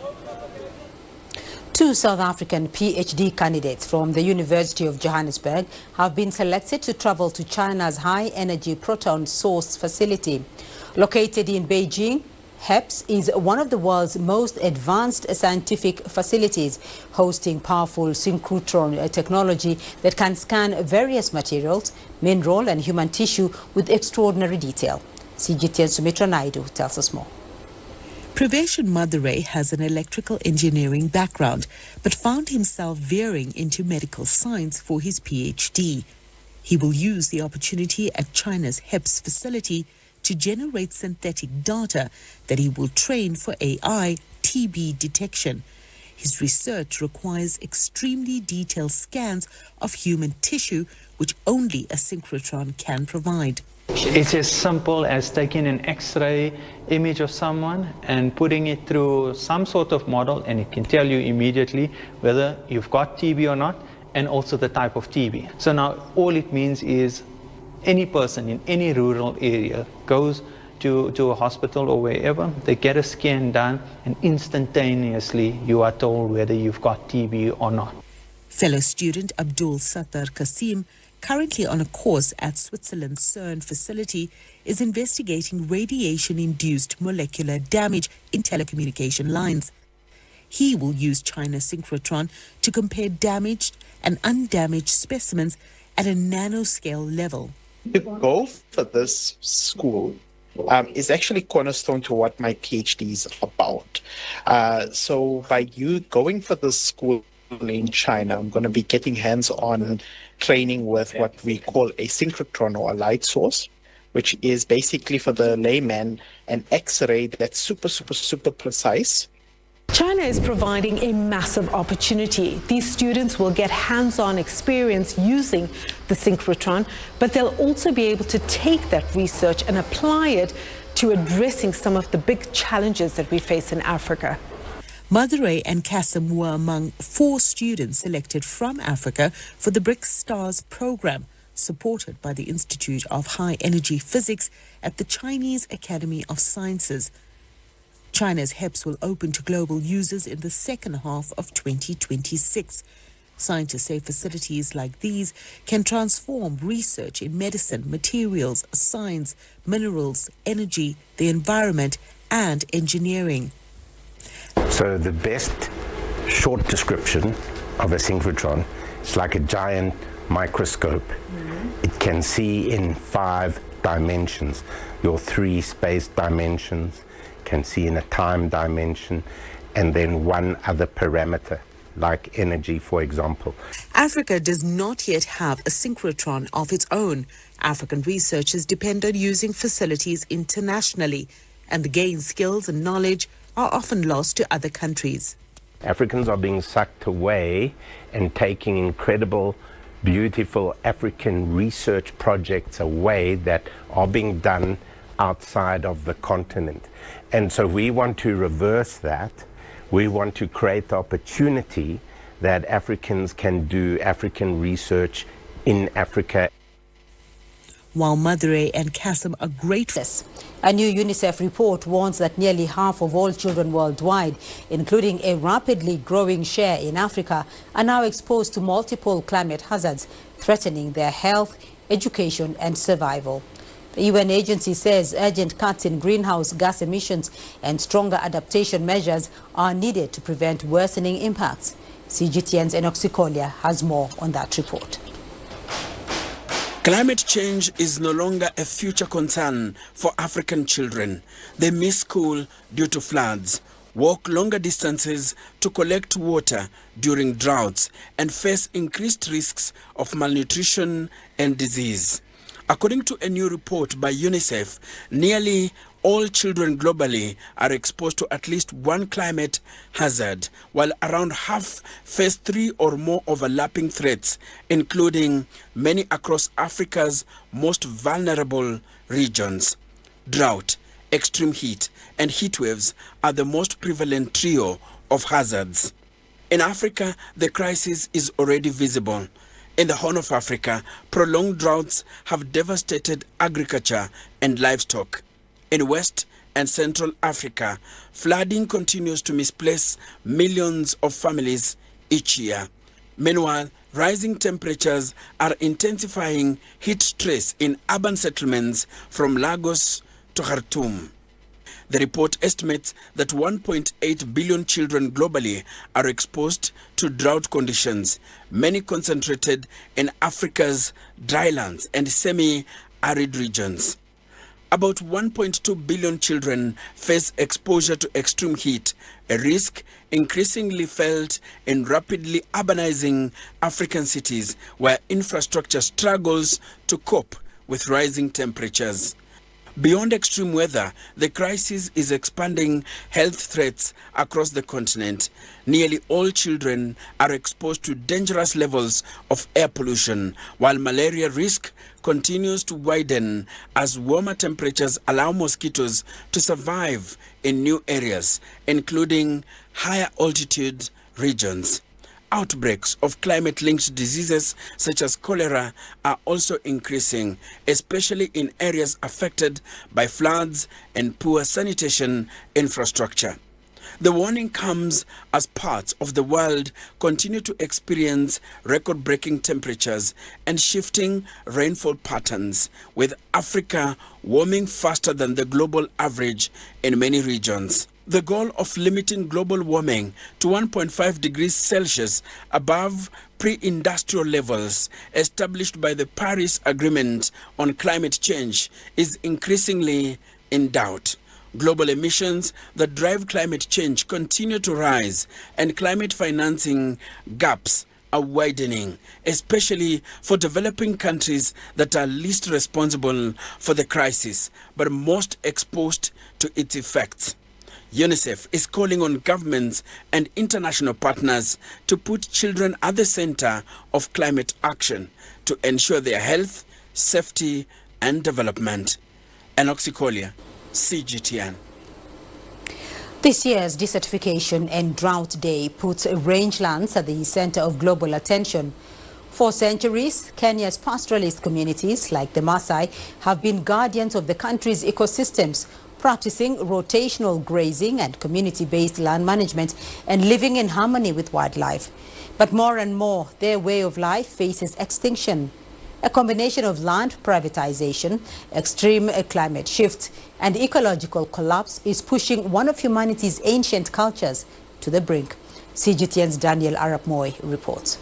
2 South African PhD candidates from the University of Johannesburg have been selected to travel to China's high-energy proton source facility. Located in Beijing, HEPS is one of the world's most advanced scientific facilities, hosting powerful synchrotron technology that can scan various materials, mineral and human tissue with extraordinary detail. CGTN Sumitra Naidu tells us more. Praveshan Madurai has an electrical engineering background, but found himself veering into medical science for his PhD. He will use the opportunity at China's HEPS facility to generate synthetic data that he will train for AI TB detection. His research requires extremely detailed scans of human tissue, which only a synchrotron can provide. It's as simple as taking an X-ray image of someone and putting it through some sort of model, and it can tell you immediately whether you've got TB or not, and also the type of TB. So now all it means is any person in any rural area goes to a hospital or wherever, they get a scan done, and instantaneously you are told whether you've got TB or not. Fellow student Abdul Sattar Kasim, currently on a course at Switzerland's CERN facility, is investigating radiation-induced molecular damage in telecommunication lines. He will use China's synchrotron to compare damaged and undamaged specimens at a nanoscale level. To go for this school is actually cornerstone to what my PhD is about. So by you going for this school in China, I'm going to be getting hands-on training with what we call a synchrotron or a light source, which is basically, for the layman, an X-ray that's super precise. China is providing a massive opportunity. These students will get hands-on experience using the synchrotron, but they'll also be able to take that research and apply it to addressing some of the big challenges that we face in Africa. Madurai and Kasim were among 4 students selected from Africa for the BRICS STARS program, supported by the Institute of High Energy Physics at the Chinese Academy of Sciences. China's HEPS will open to global users in the second half of 2026. Scientists say facilities like these can transform research in medicine, materials, science, minerals, energy, the environment, and engineering. So the best short description of a synchrotron is like a giant microscope. It can see in 5 dimensions. Your 3 space dimensions, can see in a time dimension, and then 1 other parameter, like energy, for example. Africa does not yet have a synchrotron of its own. African researchers depend on using facilities internationally, and the gained skills and knowledge are often lost to other countries. Africans are being sucked away and taking incredible, beautiful African research projects away that are being done outside of the continent. And so we want to reverse that. We want to create the opportunity that Africans can do African research in Africa. While Madurai and Kasim are grateful. A new UNICEF report warns that nearly half of all children worldwide, including a rapidly growing share in Africa, are now exposed to multiple climate hazards, threatening their health, education and survival. The UN agency says urgent cuts in greenhouse gas emissions and stronger adaptation measures are needed to prevent worsening impacts. CGTN's Enoch Sikolia has more on that report. Climate change is no longer a future concern for African children. They miss school due to floods, walk longer distances to collect water during droughts, and face increased risks of malnutrition and disease. According to a new report by UNICEF, nearly all children globally are exposed to at least one climate hazard, while around half face 3 or more overlapping threats, including many across Africa's most vulnerable regions. Drought, extreme heat, and heat waves are the most prevalent trio of hazards. In Africa, the crisis is already visible. In the Horn of Africa, prolonged droughts have devastated agriculture and livestock. In West and Central Africa, flooding continues to misplace millions of families each year. Meanwhile, rising temperatures are intensifying heat stress in urban settlements from Lagos to Khartoum. The report estimates that 1.8 billion children globally are exposed to drought conditions, many concentrated in Africa's drylands and semi-arid regions. About 1.2 billion children face exposure to extreme heat, a risk increasingly felt in rapidly urbanizing African cities where infrastructure struggles to cope with rising temperatures. Beyond extreme weather, the crisis is expanding health threats across the continent. Nearly all children are exposed to dangerous levels of air pollution, while malaria risk continues to widen as warmer temperatures allow mosquitoes to survive in new areas, including higher altitude regions. Outbreaks of climate-linked diseases such as cholera are also increasing, especially in areas affected by floods and poor sanitation infrastructure. The warning comes as parts of the world continue to experience record-breaking temperatures and shifting rainfall patterns, with Africa warming faster than the global average in many regions. The goal of limiting global warming to 1.5 degrees Celsius above pre-industrial levels established by the Paris Agreement on Climate Change is increasingly in doubt. Global emissions that drive climate change continue to rise, and climate financing gaps are widening, especially for developing countries that are least responsible for the crisis but most exposed to its effects. UNICEF is calling on governments and international partners to put children at the center of climate action to ensure their health, safety, and development. Anoxycolia, CGTN. This year's Desertification and Drought Day puts rangelands at the center of global attention. For centuries, Kenya's pastoralist communities, like the Maasai, have been guardians of the country's ecosystems, practicing rotational grazing and community-based land management and living in harmony with wildlife. But more and more, their way of life faces extinction. A combination of land privatization, extreme climate shift, and ecological collapse is pushing one of humanity's ancient cultures to the brink. CGTN's Daniel Arap Moy reports.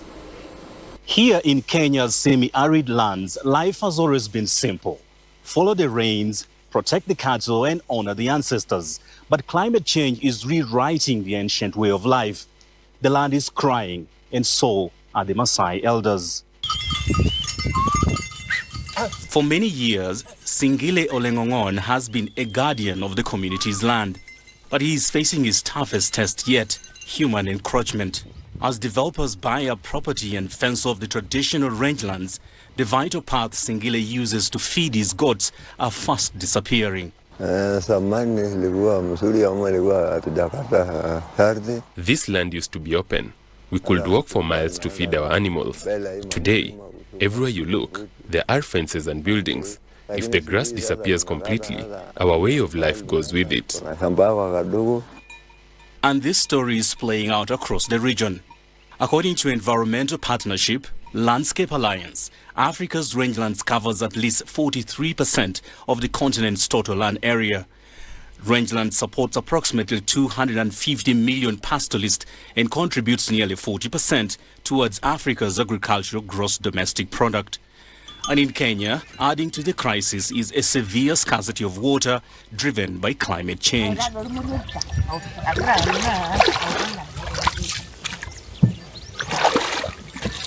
Here in Kenya's semi-arid lands, life has always been simple. Follow the rains, protect the cattle, and honor the ancestors. But climate change is rewriting the ancient way of life. The land is crying, and so are the Maasai elders. For many years, Singile Olengongon has been a guardian of the community's land. But he is facing his toughest test yet, human encroachment. As developers buy up property and fence off the traditional rangelands, the vital paths Singile uses to feed his goats are fast disappearing. This land used to be open. We could walk for miles to feed our animals. Today, everywhere you look, there are fences and buildings. If the grass disappears completely, our way of life goes with it. And this story is playing out across the region. According to environmental partnership Landscape Alliance, Africa's rangelands covers at least 43% of the continent's total land area. Rangeland supports approximately 250 million pastoralists and contributes nearly 40% towards Africa's agricultural gross domestic product. And in Kenya, adding to the crisis is a severe scarcity of water driven by climate change.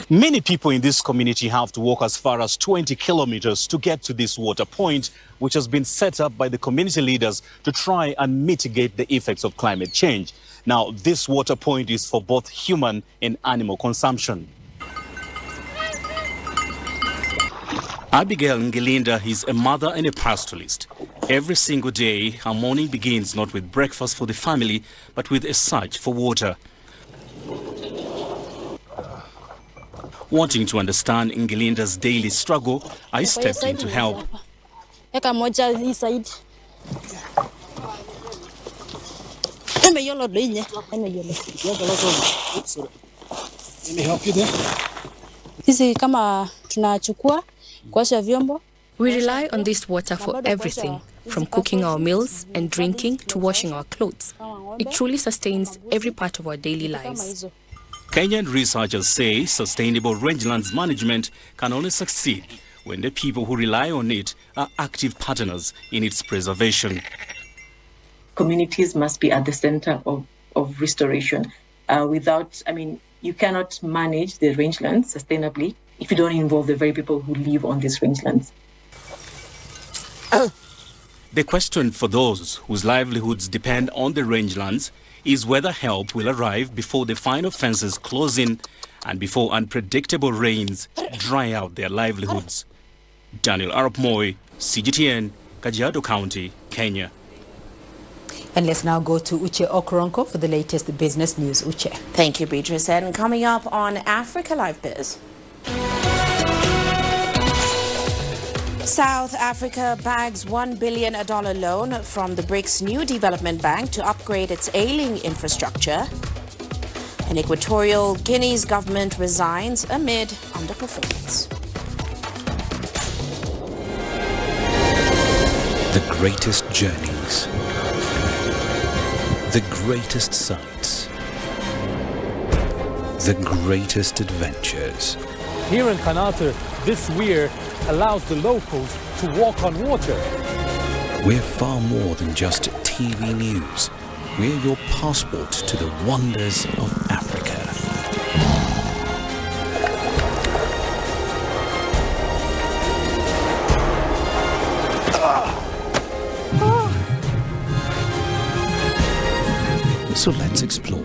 Many people in this community have to walk as far as 20 kilometers to get to this water point, which has been set up by the community leaders to try and mitigate the effects of climate change. Now, this water point is for both human and animal consumption. Abigail Ngelinda is a mother and a pastoralist. Every single day, her morning begins not with breakfast for the family, but with a search for water. Wanting to understand Ngelinda's daily struggle, I stepped in to help. Let me help you there. We rely on this water for everything, from cooking our meals and drinking to washing our clothes. It truly sustains every part of our daily lives. Kenyan researchers say sustainable rangelands management can only succeed when the people who rely on it are active partners in its preservation. Communities must be at the center of restoration. You cannot manage the rangelands sustainably if you don't involve the very people who live on these rangelands. The question for those whose livelihoods depend on the rangelands is whether help will arrive before the final fences close in and before unpredictable rains dry out their livelihoods. Daniel Arap Moi, CGTN, Kajiado County, Kenya. And let's now go to Uche Okronko for the latest business news. Uche. Thank you, Beatrice. And coming up on Africa Live Biz. South Africa bags $1 billion loan from the BRICS New Development Bank to upgrade its ailing infrastructure. And Equatorial Guinea's government resigns amid underperformance. The greatest journeys, the greatest sights, the greatest adventures. Here in Kanata, this weir allows the locals to walk on water. We're far more than just TV news. We're your passport to the wonders of Africa. So let's explore.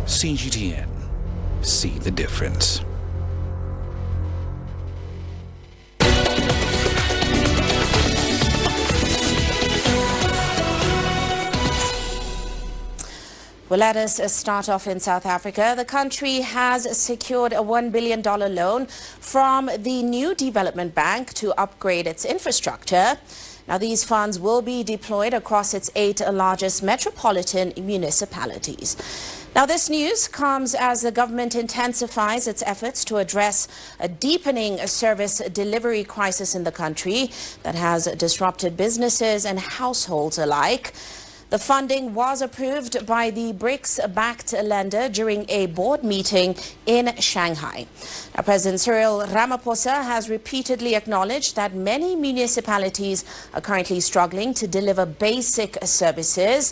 CGTN. See the difference. Well, let us start off in South Africa. The country has secured a $1 billion loan from the New Development Bank to upgrade its infrastructure. Now, these funds will be deployed across its 8 largest metropolitan municipalities. Now, this news comes as the government intensifies its efforts to address a deepening service delivery crisis in the country that has disrupted businesses and households alike. The funding was approved by the BRICS-backed lender during a board meeting in Shanghai. Now, President Cyril Ramaphosa has repeatedly acknowledged that many municipalities are currently struggling to deliver basic services.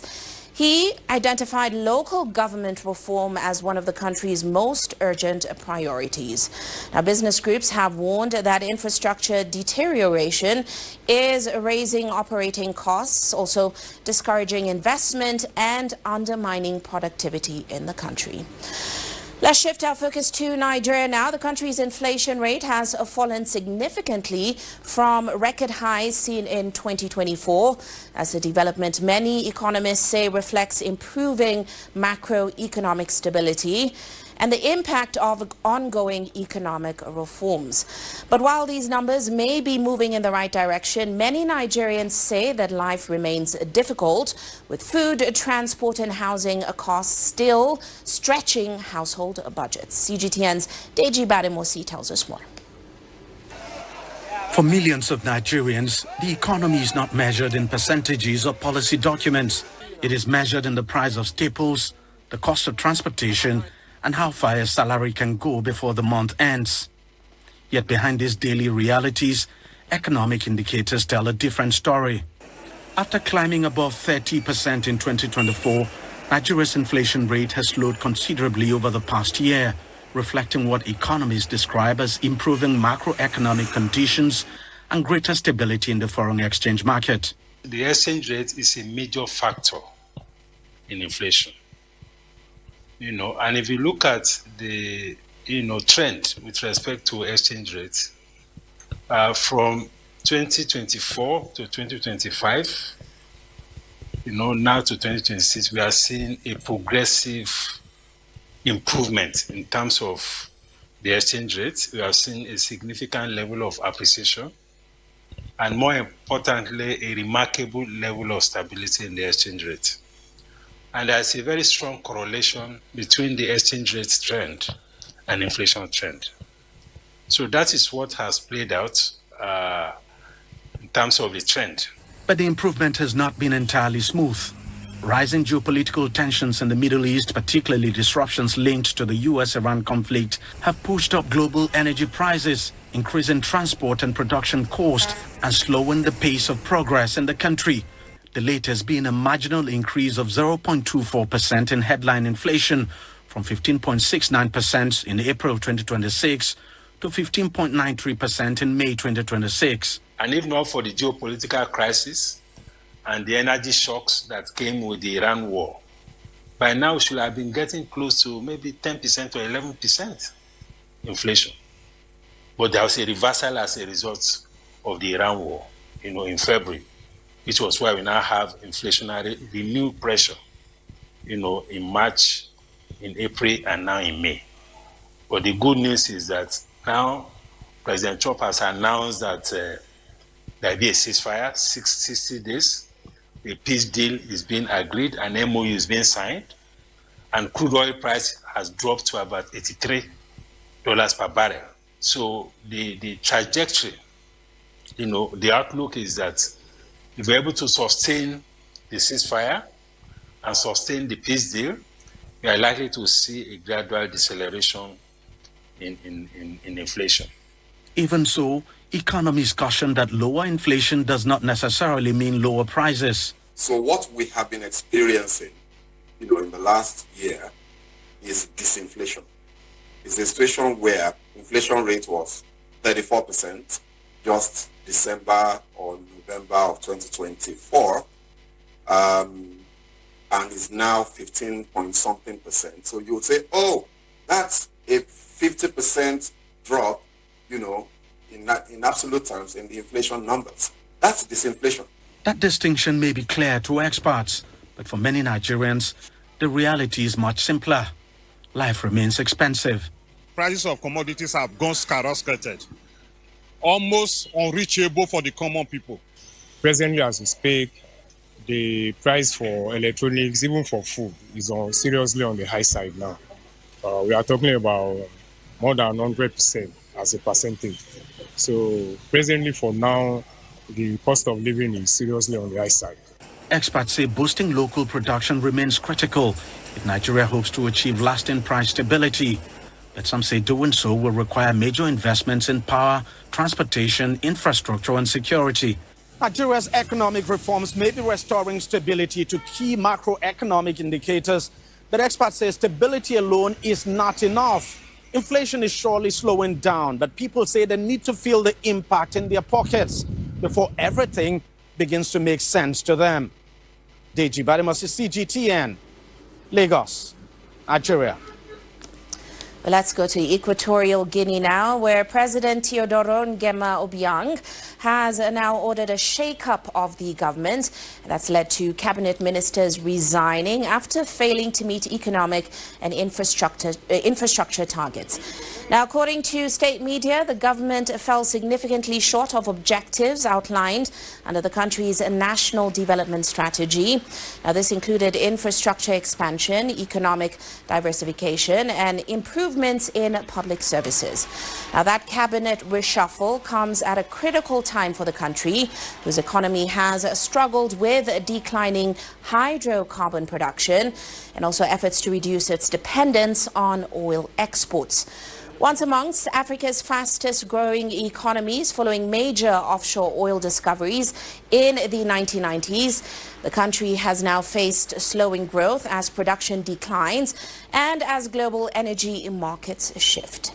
He identified local government reform as one of the country's most urgent priorities. Now, business groups have warned that infrastructure deterioration is raising operating costs, also discouraging investment and undermining productivity in the country. Let's shift our focus to Nigeria now. The country's inflation rate has fallen significantly from record highs seen in 2024, as the development many economists say reflects improving macroeconomic stability and the impact of ongoing economic reforms. But while these numbers may be moving in the right direction, many Nigerians say that life remains difficult, with food, transport and housing costs still stretching household budgets. CGTN's Deji Bademosi tells us more. For millions of Nigerians, the economy is not measured in percentages or policy documents. It is measured in the price of staples, the cost of transportation, and how far a salary can go before the month ends. Yet behind these daily realities, economic indicators tell a different story. After climbing above 30% in 2024, Nigeria's inflation rate has slowed considerably over the past year, reflecting what economists describe as improving macroeconomic conditions and greater stability in the foreign exchange market. The exchange rate is a major factor in inflation. And if you look at the trend with respect to exchange rates, from 2024 to 2025, now to 2026, we are seeing a progressive improvement in terms of the exchange rate. We have seen a significant level of appreciation, and more importantly, a remarkable level of stability in the exchange rate. And there's a very strong correlation between the exchange rate trend and inflation trend. So that is what has played out in terms of the trend. But the improvement has not been entirely smooth. Rising geopolitical tensions in the Middle East, particularly disruptions linked to the US-Iran conflict, have pushed up global energy prices, increasing transport and production costs, and slowing the pace of progress in the country. The latest being a marginal increase of 0.24% in headline inflation, from 15.69% in April 2026 to 15.93% in May 2026. And if not for the geopolitical crisis and the energy shocks that came with the Iran war, by now we should have been getting close to maybe 10% or 11% inflation. But there was a reversal as a result of the Iran war, in February, which was why we now have inflationary renewed pressure, in March, in April, and now in May. But the good news is that now President Trump has announced that there will be a ceasefire, 60 days. The peace deal is being agreed, an MOU is being signed, and crude oil price has dropped to about $83 per barrel. So the trajectory, the outlook is that if we're able to sustain the ceasefire and sustain the peace deal, we are likely to see a gradual deceleration in inflation. Even so, economists caution that lower inflation does not necessarily mean lower prices. So what we have been experiencing, in the last year is disinflation. It's a situation where inflation rate was 34% just December or November of 2024, and is now 15 point something percent. So you would say, oh, that's a 50% drop, in absolute terms in the inflation numbers. That's disinflation. That distinction may be clear to experts, but for many Nigerians, the reality is much simpler. Life remains expensive. Prices of commodities have gone skyrocketed, almost unreachable for the common people. Presently, as we speak, the price for electronics, even for food, is seriously on the high side now. We are talking about more than 100% as a percentage. So presently, for now, the cost of living is seriously on the high side. Experts say boosting local production remains critical if Nigeria hopes to achieve lasting price stability. But some say doing so will require major investments in power, transportation, infrastructure, and security. Nigeria's economic reforms may be restoring stability to key macroeconomic indicators, but experts say stability alone is not enough. Inflation is surely slowing down, but people say they need to feel the impact in their pockets before everything begins to make sense to them. Deji Badimosi, CGTN, Lagos, Nigeria. Well, let's go to Equatorial Guinea now, where President Teodoro Ngema Obiang has now ordered a shake-up of the government. That's led to cabinet ministers resigning after failing to meet economic and infrastructure targets. Now, according to state media, the government fell significantly short of objectives outlined under the country's national development strategy. Now, this included infrastructure expansion, economic diversification, and improvements in public services. Now, that cabinet reshuffle comes at a critical time for the country, whose economy has struggled with declining hydrocarbon production and also efforts to reduce its dependence on oil exports. Once amongst Africa's fastest growing economies following major offshore oil discoveries in the 1990s, the country has now faced slowing growth as production declines and as global energy markets shift.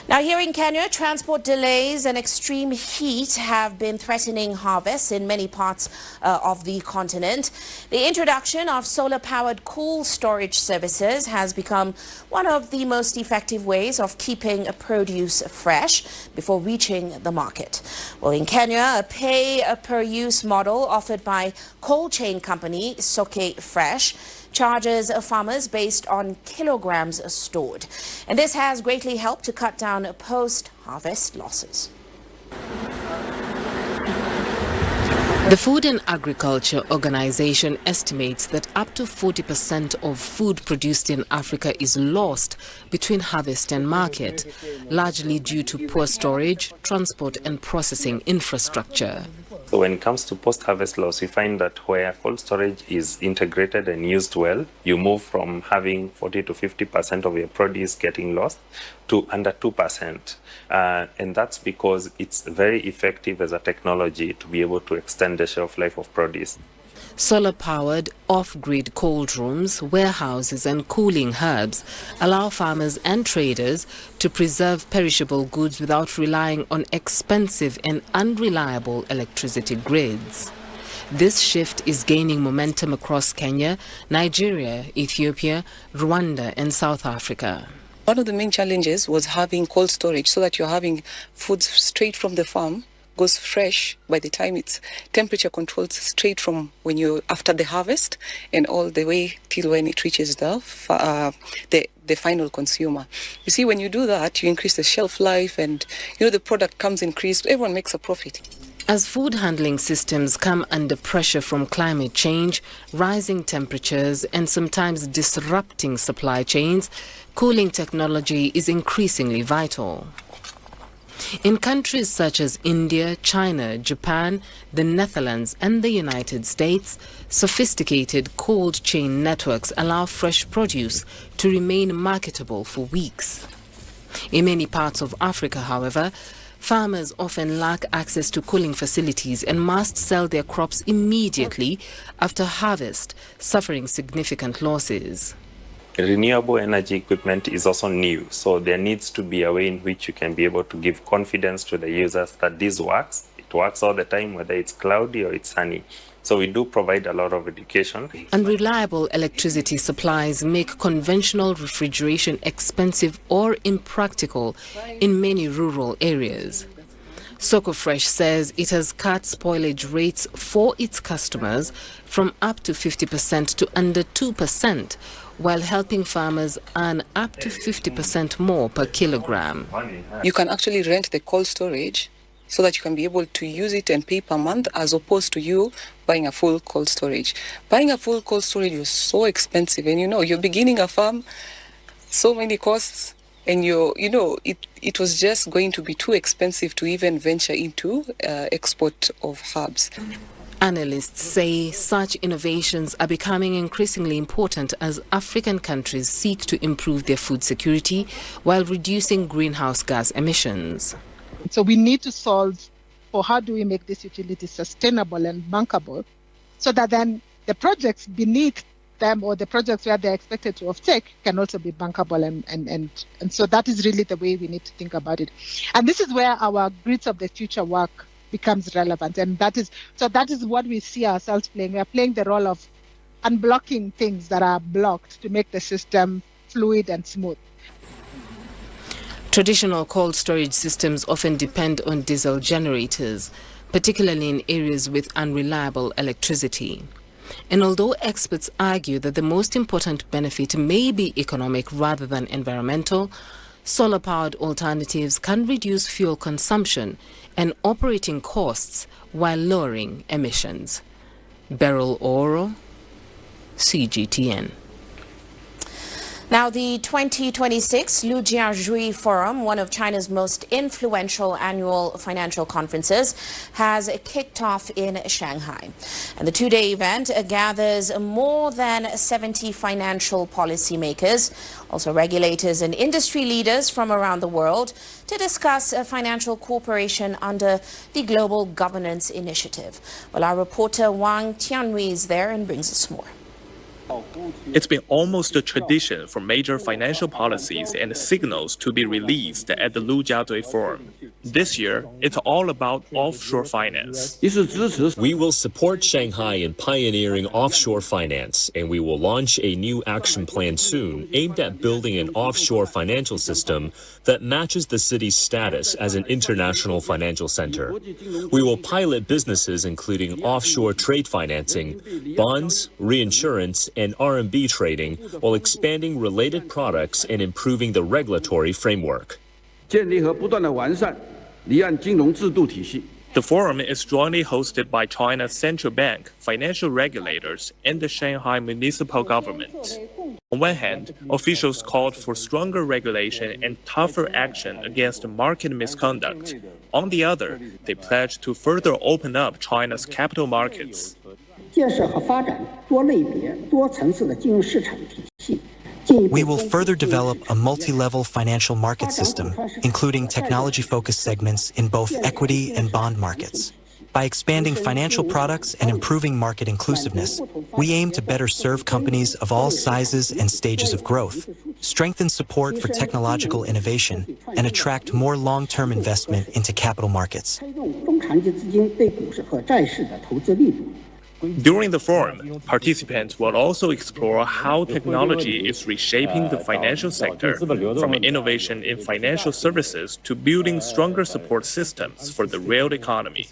Now, here in Kenya, transport delays and extreme heat have been threatening harvests in many parts of the continent. The introduction of solar-powered cool storage services has become one of the most effective ways of keeping produce fresh before reaching the market. Well, in Kenya, a pay-per-use model offered by cold chain company Soke Fresh charges farmers based on kilograms stored. And this has greatly helped to cut down post-harvest losses. The Food and Agriculture Organization estimates that up to 40% of food produced in Africa is lost between harvest and market, largely due to poor storage, transport and processing infrastructure. So when it comes to post-harvest loss, we find that where cold storage is integrated and used well, you move from having 40 to 50% of your produce getting lost to under 2%. And that's because it's very effective as a technology to be able to extend the shelf life of produce. Solar-powered, off-grid cold rooms, warehouses and cooling hubs allow farmers and traders to preserve perishable goods without relying on expensive and unreliable electricity grids. This shift is gaining momentum across Kenya, Nigeria, Ethiopia, Rwanda and South Africa. One of the main challenges was having cold storage so that you're having food straight from the farm, goes fresh by the time it's temperature controlled straight from when you're after the harvest and all the way till when it reaches the final consumer. You see, when you do that, you increase the shelf life and the product comes increased, everyone makes a profit. As food handling systems come under pressure from climate change, rising temperatures and sometimes disrupting supply chains, cooling technology is increasingly vital. In countries such as India, China, Japan, the Netherlands and the United States, sophisticated cold chain networks allow fresh produce to remain marketable for weeks. In many parts of Africa, however, farmers often lack access to cooling facilities and must sell their crops immediately after harvest, suffering significant losses. Renewable energy equipment is also new, so there needs to be a way in which you can be able to give confidence to the users that this works. It works all the time, whether it's cloudy or it's sunny. So we do provide a lot of education. Unreliable electricity supplies make conventional refrigeration expensive or impractical in many rural areas. Soke Fresh says it has cut spoilage rates for its customers from up to 50% to under 2%, while helping farmers earn up to 50% more per kilogram. You can actually rent the cold storage so that you can be able to use it and pay per month, as opposed to you buying a full cold storage. Buying a full cold storage is so expensive, and you're beginning a farm, so many costs, and it was just going to be too expensive to even venture into export of herbs. Analysts say such innovations are becoming increasingly important as African countries seek to improve their food security while reducing greenhouse gas emissions. So we need to solve for how do we make this utility sustainable and bankable, so that then the projects beneath them or the projects where they're expected to offtake can also be bankable, and so that is really the way we need to think about it. And this is where our grids of the future work becomes relevant, and that is what we see ourselves playing. We are playing the role of unblocking things that are blocked to make the system fluid and smooth. Traditional cold storage systems often depend on diesel generators, particularly in areas with unreliable electricity. And although experts argue that the most important benefit may be economic rather than environmental, solar-powered alternatives can reduce fuel consumption and operating costs while lowering emissions. Beryl Oro, CGTN. Now, the 2026 Lujiazhui Forum, one of China's most influential annual financial conferences, has kicked off in Shanghai. And the two-day event gathers more than 70 financial policymakers, also regulators and industry leaders from around the world, to discuss financial cooperation under the Global Governance Initiative. Well, our reporter Wang Tianhui is there and brings us more. It's been almost a tradition for major financial policies and signals to be released at the Lujiazhui Forum. This year, it's all about offshore finance. We will support Shanghai in pioneering offshore finance, and we will launch a new action plan soon aimed at building an offshore financial system that matches the city's status as an international financial center. We will pilot businesses including offshore trade financing, bonds, reinsurance, and RMB trading, while expanding related products and improving the regulatory framework. The forum is jointly hosted by China's central bank, financial regulators, and the Shanghai municipal government. On one hand, officials called for stronger regulation and tougher action against market misconduct. On the other, they pledged to further open up China's capital markets. We will further develop a multi-level financial market system, including technology-focused segments in both equity and bond markets. By expanding financial products and improving market inclusiveness, we aim to better serve companies of all sizes and stages of growth, strengthen support for technological innovation, and attract more long-term investment into capital markets. During the forum, participants will also explore how technology is reshaping the financial sector, from innovation in financial services to building stronger support systems for the real economy.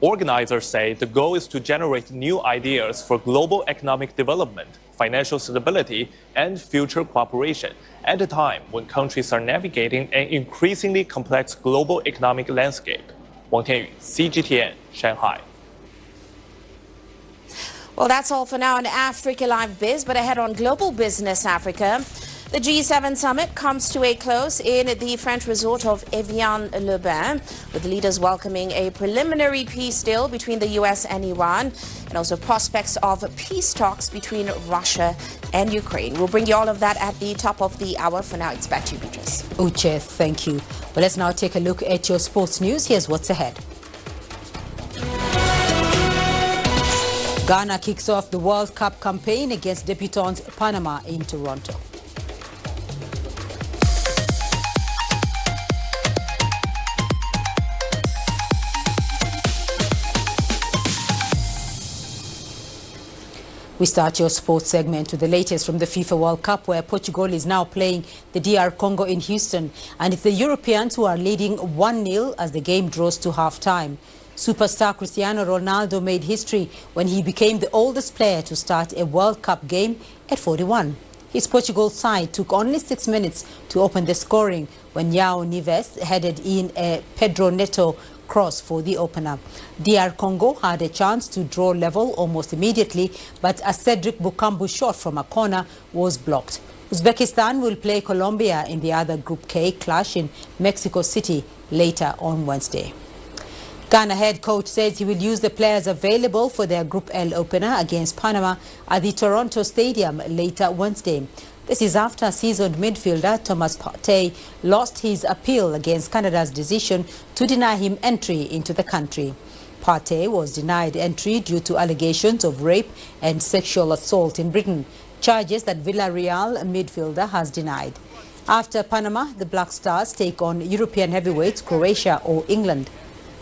Organizers say the goal is to generate new ideas for global economic development, financial stability, and future cooperation at a time when countries are navigating an increasingly complex global economic landscape. Wang Tianyu, CGTN, Shanghai. Well, that's all for now on Africa Live Biz, but ahead on Global Business Africa. The G7 summit comes to a close in the French resort of Evian-le-Bain, with leaders welcoming a preliminary peace deal between the U.S. and Iran, and also prospects of peace talks between Russia and Ukraine. We'll bring you all of that at the top of the hour. For now, it's back to you, Beatrice. Uche, thank you. Well, let's now take a look at your sports news. Here's what's ahead. Ghana kicks off the World Cup campaign against debutants Panama in Toronto. We start your sports segment with the latest from the FIFA World Cup, where Portugal is now playing the DR Congo in Houston. And it's the Europeans who are leading 1-0 as the game draws to half-time. Superstar Cristiano Ronaldo made history when he became the oldest player to start a World Cup game at 41. His Portugal side took only 6 minutes to open the scoring when João Neves headed in a Pedro Neto cross for the opener. DR Congo had a chance to draw level almost immediately, but a Cedric Bukambu shot from a corner was blocked. Uzbekistan will play Colombia in the other Group K clash in Mexico City later on Wednesday. Ghana head coach says he will use the players available for their Group L opener against Panama at the Toronto Stadium later Wednesday. This is after seasoned midfielder Thomas Partey lost his appeal against Canada's decision to deny him entry into the country. Partey was denied entry due to allegations of rape and sexual assault in Britain, charges that Villarreal midfielder has denied. After Panama, the Black Stars take on European heavyweights Croatia or England.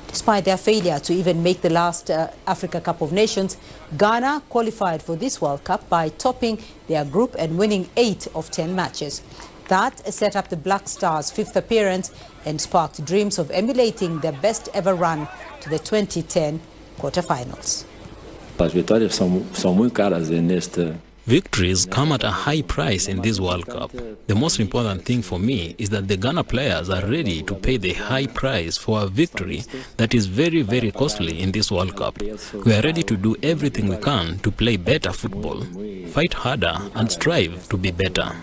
Despite their failure to even make the last Africa Cup of Nations, Ghana qualified for this World Cup by topping their group and winning 8 of 10 matches. That set up the Black Stars' 5th appearance and sparked dreams of emulating their best ever run to the 2010 quarterfinals. As vitórias são muito caras neste. Victories come at a high price in this World Cup. The most important thing for me is that the Ghana players are ready to pay the high price for a victory that is very, very costly in this World Cup. We are ready to do everything we can to play better football. fight harder and strive to be better.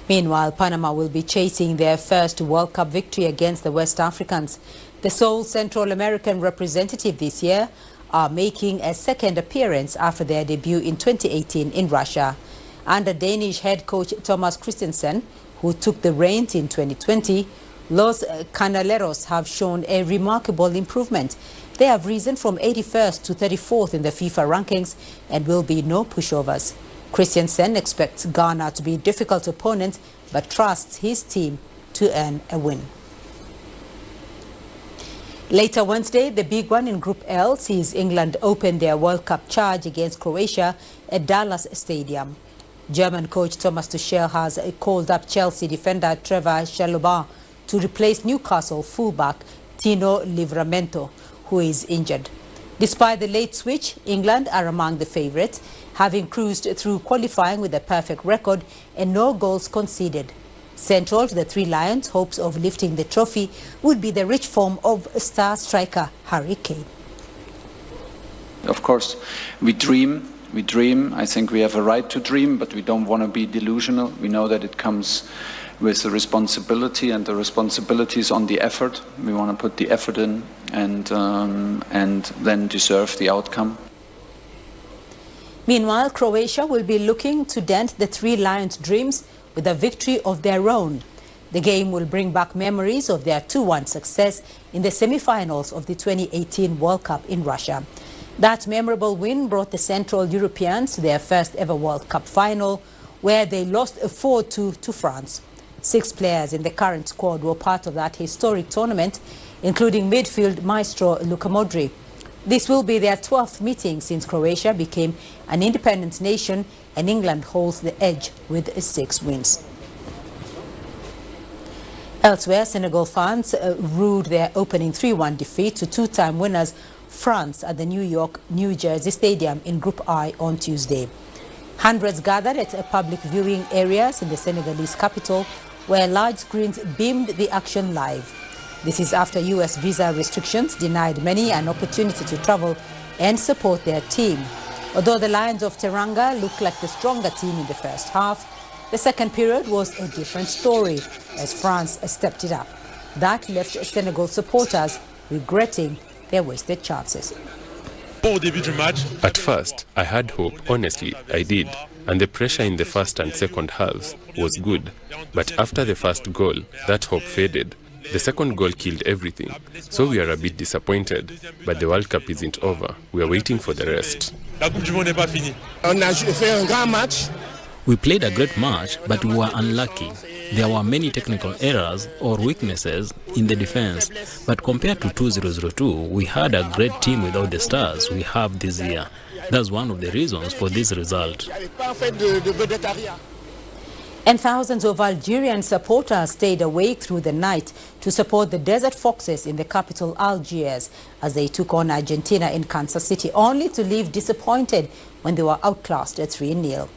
Meanwhile, Panama will be chasing their first World Cup victory against the West Africans. The sole Central American representative this year are making a second appearance after their debut in 2018 in Russia. Under Danish head coach Thomas Christensen, who took the reins in 2020, Los Canaleros have shown a remarkable improvement. They have risen from 81st to 34th in the FIFA rankings and will be no pushovers. Christensen expects Ghana to be a difficult opponent, but trusts his team to earn a win. Later Wednesday, the big one in Group L sees England open their World Cup charge against Croatia at Dallas Stadium. German coach Thomas Tuchel has called up Chelsea defender Trevor Chalobah to replace Newcastle fullback Tino Livramento, who is injured. Despite the late switch, England are among the favourites, having cruised through qualifying with a perfect record and no goals conceded. Central to the Three Lions' hopes of lifting the trophy would be the rich form of star striker Harry Kane. Of course, we dream. I think we have a right to dream, but we don't want to be delusional. We know that it comes with a responsibility, and the responsibility is on the effort. We want to put the effort in and then deserve the outcome. Meanwhile, Croatia will be looking to dent the Three Lions' dreams with a victory of their own. The game will bring back memories of their 2-1 success in the semi-finals of the 2018 World Cup in Russia. That memorable win brought the Central Europeans to their first ever World Cup final, where they lost 4-2 to France. 6 players in the current squad were part of that historic tournament, including midfield maestro Luka Modric. This will be their 12th meeting since Croatia became an independent nation, and England holds the edge with 6 wins. Elsewhere, Senegal fans ruled their opening 3-1 defeat to 2-time winners France at the New Jersey Stadium in Group I on Tuesday. Hundreds gathered at public viewing areas in the Senegalese capital, where large screens beamed the action live. This is after U.S. visa restrictions denied many an opportunity to travel and support their team. Although the Lions of Teranga looked like the stronger team in the first half, the second period was a different story as France stepped it up. That left Senegal supporters regretting their wasted chances. At first, I had hope, honestly, I did. And the pressure in the first and second halves was good. But after the first goal, that hope faded. The second goal killed everything. So we are a bit disappointed. But the World Cup isn't over. We are waiting for the rest. We played a great match, but we were unlucky. There were many technical errors or weaknesses in the defense, but compared to 2002, we had a great team without the stars we have this year. That's one of the reasons for this result. And thousands of Algerian supporters stayed awake through the night to support the Desert Foxes in the capital Algiers as they took on Argentina in Kansas City, only to leave disappointed when they were outclassed at 3-0.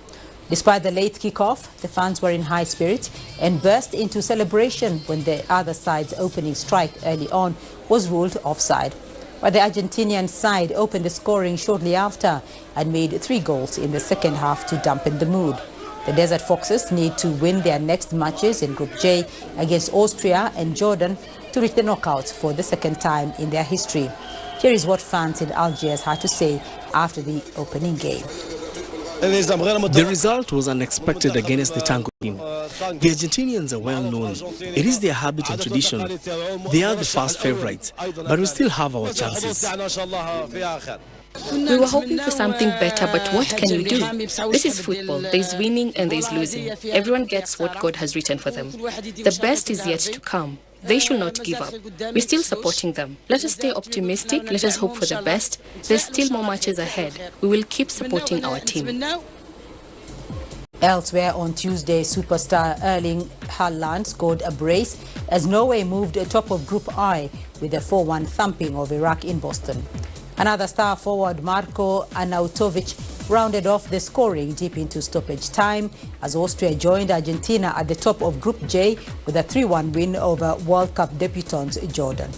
Despite the late kickoff, the fans were in high spirits and burst into celebration when the other side's opening strike early on was ruled offside. But the Argentinian side opened the scoring shortly after and made 3 goals in the second half to dampen the mood. The Desert Foxes need to win their next matches in Group J against Austria and Jordan to reach the knockouts for the second time in their history. Here is what fans in Algiers had to say after the opening game. The result was unexpected against the Tango team. The Argentinians are well known. It is their habit and tradition. They are the first favourites, but we still have our chances. We were hoping for something better, but what can you do? This is football. There's winning and there's losing. Everyone gets what God has written for them. The best is yet to come. They should not give up. We're still supporting them. Let us stay optimistic. Let us hope for the best. There's still more matches ahead. We will keep supporting our team. Elsewhere on Tuesday, superstar Erling Haaland scored a brace as Norway moved atop of Group I with a 4-1 thumping of Iraq in Boston. Another star forward, Marko Arnautovic, rounded off the scoring deep into stoppage time as Austria joined Argentina at the top of Group J with a 3-1 win over World Cup debutants Jordan.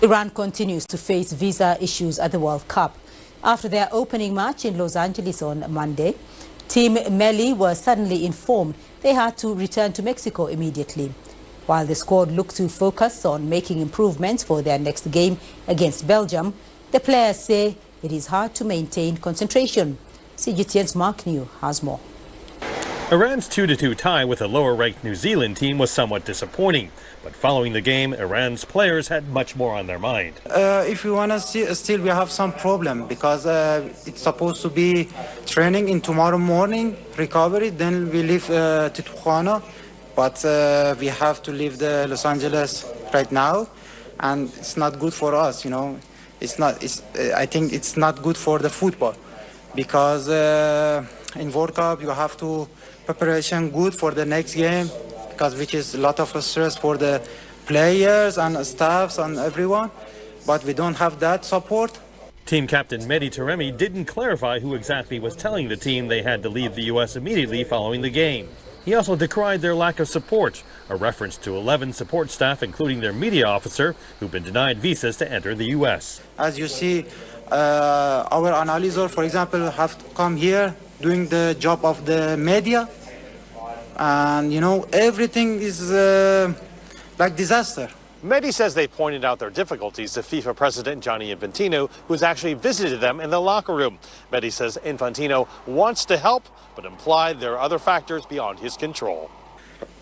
Iran continues to face visa issues at the World Cup. After their opening match in Los Angeles on Monday, Team Meli were suddenly informed they had to return to Mexico immediately. While the squad looked to focus on making improvements for their next game against Belgium, the players say it is hard to maintain concentration. CGTN's Mark New has more. Iran's 2-2 tie with a lower-ranked New Zealand team was somewhat disappointing. But following the game, Iran's players had much more on their mind. If we want to see, still we have some problem because it's supposed to be training in tomorrow morning, recovery, then we leave to Tijuana. But we have to leave the Los Angeles right now, and it's not good for us, you know. I think it's not good for the football because in World Cup you have to preparation good for the next game, because which is a lot of stress for the players and staffs and everyone, but we don't have that support. Team captain Mehdi Taremi didn't clarify who exactly was telling the team they had to leave the U.S. immediately following the game. He also decried their lack of support, a reference to 11 support staff, including their media officer, who've been denied visas to enter the U.S. As you see, our analyzer, for example, have to come here doing the job of the media, and you know everything is like disaster. Mehdi says they pointed out their difficulties to FIFA President Gianni Infantino, who's actually visited them in the locker room. Mehdi says Infantino wants to help, but implied there are other factors beyond his control.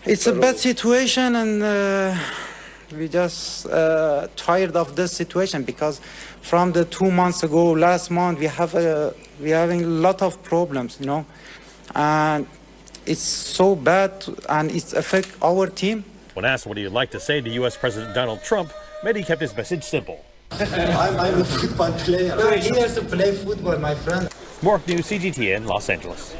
It's a bad situation, and we just tired of this situation, because from the 2 months ago, last month, we having a lot of problems, you know, and it's so bad, and it affects our team. When asked what he'd like to say to U.S. President Donald Trump, Mehdi kept his message simple. I'm a football player. I'm here to play football, my friend. Mark New, CGTN, Los Angeles.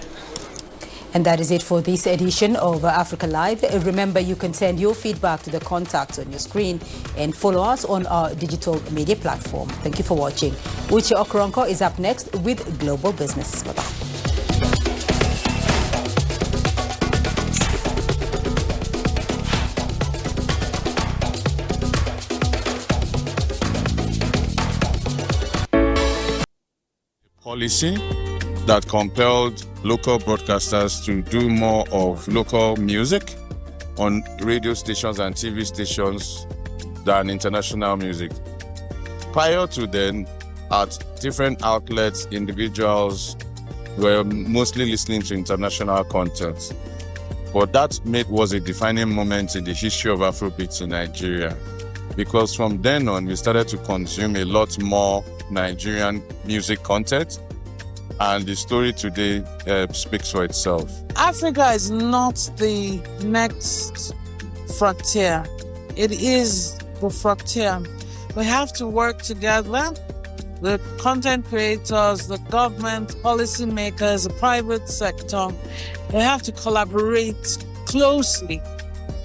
And that is it for this edition of Africa Live. Remember, you can send your feedback to the contacts on your screen and follow us on our digital media platform. Thank you for watching. Uche Okoronkwo is up next with Global Business. Bye-bye. Policy that compelled local broadcasters to do more of local music on radio stations and TV stations than international music. Prior to then, at different outlets, individuals were mostly listening to international content. But that was a defining moment in the history of Afrobeats in Nigeria, because from then on, we started to consume a lot more Nigerian music content, and the story today speaks for itself. Africa is not the next frontier. It is the frontier. We have to work together, the content creators, the government, policymakers, the private sector. We have to collaborate closely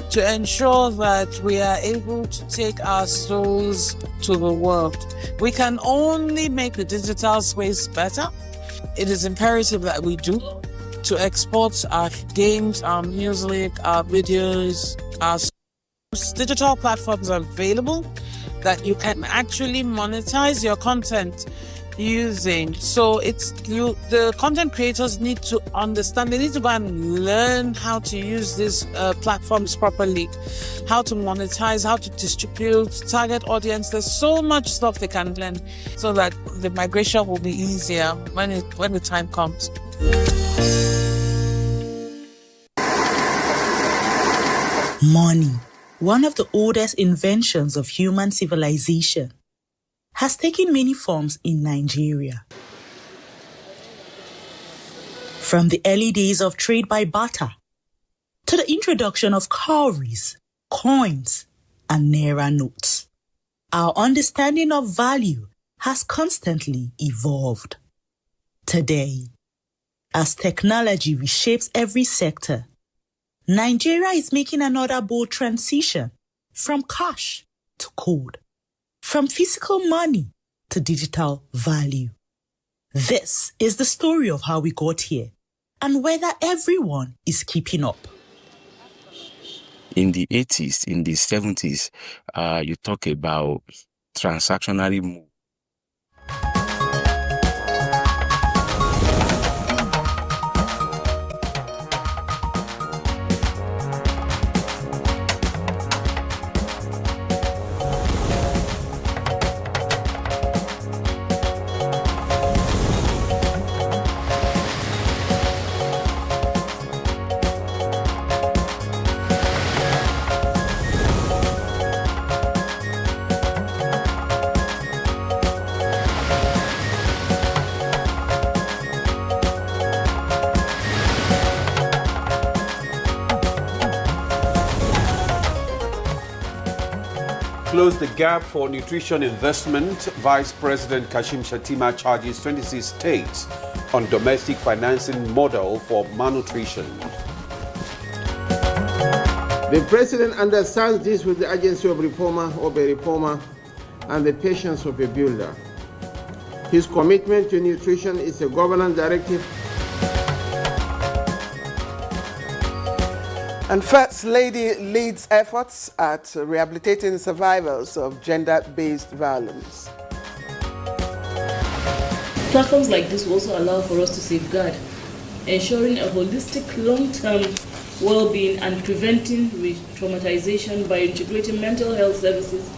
to ensure that we are able to take our souls to the world. We can only make the digital space better. It is imperative that we do to export our games, our music, our videos, our digital platforms are available that you can actually monetize your content using. So the content creators need to understand, they need to go and learn how to use these platforms properly, how to monetize, how to distribute, target audience. There's so much stuff they can learn so that the migration will be easier when the time comes. Money, one of the oldest inventions of human civilization, has taken many forms in Nigeria. From the early days of trade by barter, to the introduction of cowries, coins, and naira notes, our understanding of value has constantly evolved. Today, as technology reshapes every sector, Nigeria is making another bold transition from cash to code, from physical money to digital value. This is the story of how we got here and whether everyone is keeping up. In the 80s, in the 70s, you talk about transactionary move. close the gap for nutrition investment, Vice President Kashim Shettima charges 26 states on domestic financing model for malnutrition. The President understands this with the urgency of reformer and the patience of a builder. His commitment to nutrition is a governance directive. And First Lady leads efforts at rehabilitating survivors of gender-based violence. Platforms like this will also allow for us to safeguard, ensuring a holistic long-term well-being and preventing re-traumatization by integrating mental health services.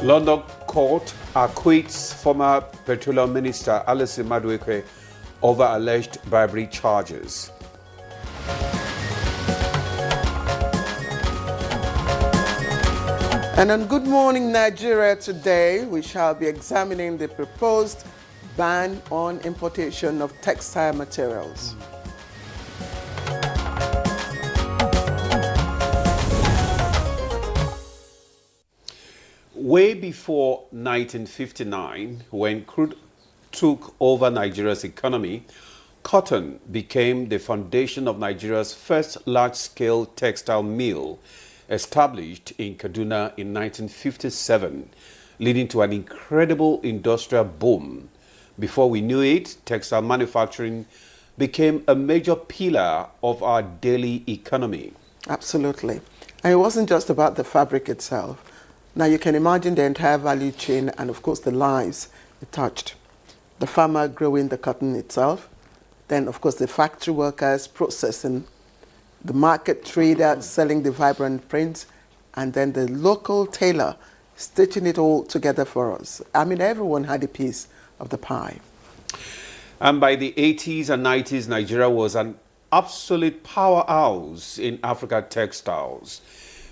London court acquits former Petroleum Minister Alison Madueke over alleged bribery charges. And on Good Morning Nigeria today, we shall be examining the proposed ban on importation of textile materials. Way before 1959, when crude took over Nigeria's economy, cotton became the foundation of Nigeria's first large-scale textile mill, established in Kaduna in 1957, leading to an incredible industrial boom. Before we knew it, textile manufacturing became a major pillar of our daily economy. Absolutely. And it wasn't just about the fabric itself. Now you can imagine the entire value chain and of course the lives it touched. The farmer growing the cotton itself, then of course the factory workers processing, the market trader selling the vibrant prints, and then the local tailor stitching it all together for us. I mean, everyone had a piece of the pie. And by the 80s and 90s, Nigeria was an absolute powerhouse in Africa textiles.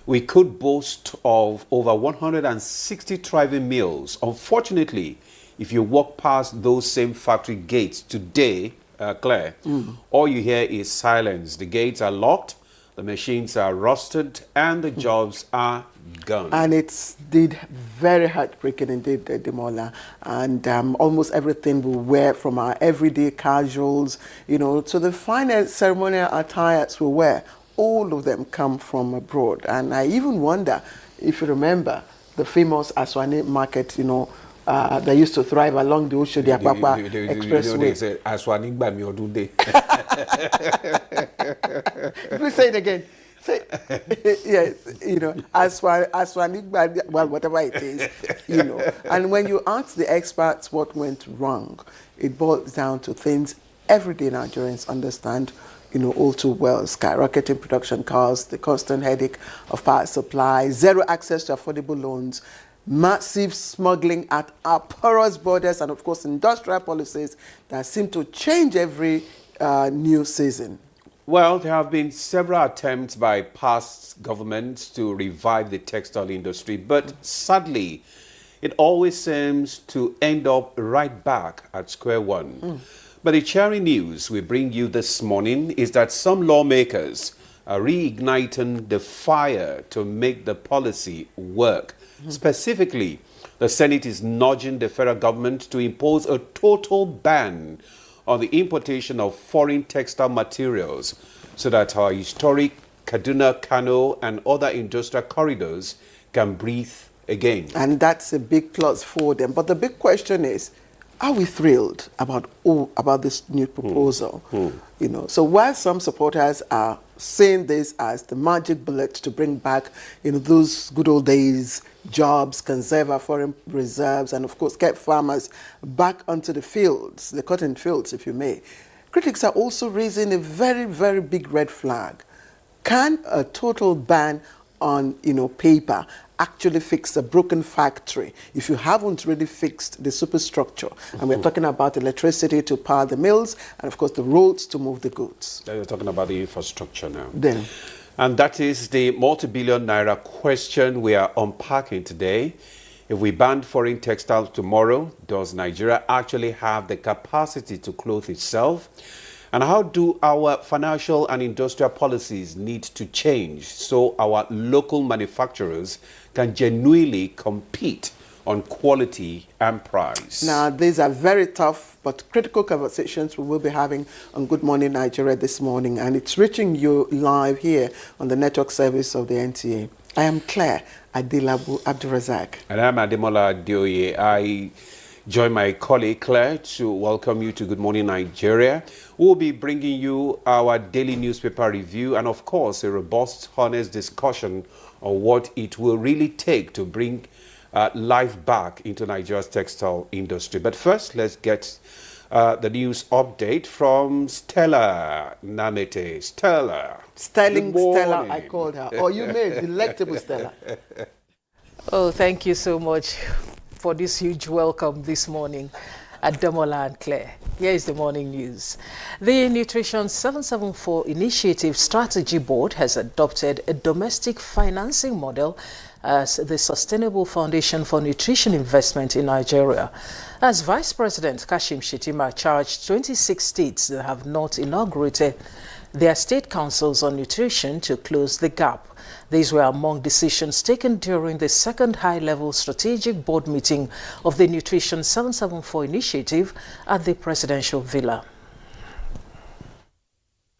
We could boast of over 160 thriving mills. Unfortunately, if you walk past those same factory gates today, Claire, all you hear is silence. The gates are locked, the machines are rusted, and the jobs are gone. And it's very heartbreaking indeed, Demola. And almost everything we wear, from our everyday casuals, to the finest ceremonial attires we wear, all of them come from abroad. And I even wonder if you remember the famous Aswani market, that used to thrive along the Oshodi Apapa Expressway. They say, Aswani Bami Odude. Please say it again. Say, yes, Aswani, well, whatever it is, And when you ask the experts what went wrong, it boils down to things everyday Nigerians understand, all too well: skyrocketing production costs, the constant headache of power supply, zero access to affordable loans, massive smuggling at our porous borders, and of course industrial policies that seem to change every new season. Well, there have been several attempts by past governments to revive the textile industry, but sadly, it always seems to end up right back at square one. But the cheering news we bring you this morning is that some lawmakers are reigniting the fire to make the policy work. Specifically, the Senate is nudging the federal government to impose a total ban on the importation of foreign textile materials so that our historic Kaduna, Kano, and other industrial corridors can breathe again. And that's a big plus for them. But the big question is, are we thrilled about this new proposal? So while some supporters are seeing this as the magic bullet to bring back, those good old days, jobs, conserve our foreign reserves, and of course get farmers back onto the fields, the cotton fields, if you may, critics are also raising a very, very big red flag. Can a total ban on, paper actually fix a broken factory if you haven't really fixed the superstructure? And we're talking about electricity to power the mills and, of course, the roads to move the goods. You're talking about the infrastructure now. Then. And that is the multi-billion naira question we are unpacking today. If we ban foreign textiles tomorrow, does Nigeria actually have the capacity to clothe itself? And how do our financial and industrial policies need to change so our local manufacturers can genuinely compete on quality and price? Now, these are very tough but critical conversations we will be having on Good Morning Nigeria this morning, and it's reaching you live here on the network service of the NTA. I am Claire Adilabu Abdurazak. And I'm Ademola Dioye. I join my colleague Claire to welcome you to Good Morning Nigeria. We'll be bringing you our daily newspaper review and, of course, a robust, honest discussion on what it will really take to bring life back into Nigeria's textile industry. But first, let's get the news update from Stella Namete. Stella. Sterling Stella, I called her. Oh, you made delectable Stella. Oh, thank you so much for this huge welcome this morning at Demola and Claire. Here is the morning news. The Nutrition 774 Initiative Strategy Board has adopted a domestic financing model as the sustainable foundation for nutrition investment in Nigeria. As Vice President Kashim Shettima charged 26 states that have not inaugurated their state councils on nutrition to close the gap. These were among decisions taken during the second high-level strategic board meeting of the Nutrition 774 Initiative at the Presidential Villa.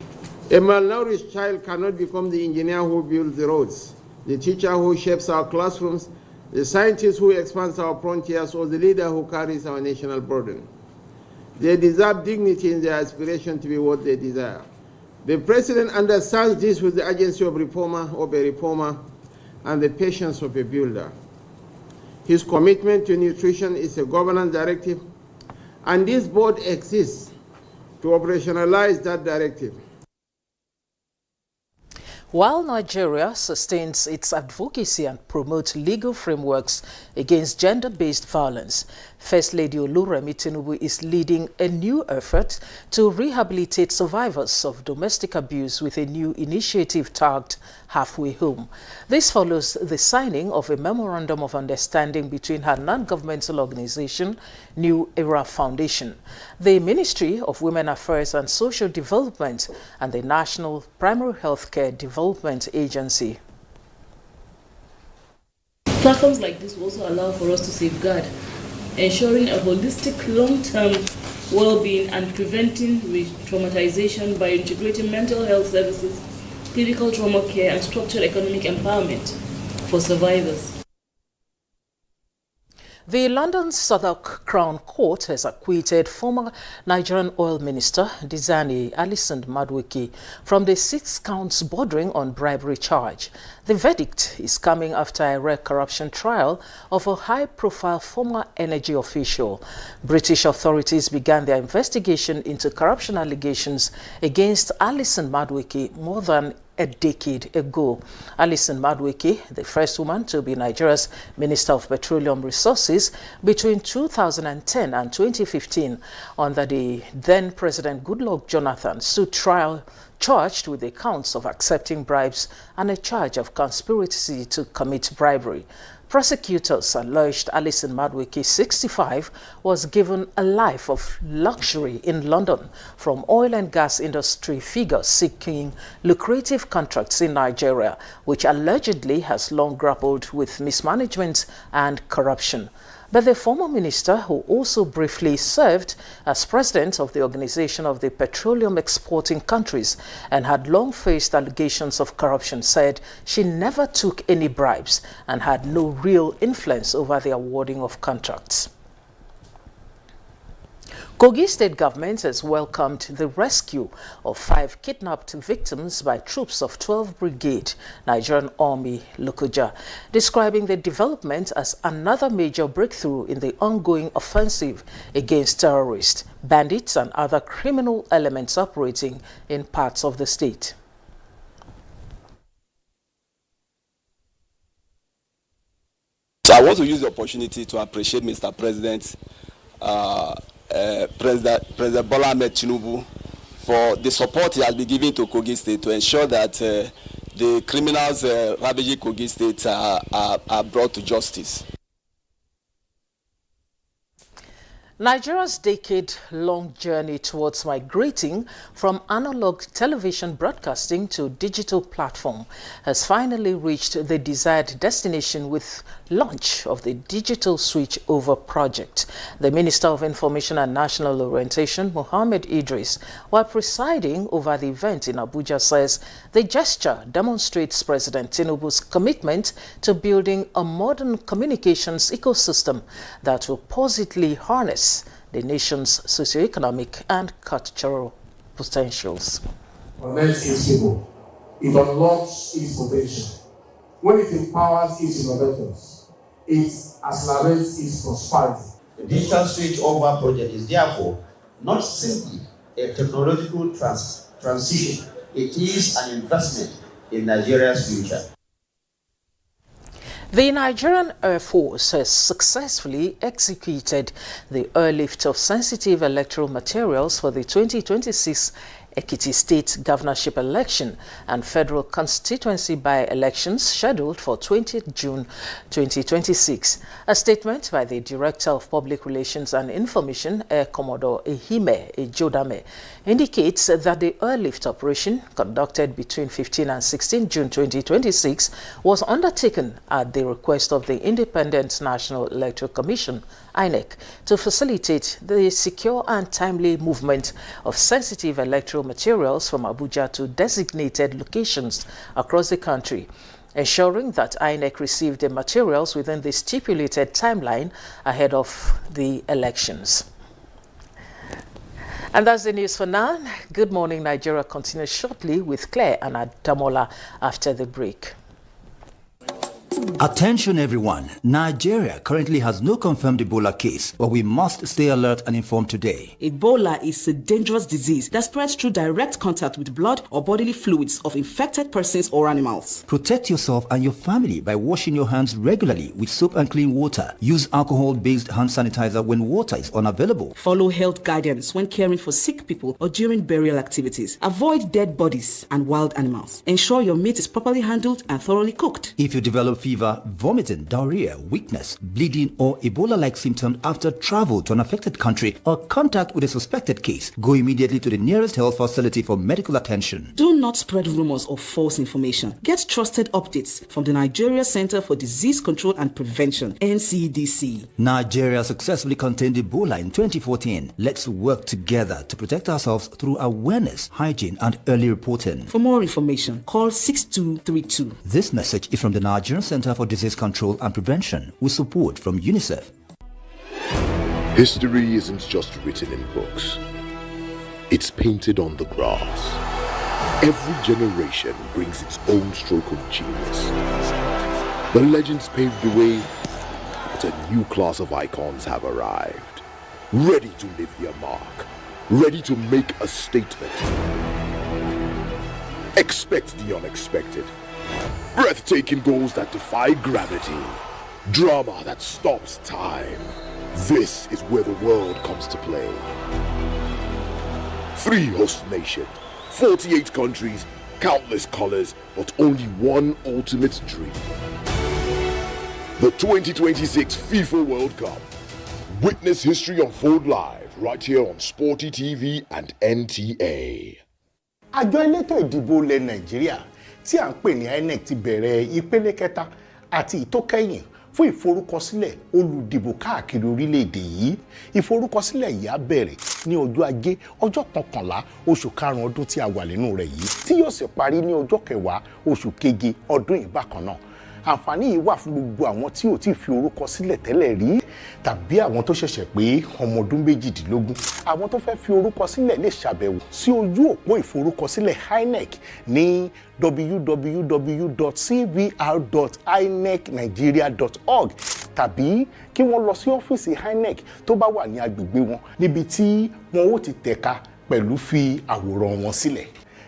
A malnourished child cannot become the engineer who builds the roads, the teacher who shapes our classrooms, the scientist who expands our frontiers, or the leader who carries our national burden. They deserve dignity in their aspiration to be what they desire. The President understands this with the urgency of a reformer, and the patience of a builder. His commitment to nutrition is a governance directive, and this board exists to operationalize that directive. While Nigeria sustains its advocacy and promotes legal frameworks against gender-based violence, First Lady Oluremi Tinubu is leading a new effort to rehabilitate survivors of domestic abuse with a new initiative tagged Halfway Home. This follows the signing of a memorandum of understanding between her non-governmental organization, New Era Foundation, the Ministry of Women Affairs and Social Development, and the National Primary Healthcare Development Agency. Platforms like this will also allow for us to safeguard, ensuring a holistic long-term well-being and preventing re-traumatization by integrating mental health services, clinical trauma care, and structured economic empowerment for survivors. The London Southwark Crown Court has acquitted former Nigerian oil minister Dizani Alison Madueke from the 6 counts bordering on bribery charge. The verdict is coming after a rare corruption trial of a high-profile former energy official. British authorities began their investigation into corruption allegations against Alison Madueke more than a decade ago. Alison Madueke, the first woman to be Nigeria's Minister of Petroleum Resources between 2010 and 2015 under the then President Goodluck Jonathan, stood trial charged with the counts of accepting bribes and a charge of conspiracy to commit bribery. Prosecutors alleged Alison Madueke, 65, was given a life of luxury in London from oil and gas industry figures seeking lucrative contracts in Nigeria, which allegedly has long grappled with mismanagement and corruption. But the former minister, who also briefly served as president of the Organization of the Petroleum Exporting Countries and had long faced allegations of corruption, said she never took any bribes and had no real influence over the awarding of contracts. Kogi State government has welcomed the rescue of 5 kidnapped victims by troops of 12th Brigade, Nigerian Army, Lokoja, describing the development as another major breakthrough in the ongoing offensive against terrorists, bandits, and other criminal elements operating in parts of the state. So I want to use the opportunity to appreciate Mr. President, President Bola Ahmed Tinubu, for the support he has been giving to Kogi State to ensure that the criminals ravaging Kogi State are brought to justice. Nigeria's decade-long journey towards migrating from analog television broadcasting to digital platform has finally reached the desired destination with launch of the Digital Switch Over project. The Minister of Information and National Orientation, Mohammed Idris, while presiding over the event in Abuja, says the gesture demonstrates President Tinubu's commitment to building a modern communications ecosystem that will positively harness the nation's socioeconomic and cultural potentials. Connects its people. It unlocks its potential. When it empowers its innovators, it accelerates its prosperity. The Digital Switch Over project is therefore not simply a technological transition, it is an investment in Nigeria's future. The Nigerian Air Force has successfully executed the airlift of sensitive electoral materials for the 2026 Ekiti State governorship election and federal constituency by-elections scheduled for 20th June 2026. A statement by the Director of Public Relations and Information, Air Commodore Ehime Ejodame, indicates that the airlift operation, conducted between 15 and 16 June 2026, was undertaken at the request of the Independent National Electoral Commission, INEC, to facilitate the secure and timely movement of sensitive electoral materials from Abuja to designated locations across the country, ensuring that INEC received the materials within the stipulated timeline ahead of the elections. And that's the news for now. Good Morning Nigeria continues shortly with Claire and Adamola after the break. Attention everyone, Nigeria currently has no confirmed Ebola case, but we must stay alert and informed today. Ebola is a dangerous disease that spreads through direct contact with blood or bodily fluids of infected persons or animals. Protect yourself and your family by washing your hands regularly with soap and clean water. Use alcohol-based hand sanitizer when water is unavailable. Follow health guidance when caring for sick people or during burial activities. Avoid dead bodies and wild animals. Ensure your meat is properly handled and thoroughly cooked. If you develop fever, vomiting, diarrhea, weakness, bleeding, or Ebola-like symptoms after travel to an affected country or contact with a suspected case, go immediately to the nearest health facility for medical attention. Do not spread rumors or false information. Get trusted updates from the Nigeria Center for Disease Control and Prevention, NCDC. Nigeria successfully contained Ebola in 2014. Let's work together to protect ourselves through awareness, hygiene, and early reporting. For more information, call 6232. This message is from the Nigerian Center for Disease Control and Prevention with support from UNICEF. History isn't just written in books. It's painted on the grass. Every generation brings its own stroke of genius. The legends paved the way, but a new class of icons have arrived. Ready to leave their mark. Ready to make a statement. Expect the unexpected. Breathtaking goals that defy gravity. Drama that stops time. This is where the world comes to play. 3 host nations, 48 countries, countless colors, but only one ultimate dream. The 2026 FIFA World Cup. Witness history unfold live right here on Sporty TV and NTA. Àjọ elétò ìdìbò ilẹ̀ Nàìjíríà tí à ń pè ní INEC ti bẹ̀rẹ̀ ìpele kẹta àti ìtókẹ́yìn fún ìforúkọsílẹ̀ olùdìbò káàkiri orílẹ̀-èdè yìí. Ìforúkọsílẹ̀ yìí á bẹ̀rẹ̀ ní ọjọ́ Ajé ọjọ́ 11 oṣù karùn-ún ọdún tí a wà nínú rẹ̀ yìí tí yóò sì parí ní ọjọ́ 10 oṣù keje ọdún yìí bákan náà. Àǹfààní yìí wà fún gbogbo àwọn tí ò tí fi orúkọ sílẹ̀ tẹ́lẹ̀ rí tàbí àwọn tó ṣẹ̀ṣẹ̀ pé ọmọ ọdún 18. Àwọn tó fẹ́ fi orúkọ sílẹ̀ lè ṣàbẹ̀wò sí ojú òpó ìforúkọsílẹ̀ INEC ní www.cvr.inecnigeria.org tàbí kí wọ́n lọ sí ọ́fíìsì INEC tó bá wà ní agbègbè wọn níbi tí wọn ó ti tẹ̀ka pẹ̀lú fi àwòrán wọn sílẹ̀.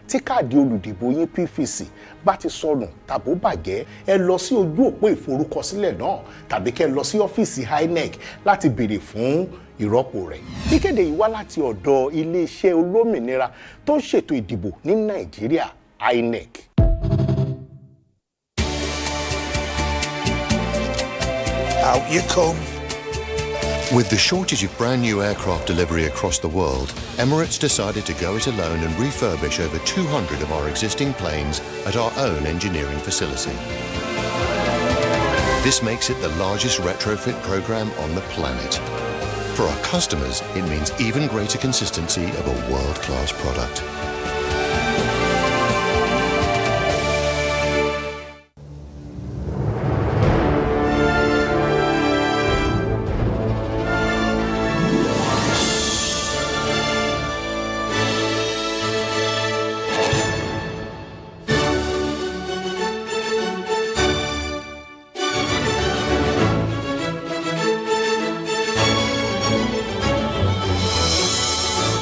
Tí káàdì olùdìbò yín PVC bá ti sọnù tàbí ó bàjẹ́, ẹ lọ sí ojú òpó ìforúkọsílẹ̀ náà tàbí kẹ́ lọ sí ọ́fíìsì INEC láti béèrè fún ìrọ́pò rẹ̀. Ìkéde yìí wá láti ọ̀dọ̀ iléeṣẹ́ olómìnira tó ń ṣètò ìdìbò ní Nàìjíríà, INEC. Out you come, With the shortage of brand new aircraft delivery across the world, Emirates decided to go it alone and refurbish over 200 of our existing planes at our own engineering facility. This makes it the largest retrofit program on the planet. For our customers, it means even greater consistency of a world-class product.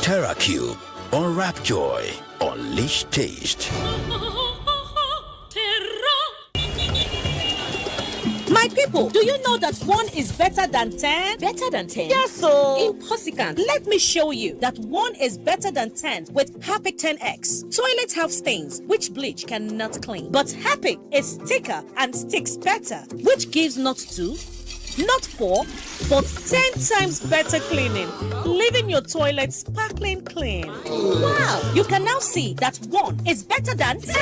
TerraCube, unwrap joy, unleash taste. My people, do you know that 1 is better than 10? Better than 10? Yes, so. Impossible. Let me show you that 1 is better than 10 with Harpic 10X. Toilets have stains, which bleach cannot clean. But Harpic is thicker and sticks better, which gives not 2, not 4, but 10 times better cleaning, leaving your toilet sparkling clean. Wow! You can now see that 1 is better than 10!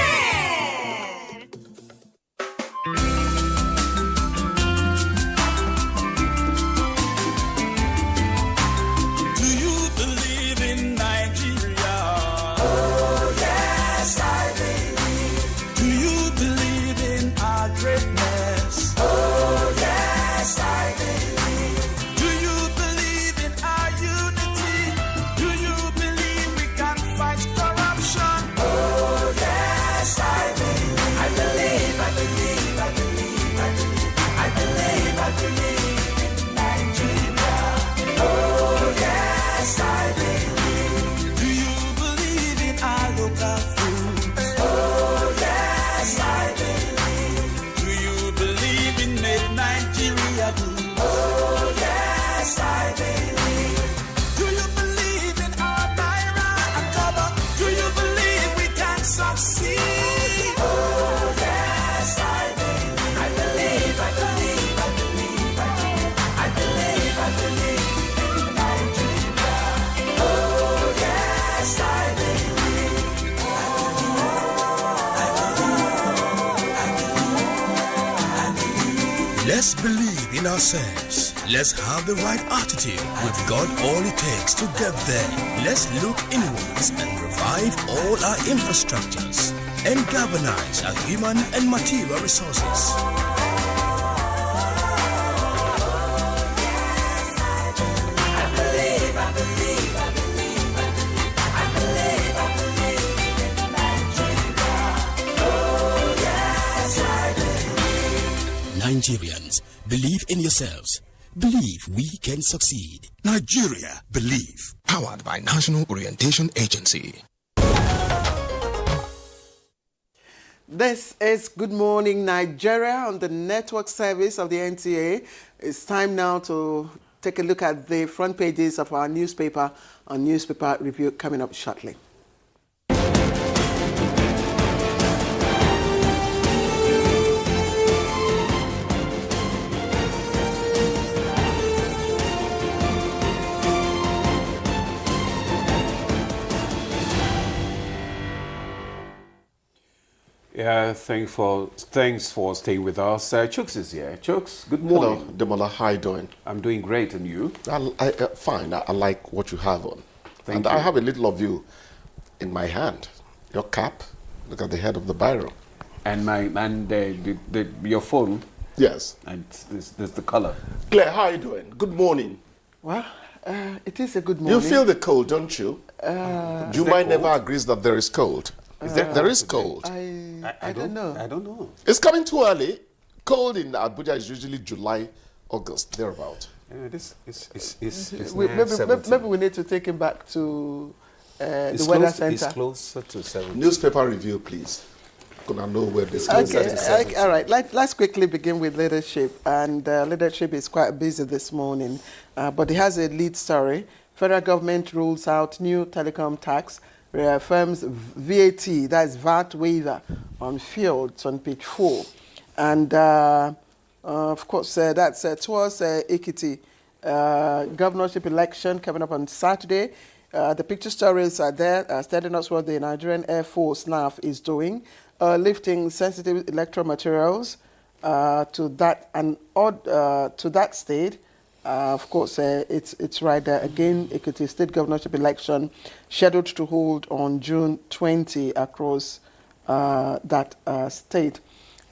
Let's believe in ourselves. Let's have the right attitude. We've got all it takes to get there. Let's look inwards and revive all our infrastructures and galvanize our human and material resources. Nigerians, believe in yourselves. Believe we can succeed. Nigeria, believe. Powered by National Orientation Agency. This is Good Morning Nigeria on the network service of the NTA. It's time now to take a look at the front pages of our newspaper and newspaper review coming up shortly. Yeah, thanks for staying with us. Chooks is here. Chooks, good morning. Hello, Demola. How are you doing? I'm doing great, and you? Fine. I like what you have on. Thank you. I have a little of you in my hand. Your cap. Look at the head of the biro. And your phone. Yes. And there's the color. Claire, how are you doing? Good morning. Well, it is a good morning. You feel the cold, don't you? Jumai never agrees that there is cold. There is cold. I don't know. I don't know. It's coming too early. Cold in Abuja is usually July, August, thereabout. Maybe we need to take him back to the weather center. It's closer to 7. Newspaper review, please. Gonna know where this goes. Okay, all right. Let's quickly begin with leadership. And leadership is quite busy this morning, but it has a lead story. Federal government rules out new telecom tax. Reaffirms VAT, that's VAT waiver on fields on page 4. And of course, that's towards Ekiti governorship election coming up on Saturday. The picture stories are there, telling us what the Nigerian Air Force NAF is doing, lifting sensitive electoral materials to that state. Of course, it's right there again. Ekiti State governorship election scheduled to hold on June 20 across that state.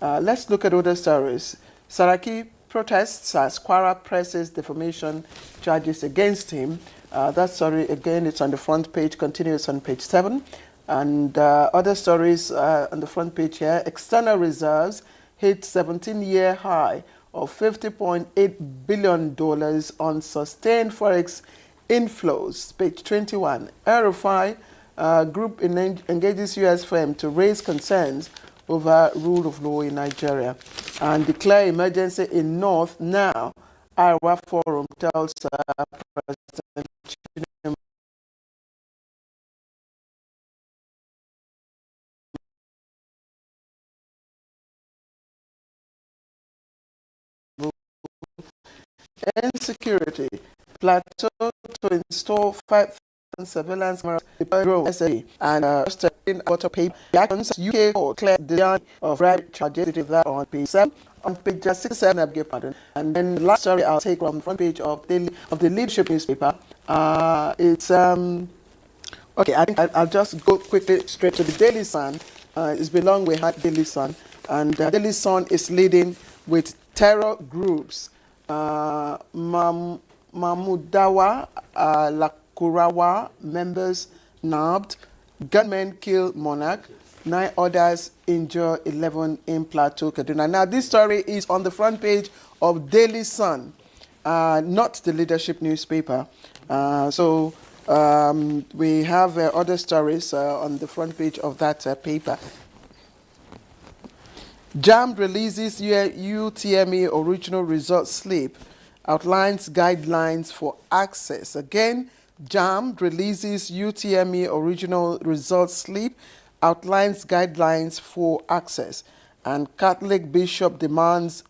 Let's look at other stories. Saraki protests as Kwara presses defamation charges against him. That story, again, it's on the front page, continues on page 7. And other stories on the front page here. External reserves hit 17-year high of $50.8 billion on sustained forex inflows. Page 21. RFI group engages U.S. firm to raise concerns over rule of law in Nigeria and declare emergency in North now. Iowa Forum tells President Tinubu insecurity plateau to install 5,000 surveillance cameras and in water paper actions. UK court cleared the of right charges that on page 7. On page 67, I beg your pardon. And then the last story I'll take from the front page of the leadership newspaper. It's okay. I think I'll just go quickly straight to the Daily Sun. It's been long we had Daily Sun, and Daily Sun is leading with terror groups. Mamudawa, Lakurawa members nabbed, gunmen kill monarch. 9 others injure 11 in Plateau, Kaduna. Now, this story is on the front page of Daily Sun, not the leadership newspaper. So we have other stories on the front page of that paper. JAMB releases UTME original results slip, outlines guidelines for access. Again, JAMB releases UTME original results slip, outlines guidelines for access, and Catholic bishop demands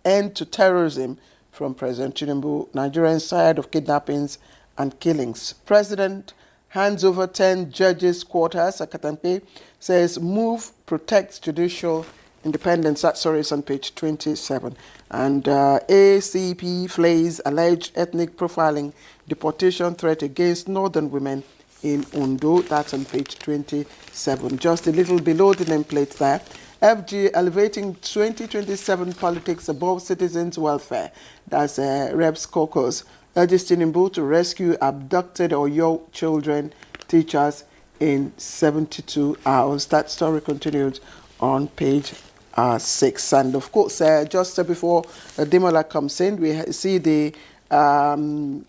end to terrorism from President Tinubu. Nigerians tired of kidnappings and killings. President hands over 10 judges' quarters. Akatampe says move protects judicial independence. That story is on page 27. And ACP flays alleged ethnic profiling deportation threat against northern women in Ondo. That's on page 27. Just a little below the nameplate there. FG elevating 2027 politics above citizens' welfare. That's Reps Caucus. Urges Tinubu to rescue abducted Oyo children, teachers in 72 hours. That story continues on page 6. And of course, just before Demola comes in, we see the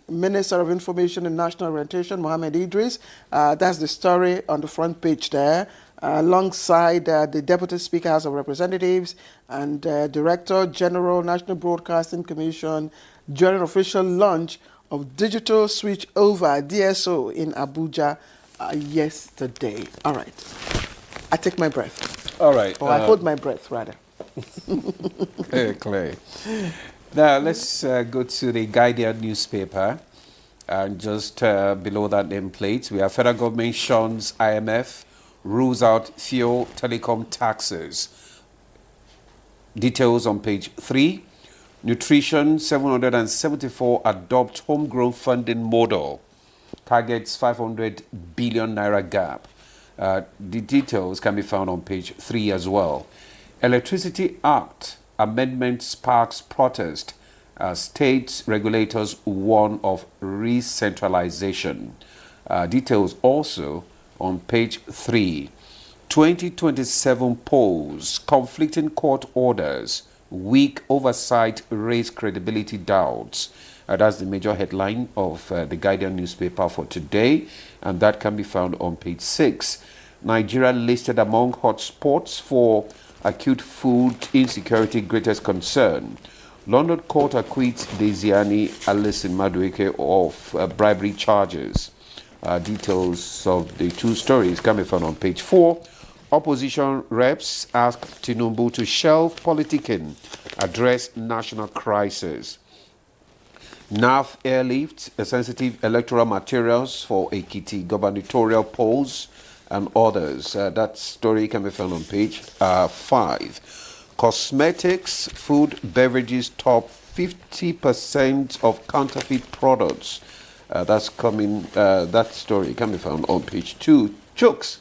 Minister of Information and National Orientation, Mohammed Idris. That's the story on the front page there, alongside the Deputy Speaker, House of Representatives, and Director General, National Broadcasting Commission, during official launch of Digital Switch Over, DSO, in Abuja yesterday. All right. I take my breath. All right. Or I hold my breath, rather. Clear. Now, let's go to the Guardian newspaper. And just below that nameplate, we have federal government shuns IMF, rules out fuel telecom taxes. Details on page 3. Nutrition 774 adopt homegrown funding model. Targets 500 billion naira gap. The details can be found on page 3 as well. Electricity Act amendment sparks protest. State regulators warn of re-centralization. Details also on page 3. 2027 polls, conflicting court orders, weak oversight raise credibility doubts. That's the major headline of the Guardian newspaper for today, and that can be found on page 6. Nigeria listed among hotspots for acute food insecurity greatest concern. London court acquits Desiani Alison Madueke of bribery charges. Details of the two stories can be found on page 4. Opposition reps ask Tinubu to shelve politicking, address national crisis. NAF airlift, sensitive electoral materials for Ekiti gubernatorial polls and others. That story can be found on page 5. Cosmetics, food, beverages top 50% of counterfeit products. That's coming. That story can be found on page 2. Chooks.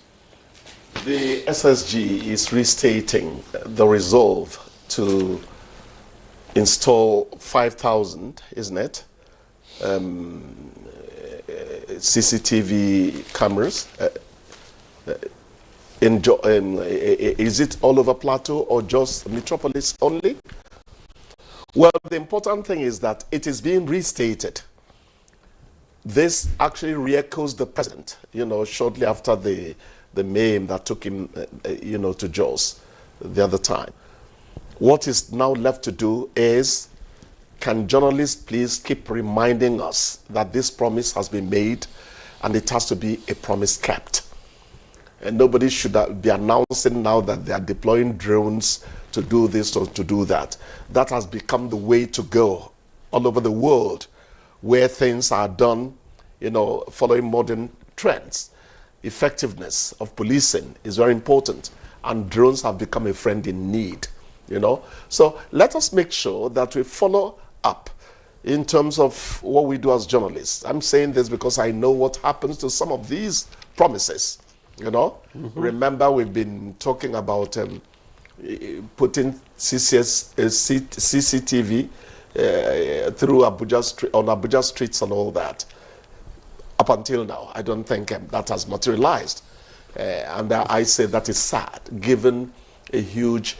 The SSG is restating the resolve to install 5,000, isn't it? CCTV cameras. Is it all over Plateau or just Metropolis only? Well, the important thing is that it is being restated. This actually re-echoes the president, shortly after the meme that took him, to Jos the other time. What is now left to do is, can journalists please keep reminding us that this promise has been made and it has to be a promise kept. And nobody should be announcing now that they are deploying drones to do this or to do that. That has become the way to go all over the world, where things are done, following modern trends. Effectiveness of policing is very important, and drones have become a friend in need, So let us make sure that we follow up in terms of what we do as journalists. I'm saying this because I know what happens to some of these promises, Remember, we've been talking about putting CCTV through Abuja streets and all that. Up until now, I don't think that has materialized. And I say that is sad, given a huge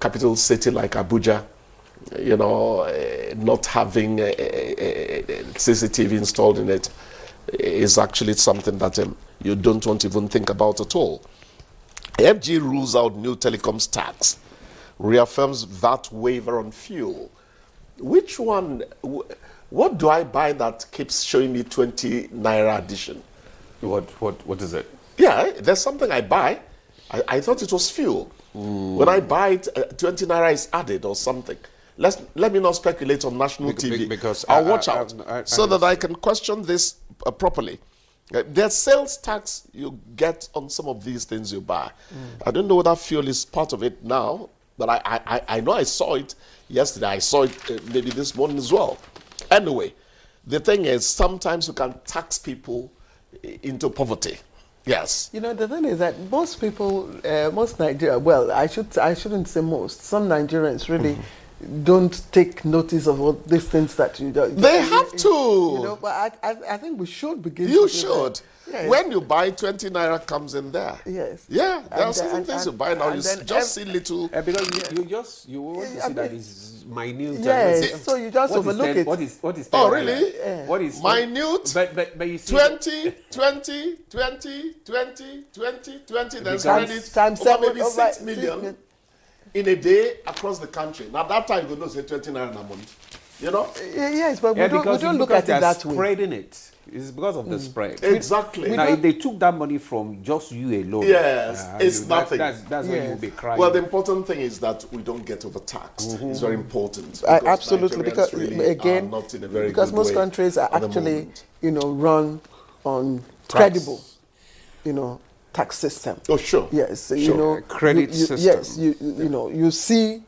capital city like Abuja, not having CCTV installed in it is actually something that you don't want to even think about at all. FG rules out new telecoms tax, reaffirms VAT waiver on fuel. Which one? What do I buy that keeps showing me 20 naira addition? What is it? Yeah, there's something I buy. I thought it was fuel. When I buy it, 20 naira is added or something. Let me not speculate on national TV. Because I'll watch out so that I can question this properly. There's sales tax you get on some of these things you buy. I don't know whether fuel is part of it now, but I know I saw it yesterday. I saw it maybe this morning as well. Anyway, the thing is, sometimes you can tax people into poverty. Yes. The thing is that most people, most Nigerians, well, I shouldn't say most, some Nigerians really don't take notice of all these things that you do. They have to. But I think we should begin You to should. Yes. When you buy, 20 naira comes in there. Yes. Yeah, there are certain things you buy now. You just see little. Because you want to see that it's minute. Yes. So you just overlook it. What is? Oh, really? Yeah. What is minute? But you see 20. Then spread it over maybe 6 million in a day across the country. Now that time you go say 20 naira a month. Yes, but we don't look at it that way. Spreading it. It's because of the spread. Exactly. Now, if they took that money from just you alone, yes, it's nothing. That's when you'll be crying. Well, the important thing is that we don't get overtaxed. It's very important. Absolutely, because really again, not in a very because good most way countries are actually, run on credible, tax system. Oh, sure. Yes, credit system. Yes, you see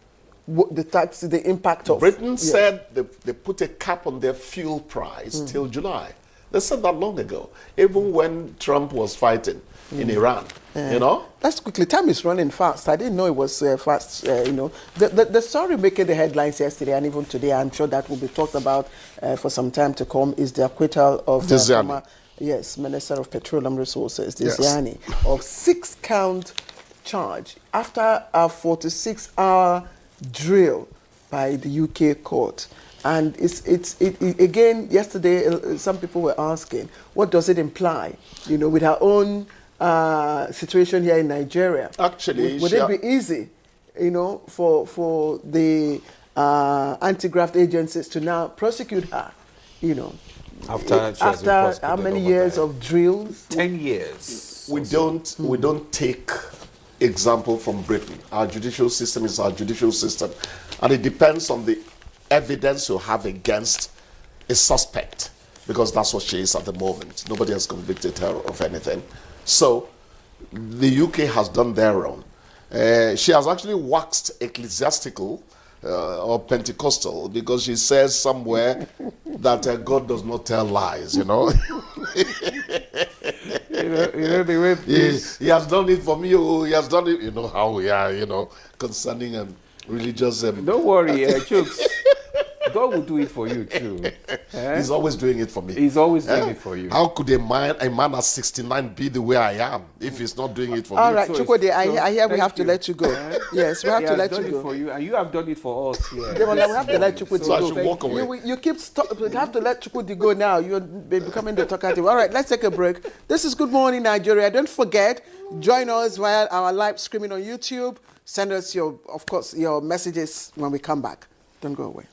what the tax, the impact of. Britain said they put a cap on their fuel price till July. They said that long ago, even when Trump was fighting in Iran, Let's quickly, time is running fast. I didn't know it was fast, The story making the headlines yesterday and even today, I'm sure that will be talked about for some time to come, is the acquittal of the former, Minister of Petroleum Resources, Diziani, of 6-count charge after a 46-hour drill by the UK court. And it again, yesterday, some people were asking, what does it imply, with our own situation here in Nigeria? Actually, would it be easy, for the anti-graft agencies to now prosecute her, after how many years of drills? 10 years. We don't take example from Britain. Our judicial system is our judicial system, and it depends on the evidence you have against a suspect, because that's what she is at the moment. Nobody has convicted her of anything. So the UK has done their own. She has actually waxed ecclesiastical or Pentecostal, because she says somewhere that God does not tell lies, you know. He has done it for me. Oh, he has done it. You know how we are, you know, concerning religious. Don't worry, Chooks. God will do it for you too. He's always doing it for me. He's always doing it for you. How could a man at 69 be the way I am if he's not doing it for All me? right, Chukwudi, I hear we have to let you go. Yes, we have to let you go. For you, and you have done it for us. Yeah. We have to let Chukwudi So I go. should walk away. You keep we have to let Chukwudi go now. You're becoming the talkative. All right, let's take a break. This is Good Morning Nigeria. Don't forget, join us via our live streaming on YouTube. Send us your messages when we come back. Don't go away.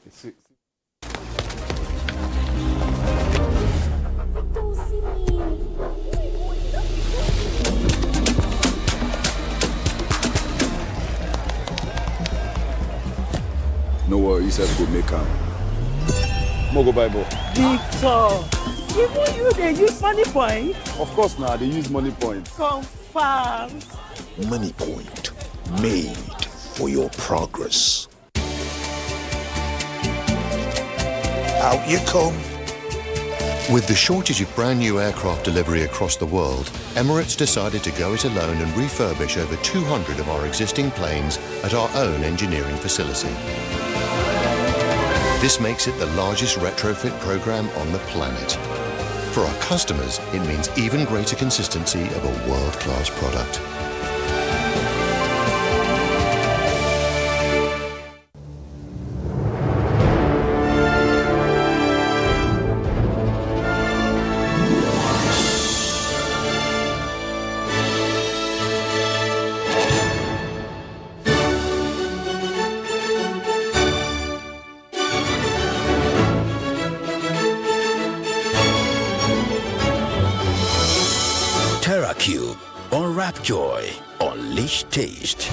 No worry, you said go make am. Mogo Bible. Victor, even you they use money point? Of course now, they use money point. Confirm. Money Point, made for your progress. Out you come. With the shortage of brand new aircraft delivery across the world, Emirates decided to go it alone and refurbish over 200 of our existing planes at our own engineering facility. This makes it the largest retrofit program on the planet. For our customers, it means even greater consistency of a world-class product. TerraCube, unwrap joy, unleash taste.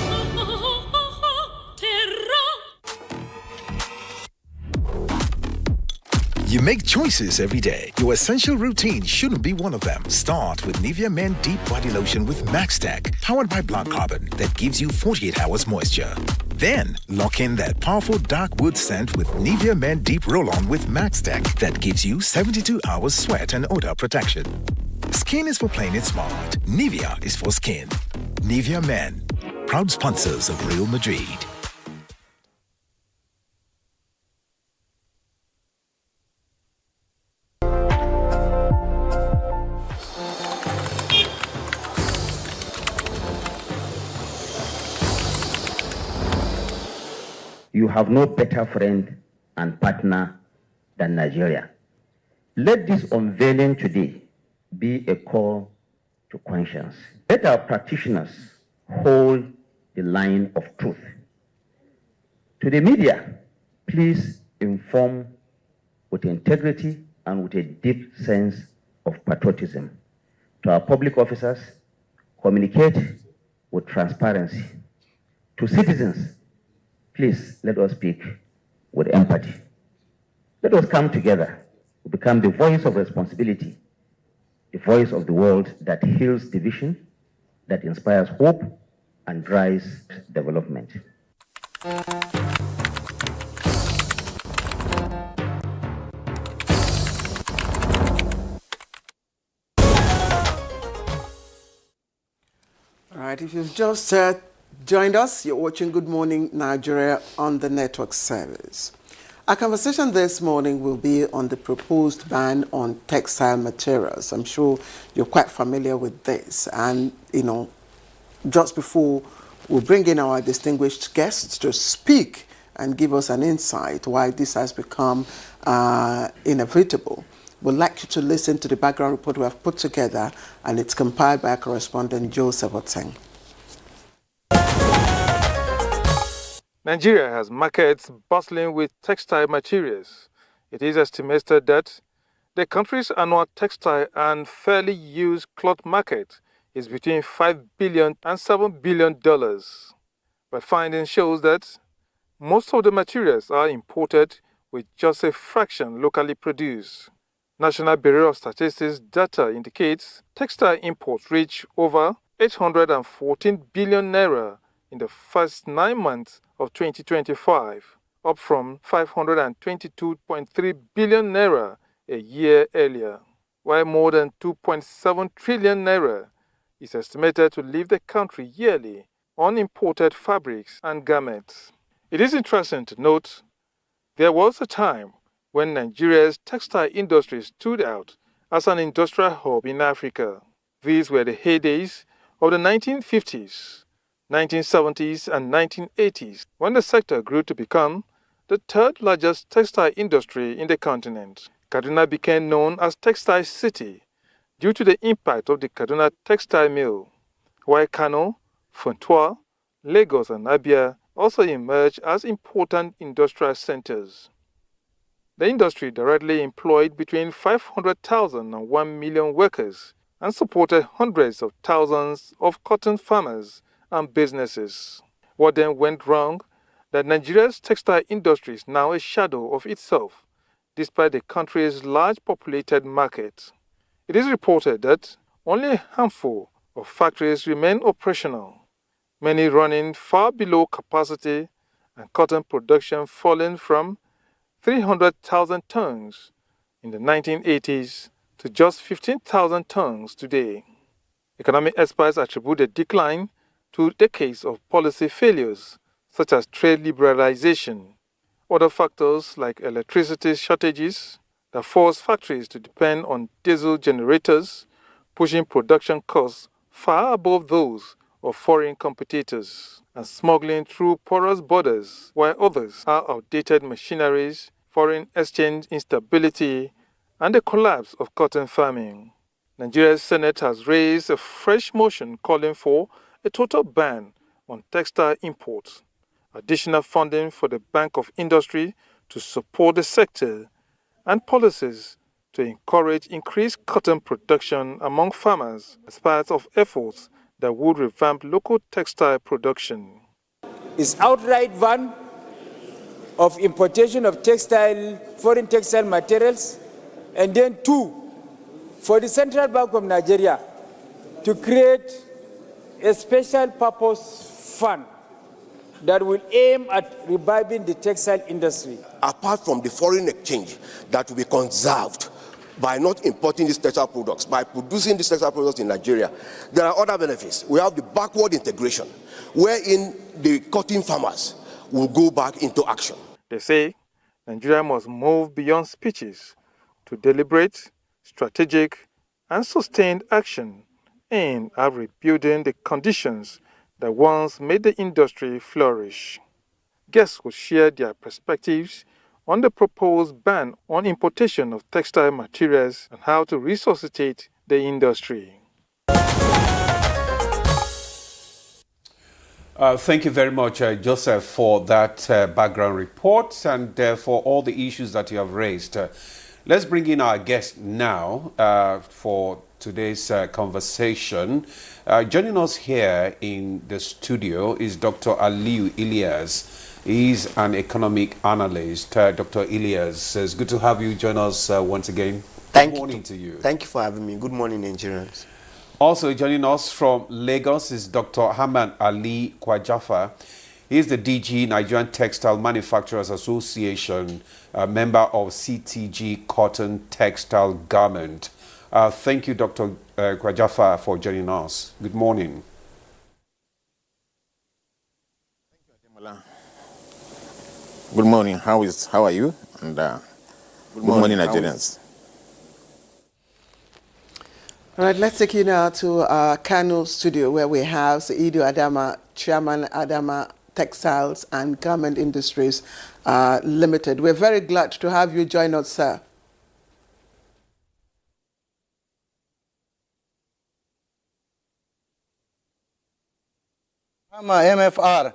You make choices every day. Your essential routine shouldn't be one of them. Start with Nivea Men Deep Body Lotion with Max Tech, powered by Black Carbon, that gives you 48 hours moisture. Then, lock in that powerful dark wood scent with Nivea Men Deep Roll-On with Max Tech that gives you 72 hours sweat and odor protection. Skin is for playing it smart. Nivea is for skin. Nivea Men, proud sponsors of Real Madrid. You have no better friend and partner than Nigeria. Let this unveiling today be a call to conscience. Let our practitioners hold the line of truth. To the media, please inform with integrity and with a deep sense of patriotism. To our public officers, communicate with transparency. To citizens, please let us speak with empathy. Let us come together to become the voice of responsibility, the voice of the world that heals division, that inspires hope and drives development. All right, if you've just joined us, you're watching Good Morning Nigeria on the network service. Our conversation this morning will be on the proposed ban on textile materials. I'm sure you're quite familiar with this. And, you know, just before we bring in our distinguished guests to speak and give us an insight why this has become inevitable, we'd like you to listen to the background report we have put together, and it's compiled by our correspondent Joseph Oteng. Nigeria has markets bustling with textile materials. It is estimated that the country's annual textile and fairly used cloth market is between $5 billion and $7 billion. But findings shows that most of the materials are imported with just a fraction locally produced. National Bureau of Statistics data indicates textile imports reached over 814 billion naira in the first 9 months of 2025, up from 522.3 billion naira a year earlier, while more than 2.7 trillion naira is estimated to leave the country yearly on imported fabrics and garments. It is interesting to note there was a time when Nigeria's textile industry stood out as an industrial hub in Africa. These were the heydays of the 1950s, 1970s, and 1980s, when the sector grew to become the third largest textile industry in the continent. Kaduna became known as Textile City due to the impact of the Kaduna Textile Mill, while Kano, Funtua, Lagos, and Abia also emerged as important industrial centers. The industry directly employed between 500,000 and 1 million workers and supported hundreds of thousands of cotton farmers and businesses. What then went wrong? That Nigeria's textile industry is now a shadow of itself, despite the country's large populated market. It is reported that only a handful of factories remain operational, many running far below capacity and cotton production falling from 300,000 tons in the 1980s to just 15,000 tons today. Economic experts attribute the decline to decades of policy failures, such as trade liberalization. Other factors like electricity shortages that force factories to depend on diesel generators, pushing production costs far above those of foreign competitors, and smuggling through porous borders, while others are outdated machineries, foreign exchange instability, and the collapse of cotton farming. Nigeria's Senate has raised a fresh motion calling for a total ban on textile imports, additional funding for the Bank of Industry to support the sector, and policies to encourage increased cotton production among farmers as part of efforts that would revamp local textile production. Is outright ban of importation of foreign textile materials, and then 2, for the Central Bank of Nigeria to create a special purpose fund that will aim at reviving the textile industry. Apart from the foreign exchange that will be conserved by not importing these textile products, by producing these textile products in Nigeria, there are other benefits. We have the backward integration, wherein the cotton farmers will go back into action. They say Nigeria must move beyond speeches to deliberate, strategic, and sustained action aimed at rebuilding the conditions that once made the industry flourish. Guests will share their perspectives on the proposed ban on importation of textile materials and how to resuscitate the industry. Thank you very much, Joseph, for that background report and for all the issues that you have raised. Let's bring in our guest now for today's conversation. Joining us here in the studio is Dr. Aliyu Ilyas. He's an economic analyst. Dr. Ilyas, it's good to have you join us once again. Good morning to you. Thank you for having me. Good morning, Nigerians. Also joining us from Lagos is Dr. Haman Ali Kwajafa. He is the DG, Nigerian Textile Manufacturers Association, a member of CTG Cotton Textile Garment. Thank you, Dr. Kwajafa, for joining us. Good morning. Good morning. How are you? And good morning, Nigerians. All right, let's take you now to our Kano studio where we have Saidu Adama, Chairman Adama Textiles and Garment Industries Limited. We're very glad to have you join us, sir. MFR.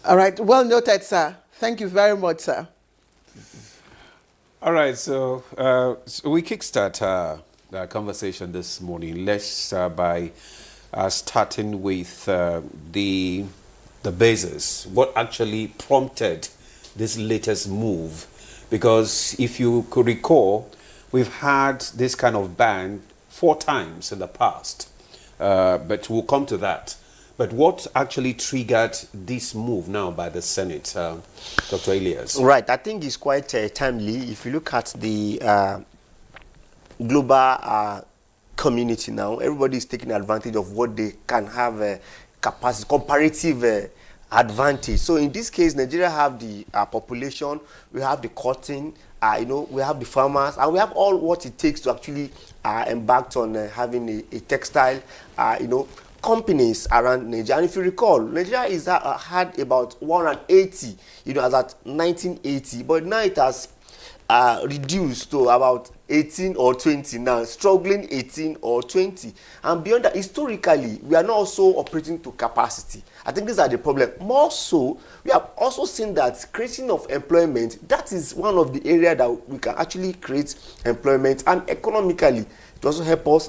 All right, well noted, sir. Thank you very much, sir. All right, so we kickstart conversation this morning. Let's by starting with the basis. What actually prompted this latest move? Because if you could recall, we've had this kind of ban 4 times in the past, but we'll come to that. But what actually triggered this move now by the Senate, Dr. Elias? Right, I think it's quite timely. If you look at the global community now, everybody is taking advantage of what they can have a capacity, comparative advantage. So in this case, Nigeria have the population, we have the cotton, we have the farmers, and we have all what it takes to actually embark on having a textile, companies around Nigeria. And if you recall, Nigeria is had about 180, as at 1980, but now it has reduced to about 18 or 20 now, struggling 18 or 20. And beyond that, historically, we are not also operating to capacity. I think these are the problem. More so, we have also seen that creation of employment, that is one of the areas that we can actually create employment, and economically, it also help us